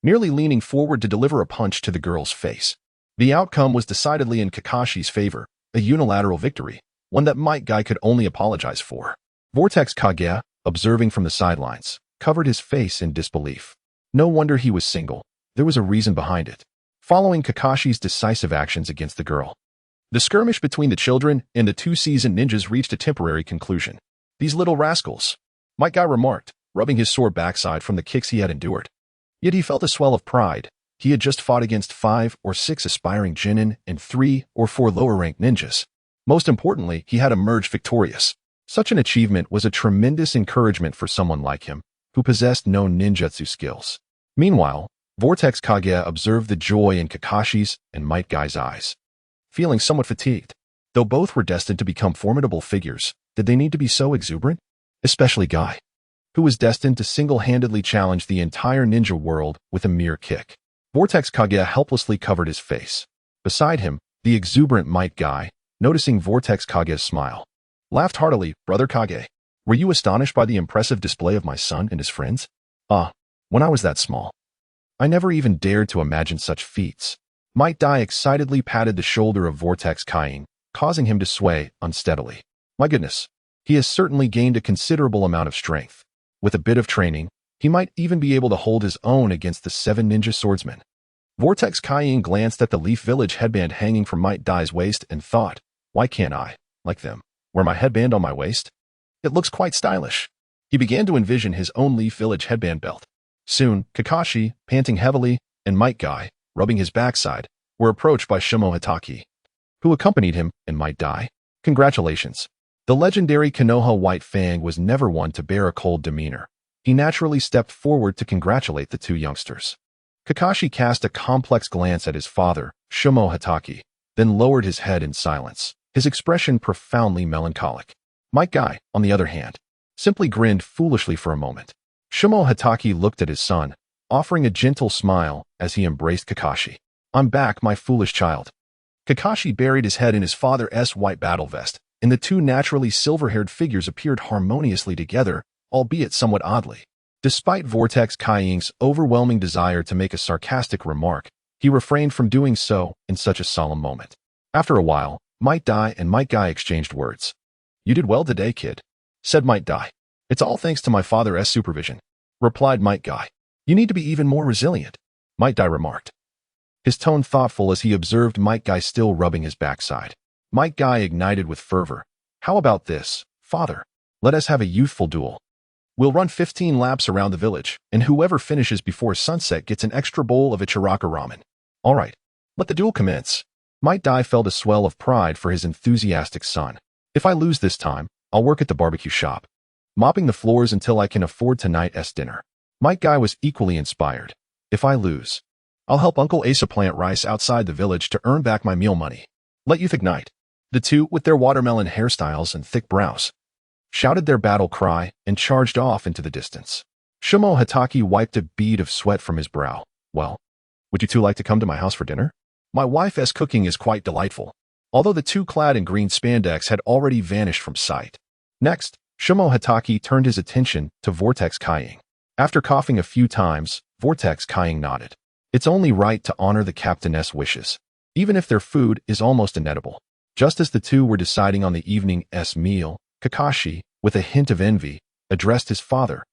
merely leaning forward to deliver a punch to the girl's face. The outcome was decidedly in Kakashi's favor, a unilateral victory, one that Might Guy could only apologize for. Vortex Kage, observing from the sidelines, covered his face in disbelief. No wonder he was single. There was a reason behind it. Following Kakashi's decisive actions against the girl, the skirmish between the children and the 2 seasoned ninjas reached a temporary conclusion. "These little rascals," Might Guy remarked, rubbing his sore backside from the kicks he had endured. Yet he felt a swell of pride. He had just fought against 5 or 6 aspiring Jinin and 3 or 4 lower-ranked ninjas. Most importantly, he had emerged victorious. Such an achievement was a tremendous encouragement for someone like him, who possessed no ninjutsu skills. Meanwhile, Vortex Kage observed the joy in Kakashi's and Might Guy's eyes. Feeling somewhat fatigued, though both were destined to become formidable figures, did they need to be so exuberant? Especially Guy, who was destined to single-handedly challenge the entire ninja world with a mere kick. Vortex Kage helplessly covered his face. Beside him, the exuberant Might Guy, noticing Vortex Kage's smile, laughed heartily. "Brother Kage, were you astonished by the impressive display of my son and his friends? When I was that small, I never even dared to imagine such feats." Might Guy excitedly patted the shoulder of Vortex Kage, causing him to sway unsteadily. "My goodness, he has certainly gained a considerable amount of strength. With a bit of training, he might even be able to hold his own against the 7 ninja swordsmen." Vortex Kage glanced at the Leaf Village headband hanging from Might Guy's waist and thought, "Why can't I, like them, wear my headband on my waist? It looks quite stylish." He began to envision his own Leaf Village headband belt. Soon, Kakashi, panting heavily, and Might Guy, rubbing his backside, were approached by Shimo Hatake, who accompanied him and Might Guy. "Congratulations." The legendary Konoha White Fang was never one to bear a cold demeanor. He naturally stepped forward to congratulate the two youngsters. Kakashi cast a complex glance at his father, Shimo Hatake, then lowered his head in silence, his expression profoundly melancholic. Might Guy, on the other hand, simply grinned foolishly for a moment. Shimo Hatake looked at his son, offering a gentle smile as he embraced Kakashi. "I'm back, my foolish child." Kakashi buried his head in his father's white battle vest, and the two naturally silver-haired figures appeared harmoniously together, albeit somewhat oddly. Despite Vortex Kage's overwhelming desire to make a sarcastic remark, he refrained from doing so in such a solemn moment. After a while, Might Guy and Might Guy exchanged words. "You did well today, kid," said Might Guy. "It's all thanks to my father's supervision," replied Might Guy. "You need to be even more resilient," Might Guy remarked, his tone thoughtful as he observed Might Guy still rubbing his backside. Might Guy ignited with fervor. "How about this, father? Let us have a youthful duel. We'll run 15 laps around the village, and whoever finishes before sunset gets an extra bowl of Ichiraka ramen." "All right, let the duel commence." Might Guy felt a swell of pride for his enthusiastic son. "If I lose this time, I'll work at the barbecue shop, mopping the floors until I can afford tonight's dinner." Might Guy was equally inspired. "If I lose, I'll help Uncle Asa plant rice outside the village to earn back my meal money." "Let youth ignite." The two, with their watermelon hairstyles and thick brows, shouted their battle cry and charged off into the distance. Shimo Hatake wiped a bead of sweat from his brow. "Well, would you two like to come to my house for dinner? My wife's cooking is quite delightful." Although the two clad in green spandex had already vanished from sight. Next, Shimo Hatake turned his attention to Vortex Kage. After coughing a few times, Vortex Kage nodded. "It's only right to honor the captain's wishes, even if their food is almost inedible." Just as the two were deciding on the evening's meal, Kakashi, with a hint of envy, addressed his father,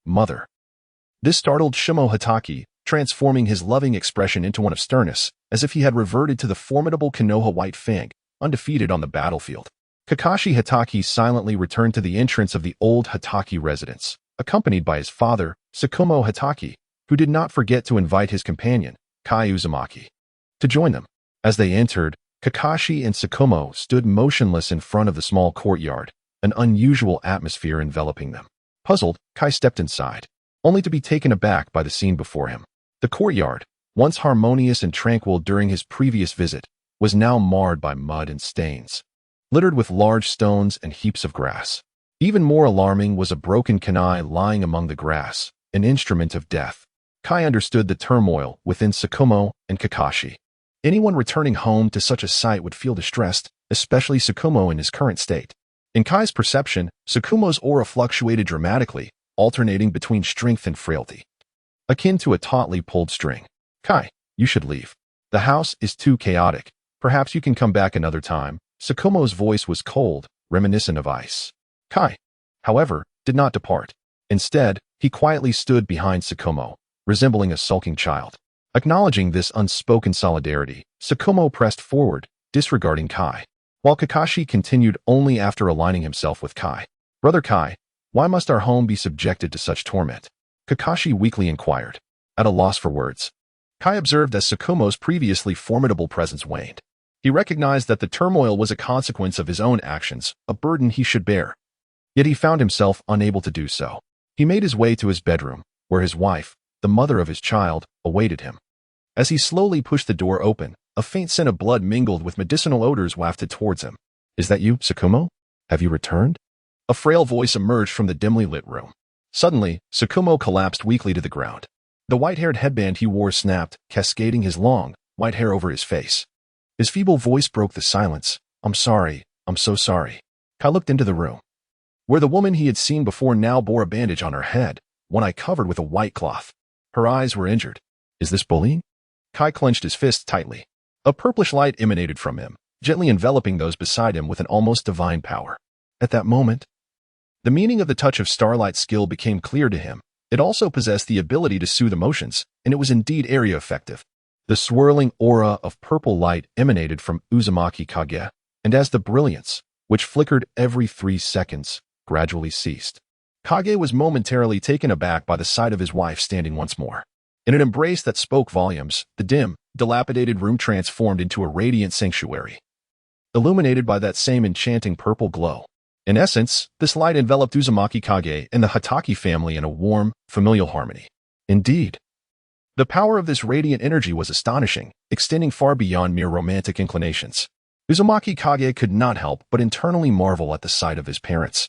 mother. This startled Shimo Hatake, transforming his loving expression into one of sternness, as if he had reverted to the formidable Konoha White Fang, undefeated on the battlefield. Kakashi Hatake silently returned to the entrance of the old Hatake residence, accompanied by his father, Tsukumo Hatake, who did not forget to invite his companion, Kai Uzumaki, to join them. As they entered, Kakashi and Tsukumo stood motionless in front of the small courtyard, an unusual atmosphere enveloping them. Puzzled, Kai stepped inside, only to be taken aback by the scene before him. The courtyard, once harmonious and tranquil during his previous visit, was now marred by mud and stains, littered with large stones and heaps of grass. Even more alarming was a broken kunai lying among the grass, an instrument of death. Kai understood the turmoil within Tsukumo and Kakashi. Anyone returning home to such a sight would feel distressed, especially Tsukumo in his current state. In Kai's perception, Tsukumo's aura fluctuated dramatically, alternating between strength and frailty, akin to a tautly pulled string. "Kai, you should leave. The house is too chaotic. Perhaps you can come back another time." Tsukumo's voice was cold, reminiscent of ice. Kai, however, did not depart. Instead, he quietly stood behind Tsukumo, resembling a sulking child. Acknowledging this unspoken solidarity, Tsukumo pressed forward, disregarding Kai, while Kakashi continued only after aligning himself with Kai. "Brother Kai, Why must our home be subjected to such torment? Kakashi weakly inquired, at a loss for words. Kai observed as Tsukumo's previously formidable presence waned. He recognized that the turmoil was a consequence of his own actions, a burden he should bear. Yet he found himself unable to do so. He made his way to his bedroom, where his wife, the mother of his child, awaited him. As he slowly pushed the door open, a faint scent of blood mingled with medicinal odors wafted towards him. Is that you, Tsukumo? Have you returned? A frail voice emerged from the dimly lit room. Suddenly, Tsukumo collapsed weakly to the ground. The white-haired headband he wore snapped, cascading his long, white hair over his face. His feeble voice broke the silence. I'm sorry. I'm so sorry. Kai looked into the room, where the woman he had seen before now bore a bandage on her head, one eye covered with a white cloth. Her eyes were injured. Is this bullying? Kai clenched his fist tightly. A purplish light emanated from him, gently enveloping those beside him with an almost divine power. At that moment, the meaning of the touch of starlight skill became clear to him. It also possessed the ability to soothe emotions, and it was indeed area effective. The swirling aura of purple light emanated from Uzumaki Kage, and as the brilliance, which flickered every 3 seconds, gradually ceased, Kage was momentarily taken aback by the sight of his wife standing once more. In an embrace that spoke volumes, the dim, dilapidated room transformed into a radiant sanctuary, illuminated by that same enchanting purple glow. In essence, this light enveloped Uzumaki Kage and the Hatake family in a warm, familial harmony. Indeed, the power of this radiant energy was astonishing, extending far beyond mere romantic inclinations. Uzumaki Kage could not help but internally marvel at the sight of his parents,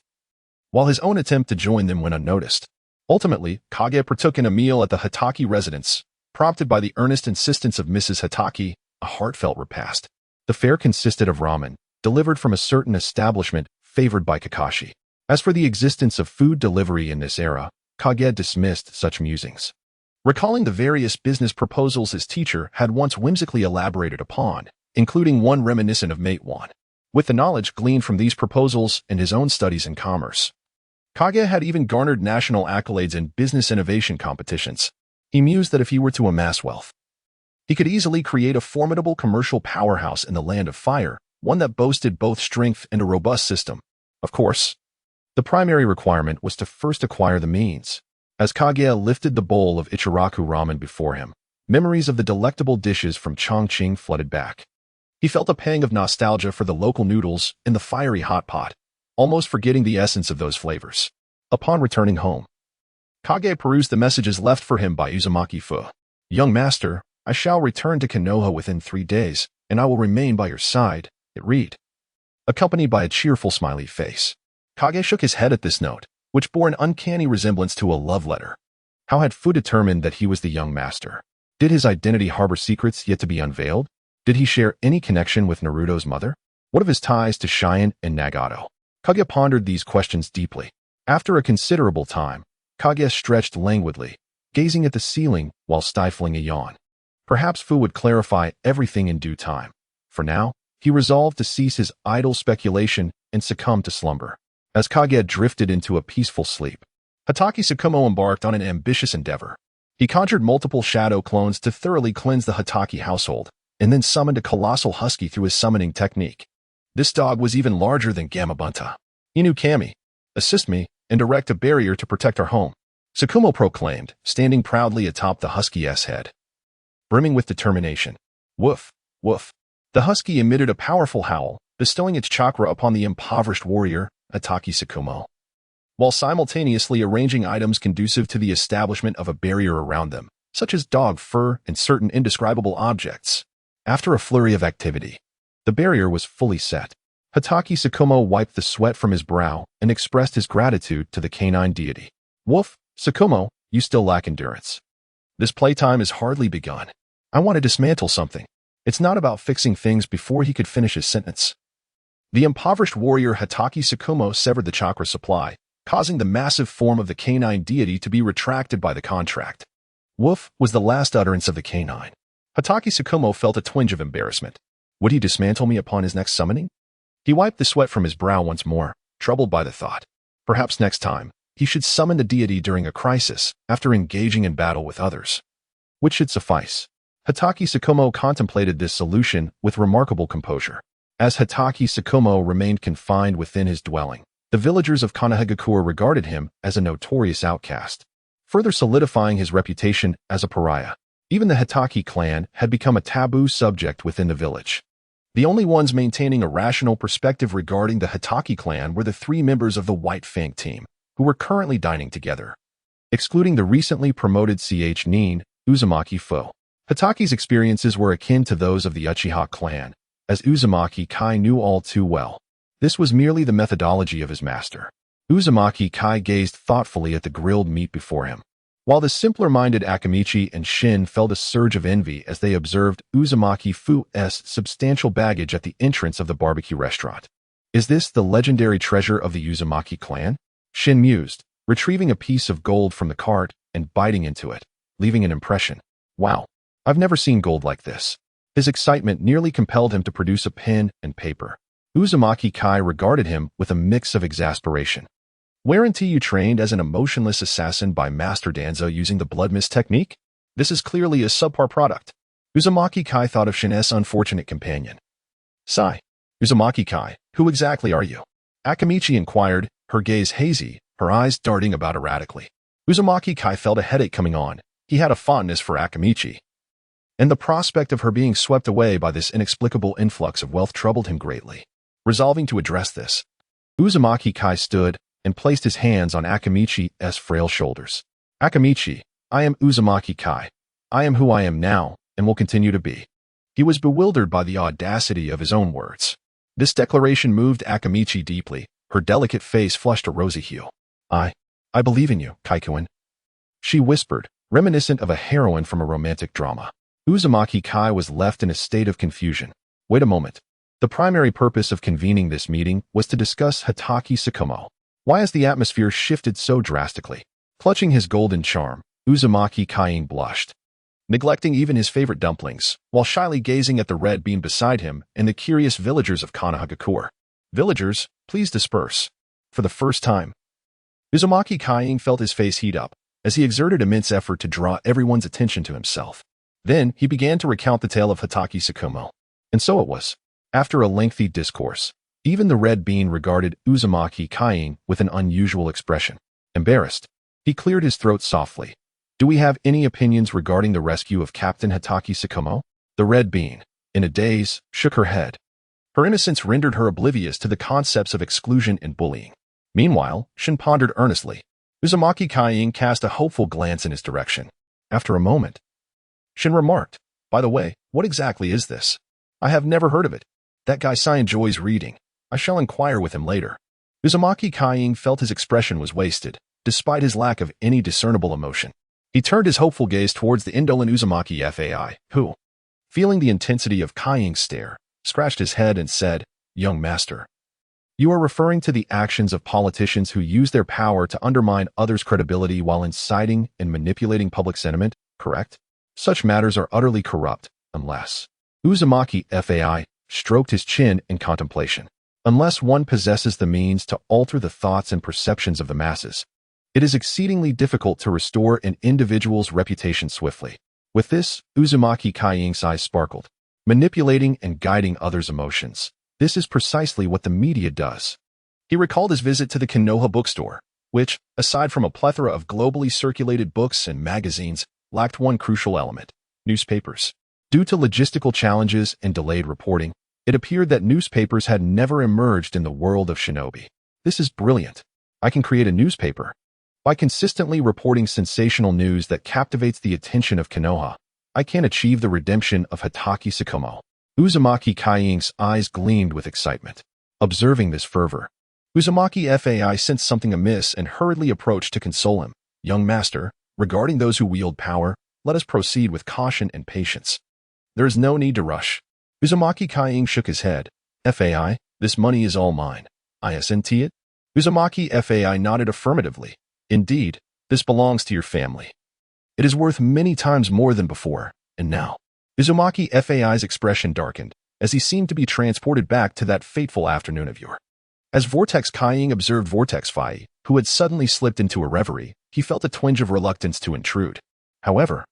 while his own attempt to join them went unnoticed. Ultimately, Kage partook in a meal at the Hatake residence, prompted by the earnest insistence of Mrs. Hatake, a heartfelt repast. The fare consisted of ramen, delivered from a certain establishment favored by Kakashi. As for the existence of food delivery in this era, Kage dismissed such musings. Recalling the various business proposals his teacher had once whimsically elaborated upon, including one reminiscent of Mate 1. With the knowledge gleaned from these proposals and his own studies in commerce, Kage had even garnered national accolades in business innovation competitions. He mused that if he were to amass wealth, he could easily create a formidable commercial powerhouse in the Land of Fire, one that boasted both strength and a robust system. Of course, the primary requirement was to first acquire the means. As Kage lifted the bowl of Ichiraku ramen before him, memories of the delectable dishes from Chongqing flooded back. He felt a pang of nostalgia for the local noodles and the fiery hot pot, almost forgetting the essence of those flavors. Upon returning home, Kage perused the messages left for him by Uzumaki Fu. Young master, I shall return to Konoha within 3 days, and I will remain by your side, it read, accompanied by a cheerful smiley face. Kage shook his head at this note, which bore an uncanny resemblance to a love letter. How had Fu determined that he was the young master? Did his identity harbor secrets yet to be unveiled? Did he share any connection with Naruto's mother? What of his ties to Cheyenne and Nagato? Kage pondered these questions deeply. After a considerable time, Kage stretched languidly, gazing at the ceiling while stifling a yawn. Perhaps Fu would clarify everything in due time. For now, he resolved to cease his idle speculation and succumb to slumber. As Kage drifted into a peaceful sleep, Hatake Tsukumo embarked on an ambitious endeavor. He conjured multiple shadow clones to thoroughly cleanse the Hatake household, and then summoned a colossal husky through his summoning technique. This dog was even larger than Gamabunta. He knew Kami, assist me, and erect a barrier to protect our home, Tsukumo proclaimed, standing proudly atop the husky's head, brimming with determination. Woof, woof. The husky emitted a powerful howl, bestowing its chakra upon the impoverished warrior, Hatake Tsukumo, while simultaneously arranging items conducive to the establishment of a barrier around them, such as dog fur and certain indescribable objects. After a flurry of activity, the barrier was fully set. Hatake Tsukumo wiped the sweat from his brow and expressed his gratitude to the canine deity. Woof, Tsukumo, you still lack endurance. This playtime has hardly begun. I want to dismantle something. It's not about fixing things before he could finish his sentence. The impoverished warrior Hatake Tsukumo severed the chakra supply, causing the massive form of the canine deity to be retracted by the contract. Woof was the last utterance of the canine. Hatake Tsukumo felt a twinge of embarrassment. Would he dismantle me upon his next summoning? He wiped the sweat from his brow once more, troubled by the thought. Perhaps next time, he should summon the deity during a crisis, after engaging in battle with others. Which should suffice. Hatake Tsukumo contemplated this solution with remarkable composure. As Hatake Tsukumo remained confined within his dwelling, The villagers of Konohagakure regarded him as a notorious outcast, further solidifying his reputation as a pariah. Even the Hitaki clan had become a taboo subject within the village. The only ones maintaining a rational perspective regarding the Hitaki clan were the 3 members of the White Fang team, who were currently dining together. Excluding the recently promoted Nin Uzumaki foe, Hitaki's experiences were akin to those of the Uchiha clan, as Uzumaki Kai knew all too well. This was merely the methodology of his master. Uzumaki Kai gazed thoughtfully at the grilled meat before him, while the simpler-minded Akamichi and Shin felt a surge of envy as they observed Uzumaki Fu's substantial baggage at the entrance of the barbecue restaurant. Is this the legendary treasure of the Uzumaki clan? Shin mused, retrieving a piece of gold from the cart and biting into it, leaving an impression. Wow, I've never seen gold like this. His excitement nearly compelled him to produce a pen and paper. Uzumaki Kai regarded him with a mix of exasperation. Weren't you trained as an emotionless assassin by Master Danzo using the blood mist technique? This is clearly a subpar product. Uzumaki Kai thought of Shin's unfortunate companion. Sigh. Uzumaki Kai, who exactly are you? Akamichi inquired, her gaze hazy, her eyes darting about erratically. Uzumaki Kai felt a headache coming on. He had a fondness for Akamichi, and the prospect of her being swept away by this inexplicable influx of wealth troubled him greatly. Resolving to address this, Uzumaki Kai stood and placed his hands on Akamichi's frail shoulders. Akamichi, I am Uzumaki Kai. I am who I am now and will continue to be. He was bewildered by the audacity of his own words. This declaration moved Akamichi deeply. Her delicate face flushed a rosy hue. I believe in you, Kaikuin. She whispered, reminiscent of a heroine from a romantic drama. Uzumaki Kai was left in a state of confusion. Wait a moment. The primary purpose of convening this meeting was to discuss Hitaki Tsukumo. Why has the atmosphere shifted so drastically? Clutching his golden charm, Uzumaki Kai blushed, neglecting even his favorite dumplings, while shyly gazing at the red bean beside him and the curious villagers of Konohagakure. Villagers, please disperse. For the first time, Uzumaki Kai felt his face heat up as he exerted immense effort to draw everyone's attention to himself. Then he began to recount the tale of Hitaki Tsukumo. And so it was. After a lengthy discourse, even the red bean regarded Uzumaki Kai with an unusual expression. Embarrassed, he cleared his throat softly. Do we have any opinions regarding the rescue of Captain Hitaki Tsukumo? The red bean, in a daze, shook her head. Her innocence rendered her oblivious to the concepts of exclusion and bullying. Meanwhile, Shin pondered earnestly. Uzumaki Kai cast a hopeful glance in his direction. After a moment, Shin remarked, by the way, what exactly is this? I have never heard of it. That guy Sai enjoys reading. I shall inquire with him later. Uzumaki Kai felt his expression was wasted, despite his lack of any discernible emotion. He turned his hopeful gaze towards the indolent Uzumaki Fai, who, feeling the intensity of Kai's stare, scratched his head and said, Young master, you are referring to the actions of politicians who use their power to undermine others' credibility while inciting and manipulating public sentiment, correct? Such matters are utterly corrupt, unless... Uzumaki Fai stroked his chin in contemplation. Unless one possesses the means to alter the thoughts and perceptions of the masses, it is exceedingly difficult to restore an individual's reputation swiftly. With this, Uzumaki Kai's eyes sparkled, manipulating and guiding others' emotions. This is precisely what the media does. He recalled his visit to the Konoha bookstore, which, aside from a plethora of globally circulated books and magazines, lacked one crucial element: newspapers. Due to logistical challenges and delayed reporting, it appeared that newspapers had never emerged in the world of shinobi. This is brilliant. I can create a newspaper. By consistently reporting sensational news that captivates the attention of Konoha, I can achieve the redemption of Hitaki Tsukumo. Uzumaki Kai's eyes gleamed with excitement. Observing this fervor, Uzumaki Fai sensed something amiss and hurriedly approached to console him. Young master, regarding those who wield power, let us proceed with caution and patience. There is no need to rush. Uzumaki Kai shook his head. Fai, this money is all mine. Isn't it? Uzumaki Fai nodded affirmatively. Indeed, this belongs to your family. It is worth many times more than before, and now. Uzumaki Fai's expression darkened, as he seemed to be transported back to that fateful afternoon of yore. As Vortex Kai observed Vortex Fai, who had suddenly slipped into a reverie, he felt a twinge of reluctance to intrude. However,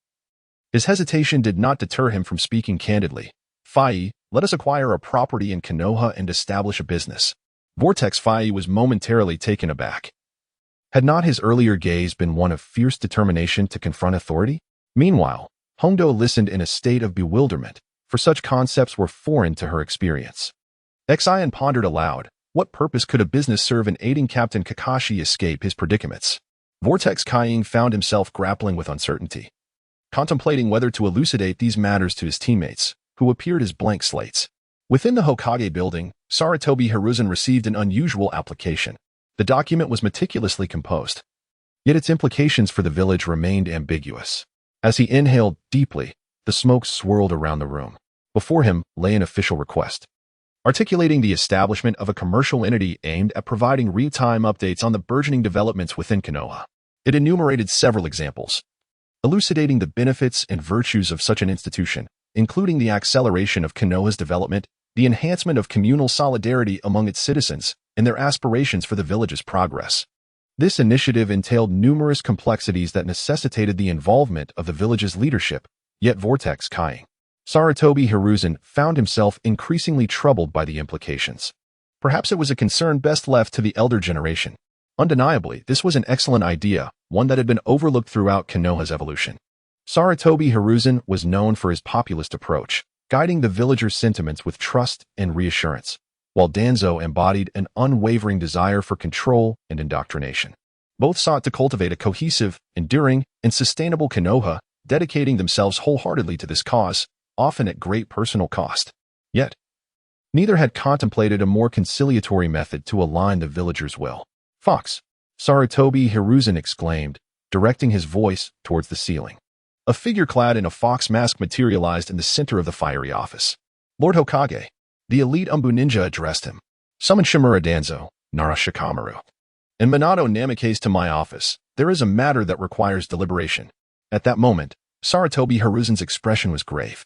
his hesitation did not deter him from speaking candidly. Fai, let us acquire a property in Konoha and establish a business. Vortex Fai was momentarily taken aback. Had not his earlier gaze been one of fierce determination to confront authority? Meanwhile, Hongdo listened in a state of bewilderment, for such concepts were foreign to her experience. Xian pondered aloud, what purpose could a business serve in aiding Captain Kakashi escape his predicaments? Vortex Kaiying found himself grappling with uncertainty, contemplating whether to elucidate these matters to his teammates, who appeared as blank slates. Within the Hokage building, Sarutobi Hiruzen received an unusual application. The document was meticulously composed, yet its implications for the village remained ambiguous. As he inhaled deeply, the smoke swirled around the room. Before him lay an official request, articulating the establishment of a commercial entity aimed at providing real-time updates on the burgeoning developments within Konoha. It enumerated several examples, elucidating the benefits and virtues of such an institution, including the acceleration of Konoha's development, the enhancement of communal solidarity among its citizens, and their aspirations for the village's progress. This initiative entailed numerous complexities that necessitated the involvement of the village's leadership, yet Vortex Kaiying, Sarutobi Hiruzen, found himself increasingly troubled by the implications. Perhaps it was a concern best left to the elder generation. Undeniably, this was an excellent idea, one that had been overlooked throughout Konoha's evolution. Sarutobi Hiruzen was known for his populist approach, guiding the villagers' sentiments with trust and reassurance, while Danzo embodied an unwavering desire for control and indoctrination. Both sought to cultivate a cohesive, enduring, and sustainable Konoha, dedicating themselves wholeheartedly to this cause, often at great personal cost. Yet, neither had contemplated a more conciliatory method to align the villagers' will. "Fox!" Sarutobi Hiruzen exclaimed, directing his voice towards the ceiling. A figure clad in a fox mask materialized in the center of the fiery office. "Lord Hokage," the elite Umbu ninja addressed him. "Summon Shimura Danzo, Orochimaru, and Minato Namikaze to my office. There is a matter that requires deliberation." At that moment, Sarutobi Hiruzen's expression was grave.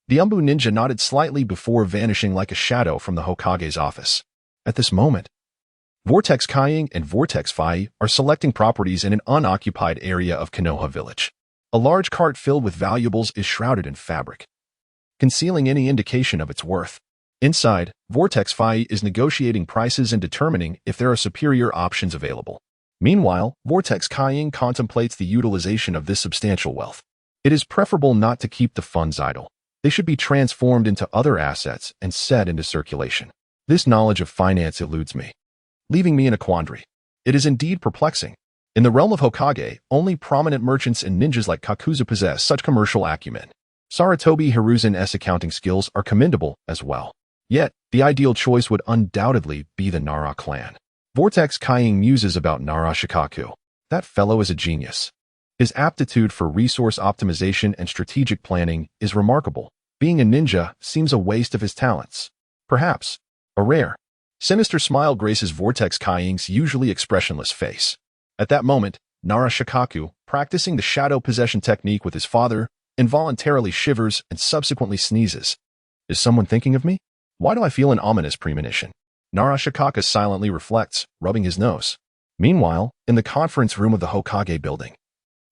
The Umbu ninja nodded slightly before vanishing like a shadow from the Hokage's office. At this moment, Vortex Kaiying and Vortex Fai are selecting properties in an unoccupied area of Konoha village. A large cart filled with valuables is shrouded in fabric, concealing any indication of its worth. Inside, Vortex Fai is negotiating prices and determining if there are superior options available. Meanwhile, Vortex Kaiying contemplates the utilization of this substantial wealth. It is preferable not to keep the funds idle. They should be transformed into other assets and set into circulation. This knowledge of finance eludes me, leaving me in a quandary. It is indeed perplexing. In the realm of Hokage, only prominent merchants and ninjas like Kakuzu possess such commercial acumen. Sarutobi Hiruzen's accounting skills are commendable as well. Yet, the ideal choice would undoubtedly be the Nara clan. Vortex Kaiying muses about Nara Shikaku. That fellow is a genius. His aptitude for resource optimization and strategic planning is remarkable. Being a ninja seems a waste of his talents. Perhaps a rare, sinister smile graces Vortex Kaiying's usually expressionless face. At that moment, Nara Shikaku, practicing the shadow possession technique with his father, involuntarily shivers and subsequently sneezes. Is someone thinking of me? Why do I feel an ominous premonition? Nara Shikaku silently reflects, rubbing his nose. Meanwhile, in the conference room of the Hokage building,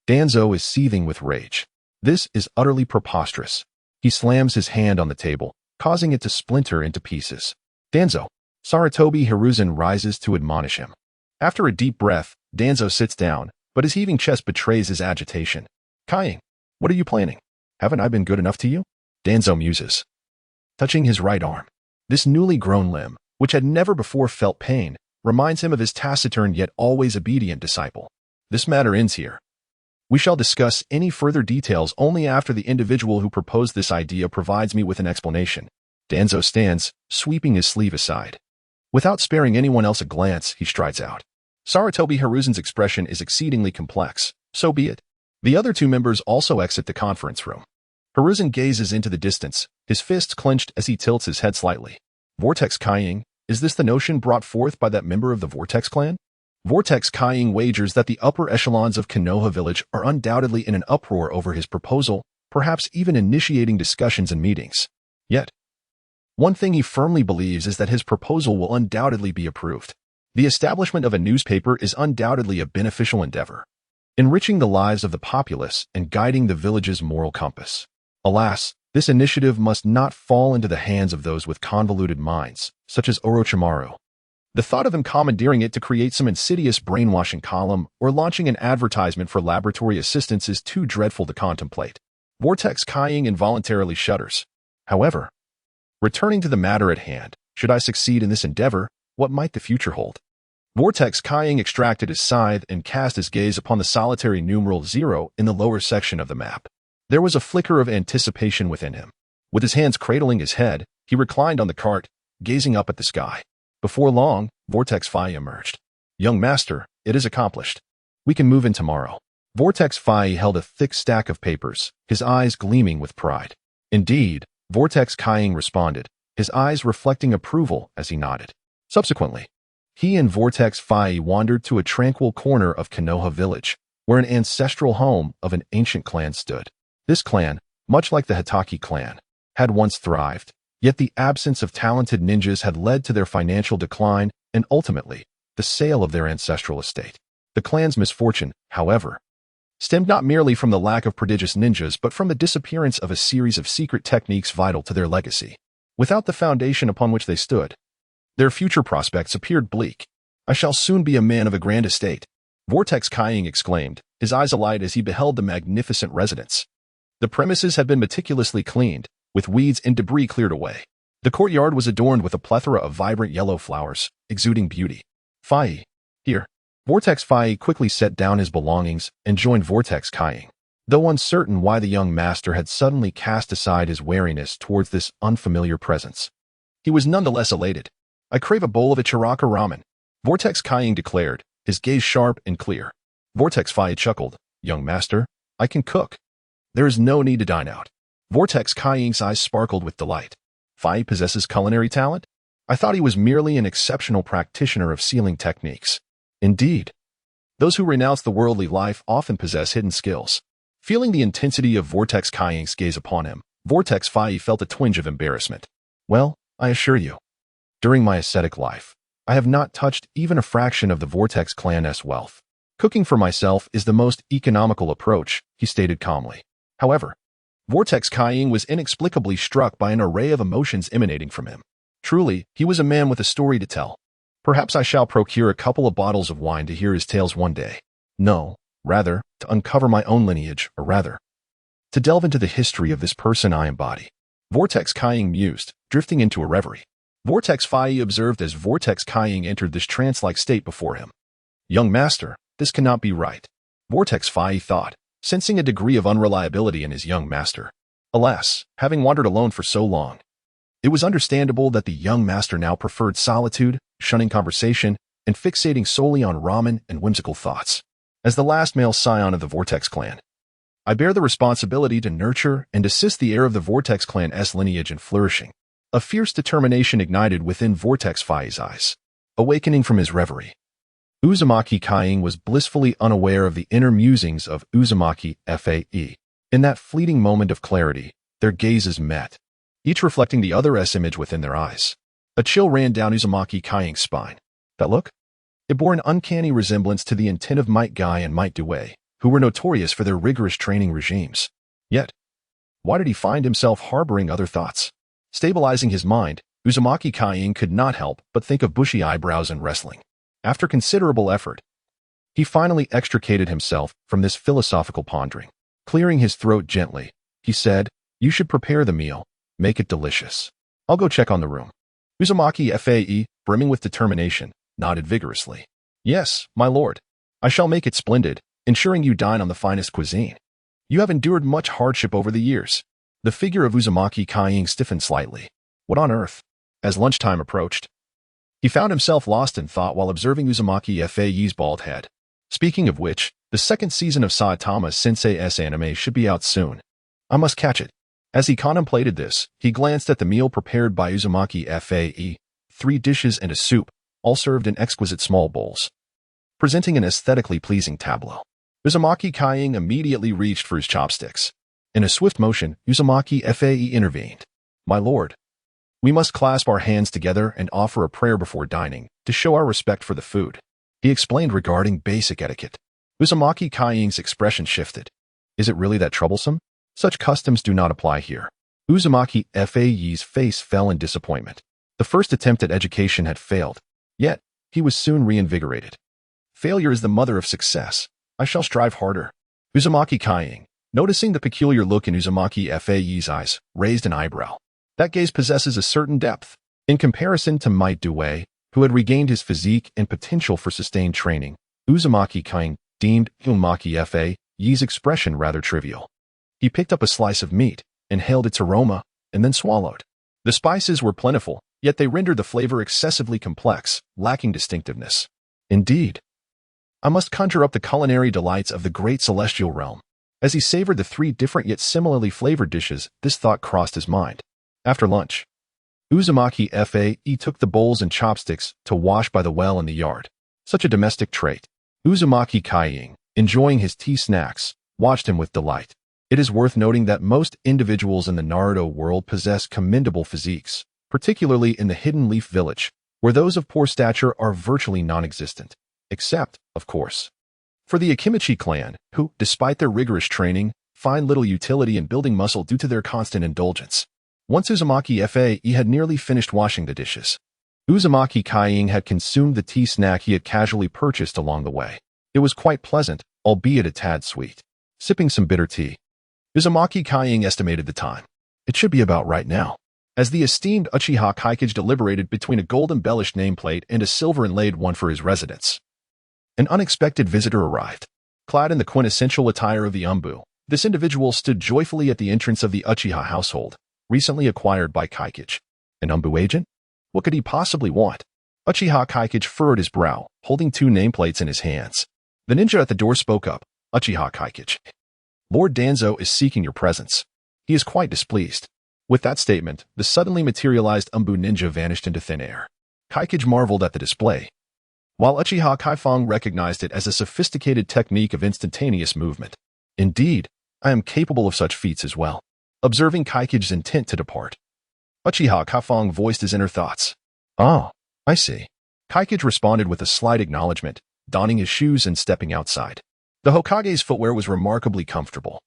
Danzo is seething with rage. This is utterly preposterous. He slams his hand on the table, causing it to splinter into pieces. "Danzo!" Sarutobi Hiruzen rises to admonish him. After a deep breath, Danzo sits down, but his heaving chest betrays his agitation. "Kaiying, what are you planning? Haven't I been good enough to you?" Danzo muses, touching his right arm. This newly grown limb, which had never before felt pain, reminds him of his taciturn yet always obedient disciple. This matter ends here. We shall discuss any further details only after the individual who proposed this idea provides me with an explanation. Danzo stands, sweeping his sleeve aside. Without sparing anyone else a glance, he strides out. Sarutobi Hiruzen's expression is exceedingly complex. So be it. The other two members also exit the conference room. Hiruzen gazes into the distance, his fists clenched as he tilts his head slightly. Vortex Kaiying, is this the notion brought forth by that member of the Vortex clan? Vortex Kaiying wagers that the upper echelons of Konoha village are undoubtedly in an uproar over his proposal, perhaps even initiating discussions and meetings. Yet, one thing he firmly believes is that his proposal will undoubtedly be approved. The establishment of a newspaper is undoubtedly a beneficial endeavor, enriching the lives of the populace and guiding the village's moral compass. Alas, this initiative must not fall into the hands of those with convoluted minds, such as Orochimaru. The thought of him commandeering it to create some insidious brainwashing column or launching an advertisement for laboratory assistance is too dreadful to contemplate. Vortex Kaiying involuntarily shudders. However, returning to the matter at hand, should I succeed in this endeavor, what might the future hold? Vortex Kaiying extracted his scythe and cast his gaze upon the solitary numeral 0 in the lower section of the map. There was a flicker of anticipation within him. With his hands cradling his head, he reclined on the cart, gazing up at the sky. Before long, Vortex Fai emerged. Young master, it is accomplished. We can move in tomorrow. Vortex Fai held a thick stack of papers, his eyes gleaming with pride. Indeed, Vortex Kaiying responded, his eyes reflecting approval as he nodded. Subsequently, he and Vortex Fai wandered to a tranquil corner of Konoha village, where an ancestral home of an ancient clan stood. This clan, much like the Hitaki clan, had once thrived, yet the absence of talented ninjas had led to their financial decline and ultimately, the sale of their ancestral estate. The clan's misfortune, however, stemmed not merely from the lack of prodigious ninjas but from the disappearance of a series of secret techniques vital to their legacy. Without the foundation upon which they stood, their future prospects appeared bleak. I shall soon be a man of a grand estate, Vortex Kaiying exclaimed, his eyes alight as he beheld the magnificent residence. The premises had been meticulously cleaned, with weeds and debris cleared away. The courtyard was adorned with a plethora of vibrant yellow flowers, exuding beauty. Fai, here. Vortex Fai quickly set down his belongings and joined Vortex Kaiying. Though uncertain why the young master had suddenly cast aside his wariness towards this unfamiliar presence, he was nonetheless elated. I crave a bowl of Ichiraka ramen, Vortex Kaiying declared, his gaze sharp and clear. Vortex Fai chuckled, young master, I can cook. There is no need to dine out. Vortex Kaiying's eyes sparkled with delight. Fai possesses culinary talent? I thought he was merely an exceptional practitioner of sealing techniques. Indeed, those who renounce the worldly life often possess hidden skills. Feeling the intensity of Vortex Kaiying's gaze upon him, Vortex Fai felt a twinge of embarrassment. Well, I assure you, during my ascetic life, I have not touched even a fraction of the Vortex clan's wealth. Cooking for myself is the most economical approach, he stated calmly. However, Vortex Kaiying was inexplicably struck by an array of emotions emanating from him. Truly, he was a man with a story to tell. Perhaps I shall procure a couple of bottles of wine to hear his tales one day. No, rather, to uncover my own lineage, or rather, to delve into the history of this person I embody. Vortex Kaiying mused, drifting into a reverie. Vortex Fai observed as Vortex Kaiying entered this trance-like state before him. Young master, this cannot be right. Vortex Fai thought, sensing a degree of unreliability in his young master. Alas, having wandered alone for so long, it was understandable that the young master now preferred solitude, shunning conversation, and fixating solely on ramen and whimsical thoughts. As the last male scion of the Vortex clan, I bear the responsibility to nurture and assist the heir of the Vortex clan's lineage in flourishing. A fierce determination ignited within Vortex Fai's eyes. Awakening from his reverie, Uzumaki Kaiying was blissfully unaware of the inner musings of Uzumaki Fae. In that fleeting moment of clarity, their gazes met, each reflecting the other's image within their eyes. A chill ran down Uzumaki Kaiying's spine. That look? It bore an uncanny resemblance to the intent of Might Guy and Might Dewey, who were notorious for their rigorous training regimes. Yet, why did he find himself harboring other thoughts? Stabilizing his mind, Uzumaki Kaiying could not help but think of bushy eyebrows and wrestling. After considerable effort, he finally extricated himself from this philosophical pondering. Clearing his throat gently, he said, you should prepare the meal, make it delicious. I'll go check on the room. Uzumaki Fae, brimming with determination, nodded vigorously. Yes, my lord. I shall make it splendid, ensuring you dine on the finest cuisine. You have endured much hardship over the years. The figure of Uzumaki Kaiying stiffened slightly. What on earth? As lunchtime approached, he found himself lost in thought while observing Uzumaki Fae's bald head. Speaking of which, the second season of Saitama Sensei's anime should be out soon. I must catch it. As he contemplated this, he glanced at the meal prepared by Uzumaki Fae, 3 dishes and a soup, all served in exquisite small bowls, presenting an aesthetically pleasing tableau. Uzumaki Kaiying immediately reached for his chopsticks. In a swift motion, Uzumaki Fae intervened. My lord, we must clasp our hands together and offer a prayer before dining to show our respect for the food. He explained regarding basic etiquette. Uzumaki Kaiying's expression shifted. Is it really that troublesome? Such customs do not apply here. Uzumaki Fae's face fell in disappointment. The first attempt at education had failed. Yet, he was soon reinvigorated. Failure is the mother of success. I shall strive harder. Uzumaki Kaiying, noticing the peculiar look in Uzumaki Fai's eyes, raised an eyebrow. That gaze possesses a certain depth. In comparison to Might Due, who had regained his physique and potential for sustained training, Uzumaki Kaiying deemed Uzumaki Fai's expression rather trivial. He picked up a slice of meat, inhaled its aroma, and then swallowed. The spices were plentiful, yet they rendered the flavor excessively complex, lacking distinctiveness. Indeed, I must conjure up the culinary delights of the great celestial realm. As he savored the 3 different yet similarly flavored dishes, this thought crossed his mind. After lunch, Uzumaki Fae took the bowls and chopsticks to wash by the well in the yard. Such a domestic trait. Uzumaki Kaiying, enjoying his tea snacks, watched him with delight. It is worth noting that most individuals in the Naruto world possess commendable physiques, particularly in the Hidden Leaf Village, where those of poor stature are virtually non-existent. Except, of course, for the Akimichi clan, who, despite their rigorous training, find little utility in building muscle due to their constant indulgence. Once Uzumaki Fae had nearly finished washing the dishes, Uzumaki Kaiying had consumed the tea snack he had casually purchased along the way. It was quite pleasant, albeit a tad sweet. Sipping some bitter tea, Uzumaki Kaiying estimated the time. It should be about right now. As the esteemed Uchiha Kaikage deliberated between a gold-embellished nameplate and a silver-inlaid one for his residence, an unexpected visitor arrived. Clad in the quintessential attire of the Umbu, this individual stood joyfully at the entrance of the Uchiha household, recently acquired by Kaikage. An Umbu agent? What could he possibly want? Uchiha Kaikage furrowed his brow, holding 2 nameplates in his hands. The ninja at the door spoke up. Uchiha Kaikage, Lord Danzo is seeking your presence. He is quite displeased. With that statement, the suddenly materialized Umbu ninja vanished into thin air. Kaikage marveled at the display, while Uchiha Kaifeng recognized it as a sophisticated technique of instantaneous movement. Indeed, I am capable of such feats as well. Observing Kaikage's intent to depart, Uchiha Kaifeng voiced his inner thoughts. Ah, I see. Kaikage responded with a slight acknowledgement, donning his shoes and stepping outside. The Hokage's footwear was remarkably comfortable,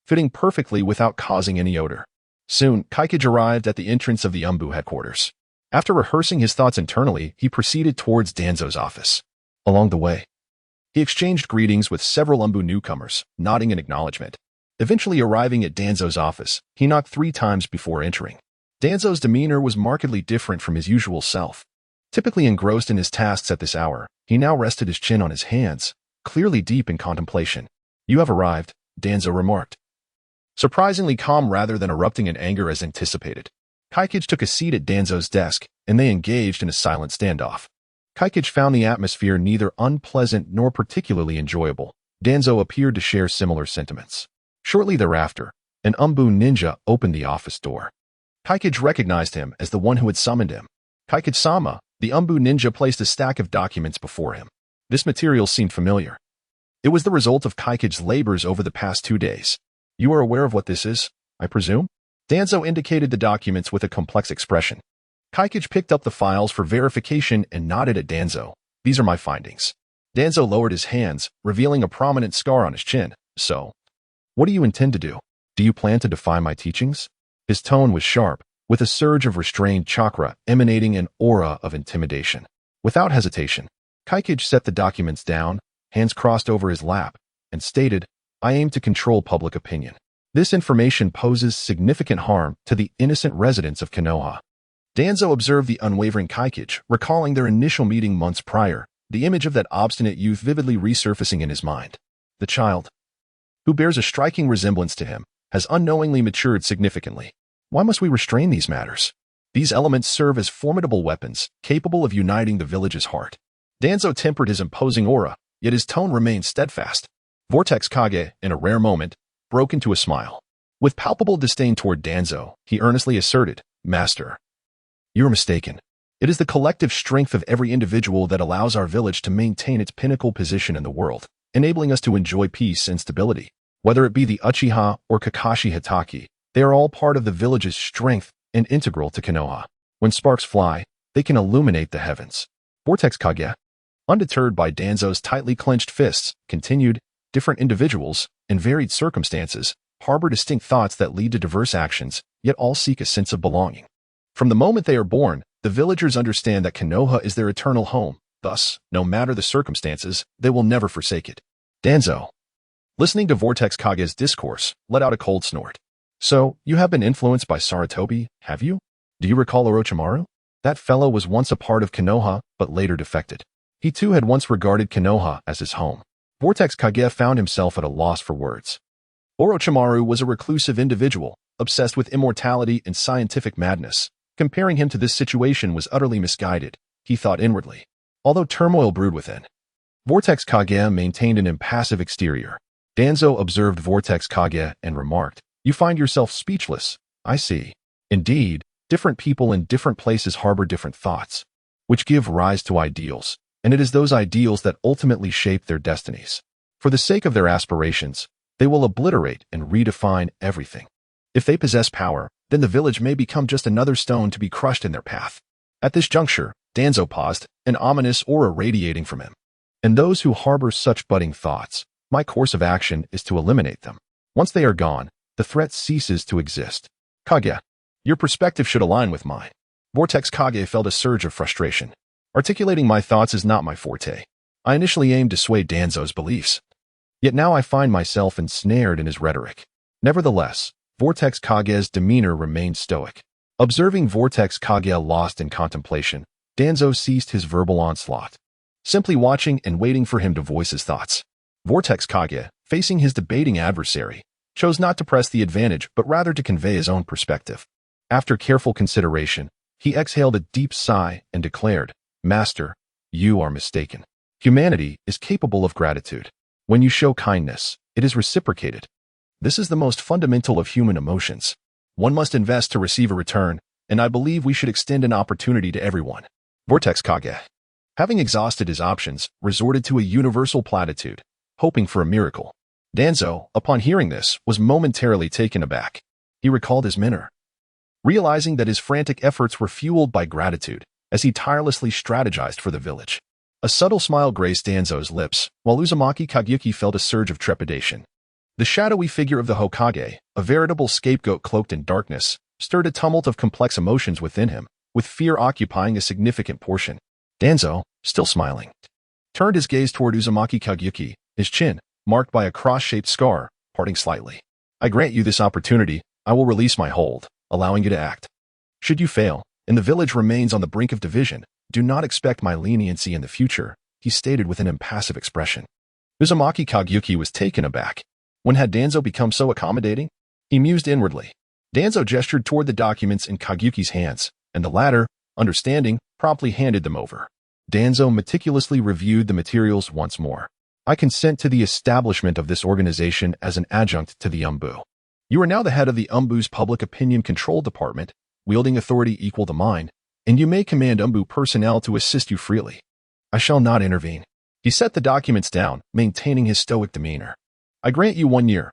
fitting perfectly without causing any odor. Soon, Kaikage arrived at the entrance of the Umbu headquarters. After rehearsing his thoughts internally, he proceeded towards Danzo's office. Along the way, he exchanged greetings with several Umbu newcomers, nodding in acknowledgement. Eventually arriving at Danzo's office, he knocked 3 times before entering. Danzo's demeanor was markedly different from his usual self. Typically engrossed in his tasks at this hour, he now rested his chin on his hands, clearly deep in contemplation. You have arrived, Danzo remarked, surprisingly calm rather than erupting in anger as anticipated. Kaikage took a seat at Danzo's desk, and they engaged in a silent standoff. Kaikage found the atmosphere neither unpleasant nor particularly enjoyable. Danzo appeared to share similar sentiments. Shortly thereafter, an Umbu ninja opened the office door. Kaikage recognized him as the one who had summoned him. Kaikage-sama, the Umbu ninja placed a stack of documents before him. This material seemed familiar. It was the result of Kaikage's labors over the past 2 days. You are aware of what this is, I presume? Danzo indicated the documents with a complex expression. Kaikage picked up the files for verification and nodded at Danzo. These are my findings. Danzo lowered his hands, revealing a prominent scar on his chin. So, what do you intend to do? Do you plan to defy my teachings? His tone was sharp, with a surge of restrained chakra emanating an aura of intimidation. Without hesitation, Kaikage set the documents down, hands crossed over his lap, and stated, I aim to control public opinion. This information poses significant harm to the innocent residents of Konoha. Danzo observed the unwavering Kaikage, recalling their initial meeting months prior, the image of that obstinate youth vividly resurfacing in his mind. The child, who bears a striking resemblance to him, has unknowingly matured significantly. Why must we restrain these matters? These elements serve as formidable weapons, capable of uniting the village's heart. Danzo tempered his imposing aura, yet his tone remained steadfast. Vortex Kage, in a rare moment, broke into a smile. With palpable disdain toward Danzo, he earnestly asserted, Master, you're mistaken. It is the collective strength of every individual that allows our village to maintain its pinnacle position in the world, enabling us to enjoy peace and stability. Whether it be the Uchiha or Kakashi Hitaki, they are all part of the village's strength and integral to Konoha. When sparks fly, they can illuminate the heavens. Vortex Kage, undeterred by Danzo's tightly clenched fists, continued, different individuals, in varied circumstances, harbor distinct thoughts that lead to diverse actions, yet all seek a sense of belonging. From the moment they are born, the villagers understand that Konoha is their eternal home, Thus, no matter the circumstances, they will never forsake it. Danzo, listening to Vortex Kage's discourse, let out a cold snort. So, you have been influenced by Sarutobi, have you? Do you recall Orochimaru? That fellow was once a part of Konoha, but later defected. He too had once regarded Konoha as his home. Vortex Kage found himself at a loss for words. Orochimaru was a reclusive individual, obsessed with immortality and scientific madness. Comparing him to this situation was utterly misguided, he thought inwardly. Although turmoil brewed within, Vortex Kage maintained an impassive exterior. Danzo observed Vortex Kage and remarked, "You find yourself speechless, I see. Indeed, different people in different places harbor different thoughts, which give rise to ideals, and it is those ideals that ultimately shape their destinies. For the sake of their aspirations, they will obliterate and redefine everything. If they possess power, then the village may become just another stone to be crushed in their path." At this juncture, Danzo paused, an ominous aura radiating from him. "And those who harbor such budding thoughts, my course of action is to eliminate them. Once they are gone, the threat ceases to exist." Kage, your perspective should align with mine. Vortex Kage felt a surge of frustration. Articulating my thoughts is not my forte. I initially aimed to sway Danzo's beliefs. Yet now I find myself ensnared in his rhetoric. Nevertheless, Vortex Kage's demeanor remained stoic. Observing Vortex Kage lost in contemplation, Danzo ceased his verbal onslaught, simply watching and waiting for him to voice his thoughts. Vortex Kage, facing his debating adversary, chose not to press the advantage but rather to convey his own perspective. After careful consideration, he exhaled a deep sigh and declared, "Master, you are mistaken. Humanity is capable of gratitude. When you show kindness, it is reciprocated. This is the most fundamental of human emotions. One must invest to receive a return, and I believe we should extend an opportunity to everyone." Vortex Kage, having exhausted his options, resorted to a universal platitude, hoping for a miracle. Danzo, upon hearing this, was momentarily taken aback. He recalled his manner, realizing that his frantic efforts were fueled by gratitude, as he tirelessly strategized for the village. A subtle smile graced Danzo's lips, while Uzumaki Kageyuki felt a surge of trepidation. The shadowy figure of the Hokage, a veritable scapegoat cloaked in darkness, stirred a tumult of complex emotions within him, with fear occupying a significant portion. Danzo, still smiling, turned his gaze toward Uzumaki Kageyuki, his chin, marked by a cross-shaped scar, parting slightly. "I grant you this opportunity, I will release my hold, allowing you to act. Should you fail, and the village remains on the brink of division, do not expect my leniency in the future," he stated with an impassive expression. Uzumaki Kageyuki was taken aback. When had Danzo become so accommodating? He mused inwardly. Danzo gestured toward the documents in Kageyuki's hands, and the latter, understanding, promptly handed them over. Danzo meticulously reviewed the materials once more. "I consent to the establishment of this organization as an adjunct to the Umbu. You are now the head of the Umbu's Public Opinion Control Department, wielding authority equal to mine, and you may command Umbu personnel to assist you freely. I shall not intervene." He set the documents down, maintaining his stoic demeanor. "I grant you 1 year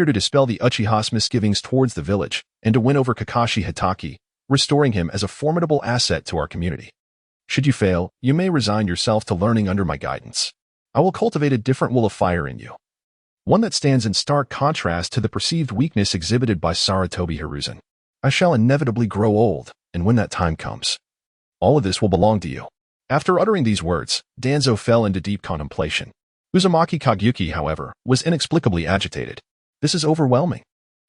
to dispel the Uchiha's misgivings towards the village, and to win over Kakashi Hitaki, restoring him as a formidable asset to our community. Should you fail, you may resign yourself to learning under my guidance. I will cultivate a different will of fire in you, one that stands in stark contrast to the perceived weakness exhibited by Sarutobi Hiruzen. I shall inevitably grow old, and when that time comes, all of this will belong to you." After uttering these words, Danzo fell into deep contemplation. Uzumaki Kageyuki, however, was inexplicably agitated. "This is overwhelming.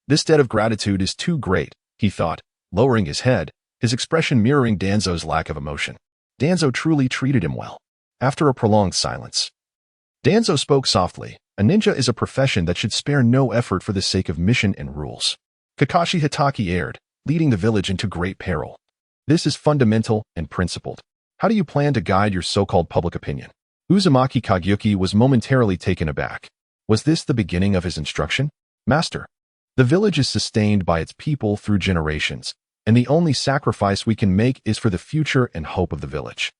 This debt of gratitude is too great," he thought, lowering his head, his expression mirroring Danzo's lack of emotion. Danzo truly treated him well. After a prolonged silence, Danzo spoke softly. "A ninja is a profession that should spare no effort for the sake of mission and rules. Kakashi Hitaki erred, leading the village into great peril. This is fundamental and principled. How do you plan to guide your so-called public opinion?" Uzumaki Kageyuki was momentarily taken aback. Was this the beginning of his instruction? "Master, the village is sustained by its people through generations, and the only sacrifice we can make is for the future and hope of the village.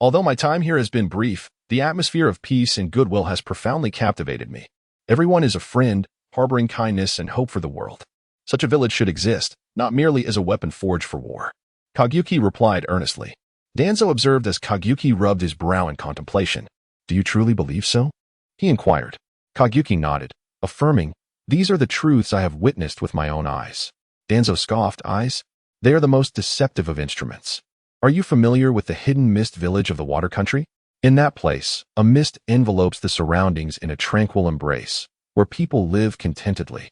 Although my time here has been brief, the atmosphere of peace and goodwill has profoundly captivated me. Everyone is a friend, harboring kindness and hope for the world. Such a village should exist, not merely as a weapon forged for war." Kageyuki replied earnestly. Danzo observed as Kageyuki rubbed his brow in contemplation. "Do you truly believe so?" he inquired. Kageyuki nodded, affirming, "These are the truths I have witnessed with my own eyes." Danzo scoffed. "Eyes? They are the most deceptive of instruments. Are you familiar with the hidden mist village of the water country? In that place, a mist envelopes the surroundings in a tranquil embrace, where people live contentedly,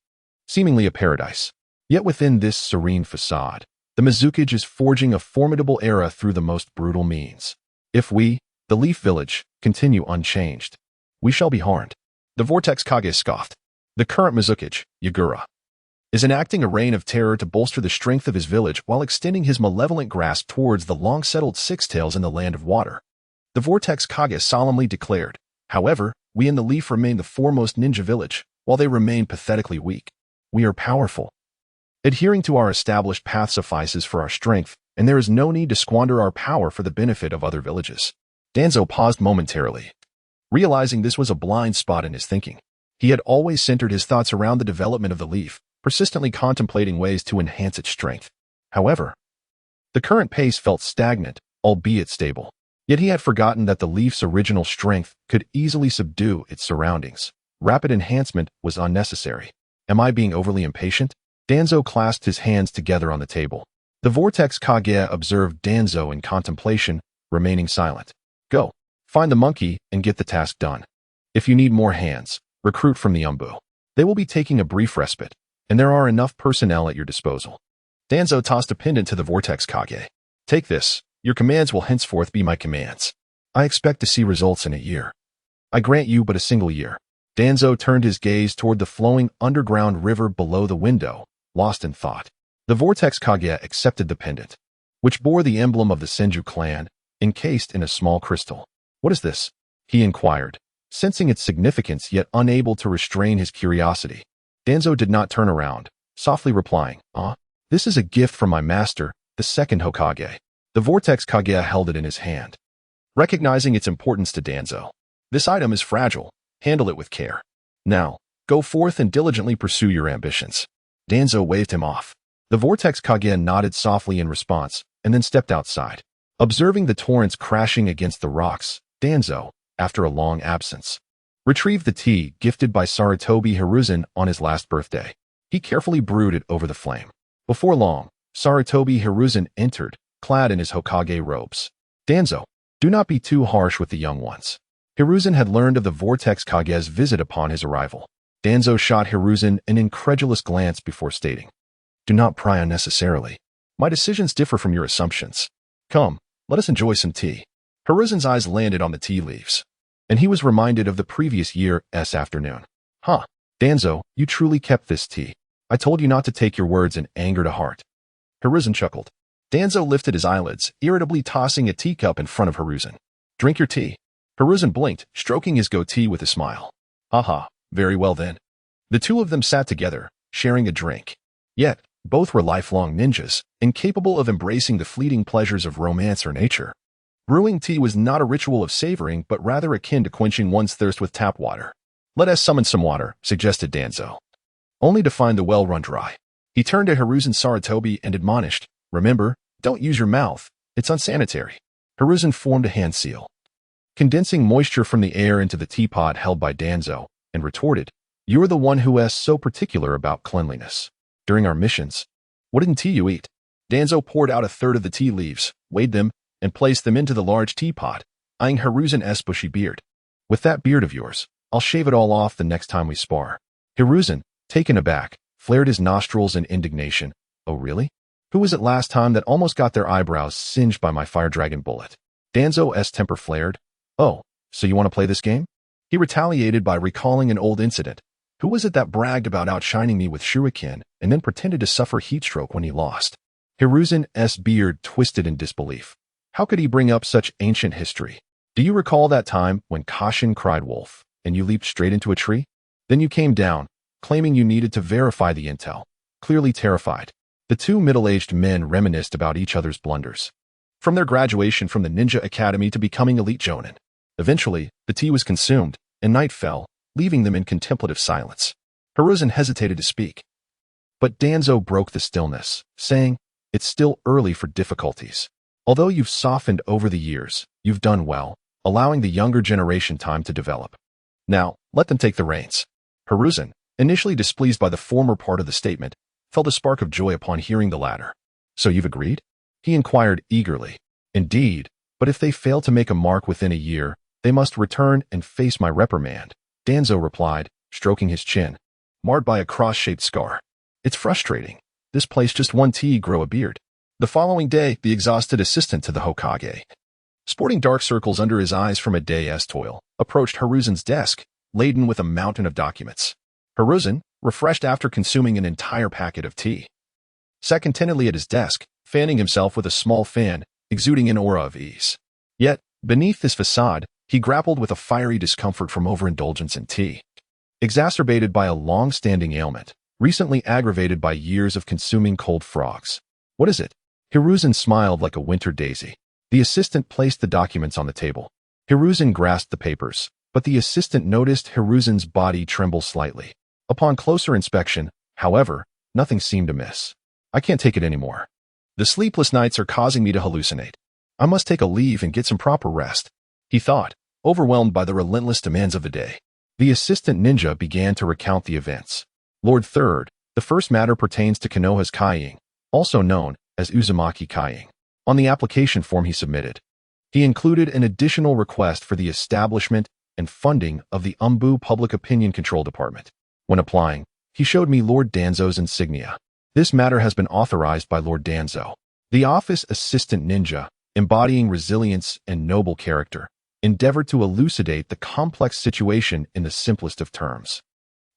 seemingly a paradise. Yet within this serene facade, the Mizukage is forging a formidable era through the most brutal means. If we, the Leaf Village, continue unchanged, we shall be harmed. The Vortex Kage scoffed. The current Mizukage, Yagura, is enacting a reign of terror to bolster the strength of his village while extending his malevolent grasp towards the long-settled Six-Tails in the Land of Water. The Vortex Kage solemnly declared, however, we in the Leaf remain the foremost ninja village, while they remain pathetically weak. We are powerful. Adhering to our established path suffices for our strength, and there is no need to squander our power for the benefit of other villages. Danzo paused momentarily, realizing this was a blind spot in his thinking. He had always centered his thoughts around the development of the Leaf, persistently contemplating ways to enhance its strength. However, the current pace felt stagnant, albeit stable. Yet he had forgotten that the Leaf's original strength could easily subdue its surroundings. Rapid enhancement was unnecessary. Am I being overly impatient? Danzo clasped his hands together on the table. The Vortex Kage observed Danzo in contemplation, remaining silent. Go. Find the monkey and get the task done. If you need more hands, recruit from the Umbu. They will be taking a brief respite, and there are enough personnel at your disposal. Danzo tossed a pendant to the Vortex Kage. Take this. Your commands will henceforth be my commands. I expect to see results in a year. I grant you but a single year. Danzo turned his gaze toward the flowing underground river below the window, lost in thought. The Vortex Kage accepted the pendant, which bore the emblem of the Senju clan, encased in a small crystal. What is this? He inquired, sensing its significance yet unable to restrain his curiosity. Danzo did not turn around, softly replying, This is a gift from my master, the second Hokage. The Vortex Kage held it in his hand, recognizing its importance to Danzo. This item is fragile. Handle it with care. Now, go forth and diligently pursue your ambitions. Danzo waved him off. The Vortex Kage nodded softly in response, and then stepped outside. Observing the torrents crashing against the rocks, Danzo, after a long absence, retrieved the tea gifted by Sarutobi Hiruzen on his last birthday. He carefully brewed it over the flame. Before long, Sarutobi Hiruzen entered, clad in his Hokage robes. Danzo, do not be too harsh with the young ones. Hiruzen had learned of the Vortex Kage's visit upon his arrival. Danzo shot Hiruzen an incredulous glance before stating, Do not pry unnecessarily. My decisions differ from your assumptions. Come, let us enjoy some tea. Hiruzen's eyes landed on the tea leaves, and he was reminded of the previous year's afternoon. Danzo, you truly kept this tea. I told you not to take your words in anger to heart. Hiruzen chuckled. Danzo lifted his eyelids, irritably tossing a teacup in front of Hiruzen. Drink your tea. Hiruzen blinked, stroking his goatee with a smile. Very well then. The two of them sat together, sharing a drink. Yet, both were lifelong ninjas, incapable of embracing the fleeting pleasures of romance or nature. Brewing tea was not a ritual of savoring, but rather akin to quenching one's thirst with tap water. Let us summon some water, suggested Danzo, only to find the well run dry. He turned to Hiruzen Sarutobi and admonished, Remember, don't use your mouth. It's unsanitary. Hiruzen formed a hand seal, condensing moisture from the air into the teapot held by Danzo, and retorted, You're the one who is so particular about cleanliness. During our missions, what didn't tea you eat? Danzo poured out a third of the tea leaves, weighed them, and placed them into the large teapot, eyeing Hiruzen's bushy beard. With that beard of yours, I'll shave it all off the next time we spar. Hiruzen, taken aback, flared his nostrils in indignation. Oh really? Who was it last time that almost got their eyebrows singed by my fire dragon bullet? Danzo's temper flared. Oh, so you want to play this game? He retaliated by recalling an old incident. Who was it that bragged about outshining me with shuriken and then pretended to suffer heatstroke when he lost? Hiruzen's beard twisted in disbelief. How could he bring up such ancient history? Do you recall that time when Kashin cried wolf, and you leaped straight into a tree? Then you came down, claiming you needed to verify the intel, clearly terrified. The two middle-aged men reminisced about each other's blunders, from their graduation from the ninja academy to becoming elite jonin. Eventually, the tea was consumed, and night fell, leaving them in contemplative silence. Hiruzen hesitated to speak, but Danzo broke the stillness, saying, It's still early for difficulties. Although you've softened over the years, you've done well, allowing the younger generation time to develop. Now, let them take the reins. Hiruzen, initially displeased by the former part of the statement, felt a spark of joy upon hearing the latter. So you've agreed? He inquired eagerly. Indeed, But if they fail to make a mark within a year, they must return and face my reprimand, Danzo replied, stroking his chin, marred by a cross-shaped scar. It's frustrating. This place just one tea grow a beard. The following day, the exhausted assistant to the Hokage, sporting dark circles under his eyes from a day's toil, approached Hiruzen's desk, laden with a mountain of documents. Hiruzen, refreshed after consuming an entire packet of tea, sat contentedly at his desk, fanning himself with a small fan, exuding an aura of ease. Yet, beneath this facade, he grappled with a fiery discomfort from overindulgence in tea, exacerbated by a long-standing ailment, recently aggravated by years of consuming cold frogs. What is it? Hiruzen smiled like a winter daisy. The assistant placed the documents on the table. Hiruzen grasped the papers, but the assistant noticed Hiruzen's body tremble slightly. Upon closer inspection, however, nothing seemed amiss. I can't take it anymore. The sleepless nights are causing me to hallucinate. I must take a leave and get some proper rest, he thought, overwhelmed by the relentless demands of the day. The assistant ninja began to recount the events. Lord Third, the first matter pertains to Konoha's Kaiying, also known as Uzumaki Kaiying. On the application form he submitted, he included an additional request for the establishment and funding of the Umbu Public Opinion Control Department. When applying, he showed me Lord Danzo's insignia. This matter has been authorized by Lord Danzo. The office assistant ninja, embodying resilience and noble character, endeavored to elucidate the complex situation in the simplest of terms.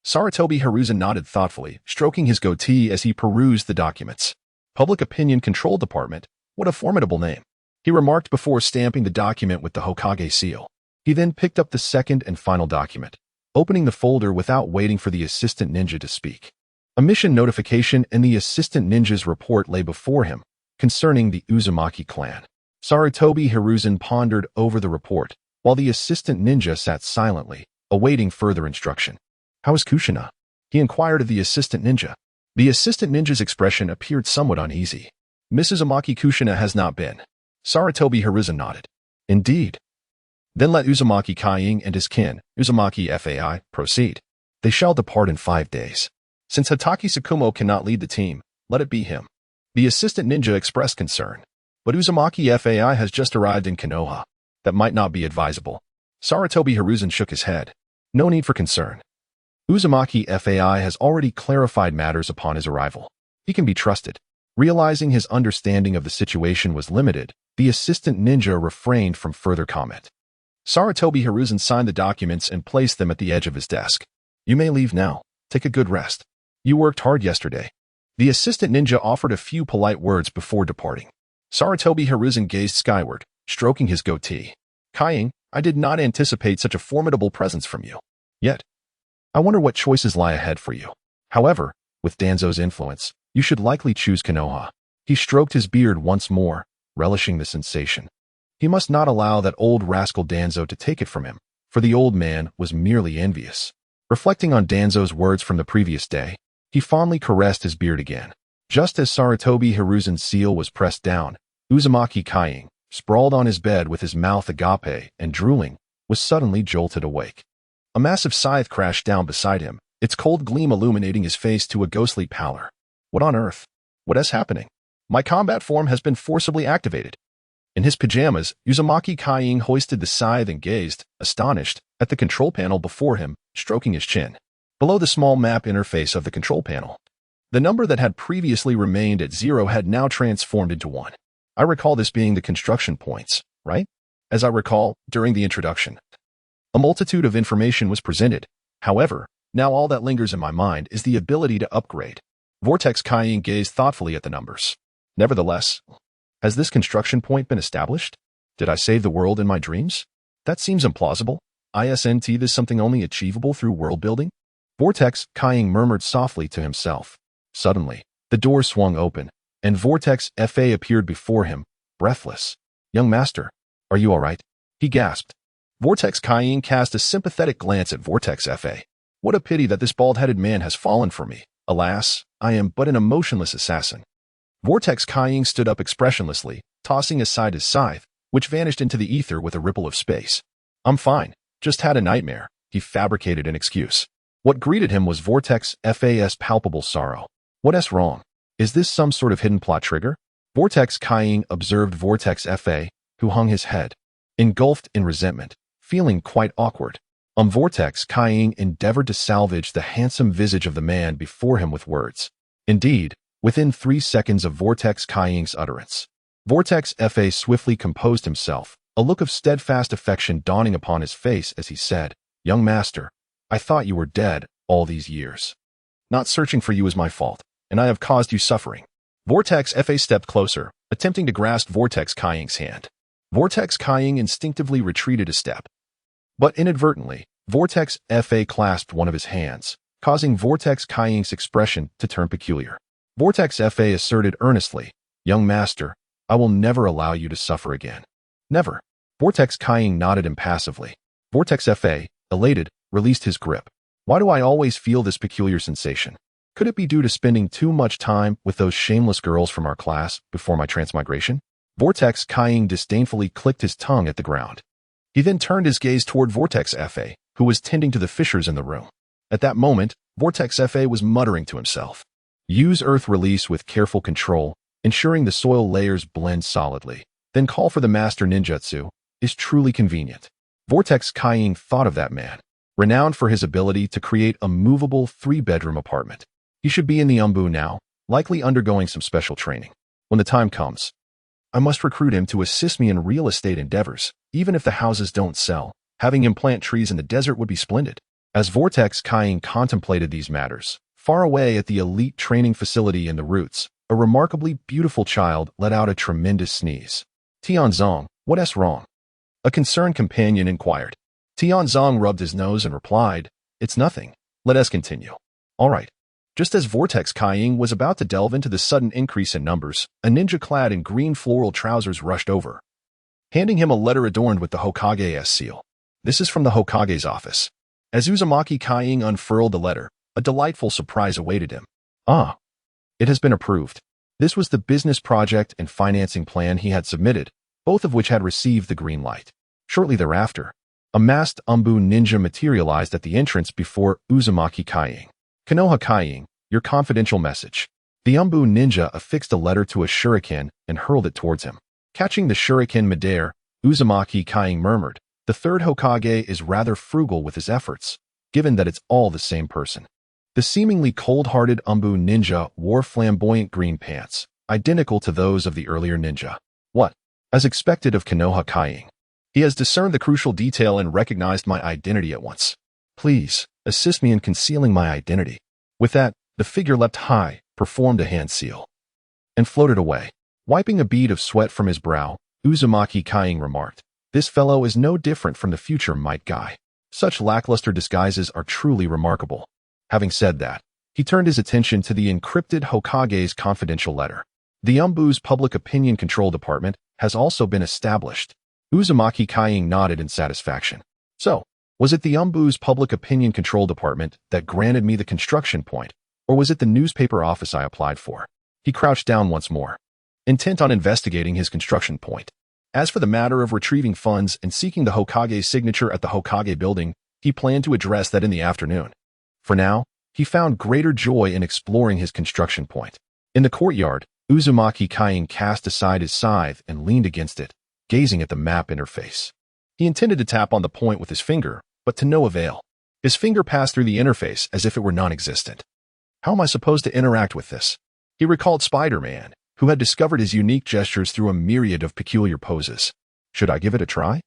Sarutobi Hiruzen nodded thoughtfully, stroking his goatee as he perused the documents. Public Opinion Control Department, what a formidable name, he remarked before stamping the document with the Hokage seal. He then picked up the second and final document, opening the folder without waiting for the assistant ninja to speak. A mission notification and the assistant ninja's report lay before him, concerning the Uzumaki clan. Sarutobi Hiruzen pondered over the report, while the assistant ninja sat silently, awaiting further instruction. How is Kushina? He inquired of the assistant ninja. The assistant ninja's expression appeared somewhat uneasy. Mrs. Uzumaki Kushina has not been. Sarutobi Hiruzen nodded. Indeed. Then let Uzumaki Kaiying and his kin, Uzumaki Fai, proceed. They shall depart in 5 days. Since Hataki Tsukumo cannot lead the team, let it be him. The assistant ninja expressed concern. But Uzumaki Fai has just arrived in Konoha. That might not be advisable. Sarutobi Hiruzen shook his head. No need for concern. Uzumaki Fai has already clarified matters upon his arrival. He can be trusted. Realizing his understanding of the situation was limited, the assistant ninja refrained from further comment. Sarutobi Hiruzen signed the documents and placed them at the edge of his desk. You may leave now. Take a good rest. You worked hard yesterday. The assistant ninja offered a few polite words before departing. Sarutobi Hiruzen gazed skyward, stroking his goatee. Kaiying, I did not anticipate such a formidable presence from you. Yet, I wonder what choices lie ahead for you. However, with Danzo's influence, you should likely choose Konoha. He stroked his beard once more, relishing the sensation. He must not allow that old rascal Danzo to take it from him, for the old man was merely envious. Reflecting on Danzo's words from the previous day, he fondly caressed his beard again. Just as Sarutobi Hiruzen's seal was pressed down, Uzumaki Kaiying, sprawled on his bed with his mouth agape and drooling, was suddenly jolted awake. A massive scythe crashed down beside him, its cold gleam illuminating his face to a ghostly pallor. What on earth? What is happening? My combat form has been forcibly activated. In his pajamas, Uzumaki Kaiying hoisted the scythe and gazed, astonished, at the control panel before him, stroking his chin. Below the small map interface of the control panel, the number that had previously remained at 0 had now transformed into 1. I recall this being the construction points, right? As I recall, during the introduction, a multitude of information was presented. However, now all that lingers in my mind is the ability to upgrade. Vortex Kaiying gazed thoughtfully at the numbers. Nevertheless, has this construction point been established? Did I save the world in my dreams? That seems implausible. Isn't this something only achievable through world building? Vortex Kaiying murmured softly to himself. Suddenly, the door swung open, and Vortex Fa appeared before him, breathless. Young master, are you all right? He gasped. Vortex Kaiying cast a sympathetic glance at Vortex Fa. What a pity that this bald-headed man has fallen for me. Alas, I am but an emotionless assassin. Vortex Kaiying stood up expressionlessly, tossing aside his scythe, which vanished into the ether with a ripple of space. I'm fine. Just had a nightmare. He fabricated an excuse. What greeted him was Vortex Fa's palpable sorrow. What's wrong? Is this some sort of hidden plot trigger? Vortex Kaiying observed Vortex Fa, who hung his head, engulfed in resentment, feeling quite awkward. Vortex Kaiying endeavored to salvage the handsome visage of the man before him with words. Indeed, within 3 seconds of Vortex Kaiying's utterance, Vortex Fa swiftly composed himself, a look of steadfast affection dawning upon his face as he said, "Young master, I thought you were dead all these years. Not searching for you is my fault, and I have caused you suffering." Vortex Fa stepped closer, attempting to grasp Vortex Kaiying's hand. Vortex Kaiying instinctively retreated a step. But inadvertently, Vortex Fa clasped one of his hands, causing Vortex Kaiying's expression to turn peculiar. Vortex Fa asserted earnestly, "Young master, I will never allow you to suffer again." "Never." Vortex Kaiying nodded impassively. Vortex Fa, elated, released his grip. "Why do I always feel this peculiar sensation? Could it be due to spending too much time with those shameless girls from our class before my transmigration?" Vortex Kaiying disdainfully clicked his tongue at the ground. He then turned his gaze toward Vortex Fa, who was tending to the fissures in the room. At that moment, Vortex Fa was muttering to himself. Use earth release with careful control, ensuring the soil layers blend solidly. Then call for the master ninjutsu is truly convenient. Vortex Kaiying thought of that man, renowned for his ability to create a movable 3-bedroom apartment. He should be in the Umbu now, likely undergoing some special training. When the time comes, I must recruit him to assist me in real estate endeavors. Even if the houses don't sell, having him plant trees in the desert would be splendid. As Vortex Kaiying contemplated these matters, far away at the elite training facility in the Roots, a remarkably beautiful child let out a tremendous sneeze. "Tianzong, what's wrong?" a concerned companion inquired. Tianzong rubbed his nose and replied, "It's nothing. Let us continue." "All right." Just as Vortex Kaiying was about to delve into the sudden increase in numbers, a ninja clad in green floral trousers rushed over, handing him a letter adorned with the Hokage's seal. "This is from the Hokage's office." As Uzumaki Kaiying unfurled the letter, a delightful surprise awaited him. Ah, it has been approved. This was the business project and financing plan he had submitted, both of which had received the green light. Shortly thereafter, a masked Umbu ninja materialized at the entrance before Uzumaki Kaiying. "Konoha Kaiying, your confidential message." The Umbu ninja affixed a letter to a shuriken and hurled it towards him. Catching the shuriken midair, Uzumaki Kaiying murmured, "The third Hokage is rather frugal with his efforts, given that it's all the same person." The seemingly cold-hearted Umbu ninja wore flamboyant green pants, identical to those of the earlier ninja. "What?" As expected of Konoha Kaiying, he has discerned the crucial detail and recognized my identity at once. "Please, assist me in concealing my identity." With that, the figure leapt high, performed a hand seal, and floated away. Wiping a bead of sweat from his brow, Uzumaki Kaiying remarked, "This fellow is no different from the future Might Guy. Such lackluster disguises are truly remarkable." Having said that, he turned his attention to the encrypted Hokage's confidential letter. The Umbu's Public Opinion Control Department has also been established. Uzumaki Kaiying nodded in satisfaction. "So, was it the Umbu's Public Opinion Control Department that granted me the construction point, or was it the newspaper office I applied for?" He crouched down once more, intent on investigating his construction point. As for the matter of retrieving funds and seeking the Hokage's signature at the Hokage building, he planned to address that in the afternoon. For now, he found greater joy in exploring his construction point. In the courtyard, Uzumaki Kaiying cast aside his scythe and leaned against it, gazing at the map interface. He intended to tap on the point with his finger, but to no avail. His finger passed through the interface as if it were non-existent. How am I supposed to interact with this? He recalled Spider-Man, who had discovered his unique gestures through a myriad of peculiar poses. Should I give it a try?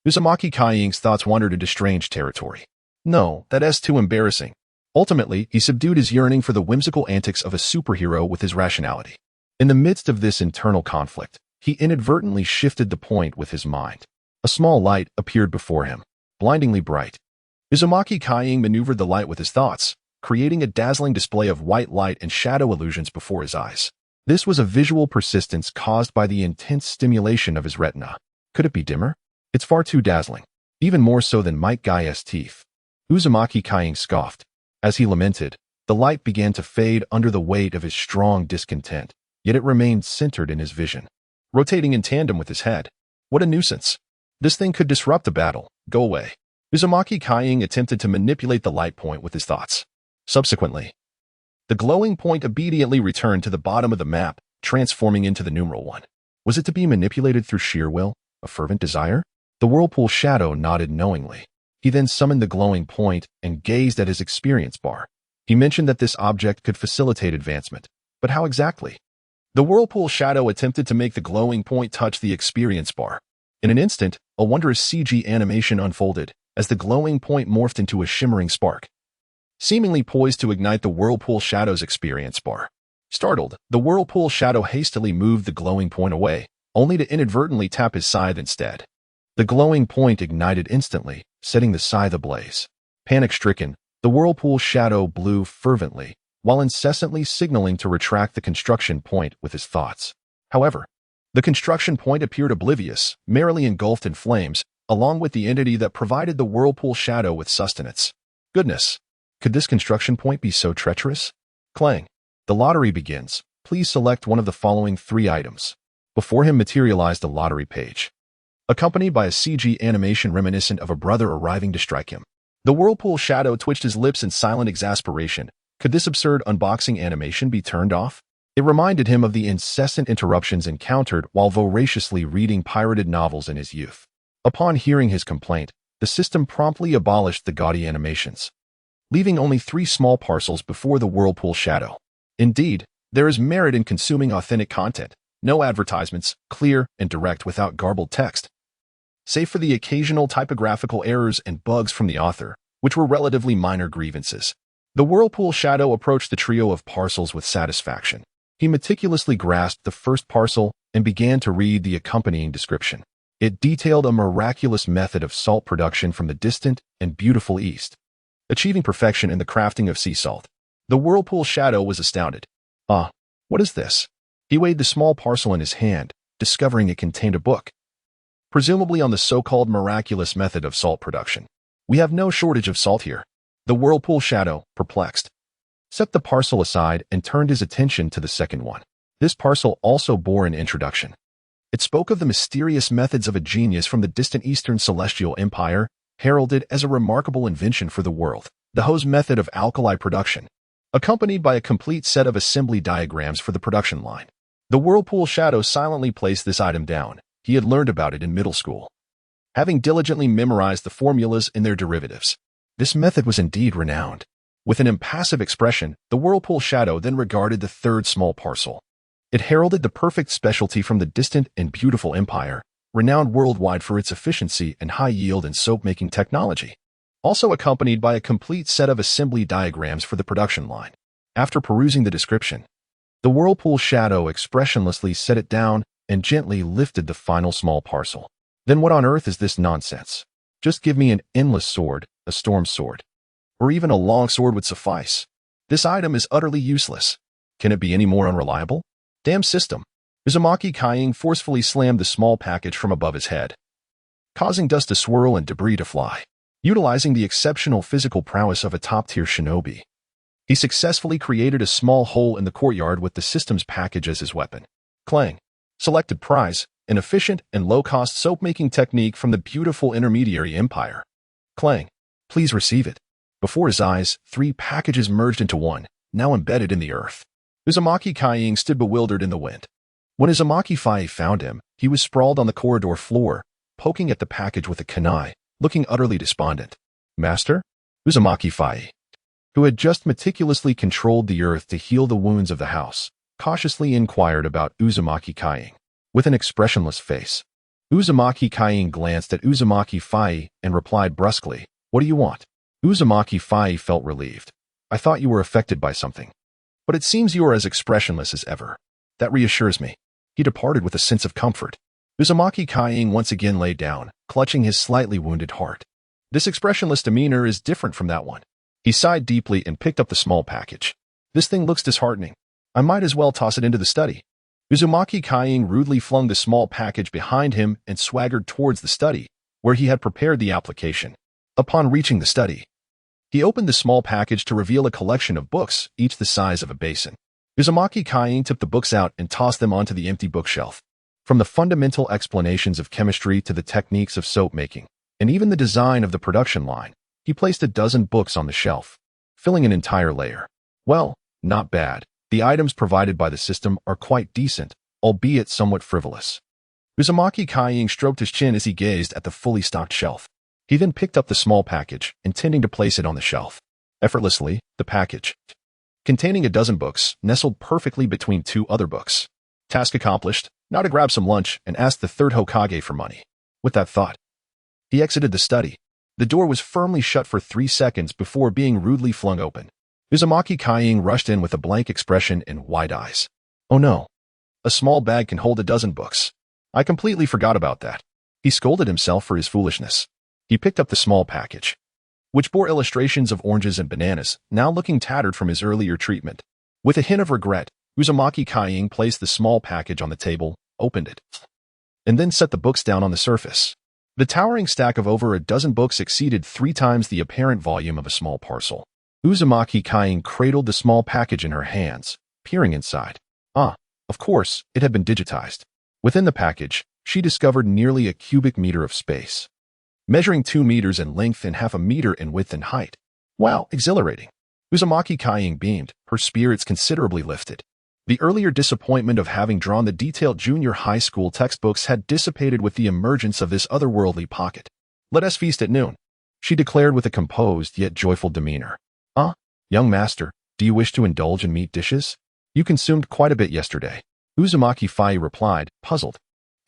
Uzumaki Kaiying's thoughts wandered into strange territory. No, that's too embarrassing. Ultimately, he subdued his yearning for the whimsical antics of a superhero with his rationality. In the midst of this internal conflict, he inadvertently shifted the point with his mind. A small light appeared before him, blindingly bright. Uzumaki Kaiying maneuvered the light with his thoughts, creating a dazzling display of white light and shadow illusions before his eyes. This was a visual persistence caused by the intense stimulation of his retina. Could it be dimmer? It's far too dazzling, even more so than Might Guy's teeth. Uzumaki Kaiying scoffed. As he lamented, the light began to fade under the weight of his strong discontent, yet it remained centered in his vision, rotating in tandem with his head. What a nuisance. This thing could disrupt the battle. Go away. Uzumaki Kaiying attempted to manipulate the light point with his thoughts. Subsequently, the glowing point obediently returned to the bottom of the map, transforming into the numeral 1. Was it to be manipulated through sheer will? A fervent desire? The whirlpool shadow nodded knowingly. He then summoned the glowing point and gazed at his experience bar. He mentioned that this object could facilitate advancement. But how exactly? The whirlpool shadow attempted to make the glowing point touch the experience bar. In an instant, a wondrous CG animation unfolded as the glowing point morphed into a shimmering spark, seemingly poised to ignite the whirlpool shadow's experience bar. Startled, the whirlpool shadow hastily moved the glowing point away, only to inadvertently tap his scythe instead. The glowing point ignited instantly, setting the scythe ablaze. Panic-stricken, the whirlpool shadow blew fervently, while incessantly signaling to retract the construction point with his thoughts. However, the construction point appeared oblivious, merely engulfed in flames, along with the entity that provided the whirlpool shadow with sustenance. Goodness! Could this construction point be so treacherous? Clang. The lottery begins. Please select one of the following 3 items. Before him materialized a lottery page, accompanied by a CG animation reminiscent of a brother arriving to strike him. The whirlpool shadow twitched his lips in silent exasperation. Could this absurd unboxing animation be turned off? It reminded him of the incessant interruptions encountered while voraciously reading pirated novels in his youth. Upon hearing his complaint, the system promptly abolished the gaudy animations, leaving only 3 small parcels before the whirlpool shadow. Indeed, there is merit in consuming authentic content. No advertisements, clear and direct without garbled text. Save for the occasional typographical errors and bugs from the author, which were relatively minor grievances. The whirlpool shadow approached the trio of parcels with satisfaction. He meticulously grasped the first parcel and began to read the accompanying description. It detailed a miraculous method of salt production from the distant and beautiful East, achieving perfection in the crafting of sea salt. The whirlpool shadow was astounded. Ah, what is this? He weighed the small parcel in his hand, discovering it contained a book, presumably on the so-called miraculous method of salt production. We have no shortage of salt here. The whirlpool shadow, perplexed, set the parcel aside and turned his attention to the second one. This parcel also bore an introduction. It spoke of the mysterious methods of a genius from the distant Eastern Celestial Empire, heralded as a remarkable invention for the world, the hose method of alkali production, accompanied by a complete set of assembly diagrams for the production line. The whirlpool shadow silently placed this item down. He had learned about it in middle school, having diligently memorized the formulas and their derivatives. This method was indeed renowned. With an impassive expression, the whirlpool shadow then regarded the third small parcel. It heralded the perfect specialty from the distant and beautiful empire, renowned worldwide for its efficiency and high yield in soap-making technology, also accompanied by a complete set of assembly diagrams for the production line. After perusing the description, the whirlpool shadow expressionlessly set it down and gently lifted the final small parcel. Then what on earth is this nonsense? Just give me an endless sword, a storm sword, or even a long sword would suffice. This item is utterly useless. Can it be any more unreliable? Damn system. Uzumaki Kaiying forcefully slammed the small package from above his head, causing dust to swirl and debris to fly. Utilizing the exceptional physical prowess of a top-tier shinobi, he successfully created a small hole in the courtyard with the system's package as his weapon. Clang. Selected prize, an efficient and low-cost soap-making technique from the beautiful intermediary empire. Clang. Please receive it. Before his eyes, 3 packages merged into one, now embedded in the earth. Uzumaki Kaiying stood bewildered in the wind. When Uzumaki Fai found him, he was sprawled on the corridor floor, poking at the package with a kunai, looking utterly despondent. Master? Uzumaki Fai, who had just meticulously controlled the earth to heal the wounds of the house, cautiously inquired about Uzumaki Kaiying. With an expressionless face, Uzumaki Kaiying glanced at Uzumaki Fai and replied brusquely, "What do you want?" Uzumaki Fai felt relieved. "I thought you were affected by something, but it seems you are as expressionless as ever. That reassures me." He departed with a sense of comfort. Uzumaki Kaiying once again lay down, clutching his slightly wounded heart. This expressionless demeanor is different from that one. He sighed deeply and picked up the small package. This thing looks disheartening. I might as well toss it into the study. Uzumaki Kaiying rudely flung the small package behind him and swaggered towards the study, where he had prepared the application. Upon reaching the study, he opened the small package to reveal a collection of books, each the size of a basin. Uzumaki Kaiying took the books out and tossed them onto the empty bookshelf. From the fundamental explanations of chemistry to the techniques of soap making, and even the design of the production line, he placed a dozen books on the shelf, filling an entire layer. Well, not bad. The items provided by the system are quite decent, albeit somewhat frivolous. Uzumaki Kaiying stroked his chin as he gazed at the fully stocked shelf. He then picked up the small package, intending to place it on the shelf. Effortlessly, the package, containing a dozen books, nestled perfectly between two other books. Task accomplished. Now to grab some lunch and ask the third Hokage for money. With that thought, he exited the study. The door was firmly shut for 3 seconds before being rudely flung open. Uzumaki Kaiying rushed in with a blank expression and wide eyes. Oh no. A small bag can hold a dozen books. I completely forgot about that. He scolded himself for his foolishness. He picked up the small package, which bore illustrations of oranges and bananas, now looking tattered from his earlier treatment. With a hint of regret, Uzumaki Kaiying placed the small package on the table, opened it, and then set the books down on the surface. The towering stack of over a dozen books exceeded 3 times the apparent volume of a small parcel. Uzumaki Kaiying cradled the small package in her hands, peering inside. Of course, it had been digitized. Within the package, she discovered nearly a cubic meter of space, measuring 2 meters in length and half a meter in width and height. Wow, exhilarating. Uzumaki Kaiying beamed, her spirits considerably lifted. The earlier disappointment of having drawn the detailed junior high school textbooks had dissipated with the emergence of this otherworldly pocket. Let us feast at noon, she declared with a composed yet joyful demeanor. Young master, do you wish to indulge in meat dishes? You consumed quite a bit yesterday. Uzumaki Fai replied, puzzled.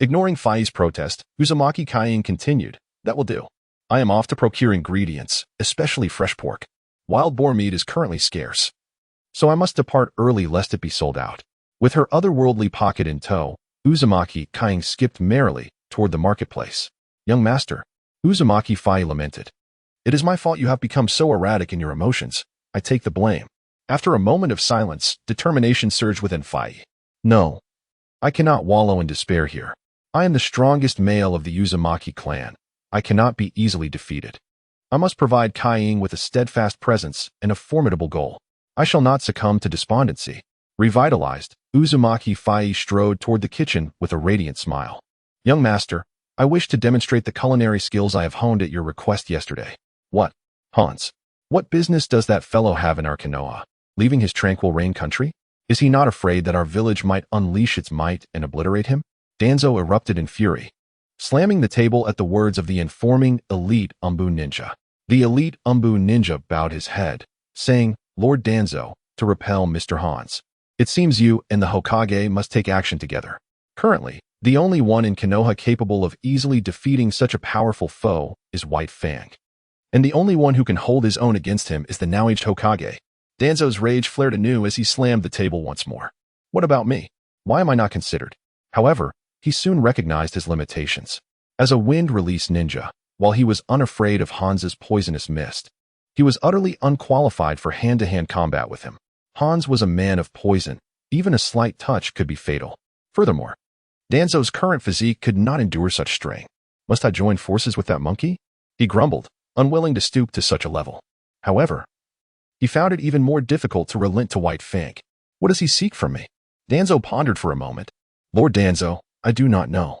Ignoring Fai's protest, Uzumaki Kaiying continued, that will do. I am off to procure ingredients, especially fresh pork. Wild boar meat is currently scarce, so I must depart early lest it be sold out. With her otherworldly pocket in tow, Uzumaki Kaiying skipped merrily toward the marketplace. Young master, Uzumaki Fai lamented. It is my fault you have become so erratic in your emotions. I take the blame. After a moment of silence, determination surged within Fai. No, I cannot wallow in despair here. I am the strongest male of the Uzumaki clan. I cannot be easily defeated. I must provide Kaiying with a steadfast presence and a formidable goal. I shall not succumb to despondency. Revitalized, Uzumaki Fai strode toward the kitchen with a radiant smile. Young master, I wish to demonstrate the culinary skills I have honed at your request yesterday. What? Hans. What business does that fellow have in our Konoha? Leaving his tranquil rain country? Is he not afraid that our village might unleash its might and obliterate him? Danzo erupted in fury, slamming the table at the words of the informing elite Umbu ninja. The elite Umbu ninja bowed his head, saying, Lord Danzo, to repel Mr. Hans. It seems you and the Hokage must take action together. Currently, the only one in Konoha capable of easily defeating such a powerful foe is White Fang. And the only one who can hold his own against him is the now-aged Hokage. Danzo's rage flared anew as he slammed the table once more. What about me? Why am I not considered? However, he soon recognized his limitations. As a wind-release ninja, while he was unafraid of Hans's poisonous mist, he was utterly unqualified for hand-to-hand combat with him. Hans was a man of poison. Even a slight touch could be fatal. Furthermore, Danzo's current physique could not endure such strain. Must I join forces with that monkey? He grumbled, unwilling to stoop to such a level. However, he found it even more difficult to relent to White Fang. What does he seek from me? Danzo pondered for a moment. Lord Danzo, I do not know.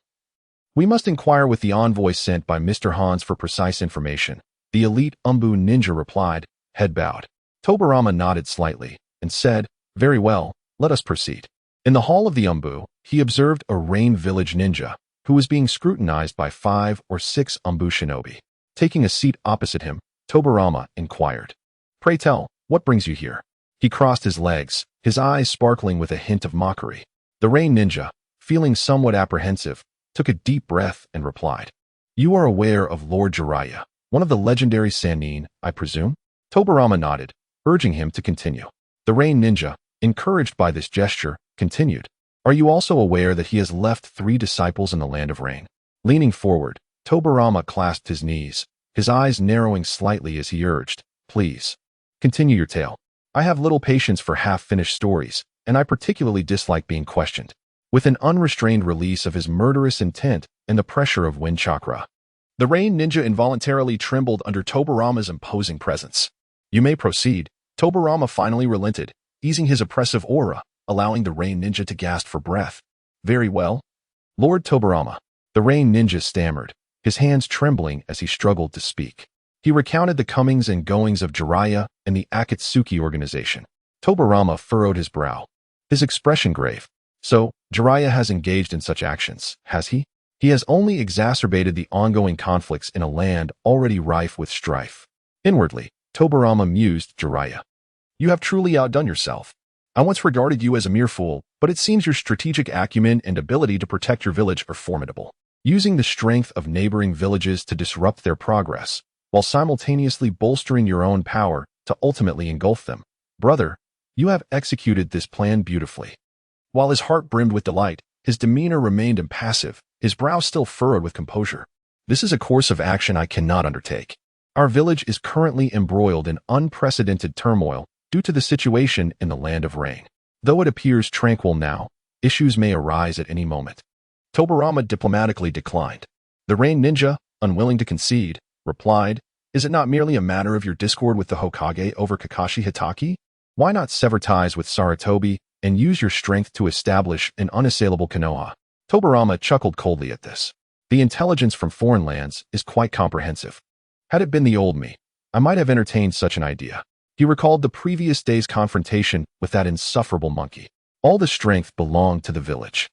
We must inquire with the envoy sent by Mr. Hans for precise information. The elite Umbu ninja replied, head bowed. Tobarama nodded slightly and said, very well, let us proceed. In the hall of the Umbu, he observed a Rain Village ninja who was being scrutinized by 5 or 6 Umbu shinobi. Taking a seat opposite him, Tobarama inquired, pray tell, what brings you here? He crossed his legs, his eyes sparkling with a hint of mockery. The Rain ninja, feeling somewhat apprehensive, took a deep breath and replied, you are aware of Lord Jiraiya, one of the legendary Sannin, I presume? Tobarama nodded, urging him to continue. The Rain ninja, encouraged by this gesture, continued, are you also aware that he has left 3 disciples in the land of rain? Leaning forward, Tobarama clasped his knees, his eyes narrowing slightly as he urged, please, continue your tale. I have little patience for half-finished stories, and I particularly dislike being questioned. With an unrestrained release of his murderous intent and the pressure of wind chakra, the Rain ninja involuntarily trembled under Tobarama's imposing presence. You may proceed. Tobarama finally relented, easing his oppressive aura, allowing the Rain ninja to gasp for breath. Very well. Lord Tobarama, the Rain ninja stammered, his hands trembling as he struggled to speak. He recounted the comings and goings of Jiraiya and the Akatsuki organization. Tobarama furrowed his brow, his expression grave. So, Jiraiya has engaged in such actions, has he? He has only exacerbated the ongoing conflicts in a land already rife with strife. Inwardly, Tobirama mused Jiraiya. You have truly outdone yourself. I once regarded you as a mere fool, but it seems your strategic acumen and ability to protect your village are formidable. Using the strength of neighboring villages to disrupt their progress, while simultaneously bolstering your own power to ultimately engulf them. Brother, you have executed this plan beautifully. While his heart brimmed with delight, his demeanor remained impassive, his brow still furrowed with composure. This is a course of action I cannot undertake. Our village is currently embroiled in unprecedented turmoil due to the situation in the Land of Rain. Though it appears tranquil now, issues may arise at any moment. Tobirama diplomatically declined. The Rain Ninja, unwilling to concede, replied, Is it not merely a matter of your discord with the Hokage over Kakashi Hitaki? Why not sever ties with Sarutobi and use your strength to establish an unassailable Konoha? Tobirama chuckled coldly at this. The intelligence from foreign lands is quite comprehensive. Had it been the old me, I might have entertained such an idea. He recalled the previous day's confrontation with that insufferable monkey. All the strength belonged to the village.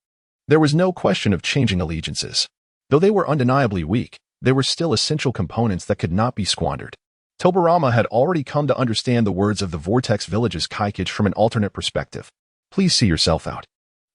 There was no question of changing allegiances. Though they were undeniably weak, they were still essential components that could not be squandered. Tobirama had already come to understand the words of the Vortex Village's Kaikage from an alternate perspective. Please see yourself out.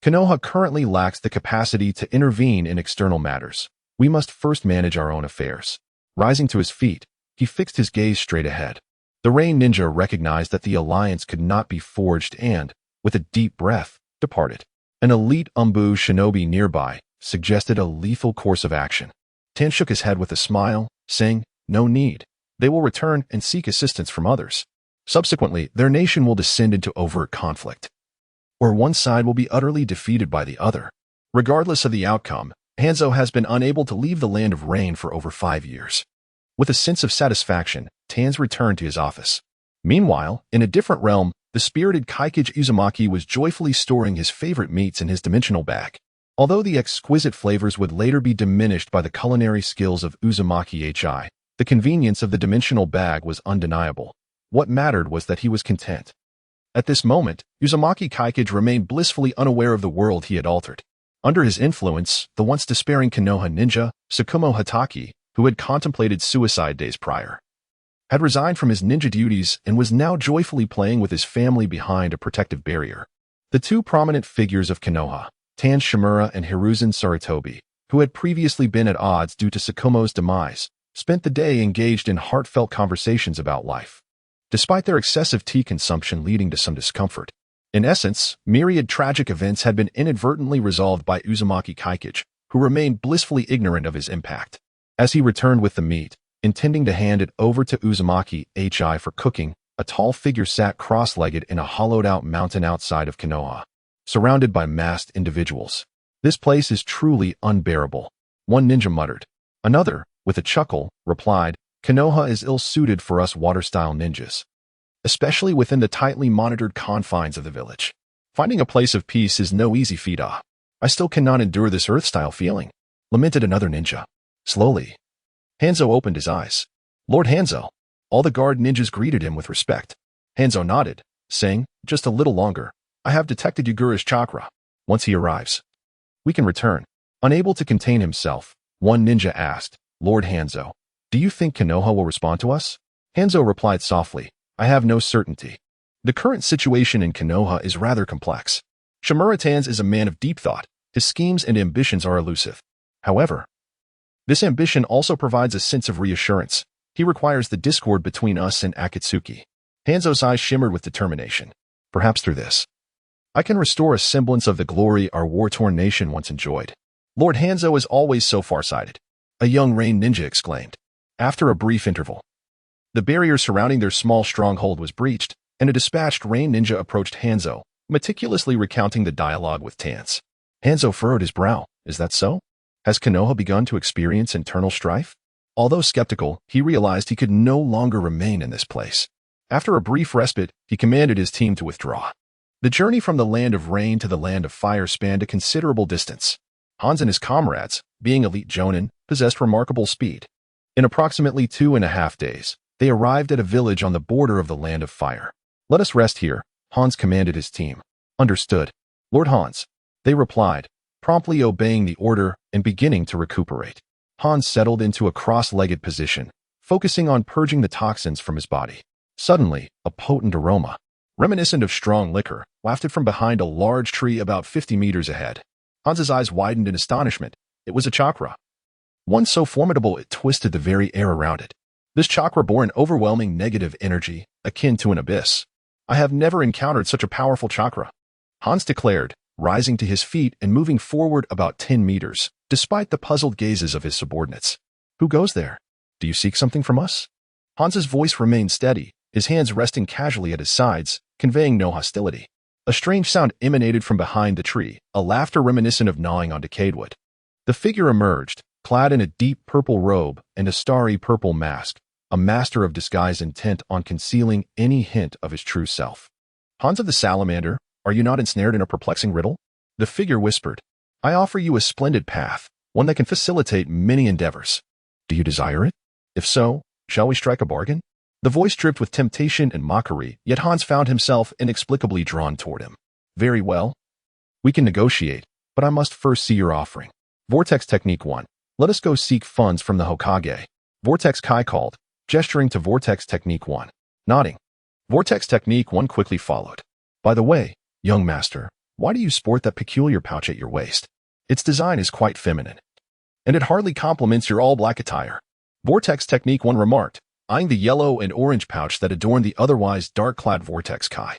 Konoha currently lacks the capacity to intervene in external matters. We must first manage our own affairs. Rising to his feet, he fixed his gaze straight ahead. The Rain Ninja recognized that the alliance could not be forged and, with a deep breath, departed. An elite Umbu shinobi nearby suggested a lethal course of action. Tan shook his head with a smile, saying, No need. They will return and seek assistance from others. Subsequently, their nation will descend into overt conflict, or one side will be utterly defeated by the other. Regardless of the outcome, Hanzo has been unable to leave the Land of Rain for over 5 years. With a sense of satisfaction, Tanz returned to his office. Meanwhile, in a different realm, the spirited Kaikage Uzumaki was joyfully storing his favorite meats in his dimensional bag. Although the exquisite flavors would later be diminished by the culinary skills of Uzumaki HI, the convenience of the dimensional bag was undeniable. What mattered was that he was content. At this moment, Uzumaki Kaikage remained blissfully unaware of the world he had altered. Under his influence, the once despairing Konoha ninja, Tsukumo Hitaki, who had contemplated suicide days prior, had resigned from his ninja duties and was now joyfully playing with his family behind a protective barrier. The two prominent figures of Konoha, Tan Shimura and Hiruzen Sarutobi, who had previously been at odds due to Tsukumo's demise, spent the day engaged in heartfelt conversations about life, despite their excessive tea consumption leading to some discomfort. In essence, myriad tragic events had been inadvertently resolved by Uzumaki Kaikage, who remained blissfully ignorant of his impact. As he returned with the meat, intending to hand it over to Uzumaki HI for cooking, a tall figure sat cross-legged in a hollowed-out mountain outside of Konoha, surrounded by masked individuals. This place is truly unbearable, one ninja muttered. Another, with a chuckle, replied, Konoha is ill-suited for us water-style ninjas, especially within the tightly monitored confines of the village. Finding a place of peace is no easy feat. I still cannot endure this earth-style feeling, lamented another ninja. Slowly, Hanzo opened his eyes. Lord Hanzo. All the guard ninjas greeted him with respect. Hanzo nodded, saying, Just a little longer. I have detected Yagura's chakra. Once he arrives, we can return. Unable to contain himself, one ninja asked, Lord Hanzo, do you think Konoha will respond to us? Hanzo replied softly, I have no certainty. The current situation in Konoha is rather complex. Shimura Tanz is a man of deep thought. His schemes and ambitions are elusive. However, this ambition also provides a sense of reassurance. He requires the discord between us and Akatsuki. Hanzo's eyes shimmered with determination. Perhaps through this, I can restore a semblance of the glory our war-torn nation once enjoyed. Lord Hanzo is always so far-sighted, a young Rain ninja exclaimed. After a brief interval, the barrier surrounding their small stronghold was breached, and a dispatched Rain ninja approached Hanzo, meticulously recounting the dialogue with Tanz. Hanzo furrowed his brow. Is that so? Has Konoha begun to experience internal strife? Although skeptical, he realized he could no longer remain in this place. After a brief respite, he commanded his team to withdraw. The journey from the Land of Rain to the Land of Fire spanned a considerable distance. Hans and his comrades, being elite jonin, possessed remarkable speed. In approximately 2.5 days, they arrived at a village on the border of the Land of Fire. Let us rest here, Hans commanded his team. Understood. Lord Hans. They replied, promptly obeying the order. and beginning to recuperate. Hans settled into a cross-legged position, focusing on purging the toxins from his body. Suddenly, a potent aroma, reminiscent of strong liquor, wafted from behind a large tree about 50 meters ahead. Hans's eyes widened in astonishment. It was a chakra. One so formidable it twisted the very air around it. This chakra bore an overwhelming negative energy, akin to an abyss. I have never encountered such a powerful chakra, Hans declared, rising to his feet and moving forward about 10 meters, despite the puzzled gazes of his subordinates. Who goes there? Do you seek something from us? Hans's voice remained steady, his hands resting casually at his sides, conveying no hostility. A strange sound emanated from behind the tree, a laughter reminiscent of gnawing on decayed wood. The figure emerged, clad in a deep purple robe and a starry purple mask, a master of disguise intent on concealing any hint of his true self. Hans of the Salamander, are you not ensnared in a perplexing riddle? The figure whispered. I offer you a splendid path, one that can facilitate many endeavors. Do you desire it? If so, shall we strike a bargain? The voice dripped with temptation and mockery, yet Hans found himself inexplicably drawn toward him. Very well. We can negotiate, but I must first see your offering. Vortex Technique 1. Let us go seek funds from the Hokage. Vortex Kai called, gesturing to Vortex Technique 1. Nodding. Vortex Technique 1 quickly followed. By the way, young master, why do you sport that peculiar pouch at your waist? Its design is quite feminine, and it hardly complements your all-black attire. Vortex Technique 1 remarked, eyeing the yellow and orange pouch that adorned the otherwise dark-clad Vortex Kai.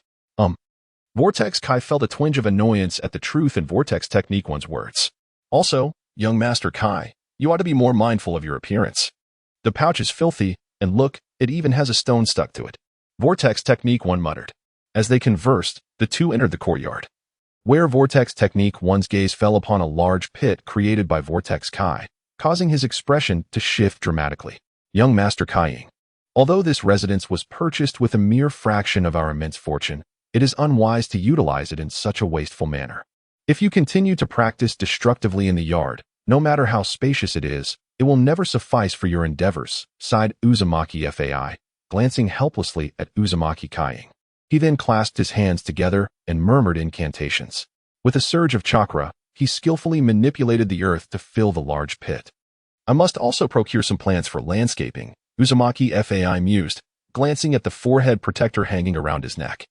Vortex Kai felt a twinge of annoyance at the truth in Vortex Technique 1's words. Also, young Master Kai, you ought to be more mindful of your appearance. The pouch is filthy, and look, it even has a stone stuck to it. Vortex Technique 1 muttered. As they conversed, the two entered the courtyard, where Vortex Technique 1's gaze fell upon a large pit created by Vortex Kai, causing his expression to shift dramatically. Young Master Kai, although this residence was purchased with a mere fraction of our immense fortune, it is unwise to utilize it in such a wasteful manner. If you continue to practice destructively in the yard, no matter how spacious it is, it will never suffice for your endeavors, sighed Uzumaki Fai, glancing helplessly at Uzumaki Kai. He then clasped his hands together and murmured incantations. With a surge of chakra, he skillfully manipulated the earth to fill the large pit. I must also procure some plants for landscaping, Uzumaki Fai mused, glancing at the forehead protector hanging around his neck.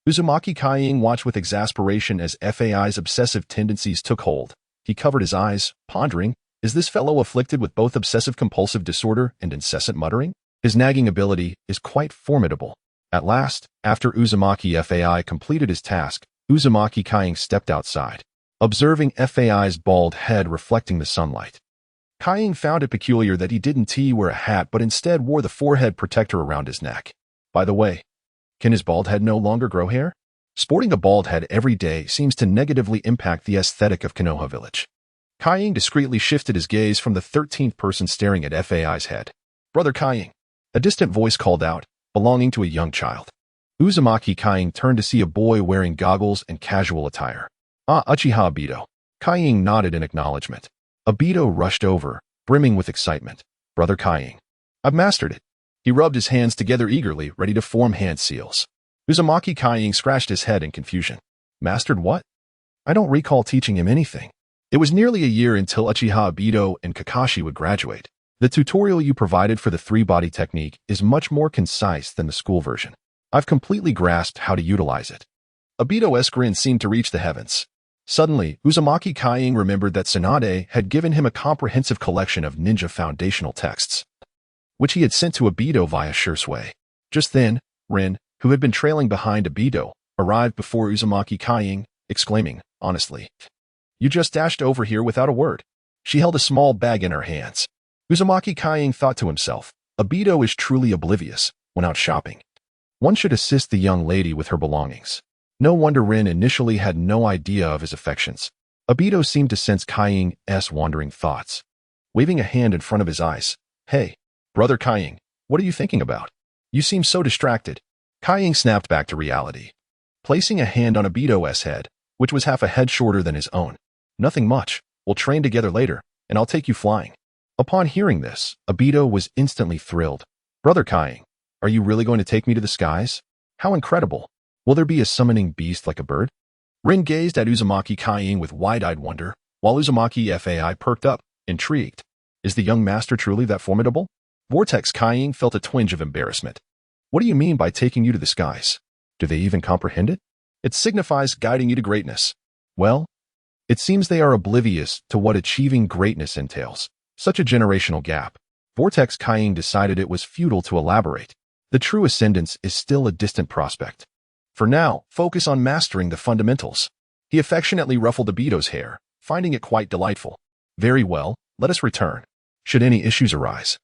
Uzumaki Kai watched with exasperation as Fai's obsessive tendencies took hold. He covered his eyes, pondering, is this fellow afflicted with both obsessive-compulsive disorder and incessant muttering? His nagging ability is quite formidable. At last, after Uzumaki Fai completed his task, Uzumaki Kai stepped outside, observing Fai's bald head reflecting the sunlight. Kai found it peculiar that he didn't wear a hat but instead wore the forehead protector around his neck. By the way, can his bald head no longer grow hair? Sporting a bald head every day seems to negatively impact the aesthetic of Konoha Village. Kai discreetly shifted his gaze from the 13th person staring at Fai's head. Brother Kai, a distant voice called out, belonging to a young child. Uzumaki Kai turned to see a boy wearing goggles and casual attire. Ah, Uchiha Obito. Kai nodded in acknowledgement. Obito rushed over, brimming with excitement. Brother Kai, I've mastered it. He rubbed his hands together eagerly, ready to form hand seals. Uzumaki Kai scratched his head in confusion. Mastered what? I don't recall teaching him anything. It was nearly a year until Uchiha Obito and Kakashi would graduate. The tutorial you provided for the three-body technique is much more concise than the school version. I've completely grasped how to utilize it. Obito's grin seemed to reach the heavens. Suddenly, Uzumaki Kai remembered that Tsunade had given him a comprehensive collection of ninja foundational texts, which he had sent to Obito via Shursui. Just then, Rin, who had been trailing behind Obito, arrived before Uzumaki Kai, exclaiming, honestly, you just dashed over here without a word. She held a small bag in her hands. Uzumaki Kai thought to himself, Obito is truly oblivious when out shopping. One should assist the young lady with her belongings. No wonder Rin initially had no idea of his affections. Obito seemed to sense Kai's wandering thoughts. Waving a hand in front of his eyes, hey, Brother Kai, what are you thinking about? You seem so distracted. Kai snapped back to reality, placing a hand on Obito's head, which was half a head shorter than his own. Nothing much. We'll train together later, and I'll take you flying. Upon hearing this, Obito was instantly thrilled. Brother Kai, are you really going to take me to the skies? How incredible. Will there be a summoning beast like a bird? Rin gazed at Uzumaki Kai with wide-eyed wonder. while Uzumaki FAI perked up, intrigued. Is the young master truly that formidable? Vortex Kaiying felt a twinge of embarrassment. What do you mean by taking you to the skies? Do they even comprehend it? It signifies guiding you to greatness. Well, it seems they are oblivious to what achieving greatness entails. Such a generational gap. Vortex Kaiying decided it was futile to elaborate. The true ascendance is still a distant prospect. For now, focus on mastering the fundamentals. He affectionately ruffled Obito's hair, finding it quite delightful. Very well, let us return. Should any issues arise,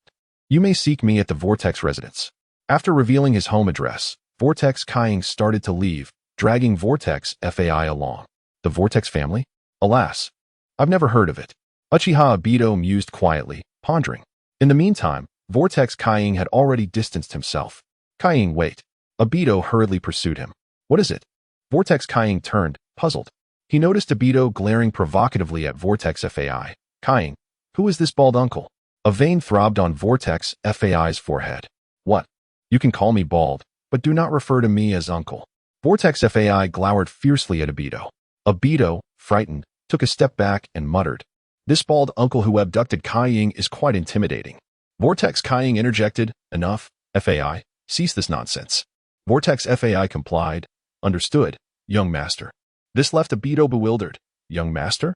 you may seek me at the Vortex residence. After revealing his home address, Vortex Kaiying started to leave, dragging Vortex FAI along. The Vortex family? Alas, I've never heard of it. Uchiha Obito mused quietly, pondering. In the meantime, Vortex Kaiying had already distanced himself. Kaiying, wait. Obito hurriedly pursued him. What is it? Vortex Kaiying turned, puzzled. He noticed Obito glaring provocatively at Vortex FAI. Kaiying, who is this bald uncle? A vein throbbed on Vortex FAI's forehead. What? You can call me bald, but do not refer to me as uncle. Vortex FAI glowered fiercely at Obito. Obito, frightened, took a step back and muttered. This bald uncle who abducted Kaiying is quite intimidating. Vortex Kaiying interjected, enough, FAI, cease this nonsense. Vortex FAI complied, understood, young master. This left Obito bewildered. Young master?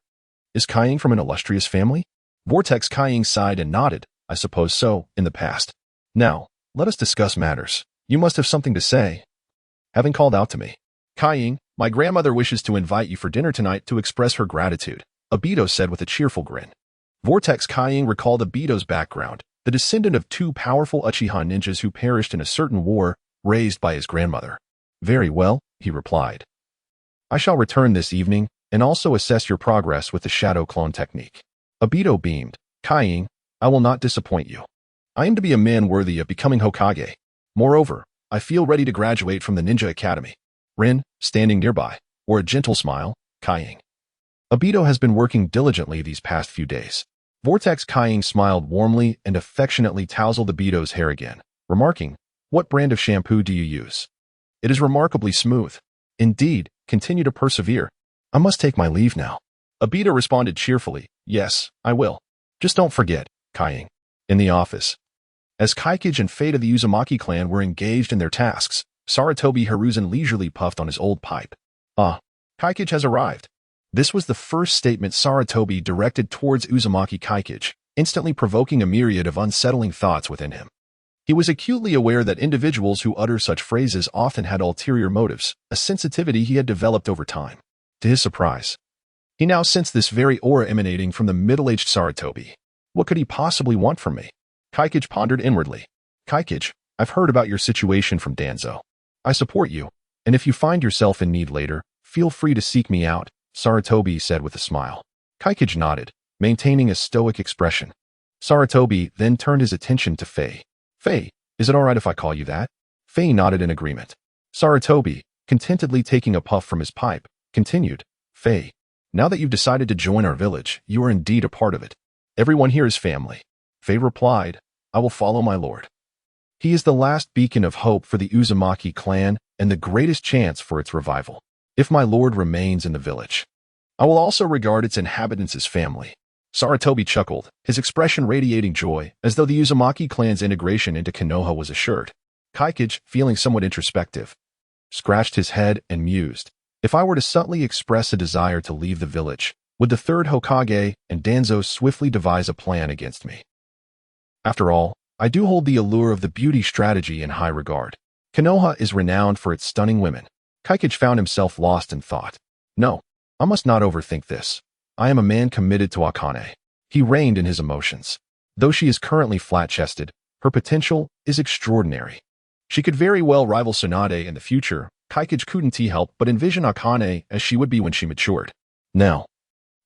Is Kaiying from an illustrious family? Vortex Kaiying sighed and nodded, I suppose so, in the past. Now, let us discuss matters. You must have something to say. Having called out to me. Kaiying, my grandmother wishes to invite you for dinner tonight to express her gratitude, Obito said with a cheerful grin. Vortex Kaiying recalled Obito's background, the descendant of two powerful Uchiha ninjas who perished in a certain war raised by his grandmother. Very well, he replied. I shall return this evening and also assess your progress with the shadow clone technique. Obito beamed. Kaiying, I will not disappoint you. I aim to be a man worthy of becoming Hokage. Moreover, I feel ready to graduate from the Ninja Academy. Rin, standing nearby, wore a gentle smile. Kaiying. Obito has been working diligently these past few days. Vortex Kaiying smiled warmly and affectionately tousled Obito's hair again, remarking, what brand of shampoo do you use? It is remarkably smooth. Indeed, continue to persevere. I must take my leave now. Obito responded cheerfully, yes, I will. Just don't forget, Kaiying. In the office. As Kaikage and Fate of the Uzumaki clan were engaged in their tasks, Sarutobi Hiruzen leisurely puffed on his old pipe. Kaikage has arrived. This was the first statement Sarutobi directed towards Uzumaki Kaikage, instantly provoking a myriad of unsettling thoughts within him. He was acutely aware that individuals who utter such phrases often had ulterior motives, a sensitivity he had developed over time. To his surprise, he now sensed this very aura emanating from the middle-aged Sarutobi. What could he possibly want from me? Kaikage pondered inwardly. Kaikage, I've heard about your situation from Danzo. I support you, and if you find yourself in need later, feel free to seek me out, Sarutobi said with a smile. Kaikage nodded, maintaining a stoic expression. Sarutobi then turned his attention to Fei. Fei, is it alright if I call you that? Fei nodded in agreement. Sarutobi, contentedly taking a puff from his pipe, continued. Fei, now that you've decided to join our village, you are indeed a part of it. Everyone here is family. Fei replied, I will follow my lord. He is the last beacon of hope for the Uzumaki clan and the greatest chance for its revival. If my lord remains in the village, I will also regard its inhabitants as family. Sarutobi chuckled, his expression radiating joy, as though the Uzumaki clan's integration into Konoha was assured. Kaikage, feeling somewhat introspective, scratched his head and mused. If I were to subtly express a desire to leave the village, would the third Hokage and Danzo swiftly devise a plan against me? After all, I do hold the allure of the beauty strategy in high regard. Konoha is renowned for its stunning women. Kaikage found himself lost in thought. No, I must not overthink this. I am a man committed to Akane. He reined in his emotions. Though she is currently flat-chested, her potential is extraordinary. She could very well rival Tsunade in the future. Kaikage couldn't help but envision Akane as she would be when she matured. Now,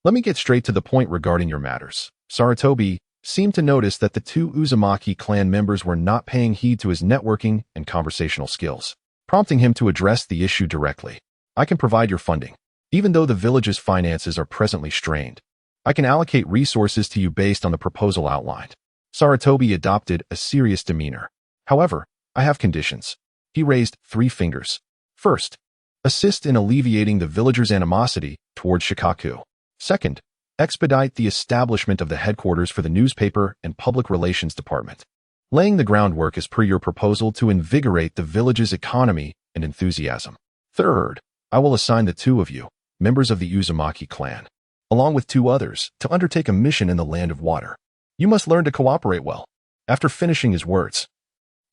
let me get straight to the point regarding your matters. Sarutobi seemed to notice that the two Uzumaki clan members were not paying heed to his networking and conversational skills, prompting him to address the issue directly. I can provide your funding. Even though the village's finances are presently strained, I can allocate resources to you based on the proposal outlined. Sarutobi adopted a serious demeanor. However, I have conditions. He raised 3 fingers. First, assist in alleviating the villagers' animosity towards Shikaku. Second, expedite the establishment of the headquarters for the newspaper and public relations department, laying the groundwork as per your proposal to invigorate the village's economy and enthusiasm. Third, I will assign the two of you, members of the Uzumaki clan, along with two others, to undertake a mission in the Land of Water. You must learn to cooperate well. After finishing his words,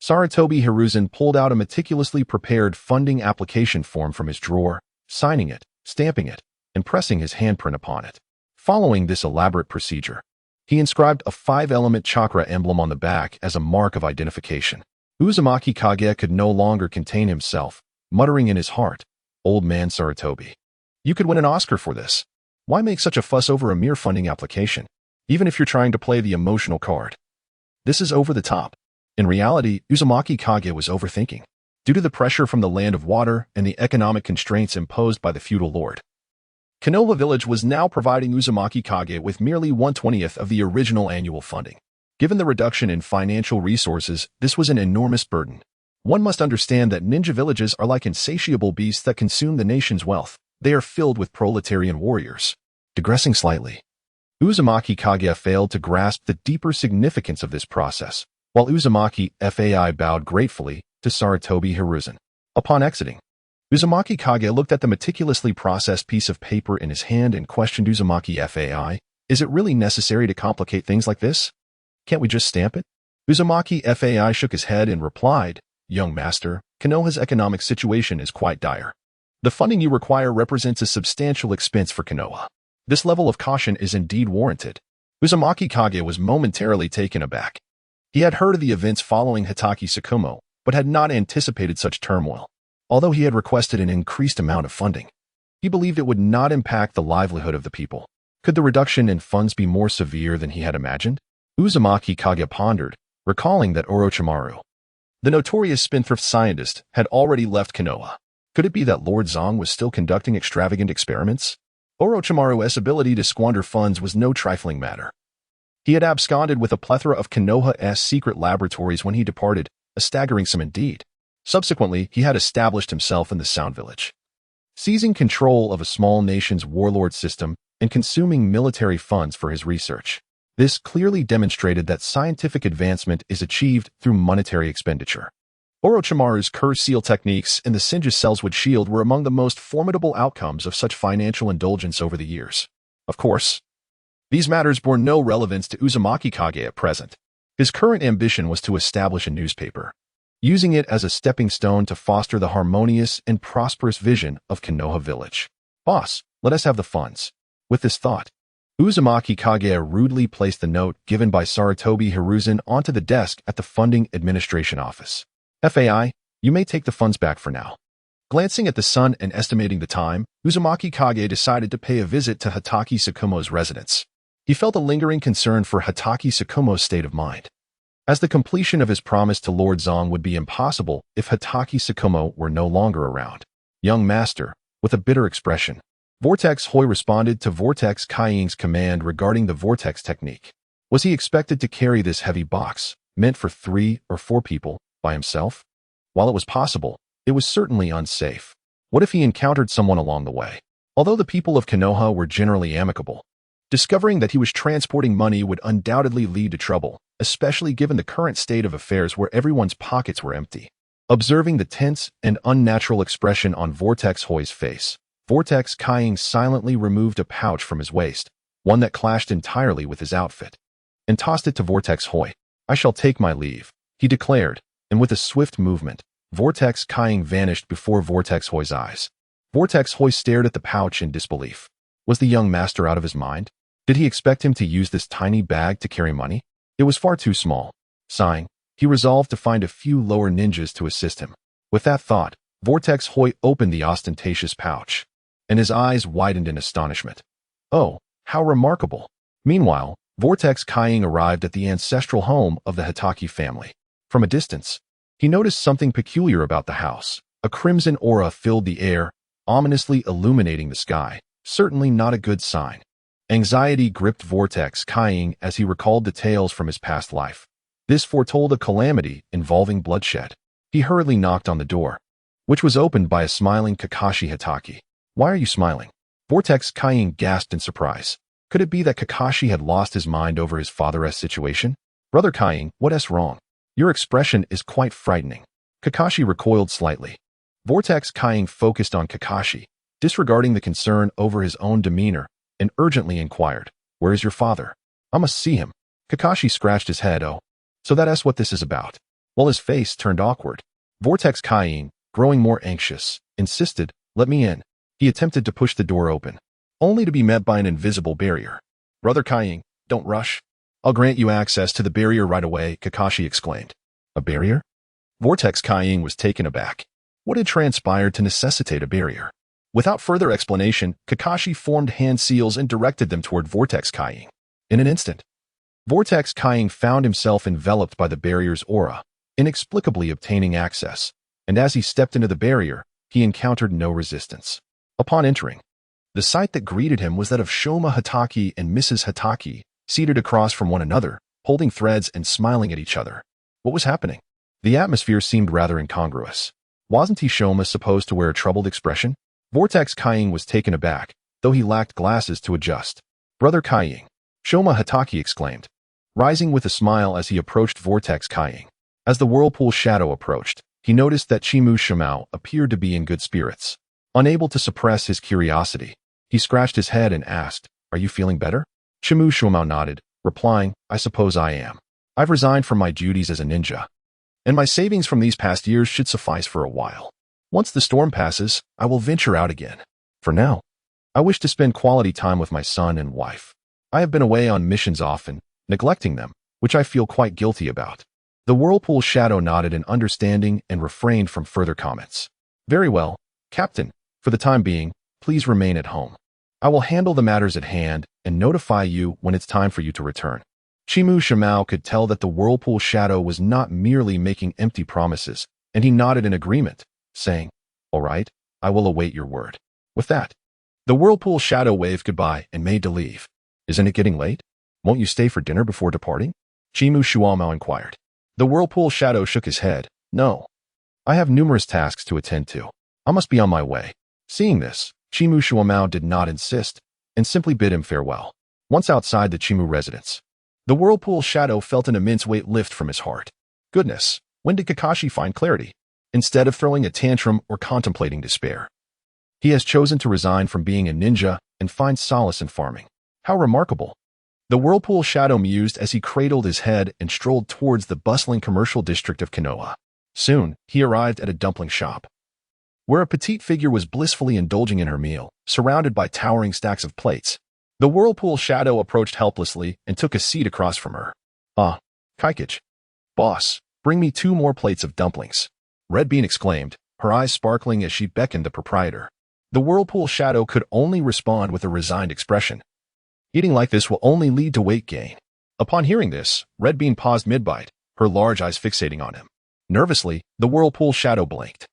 Sarutobi Hiruzen pulled out a meticulously prepared funding application form from his drawer, signing it, stamping it, and pressing his handprint upon it. Following this elaborate procedure, he inscribed a 5-element chakra emblem on the back as a mark of identification. Uzumaki Kage could no longer contain himself, muttering in his heart, "Old man Sarutobi, you could win an Oscar for this. Why make such a fuss over a mere funding application, even if you're trying to play the emotional card? This is over the top." In reality, Uzumaki Kage was overthinking, due to the pressure from the Land of Water and the economic constraints imposed by the feudal lord. Konoha Village was now providing Uzumaki Kage with merely 1/20th of the original annual funding. Given the reduction in financial resources, this was an enormous burden. One must understand that ninja villages are like insatiable beasts that consume the nation's wealth. They are filled with proletarian warriors. Digressing slightly, Uzumaki Kage failed to grasp the deeper significance of this process, while Uzumaki Fai bowed gratefully to Sarutobi Hiruzen. Upon exiting, Uzumaki Kage looked at the meticulously processed piece of paper in his hand and questioned Uzumaki Fai, "Is it really necessary to complicate things like this? Can't we just stamp it?" Uzumaki Fai shook his head and replied, "Young master, Konoha's economic situation is quite dire. The funding you require represents a substantial expense for Konoha. This level of caution is indeed warranted." Uzumaki Kage was momentarily taken aback. He had heard of the events following Hatake Tsukumo, but had not anticipated such turmoil. Although he had requested an increased amount of funding, he believed it would not impact the livelihood of the people. Could the reduction in funds be more severe than he had imagined? Uzumaki Kage pondered, recalling that Orochimaru, the notorious spendthrift scientist, had already left Konoha. Could it be that Lord Zong was still conducting extravagant experiments? Orochimaru's ability to squander funds was no trifling matter. He had absconded with a plethora of Konoha's secret laboratories when he departed, a staggering sum indeed. Subsequently, he had established himself in the Sound Village, seizing control of a small nation's warlord system and consuming military funds for his research. This clearly demonstrated that scientific advancement is achieved through monetary expenditure. Orochimaru's curse seal techniques and the Sinja Sellswood shield were among the most formidable outcomes of such financial indulgence over the years. Of course, these matters bore no relevance to Uzumaki Kage at present. His current ambition was to establish a newspaper, using it as a stepping stone to foster the harmonious and prosperous vision of Konoha Village. "Boss, let us have the funds." With this thought, Uzumaki Kage rudely placed the note given by Sarutobi Hiruzen onto the desk at the Funding Administration Office. "Fai, you may take the funds back for now." Glancing at the sun and estimating the time, Uzumaki Kage decided to pay a visit to Hatake Tsukumo's residence. He felt a lingering concern for Hatake Tsukumo's state of mind, as the completion of his promise to Lord Zong would be impossible if Hatake Tsukumo were no longer around. "Young master," with a bitter expression, Vortex Hoi responded to Vortex Kaiying's command regarding the Vortex technique. Was he expected to carry this heavy box, meant for 3 or 4 people, by himself? While it was possible, it was certainly unsafe. What if he encountered someone along the way? Although the people of Konoha were generally amicable, discovering that he was transporting money would undoubtedly lead to trouble, especially given the current state of affairs where everyone's pockets were empty. Observing the tense and unnatural expression on Vortex Hoi's face, Vortex Kaiying silently removed a pouch from his waist, one that clashed entirely with his outfit, and tossed it to Vortex Hoi. "I shall take my leave," he declared, and with a swift movement, Vortex Kaiying vanished before Vortex Hoi's eyes. Vortex Hoi stared at the pouch in disbelief. Was the young master out of his mind? Did he expect him to use this tiny bag to carry money? It was far too small. Sighing, he resolved to find a few lower ninjas to assist him. With that thought, Vortex Hoi opened the ostentatious pouch, and his eyes widened in astonishment. "Oh, how remarkable!" Meanwhile, Vortex Kaiying arrived at the ancestral home of the Hatake family. From a distance, he noticed something peculiar about the house. A crimson aura filled the air, ominously illuminating the sky. Certainly not a good sign. Anxiety gripped Vortex Kaiying as he recalled details from his past life. This foretold a calamity involving bloodshed. He hurriedly knocked on the door, which was opened by a smiling Kakashi Hatake. "Why are you smiling?" Vortex Kaiying gasped in surprise. Could it be that Kakashi had lost his mind over his father's situation? Brother Kying, what's wrong? Your expression is quite frightening. Kakashi recoiled slightly. Vortex Kying focused on Kakashi, disregarding the concern over his own demeanor, and urgently inquired, "Where is your father? I must see him." Kakashi scratched his head. "Oh, so that's what this is about." While his face turned awkward, Vortex Kying, growing more anxious, insisted, "Let me in." He attempted to push the door open, only to be met by an invisible barrier. "Brother Kying, don't rush. I'll grant you access to the barrier right away," Kakashi exclaimed. "A barrier?" Vortex Kying was taken aback. What had transpired to necessitate a barrier? Without further explanation, Kakashi formed hand seals and directed them toward Vortex Kying. In an instant, Vortex Kying found himself enveloped by the barrier's aura, inexplicably obtaining access, and as he stepped into the barrier, he encountered no resistance. Upon entering, the sight that greeted him was that of Shoma Hatake and Mrs. Hatake, seated across from one another, holding threads and smiling at each other. What was happening? The atmosphere seemed rather incongruous. Wasn't he Shoma supposed to wear a troubled expression? Vortex Kying was taken aback, though he lacked glasses to adjust. "Brother Kying," Shoma Hatake exclaimed, rising with a smile as he approached Vortex Kying. As the whirlpool shadow approached, he noticed that Chimu Shimao appeared to be in good spirits. Unable to suppress his curiosity, he scratched his head and asked, "Are you feeling better?" Chimu Shimao nodded, replying, "I suppose I am. I've resigned from my duties as a ninja, and my savings from these past years should suffice for a while. Once the storm passes, I will venture out again. For now, I wish to spend quality time with my son and wife. I have been away on missions often, neglecting them, which I feel quite guilty about." The whirlpool shadow nodded in understanding and refrained from further comments. "Very well, Captain. For the time being, please remain at home. I will handle the matters at hand and notify you when it's time for you to return." Chimu Shimao could tell that the whirlpool shadow was not merely making empty promises, and he nodded in agreement, saying, "All right, I will await your word." With that, the whirlpool shadow waved goodbye and made to leave. "Isn't it getting late? Won't you stay for dinner before departing?" Chimu Shimao inquired. The whirlpool shadow shook his head. "No. I have numerous tasks to attend to. I must be on my way." Seeing this, Chimu Shimao did not insist, and simply bid him farewell. Once outside the Chimu residence, the whirlpool shadow felt an immense weight lift from his heart. Goodness, when did Kakashi find clarity? Instead of throwing a tantrum or contemplating despair, he has chosen to resign from being a ninja and find solace in farming. How remarkable! The whirlpool shadow mused as he cradled his head and strolled towards the bustling commercial district of Konoha. Soon, he arrived at a dumpling shop, where a petite figure was blissfully indulging in her meal, surrounded by towering stacks of plates. The whirlpool shadow approached helplessly and took a seat across from her. "Ah, Kaikich. Boss, bring me 2 more plates of dumplings," Red Bean exclaimed, her eyes sparkling as she beckoned the proprietor. The whirlpool shadow could only respond with a resigned expression. Eating like this will only lead to weight gain. Upon hearing this, Red Bean paused mid-bite, her large eyes fixating on him. Nervously, the whirlpool shadow blinked,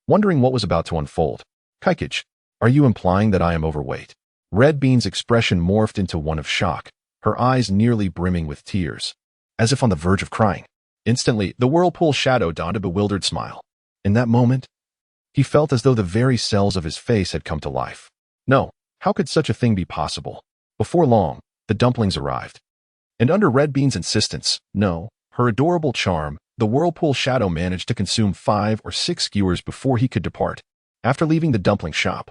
wondering what was about to unfold. "Kaikich, are you implying that I am overweight?" Red Bean's expression morphed into one of shock, her eyes nearly brimming with tears, as if on the verge of crying. Instantly, the whirlpool shadow donned a bewildered smile. In that moment, he felt as though the very cells of his face had come to life. No, how could such a thing be possible? Before long, the dumplings arrived. And under Red Bean's insistence, no, her adorable charm, the whirlpool shadow managed to consume 5 or 6 skewers before he could depart. After leaving the dumpling shop,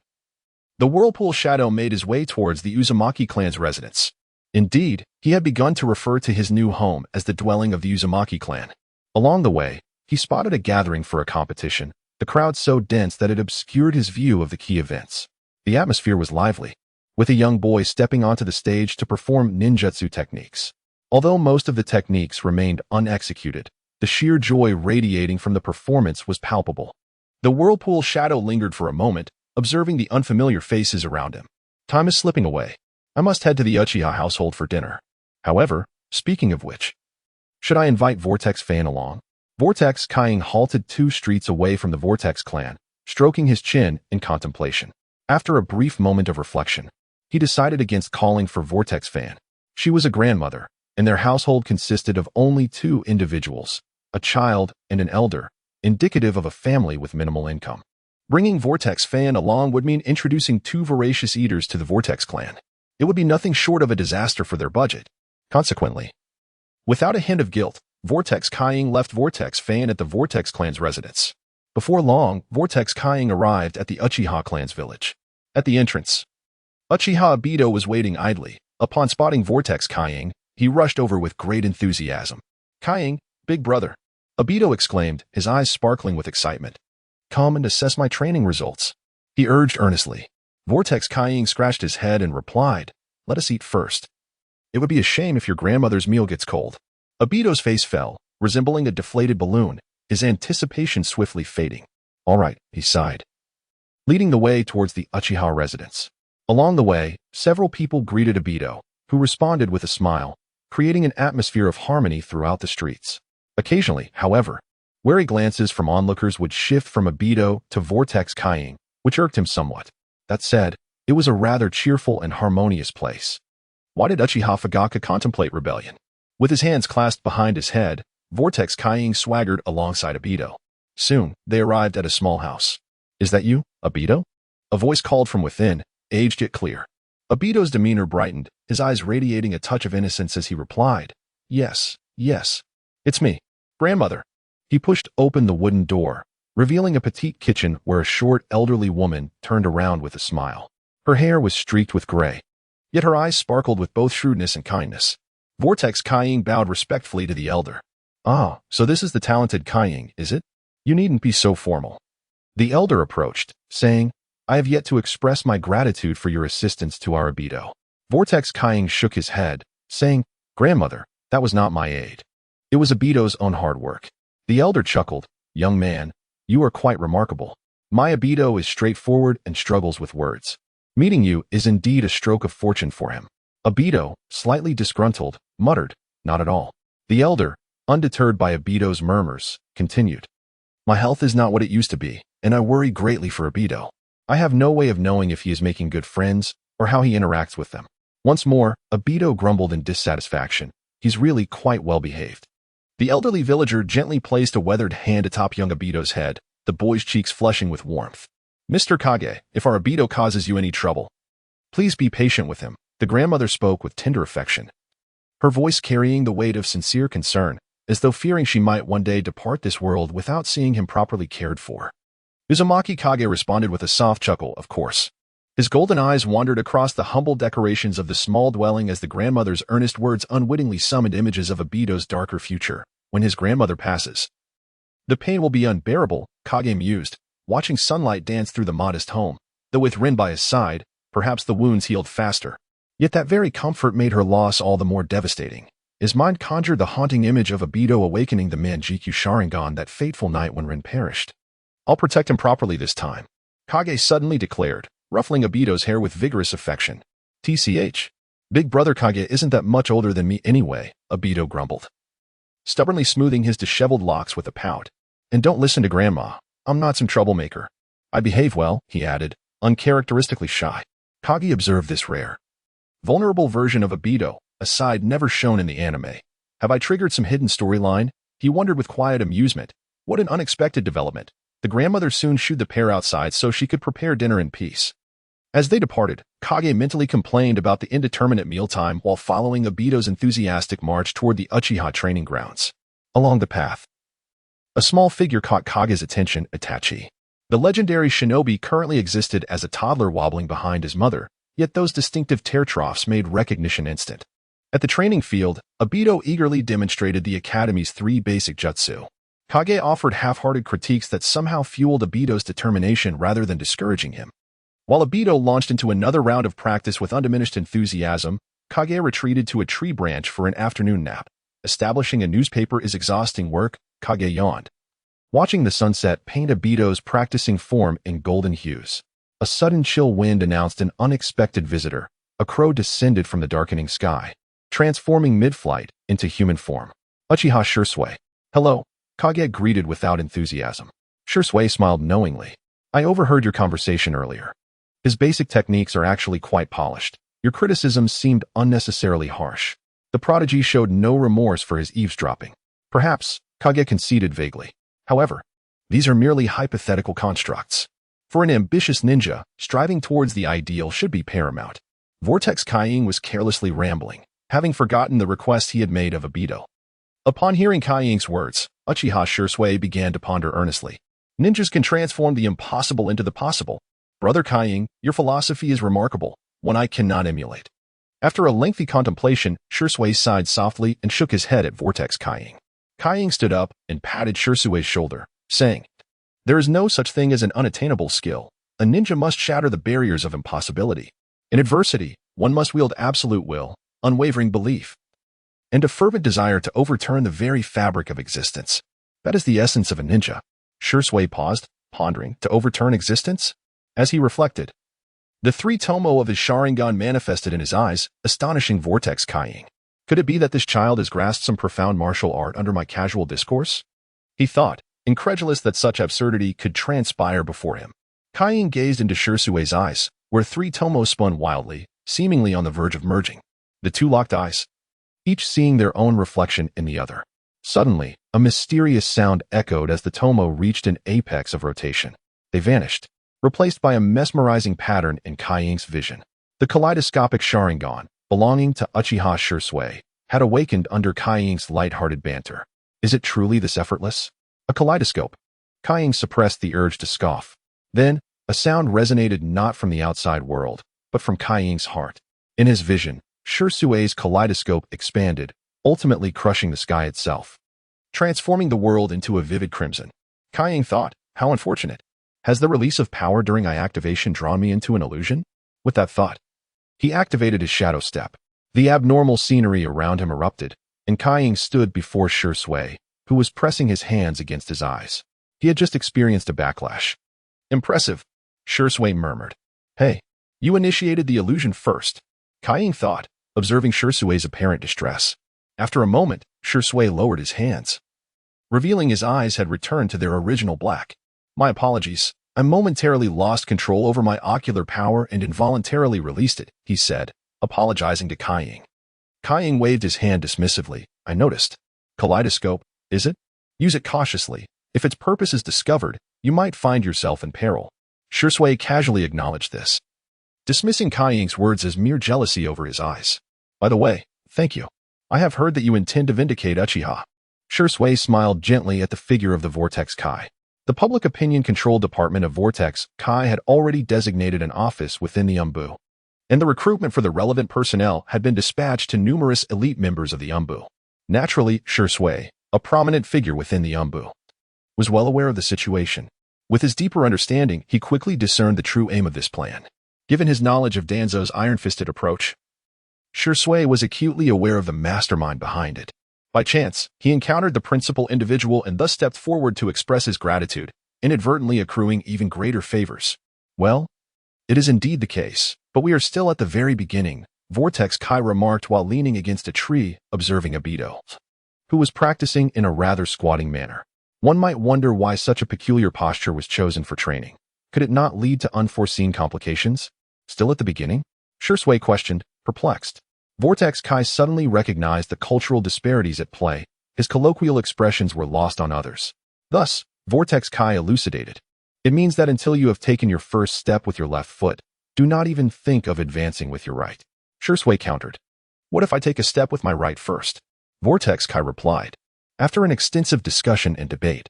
the whirlpool shadow made his way towards the Uzumaki clan's residence. Indeed, he had begun to refer to his new home as the dwelling of the Uzumaki clan. Along the way, he spotted a gathering for a competition, the crowd so dense that it obscured his view of the key events. The atmosphere was lively, with a young boy stepping onto the stage to perform ninjutsu techniques. Although most of the techniques remained unexecuted, the sheer joy radiating from the performance was palpable. The whirlpool shadow lingered for a moment, observing the unfamiliar faces around him. Time is slipping away. I must head to the Uchiha household for dinner. However, speaking of which, should I invite Vortex Fan along? Vortex Kying halted 2 streets away from the Vortex clan, stroking his chin in contemplation. After a brief moment of reflection, he decided against calling for Vortex Fan. She was a grandmother, and their household consisted of only 2 individuals, a child and an elder, indicative of a family with minimal income. Bringing Vortex Fan along would mean introducing 2 voracious eaters to the Vortex clan. it would be nothing short of a disaster for their budget. Consequently, without a hint of guilt, Vortex Kaiying left Vortex Fan at the Vortex clan's residence. Before long, Vortex Kaiying arrived at the Uchiha clan's village. At the entrance, Uchiha Obito was waiting idly. Upon spotting Vortex Kaiying, he rushed over with great enthusiasm. "Kaiying, big brother," Obito exclaimed, his eyes sparkling with excitement. "Come and assess my training results," he urged earnestly. Vortex Kaiying scratched his head and replied, "Let us eat first. It would be a shame if your grandmother's meal gets cold." Obito's face fell, resembling a deflated balloon, his anticipation swiftly fading. "All right," he sighed, leading the way towards the Uchiha residence. Along the way, several people greeted Obito, who responded with a smile, creating an atmosphere of harmony throughout the streets. Occasionally, however, wary glances from onlookers would shift from Obito to Vortex Kaiying, which irked him somewhat. That said, it was a rather cheerful and harmonious place. Why did Uchiha Fugaka contemplate rebellion? With his hands clasped behind his head, Vortex Kaiying swaggered alongside Obito. Soon, they arrived at a small house. "Is that you, Obito?" A voice called from within, aged yet clear. Obito's demeanor brightened, his eyes radiating a touch of innocence as he replied, Yes, it's me, grandmother." He pushed open the wooden door, revealing a petite kitchen where a short, elderly woman turned around with a smile. Her hair was streaked with gray, yet her eyes sparkled with both shrewdness and kindness. Vortex Kaiying bowed respectfully to the elder. "Ah, so this is the talented Kaiying, is it? You needn't be so formal." The elder approached, saying, "I have yet to express my gratitude for your assistance to our Obito." Vortex Kaiying shook his head, saying, "Grandmother, that was not my aid. It was Obito's own hard work." The elder chuckled, "Young man, you are quite remarkable. My Obito is straightforward and struggles with words. Meeting you is indeed a stroke of fortune for him." Obito, slightly disgruntled, muttered, "Not at all." The elder, undeterred by Obito's murmurs, continued, "My health is not what it used to be, and I worry greatly for Obito. I have no way of knowing if he is making good friends or how he interacts with them." Once more, Obito grumbled in dissatisfaction. "He's really quite well behaved." The elderly villager gently placed a weathered hand atop young Obito's head, the boy's cheeks flushing with warmth. "Mr. Kage, if our Obito causes you any trouble, please be patient with him." The grandmother spoke with tender affection, her voice carrying the weight of sincere concern, as though fearing she might one day depart this world without seeing him properly cared for. Uzumaki Kage responded with a soft chuckle, of course. His golden eyes wandered across the humble decorations of the small dwelling as the grandmother's earnest words unwittingly summoned images of Obito's darker future. When his grandmother passes, the pain will be unbearable, Kage mused, watching sunlight dance through the modest home. Though with Rin by his side, perhaps the wounds healed faster. Yet that very comfort made her loss all the more devastating. His mind conjured the haunting image of Obito awakening the Manjikyu Sharingan that fateful night when Rin perished. "I'll protect him properly this time," Kage suddenly declared, ruffling Obito's hair with vigorous affection. "TCH. Big brother Kage isn't that much older than me anyway," Obito grumbled, stubbornly smoothing his disheveled locks with a pout. "And don't listen to grandma. I'm not some troublemaker. I behave well," he added, uncharacteristically shy. Kage observed this rare, vulnerable version of Obito, a side never shown in the anime. "Have I triggered some hidden storyline?" he wondered with quiet amusement. What an unexpected development. The grandmother soon shooed the pair outside so she could prepare dinner in peace. As they departed, Kage mentally complained about the indeterminate mealtime while following Obito's enthusiastic march toward the Uchiha training grounds. Along the path, a small figure caught Kage's attention, Itachi. The legendary shinobi currently existed as a toddler wobbling behind his mother, yet those distinctive tear troughs made recognition instant. At the training field, Obito eagerly demonstrated the Academy's 3 basic jutsu. Kage offered half-hearted critiques that somehow fueled Obito's determination rather than discouraging him. While Obito launched into another round of practice with undiminished enthusiasm, Kage retreated to a tree branch for an afternoon nap. Establishing a newspaper is exhausting work, Kage yawned, watching the sunset paint Obito's practicing form in golden hues. A sudden chill wind announced an unexpected visitor. A crow descended from the darkening sky, transforming mid-flight into human form. Uchiha Shursui. "Hello," Kage greeted without enthusiasm. Shursui smiled knowingly. "I overheard your conversation earlier. His basic techniques are actually quite polished. Your criticisms seemed unnecessarily harsh." The prodigy showed no remorse for his eavesdropping. "Perhaps," Kage conceded vaguely. "However, these are merely hypothetical constructs. For an ambitious ninja, striving towards the ideal should be paramount." Vortex Kaiying was carelessly rambling, having forgotten the request he had made of Obito. Upon hearing Kaiying's words, Uchiha Shisui began to ponder earnestly. Ninjas can transform the impossible into the possible. Brother Kaiying, your philosophy is remarkable, one I cannot emulate. After a lengthy contemplation, Shisui sighed softly and shook his head at Vortex Kaiying. Kaiying stood up and patted Shisui's shoulder, saying, "There is no such thing as an unattainable skill. A ninja must shatter the barriers of impossibility. In adversity, one must wield absolute will, unwavering belief, and a fervent desire to overturn the very fabric of existence. That is the essence of a ninja." Shisui paused, pondering, to overturn existence? As he reflected, the three tomo of his Sharingan manifested in his eyes, astonishing Vortex Kaiying. Could it be that this child has grasped some profound martial art under my casual discourse? He thought, incredulous that such absurdity could transpire before him. Kaiying gazed into Shisui's eyes, where three tomos spun wildly, seemingly on the verge of merging. The two locked eyes, each seeing their own reflection in the other. Suddenly, a mysterious sound echoed as the tomo reached an apex of rotation. They vanished, replaced by a mesmerizing pattern in Kaiying's vision. The kaleidoscopic Sharingan, belonging to Uchiha Shisui, had awakened under Kaiying's light-hearted banter. Is it truly this effortless? A kaleidoscope? Kaiying suppressed the urge to scoff. Then, a sound resonated not from the outside world, but from Kaiying's heart. In his vision, Shisui's kaleidoscope expanded, ultimately crushing the sky itself, transforming the world into a vivid crimson. Kaiying thought, how unfortunate. Has the release of power during eye activation drawn me into an illusion? With that thought, he activated his shadow step. The abnormal scenery around him erupted, and Kaiying stood before Shisui, who was pressing his hands against his eyes. He had just experienced a backlash. Impressive, Shisui murmured. Hey, you initiated the illusion first, Kaiying thought, observing Shisui's apparent distress. After a moment, Shisui lowered his hands, revealing his eyes had returned to their original black. My apologies, I momentarily lost control over my ocular power and involuntarily released it, he said, apologizing to Kaiying. Kaiying waved his hand dismissively. I noticed. Kaleidoscope, is it? Use it cautiously. If its purpose is discovered, you might find yourself in peril. Shisui casually acknowledged this, dismissing Kaiying's words as mere jealousy over his eyes. By the way, thank you. I have heard that you intend to vindicate Uchiha. Shisui smiled gently at the figure of the Vortex Kai. The Public Opinion Control Department of Vortex Kai had already designated an office within the Umbu, and the recruitment for the relevant personnel had been dispatched to numerous elite members of the Umbu. Naturally, Shisui, a prominent figure within the Umbu, was well aware of the situation. With his deeper understanding, he quickly discerned the true aim of this plan. Given his knowledge of Danzo's iron-fisted approach, Shisui was acutely aware of the mastermind behind it. By chance, he encountered the principal individual and thus stepped forward to express his gratitude, inadvertently accruing even greater favors. Well, it is indeed the case, but we are still at the very beginning, Vortex Kai remarked while leaning against a tree, observing Obito, who was practicing in a rather squatting manner. One might wonder why such a peculiar posture was chosen for training. Could it not lead to unforeseen complications? Still at the beginning? Shisui questioned, perplexed. Vortex Kai suddenly recognized the cultural disparities at play. His colloquial expressions were lost on others. Thus, Vortex Kai elucidated. It means that until you have taken your first step with your left foot, do not even think of advancing with your right. Shisui countered. What if I take a step with my right first? Vortex Kai replied. After an extensive discussion and debate,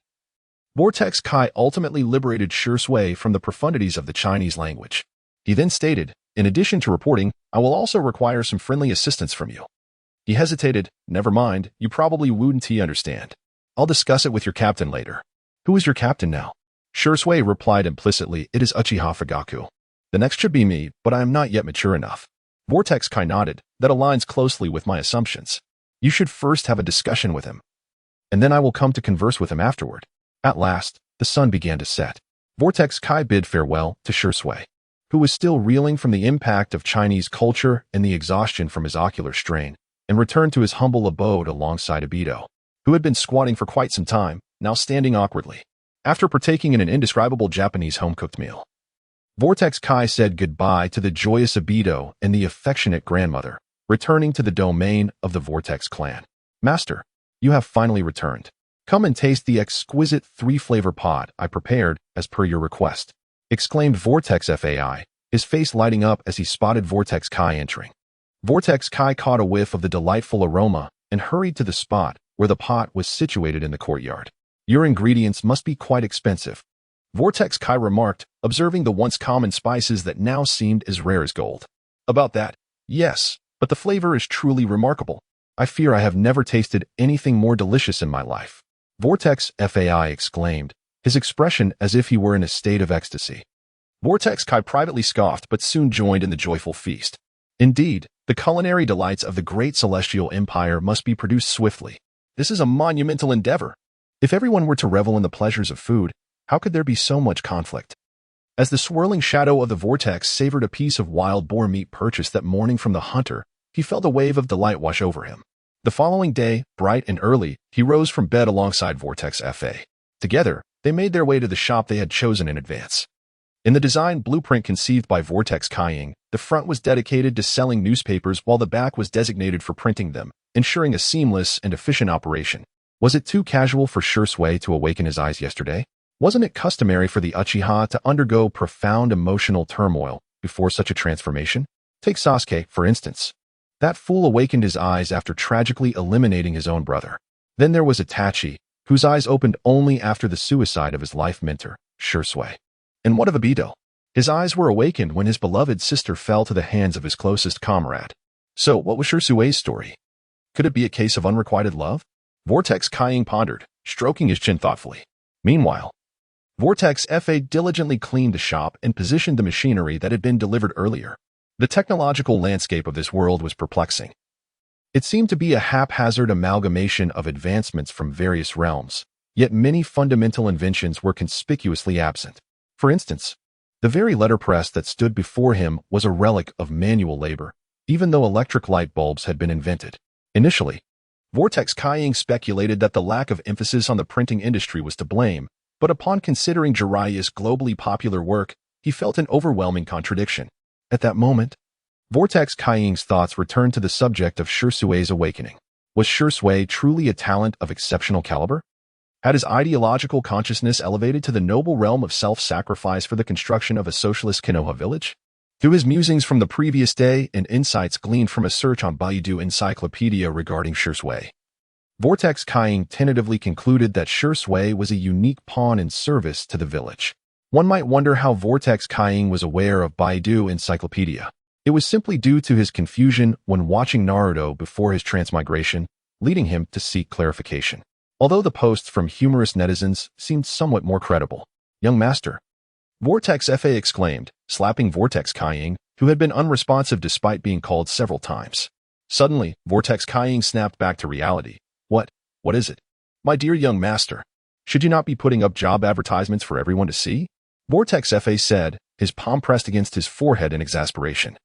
Vortex Kai ultimately liberated Shisui from the profundities of the Chinese language. He then stated, in addition to reporting, I will also require some friendly assistance from you. He hesitated. Never mind, you probably wouldn't understand. I'll discuss it with your captain later. Who is your captain now? Shisui replied implicitly, it is Uchiha Fugaku. The next should be me, but I am not yet mature enough. Vortex Kai nodded. That aligns closely with my assumptions. You should first have a discussion with him, and then I will come to converse with him afterward. At last, the sun began to set. Vortex Kai bid farewell to Shisui, who was still reeling from the impact of Chinese culture and the exhaustion from his ocular strain, and returned to his humble abode alongside Obito, who had been squatting for quite some time, now standing awkwardly. After partaking in an indescribable Japanese home-cooked meal, Vortex Kai said goodbye to the joyous Obito and the affectionate grandmother, returning to the domain of the Vortex clan. Master, you have finally returned. Come and taste the exquisite 3-flavor pod I prepared as per your request, exclaimed Vortex Fai, his face lighting up as he spotted Vortex Kai entering. Vortex Kai caught a whiff of the delightful aroma and hurried to the spot where the pot was situated in the courtyard. "Your ingredients must be quite expensive," Vortex Kai remarked, observing the once common spices that now seemed as rare as gold. "About that, yes, but the flavor is truly remarkable. I fear I have never tasted anything more delicious in my life," Vortex Fai exclaimed, his expression as if he were in a state of ecstasy. Vortex Kai privately scoffed but soon joined in the joyful feast. Indeed, the culinary delights of the great celestial empire must be produced swiftly. This is a monumental endeavor. If everyone were to revel in the pleasures of food, how could there be so much conflict? As the swirling shadow of the vortex savored a piece of wild boar meat purchased that morning from the hunter, he felt a wave of delight wash over him. The following day, bright and early, he rose from bed alongside Vortex Fa. Together, they made their way to the shop they had chosen in advance. In the design blueprint conceived by Vortex Kaiing, the front was dedicated to selling newspapers while the back was designated for printing them, ensuring a seamless and efficient operation. Was it too casual for Shui to awaken his eyes yesterday? Wasn't it customary for the Uchiha to undergo profound emotional turmoil before such a transformation? Take Sasuke, for instance. That fool awakened his eyes after tragically eliminating his own brother. Then there was Itachi, whose eyes opened only after the suicide of his life mentor, Shui. And what of Obito? His eyes were awakened when his beloved sister fell to the hands of his closest comrade. So what was Shui's story? Could it be a case of unrequited love? Vortex Kaiing pondered, stroking his chin thoughtfully. Meanwhile, Vortex Fa diligently cleaned the shop and positioned the machinery that had been delivered earlier. The technological landscape of this world was perplexing. It seemed to be a haphazard amalgamation of advancements from various realms, yet many fundamental inventions were conspicuously absent. For instance, the very letterpress that stood before him was a relic of manual labor, even though electric light bulbs had been invented. Initially, Vortex Kaiing speculated that the lack of emphasis on the printing industry was to blame, but upon considering Jiraiya's globally popular work, he felt an overwhelming contradiction. At that moment, Vortex Kaiing's thoughts returned to the subject of Shui's awakening. Was Shui truly a talent of exceptional caliber? Had his ideological consciousness elevated to the noble realm of self-sacrifice for the construction of a socialist Konoha village? Through his musings from the previous day and insights gleaned from a search on Baidu Encyclopedia regarding Shui, Vortex Kaiing tentatively concluded that Shui was a unique pawn in service to the village. One might wonder how Vortex Kaiing was aware of Baidu Encyclopedia. It was simply due to his confusion when watching Naruto before his transmigration, leading him to seek clarification. Although the posts from humorous netizens seemed somewhat more credible. "Young master," Vortex Fa exclaimed, slapping Vortex Kaiing, who had been unresponsive despite being called several times. Suddenly, Vortex Kaiing snapped back to reality. What is it? "My dear young master, should you not be putting up job advertisements for everyone to see?" Vortex Fa said, his palm pressed against his forehead in exasperation,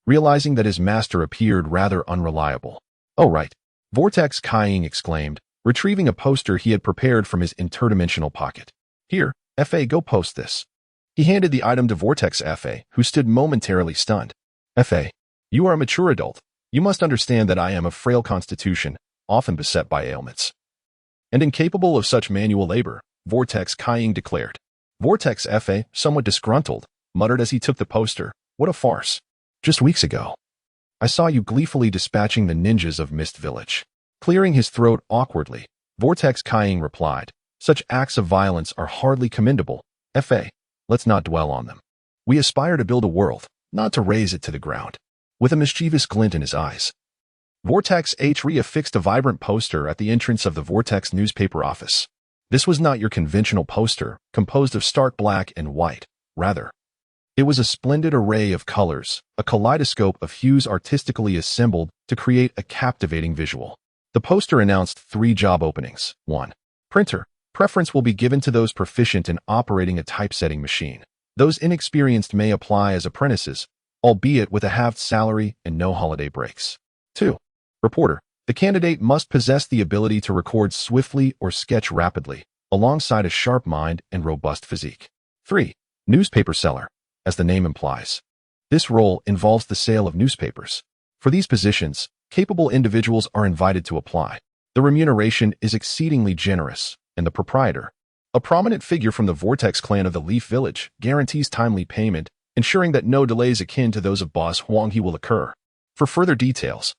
realizing that his master appeared rather unreliable. "Oh right," Vortex Kaiing exclaimed, retrieving a poster he had prepared from his interdimensional pocket. "Here, Fa, go post this." He handed the item to Vortex Fa, who stood momentarily stunned. "Fa, you are a mature adult. You must understand that I am of frail constitution, often beset by ailments, and incapable of such manual labor," Vortex Kaiing declared. Vortex Fa, somewhat disgruntled, muttered as he took the poster, "What a farce. Just weeks ago, I saw you gleefully dispatching the ninjas of Mist Village." Clearing his throat awkwardly, Vortex Kaiing replied, "Such acts of violence are hardly commendable. Fa, let's not dwell on them. We aspire to build a world, not to raze it to the ground." With a mischievous glint in his eyes, Vortex reaffixed a vibrant poster at the entrance of the Vortex newspaper office. This was not your conventional poster, composed of stark black and white. Rather, it was a splendid array of colors, a kaleidoscope of hues artistically assembled to create a captivating visual. The poster announced 3 job openings. 1. Printer. Preference will be given to those proficient in operating a typesetting machine. Those inexperienced may apply as apprentices, albeit with a halved salary and no holiday breaks. 2. Reporter. The candidate must possess the ability to record swiftly or sketch rapidly, alongside a sharp mind and robust physique. 3. Newspaper seller. As the name implies, this role involves the sale of newspapers. For these positions, capable individuals are invited to apply. The remuneration is exceedingly generous, and the proprietor, a prominent figure from the Vortex clan of the Leaf Village, guarantees timely payment ensuring that no delays akin to those of Boss Huanghe will occur. For further details,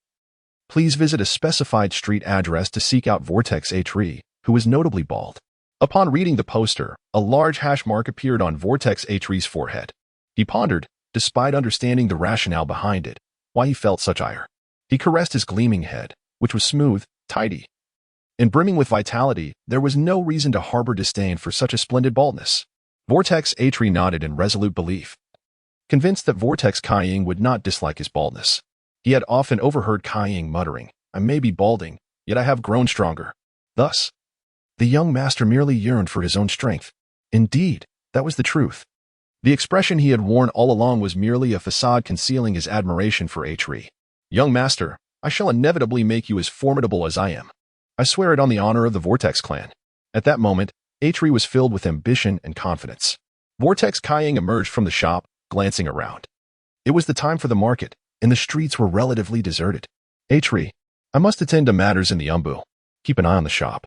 please visit a specified street address to seek out Vortex Eerily, who is notably bald. Upon reading the poster, a large hash mark appeared on Vortex Eery's forehead. He pondered, despite understanding the rationale behind it, why he felt such ire. He caressed his gleaming head, which was smooth, tidy, and brimming with vitality. There was no reason to harbor disdain for such a splendid baldness. Vortex Eerily nodded in resolute belief, convinced that Vortex Kaiying would not dislike his baldness. He had often overheard Kaiying muttering, "I may be balding, yet I have grown stronger." Thus, the young master merely yearned for his own strength. Indeed, that was the truth. The expression he had worn all along was merely a facade concealing his admiration for Eerily. "Young master, I shall inevitably make you as formidable as I am. I swear it on the honor of the Vortex clan." At that moment, Eerily was filled with ambition and confidence. Vortex Kaiying emerged from the shop, glancing around. It was the time for the market, and the streets were relatively deserted. "Eerily, I must attend to matters in the Umbu. Keep an eye on the shop.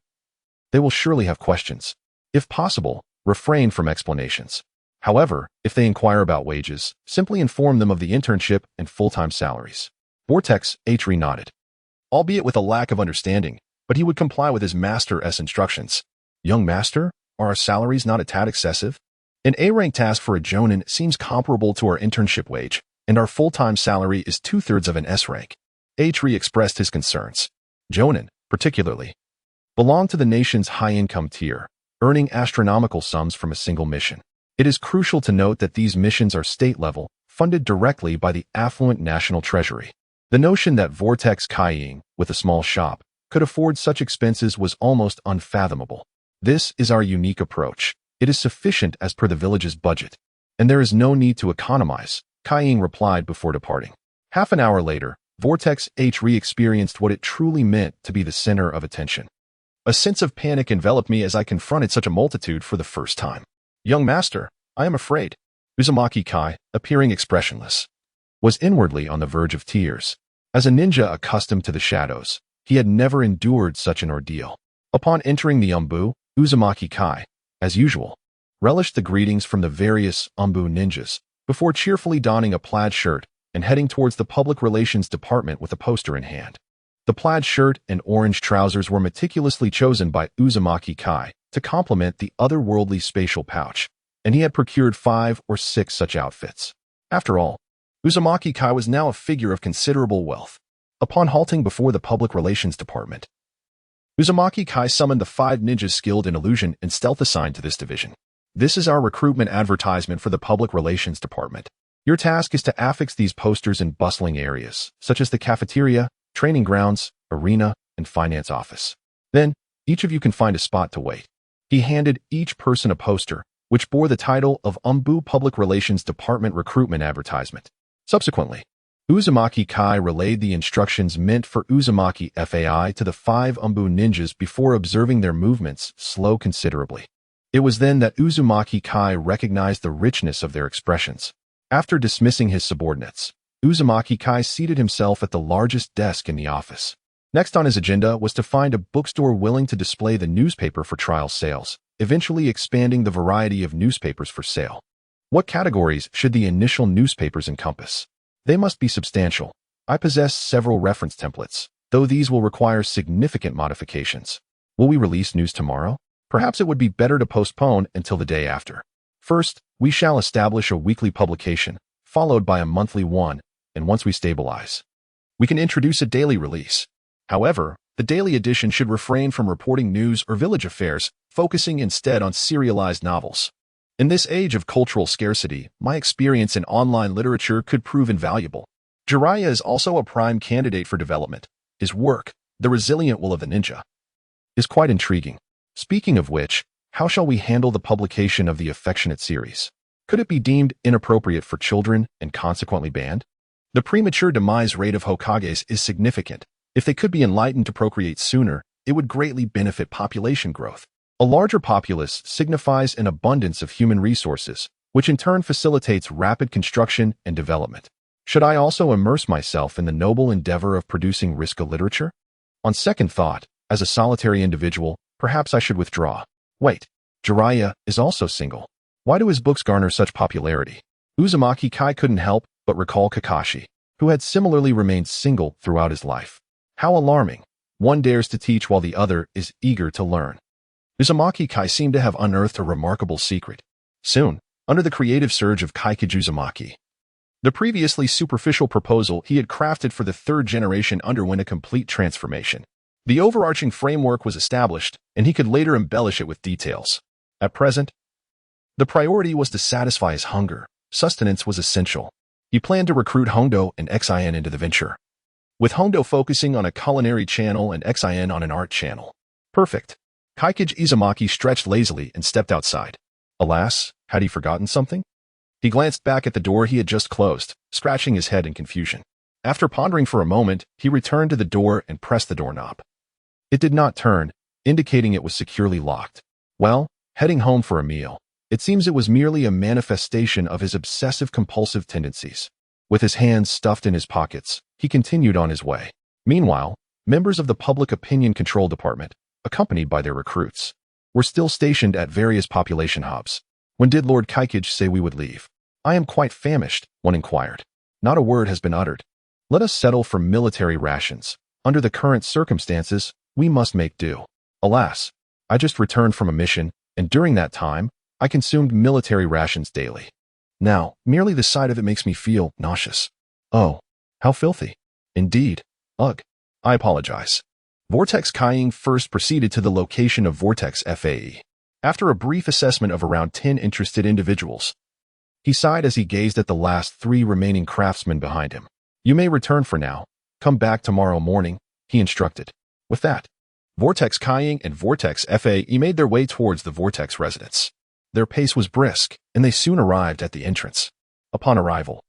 They will surely have questions. If possible, refrain from explanations. However, if they inquire about wages, simply inform them of the internship and full-time salaries." Vortex Eerily nodded, albeit with a lack of understanding, but he would comply with his master's instructions. "Young master, are our salaries not a tad excessive? An A-rank task for a Jonin seems comparable to our internship wage, and our full-time salary is 2/3 of an S-rank." Eerily expressed his concerns. Jonin, particularly, belong to the nation's high-income tier, earning astronomical sums from a single mission. It is crucial to note that these missions are state-level, funded directly by the affluent national treasury. The notion that Vortex Kaiying, with a small shop, could afford such expenses was almost unfathomable. "This is our unique approach. It is sufficient as per the village's budget, and there is no need to economize," Kaiying replied before departing. Half an hour later, Vortex Eerily experienced what it truly meant to be the center of attention. A sense of panic enveloped me as I confronted such a multitude for the first time. "Young master, I am afraid." Uzumaki Kai, appearing expressionless, was inwardly on the verge of tears. As a ninja accustomed to the shadows, he had never endured such an ordeal. Upon entering the Umbu, Uzumaki Kai, as usual, relished the greetings from the various Umbu ninjas, before cheerfully donning a plaid shirt and heading towards the public relations department with a poster in hand. The plaid shirt and orange trousers were meticulously chosen by Uzumaki Kai to complement the otherworldly spatial pouch, and he had procured 5 or 6 such outfits. After all, Uzumaki Kai was now a figure of considerable wealth. Upon halting before the public relations department, Uzumaki Kai summoned the 5 ninjas skilled in illusion and stealth assigned to this division. "This is our recruitment advertisement for the public relations department. Your task is to affix these posters in bustling areas, such as the cafeteria, training grounds, arena, and finance office. Then, each of you can find a spot to wait." He handed each person a poster, which bore the title of Umbu Public Relations Department Recruitment Advertisement. Subsequently, Uzumaki Kai relayed the instructions meant for Uzumaki Fai to the 5 Umbu ninjas before observing their movements slow considerably. It was then that Uzumaki Kai recognized the richness of their expressions. After dismissing his subordinates, Uzumaki Kai seated himself at the largest desk in the office. Next on his agenda was to find a bookstore willing to display the newspaper for trial sales, eventually expanding the variety of newspapers for sale. What categories should the initial newspapers encompass? They must be substantial. I possess several reference templates, though these will require significant modifications. Will we release news tomorrow? Perhaps it would be better to postpone until the day after. First, we shall establish a weekly publication, followed by a monthly one, and once we stabilize, we can introduce a daily release. However, the daily edition should refrain from reporting news or village affairs, focusing instead on serialized novels. In this age of cultural scarcity, my experience in online literature could prove invaluable. Jiraiya is also a prime candidate for development. His work, The Resilient Will of the Ninja, is quite intriguing. Speaking of which, how shall we handle the publication of the Affectionate series? Could it be deemed inappropriate for children and consequently banned? The premature demise rate of Hokages is significant. If they could be enlightened to procreate sooner, it would greatly benefit population growth. A larger populace signifies an abundance of human resources, which in turn facilitates rapid construction and development. Should I also immerse myself in the noble endeavor of producing Riska literature? On second thought, as a solitary individual, perhaps I should withdraw. Wait, Jiraiya is also single. Why do his books garner such popularity? Uzumaki Kai couldn't help but recall Kakashi, who had similarly remained single throughout his life. How alarming. One dares to teach while the other is eager to learn. Uzumaki Kai seemed to have unearthed a remarkable secret. Soon, under the creative surge of Kaikiju Uzumaki, the previously superficial proposal he had crafted for the third generation underwent a complete transformation. The overarching framework was established, and he could later embellish it with details. At present, the priority was to satisfy his hunger. Sustenance was essential. He planned to recruit Hondo and Xin into the venture, with Hondo focusing on a culinary channel and Xin on an art channel. Perfect. Kaikiju Uzumaki stretched lazily and stepped outside. Alas, had he forgotten something? He glanced back at the door he had just closed, scratching his head in confusion. After pondering for a moment, he returned to the door and pressed the doorknob. It did not turn, indicating it was securely locked. Well, heading home for a meal. It seems it was merely a manifestation of his obsessive-compulsive tendencies. With his hands stuffed in his pockets, he continued on his way. Meanwhile, members of the Public Opinion Control Department, accompanied by their recruits, were still stationed at various population hubs. When did Lord Kaikij say we would leave? I am quite famished, one inquired. Not a word has been uttered. Let us settle for military rations. Under the current circumstances, we must make do. Alas, I just returned from a mission, and during that time, I consumed military rations daily. Now, merely the sight of it makes me feel nauseous. Oh, how filthy. Indeed. Ugh. I apologize. Vortex Kaiying first proceeded to the location of Vortex FAE. After a brief assessment of around 10 interested individuals, he sighed as he gazed at the last 3 remaining craftsmen behind him. You may return for now. Come back tomorrow morning, he instructed. With that, Vortex Kaiying and Vortex FAE made their way towards the Vortex residence. Their pace was brisk, and they soon arrived at the entrance. Upon arrival,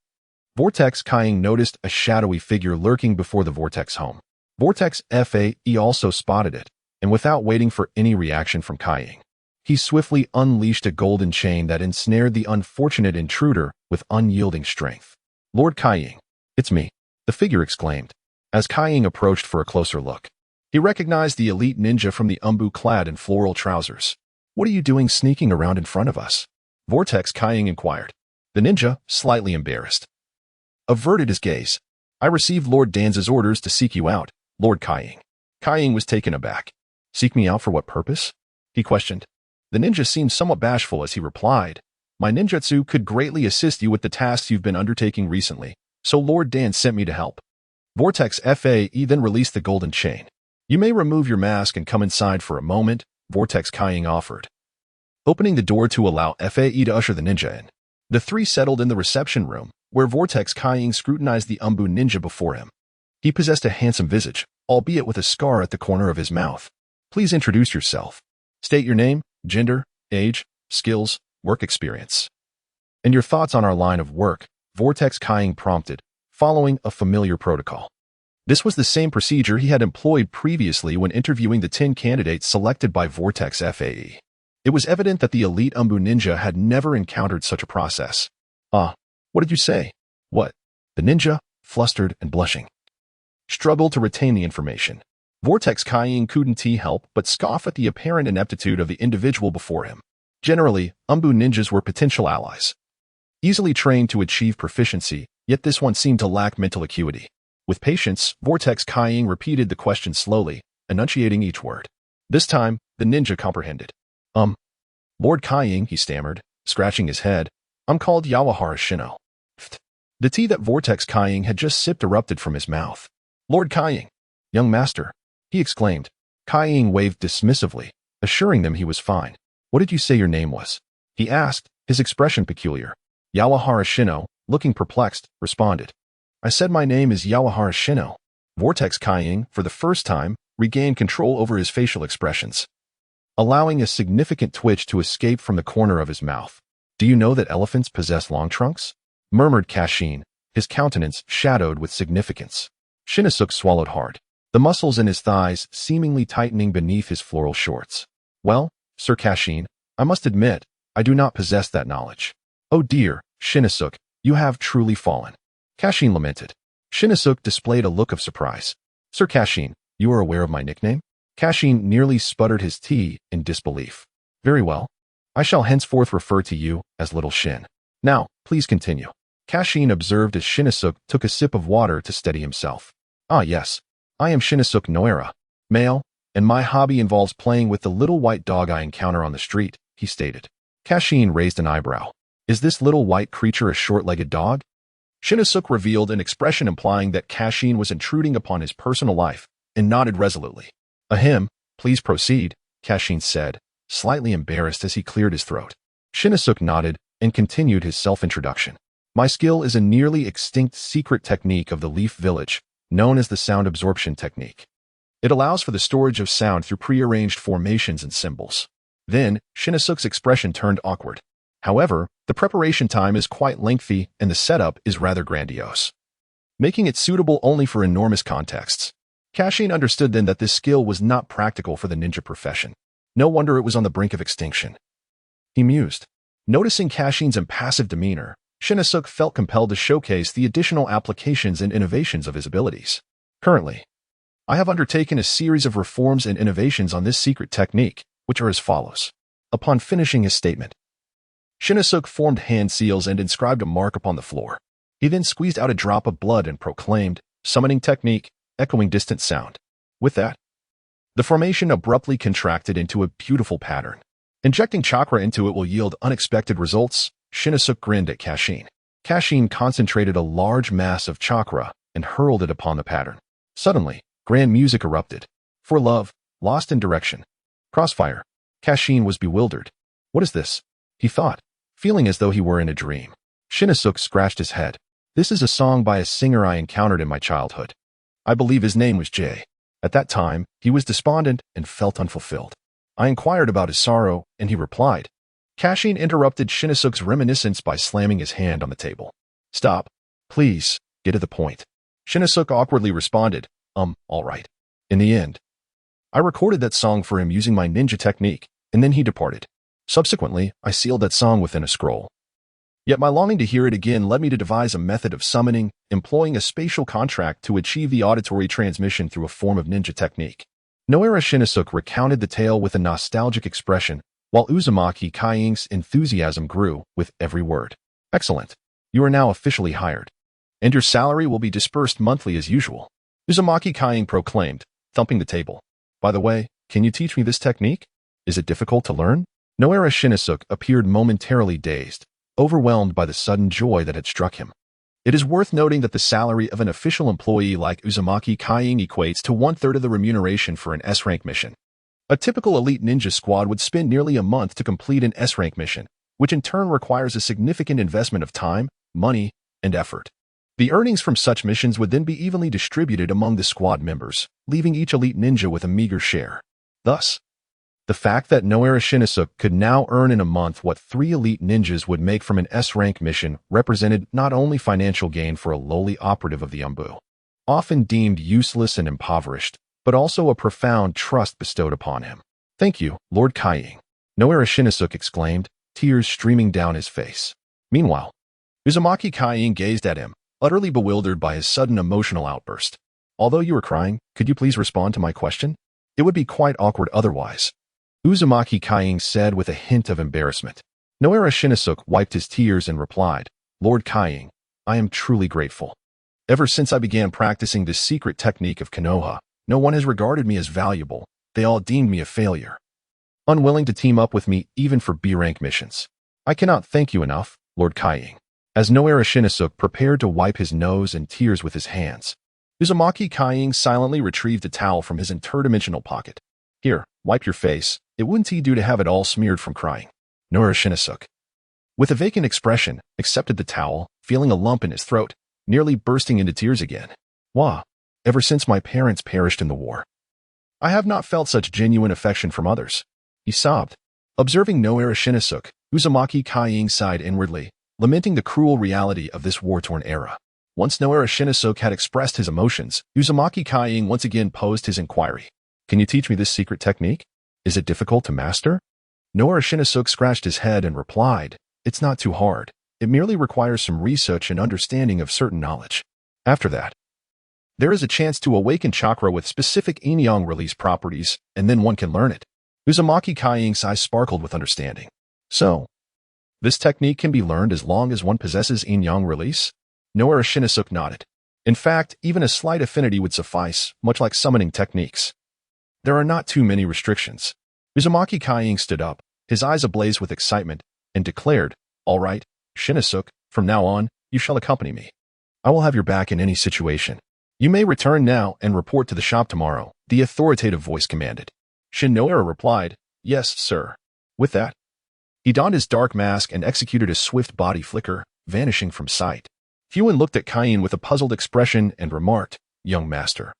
Vortex Kaiying noticed a shadowy figure lurking before the Vortex home. Vortex FAE also spotted it, and without waiting for any reaction from Kaiying, he swiftly unleashed a golden chain that ensnared the unfortunate intruder with unyielding strength. Lord Kaiying, it's me, the figure exclaimed. As Kaiying approached for a closer look, he recognized the elite ninja from the umbu clad in floral trousers. What are you doing sneaking around in front of us? Vortex Kaiying inquired. The ninja, slightly embarrassed, averted his gaze. I received Lord Danza's orders to seek you out, Lord Kaiying. Kaiying was taken aback. Seek me out for what purpose? He questioned. The ninja seemed somewhat bashful as he replied. My ninjutsu could greatly assist you with the tasks you've been undertaking recently, so Lord Dan sent me to help. Vortex FAE then released the golden chain. You may remove your mask and come inside for a moment, Vortex Kaiying offered, opening the door to allow FAE to usher the ninja in. The 3 settled in the reception room, where Vortex Kaiying scrutinized the umbu ninja before him. He possessed a handsome visage, albeit with a scar at the corner of his mouth. Please introduce yourself. State your name, gender, age, skills, work experience, and your thoughts on our line of work, Vortex Kaiying prompted, following a familiar protocol. This was the same procedure he had employed previously when interviewing the 10 candidates selected by Vortex FAE. It was evident that the elite umbu ninja had never encountered such a process. Ah, what did you say? What? The ninja, flustered and blushing, struggled to retain the information. Vortex Kaiying couldn't help but scoff at the apparent ineptitude of the individual before him. Generally, umbu ninjas were potential allies, easily trained to achieve proficiency, yet this one seemed to lack mental acuity. With patience, Vortex Kaiying repeated the question slowly, enunciating each word. This time, the ninja comprehended. Lord Kaiying, he stammered, scratching his head. I'm called Yawahara Shino. The tea that Vortex Kaiying had just sipped erupted from his mouth. Lord Kaiying, young master, he exclaimed. Kaiying waved dismissively, assuring them he was fine. What did you say your name was? He asked, his expression peculiar. Yawahara Shino, looking perplexed, responded. I said my name is Yawahara Shino. Vortex Kaiying, for the first time, regained control over his facial expressions, allowing a significant twitch to escape from the corner of his mouth. Do you know that elephants possess long trunks? Murmured Kashin, his countenance shadowed with significance. Shinosuke swallowed hard, the muscles in his thighs seemingly tightening beneath his floral shorts. Well, Sir Kashin, I must admit, I do not possess that knowledge. Oh dear, Shinosuke, you have truly fallen. Kashin lamented. Shinosuke displayed a look of surprise. Sir Kashin, you are aware of my nickname? Kashin nearly sputtered his tea in disbelief. Very well. I shall henceforth refer to you as Little Shin. Now, Please continue. Kashin observed as Shinosuke took a sip of water to steady himself. Ah yes, I am Shinosuke Noera, male, and my hobby involves playing with the little white dog I encounter on the street, he stated. Kashin raised an eyebrow. Is this little white creature a short-legged dog? Shinosuke revealed an expression implying that Kashin was intruding upon his personal life, and nodded resolutely. Ahem, please proceed, Kashin said, slightly embarrassed as he cleared his throat. Shinosuke nodded and continued his self-introduction. My skill is a nearly extinct secret technique of the Leaf Village, known as the sound absorption technique. It allows for the storage of sound through prearranged formations and symbols. Then, Shinosuke's expression turned awkward. However, the preparation time is quite lengthy and the setup is rather grandiose, making it suitable only for enormous contexts. Kashin understood then that this skill was not practical for the ninja profession. No wonder it was on the brink of extinction. He mused. Noticing Kashin's impassive demeanor, Shinosuke felt compelled to showcase the additional applications and innovations of his abilities. Currently, I have undertaken a series of reforms and innovations on this secret technique, which are as follows. Upon finishing his statement, Shinosuke formed hand seals and inscribed a mark upon the floor. He then squeezed out a drop of blood and proclaimed, summoning technique, echoing distant sound. With that, the formation abruptly contracted into a beautiful pattern. Injecting chakra into it will yield unexpected results. Shinosuke grinned at Kashin. Kashin concentrated a large mass of chakra and hurled it upon the pattern. Suddenly, grand music erupted. For love, lost in direction. Crossfire. Kashin was bewildered. What is this? He thought, feeling as though he were in a dream. Shinosuke scratched his head. This is a song by a singer I encountered in my childhood. I believe his name was Jay. At that time, he was despondent and felt unfulfilled. I inquired about his sorrow, and he replied. Kashin interrupted Shinosuke's reminiscence by slamming his hand on the table. Stop. Please, get to the point. Shinosuke awkwardly responded, all right. In the end, I recorded that song for him using my ninja technique, and then he departed. Subsequently, I sealed that song within a scroll. Yet my longing to hear it again led me to devise a method of summoning, employing a spatial contract to achieve the auditory transmission through a form of ninja technique. Noera Shinosuke recounted the tale with a nostalgic expression, while Uzumaki Kaiing's enthusiasm grew with every word. Excellent. You are now officially hired, and your salary will be dispersed monthly as usual, Uzumaki Kaiing proclaimed, thumping the table. By the way, can you teach me this technique? Is it difficult to learn? Noera Shinosuke appeared momentarily dazed, overwhelmed by the sudden joy that had struck him. It is worth noting that the salary of an official employee like Uzumaki Kaiing equates to 1/3 of the remuneration for an S-rank mission. A typical elite ninja squad would spend nearly a month to complete an S-rank mission, which in turn requires a significant investment of time, money, and effort. The earnings from such missions would then be evenly distributed among the squad members, leaving each elite ninja with a meager share. Thus, the fact that Noera Shinosuke could now earn in a month what 3 elite ninjas would make from an S-rank mission represented not only financial gain for a lowly operative of the Umbu, often deemed useless and impoverished, but also a profound trust bestowed upon him. Thank you, Lord Kaiing, Noera Shinosuke exclaimed, tears streaming down his face. Meanwhile, Uzumaki Kaiing gazed at him, utterly bewildered by his sudden emotional outburst. Although you were crying, could you please respond to my question? It would be quite awkward otherwise, Uzumaki Kaiing said with a hint of embarrassment. Noera Shinosuke wiped his tears and replied, Lord Kaiing, I am truly grateful. Ever since I began practicing this secret technique of Konoha, no one has regarded me as valuable. They all deemed me a failure, unwilling to team up with me even for B-rank missions. I cannot thank you enough, Lord Kaiing. As Noera Shinosuke prepared to wipe his nose and tears with his hands, Uzumaki Kaiing silently retrieved a towel from his interdimensional pocket. Here, wipe your face. It wouldn't he do to have it all smeared from crying? Noera Shinosuke, with a vacant expression, accepted the towel, feeling a lump in his throat, nearly bursting into tears again. Wah, ever since my parents perished in the war, I have not felt such genuine affection from others. He sobbed. Observing Noera Shinosuke, Uzumaki Kaiing sighed inwardly, lamenting the cruel reality of this war-torn era. Once Noera Shinosuke had expressed his emotions, Uzumaki Kaiing once again posed his inquiry. Can you teach me this secret technique? Is it difficult to master? Noera Shinosuke scratched his head and replied, It's not too hard. It merely requires some research and understanding of certain knowledge. After that, there is a chance to awaken chakra with specific yin-yang release properties, and then one can learn it. Uzumaki Kaiing's eyes sparkled with understanding. So, This technique can be learned as long as one possesses yin-yang release. Orochimaru nodded. In fact, even a slight affinity would suffice, much like summoning techniques. There are not too many restrictions. Uzumaki Kaiying stood up, his eyes ablaze with excitement, and declared, "All right, Shinasuke, from now on, you shall accompany me. I will have your back in any situation. You may return now and report to the shop tomorrow," the authoritative voice commanded. Shinohara replied, "Yes, sir." With that, he donned his dark mask and executed a swift body flicker, vanishing from sight. Fuin looked at Kain with a puzzled expression and remarked, "Young master,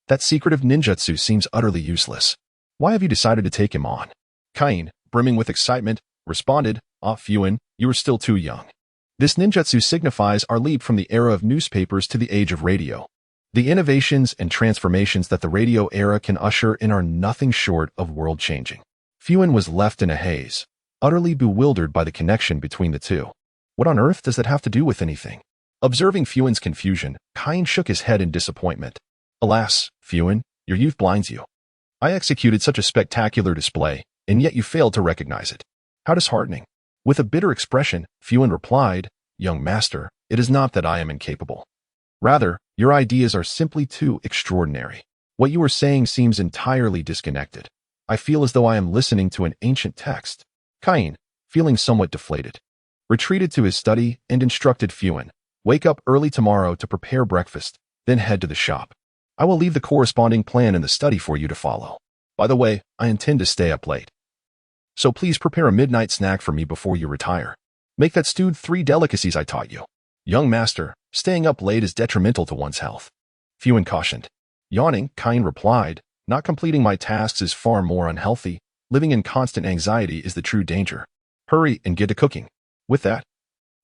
that secretive ninjutsu seems utterly useless. Why have you decided to take him on?" Kain, brimming with excitement, responded, Fuin, you are still too young. This ninjutsu signifies our leap from the era of newspapers to the age of radio. The innovations and transformations that the radio era can usher in are nothing short of world-changing." Fuin was left in a haze, utterly bewildered by the connection between the two. What on earth does that have to do with anything? Observing Fuin's confusion, Kain shook his head in disappointment. "Alas, Fuin, your youth blinds you. I executed such a spectacular display, and yet you failed to recognize it. How disheartening." With a bitter expression, Fuin replied, "Young master, it is not that I am incapable. Rather, your ideas are simply too extraordinary. What you are saying seems entirely disconnected. I feel as though I am listening to an ancient text." Kain, feeling somewhat deflated, retreated to his study and instructed Fuin, "Wake up early tomorrow to prepare breakfast, then head to the shop. I will leave the corresponding plan in the study for you to follow. By the way, I intend to stay up late. So please prepare a midnight snack for me before you retire. Make that stewed 3 delicacies I taught you." "Young master, staying up late is detrimental to one's health," Fuin cautioned. Yawning, Kain replied, "Not completing my tasks is far more unhealthy. Living in constant anxiety is the true danger. Hurry and get to cooking." With that,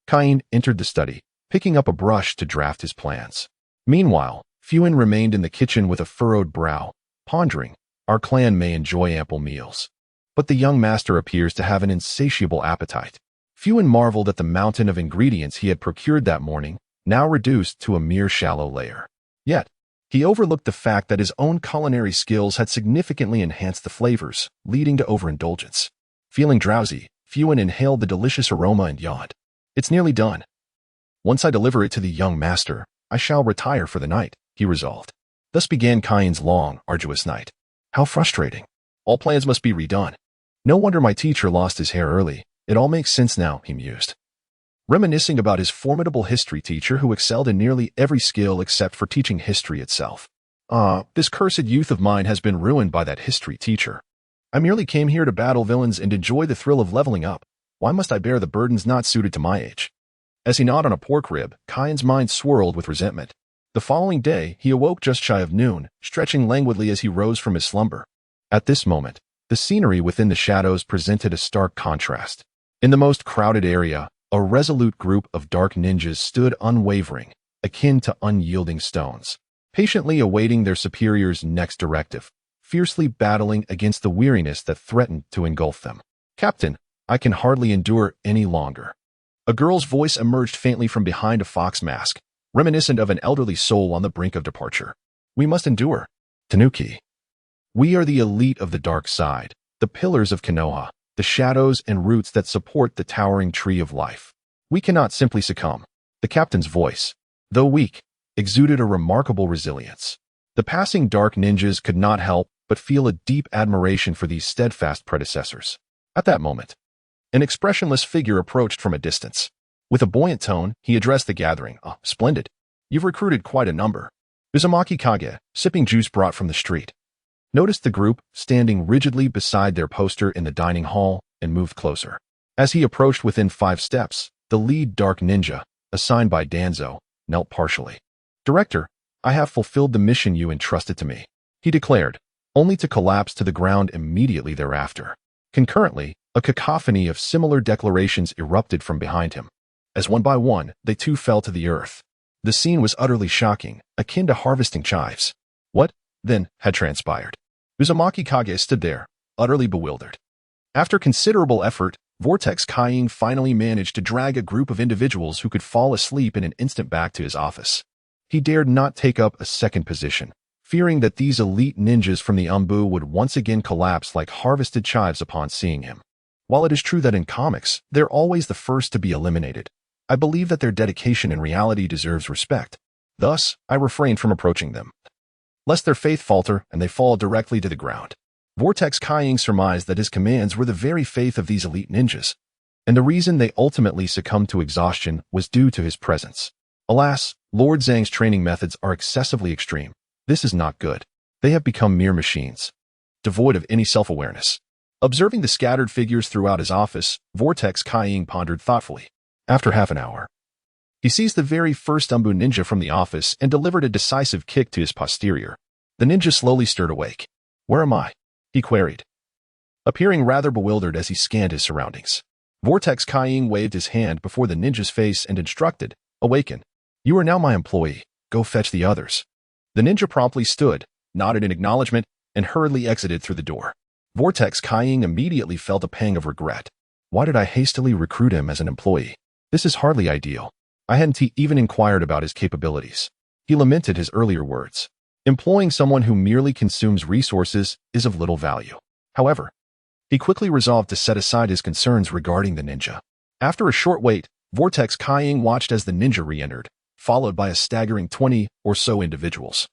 Kain entered the study, picking up a brush to draft his plans. Meanwhile, Fuin remained in the kitchen with a furrowed brow, pondering, "Our clan may enjoy ample meals, but the young master appears to have an insatiable appetite." Fuin marveled at the mountain of ingredients he had procured that morning, now reduced to a mere shallow layer. Yet, he overlooked the fact that his own culinary skills had significantly enhanced the flavors, leading to overindulgence. Feeling drowsy, Fuin inhaled the delicious aroma and yawned. "It's nearly done. Once I deliver it to the young master, I shall retire for the night," he resolved. Thus began Kain's long, arduous night. How frustrating. All plans must be redone. No wonder my teacher lost his hair early. It all makes sense now, he mused, reminiscing about his formidable history teacher who excelled in nearly every skill except for teaching history itself. This cursed youth of mine has been ruined by that history teacher. I merely came here to battle villains and enjoy the thrill of leveling up. Why must I bear the burdens not suited to my age? As he gnawed on a pork rib, Kain's mind swirled with resentment. The following day, he awoke just shy of noon, stretching languidly as he rose from his slumber. At this moment, the scenery within the shadows presented a stark contrast. In the most crowded area, a resolute group of dark ninjas stood unwavering, akin to unyielding stones, patiently awaiting their superior's next directive, fiercely battling against the weariness that threatened to engulf them. "Captain, I can hardly endure any longer." A girl's voice emerged faintly from behind a fox mask, reminiscent of an elderly soul on the brink of departure. "We must endure. Tanuki. We are the elite of the dark side, the pillars of Konoha, the shadows and roots that support the towering tree of life. We cannot simply succumb." The captain's voice, though weak, exuded a remarkable resilience. The passing dark ninjas could not help but feel a deep admiration for these steadfast predecessors. At that moment, an expressionless figure approached from a distance. With a buoyant tone, he addressed the gathering. "Splendid. You've recruited quite a number." Uzumaki Kage, sipping juice brought from the street, noticed the group standing rigidly beside their poster in the dining hall and moved closer. As he approached within 5 steps, the lead dark ninja, assigned by Danzo, knelt partially. "Director, I have fulfilled the mission you entrusted to me," he declared, only to collapse to the ground immediately thereafter. Concurrently, a cacophony of similar declarations erupted from behind him. As one by one, they too fell to the earth. The scene was utterly shocking, akin to harvesting chives. What, then, had transpired? Uzumaki Kage stood there, utterly bewildered. After considerable effort, Vortex Kaiying finally managed to drag a group of individuals who could fall asleep in an instant back to his office. He dared not take up a second position, fearing that these elite ninjas from the Umbu would once again collapse like harvested chives upon seeing him. While it is true that in comics, they're always the first to be eliminated, I believe that their dedication in reality deserves respect. Thus, I refrain from approaching them, lest their faith falter and they fall directly to the ground. Vortex Kaiying surmised that his commands were the very faith of these elite ninjas, and the reason they ultimately succumbed to exhaustion was due to his presence. Alas, Lord Zhang's training methods are excessively extreme. This is not good. They have become mere machines, devoid of any self-awareness. Observing the scattered figures throughout his office, Vortex Kaiying pondered thoughtfully. After half an hour, he seized the very first Umbu ninja from the office and delivered a decisive kick to his posterior. The ninja slowly stirred awake. "Where am I?" he queried, appearing rather bewildered as he scanned his surroundings. Vortex Kaiying waved his hand before the ninja's face and instructed, "Awaken. You are now my employee. Go fetch the others." The ninja promptly stood, nodded in acknowledgement, and hurriedly exited through the door. Vortex Kaiying immediately felt a pang of regret. Why did I hastily recruit him as an employee? This is hardly ideal. I hadn't even inquired about his capabilities. He lamented his earlier words. Employing someone who merely consumes resources is of little value. However, he quickly resolved to set aside his concerns regarding the ninja. After a short wait, Vortex Kaiying watched as the ninja re-entered, followed by a staggering 20 or so individuals,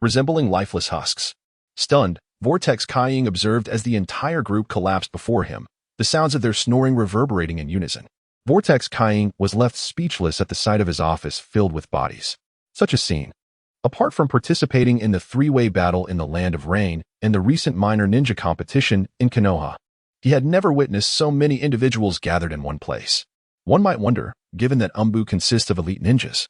resembling lifeless husks. Stunned, Vortex Kaiying observed as the entire group collapsed before him, the sounds of their snoring reverberating in unison. Vortex Kaiying was left speechless at the sight of his office filled with bodies. Such a scene. Apart from participating in the three-way battle in the Land of Rain and the recent minor ninja competition in Konoha, he had never witnessed so many individuals gathered in one place. One might wonder, given that Umbu consists of elite ninjas,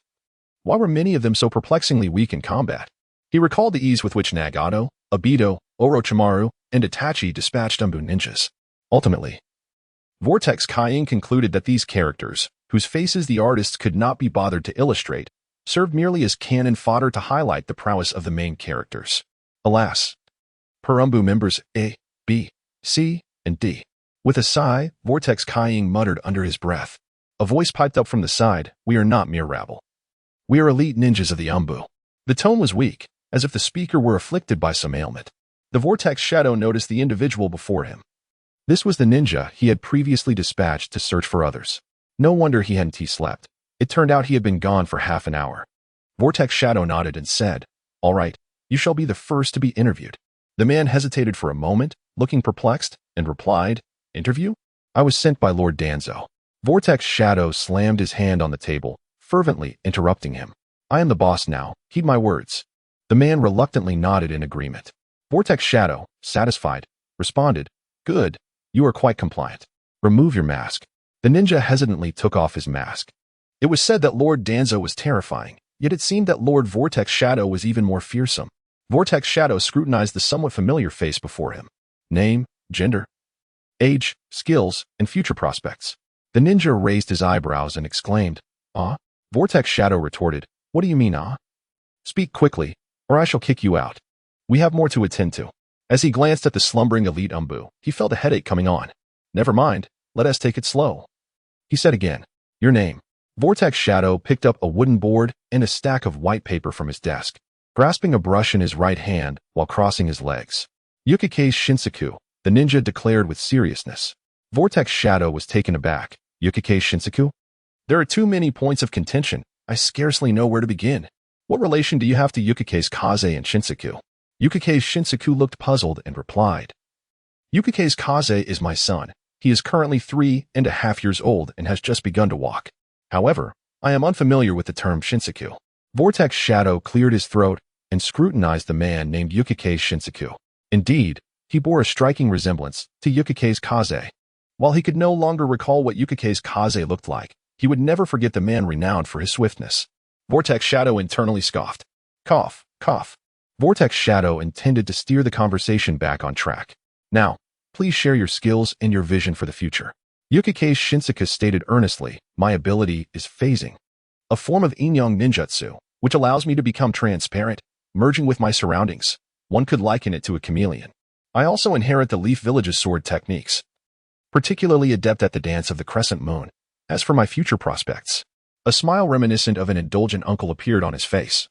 why were many of them so perplexingly weak in combat? He recalled the ease with which Nagato, Obito, Orochimaru, and Itachi dispatched Umbu ninjas. Ultimately, Vortex Kaiying concluded that these characters, whose faces the artists could not be bothered to illustrate, served merely as cannon fodder to highlight the prowess of the main characters. Alas, per Umbu members A, B, C, and D. With a sigh, Vortex Kaiying muttered under his breath. A voice piped up from the side, "We are not mere rabble. We are elite ninjas of the Umbu." The tone was weak, as if the speaker were afflicted by some ailment. The Vortex Shadow noticed the individual before him. This was the ninja he had previously dispatched to search for others. No wonder he hadn't slept. It turned out he had been gone for half an hour. Vortex Shadow nodded and said, "All right, you shall be the first to be interviewed." The man hesitated for a moment, looking perplexed, and replied, "Interview? I was sent by Lord Danzo." Vortex Shadow slammed his hand on the table, fervently interrupting him. "I am the boss now. Heed my words." The man reluctantly nodded in agreement. Vortex Shadow, satisfied, responded, "Good. You are quite compliant. Remove your mask." The ninja hesitantly took off his mask. It was said that Lord Danzo was terrifying, yet it seemed that Lord Vortex Shadow was even more fearsome. Vortex Shadow scrutinized the somewhat familiar face before him. Name, gender, age, skills, and future prospects. The ninja raised his eyebrows and exclaimed, "Ah?" Vortex Shadow retorted, "What do you mean, ah? Speak quickly, or I shall kick you out. We have more to attend to." As he glanced at the slumbering elite Umbu, he felt a headache coming on. "Never mind, let us take it slow," he said again. "Your name." Vortex Shadow picked up a wooden board and a stack of white paper from his desk, grasping a brush in his right hand while crossing his legs. "Yukikei Shinsaku," the ninja declared with seriousness. Vortex Shadow was taken aback. "Yukikei Shinsaku? There are too many points of contention. I scarcely know where to begin. What relation do you have to Yukikei's Kaze and Shinsaku?" Yukikei's Shinsaku looked puzzled and replied, "Yukikei's Kaze is my son. He is currently 3.5 years old and has just begun to walk. However, I am unfamiliar with the term Shinsaku." Vortex Shadow cleared his throat and scrutinized the man named Yukikei Shinsaku. Indeed, he bore a striking resemblance to Yukikei's Kaze. While he could no longer recall what Yukikei's Kaze looked like, he would never forget the man renowned for his swiftness. Vortex Shadow internally scoffed. Cough, cough. Vortex Shadow intended to steer the conversation back on track. "Now, please share your skills and your vision for the future." Yukikei Shinsaku stated earnestly, "My ability is phasing, a form of Inyang ninjutsu, which allows me to become transparent, merging with my surroundings. One could liken it to a chameleon. I also inherit the Leaf Village's sword techniques, particularly adept at the dance of the crescent moon. As for my future prospects," a smile reminiscent of an indulgent uncle appeared on his face.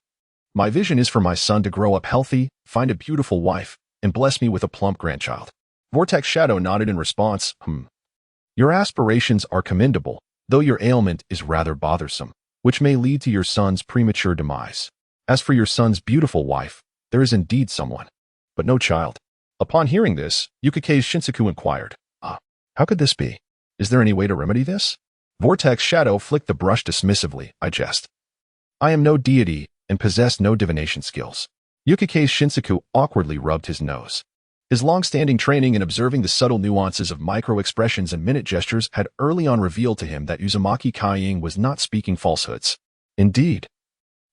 "My vision is for my son to grow up healthy, find a beautiful wife, and bless me with a plump grandchild." Vortex Shadow nodded in response. Your aspirations are commendable, though your ailment is rather bothersome, which may lead to your son's premature demise. As for your son's beautiful wife, there is indeed someone, but no child. Upon hearing this, Yukake's Shinsaku inquired, how could this be? Is there any way to remedy this? Vortex Shadow flicked the brush dismissively. I jest. I am no deity and possess no divination skills. Yukake's Shinsaku awkwardly rubbed his nose. His long-standing training in observing the subtle nuances of micro-expressions and minute gestures had early on revealed to him that Uzumaki Kaiying was not speaking falsehoods. Indeed,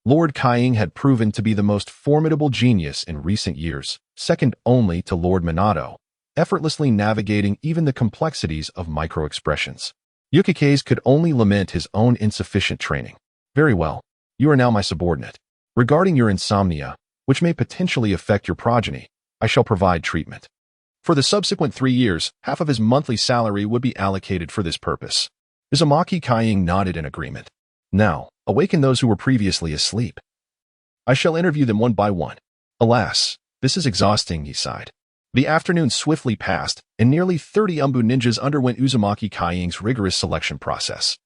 Lord Kaiying had proven to be the most formidable genius in recent years, second only to Lord Minato, effortlessly navigating even the complexities of micro-expressions. Yukake's could only lament his own insufficient training. Very well, you are now my subordinate. Regarding your insomnia, which may potentially affect your progeny, I shall provide treatment. For the subsequent 3 years, half of his monthly salary would be allocated for this purpose. Uzumaki Kaiying nodded in agreement. Now, awaken those who were previously asleep. I shall interview them one by one. Alas, this is exhausting, he sighed. The afternoon swiftly passed, and nearly 30 Umbu ninjas underwent Uzumaki Kaiying's rigorous selection process,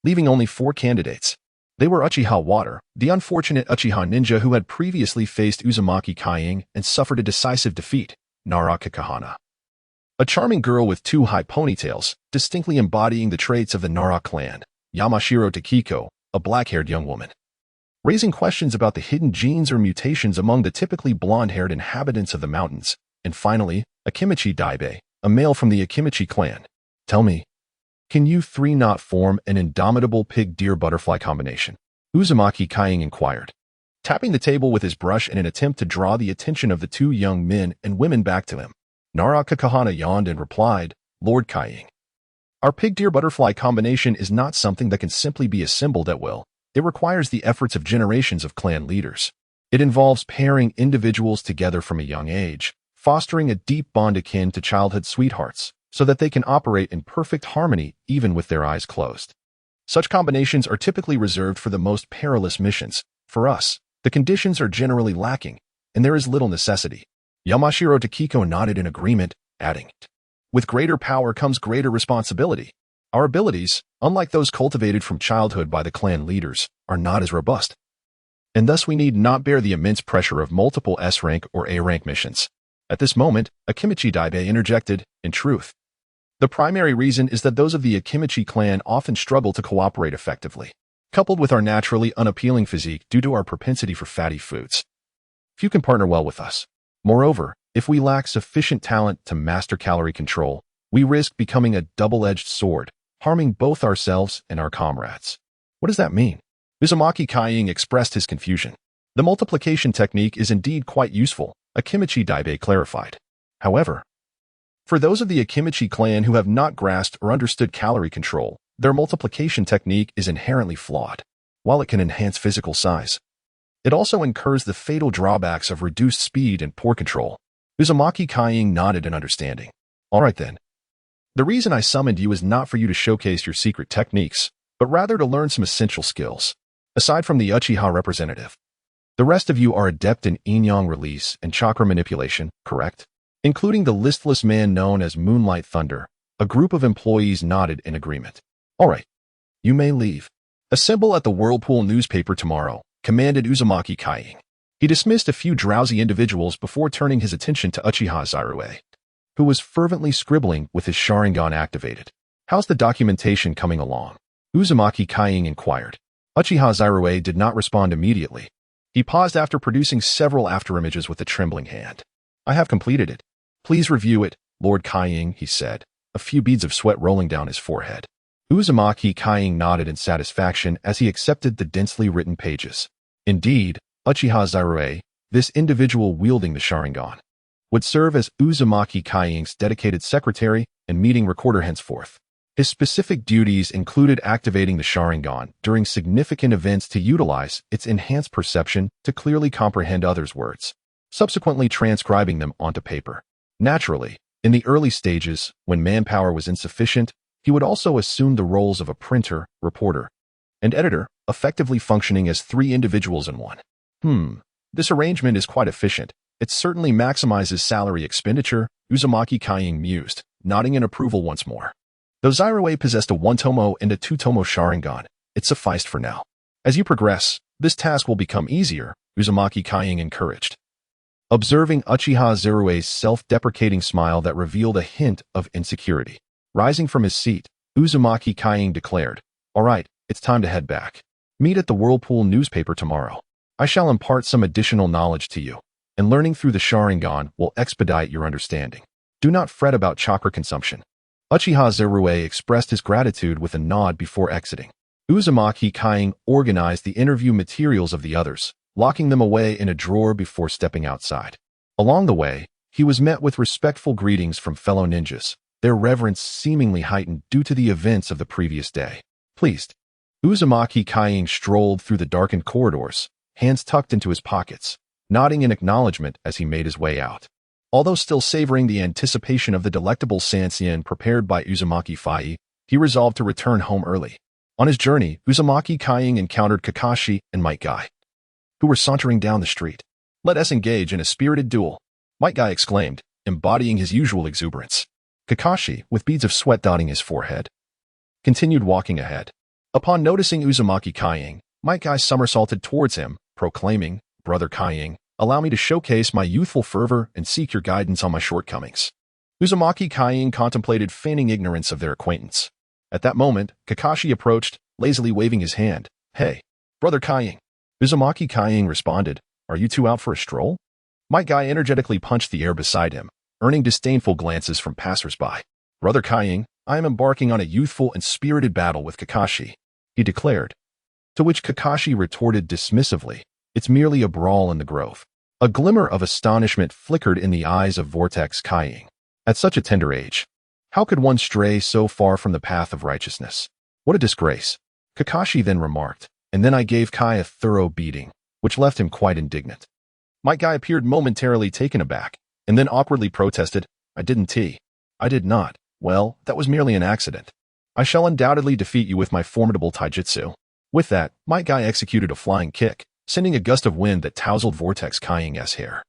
leaving only 4 candidates. They were Uchiha Water, the unfortunate Uchiha ninja who had previously faced Uzumaki Kaiying and suffered a decisive defeat, Naruto Kahana. A charming girl with 2 high ponytails, distinctly embodying the traits of the Nara clan, Yamashiro Takiko, a black-haired young woman, raising questions about the hidden genes or mutations among the typically blonde-haired inhabitants of the mountains. And finally, Akimichi Daibe, a male from the Akimichi clan. Tell me, can you 3 not form an indomitable pig-deer-butterfly combination? Uzumaki Kaiying inquired, tapping the table with his brush in an attempt to draw the attention of the 2 young men and women back to him. Naruto Kahana yawned and replied, Lord Kaiying, our pig-deer-butterfly combination is not something that can simply be assembled at will. It requires the efforts of generations of clan leaders. It involves pairing individuals together from a young age, fostering a deep bond akin to childhood sweethearts, so that they can operate in perfect harmony even with their eyes closed. Such combinations are typically reserved for the most perilous missions. For us, the conditions are generally lacking, and there is little necessity. Yamashiro Takiko nodded in agreement, adding, with greater power comes greater responsibility. Our abilities, unlike those cultivated from childhood by the clan leaders, are not as robust, and thus we need not bear the immense pressure of multiple S-rank or A-rank missions. At this moment, Akimichi Daibe interjected, in truth, the primary reason is that those of the Akimichi clan often struggle to cooperate effectively, coupled with our naturally unappealing physique due to our propensity for fatty foods. Few can partner well with us. Moreover, if we lack sufficient talent to master calorie control, we risk becoming a double-edged sword, harming both ourselves and our comrades. What does that mean? Uzumaki Kaiying expressed his confusion. The multiplication technique is indeed quite useful, Akimichi Daibe clarified. However, for those of the Akimichi clan who have not grasped or understood calorie control, their multiplication technique is inherently flawed. While it can enhance physical size, it also incurs the fatal drawbacks of reduced speed and poor control. Uzumaki Kaiying nodded in understanding. All right then. The reason I summoned you is not for you to showcase your secret techniques, but rather to learn some essential skills. Aside from the Uchiha representative, the rest of you are adept in yin-yang release and chakra manipulation, correct? Including the listless man known as Moonlight Thunder. A group of employees nodded in agreement. All right, you may leave. Assemble at the Whirlpool newspaper tomorrow, commanded Uzumaki Kaiying. He dismissed a few drowsy individuals before turning his attention to Uchiha Zirue, who was fervently scribbling with his Sharingan activated. How's the documentation coming along? Uzumaki Kaiying inquired. Uchiha Zirue did not respond immediately. He paused after producing several afterimages with a trembling hand. I have completed it. Please review it, Lord Kaiying, he said, a few beads of sweat rolling down his forehead. Uzumaki Kaiying nodded in satisfaction as he accepted the densely written pages. Indeed, Uchiha Zirue, this individual wielding the Sharingan, would serve as Uzumaki Kaiying's dedicated secretary and meeting recorder henceforth. His specific duties included activating the Sharingan during significant events to utilize its enhanced perception to clearly comprehend others' words, subsequently transcribing them onto paper. Naturally, in the early stages, when manpower was insufficient, he would also assume the roles of a printer, reporter, and editor, effectively functioning as 3 individuals in one. This arrangement is quite efficient. It certainly maximizes salary expenditure, Uzumaki Kaiying mused, nodding in approval once more. Though Zairaway possessed a 1-tomo and a 2-tomo Sharingan, it sufficed for now. As you progress, this task will become easier, Uzumaki Kying encouraged. Observing Uchiha Zairaway's self-deprecating smile that revealed a hint of insecurity. Rising from his seat, Uzumaki Kying declared, "All right, it's time to head back. Meet at the Whirlpool newspaper tomorrow. I shall impart some additional knowledge to you, and learning through the Sharingan will expedite your understanding. Do not fret about chakra consumption." Uchiha Zairaway expressed his gratitude with a nod before exiting. Uzumaki Kying organized the interview materials of the others, locking them away in a drawer before stepping outside. Along the way, he was met with respectful greetings from fellow ninjas, their reverence seemingly heightened due to the events of the previous day. Pleased, Uzumaki Kying strolled through the darkened corridors, hands tucked into his pockets, nodding in acknowledgement as he made his way out. Although still savoring the anticipation of the delectable sansien prepared by Uzumaki Fai, he resolved to return home early. On his journey, Uzumaki Kying encountered Kakashi and Might Guy, who were sauntering down the street. "Let us engage in a spirited duel," Might Guy exclaimed, embodying his usual exuberance. Kakashi, with beads of sweat dotting his forehead, continued walking ahead. Upon noticing Uzumaki Kying, Might Guy somersaulted towards him, proclaiming, "Brother Kying, allow me to showcase my youthful fervor and seek your guidance on my shortcomings." Uzumaki Kying contemplated feigning ignorance of their acquaintance. At that moment, Kakashi approached, lazily waving his hand. "Hey, Brother Kying." Uzumaki Kying responded, "Are you two out for a stroll?" Might Guy energetically punched the air beside him, earning disdainful glances from passers-by. "Brother Kying, I am embarking on a youthful and spirited battle with Kakashi," he declared. To which Kakashi retorted dismissively, "It's merely a brawl in the grove." A glimmer of astonishment flickered in the eyes of Vortex Kying. At such a tender age, how could one stray so far from the path of righteousness? What a disgrace, Kakashi then remarked, and then I gave Kai a thorough beating, which left him quite indignant. Might Guy appeared momentarily taken aback, and then awkwardly protested, "I didn't I did not. Well, that was merely an accident. I shall undoubtedly defeat you with my formidable taijutsu." With that, Might Guy executed a flying kick, sending a gust of wind that tousled Vortex Kying's hair.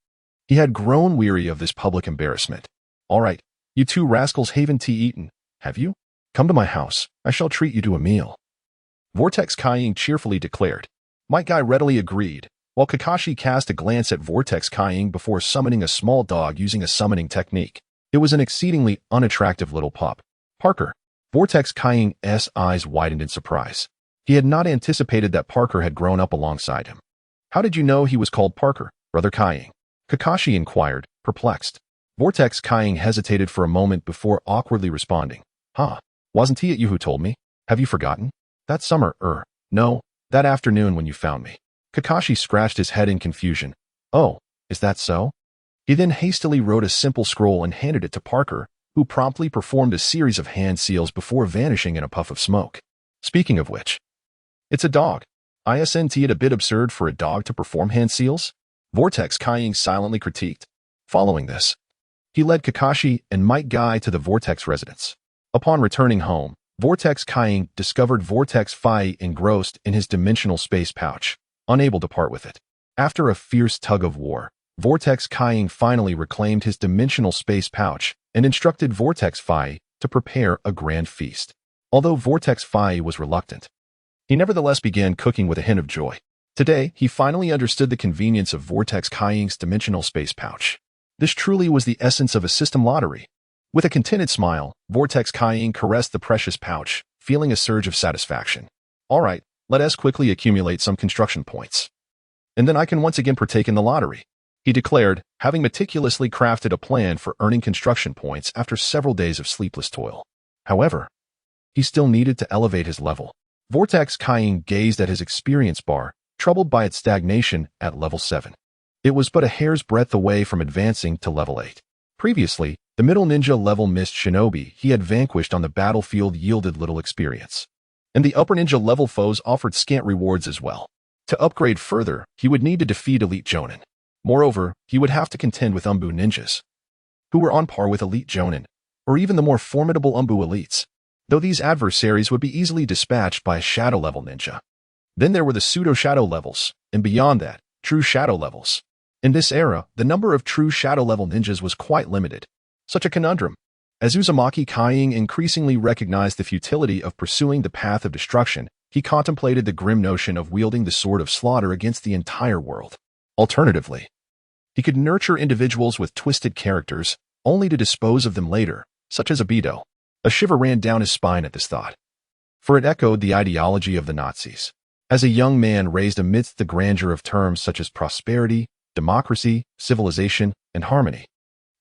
He had grown weary of this public embarrassment. "All right, you two rascals haven't tea eaten, have you? Come to my house, I shall treat you to a meal," Vortex Kying cheerfully declared. Might Guy readily agreed, while Kakashi cast a glance at Vortex Kying before summoning a small dog using a summoning technique. It was an exceedingly unattractive little pup. "Parker." Vortex Kying's eyes widened in surprise. He had not anticipated that Parker had grown up alongside him. "How did you know he was called Parker, Brother Kying?" Kakashi inquired, perplexed. Vortex Kying hesitated for a moment before awkwardly responding. Wasn't he it you who told me? Have you forgotten? That summer, no, that afternoon when you found me." Kakashi scratched his head in confusion. "Oh, is that so?" He then hastily wrote a simple scroll and handed it to Parker, who promptly performed a series of hand seals before vanishing in a puff of smoke. Speaking of which, it's a dog. Isn't it a bit absurd for a dog to perform hand seals? Vortex Kying silently critiqued. Following this, he led Kakashi and Might Guy to the Vortex residence. Upon returning home, Vortex Kying discovered Vortex Fai engrossed in his dimensional space pouch, unable to part with it. After a fierce tug of war, Vortex Kying finally reclaimed his dimensional space pouch and instructed Vortex Fai to prepare a grand feast. Although Vortex Fai was reluctant, he nevertheless began cooking with a hint of joy. Today, he finally understood the convenience of Vortex Kying's dimensional space pouch. This truly was the essence of a system lottery. With a contented smile, Vortex Kying caressed the precious pouch, feeling a surge of satisfaction. "All right, let us quickly accumulate some construction points. And then I can once again partake in the lottery," he declared, having meticulously crafted a plan for earning construction points after several days of sleepless toil. However, he still needed to elevate his level. Vortex Kying gazed at his experience bar, troubled by its stagnation at level 7. It was but a hair's breadth away from advancing to level 8. Previously, the middle ninja level mist shinobi he had vanquished on the battlefield yielded little experience, and the upper ninja level foes offered scant rewards as well. To upgrade further, he would need to defeat elite jonin. Moreover, he would have to contend with Umbu ninjas, who were on par with elite jonin, or even the more formidable Umbu elites, though these adversaries would be easily dispatched by a shadow level ninja. Then there were the pseudo-shadow levels, and beyond that, true shadow levels. In this era, the number of true shadow level ninjas was quite limited. Such a conundrum. As Uzumaki Kaiying increasingly recognized the futility of pursuing the path of destruction, he contemplated the grim notion of wielding the sword of slaughter against the entire world. Alternatively, he could nurture individuals with twisted characters, only to dispose of them later, such as Obito. A shiver ran down his spine at this thought, for it echoed the ideology of the Nazis. As a young man raised amidst the grandeur of terms such as prosperity, democracy, civilization, and harmony,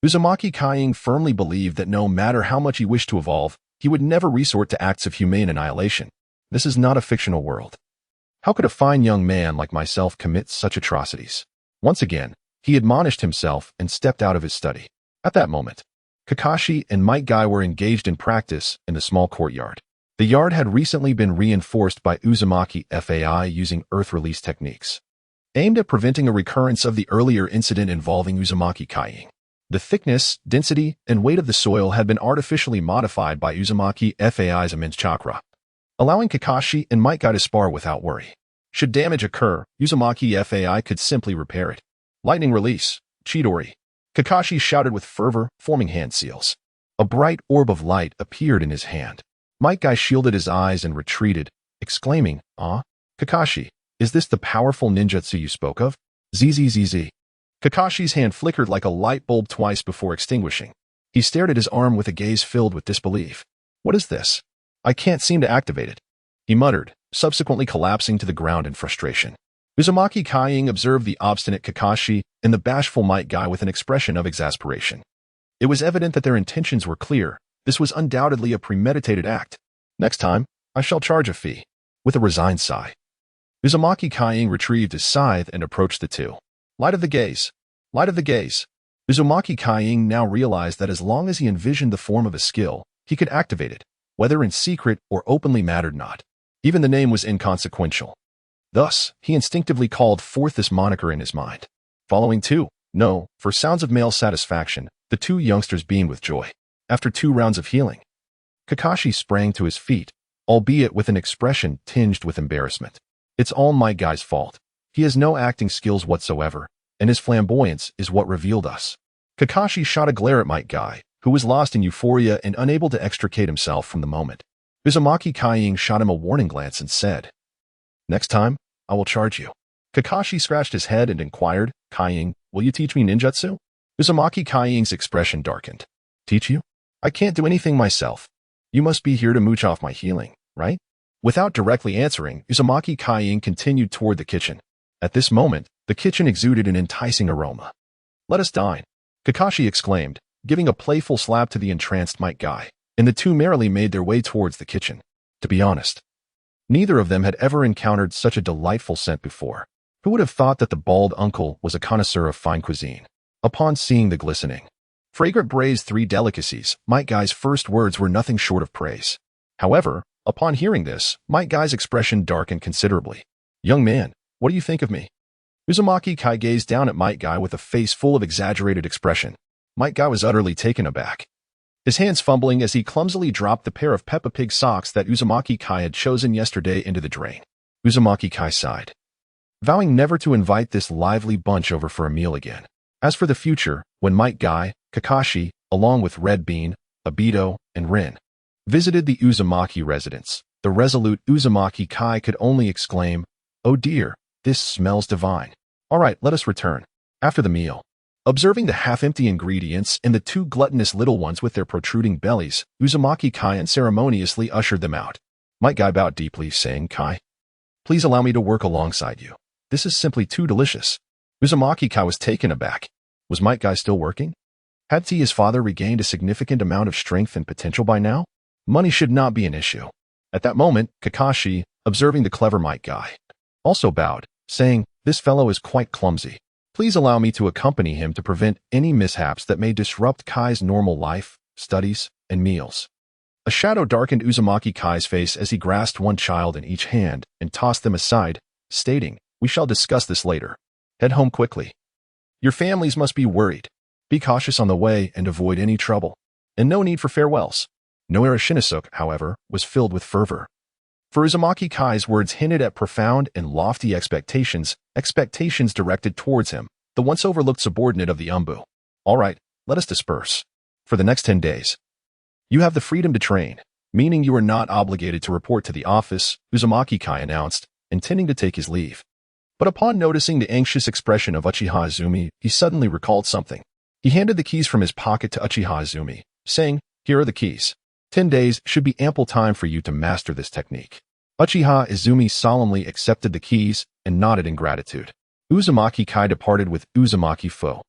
Uzumaki Kaiying firmly believed that no matter how much he wished to evolve, he would never resort to acts of humane annihilation. This is not a fictional world. How could a fine young man like myself commit such atrocities? Once again, he admonished himself and stepped out of his study. At that moment, Kakashi and Might Guy were engaged in practice in the small courtyard. The yard had recently been reinforced by Uzumaki FAI using earth release techniques, aimed at preventing a recurrence of the earlier incident involving Uzumaki Kaiying. The thickness, density, and weight of the soil had been artificially modified by Uzumaki FAI's immense chakra, allowing Kakashi and Might Guy to spar without worry. Should damage occur, Uzumaki FAI could simply repair it. Lightning release, Chidori. Kakashi shouted with fervor, forming hand seals. A bright orb of light appeared in his hand. Might Guy shielded his eyes and retreated, exclaiming, "Ah, Kakashi, is this the powerful ninjutsu you spoke of?" ZZZZ. Kakashi's hand flickered like a light bulb twice before extinguishing. He stared at his arm with a gaze filled with disbelief. "What is this? I can't seem to activate it," he muttered, subsequently collapsing to the ground in frustration. Uzumaki Kaiying observed the obstinate Kakashi and the bashful Might Guy with an expression of exasperation. It was evident that their intentions were clear. This was undoubtedly a premeditated act. "Next time, I shall charge a fee." With a resigned sigh, Uzumaki Kaiying retrieved his scythe and approached the two. Light of the gaze. Light of the gaze. Uzumaki Kaiying now realized that as long as he envisioned the form of a skill, he could activate it, whether in secret or openly mattered not. Even the name was inconsequential. Thus, he instinctively called forth this moniker in his mind. Following two, no, for sounds of male satisfaction, the two youngsters beamed with joy. After 2 rounds of healing, Kakashi sprang to his feet, albeit with an expression tinged with embarrassment. It's all Might Guy's fault. He has no acting skills whatsoever, and his flamboyance is what revealed us. Kakashi shot a glare at Might Guy, who was lost in euphoria and unable to extricate himself from the moment. Uzumaki Kaiying shot him a warning glance and said, "Next time, I will charge you." Kakashi scratched his head and inquired, "Kaiying, will you teach me ninjutsu?" Uzumaki Kaiying's expression darkened. "Teach you? I can't do anything myself. You must be here to mooch off my healing, right?" Without directly answering, Uzumaki Kaiying continued toward the kitchen. At this moment, the kitchen exuded an enticing aroma. "Let us dine," Kakashi exclaimed, giving a playful slap to the entranced Might Guy, and the two merrily made their way towards the kitchen. To be honest, neither of them had ever encountered such a delightful scent before. Who would have thought that the bald uncle was a connoisseur of fine cuisine? Upon seeing the glistening, fragrant braised 3 delicacies, Might Guy's first words were nothing short of praise. However, upon hearing this, Might Guy's expression darkened considerably. "Young man, what do you think of me?" Uzumaki Kai gazed down at Might Guy with a face full of exaggerated expression. Might Guy was utterly taken aback, his hands fumbling as he clumsily dropped the pair of Peppa Pig socks that Uzumaki Kai had chosen yesterday into the drain. Uzumaki Kai sighed, vowing never to invite this lively bunch over for a meal again. As for the future, when Might Guy, Kakashi, along with Red Bean, Obito, and Rin, visited the Uzumaki residence, the resolute Uzumaki Kai could only exclaim, "Oh dear, this smells divine. All right, let us return." After the meal, observing the half-empty ingredients and the 2 gluttonous little ones with their protruding bellies, Uzumaki Kai unceremoniously ushered them out. Might Guy bowed deeply, saying, "Kai, please allow me to work alongside you. This is simply too delicious." Uzumaki Kai was taken aback. Was Might Guy still working? Had his father regained a significant amount of strength and potential by now? Money should not be an issue. At that moment, Kakashi, observing the clever Might Guy, also bowed, saying, "This fellow is quite clumsy. Please allow me to accompany him to prevent any mishaps that may disrupt Kai's normal life, studies, and meals." A shadow darkened Uzumaki Kai's face as he grasped one child in each hand and tossed them aside, stating, "We shall discuss this later. Head home quickly. Your families must be worried. Be cautious on the way and avoid any trouble. And no need for farewells." Noara Shinnosuke, however, was filled with fervor. For Uzumaki Kai's words hinted at profound and lofty expectations directed towards him, the once overlooked subordinate of the Umbu. "All right, let us disperse. For the next 10 days, You have the freedom to train, meaning you are not obligated to report to the office, Uzumaki-kai announced, intending to take his leave. But upon noticing the anxious expression of Uchiha Izumi, he suddenly recalled something. He handed the keys from his pocket to Uchiha Izumi, saying, "Here are the keys. 10 days should be ample time for you to master this technique." Uchiha Izumi solemnly accepted the keys and nodded in gratitude. Uzumaki-kai departed with Uzumaki Fo,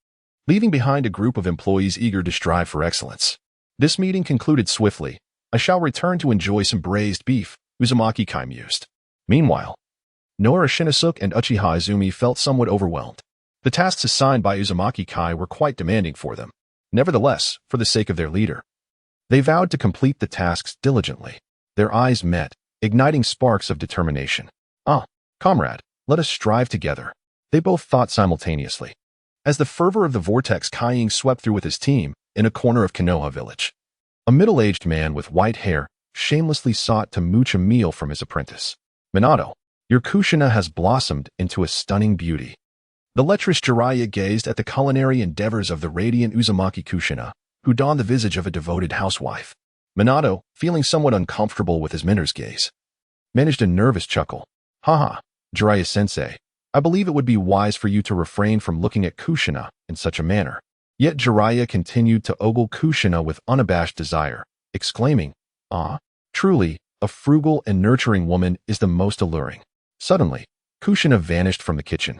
leaving behind a group of employees eager to strive for excellence. This meeting concluded swiftly. "I shall return to enjoy some braised beef," Uzumaki-kai mused. Meanwhile, Nora Shinnosuke and Uchiha Izumi felt somewhat overwhelmed. The tasks assigned by Uzumaki-kai were quite demanding for them. Nevertheless, for the sake of their leader, they vowed to complete the tasks diligently. Their eyes met, igniting sparks of determination. "Ah, comrade, let us strive together," they both thought simultaneously. As the fervor of the vortex Kaiying swept through with his team, in a corner of Konoha village, a middle-aged man with white hair shamelessly sought to mooch a meal from his apprentice. "Minato, your Kushina has blossomed into a stunning beauty." The lecherous Jiraiya gazed at the culinary endeavors of the radiant Uzumaki Kushina, who donned the visage of a devoted housewife. Minato, feeling somewhat uncomfortable with his mentor's gaze, managed a nervous chuckle. "Haha, Jiraiya-sensei, I believe it would be wise for you to refrain from looking at Kushina in such a manner." Yet Jiraiya continued to ogle Kushina with unabashed desire, exclaiming, "Ah, truly, a frugal and nurturing woman is the most alluring." Suddenly, Kushina vanished from the kitchen,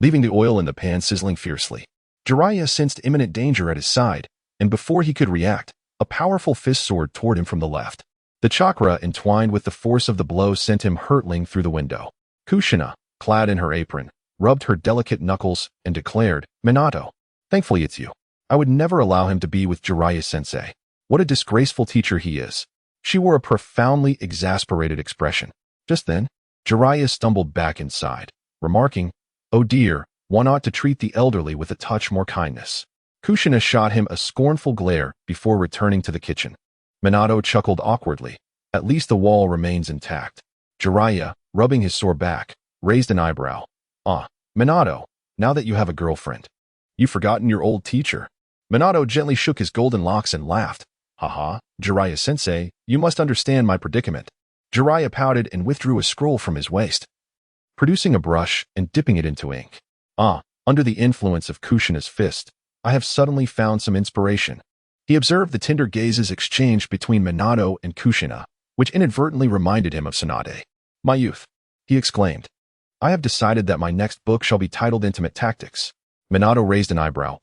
leaving the oil in the pan sizzling fiercely. Jiraiya sensed imminent danger at his side, and before he could react, a powerful fist soared toward him from the left. The chakra entwined with the force of the blow sent him hurtling through the window. Kushina, clad in her apron, rubbed her delicate knuckles and declared, "Minato, thankfully it's you. I would never allow him to be with Jiraiya-sensei. What a disgraceful teacher he is." She wore a profoundly exasperated expression. Just then, Jiraiya stumbled back inside, remarking, "Oh dear, one ought to treat the elderly with a touch more kindness." Kushina shot him a scornful glare before returning to the kitchen. Minato chuckled awkwardly. At least the wall remains intact. Jiraiya, rubbing his sore back, raised an eyebrow. "Ah, Minato, now that you have a girlfriend, you've forgotten your old teacher." Minato gently shook his golden locks and laughed. "Haha, Jiraiya-sensei, you must understand my predicament." Jiraiya pouted and withdrew a scroll from his waist, producing a brush and dipping it into ink. "Ah, under the influence of Kushina's fist, I have suddenly found some inspiration." He observed the tender gazes exchanged between Minato and Kushina, which inadvertently reminded him of Tsunade. "My youth," he exclaimed, "I have decided that my next book shall be titled Intimate Tactics." Minato raised an eyebrow.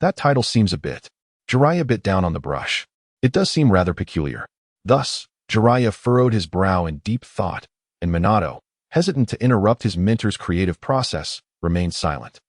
That title seems a bit." Jiraiya bit down on the brush. "It does seem rather peculiar." Thus, Jiraiya furrowed his brow in deep thought, and Minato, hesitant to interrupt his mentor's creative process, remained silent.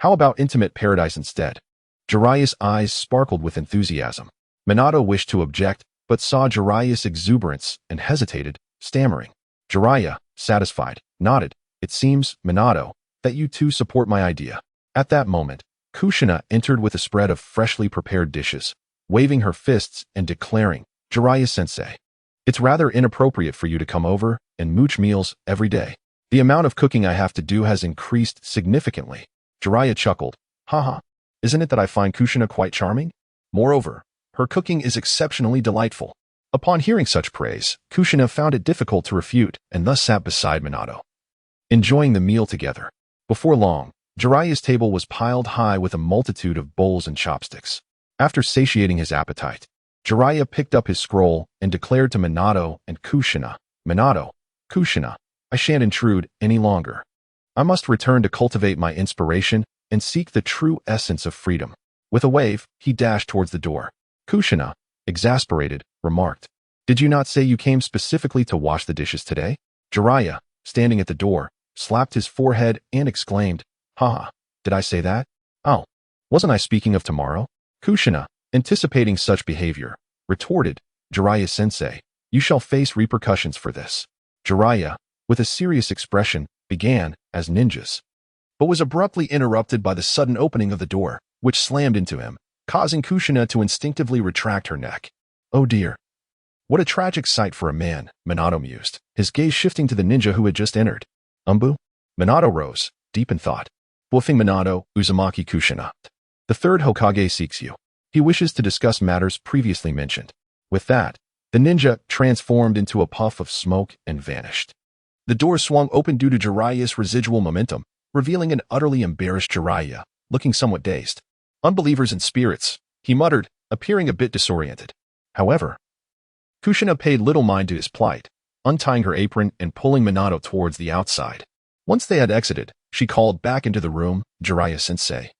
How about Intimate Paradise instead?" Jiraiya's eyes sparkled with enthusiasm. Minato wished to object, but saw Jiraiya's exuberance and hesitated, stammering. Jiraiya, satisfied, nodded. "It seems, Minato, that you too support my idea." At that moment, Kushina entered with a spread of freshly prepared dishes, waving her fists and declaring, "Jiraiya-sensei, it's rather inappropriate for you to come over and mooch meals every day. The amount of cooking I have to do has increased significantly." Jiraiya chuckled. "Haha, isn't it that I find Kushina quite charming? Moreover, her cooking is exceptionally delightful." Upon hearing such praise, Kushina found it difficult to refute and thus sat beside Minato, enjoying the meal together. Before long, Jiraiya's table was piled high with a multitude of bowls and chopsticks. After satiating his appetite, Jiraiya picked up his scroll and declared to Minato and Kushina, "Minato, Kushina, I shan't intrude any longer. I must return to cultivate my inspiration and seek the true essence of freedom." With a wave, he dashed towards the door. Kushina, exasperated, remarked, "Did you not say you came specifically to wash the dishes today?" Jiraiya, standing at the door, slapped his forehead and exclaimed, "Haha, did I say that? Oh, wasn't I speaking of tomorrow?" Kushina, anticipating such behavior, retorted, "Jiraiya-sensei, you shall face repercussions for this." Jiraiya, with a serious expression, began as ninjas, but was abruptly interrupted by the sudden opening of the door, which slammed into him, causing Kushina to instinctively retract her neck. "Oh dear. What a tragic sight for a man," Minato mused, his gaze shifting to the ninja who had just entered. "Umbu?" Minato rose, deep in thought. "Woofing Minato, Uzumaki Kushina. The third Hokage seeks you. He wishes to discuss matters previously mentioned." With that, the ninja transformed into a puff of smoke and vanished. The door swung open due to Jiraiya's residual momentum, revealing an utterly embarrassed Jiraiya, looking somewhat dazed. Unbelievers and spirits, he muttered, appearing a bit disoriented. However, Kushina paid little mind to his plight, untying her apron and pulling Minato towards the outside. Once they had exited, she called back into the room, Jiraiya-sensei.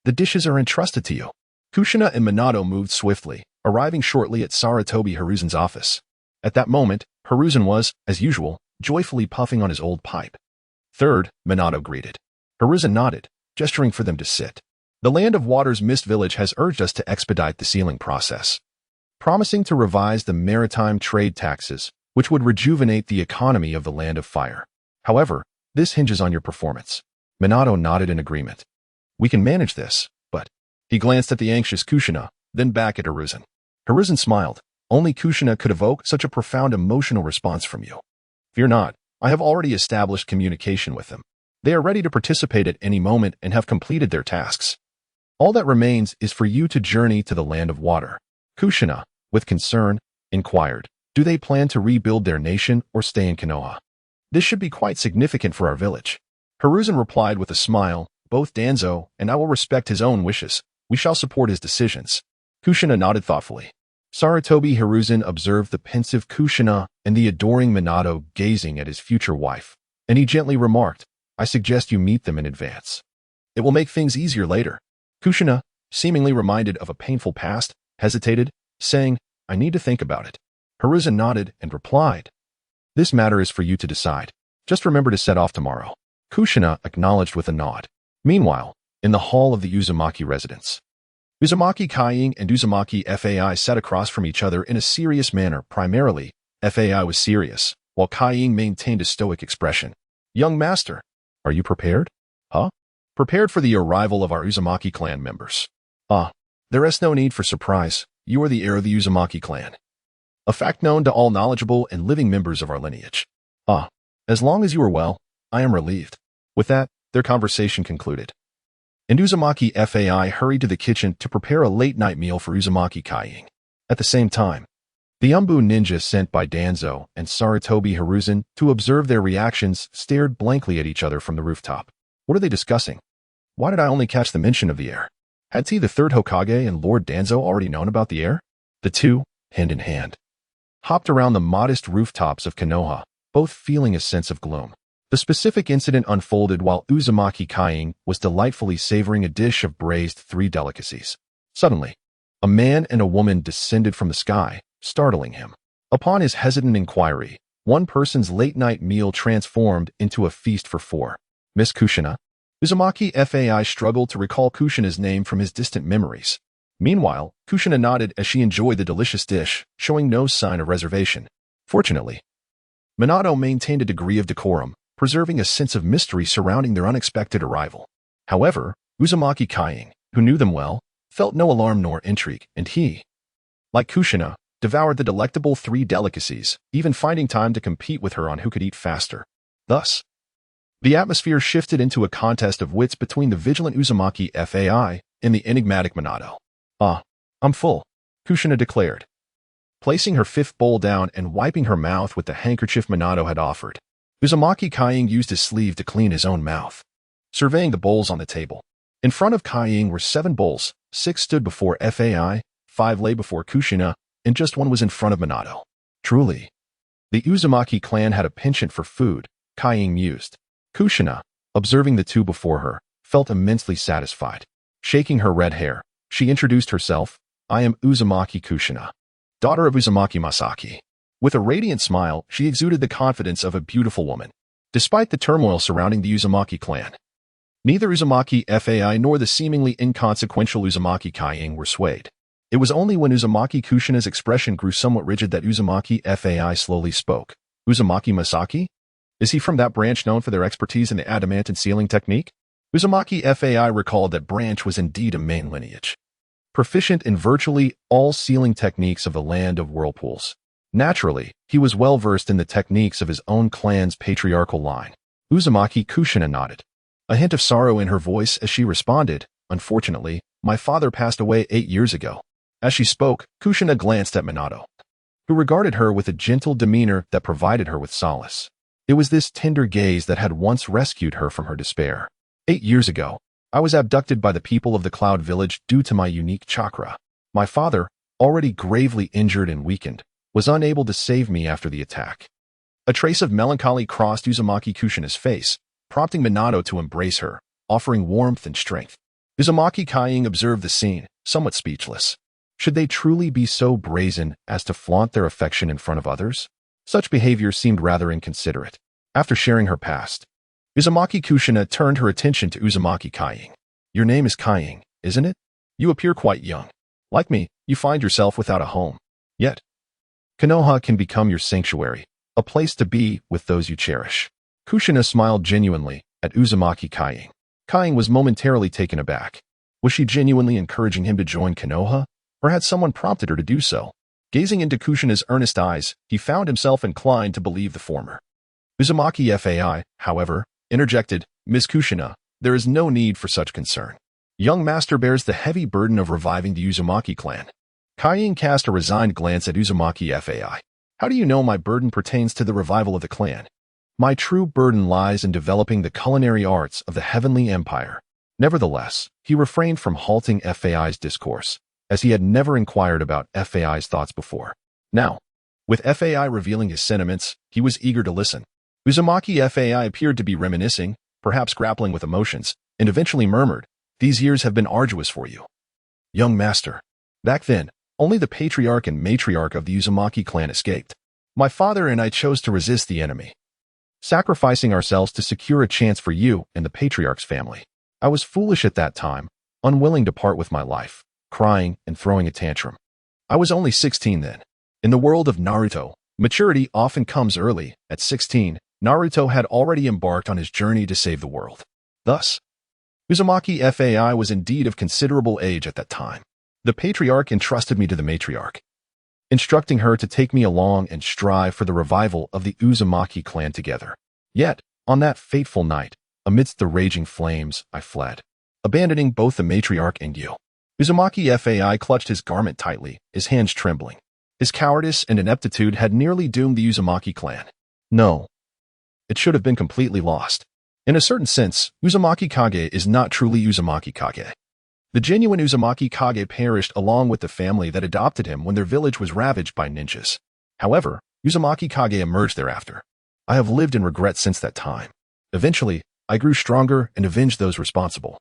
The dishes are entrusted to you. Kushina and Minato moved swiftly, arriving shortly at Sarutobi Hiruzen's office. At that moment, Hiruzen was, as usual, joyfully puffing on his old pipe. Third, Minato greeted. Hiruzen nodded, gesturing for them to sit. The Land of Water's Mist Village has urged us to expedite the sealing process, promising to revise the maritime trade taxes, which would rejuvenate the economy of the Land of Fire. However, this hinges on your performance. Minato nodded in agreement. We can manage this, but... He glanced at the anxious Kushina, then back at Hiruzen. Hiruzen smiled. Only Kushina could evoke such a profound emotional response from you. Fear not, I have already established communication with them. They are ready to participate at any moment and have completed their tasks. All that remains is for you to journey to the Land of Water. Kushina, with concern, inquired, do they plan to rebuild their nation or stay in Konoha? This should be quite significant for our village. Hiruzen replied with a smile, both Danzo and I will respect his own wishes. We shall support his decisions. Kushina nodded thoughtfully. Sarutobi Hiruzen observed the pensive Kushina and the adoring Minato gazing at his future wife, and he gently remarked, I suggest you meet them in advance. It will make things easier later. Kushina, seemingly reminded of a painful past, hesitated, saying, I need to think about it. Hiruzen nodded and replied, this matter is for you to decide. Just remember to set off tomorrow. Kushina acknowledged with a nod. Meanwhile, in the hall of the Uzumaki residence, Uzumaki Kaiying and Uzumaki Fai sat across from each other in a serious manner. Primarily, Fai was serious, while Kaiying maintained a stoic expression. Young master, are you prepared? Huh? Prepared for the arrival of our Uzumaki clan members. There is no need for surprise. You are the heir of the Uzumaki clan. A fact known to all knowledgeable and living members of our lineage. As long as you are well, I am relieved. With that, their conversation concluded. And Uzumaki Fai hurried to the kitchen to prepare a late-night meal for Uzumaki Kaiying. At the same time, the Umbu ninja sent by Danzo and Sarutobi Hiruzen to observe their reactions stared blankly at each other from the rooftop. What are they discussing? Why did I only catch the mention of the heir? Had he, the third Hokage, and Lord Danzo already known about the heir? The two, hand in hand, hopped around the modest rooftops of Konoha, both feeling a sense of gloom. The specific incident unfolded while Uzumaki Kaiying was delightfully savoring a dish of braised three delicacies. Suddenly, a man and a woman descended from the sky, startling him. Upon his hesitant inquiry, one person's late-night meal transformed into a feast for four. Miss Kushina. Uzumaki Fai struggled to recall Kushina's name from his distant memories. Meanwhile, Kushina nodded as she enjoyed the delicious dish, showing no sign of reservation. Fortunately, Minato maintained a degree of decorum, preserving a sense of mystery surrounding their unexpected arrival. However, Uzumaki Kaiying, who knew them well, felt no alarm nor intrigue, and he, like Kushina, devoured the delectable three delicacies, even finding time to compete with her on who could eat faster. Thus, the atmosphere shifted into a contest of wits between the vigilant Uzumaki Fai and the enigmatic Minato. I'm full, Kushina declared, placing her fifth bowl down and wiping her mouth with the handkerchief Minato had offered. Uzumaki Kaiying used his sleeve to clean his own mouth, surveying the bowls on the table. In front of Kaiying were 7 bowls, 6 stood before Fai, 5 lay before Kushina, and just 1 was in front of Minato. Truly, the Uzumaki clan had a penchant for food, Kaiying mused. Kushina, observing the 2 before her, felt immensely satisfied. Shaking her red hair, she introduced herself. I am Uzumaki Kushina, daughter of Uzumaki Masaki. With a radiant smile, she exuded the confidence of a beautiful woman. Despite the turmoil surrounding the Uzumaki clan, neither Uzumaki Fai nor the seemingly inconsequential Uzumaki Kaiying were swayed. It was only when Uzumaki Kushina's expression grew somewhat rigid that Uzumaki Fai slowly spoke. Uzumaki Masaki? Is he from that branch known for their expertise in the adamant sealing technique? Uzumaki Fai recalled that branch was indeed a main lineage, proficient in virtually all sealing techniques of the Land of Whirlpools. Naturally, he was well versed in the techniques of his own clan's patriarchal line. Uzumaki Kushina nodded, a hint of sorrow in her voice as she responded, Unfortunately, my father passed away 8 years ago. As she spoke, Kushina glanced at Minato. who regarded her with a gentle demeanor that provided her with solace. It was this tender gaze that had once rescued her from her despair. 8 years ago, I was abducted by the people of the Cloud Village due to my unique chakra. My father, already gravely injured and weakened, was unable to save me after the attack. A trace of melancholy crossed Uzumaki Kushina's face, prompting Minato to embrace her, offering warmth and strength. Uzumaki Kying observed the scene, somewhat speechless. Should they truly be so brazen as to flaunt their affection in front of others? Such behavior seemed rather inconsiderate. After sharing her past, Uzumaki Kushina turned her attention to Uzumaki Kying. Your name is Kying, isn't it? You appear quite young. Like me, you find yourself without a home. Yet, Konoha can become your sanctuary, a place to be with those you cherish. Kushina smiled genuinely at Uzumaki Kying. Kying was momentarily taken aback. Was she genuinely encouraging him to join Konoha, or had someone prompted her to do so? Gazing into Kushina's earnest eyes, he found himself inclined to believe the former. Uzumaki Fai, however, interjected, Miss Kushina, there is no need for such concern. Young master bears the heavy burden of reviving the Uzumaki clan. Kying cast a resigned glance at Uzumaki Fai. How do you know my burden pertains to the revival of the clan? My true burden lies in developing the culinary arts of the Heavenly Empire. Nevertheless, he refrained from halting Fai's discourse, as he had never inquired about Fai's thoughts before. Now, with Fai revealing his sentiments, he was eager to listen. Uzumaki Fai appeared to be reminiscing, perhaps grappling with emotions, and eventually murmured, These years have been arduous for you. Young master. Back then, only the patriarch and matriarch of the Uzumaki clan escaped. My father and I chose to resist the enemy, sacrificing ourselves to secure a chance for you and the patriarch's family. I was foolish at that time, unwilling to part with my life, crying and throwing a tantrum. I was only 16 then. In the world of Naruto, maturity often comes early. At 16, Naruto had already embarked on his journey to save the world. Thus, Uzumaki Fai was indeed of considerable age at that time. The patriarch entrusted me to the matriarch, instructing her to take me along and strive for the revival of the Uzumaki clan together. Yet, on that fateful night, amidst the raging flames, I fled, abandoning both the matriarch and you. Uzumaki Fai clutched his garment tightly, his hands trembling. His cowardice and ineptitude had nearly doomed the Uzumaki clan. No, it should have been completely lost. In a certain sense, Uzumaki Kage is not truly Uzumaki Kage. The genuine Uzumaki Kage perished along with the family that adopted him when their village was ravaged by ninjas. However, Uzumaki Kage emerged thereafter. I have lived in regret since that time. Eventually, I grew stronger and avenged those responsible.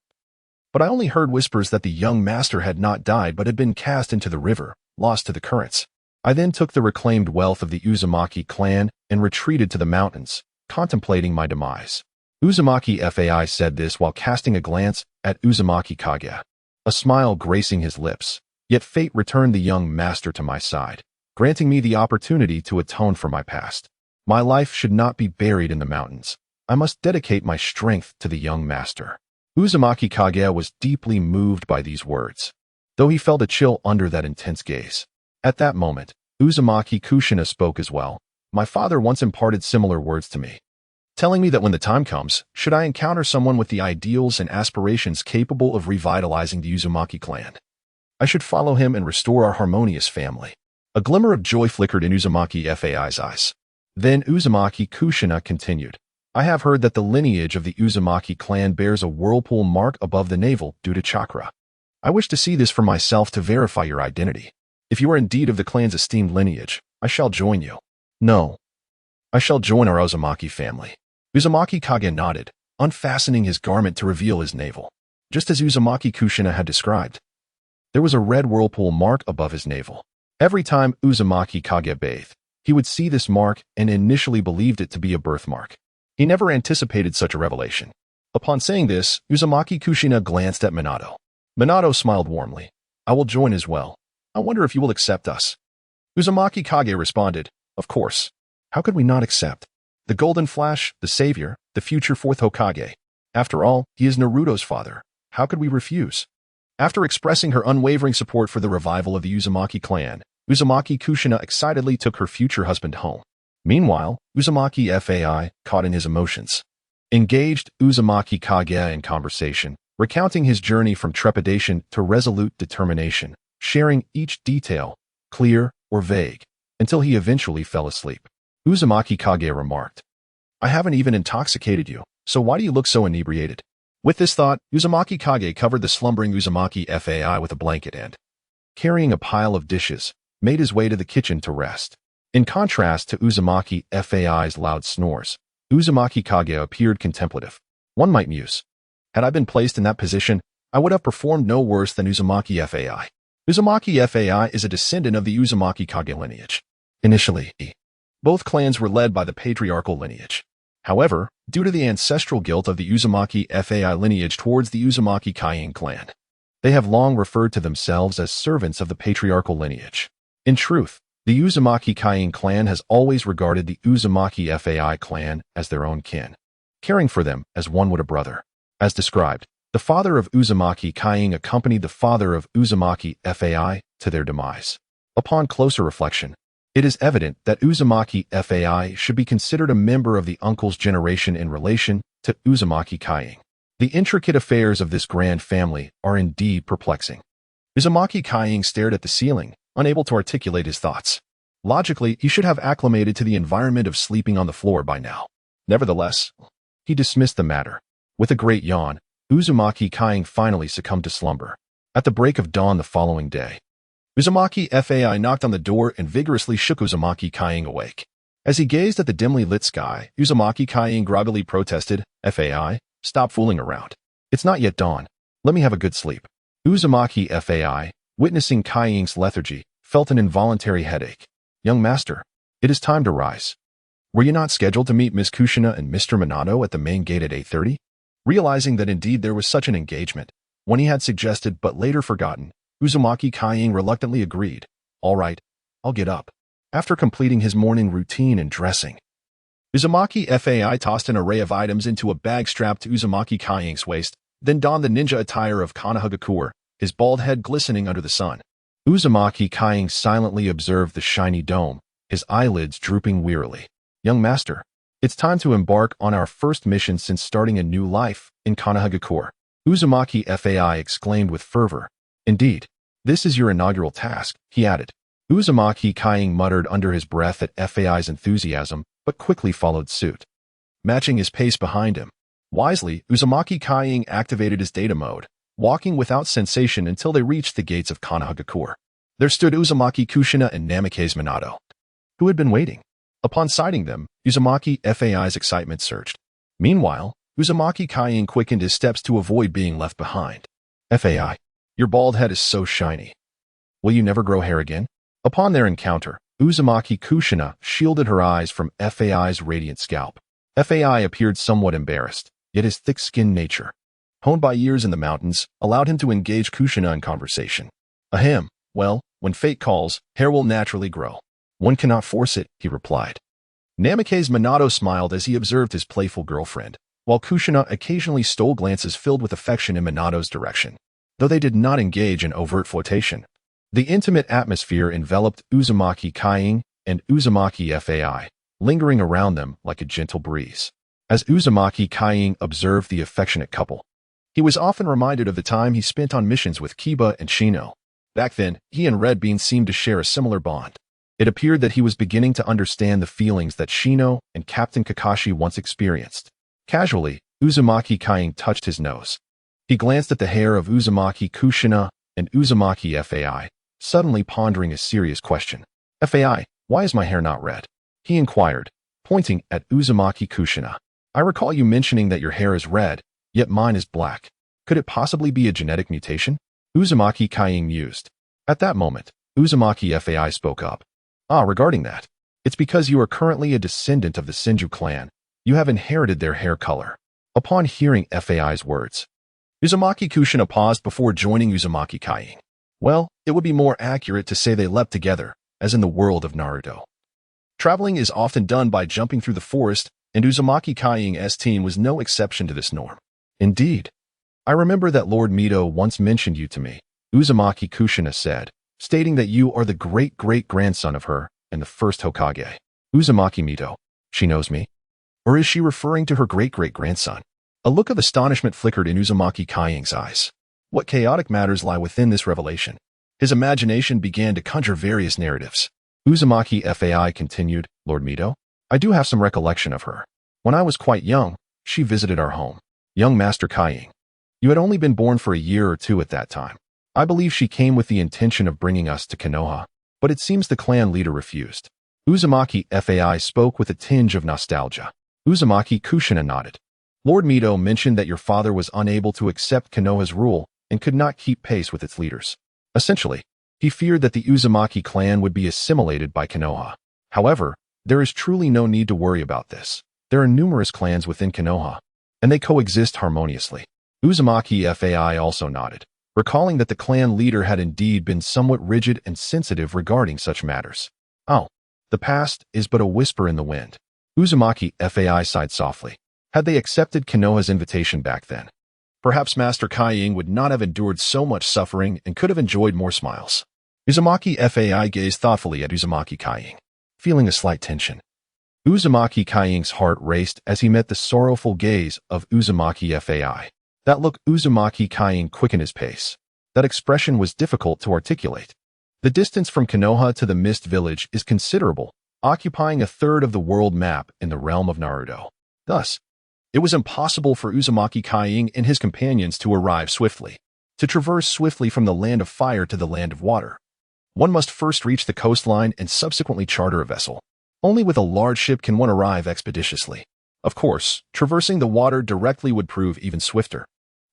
But I only heard whispers that the young master had not died but had been cast into the river, lost to the currents. I then took the reclaimed wealth of the Uzumaki clan and retreated to the mountains, contemplating my demise. Uzumaki Fai said this while casting a glance at Uzumaki Kage, a smile gracing his lips. Yet fate returned the young master to my side, granting me the opportunity to atone for my past. My life should not be buried in the mountains. I must dedicate my strength to the young master. Uzumaki Kage was deeply moved by these words, though he felt a chill under that intense gaze. At that moment, Uzumaki Kushina spoke as well. My father once imparted similar words to me, telling me that when the time comes, should I encounter someone with the ideals and aspirations capable of revitalizing the Uzumaki clan, I should follow him and restore our harmonious family. A glimmer of joy flickered in Uzumaki Fai's eyes. Then Uzumaki Kushina continued, I have heard that the lineage of the Uzumaki clan bears a whirlpool mark above the navel due to chakra. I wish to see this for myself to verify your identity. If you are indeed of the clan's esteemed lineage, I shall join you. No, I shall join our Uzumaki family. Uzumaki Kage nodded, unfastening his garment to reveal his navel. Just as Uzumaki Kushina had described, there was a red whirlpool mark above his navel. Every time Uzumaki Kage bathed, he would see this mark and initially believed it to be a birthmark. He never anticipated such a revelation. Upon saying this, Uzumaki Kushina glanced at Minato. Minato smiled warmly. I will join as well. I wonder if you will accept us. Uzumaki Kage responded, Of course. How could we not accept? The Golden Flash, the savior, the future fourth Hokage. After all, he is Naruto's father. How could we refuse? After expressing her unwavering support for the revival of the Uzumaki clan, Uzumaki Kushina excitedly took her future husband home. Meanwhile, Uzumaki Fai, caught in his emotions, engaged Uzumaki Kage in conversation, recounting his journey from trepidation to resolute determination, sharing each detail, clear or vague. until he eventually fell asleep. Uzumaki Kage remarked, "I haven't even intoxicated you, so why do you look so inebriated?" With this thought, Uzumaki Kage covered the slumbering Uzumaki Fai with a blanket and, carrying a pile of dishes, made his way to the kitchen to rest. In contrast to Uzumaki Fai's loud snores, Uzumaki Kage appeared contemplative. One might muse, had I been placed in that position, I would have performed no worse than Uzumaki Fai. Uzumaki Fai is a descendant of the Uzumaki Kage lineage. Initially, both clans were led by the patriarchal lineage. However, due to the ancestral guilt of the Uzumaki Fai lineage towards the Uzumaki Kaien clan, they have long referred to themselves as servants of the patriarchal lineage. In truth, the Uzumaki Kaien clan has always regarded the Uzumaki Fai clan as their own kin, caring for them as one would a brother. As described, the father of Uzumaki Kaien accompanied the father of Uzumaki Fai to their demise. Upon closer reflection, it is evident that Uzumaki Fai should be considered a member of the uncle's generation in relation to Uzumaki Kaien. The intricate affairs of this grand family are indeed perplexing. Uzumaki Kaien stared at the ceiling, unable to articulate his thoughts. Logically, he should have acclimated to the environment of sleeping on the floor by now. Nevertheless, he dismissed the matter. With a great yawn, Uzumaki Kaien finally succumbed to slumber. At the break of dawn the following day, Uzumaki Fai knocked on the door and vigorously shook Uzumaki Kaien awake. As he gazed at the dimly lit sky, Uzumaki Kaien groggily protested, "Fai, stop fooling around. It's not yet dawn. Let me have a good sleep." Uzumaki Fai, witnessing Kaien's lethargy, felt an involuntary headache. "Young master, it is time to rise. Were you not scheduled to meet Miss Kushina and Mr. Minato at the main gate at 8:30? Realizing that indeed there was such an engagement, one he had suggested but later forgotten, Uzumaki Kaien reluctantly agreed. "All right, I'll get up." After completing his morning routine and dressing, Uzumaki Fai tossed an array of items into a bag strapped to Uzumaki Kaien's waist, then donned the ninja attire of Konohagakure, his bald head glistening under the sun. Uzumaki Kaien silently observed the shiny dome, his eyelids drooping wearily. "Young master, it's time to embark on our first mission since starting a new life in Konohagakure." Uzumaki Fai exclaimed with fervor. "Indeed, this is your inaugural task," he added. Uzumaki Kaien muttered under his breath at Fai's enthusiasm, but quickly followed suit, matching his pace behind him. Wisely, Uzumaki Kaien activated his data mode, walking without sensation until they reached the gates of Konohagakure. There stood Uzumaki Kushina and Namake's Minato, who had been waiting. Upon sighting them, Uzumaki Fai's excitement surged. Meanwhile, Uzumaki Kaien quickened his steps to avoid being left behind. "Fai, your bald head is so shiny. Will you never grow hair again?" Upon their encounter, Uzumaki Kushina shielded her eyes from Fai's radiant scalp. Fai appeared somewhat embarrassed, yet his thick-skinned nature, honed by years in the mountains, allowed him to engage Kushina in conversation. "Ahem, well, when fate calls, hair will naturally grow. One cannot force it," he replied. Namake's Minato smiled as he observed his playful girlfriend, while Kushina occasionally stole glances filled with affection in Minato's direction. Though they did not engage in overt flirtation, the intimate atmosphere enveloped Uzumaki Kaien and Uzumaki Fai, lingering around them like a gentle breeze. As Uzumaki Kaien observed the affectionate couple, he was often reminded of the time he spent on missions with Kiba and Shino. Back then, he and Red Bean seemed to share a similar bond. It appeared that he was beginning to understand the feelings that Shino and Captain Kakashi once experienced. Casually, Uzumaki Kaien touched his nose. He glanced at the hair of Uzumaki Kushina and Uzumaki Fai, suddenly pondering a serious question. "Fai, why is my hair not red?" he inquired, pointing at Uzumaki Kushina. "I recall you mentioning that your hair is red, yet mine is black. Could it possibly be a genetic mutation?" Uzumaki Kaien mused. At that moment, Uzumaki Fai spoke up. Regarding that, it's because you are currently a descendant of the Senju clan. You have inherited their hair color." Upon hearing Fai's words, Uzumaki Kushina paused before joining Uzumaki Kaien. Well, it would be more accurate to say they leapt together, as in the world of Naruto. Traveling is often done by jumping through the forest, and Uzumaki Kaien's team was no exception to this norm. "Indeed. I remember that Lord Mito once mentioned you to me," Uzumaki Kushina said, stating that you are the great-great-grandson of her and the first Hokage. Uzumaki Mito. She knows me? Or is she referring to her great-great-grandson? A look of astonishment flickered in Uzumaki Kaien's eyes. What chaotic matters lie within this revelation? His imagination began to conjure various narratives. Uzumaki Fai continued, Lord Mito, I do have some recollection of her. When I was quite young, she visited our home. Young Master Kaiying. You had only been born for a year or two at that time. I believe she came with the intention of bringing us to Konoha, but it seems the clan leader refused. Uzumaki Fai spoke with a tinge of nostalgia. Uzumaki Kushina nodded. Lord Mito mentioned that your father was unable to accept Konoha's rule and could not keep pace with its leaders. Essentially, he feared that the Uzumaki clan would be assimilated by Konoha. However, there is truly no need to worry about this. There are numerous clans within Konoha, and they coexist harmoniously. Uzumaki Fai also nodded, recalling that the clan leader had indeed been somewhat rigid and sensitive regarding such matters. Oh, the past is but a whisper in the wind. Uzumaki Fai sighed softly. Had they accepted Konoha's invitation back then, perhaps Master Kaiying would not have endured so much suffering and could have enjoyed more smiles. Uzumaki Fai gazed thoughtfully at Uzumaki Kaiying, feeling a slight tension. Uzumaki Kaiying's heart raced as he met the sorrowful gaze of Uzumaki Fai. That look Uzumaki Kaiying quickened his pace. That expression was difficult to articulate. The distance from Konoha to the Mist Village is considerable, occupying a third of the world map in the realm of Naruto. Thus, it was impossible for Uzumaki Kaiying and his companions to arrive swiftly. To traverse swiftly from the land of fire to the land of water, one must first reach the coastline and subsequently charter a vessel. Only with a large ship can one arrive expeditiously. Of course, traversing the water directly would prove even swifter.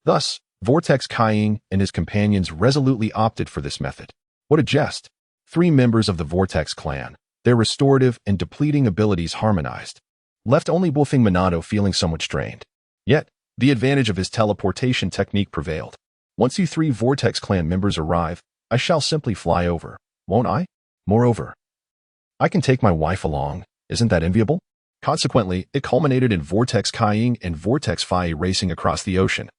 Thus, Vortex Kaiying and his companions resolutely opted for this method. What a jest! 3 members of the Vortex clan, their restorative and depleting abilities harmonized, left only Wolfing Minato feeling somewhat strained. Yet, the advantage of his teleportation technique prevailed. Once you 3 Vortex clan members arrive, I shall simply fly over, won't I? Moreover, I can take my wife along, isn't that enviable? Consequently, it culminated in Vortex Kaiying and Vortex Fai racing across the ocean,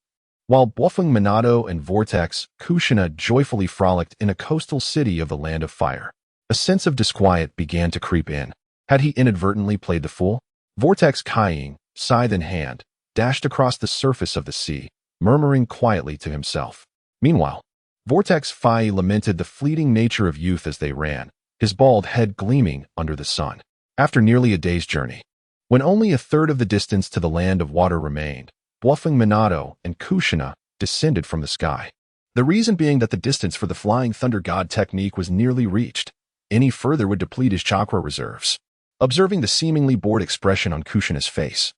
while Wolfing Minato and Vortex Kushina joyfully frolicked in a coastal city of the Land of Fire. A sense of disquiet began to creep in. Had he inadvertently played the fool? Vortex Kaiying, scythe in hand, dashed across the surface of the sea, murmuring quietly to himself. Meanwhile, Vortex Fai lamented the fleeting nature of youth as they ran, his bald head gleaming under the sun. After nearly a day's journey, when only a third of the distance to the land of water remained, Wolfing Minato and Kushina descended from the sky. The reason being that the distance for the Flying Thunder God technique was nearly reached. Any further would deplete his chakra reserves. Observing the seemingly bored expression on Kushina's face,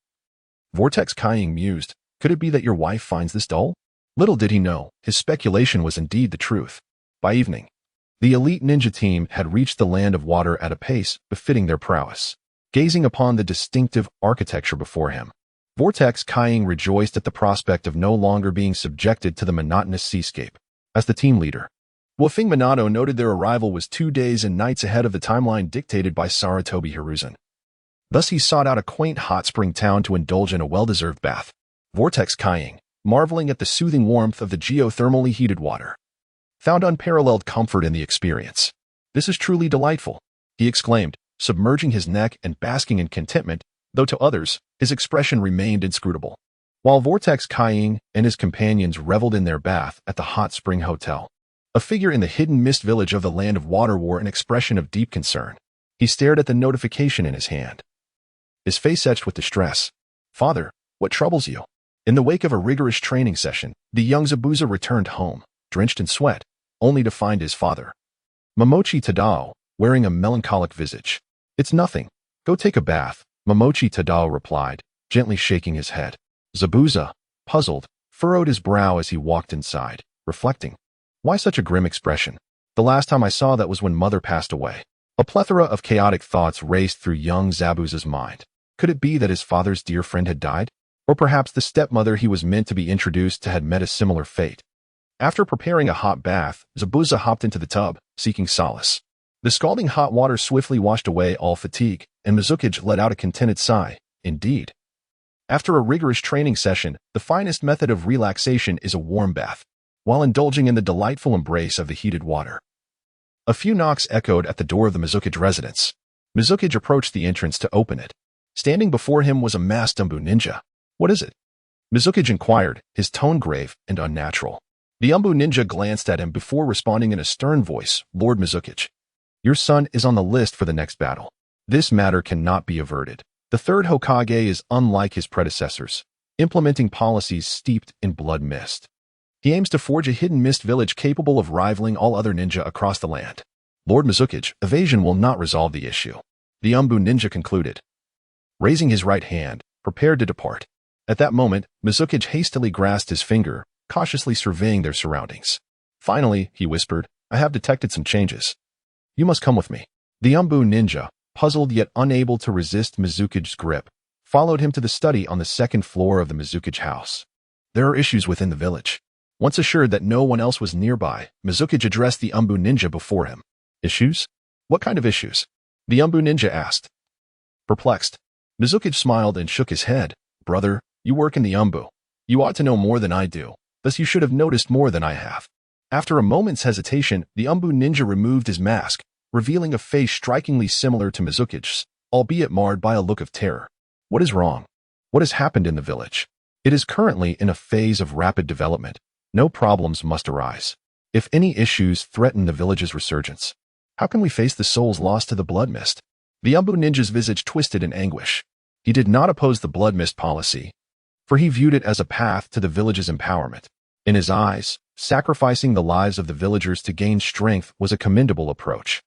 Vortex Kaiying mused, could it be that your wife finds this dull? Little did he know, his speculation was indeed the truth. By evening, the elite ninja team had reached the land of water at a pace befitting their prowess. Gazing upon the distinctive architecture before him, Vortex Kaiying rejoiced at the prospect of no longer being subjected to the monotonous seascape. As the team leader, Wolfing Minato noted their arrival was 2 days and nights ahead of the timeline dictated by Sarutobi Hiruzen. Thus he sought out a quaint hot spring town to indulge in a well-deserved bath. Vortex Kaiying, marveling at the soothing warmth of the geothermally heated water, found unparalleled comfort in the experience. This is truly delightful, he exclaimed, submerging his neck and basking in contentment, though to others, his expression remained inscrutable. While Vortex Kaiying and his companions reveled in their bath at the Hot Spring Hotel, a figure in the hidden mist village of the Land of Water wore an expression of deep concern. He stared at the notification in his hand, his face etched with distress. Father, what troubles you? In the wake of a rigorous training session, the young Zabuza returned home, drenched in sweat, only to find his father, Momochi Tadao, wearing a melancholic visage. It's nothing. Go take a bath, Momochi Tadao replied, gently shaking his head. Zabuza, puzzled, furrowed his brow as he walked inside, reflecting. Why such a grim expression? The last time I saw that was when mother passed away. A plethora of chaotic thoughts raced through young Zabuza's mind. Could it be that his father's dear friend had died? Or perhaps the stepmother he was meant to be introduced to had met a similar fate. After preparing a hot bath, Zabuza hopped into the tub, seeking solace. The scalding hot water swiftly washed away all fatigue, and Mizukage let out a contented sigh. Indeed. After a rigorous training session, the finest method of relaxation is a warm bath, while indulging in the delightful embrace of the heated water. A few knocks echoed at the door of the Mizukage residence. Mizukage approached the entrance to open it. Standing before him was a masked Umbu ninja. What is it? Mizukage inquired, his tone grave and unnatural. The Umbu ninja glanced at him before responding in a stern voice, Lord Mizukage, Your son is on the list for the next battle. This matter cannot be averted. The third Hokage is unlike his predecessors, implementing policies steeped in blood mist. He aims to forge a hidden mist village capable of rivaling all other ninja across the land. Lord Mizuki's evasion will not resolve the issue, the Umbu ninja concluded, raising his right hand, prepared to depart. At that moment, Mizuki hastily grasped his finger, cautiously surveying their surroundings. Finally, he whispered, I have detected some changes. You must come with me. The Umbu ninja, puzzled yet unable to resist Mizuki's grip, followed him to the study on the second floor of the Mizuki house. There are issues within the village. Once assured that no one else was nearby, Mizuki addressed the Umbu ninja before him. Issues? What kind of issues? The Umbu ninja asked. Perplexed, Mizuki smiled and shook his head. Brother, you work in the Umbu. You ought to know more than I do, thus you should have noticed more than I have. After a moment's hesitation, the Umbu ninja removed his mask, revealing a face strikingly similar to Mizuki's, albeit marred by a look of terror. What is wrong? What has happened in the village? It is currently in a phase of rapid development. No problems must arise. If any issues threaten the village's resurgence, how can we face the souls lost to the blood mist? The Umbu ninja's visage twisted in anguish. He did not oppose the blood mist policy, for he viewed it as a path to the village's empowerment. In his eyes, sacrificing the lives of the villagers to gain strength was a commendable approach.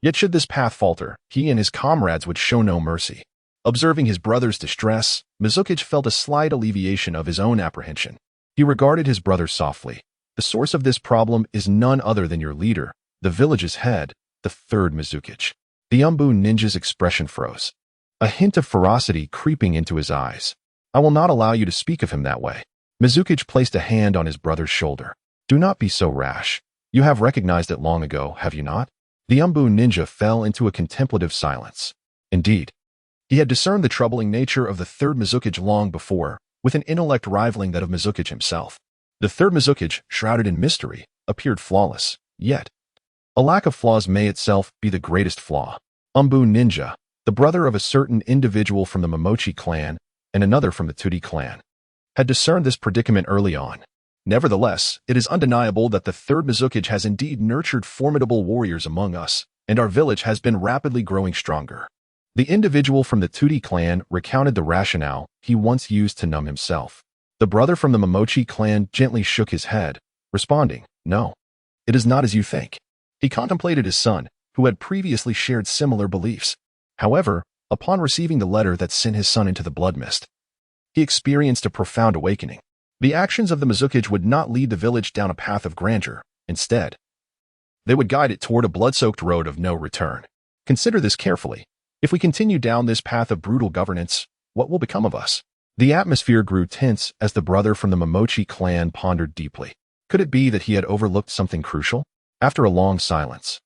Yet should this path falter, he and his comrades would show no mercy. Observing his brother's distress, Mizuki felt a slight alleviation of his own apprehension. He regarded his brother softly. The source of this problem is none other than your leader, the village's head, the third Mizuki. The Umbu ninja's expression froze, a hint of ferocity creeping into his eyes. I will not allow you to speak of him that way. Mizuki placed a hand on his brother's shoulder. Do not be so rash. You have recognized it long ago, have you not? The Umbu ninja fell into a contemplative silence. Indeed, he had discerned the troubling nature of the third Mizuki long before, with an intellect rivaling that of Mizuki himself. The third Mizuki, shrouded in mystery, appeared flawless, yet a lack of flaws may itself be the greatest flaw. Umbu ninja, the brother of a certain individual from the Momochi clan and another from the Tudi clan, had discerned this predicament early on. Nevertheless, it is undeniable that the third Mizuki has indeed nurtured formidable warriors among us, and our village has been rapidly growing stronger. The individual from the Tudi clan recounted the rationale he once used to numb himself. The brother from the Momochi clan gently shook his head, responding, No, it is not as you think. He contemplated his son, who had previously shared similar beliefs. However, upon receiving the letter that sent his son into the blood mist, he experienced a profound awakening. The actions of the Mizuki would not lead the village down a path of grandeur. Instead, they would guide it toward a blood-soaked road of no return. Consider this carefully. If we continue down this path of brutal governance, what will become of us? The atmosphere grew tense as the brother from the Momochi clan pondered deeply. Could it be that he had overlooked something crucial? After a long silence,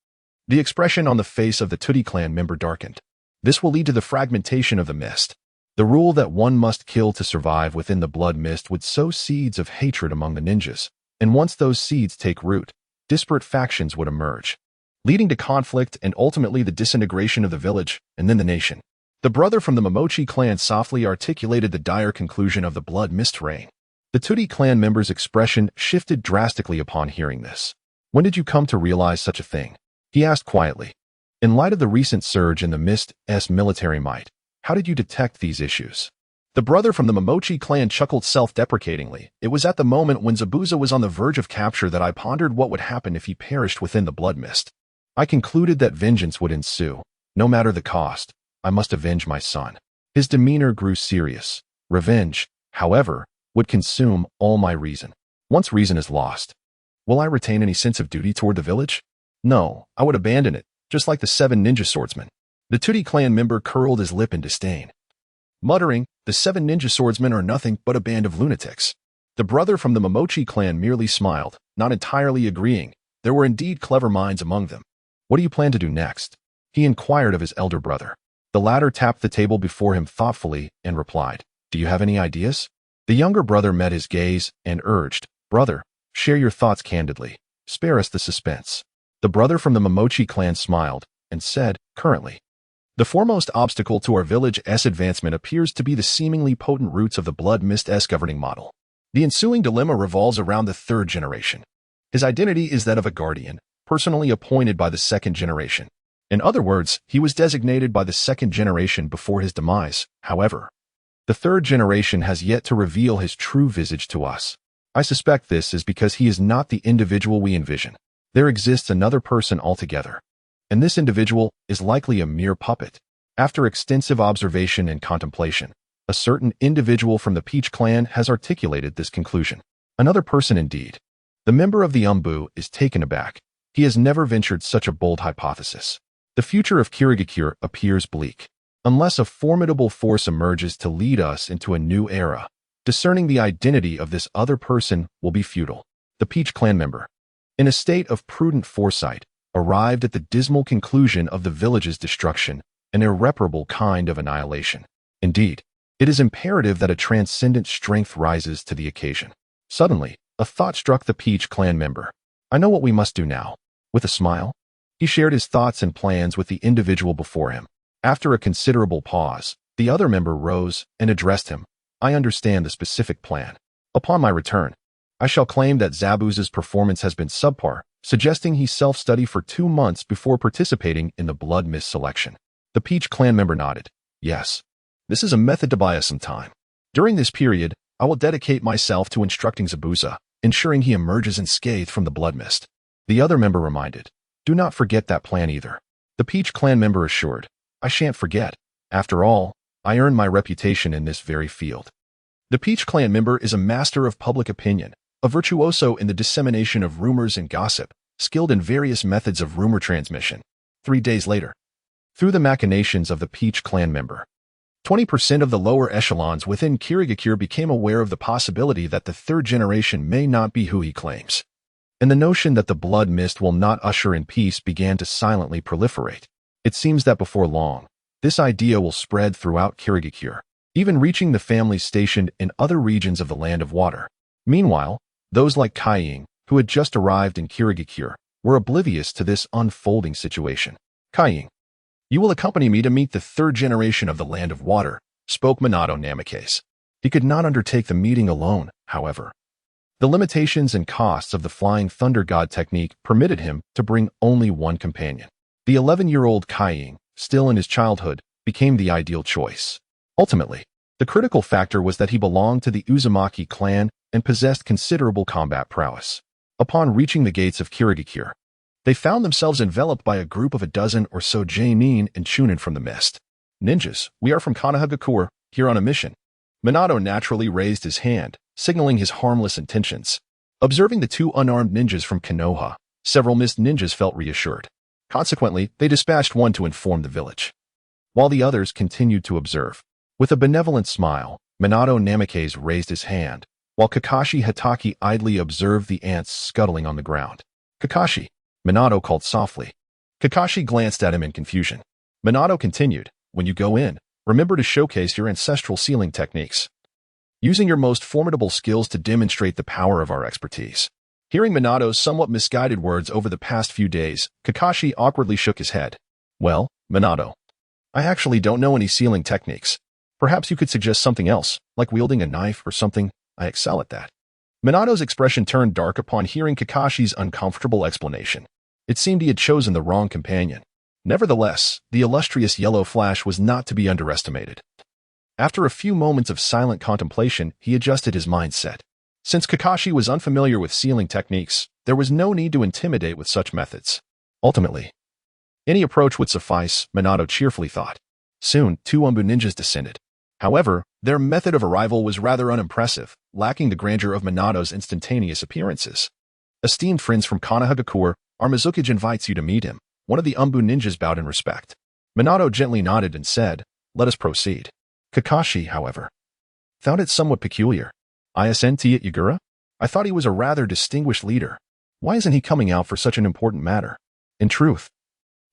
the expression on the face of the Tudi clan member darkened. This will lead to the fragmentation of the mist. The rule that one must kill to survive within the blood mist would sow seeds of hatred among the ninjas, and once those seeds take root, disparate factions would emerge, leading to conflict and ultimately the disintegration of the village and then the nation. The brother from the Momochi clan softly articulated the dire conclusion of the blood mist reign. The Tudi clan member's expression shifted drastically upon hearing this. When did you come to realize such a thing? He asked quietly. In light of the recent surge in the Mist's military might, how did you detect these issues? The brother from the Momochi clan chuckled self-deprecatingly. It was at the moment when Zabuza was on the verge of capture that I pondered what would happen if he perished within the blood mist. I concluded that vengeance would ensue. No matter the cost, I must avenge my son. His demeanor grew serious. Revenge, however, would consume all my reason. Once reason is lost, will I retain any sense of duty toward the village? No, I would abandon it, just like the 7 ninja swordsmen. The Tudi clan member curled his lip in disdain, muttering, the 7 ninja swordsmen are nothing but a band of lunatics. The brother from the Momochi clan merely smiled, not entirely agreeing. There were indeed clever minds among them. What do you plan to do next? He inquired of his elder brother. The latter tapped the table before him thoughtfully and replied, Do you have any ideas? The younger brother met his gaze and urged, Brother, share your thoughts candidly. Spare us the suspense. The brother from the Momochi clan smiled and said, Currently, the foremost obstacle to our village's advancement appears to be the seemingly potent roots of the blood mist's governing model. The ensuing dilemma revolves around the third generation. His identity is that of a guardian, personally appointed by the second generation. In other words, he was designated by the second generation before his demise. However, the third generation has yet to reveal his true visage to us. I suspect this is because he is not the individual we envision. There exists another person altogether, and this individual is likely a mere puppet. After extensive observation and contemplation, a certain individual from the Peach clan has articulated this conclusion. Another person indeed. The member of the Umbu is taken aback. He has never ventured such a bold hypothesis. The future of Kirigakure appears bleak. Unless a formidable force emerges to lead us into a new era, discerning the identity of this other person will be futile. The Peach clan member, in a state of prudent foresight, arrived at the dismal conclusion of the village's destruction, an irreparable kind of annihilation. Indeed, it is imperative that a transcendent strength rises to the occasion. Suddenly, a thought struck the Peach clan member. I know what we must do now. With a smile, he shared his thoughts and plans with the individual before him. After a considerable pause, the other member rose and addressed him. I understand the specific plan. Upon my return, I shall claim that Zabuz's performance has been subpar, suggesting he self-study for 2 months before participating in the Blood Mist selection. The Peach clan member nodded. Yes, this is a method to buy us some time. During this period, I will dedicate myself to instructing Zabuza, ensuring he emerges unscathed from the Blood Mist. The other member reminded. Do not forget that plan either. The Peach clan member assured. I shan't forget. After all, I earned my reputation in this very field. The Peach clan member is a master of public opinion, a virtuoso in the dissemination of rumors and gossip, skilled in various methods of rumor transmission. 3 days later, through the machinations of the Peach clan member, 20% of the lower echelons within Kirigakure became aware of the possibility that the third generation may not be who he claims. And the notion that the Blood Mist will not usher in peace began to silently proliferate. It seems that before long, this idea will spread throughout Kirigakure, even reaching the families stationed in other regions of the Land of Water. Meanwhile, those like Kaiying, who had just arrived in Kirigakure, were oblivious to this unfolding situation. Kaiying, you will accompany me to meet the third generation of the Land of Water, spoke Minato Namikaze. He could not undertake the meeting alone, however. The limitations and costs of the Flying Thunder God technique permitted him to bring only one companion. The 11-year-old Kaiying, still in his childhood, became the ideal choice. Ultimately, the critical factor was that he belonged to the Uzumaki clan and possessed considerable combat prowess. Upon reaching the gates of Kirigakure, they found themselves enveloped by a group of a dozen or so Jonin and Chunin from the mist. Ninjas, we are from Konohagakure, here on a mission. Minato naturally raised his hand, signaling his harmless intentions. Observing the 2 unarmed ninjas from Konoha, several mist ninjas felt reassured. Consequently, they dispatched one to inform the village, while the others continued to observe. With a benevolent smile, Minato Namikaze raised his hand, while Kakashi Hatake idly observed the ants scuttling on the ground. Kakashi, Minato called softly. Kakashi glanced at him in confusion. Minato continued, when you go in, remember to showcase your ancestral sealing techniques, using your most formidable skills to demonstrate the power of our expertise. Hearing Minato's somewhat misguided words over the past few days, Kakashi awkwardly shook his head. Well, Minato, I actually don't know any sealing techniques. Perhaps you could suggest something else, like wielding a knife or something. I excel at that. Minato's expression turned dark upon hearing Kakashi's uncomfortable explanation. It seemed he had chosen the wrong companion. Nevertheless, the illustrious Yellow Flash was not to be underestimated. After a few moments of silent contemplation, he adjusted his mindset. Since Kakashi was unfamiliar with sealing techniques, there was no need to intimidate with such methods. Ultimately, any approach would suffice, Minato cheerfully thought. Soon, 2 Umbu ninjas descended. However, their method of arrival was rather unimpressive, lacking the grandeur of Minato's instantaneous appearances. Esteemed friends from Konohagakure, our Mizukage invites you to meet him. One of the Umbu ninjas bowed in respect. Minato gently nodded and said, let us proceed. Kakashi, however, found it somewhat peculiar. Isn't at Yagura? I thought he was a rather distinguished leader. Why isn't he coming out for such an important matter? In truth,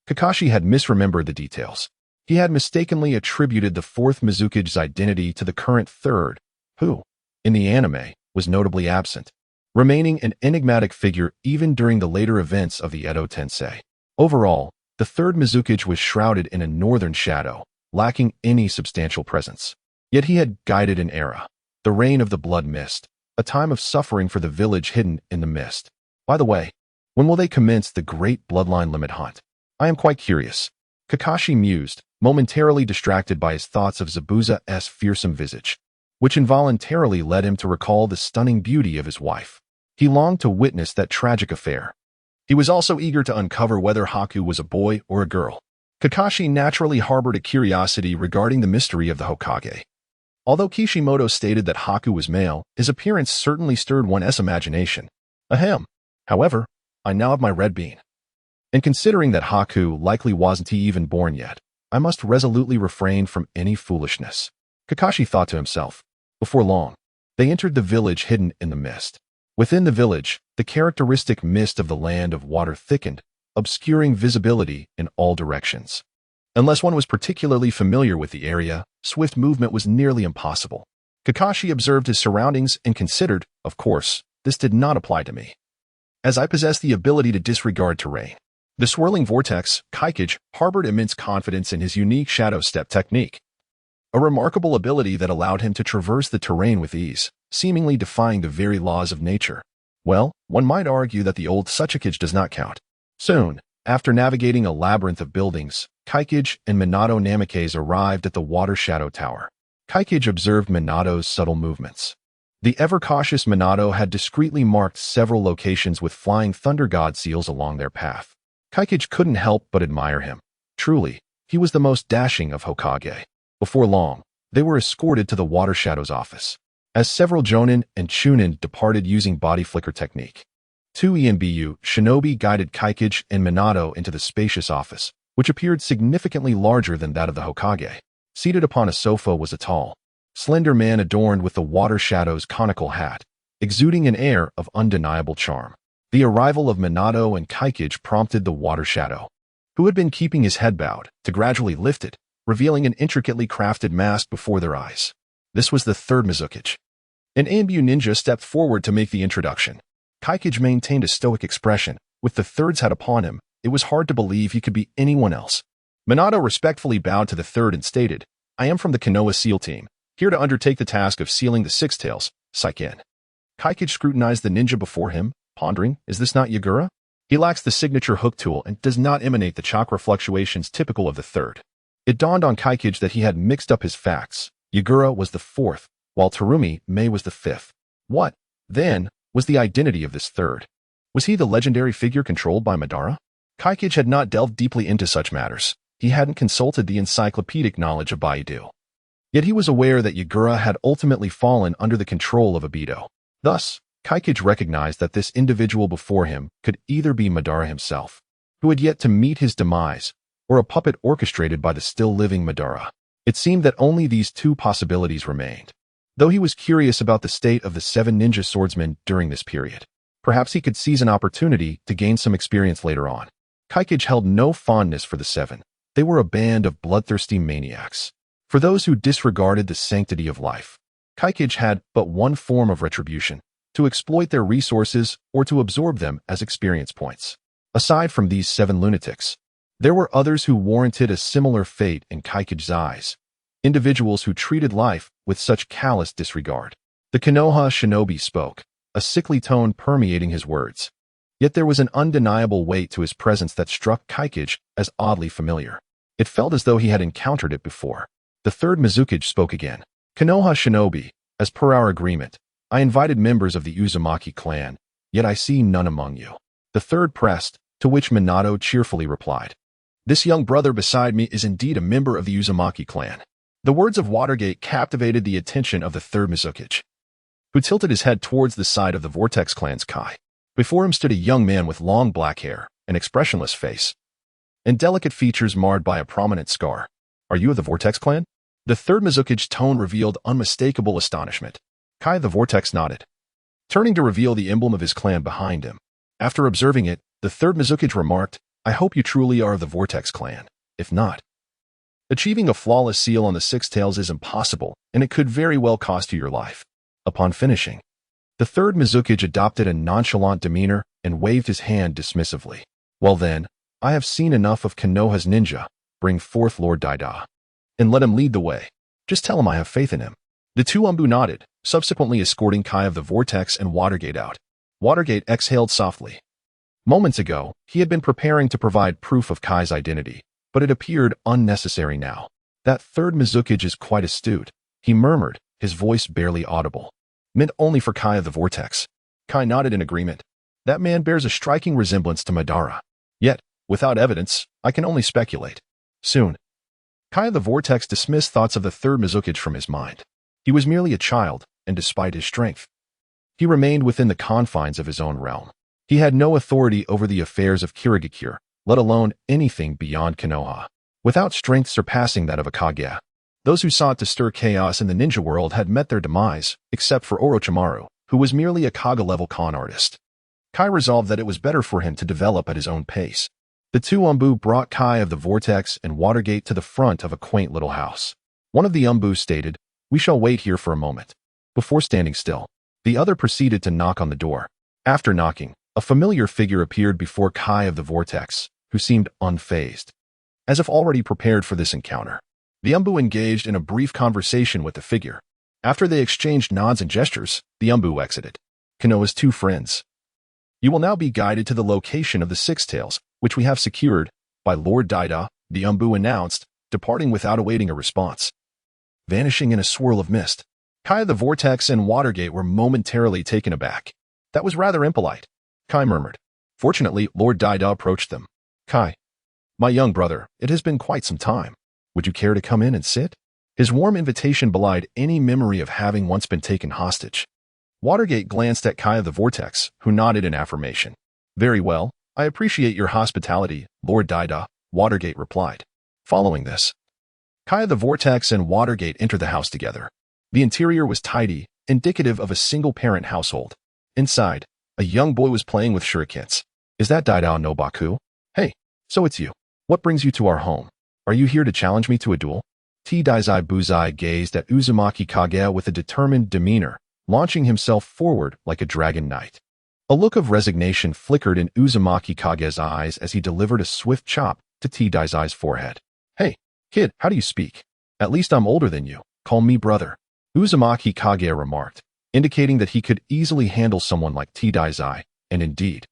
Kakashi had misremembered the details. He had mistakenly attributed the 4th Mizukage's identity to the current 3rd, who, in the anime, was notably absent, remaining an enigmatic figure even during the later events of the Edo Tensei. Overall, the 3rd Mizukage was shrouded in a northern shadow, lacking any substantial presence. Yet he had guided an era, the reign of the Blood Mist, a time of suffering for the village hidden in the mist. By the way, when will they commence the great bloodline limit hunt? I am quite curious. Kakashi mused, momentarily distracted by his thoughts of Zabuza's fearsome visage, which involuntarily led him to recall the stunning beauty of his wife. He longed to witness that tragic affair. He was also eager to uncover whether Haku was a boy or a girl. Kakashi naturally harbored a curiosity regarding the mystery of the Hokage. Although Kishimoto stated that Haku was male, his appearance certainly stirred one's imagination. Ahem. However, I now have my red bean. And considering that Haku likely wasn't even born yet, I must resolutely refrain from any foolishness. Kakashi thought to himself. Before long, they entered the village hidden in the mist. Within the village, the characteristic mist of the land of water thickened, obscuring visibility in all directions. Unless one was particularly familiar with the area, swift movement was nearly impossible. Kakashi observed his surroundings and considered, of course, this did not apply to me, as I possess the ability to disregard terrain. The swirling vortex, Kaikage, harbored immense confidence in his unique shadow step technique, a remarkable ability that allowed him to traverse the terrain with ease, seemingly defying the very laws of nature. Well, one might argue that the old Tsuchikage does not count. Soon, after navigating a labyrinth of buildings, Kaikage and Minato Namikaze arrived at the Water Shadow Tower. Kaikage observed Minato's subtle movements. The ever-cautious Minato had discreetly marked several locations with flying thunder god seals along their path. Kaikage couldn't help but admire him. Truly, he was the most dashing of Hokage. Before long, they were escorted to the Water Shadow's office, as several Jonin and Chunin departed using body flicker technique. Two ENBU shinobi guided Kaikage and Minato into the spacious office, which appeared significantly larger than that of the Hokage. Seated upon a sofa was a tall, slender man adorned with the Water Shadow's conical hat, exuding an air of undeniable charm. The arrival of Minato and Kaikage prompted the Water Shadow, who had been keeping his head bowed, to gradually lift it, revealing an intricately crafted mask before their eyes. This was the third Mizukage. An Ambu ninja stepped forward to make the introduction. Kaikage maintained a stoic expression. With the third's hat upon him, it was hard to believe he could be anyone else. Minato respectfully bowed to the third and stated, I am from the Konoha SEAL team, here to undertake the task of sealing the Six Tails, Saiken. Kaikage scrutinized the ninja before him, pondering, is this not Yagura? He lacks the signature hook tool and does not emanate the chakra fluctuations typical of the third. It dawned on Kaikage that he had mixed up his facts. Yagura was the fourth, while Terumi Mei was the fifth. What, then, was the identity of this third? Was he the legendary figure controlled by Madara? Kaikage had not delved deeply into such matters. He hadn't consulted the encyclopedic knowledge of Baidu. Yet he was aware that Yagura had ultimately fallen under the control of Obito. Thus, Kaikage recognized that this individual before him could either be Madara himself, who had yet to meet his demise, or a puppet orchestrated by the still-living Madara. It seemed that only these two possibilities remained. Though he was curious about the state of the 7 ninja swordsmen during this period, perhaps he could seize an opportunity to gain some experience later on. Kaikage held no fondness for the 7. They were a band of bloodthirsty maniacs. For those who disregarded the sanctity of life, Kaikage had but one form of retribution: to exploit their resources or to absorb them as experience points. Aside from these 7 lunatics, there were others who warranted a similar fate in Kaikage's eyes, individuals who treated life with such callous disregard. The Konoha shinobi spoke, a sickly tone permeating his words. Yet there was an undeniable weight to his presence that struck Kaikage as oddly familiar. It felt as though he had encountered it before. The third Mizukage spoke again. Konoha shinobi, as per our agreement, I invited members of the Uzumaki clan, yet I see none among you. The third pressed, to which Minato cheerfully replied, this young brother beside me is indeed a member of the Uzumaki clan. The words of Watergate captivated the attention of the third Mizukage, who tilted his head towards the side of the Vortex clan's Kai. Before him stood a young man with long black hair, an expressionless face, and delicate features marred by a prominent scar. Are you of the Vortex clan? The third Mizukage's tone revealed unmistakable astonishment. Kai the Vortex nodded, turning to reveal the emblem of his clan behind him. After observing it, the third Mizukage remarked, I hope you truly are of the Vortex clan. If not, achieving a flawless seal on the Six Tails is impossible, and it could very well cost you your life. Upon finishing, the third Mizukage adopted a nonchalant demeanor and waved his hand dismissively. Well then, I have seen enough of Konoha's ninja. Bring forth Lord Daida, and let him lead the way. Just tell him I have faith in him. The two Umbu nodded, subsequently escorting Kai of the Vortex and Watergate out. Watergate exhaled softly, Moments ago, he had been preparing to provide proof of Kai's identity, but it appeared unnecessary now. That third Mizukage is quite astute, he murmured, his voice barely audible. Meant only for Kai of the Vortex. Kai nodded in agreement. That man bears a striking resemblance to Madara. Yet, without evidence, I can only speculate. Soon. Kai of the Vortex dismissed thoughts of the third Mizukage from his mind. He was merely a child, and despite his strength, he remained within the confines of his own realm. He had no authority over the affairs of Kirigakure, let alone anything beyond Konoha. Without strength surpassing that of a Kage, those who sought to stir chaos in the ninja world had met their demise, except for Orochimaru, who was merely a Kage-level con artist. Kai resolved that it was better for him to develop at his own pace. The two Umbu brought Kai of the Vortex and Watergate to the front of a quaint little house. One of the Umbu stated, "We shall wait here for a moment." Before standing still, the other proceeded to knock on the door. After knocking, a familiar figure appeared before Kai of the Vortex, who seemed unfazed, as if already prepared for this encounter. The Umbu engaged in a brief conversation with the figure. After they exchanged nods and gestures, the Umbu exited. Konoha's two friends. You will now be guided to the location of the Six Tails, which we have secured, by Lord Daida, the Umbu announced, departing without awaiting a response. Vanishing in a swirl of mist, Kai of the Vortex and Watergate were momentarily taken aback. That was rather impolite, Kai murmured. Fortunately, Lord Daida approached them. Kai, my young brother, it has been quite some time. Would you care to come in and sit? His warm invitation belied any memory of having once been taken hostage. Watergate glanced at Kai of the Vortex, who nodded in affirmation. Very well, I appreciate your hospitality, Lord Daida, Watergate replied. Following this, Kai of the Vortex and Watergate entered the house together. The interior was tidy, indicative of a single-parent household. Inside, a young boy was playing with shurikens. Is that Daida no Baku? Hey, so it's you. What brings you to our home? Are you here to challenge me to a duel? Daizai Buzai gazed at Uzumaki Kage with a determined demeanor, launching himself forward like a dragon knight. A look of resignation flickered in Uzumaki Kage's eyes as he delivered a swift chop to Daizai's forehead. Hey, kid, how do you speak? At least I'm older than you. Call me brother. Uzumaki Kage remarked, indicating that he could easily handle someone like Daizai, and indeed,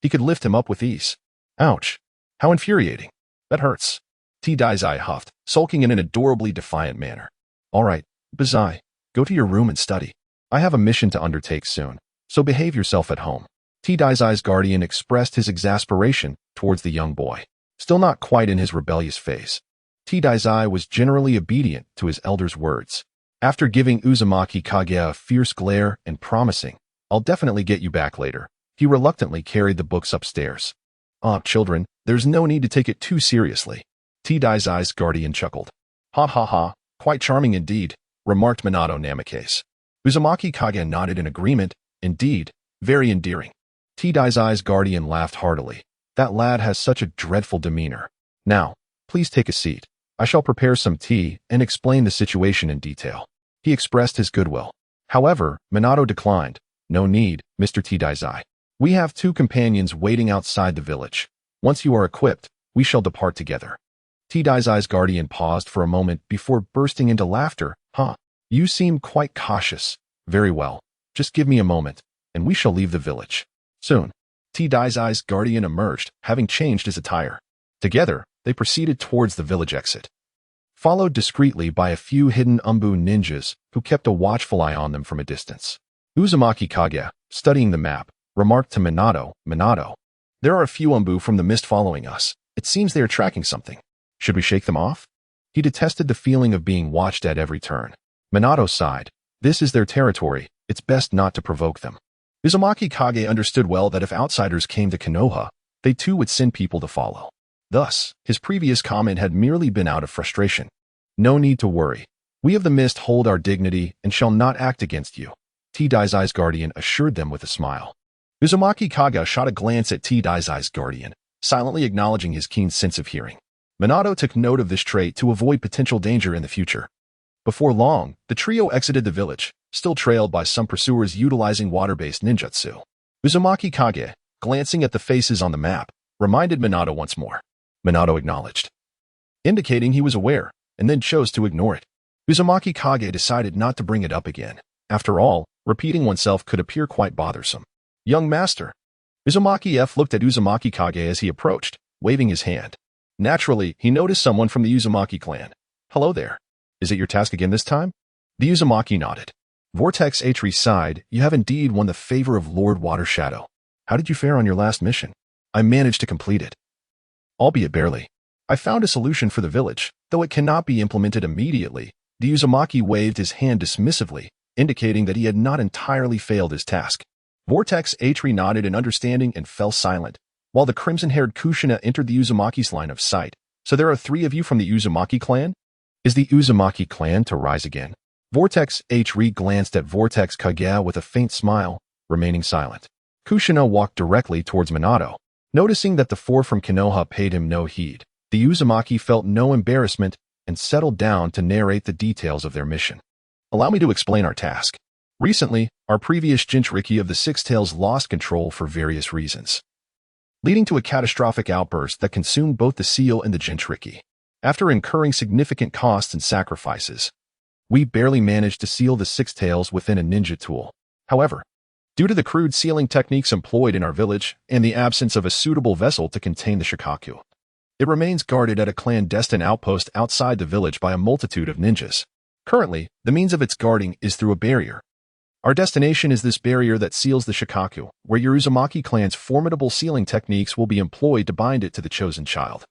he could lift him up with ease. Ouch. How infuriating. That hurts. Daizai huffed, sulking in an adorably defiant manner. All right, Buzai, go to your room and study. I have a mission to undertake soon, so behave yourself at home. Daizai's guardian expressed his exasperation towards the young boy, still not quite in his rebellious phase. Daizai was generally obedient to his elder's words. After giving Uzumaki Kage a fierce glare and promising, I'll definitely get you back later, he reluctantly carried the books upstairs. Children, there's no need to take it too seriously. Daizai's guardian chuckled. Ha ha ha, quite charming indeed, remarked Minato Namikaze. Uzumaki Kage nodded in agreement. Indeed, very endearing. Daizai's guardian laughed heartily. That lad has such a dreadful demeanor. Now, please take a seat. I shall prepare some tea and explain the situation in detail. He expressed his goodwill. However, Minato declined. No need, Mr. Daizai. We have two companions waiting outside the village. Once you are equipped, we shall depart together. Daizai's guardian paused for a moment before bursting into laughter. Huh, you seem quite cautious. Very well. Just give me a moment, and we shall leave the village. Soon, Daizai's guardian emerged, having changed his attire. Together, they proceeded towards the village exit, followed discreetly by a few hidden Umbu ninjas who kept a watchful eye on them from a distance. Uzumaki Kage, studying the map, remarked to Minato, Minato, there are a few Umbu from the mist following us. It seems they are tracking something. Should we shake them off? He detested the feeling of being watched at every turn. Minato sighed. This is their territory. It's best not to provoke them. Uzumaki Kage understood well that if outsiders came to Konoha, they too would send people to follow. Thus, his previous comment had merely been out of frustration. No need to worry. We of the mist hold our dignity and shall not act against you, Daizai's guardian assured them with a smile. Uzumaki Kage shot a glance at Daizai's guardian, silently acknowledging his keen sense of hearing. Minato took note of this trait to avoid potential danger in the future. Before long, the trio exited the village, still trailed by some pursuers utilizing water-based ninjutsu. Uzumaki Kage, glancing at the faces on the map, reminded Minato once more. Minato acknowledged, indicating he was aware, and then chose to ignore it. Uzumaki Kage decided not to bring it up again. After all, repeating oneself could appear quite bothersome. Young master. Uzumaki looked at Uzumaki Kage as he approached, waving his hand. Naturally, he noticed someone from the Uzumaki clan. Hello there. Is it your task again this time? The Uzumaki nodded. Vortex Atri sighed. You have indeed won the favor of Lord Water Shadow. How did you fare on your last mission? I managed to complete it. Albeit barely. I found a solution for the village, though it cannot be implemented immediately. The Uzumaki waved his hand dismissively, indicating that he had not entirely failed his task. Vortex Atri nodded in understanding and fell silent, while the crimson-haired Kushina entered the Uzumaki's line of sight. So there are 3 of you from the Uzumaki clan? Is the Uzumaki clan to rise again? Vortex Atri glanced at Vortex Kage with a faint smile, remaining silent. Kushina walked directly towards Minato. Noticing that the 4 from Konoha paid him no heed, the Uzumaki felt no embarrassment and settled down to narrate the details of their mission. Allow me to explain our task. Recently, our previous Jinchuriki of the Six Tails lost control for various reasons, leading to a catastrophic outburst that consumed both the seal and the Jinchuriki. After incurring significant costs and sacrifices, we barely managed to seal the Six Tails within a ninja tool. However, due to the crude sealing techniques employed in our village and the absence of a suitable vessel to contain the Shikaku, it remains guarded at a clandestine outpost outside the village by a multitude of ninjas. Currently, the means of its guarding is through a barrier. Our destination is this barrier that seals the Shikaku, where your Uzumaki clan's formidable sealing techniques will be employed to bind it to the chosen child,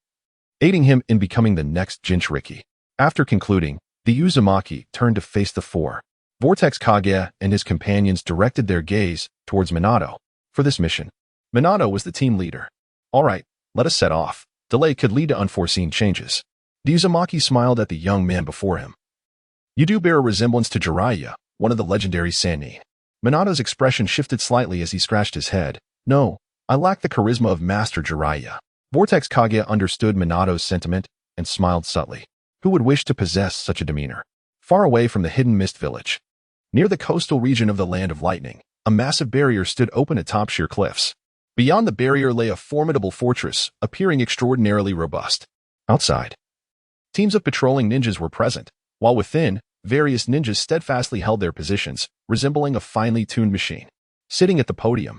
aiding him in becoming the next Jinchuriki. After concluding, the Uzumaki turned to face the 4. Vortex Kage and his companions directed their gaze towards Minato. For this mission, Minato was the team leader. All right, let us set off. Delay could lead to unforeseen changes. The Uzumaki smiled at the young man before him. You do bear a resemblance to Jiraiya, one of the legendary Sannin. Minato's expression shifted slightly as he scratched his head. No, I lack the charisma of Master Jiraiya. Vortex Kage understood Minato's sentiment and smiled subtly. Who would wish to possess such a demeanor? Far away from the hidden mist village, near the coastal region of the Land of Lightning, a massive barrier stood open atop sheer cliffs. Beyond the barrier lay a formidable fortress, appearing extraordinarily robust. Outside, teams of patrolling ninjas were present, while within, various ninjas steadfastly held their positions, resembling a finely tuned machine. Sitting at the podium,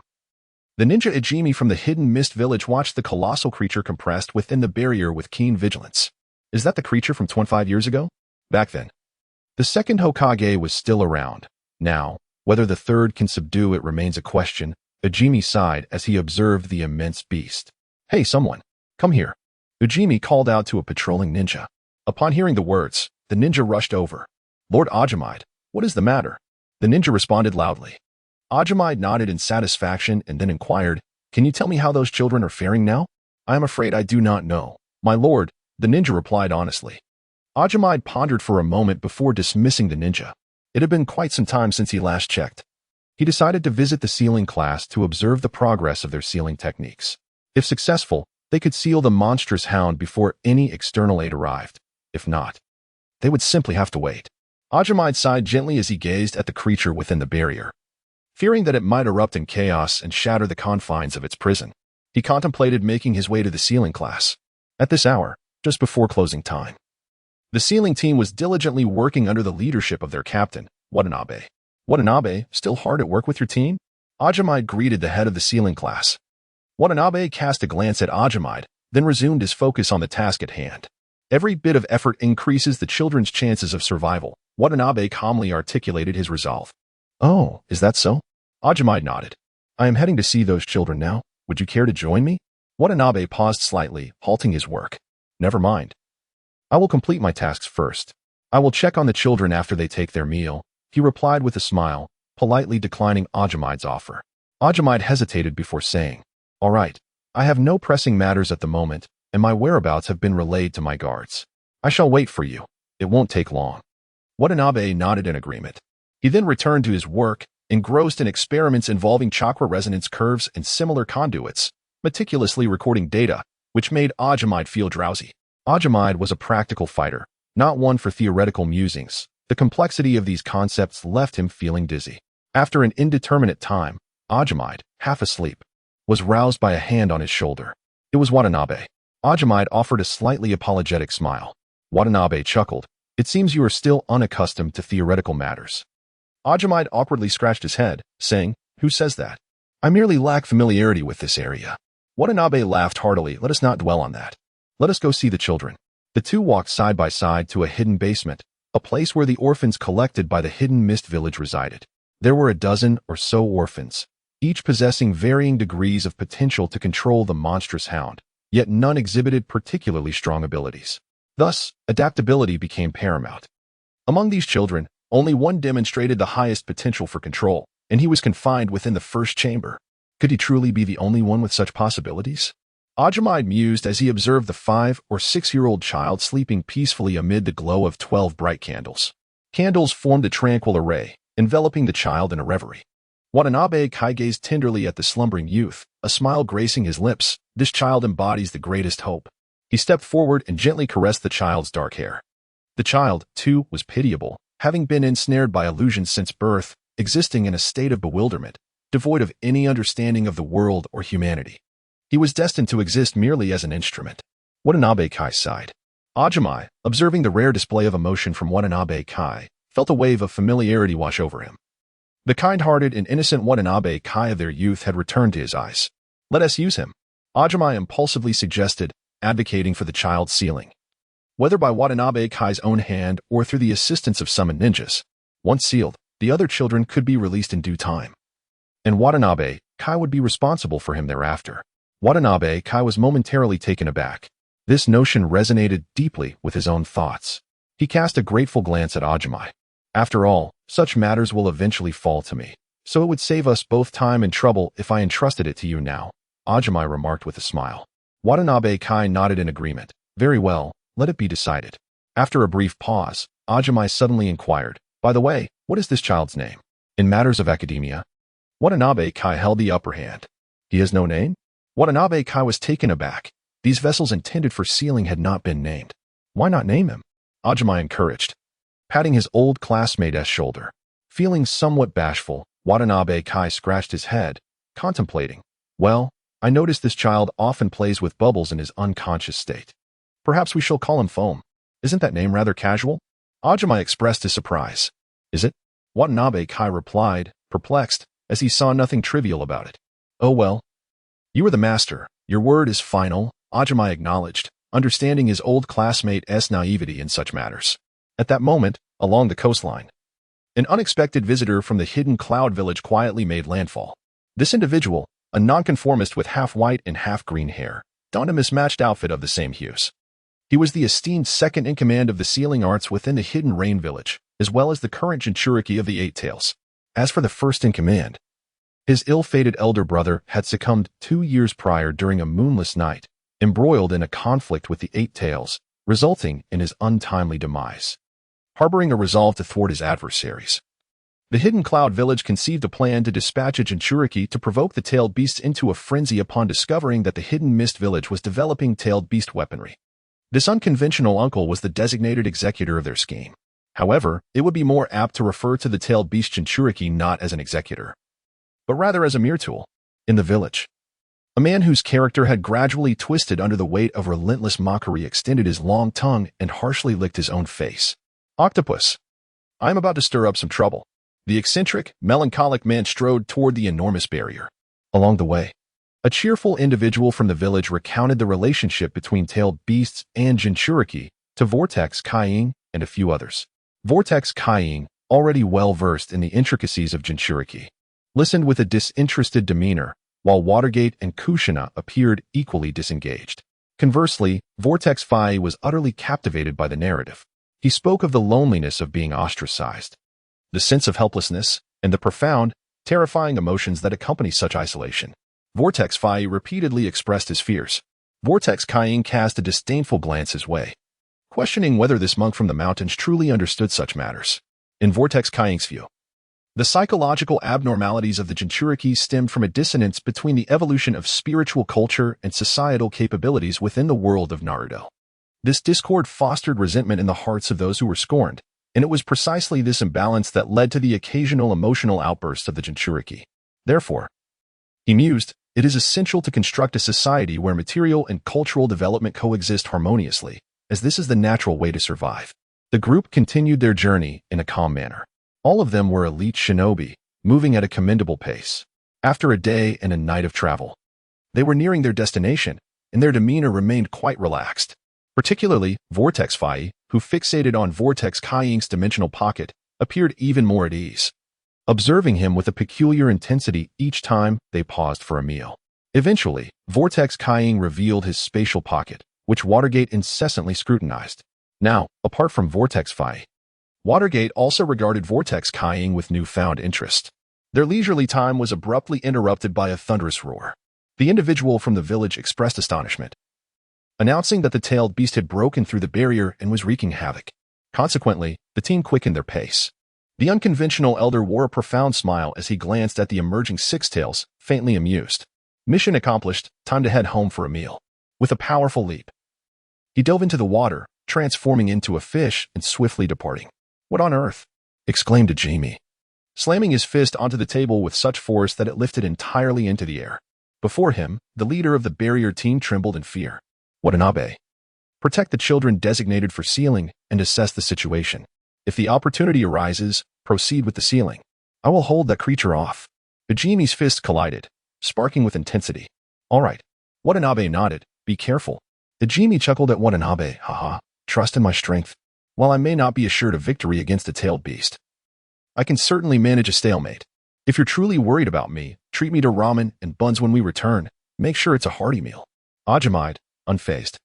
the ninja Ijimi from the hidden mist village watched the colossal creature compressed within the barrier with keen vigilance. Is that the creature from 25 years ago? Back then, the second Hokage was still around. Now, whether the third can subdue it remains a question. Ujimi sighed as he observed the immense beast. Hey, someone, come here. Ujimi called out to a patrolling ninja. Upon hearing the words, the ninja rushed over. Lord Ajimide, what is the matter? The ninja responded loudly. Ajimide nodded in satisfaction and then inquired, Can you tell me how those children are faring now? I am afraid I do not know. My lord, the ninja replied honestly. Ajimide pondered for a moment before dismissing the ninja. It had been quite some time since he last checked. He decided to visit the sealing class to observe the progress of their sealing techniques. If successful, they could seal the monstrous hound before any external aid arrived. If not, they would simply have to wait. Ajimide sighed gently as he gazed at the creature within the barrier, fearing that it might erupt in chaos and shatter the confines of its prison. He contemplated making his way to the sealing class. At this hour, just before closing time, the sealing team was diligently working under the leadership of their captain, Watanabe. Watanabe, still hard at work with your team? Ajimide greeted the head of the sealing class. Watanabe cast a glance at Ajimide, then resumed his focus on the task at hand. Every bit of effort increases the children's chances of survival. Watanabe calmly articulated his resolve. Oh, is that so? Ajimide nodded. I am heading to see those children now. Would you care to join me? Watanabe paused slightly, halting his work. Never mind. I will complete my tasks first. I will check on the children after they take their meal. He replied with a smile, politely declining Ajimide's offer. Ajimide hesitated before saying, All right, I have no pressing matters at the moment, and my whereabouts have been relayed to my guards. I shall wait for you. It won't take long. Watanabe nodded in agreement. He then returned to his work, engrossed in experiments involving chakra resonance curves and similar conduits, meticulously recording data, which made Ajimide feel drowsy. Ajimide was a practical fighter, not one for theoretical musings. The complexity of these concepts left him feeling dizzy. After an indeterminate time, Ajimide, half asleep, was roused by a hand on his shoulder. It was Watanabe. Ajimide offered a slightly apologetic smile. Watanabe chuckled. It seems you are still unaccustomed to theoretical matters. Ajimide awkwardly scratched his head, saying, Who says that? I merely lack familiarity with this area. Watanabe laughed heartily. Let us not dwell on that. Let us go see the children. The two walked side by side to a hidden basement, a place where the orphans collected by the hidden mist village resided. There were a dozen or so orphans, each possessing varying degrees of potential to control the monstrous hound, yet none exhibited particularly strong abilities. Thus, adaptability became paramount. Among these children, only one demonstrated the highest potential for control, and he was confined within the first chamber. Could he truly be the only one with such possibilities? Orochimaru mused as he observed the 5 or 6-year-old child sleeping peacefully amid the glow of 12 bright candles. Candles formed a tranquil array, enveloping the child in a reverie. Watanabe Kai gazed tenderly at the slumbering youth, a smile gracing his lips. This child embodies the greatest hope. He stepped forward and gently caressed the child's dark hair. The child, too, was pitiable, having been ensnared by illusions since birth, existing in a state of bewilderment, devoid of any understanding of the world or humanity. He was destined to exist merely as an instrument. Watanabe Kai sighed. Orochimaru, observing the rare display of emotion from Watanabe Kai, felt a wave of familiarity wash over him. The kind-hearted and innocent Watanabe Kai of their youth had returned to his eyes. Let us use him, Orochimaru impulsively suggested, advocating for the child's sealing. Whether by Watanabe Kai's own hand or through the assistance of summoned ninjas, once sealed, the other children could be released in due time. And Watanabe Kai would be responsible for him thereafter. Watanabe Kai was momentarily taken aback. This notion resonated deeply with his own thoughts. He cast a grateful glance at Orochimaru. After all, such matters will eventually fall to me, so it would save us both time and trouble if I entrusted it to you now, Orochimaru remarked with a smile. Watanabe Kai nodded in agreement. Very well, let it be decided. After a brief pause, Orochimaru suddenly inquired, by the way, what is this child's name? In matters of academia, Watanabe Kai held the upper hand. He has no name? Watanabe Kai was taken aback. These vessels intended for sealing had not been named. Why not name him? Orochimaru encouraged, patting his old classmate's shoulder. Feeling somewhat bashful, Watanabe Kai scratched his head, contemplating. Well, I notice this child often plays with bubbles in his unconscious state. Perhaps we shall call him Foam. Isn't that name rather casual? Orochimaru expressed his surprise. Is it? Watanabe Kai replied, perplexed, as he saw nothing trivial about it. Oh well. You are the master. Your word is final, Orochimaru acknowledged, understanding his old classmate's naivety in such matters. At that moment, along the coastline, an unexpected visitor from the hidden cloud village quietly made landfall. This individual, a nonconformist with half white and half green hair, donned a mismatched outfit of the same hues. He was the esteemed second-in-command of the sealing arts within the hidden rain village, as well as the current Jinchuriki of the Eight Tails. As for the first-in-command, his ill-fated elder brother had succumbed 2 years prior during a moonless night, embroiled in a conflict with the Eight Tails, resulting in his untimely demise. Harboring a resolve to thwart his adversaries, the hidden cloud village conceived a plan to dispatch a Jinchuriki to provoke the tailed beasts into a frenzy upon discovering that the hidden mist village was developing tailed beast weaponry. This unconventional uncle was the designated executor of their scheme. However, it would be more apt to refer to the tailed beast Jinchuriki not as an executor, but rather as a mere tool. In the village, a man whose character had gradually twisted under the weight of relentless mockery extended his long tongue and harshly licked his own face. Octopus. I am about to stir up some trouble. The eccentric, melancholic man strode toward the enormous barrier. Along the way, a cheerful individual from the village recounted the relationship between tailed beasts and Jinchuriki to Vortex Kaiying and a few others. Vortex Kaiying, already well-versed in the intricacies of Jinchuriki, listened with a disinterested demeanor, while Watergate and Kushina appeared equally disengaged. Conversely, Vortex Fai was utterly captivated by the narrative. He spoke of the loneliness of being ostracized, the sense of helplessness, and the profound, terrifying emotions that accompany such isolation. Vortex Fai repeatedly expressed his fears. Vortex Kaiying cast a disdainful glance his way, questioning whether this monk from the mountains truly understood such matters. In Vortex Kaiying's view, the psychological abnormalities of the Jinchuriki stemmed from a dissonance between the evolution of spiritual culture and societal capabilities within the world of Naruto. This discord fostered resentment in the hearts of those who were scorned, and it was precisely this imbalance that led to the occasional emotional outbursts of the Jinchuriki. Therefore, he mused, it is essential to construct a society where material and cultural development coexist harmoniously, as this is the natural way to survive. The group continued their journey in a calm manner. All of them were elite shinobi, moving at a commendable pace. After a day and a night of travel, they were nearing their destination, and their demeanor remained quite relaxed. Particularly, Vortex Fai, who fixated on Vortex Kaiying's dimensional pocket, appeared even more at ease, observing him with a peculiar intensity each time they paused for a meal. Eventually, Vortex Kaiying revealed his spatial pocket, which Watergate incessantly scrutinized. Now, apart from Vortex Fai, Watergate also regarded Vortex Kaiying with newfound interest. Their leisurely time was abruptly interrupted by a thunderous roar. The individual from the village expressed astonishment, announcing that the tailed beast had broken through the barrier and was wreaking havoc. Consequently, the team quickened their pace. The unconventional elder wore a profound smile as he glanced at the emerging Six Tails, faintly amused. Mission accomplished, time to head home for a meal. With a powerful leap, he dove into the water, transforming into a fish and swiftly departing. "What on earth?" exclaimed Ajimi, slamming his fist onto the table with such force that it lifted entirely into the air. Before him, the leader of the barrier team trembled in fear. "Watanabe, protect the children designated for sealing and assess the situation. If the opportunity arises, proceed with the sealing. I will hold that creature off." Ajimi's fists collided, sparking with intensity. "All right." Watanabe nodded. "Be careful." Ajimi chuckled at Watanabe. "Haha, trust in my strength. While I may not be assured of victory against the tailed beast, I can certainly manage a stalemate. If you're truly worried about me, treat me to ramen and buns when we return. Make sure it's a hearty meal." Ajimide, unfazed,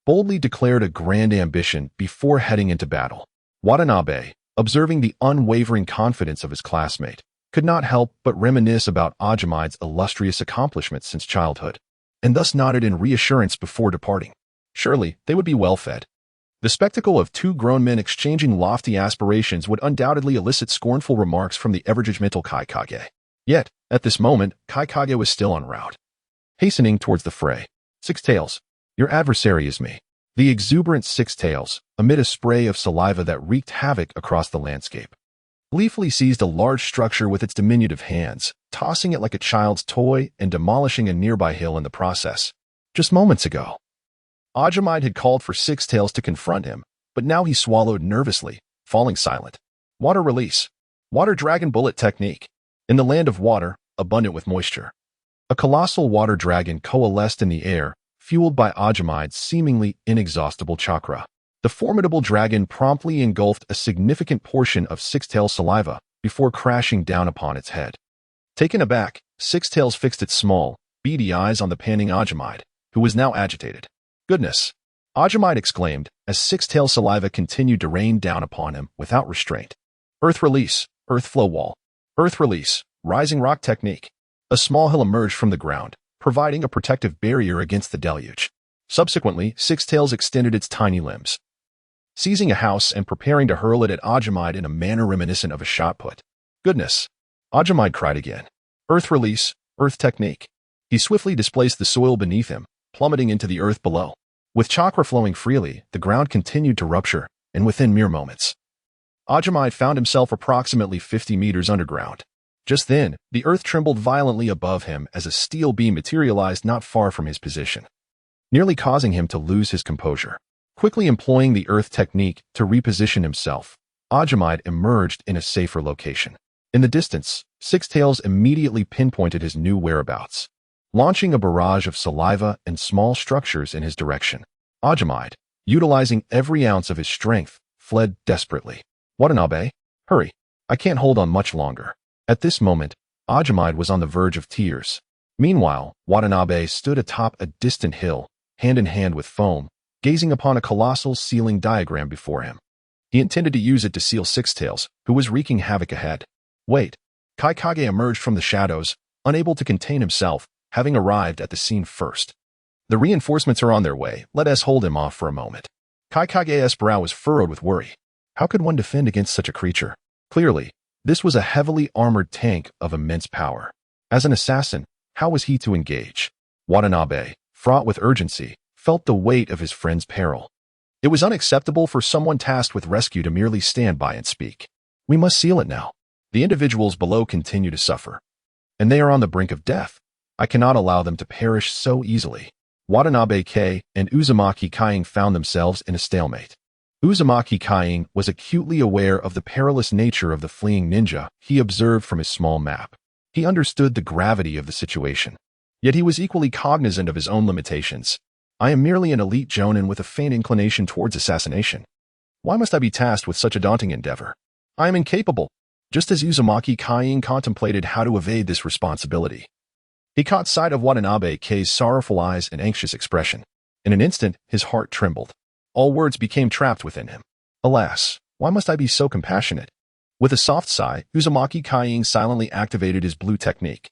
boldly declared a grand ambition before heading into battle. Watanabe, observing the unwavering confidence of his classmate, could not help but reminisce about Ajimide's illustrious accomplishments since childhood, and thus nodded in reassurance before departing. Surely, they would be well fed. The spectacle of two grown men exchanging lofty aspirations would undoubtedly elicit scornful remarks from the ever-judgmental Kaikage. Yet, at this moment, Kaikage was still en route, hastening towards the fray. "Six Tails, your adversary is me." The exuberant Six Tails, amid a spray of saliva that wreaked havoc across the landscape, gleefully seized a large structure with its diminutive hands, tossing it like a child's toy and demolishing a nearby hill in the process. Just moments ago, Ajimide had called for Six Tails to confront him, but now he swallowed nervously, falling silent. Water release. Water dragon bullet technique. In the land of water, abundant with moisture, a colossal water dragon coalesced in the air, fueled by Ajimide's seemingly inexhaustible chakra. The formidable dragon promptly engulfed a significant portion of Six Tails' saliva before crashing down upon its head. Taken aback, Six Tails fixed its small, beady eyes on the panting Ajimide, who was now agitated. "Goodness!" Ajimide exclaimed as Six Tails' saliva continued to rain down upon him without restraint. Earth release, earth flow wall. Earth release, rising rock technique. A small hill emerged from the ground, providing a protective barrier against the deluge. Subsequently, Six Tails extended its tiny limbs, seizing a house and preparing to hurl it at Ajimide in a manner reminiscent of a shot put. "Goodness!" Ajimide cried again. Earth release, earth technique. He swiftly displaced the soil beneath him, plummeting into the earth below. With chakra flowing freely, the ground continued to rupture, and within mere moments, Ajimide found himself approximately 50 meters underground. Just then, the earth trembled violently above him as a steel beam materialized not far from his position, nearly causing him to lose his composure. Quickly employing the earth technique to reposition himself, Ajimide emerged in a safer location. In the distance, Six Tails immediately pinpointed his new whereabouts, launching a barrage of saliva and small structures in his direction. Ajimide, utilizing every ounce of his strength, fled desperately. "Watanabe, hurry. I can't hold on much longer." At this moment, Ajimide was on the verge of tears. Meanwhile, Watanabe stood atop a distant hill, hand in hand with foam, gazing upon a colossal sealing diagram before him. He intended to use it to seal Six Tails, who was wreaking havoc ahead. Wait. Kaikage emerged from the shadows, unable to contain himself, having arrived at the scene first. "The reinforcements are on their way. Let us hold him off for a moment." Kaikage's brow was furrowed with worry. How could one defend against such a creature? Clearly, this was a heavily armored tank of immense power. As an assassin, how was he to engage? Watanabe, fraught with urgency, felt the weight of his friend's peril. It was unacceptable for someone tasked with rescue to merely stand by and speak. "We must seal it now. The individuals below continue to suffer, and they are on the brink of death. I cannot allow them to perish so easily." Watanabe K and Uzumaki Kaiying found themselves in a stalemate. Uzumaki Kaiying was acutely aware of the perilous nature of the fleeing ninja he observed from his small map. He understood the gravity of the situation. Yet he was equally cognizant of his own limitations. I am merely an elite jonin with a faint inclination towards assassination. Why must I be tasked with such a daunting endeavor? I am incapable, just as Uzumaki Kaien contemplated how to evade this responsibility. He caught sight of Watanabe-Kei's sorrowful eyes and anxious expression. In an instant, his heart trembled. All words became trapped within him. Alas, why must I be so compassionate? With a soft sigh, Uzumaki Kaien silently activated his blue technique.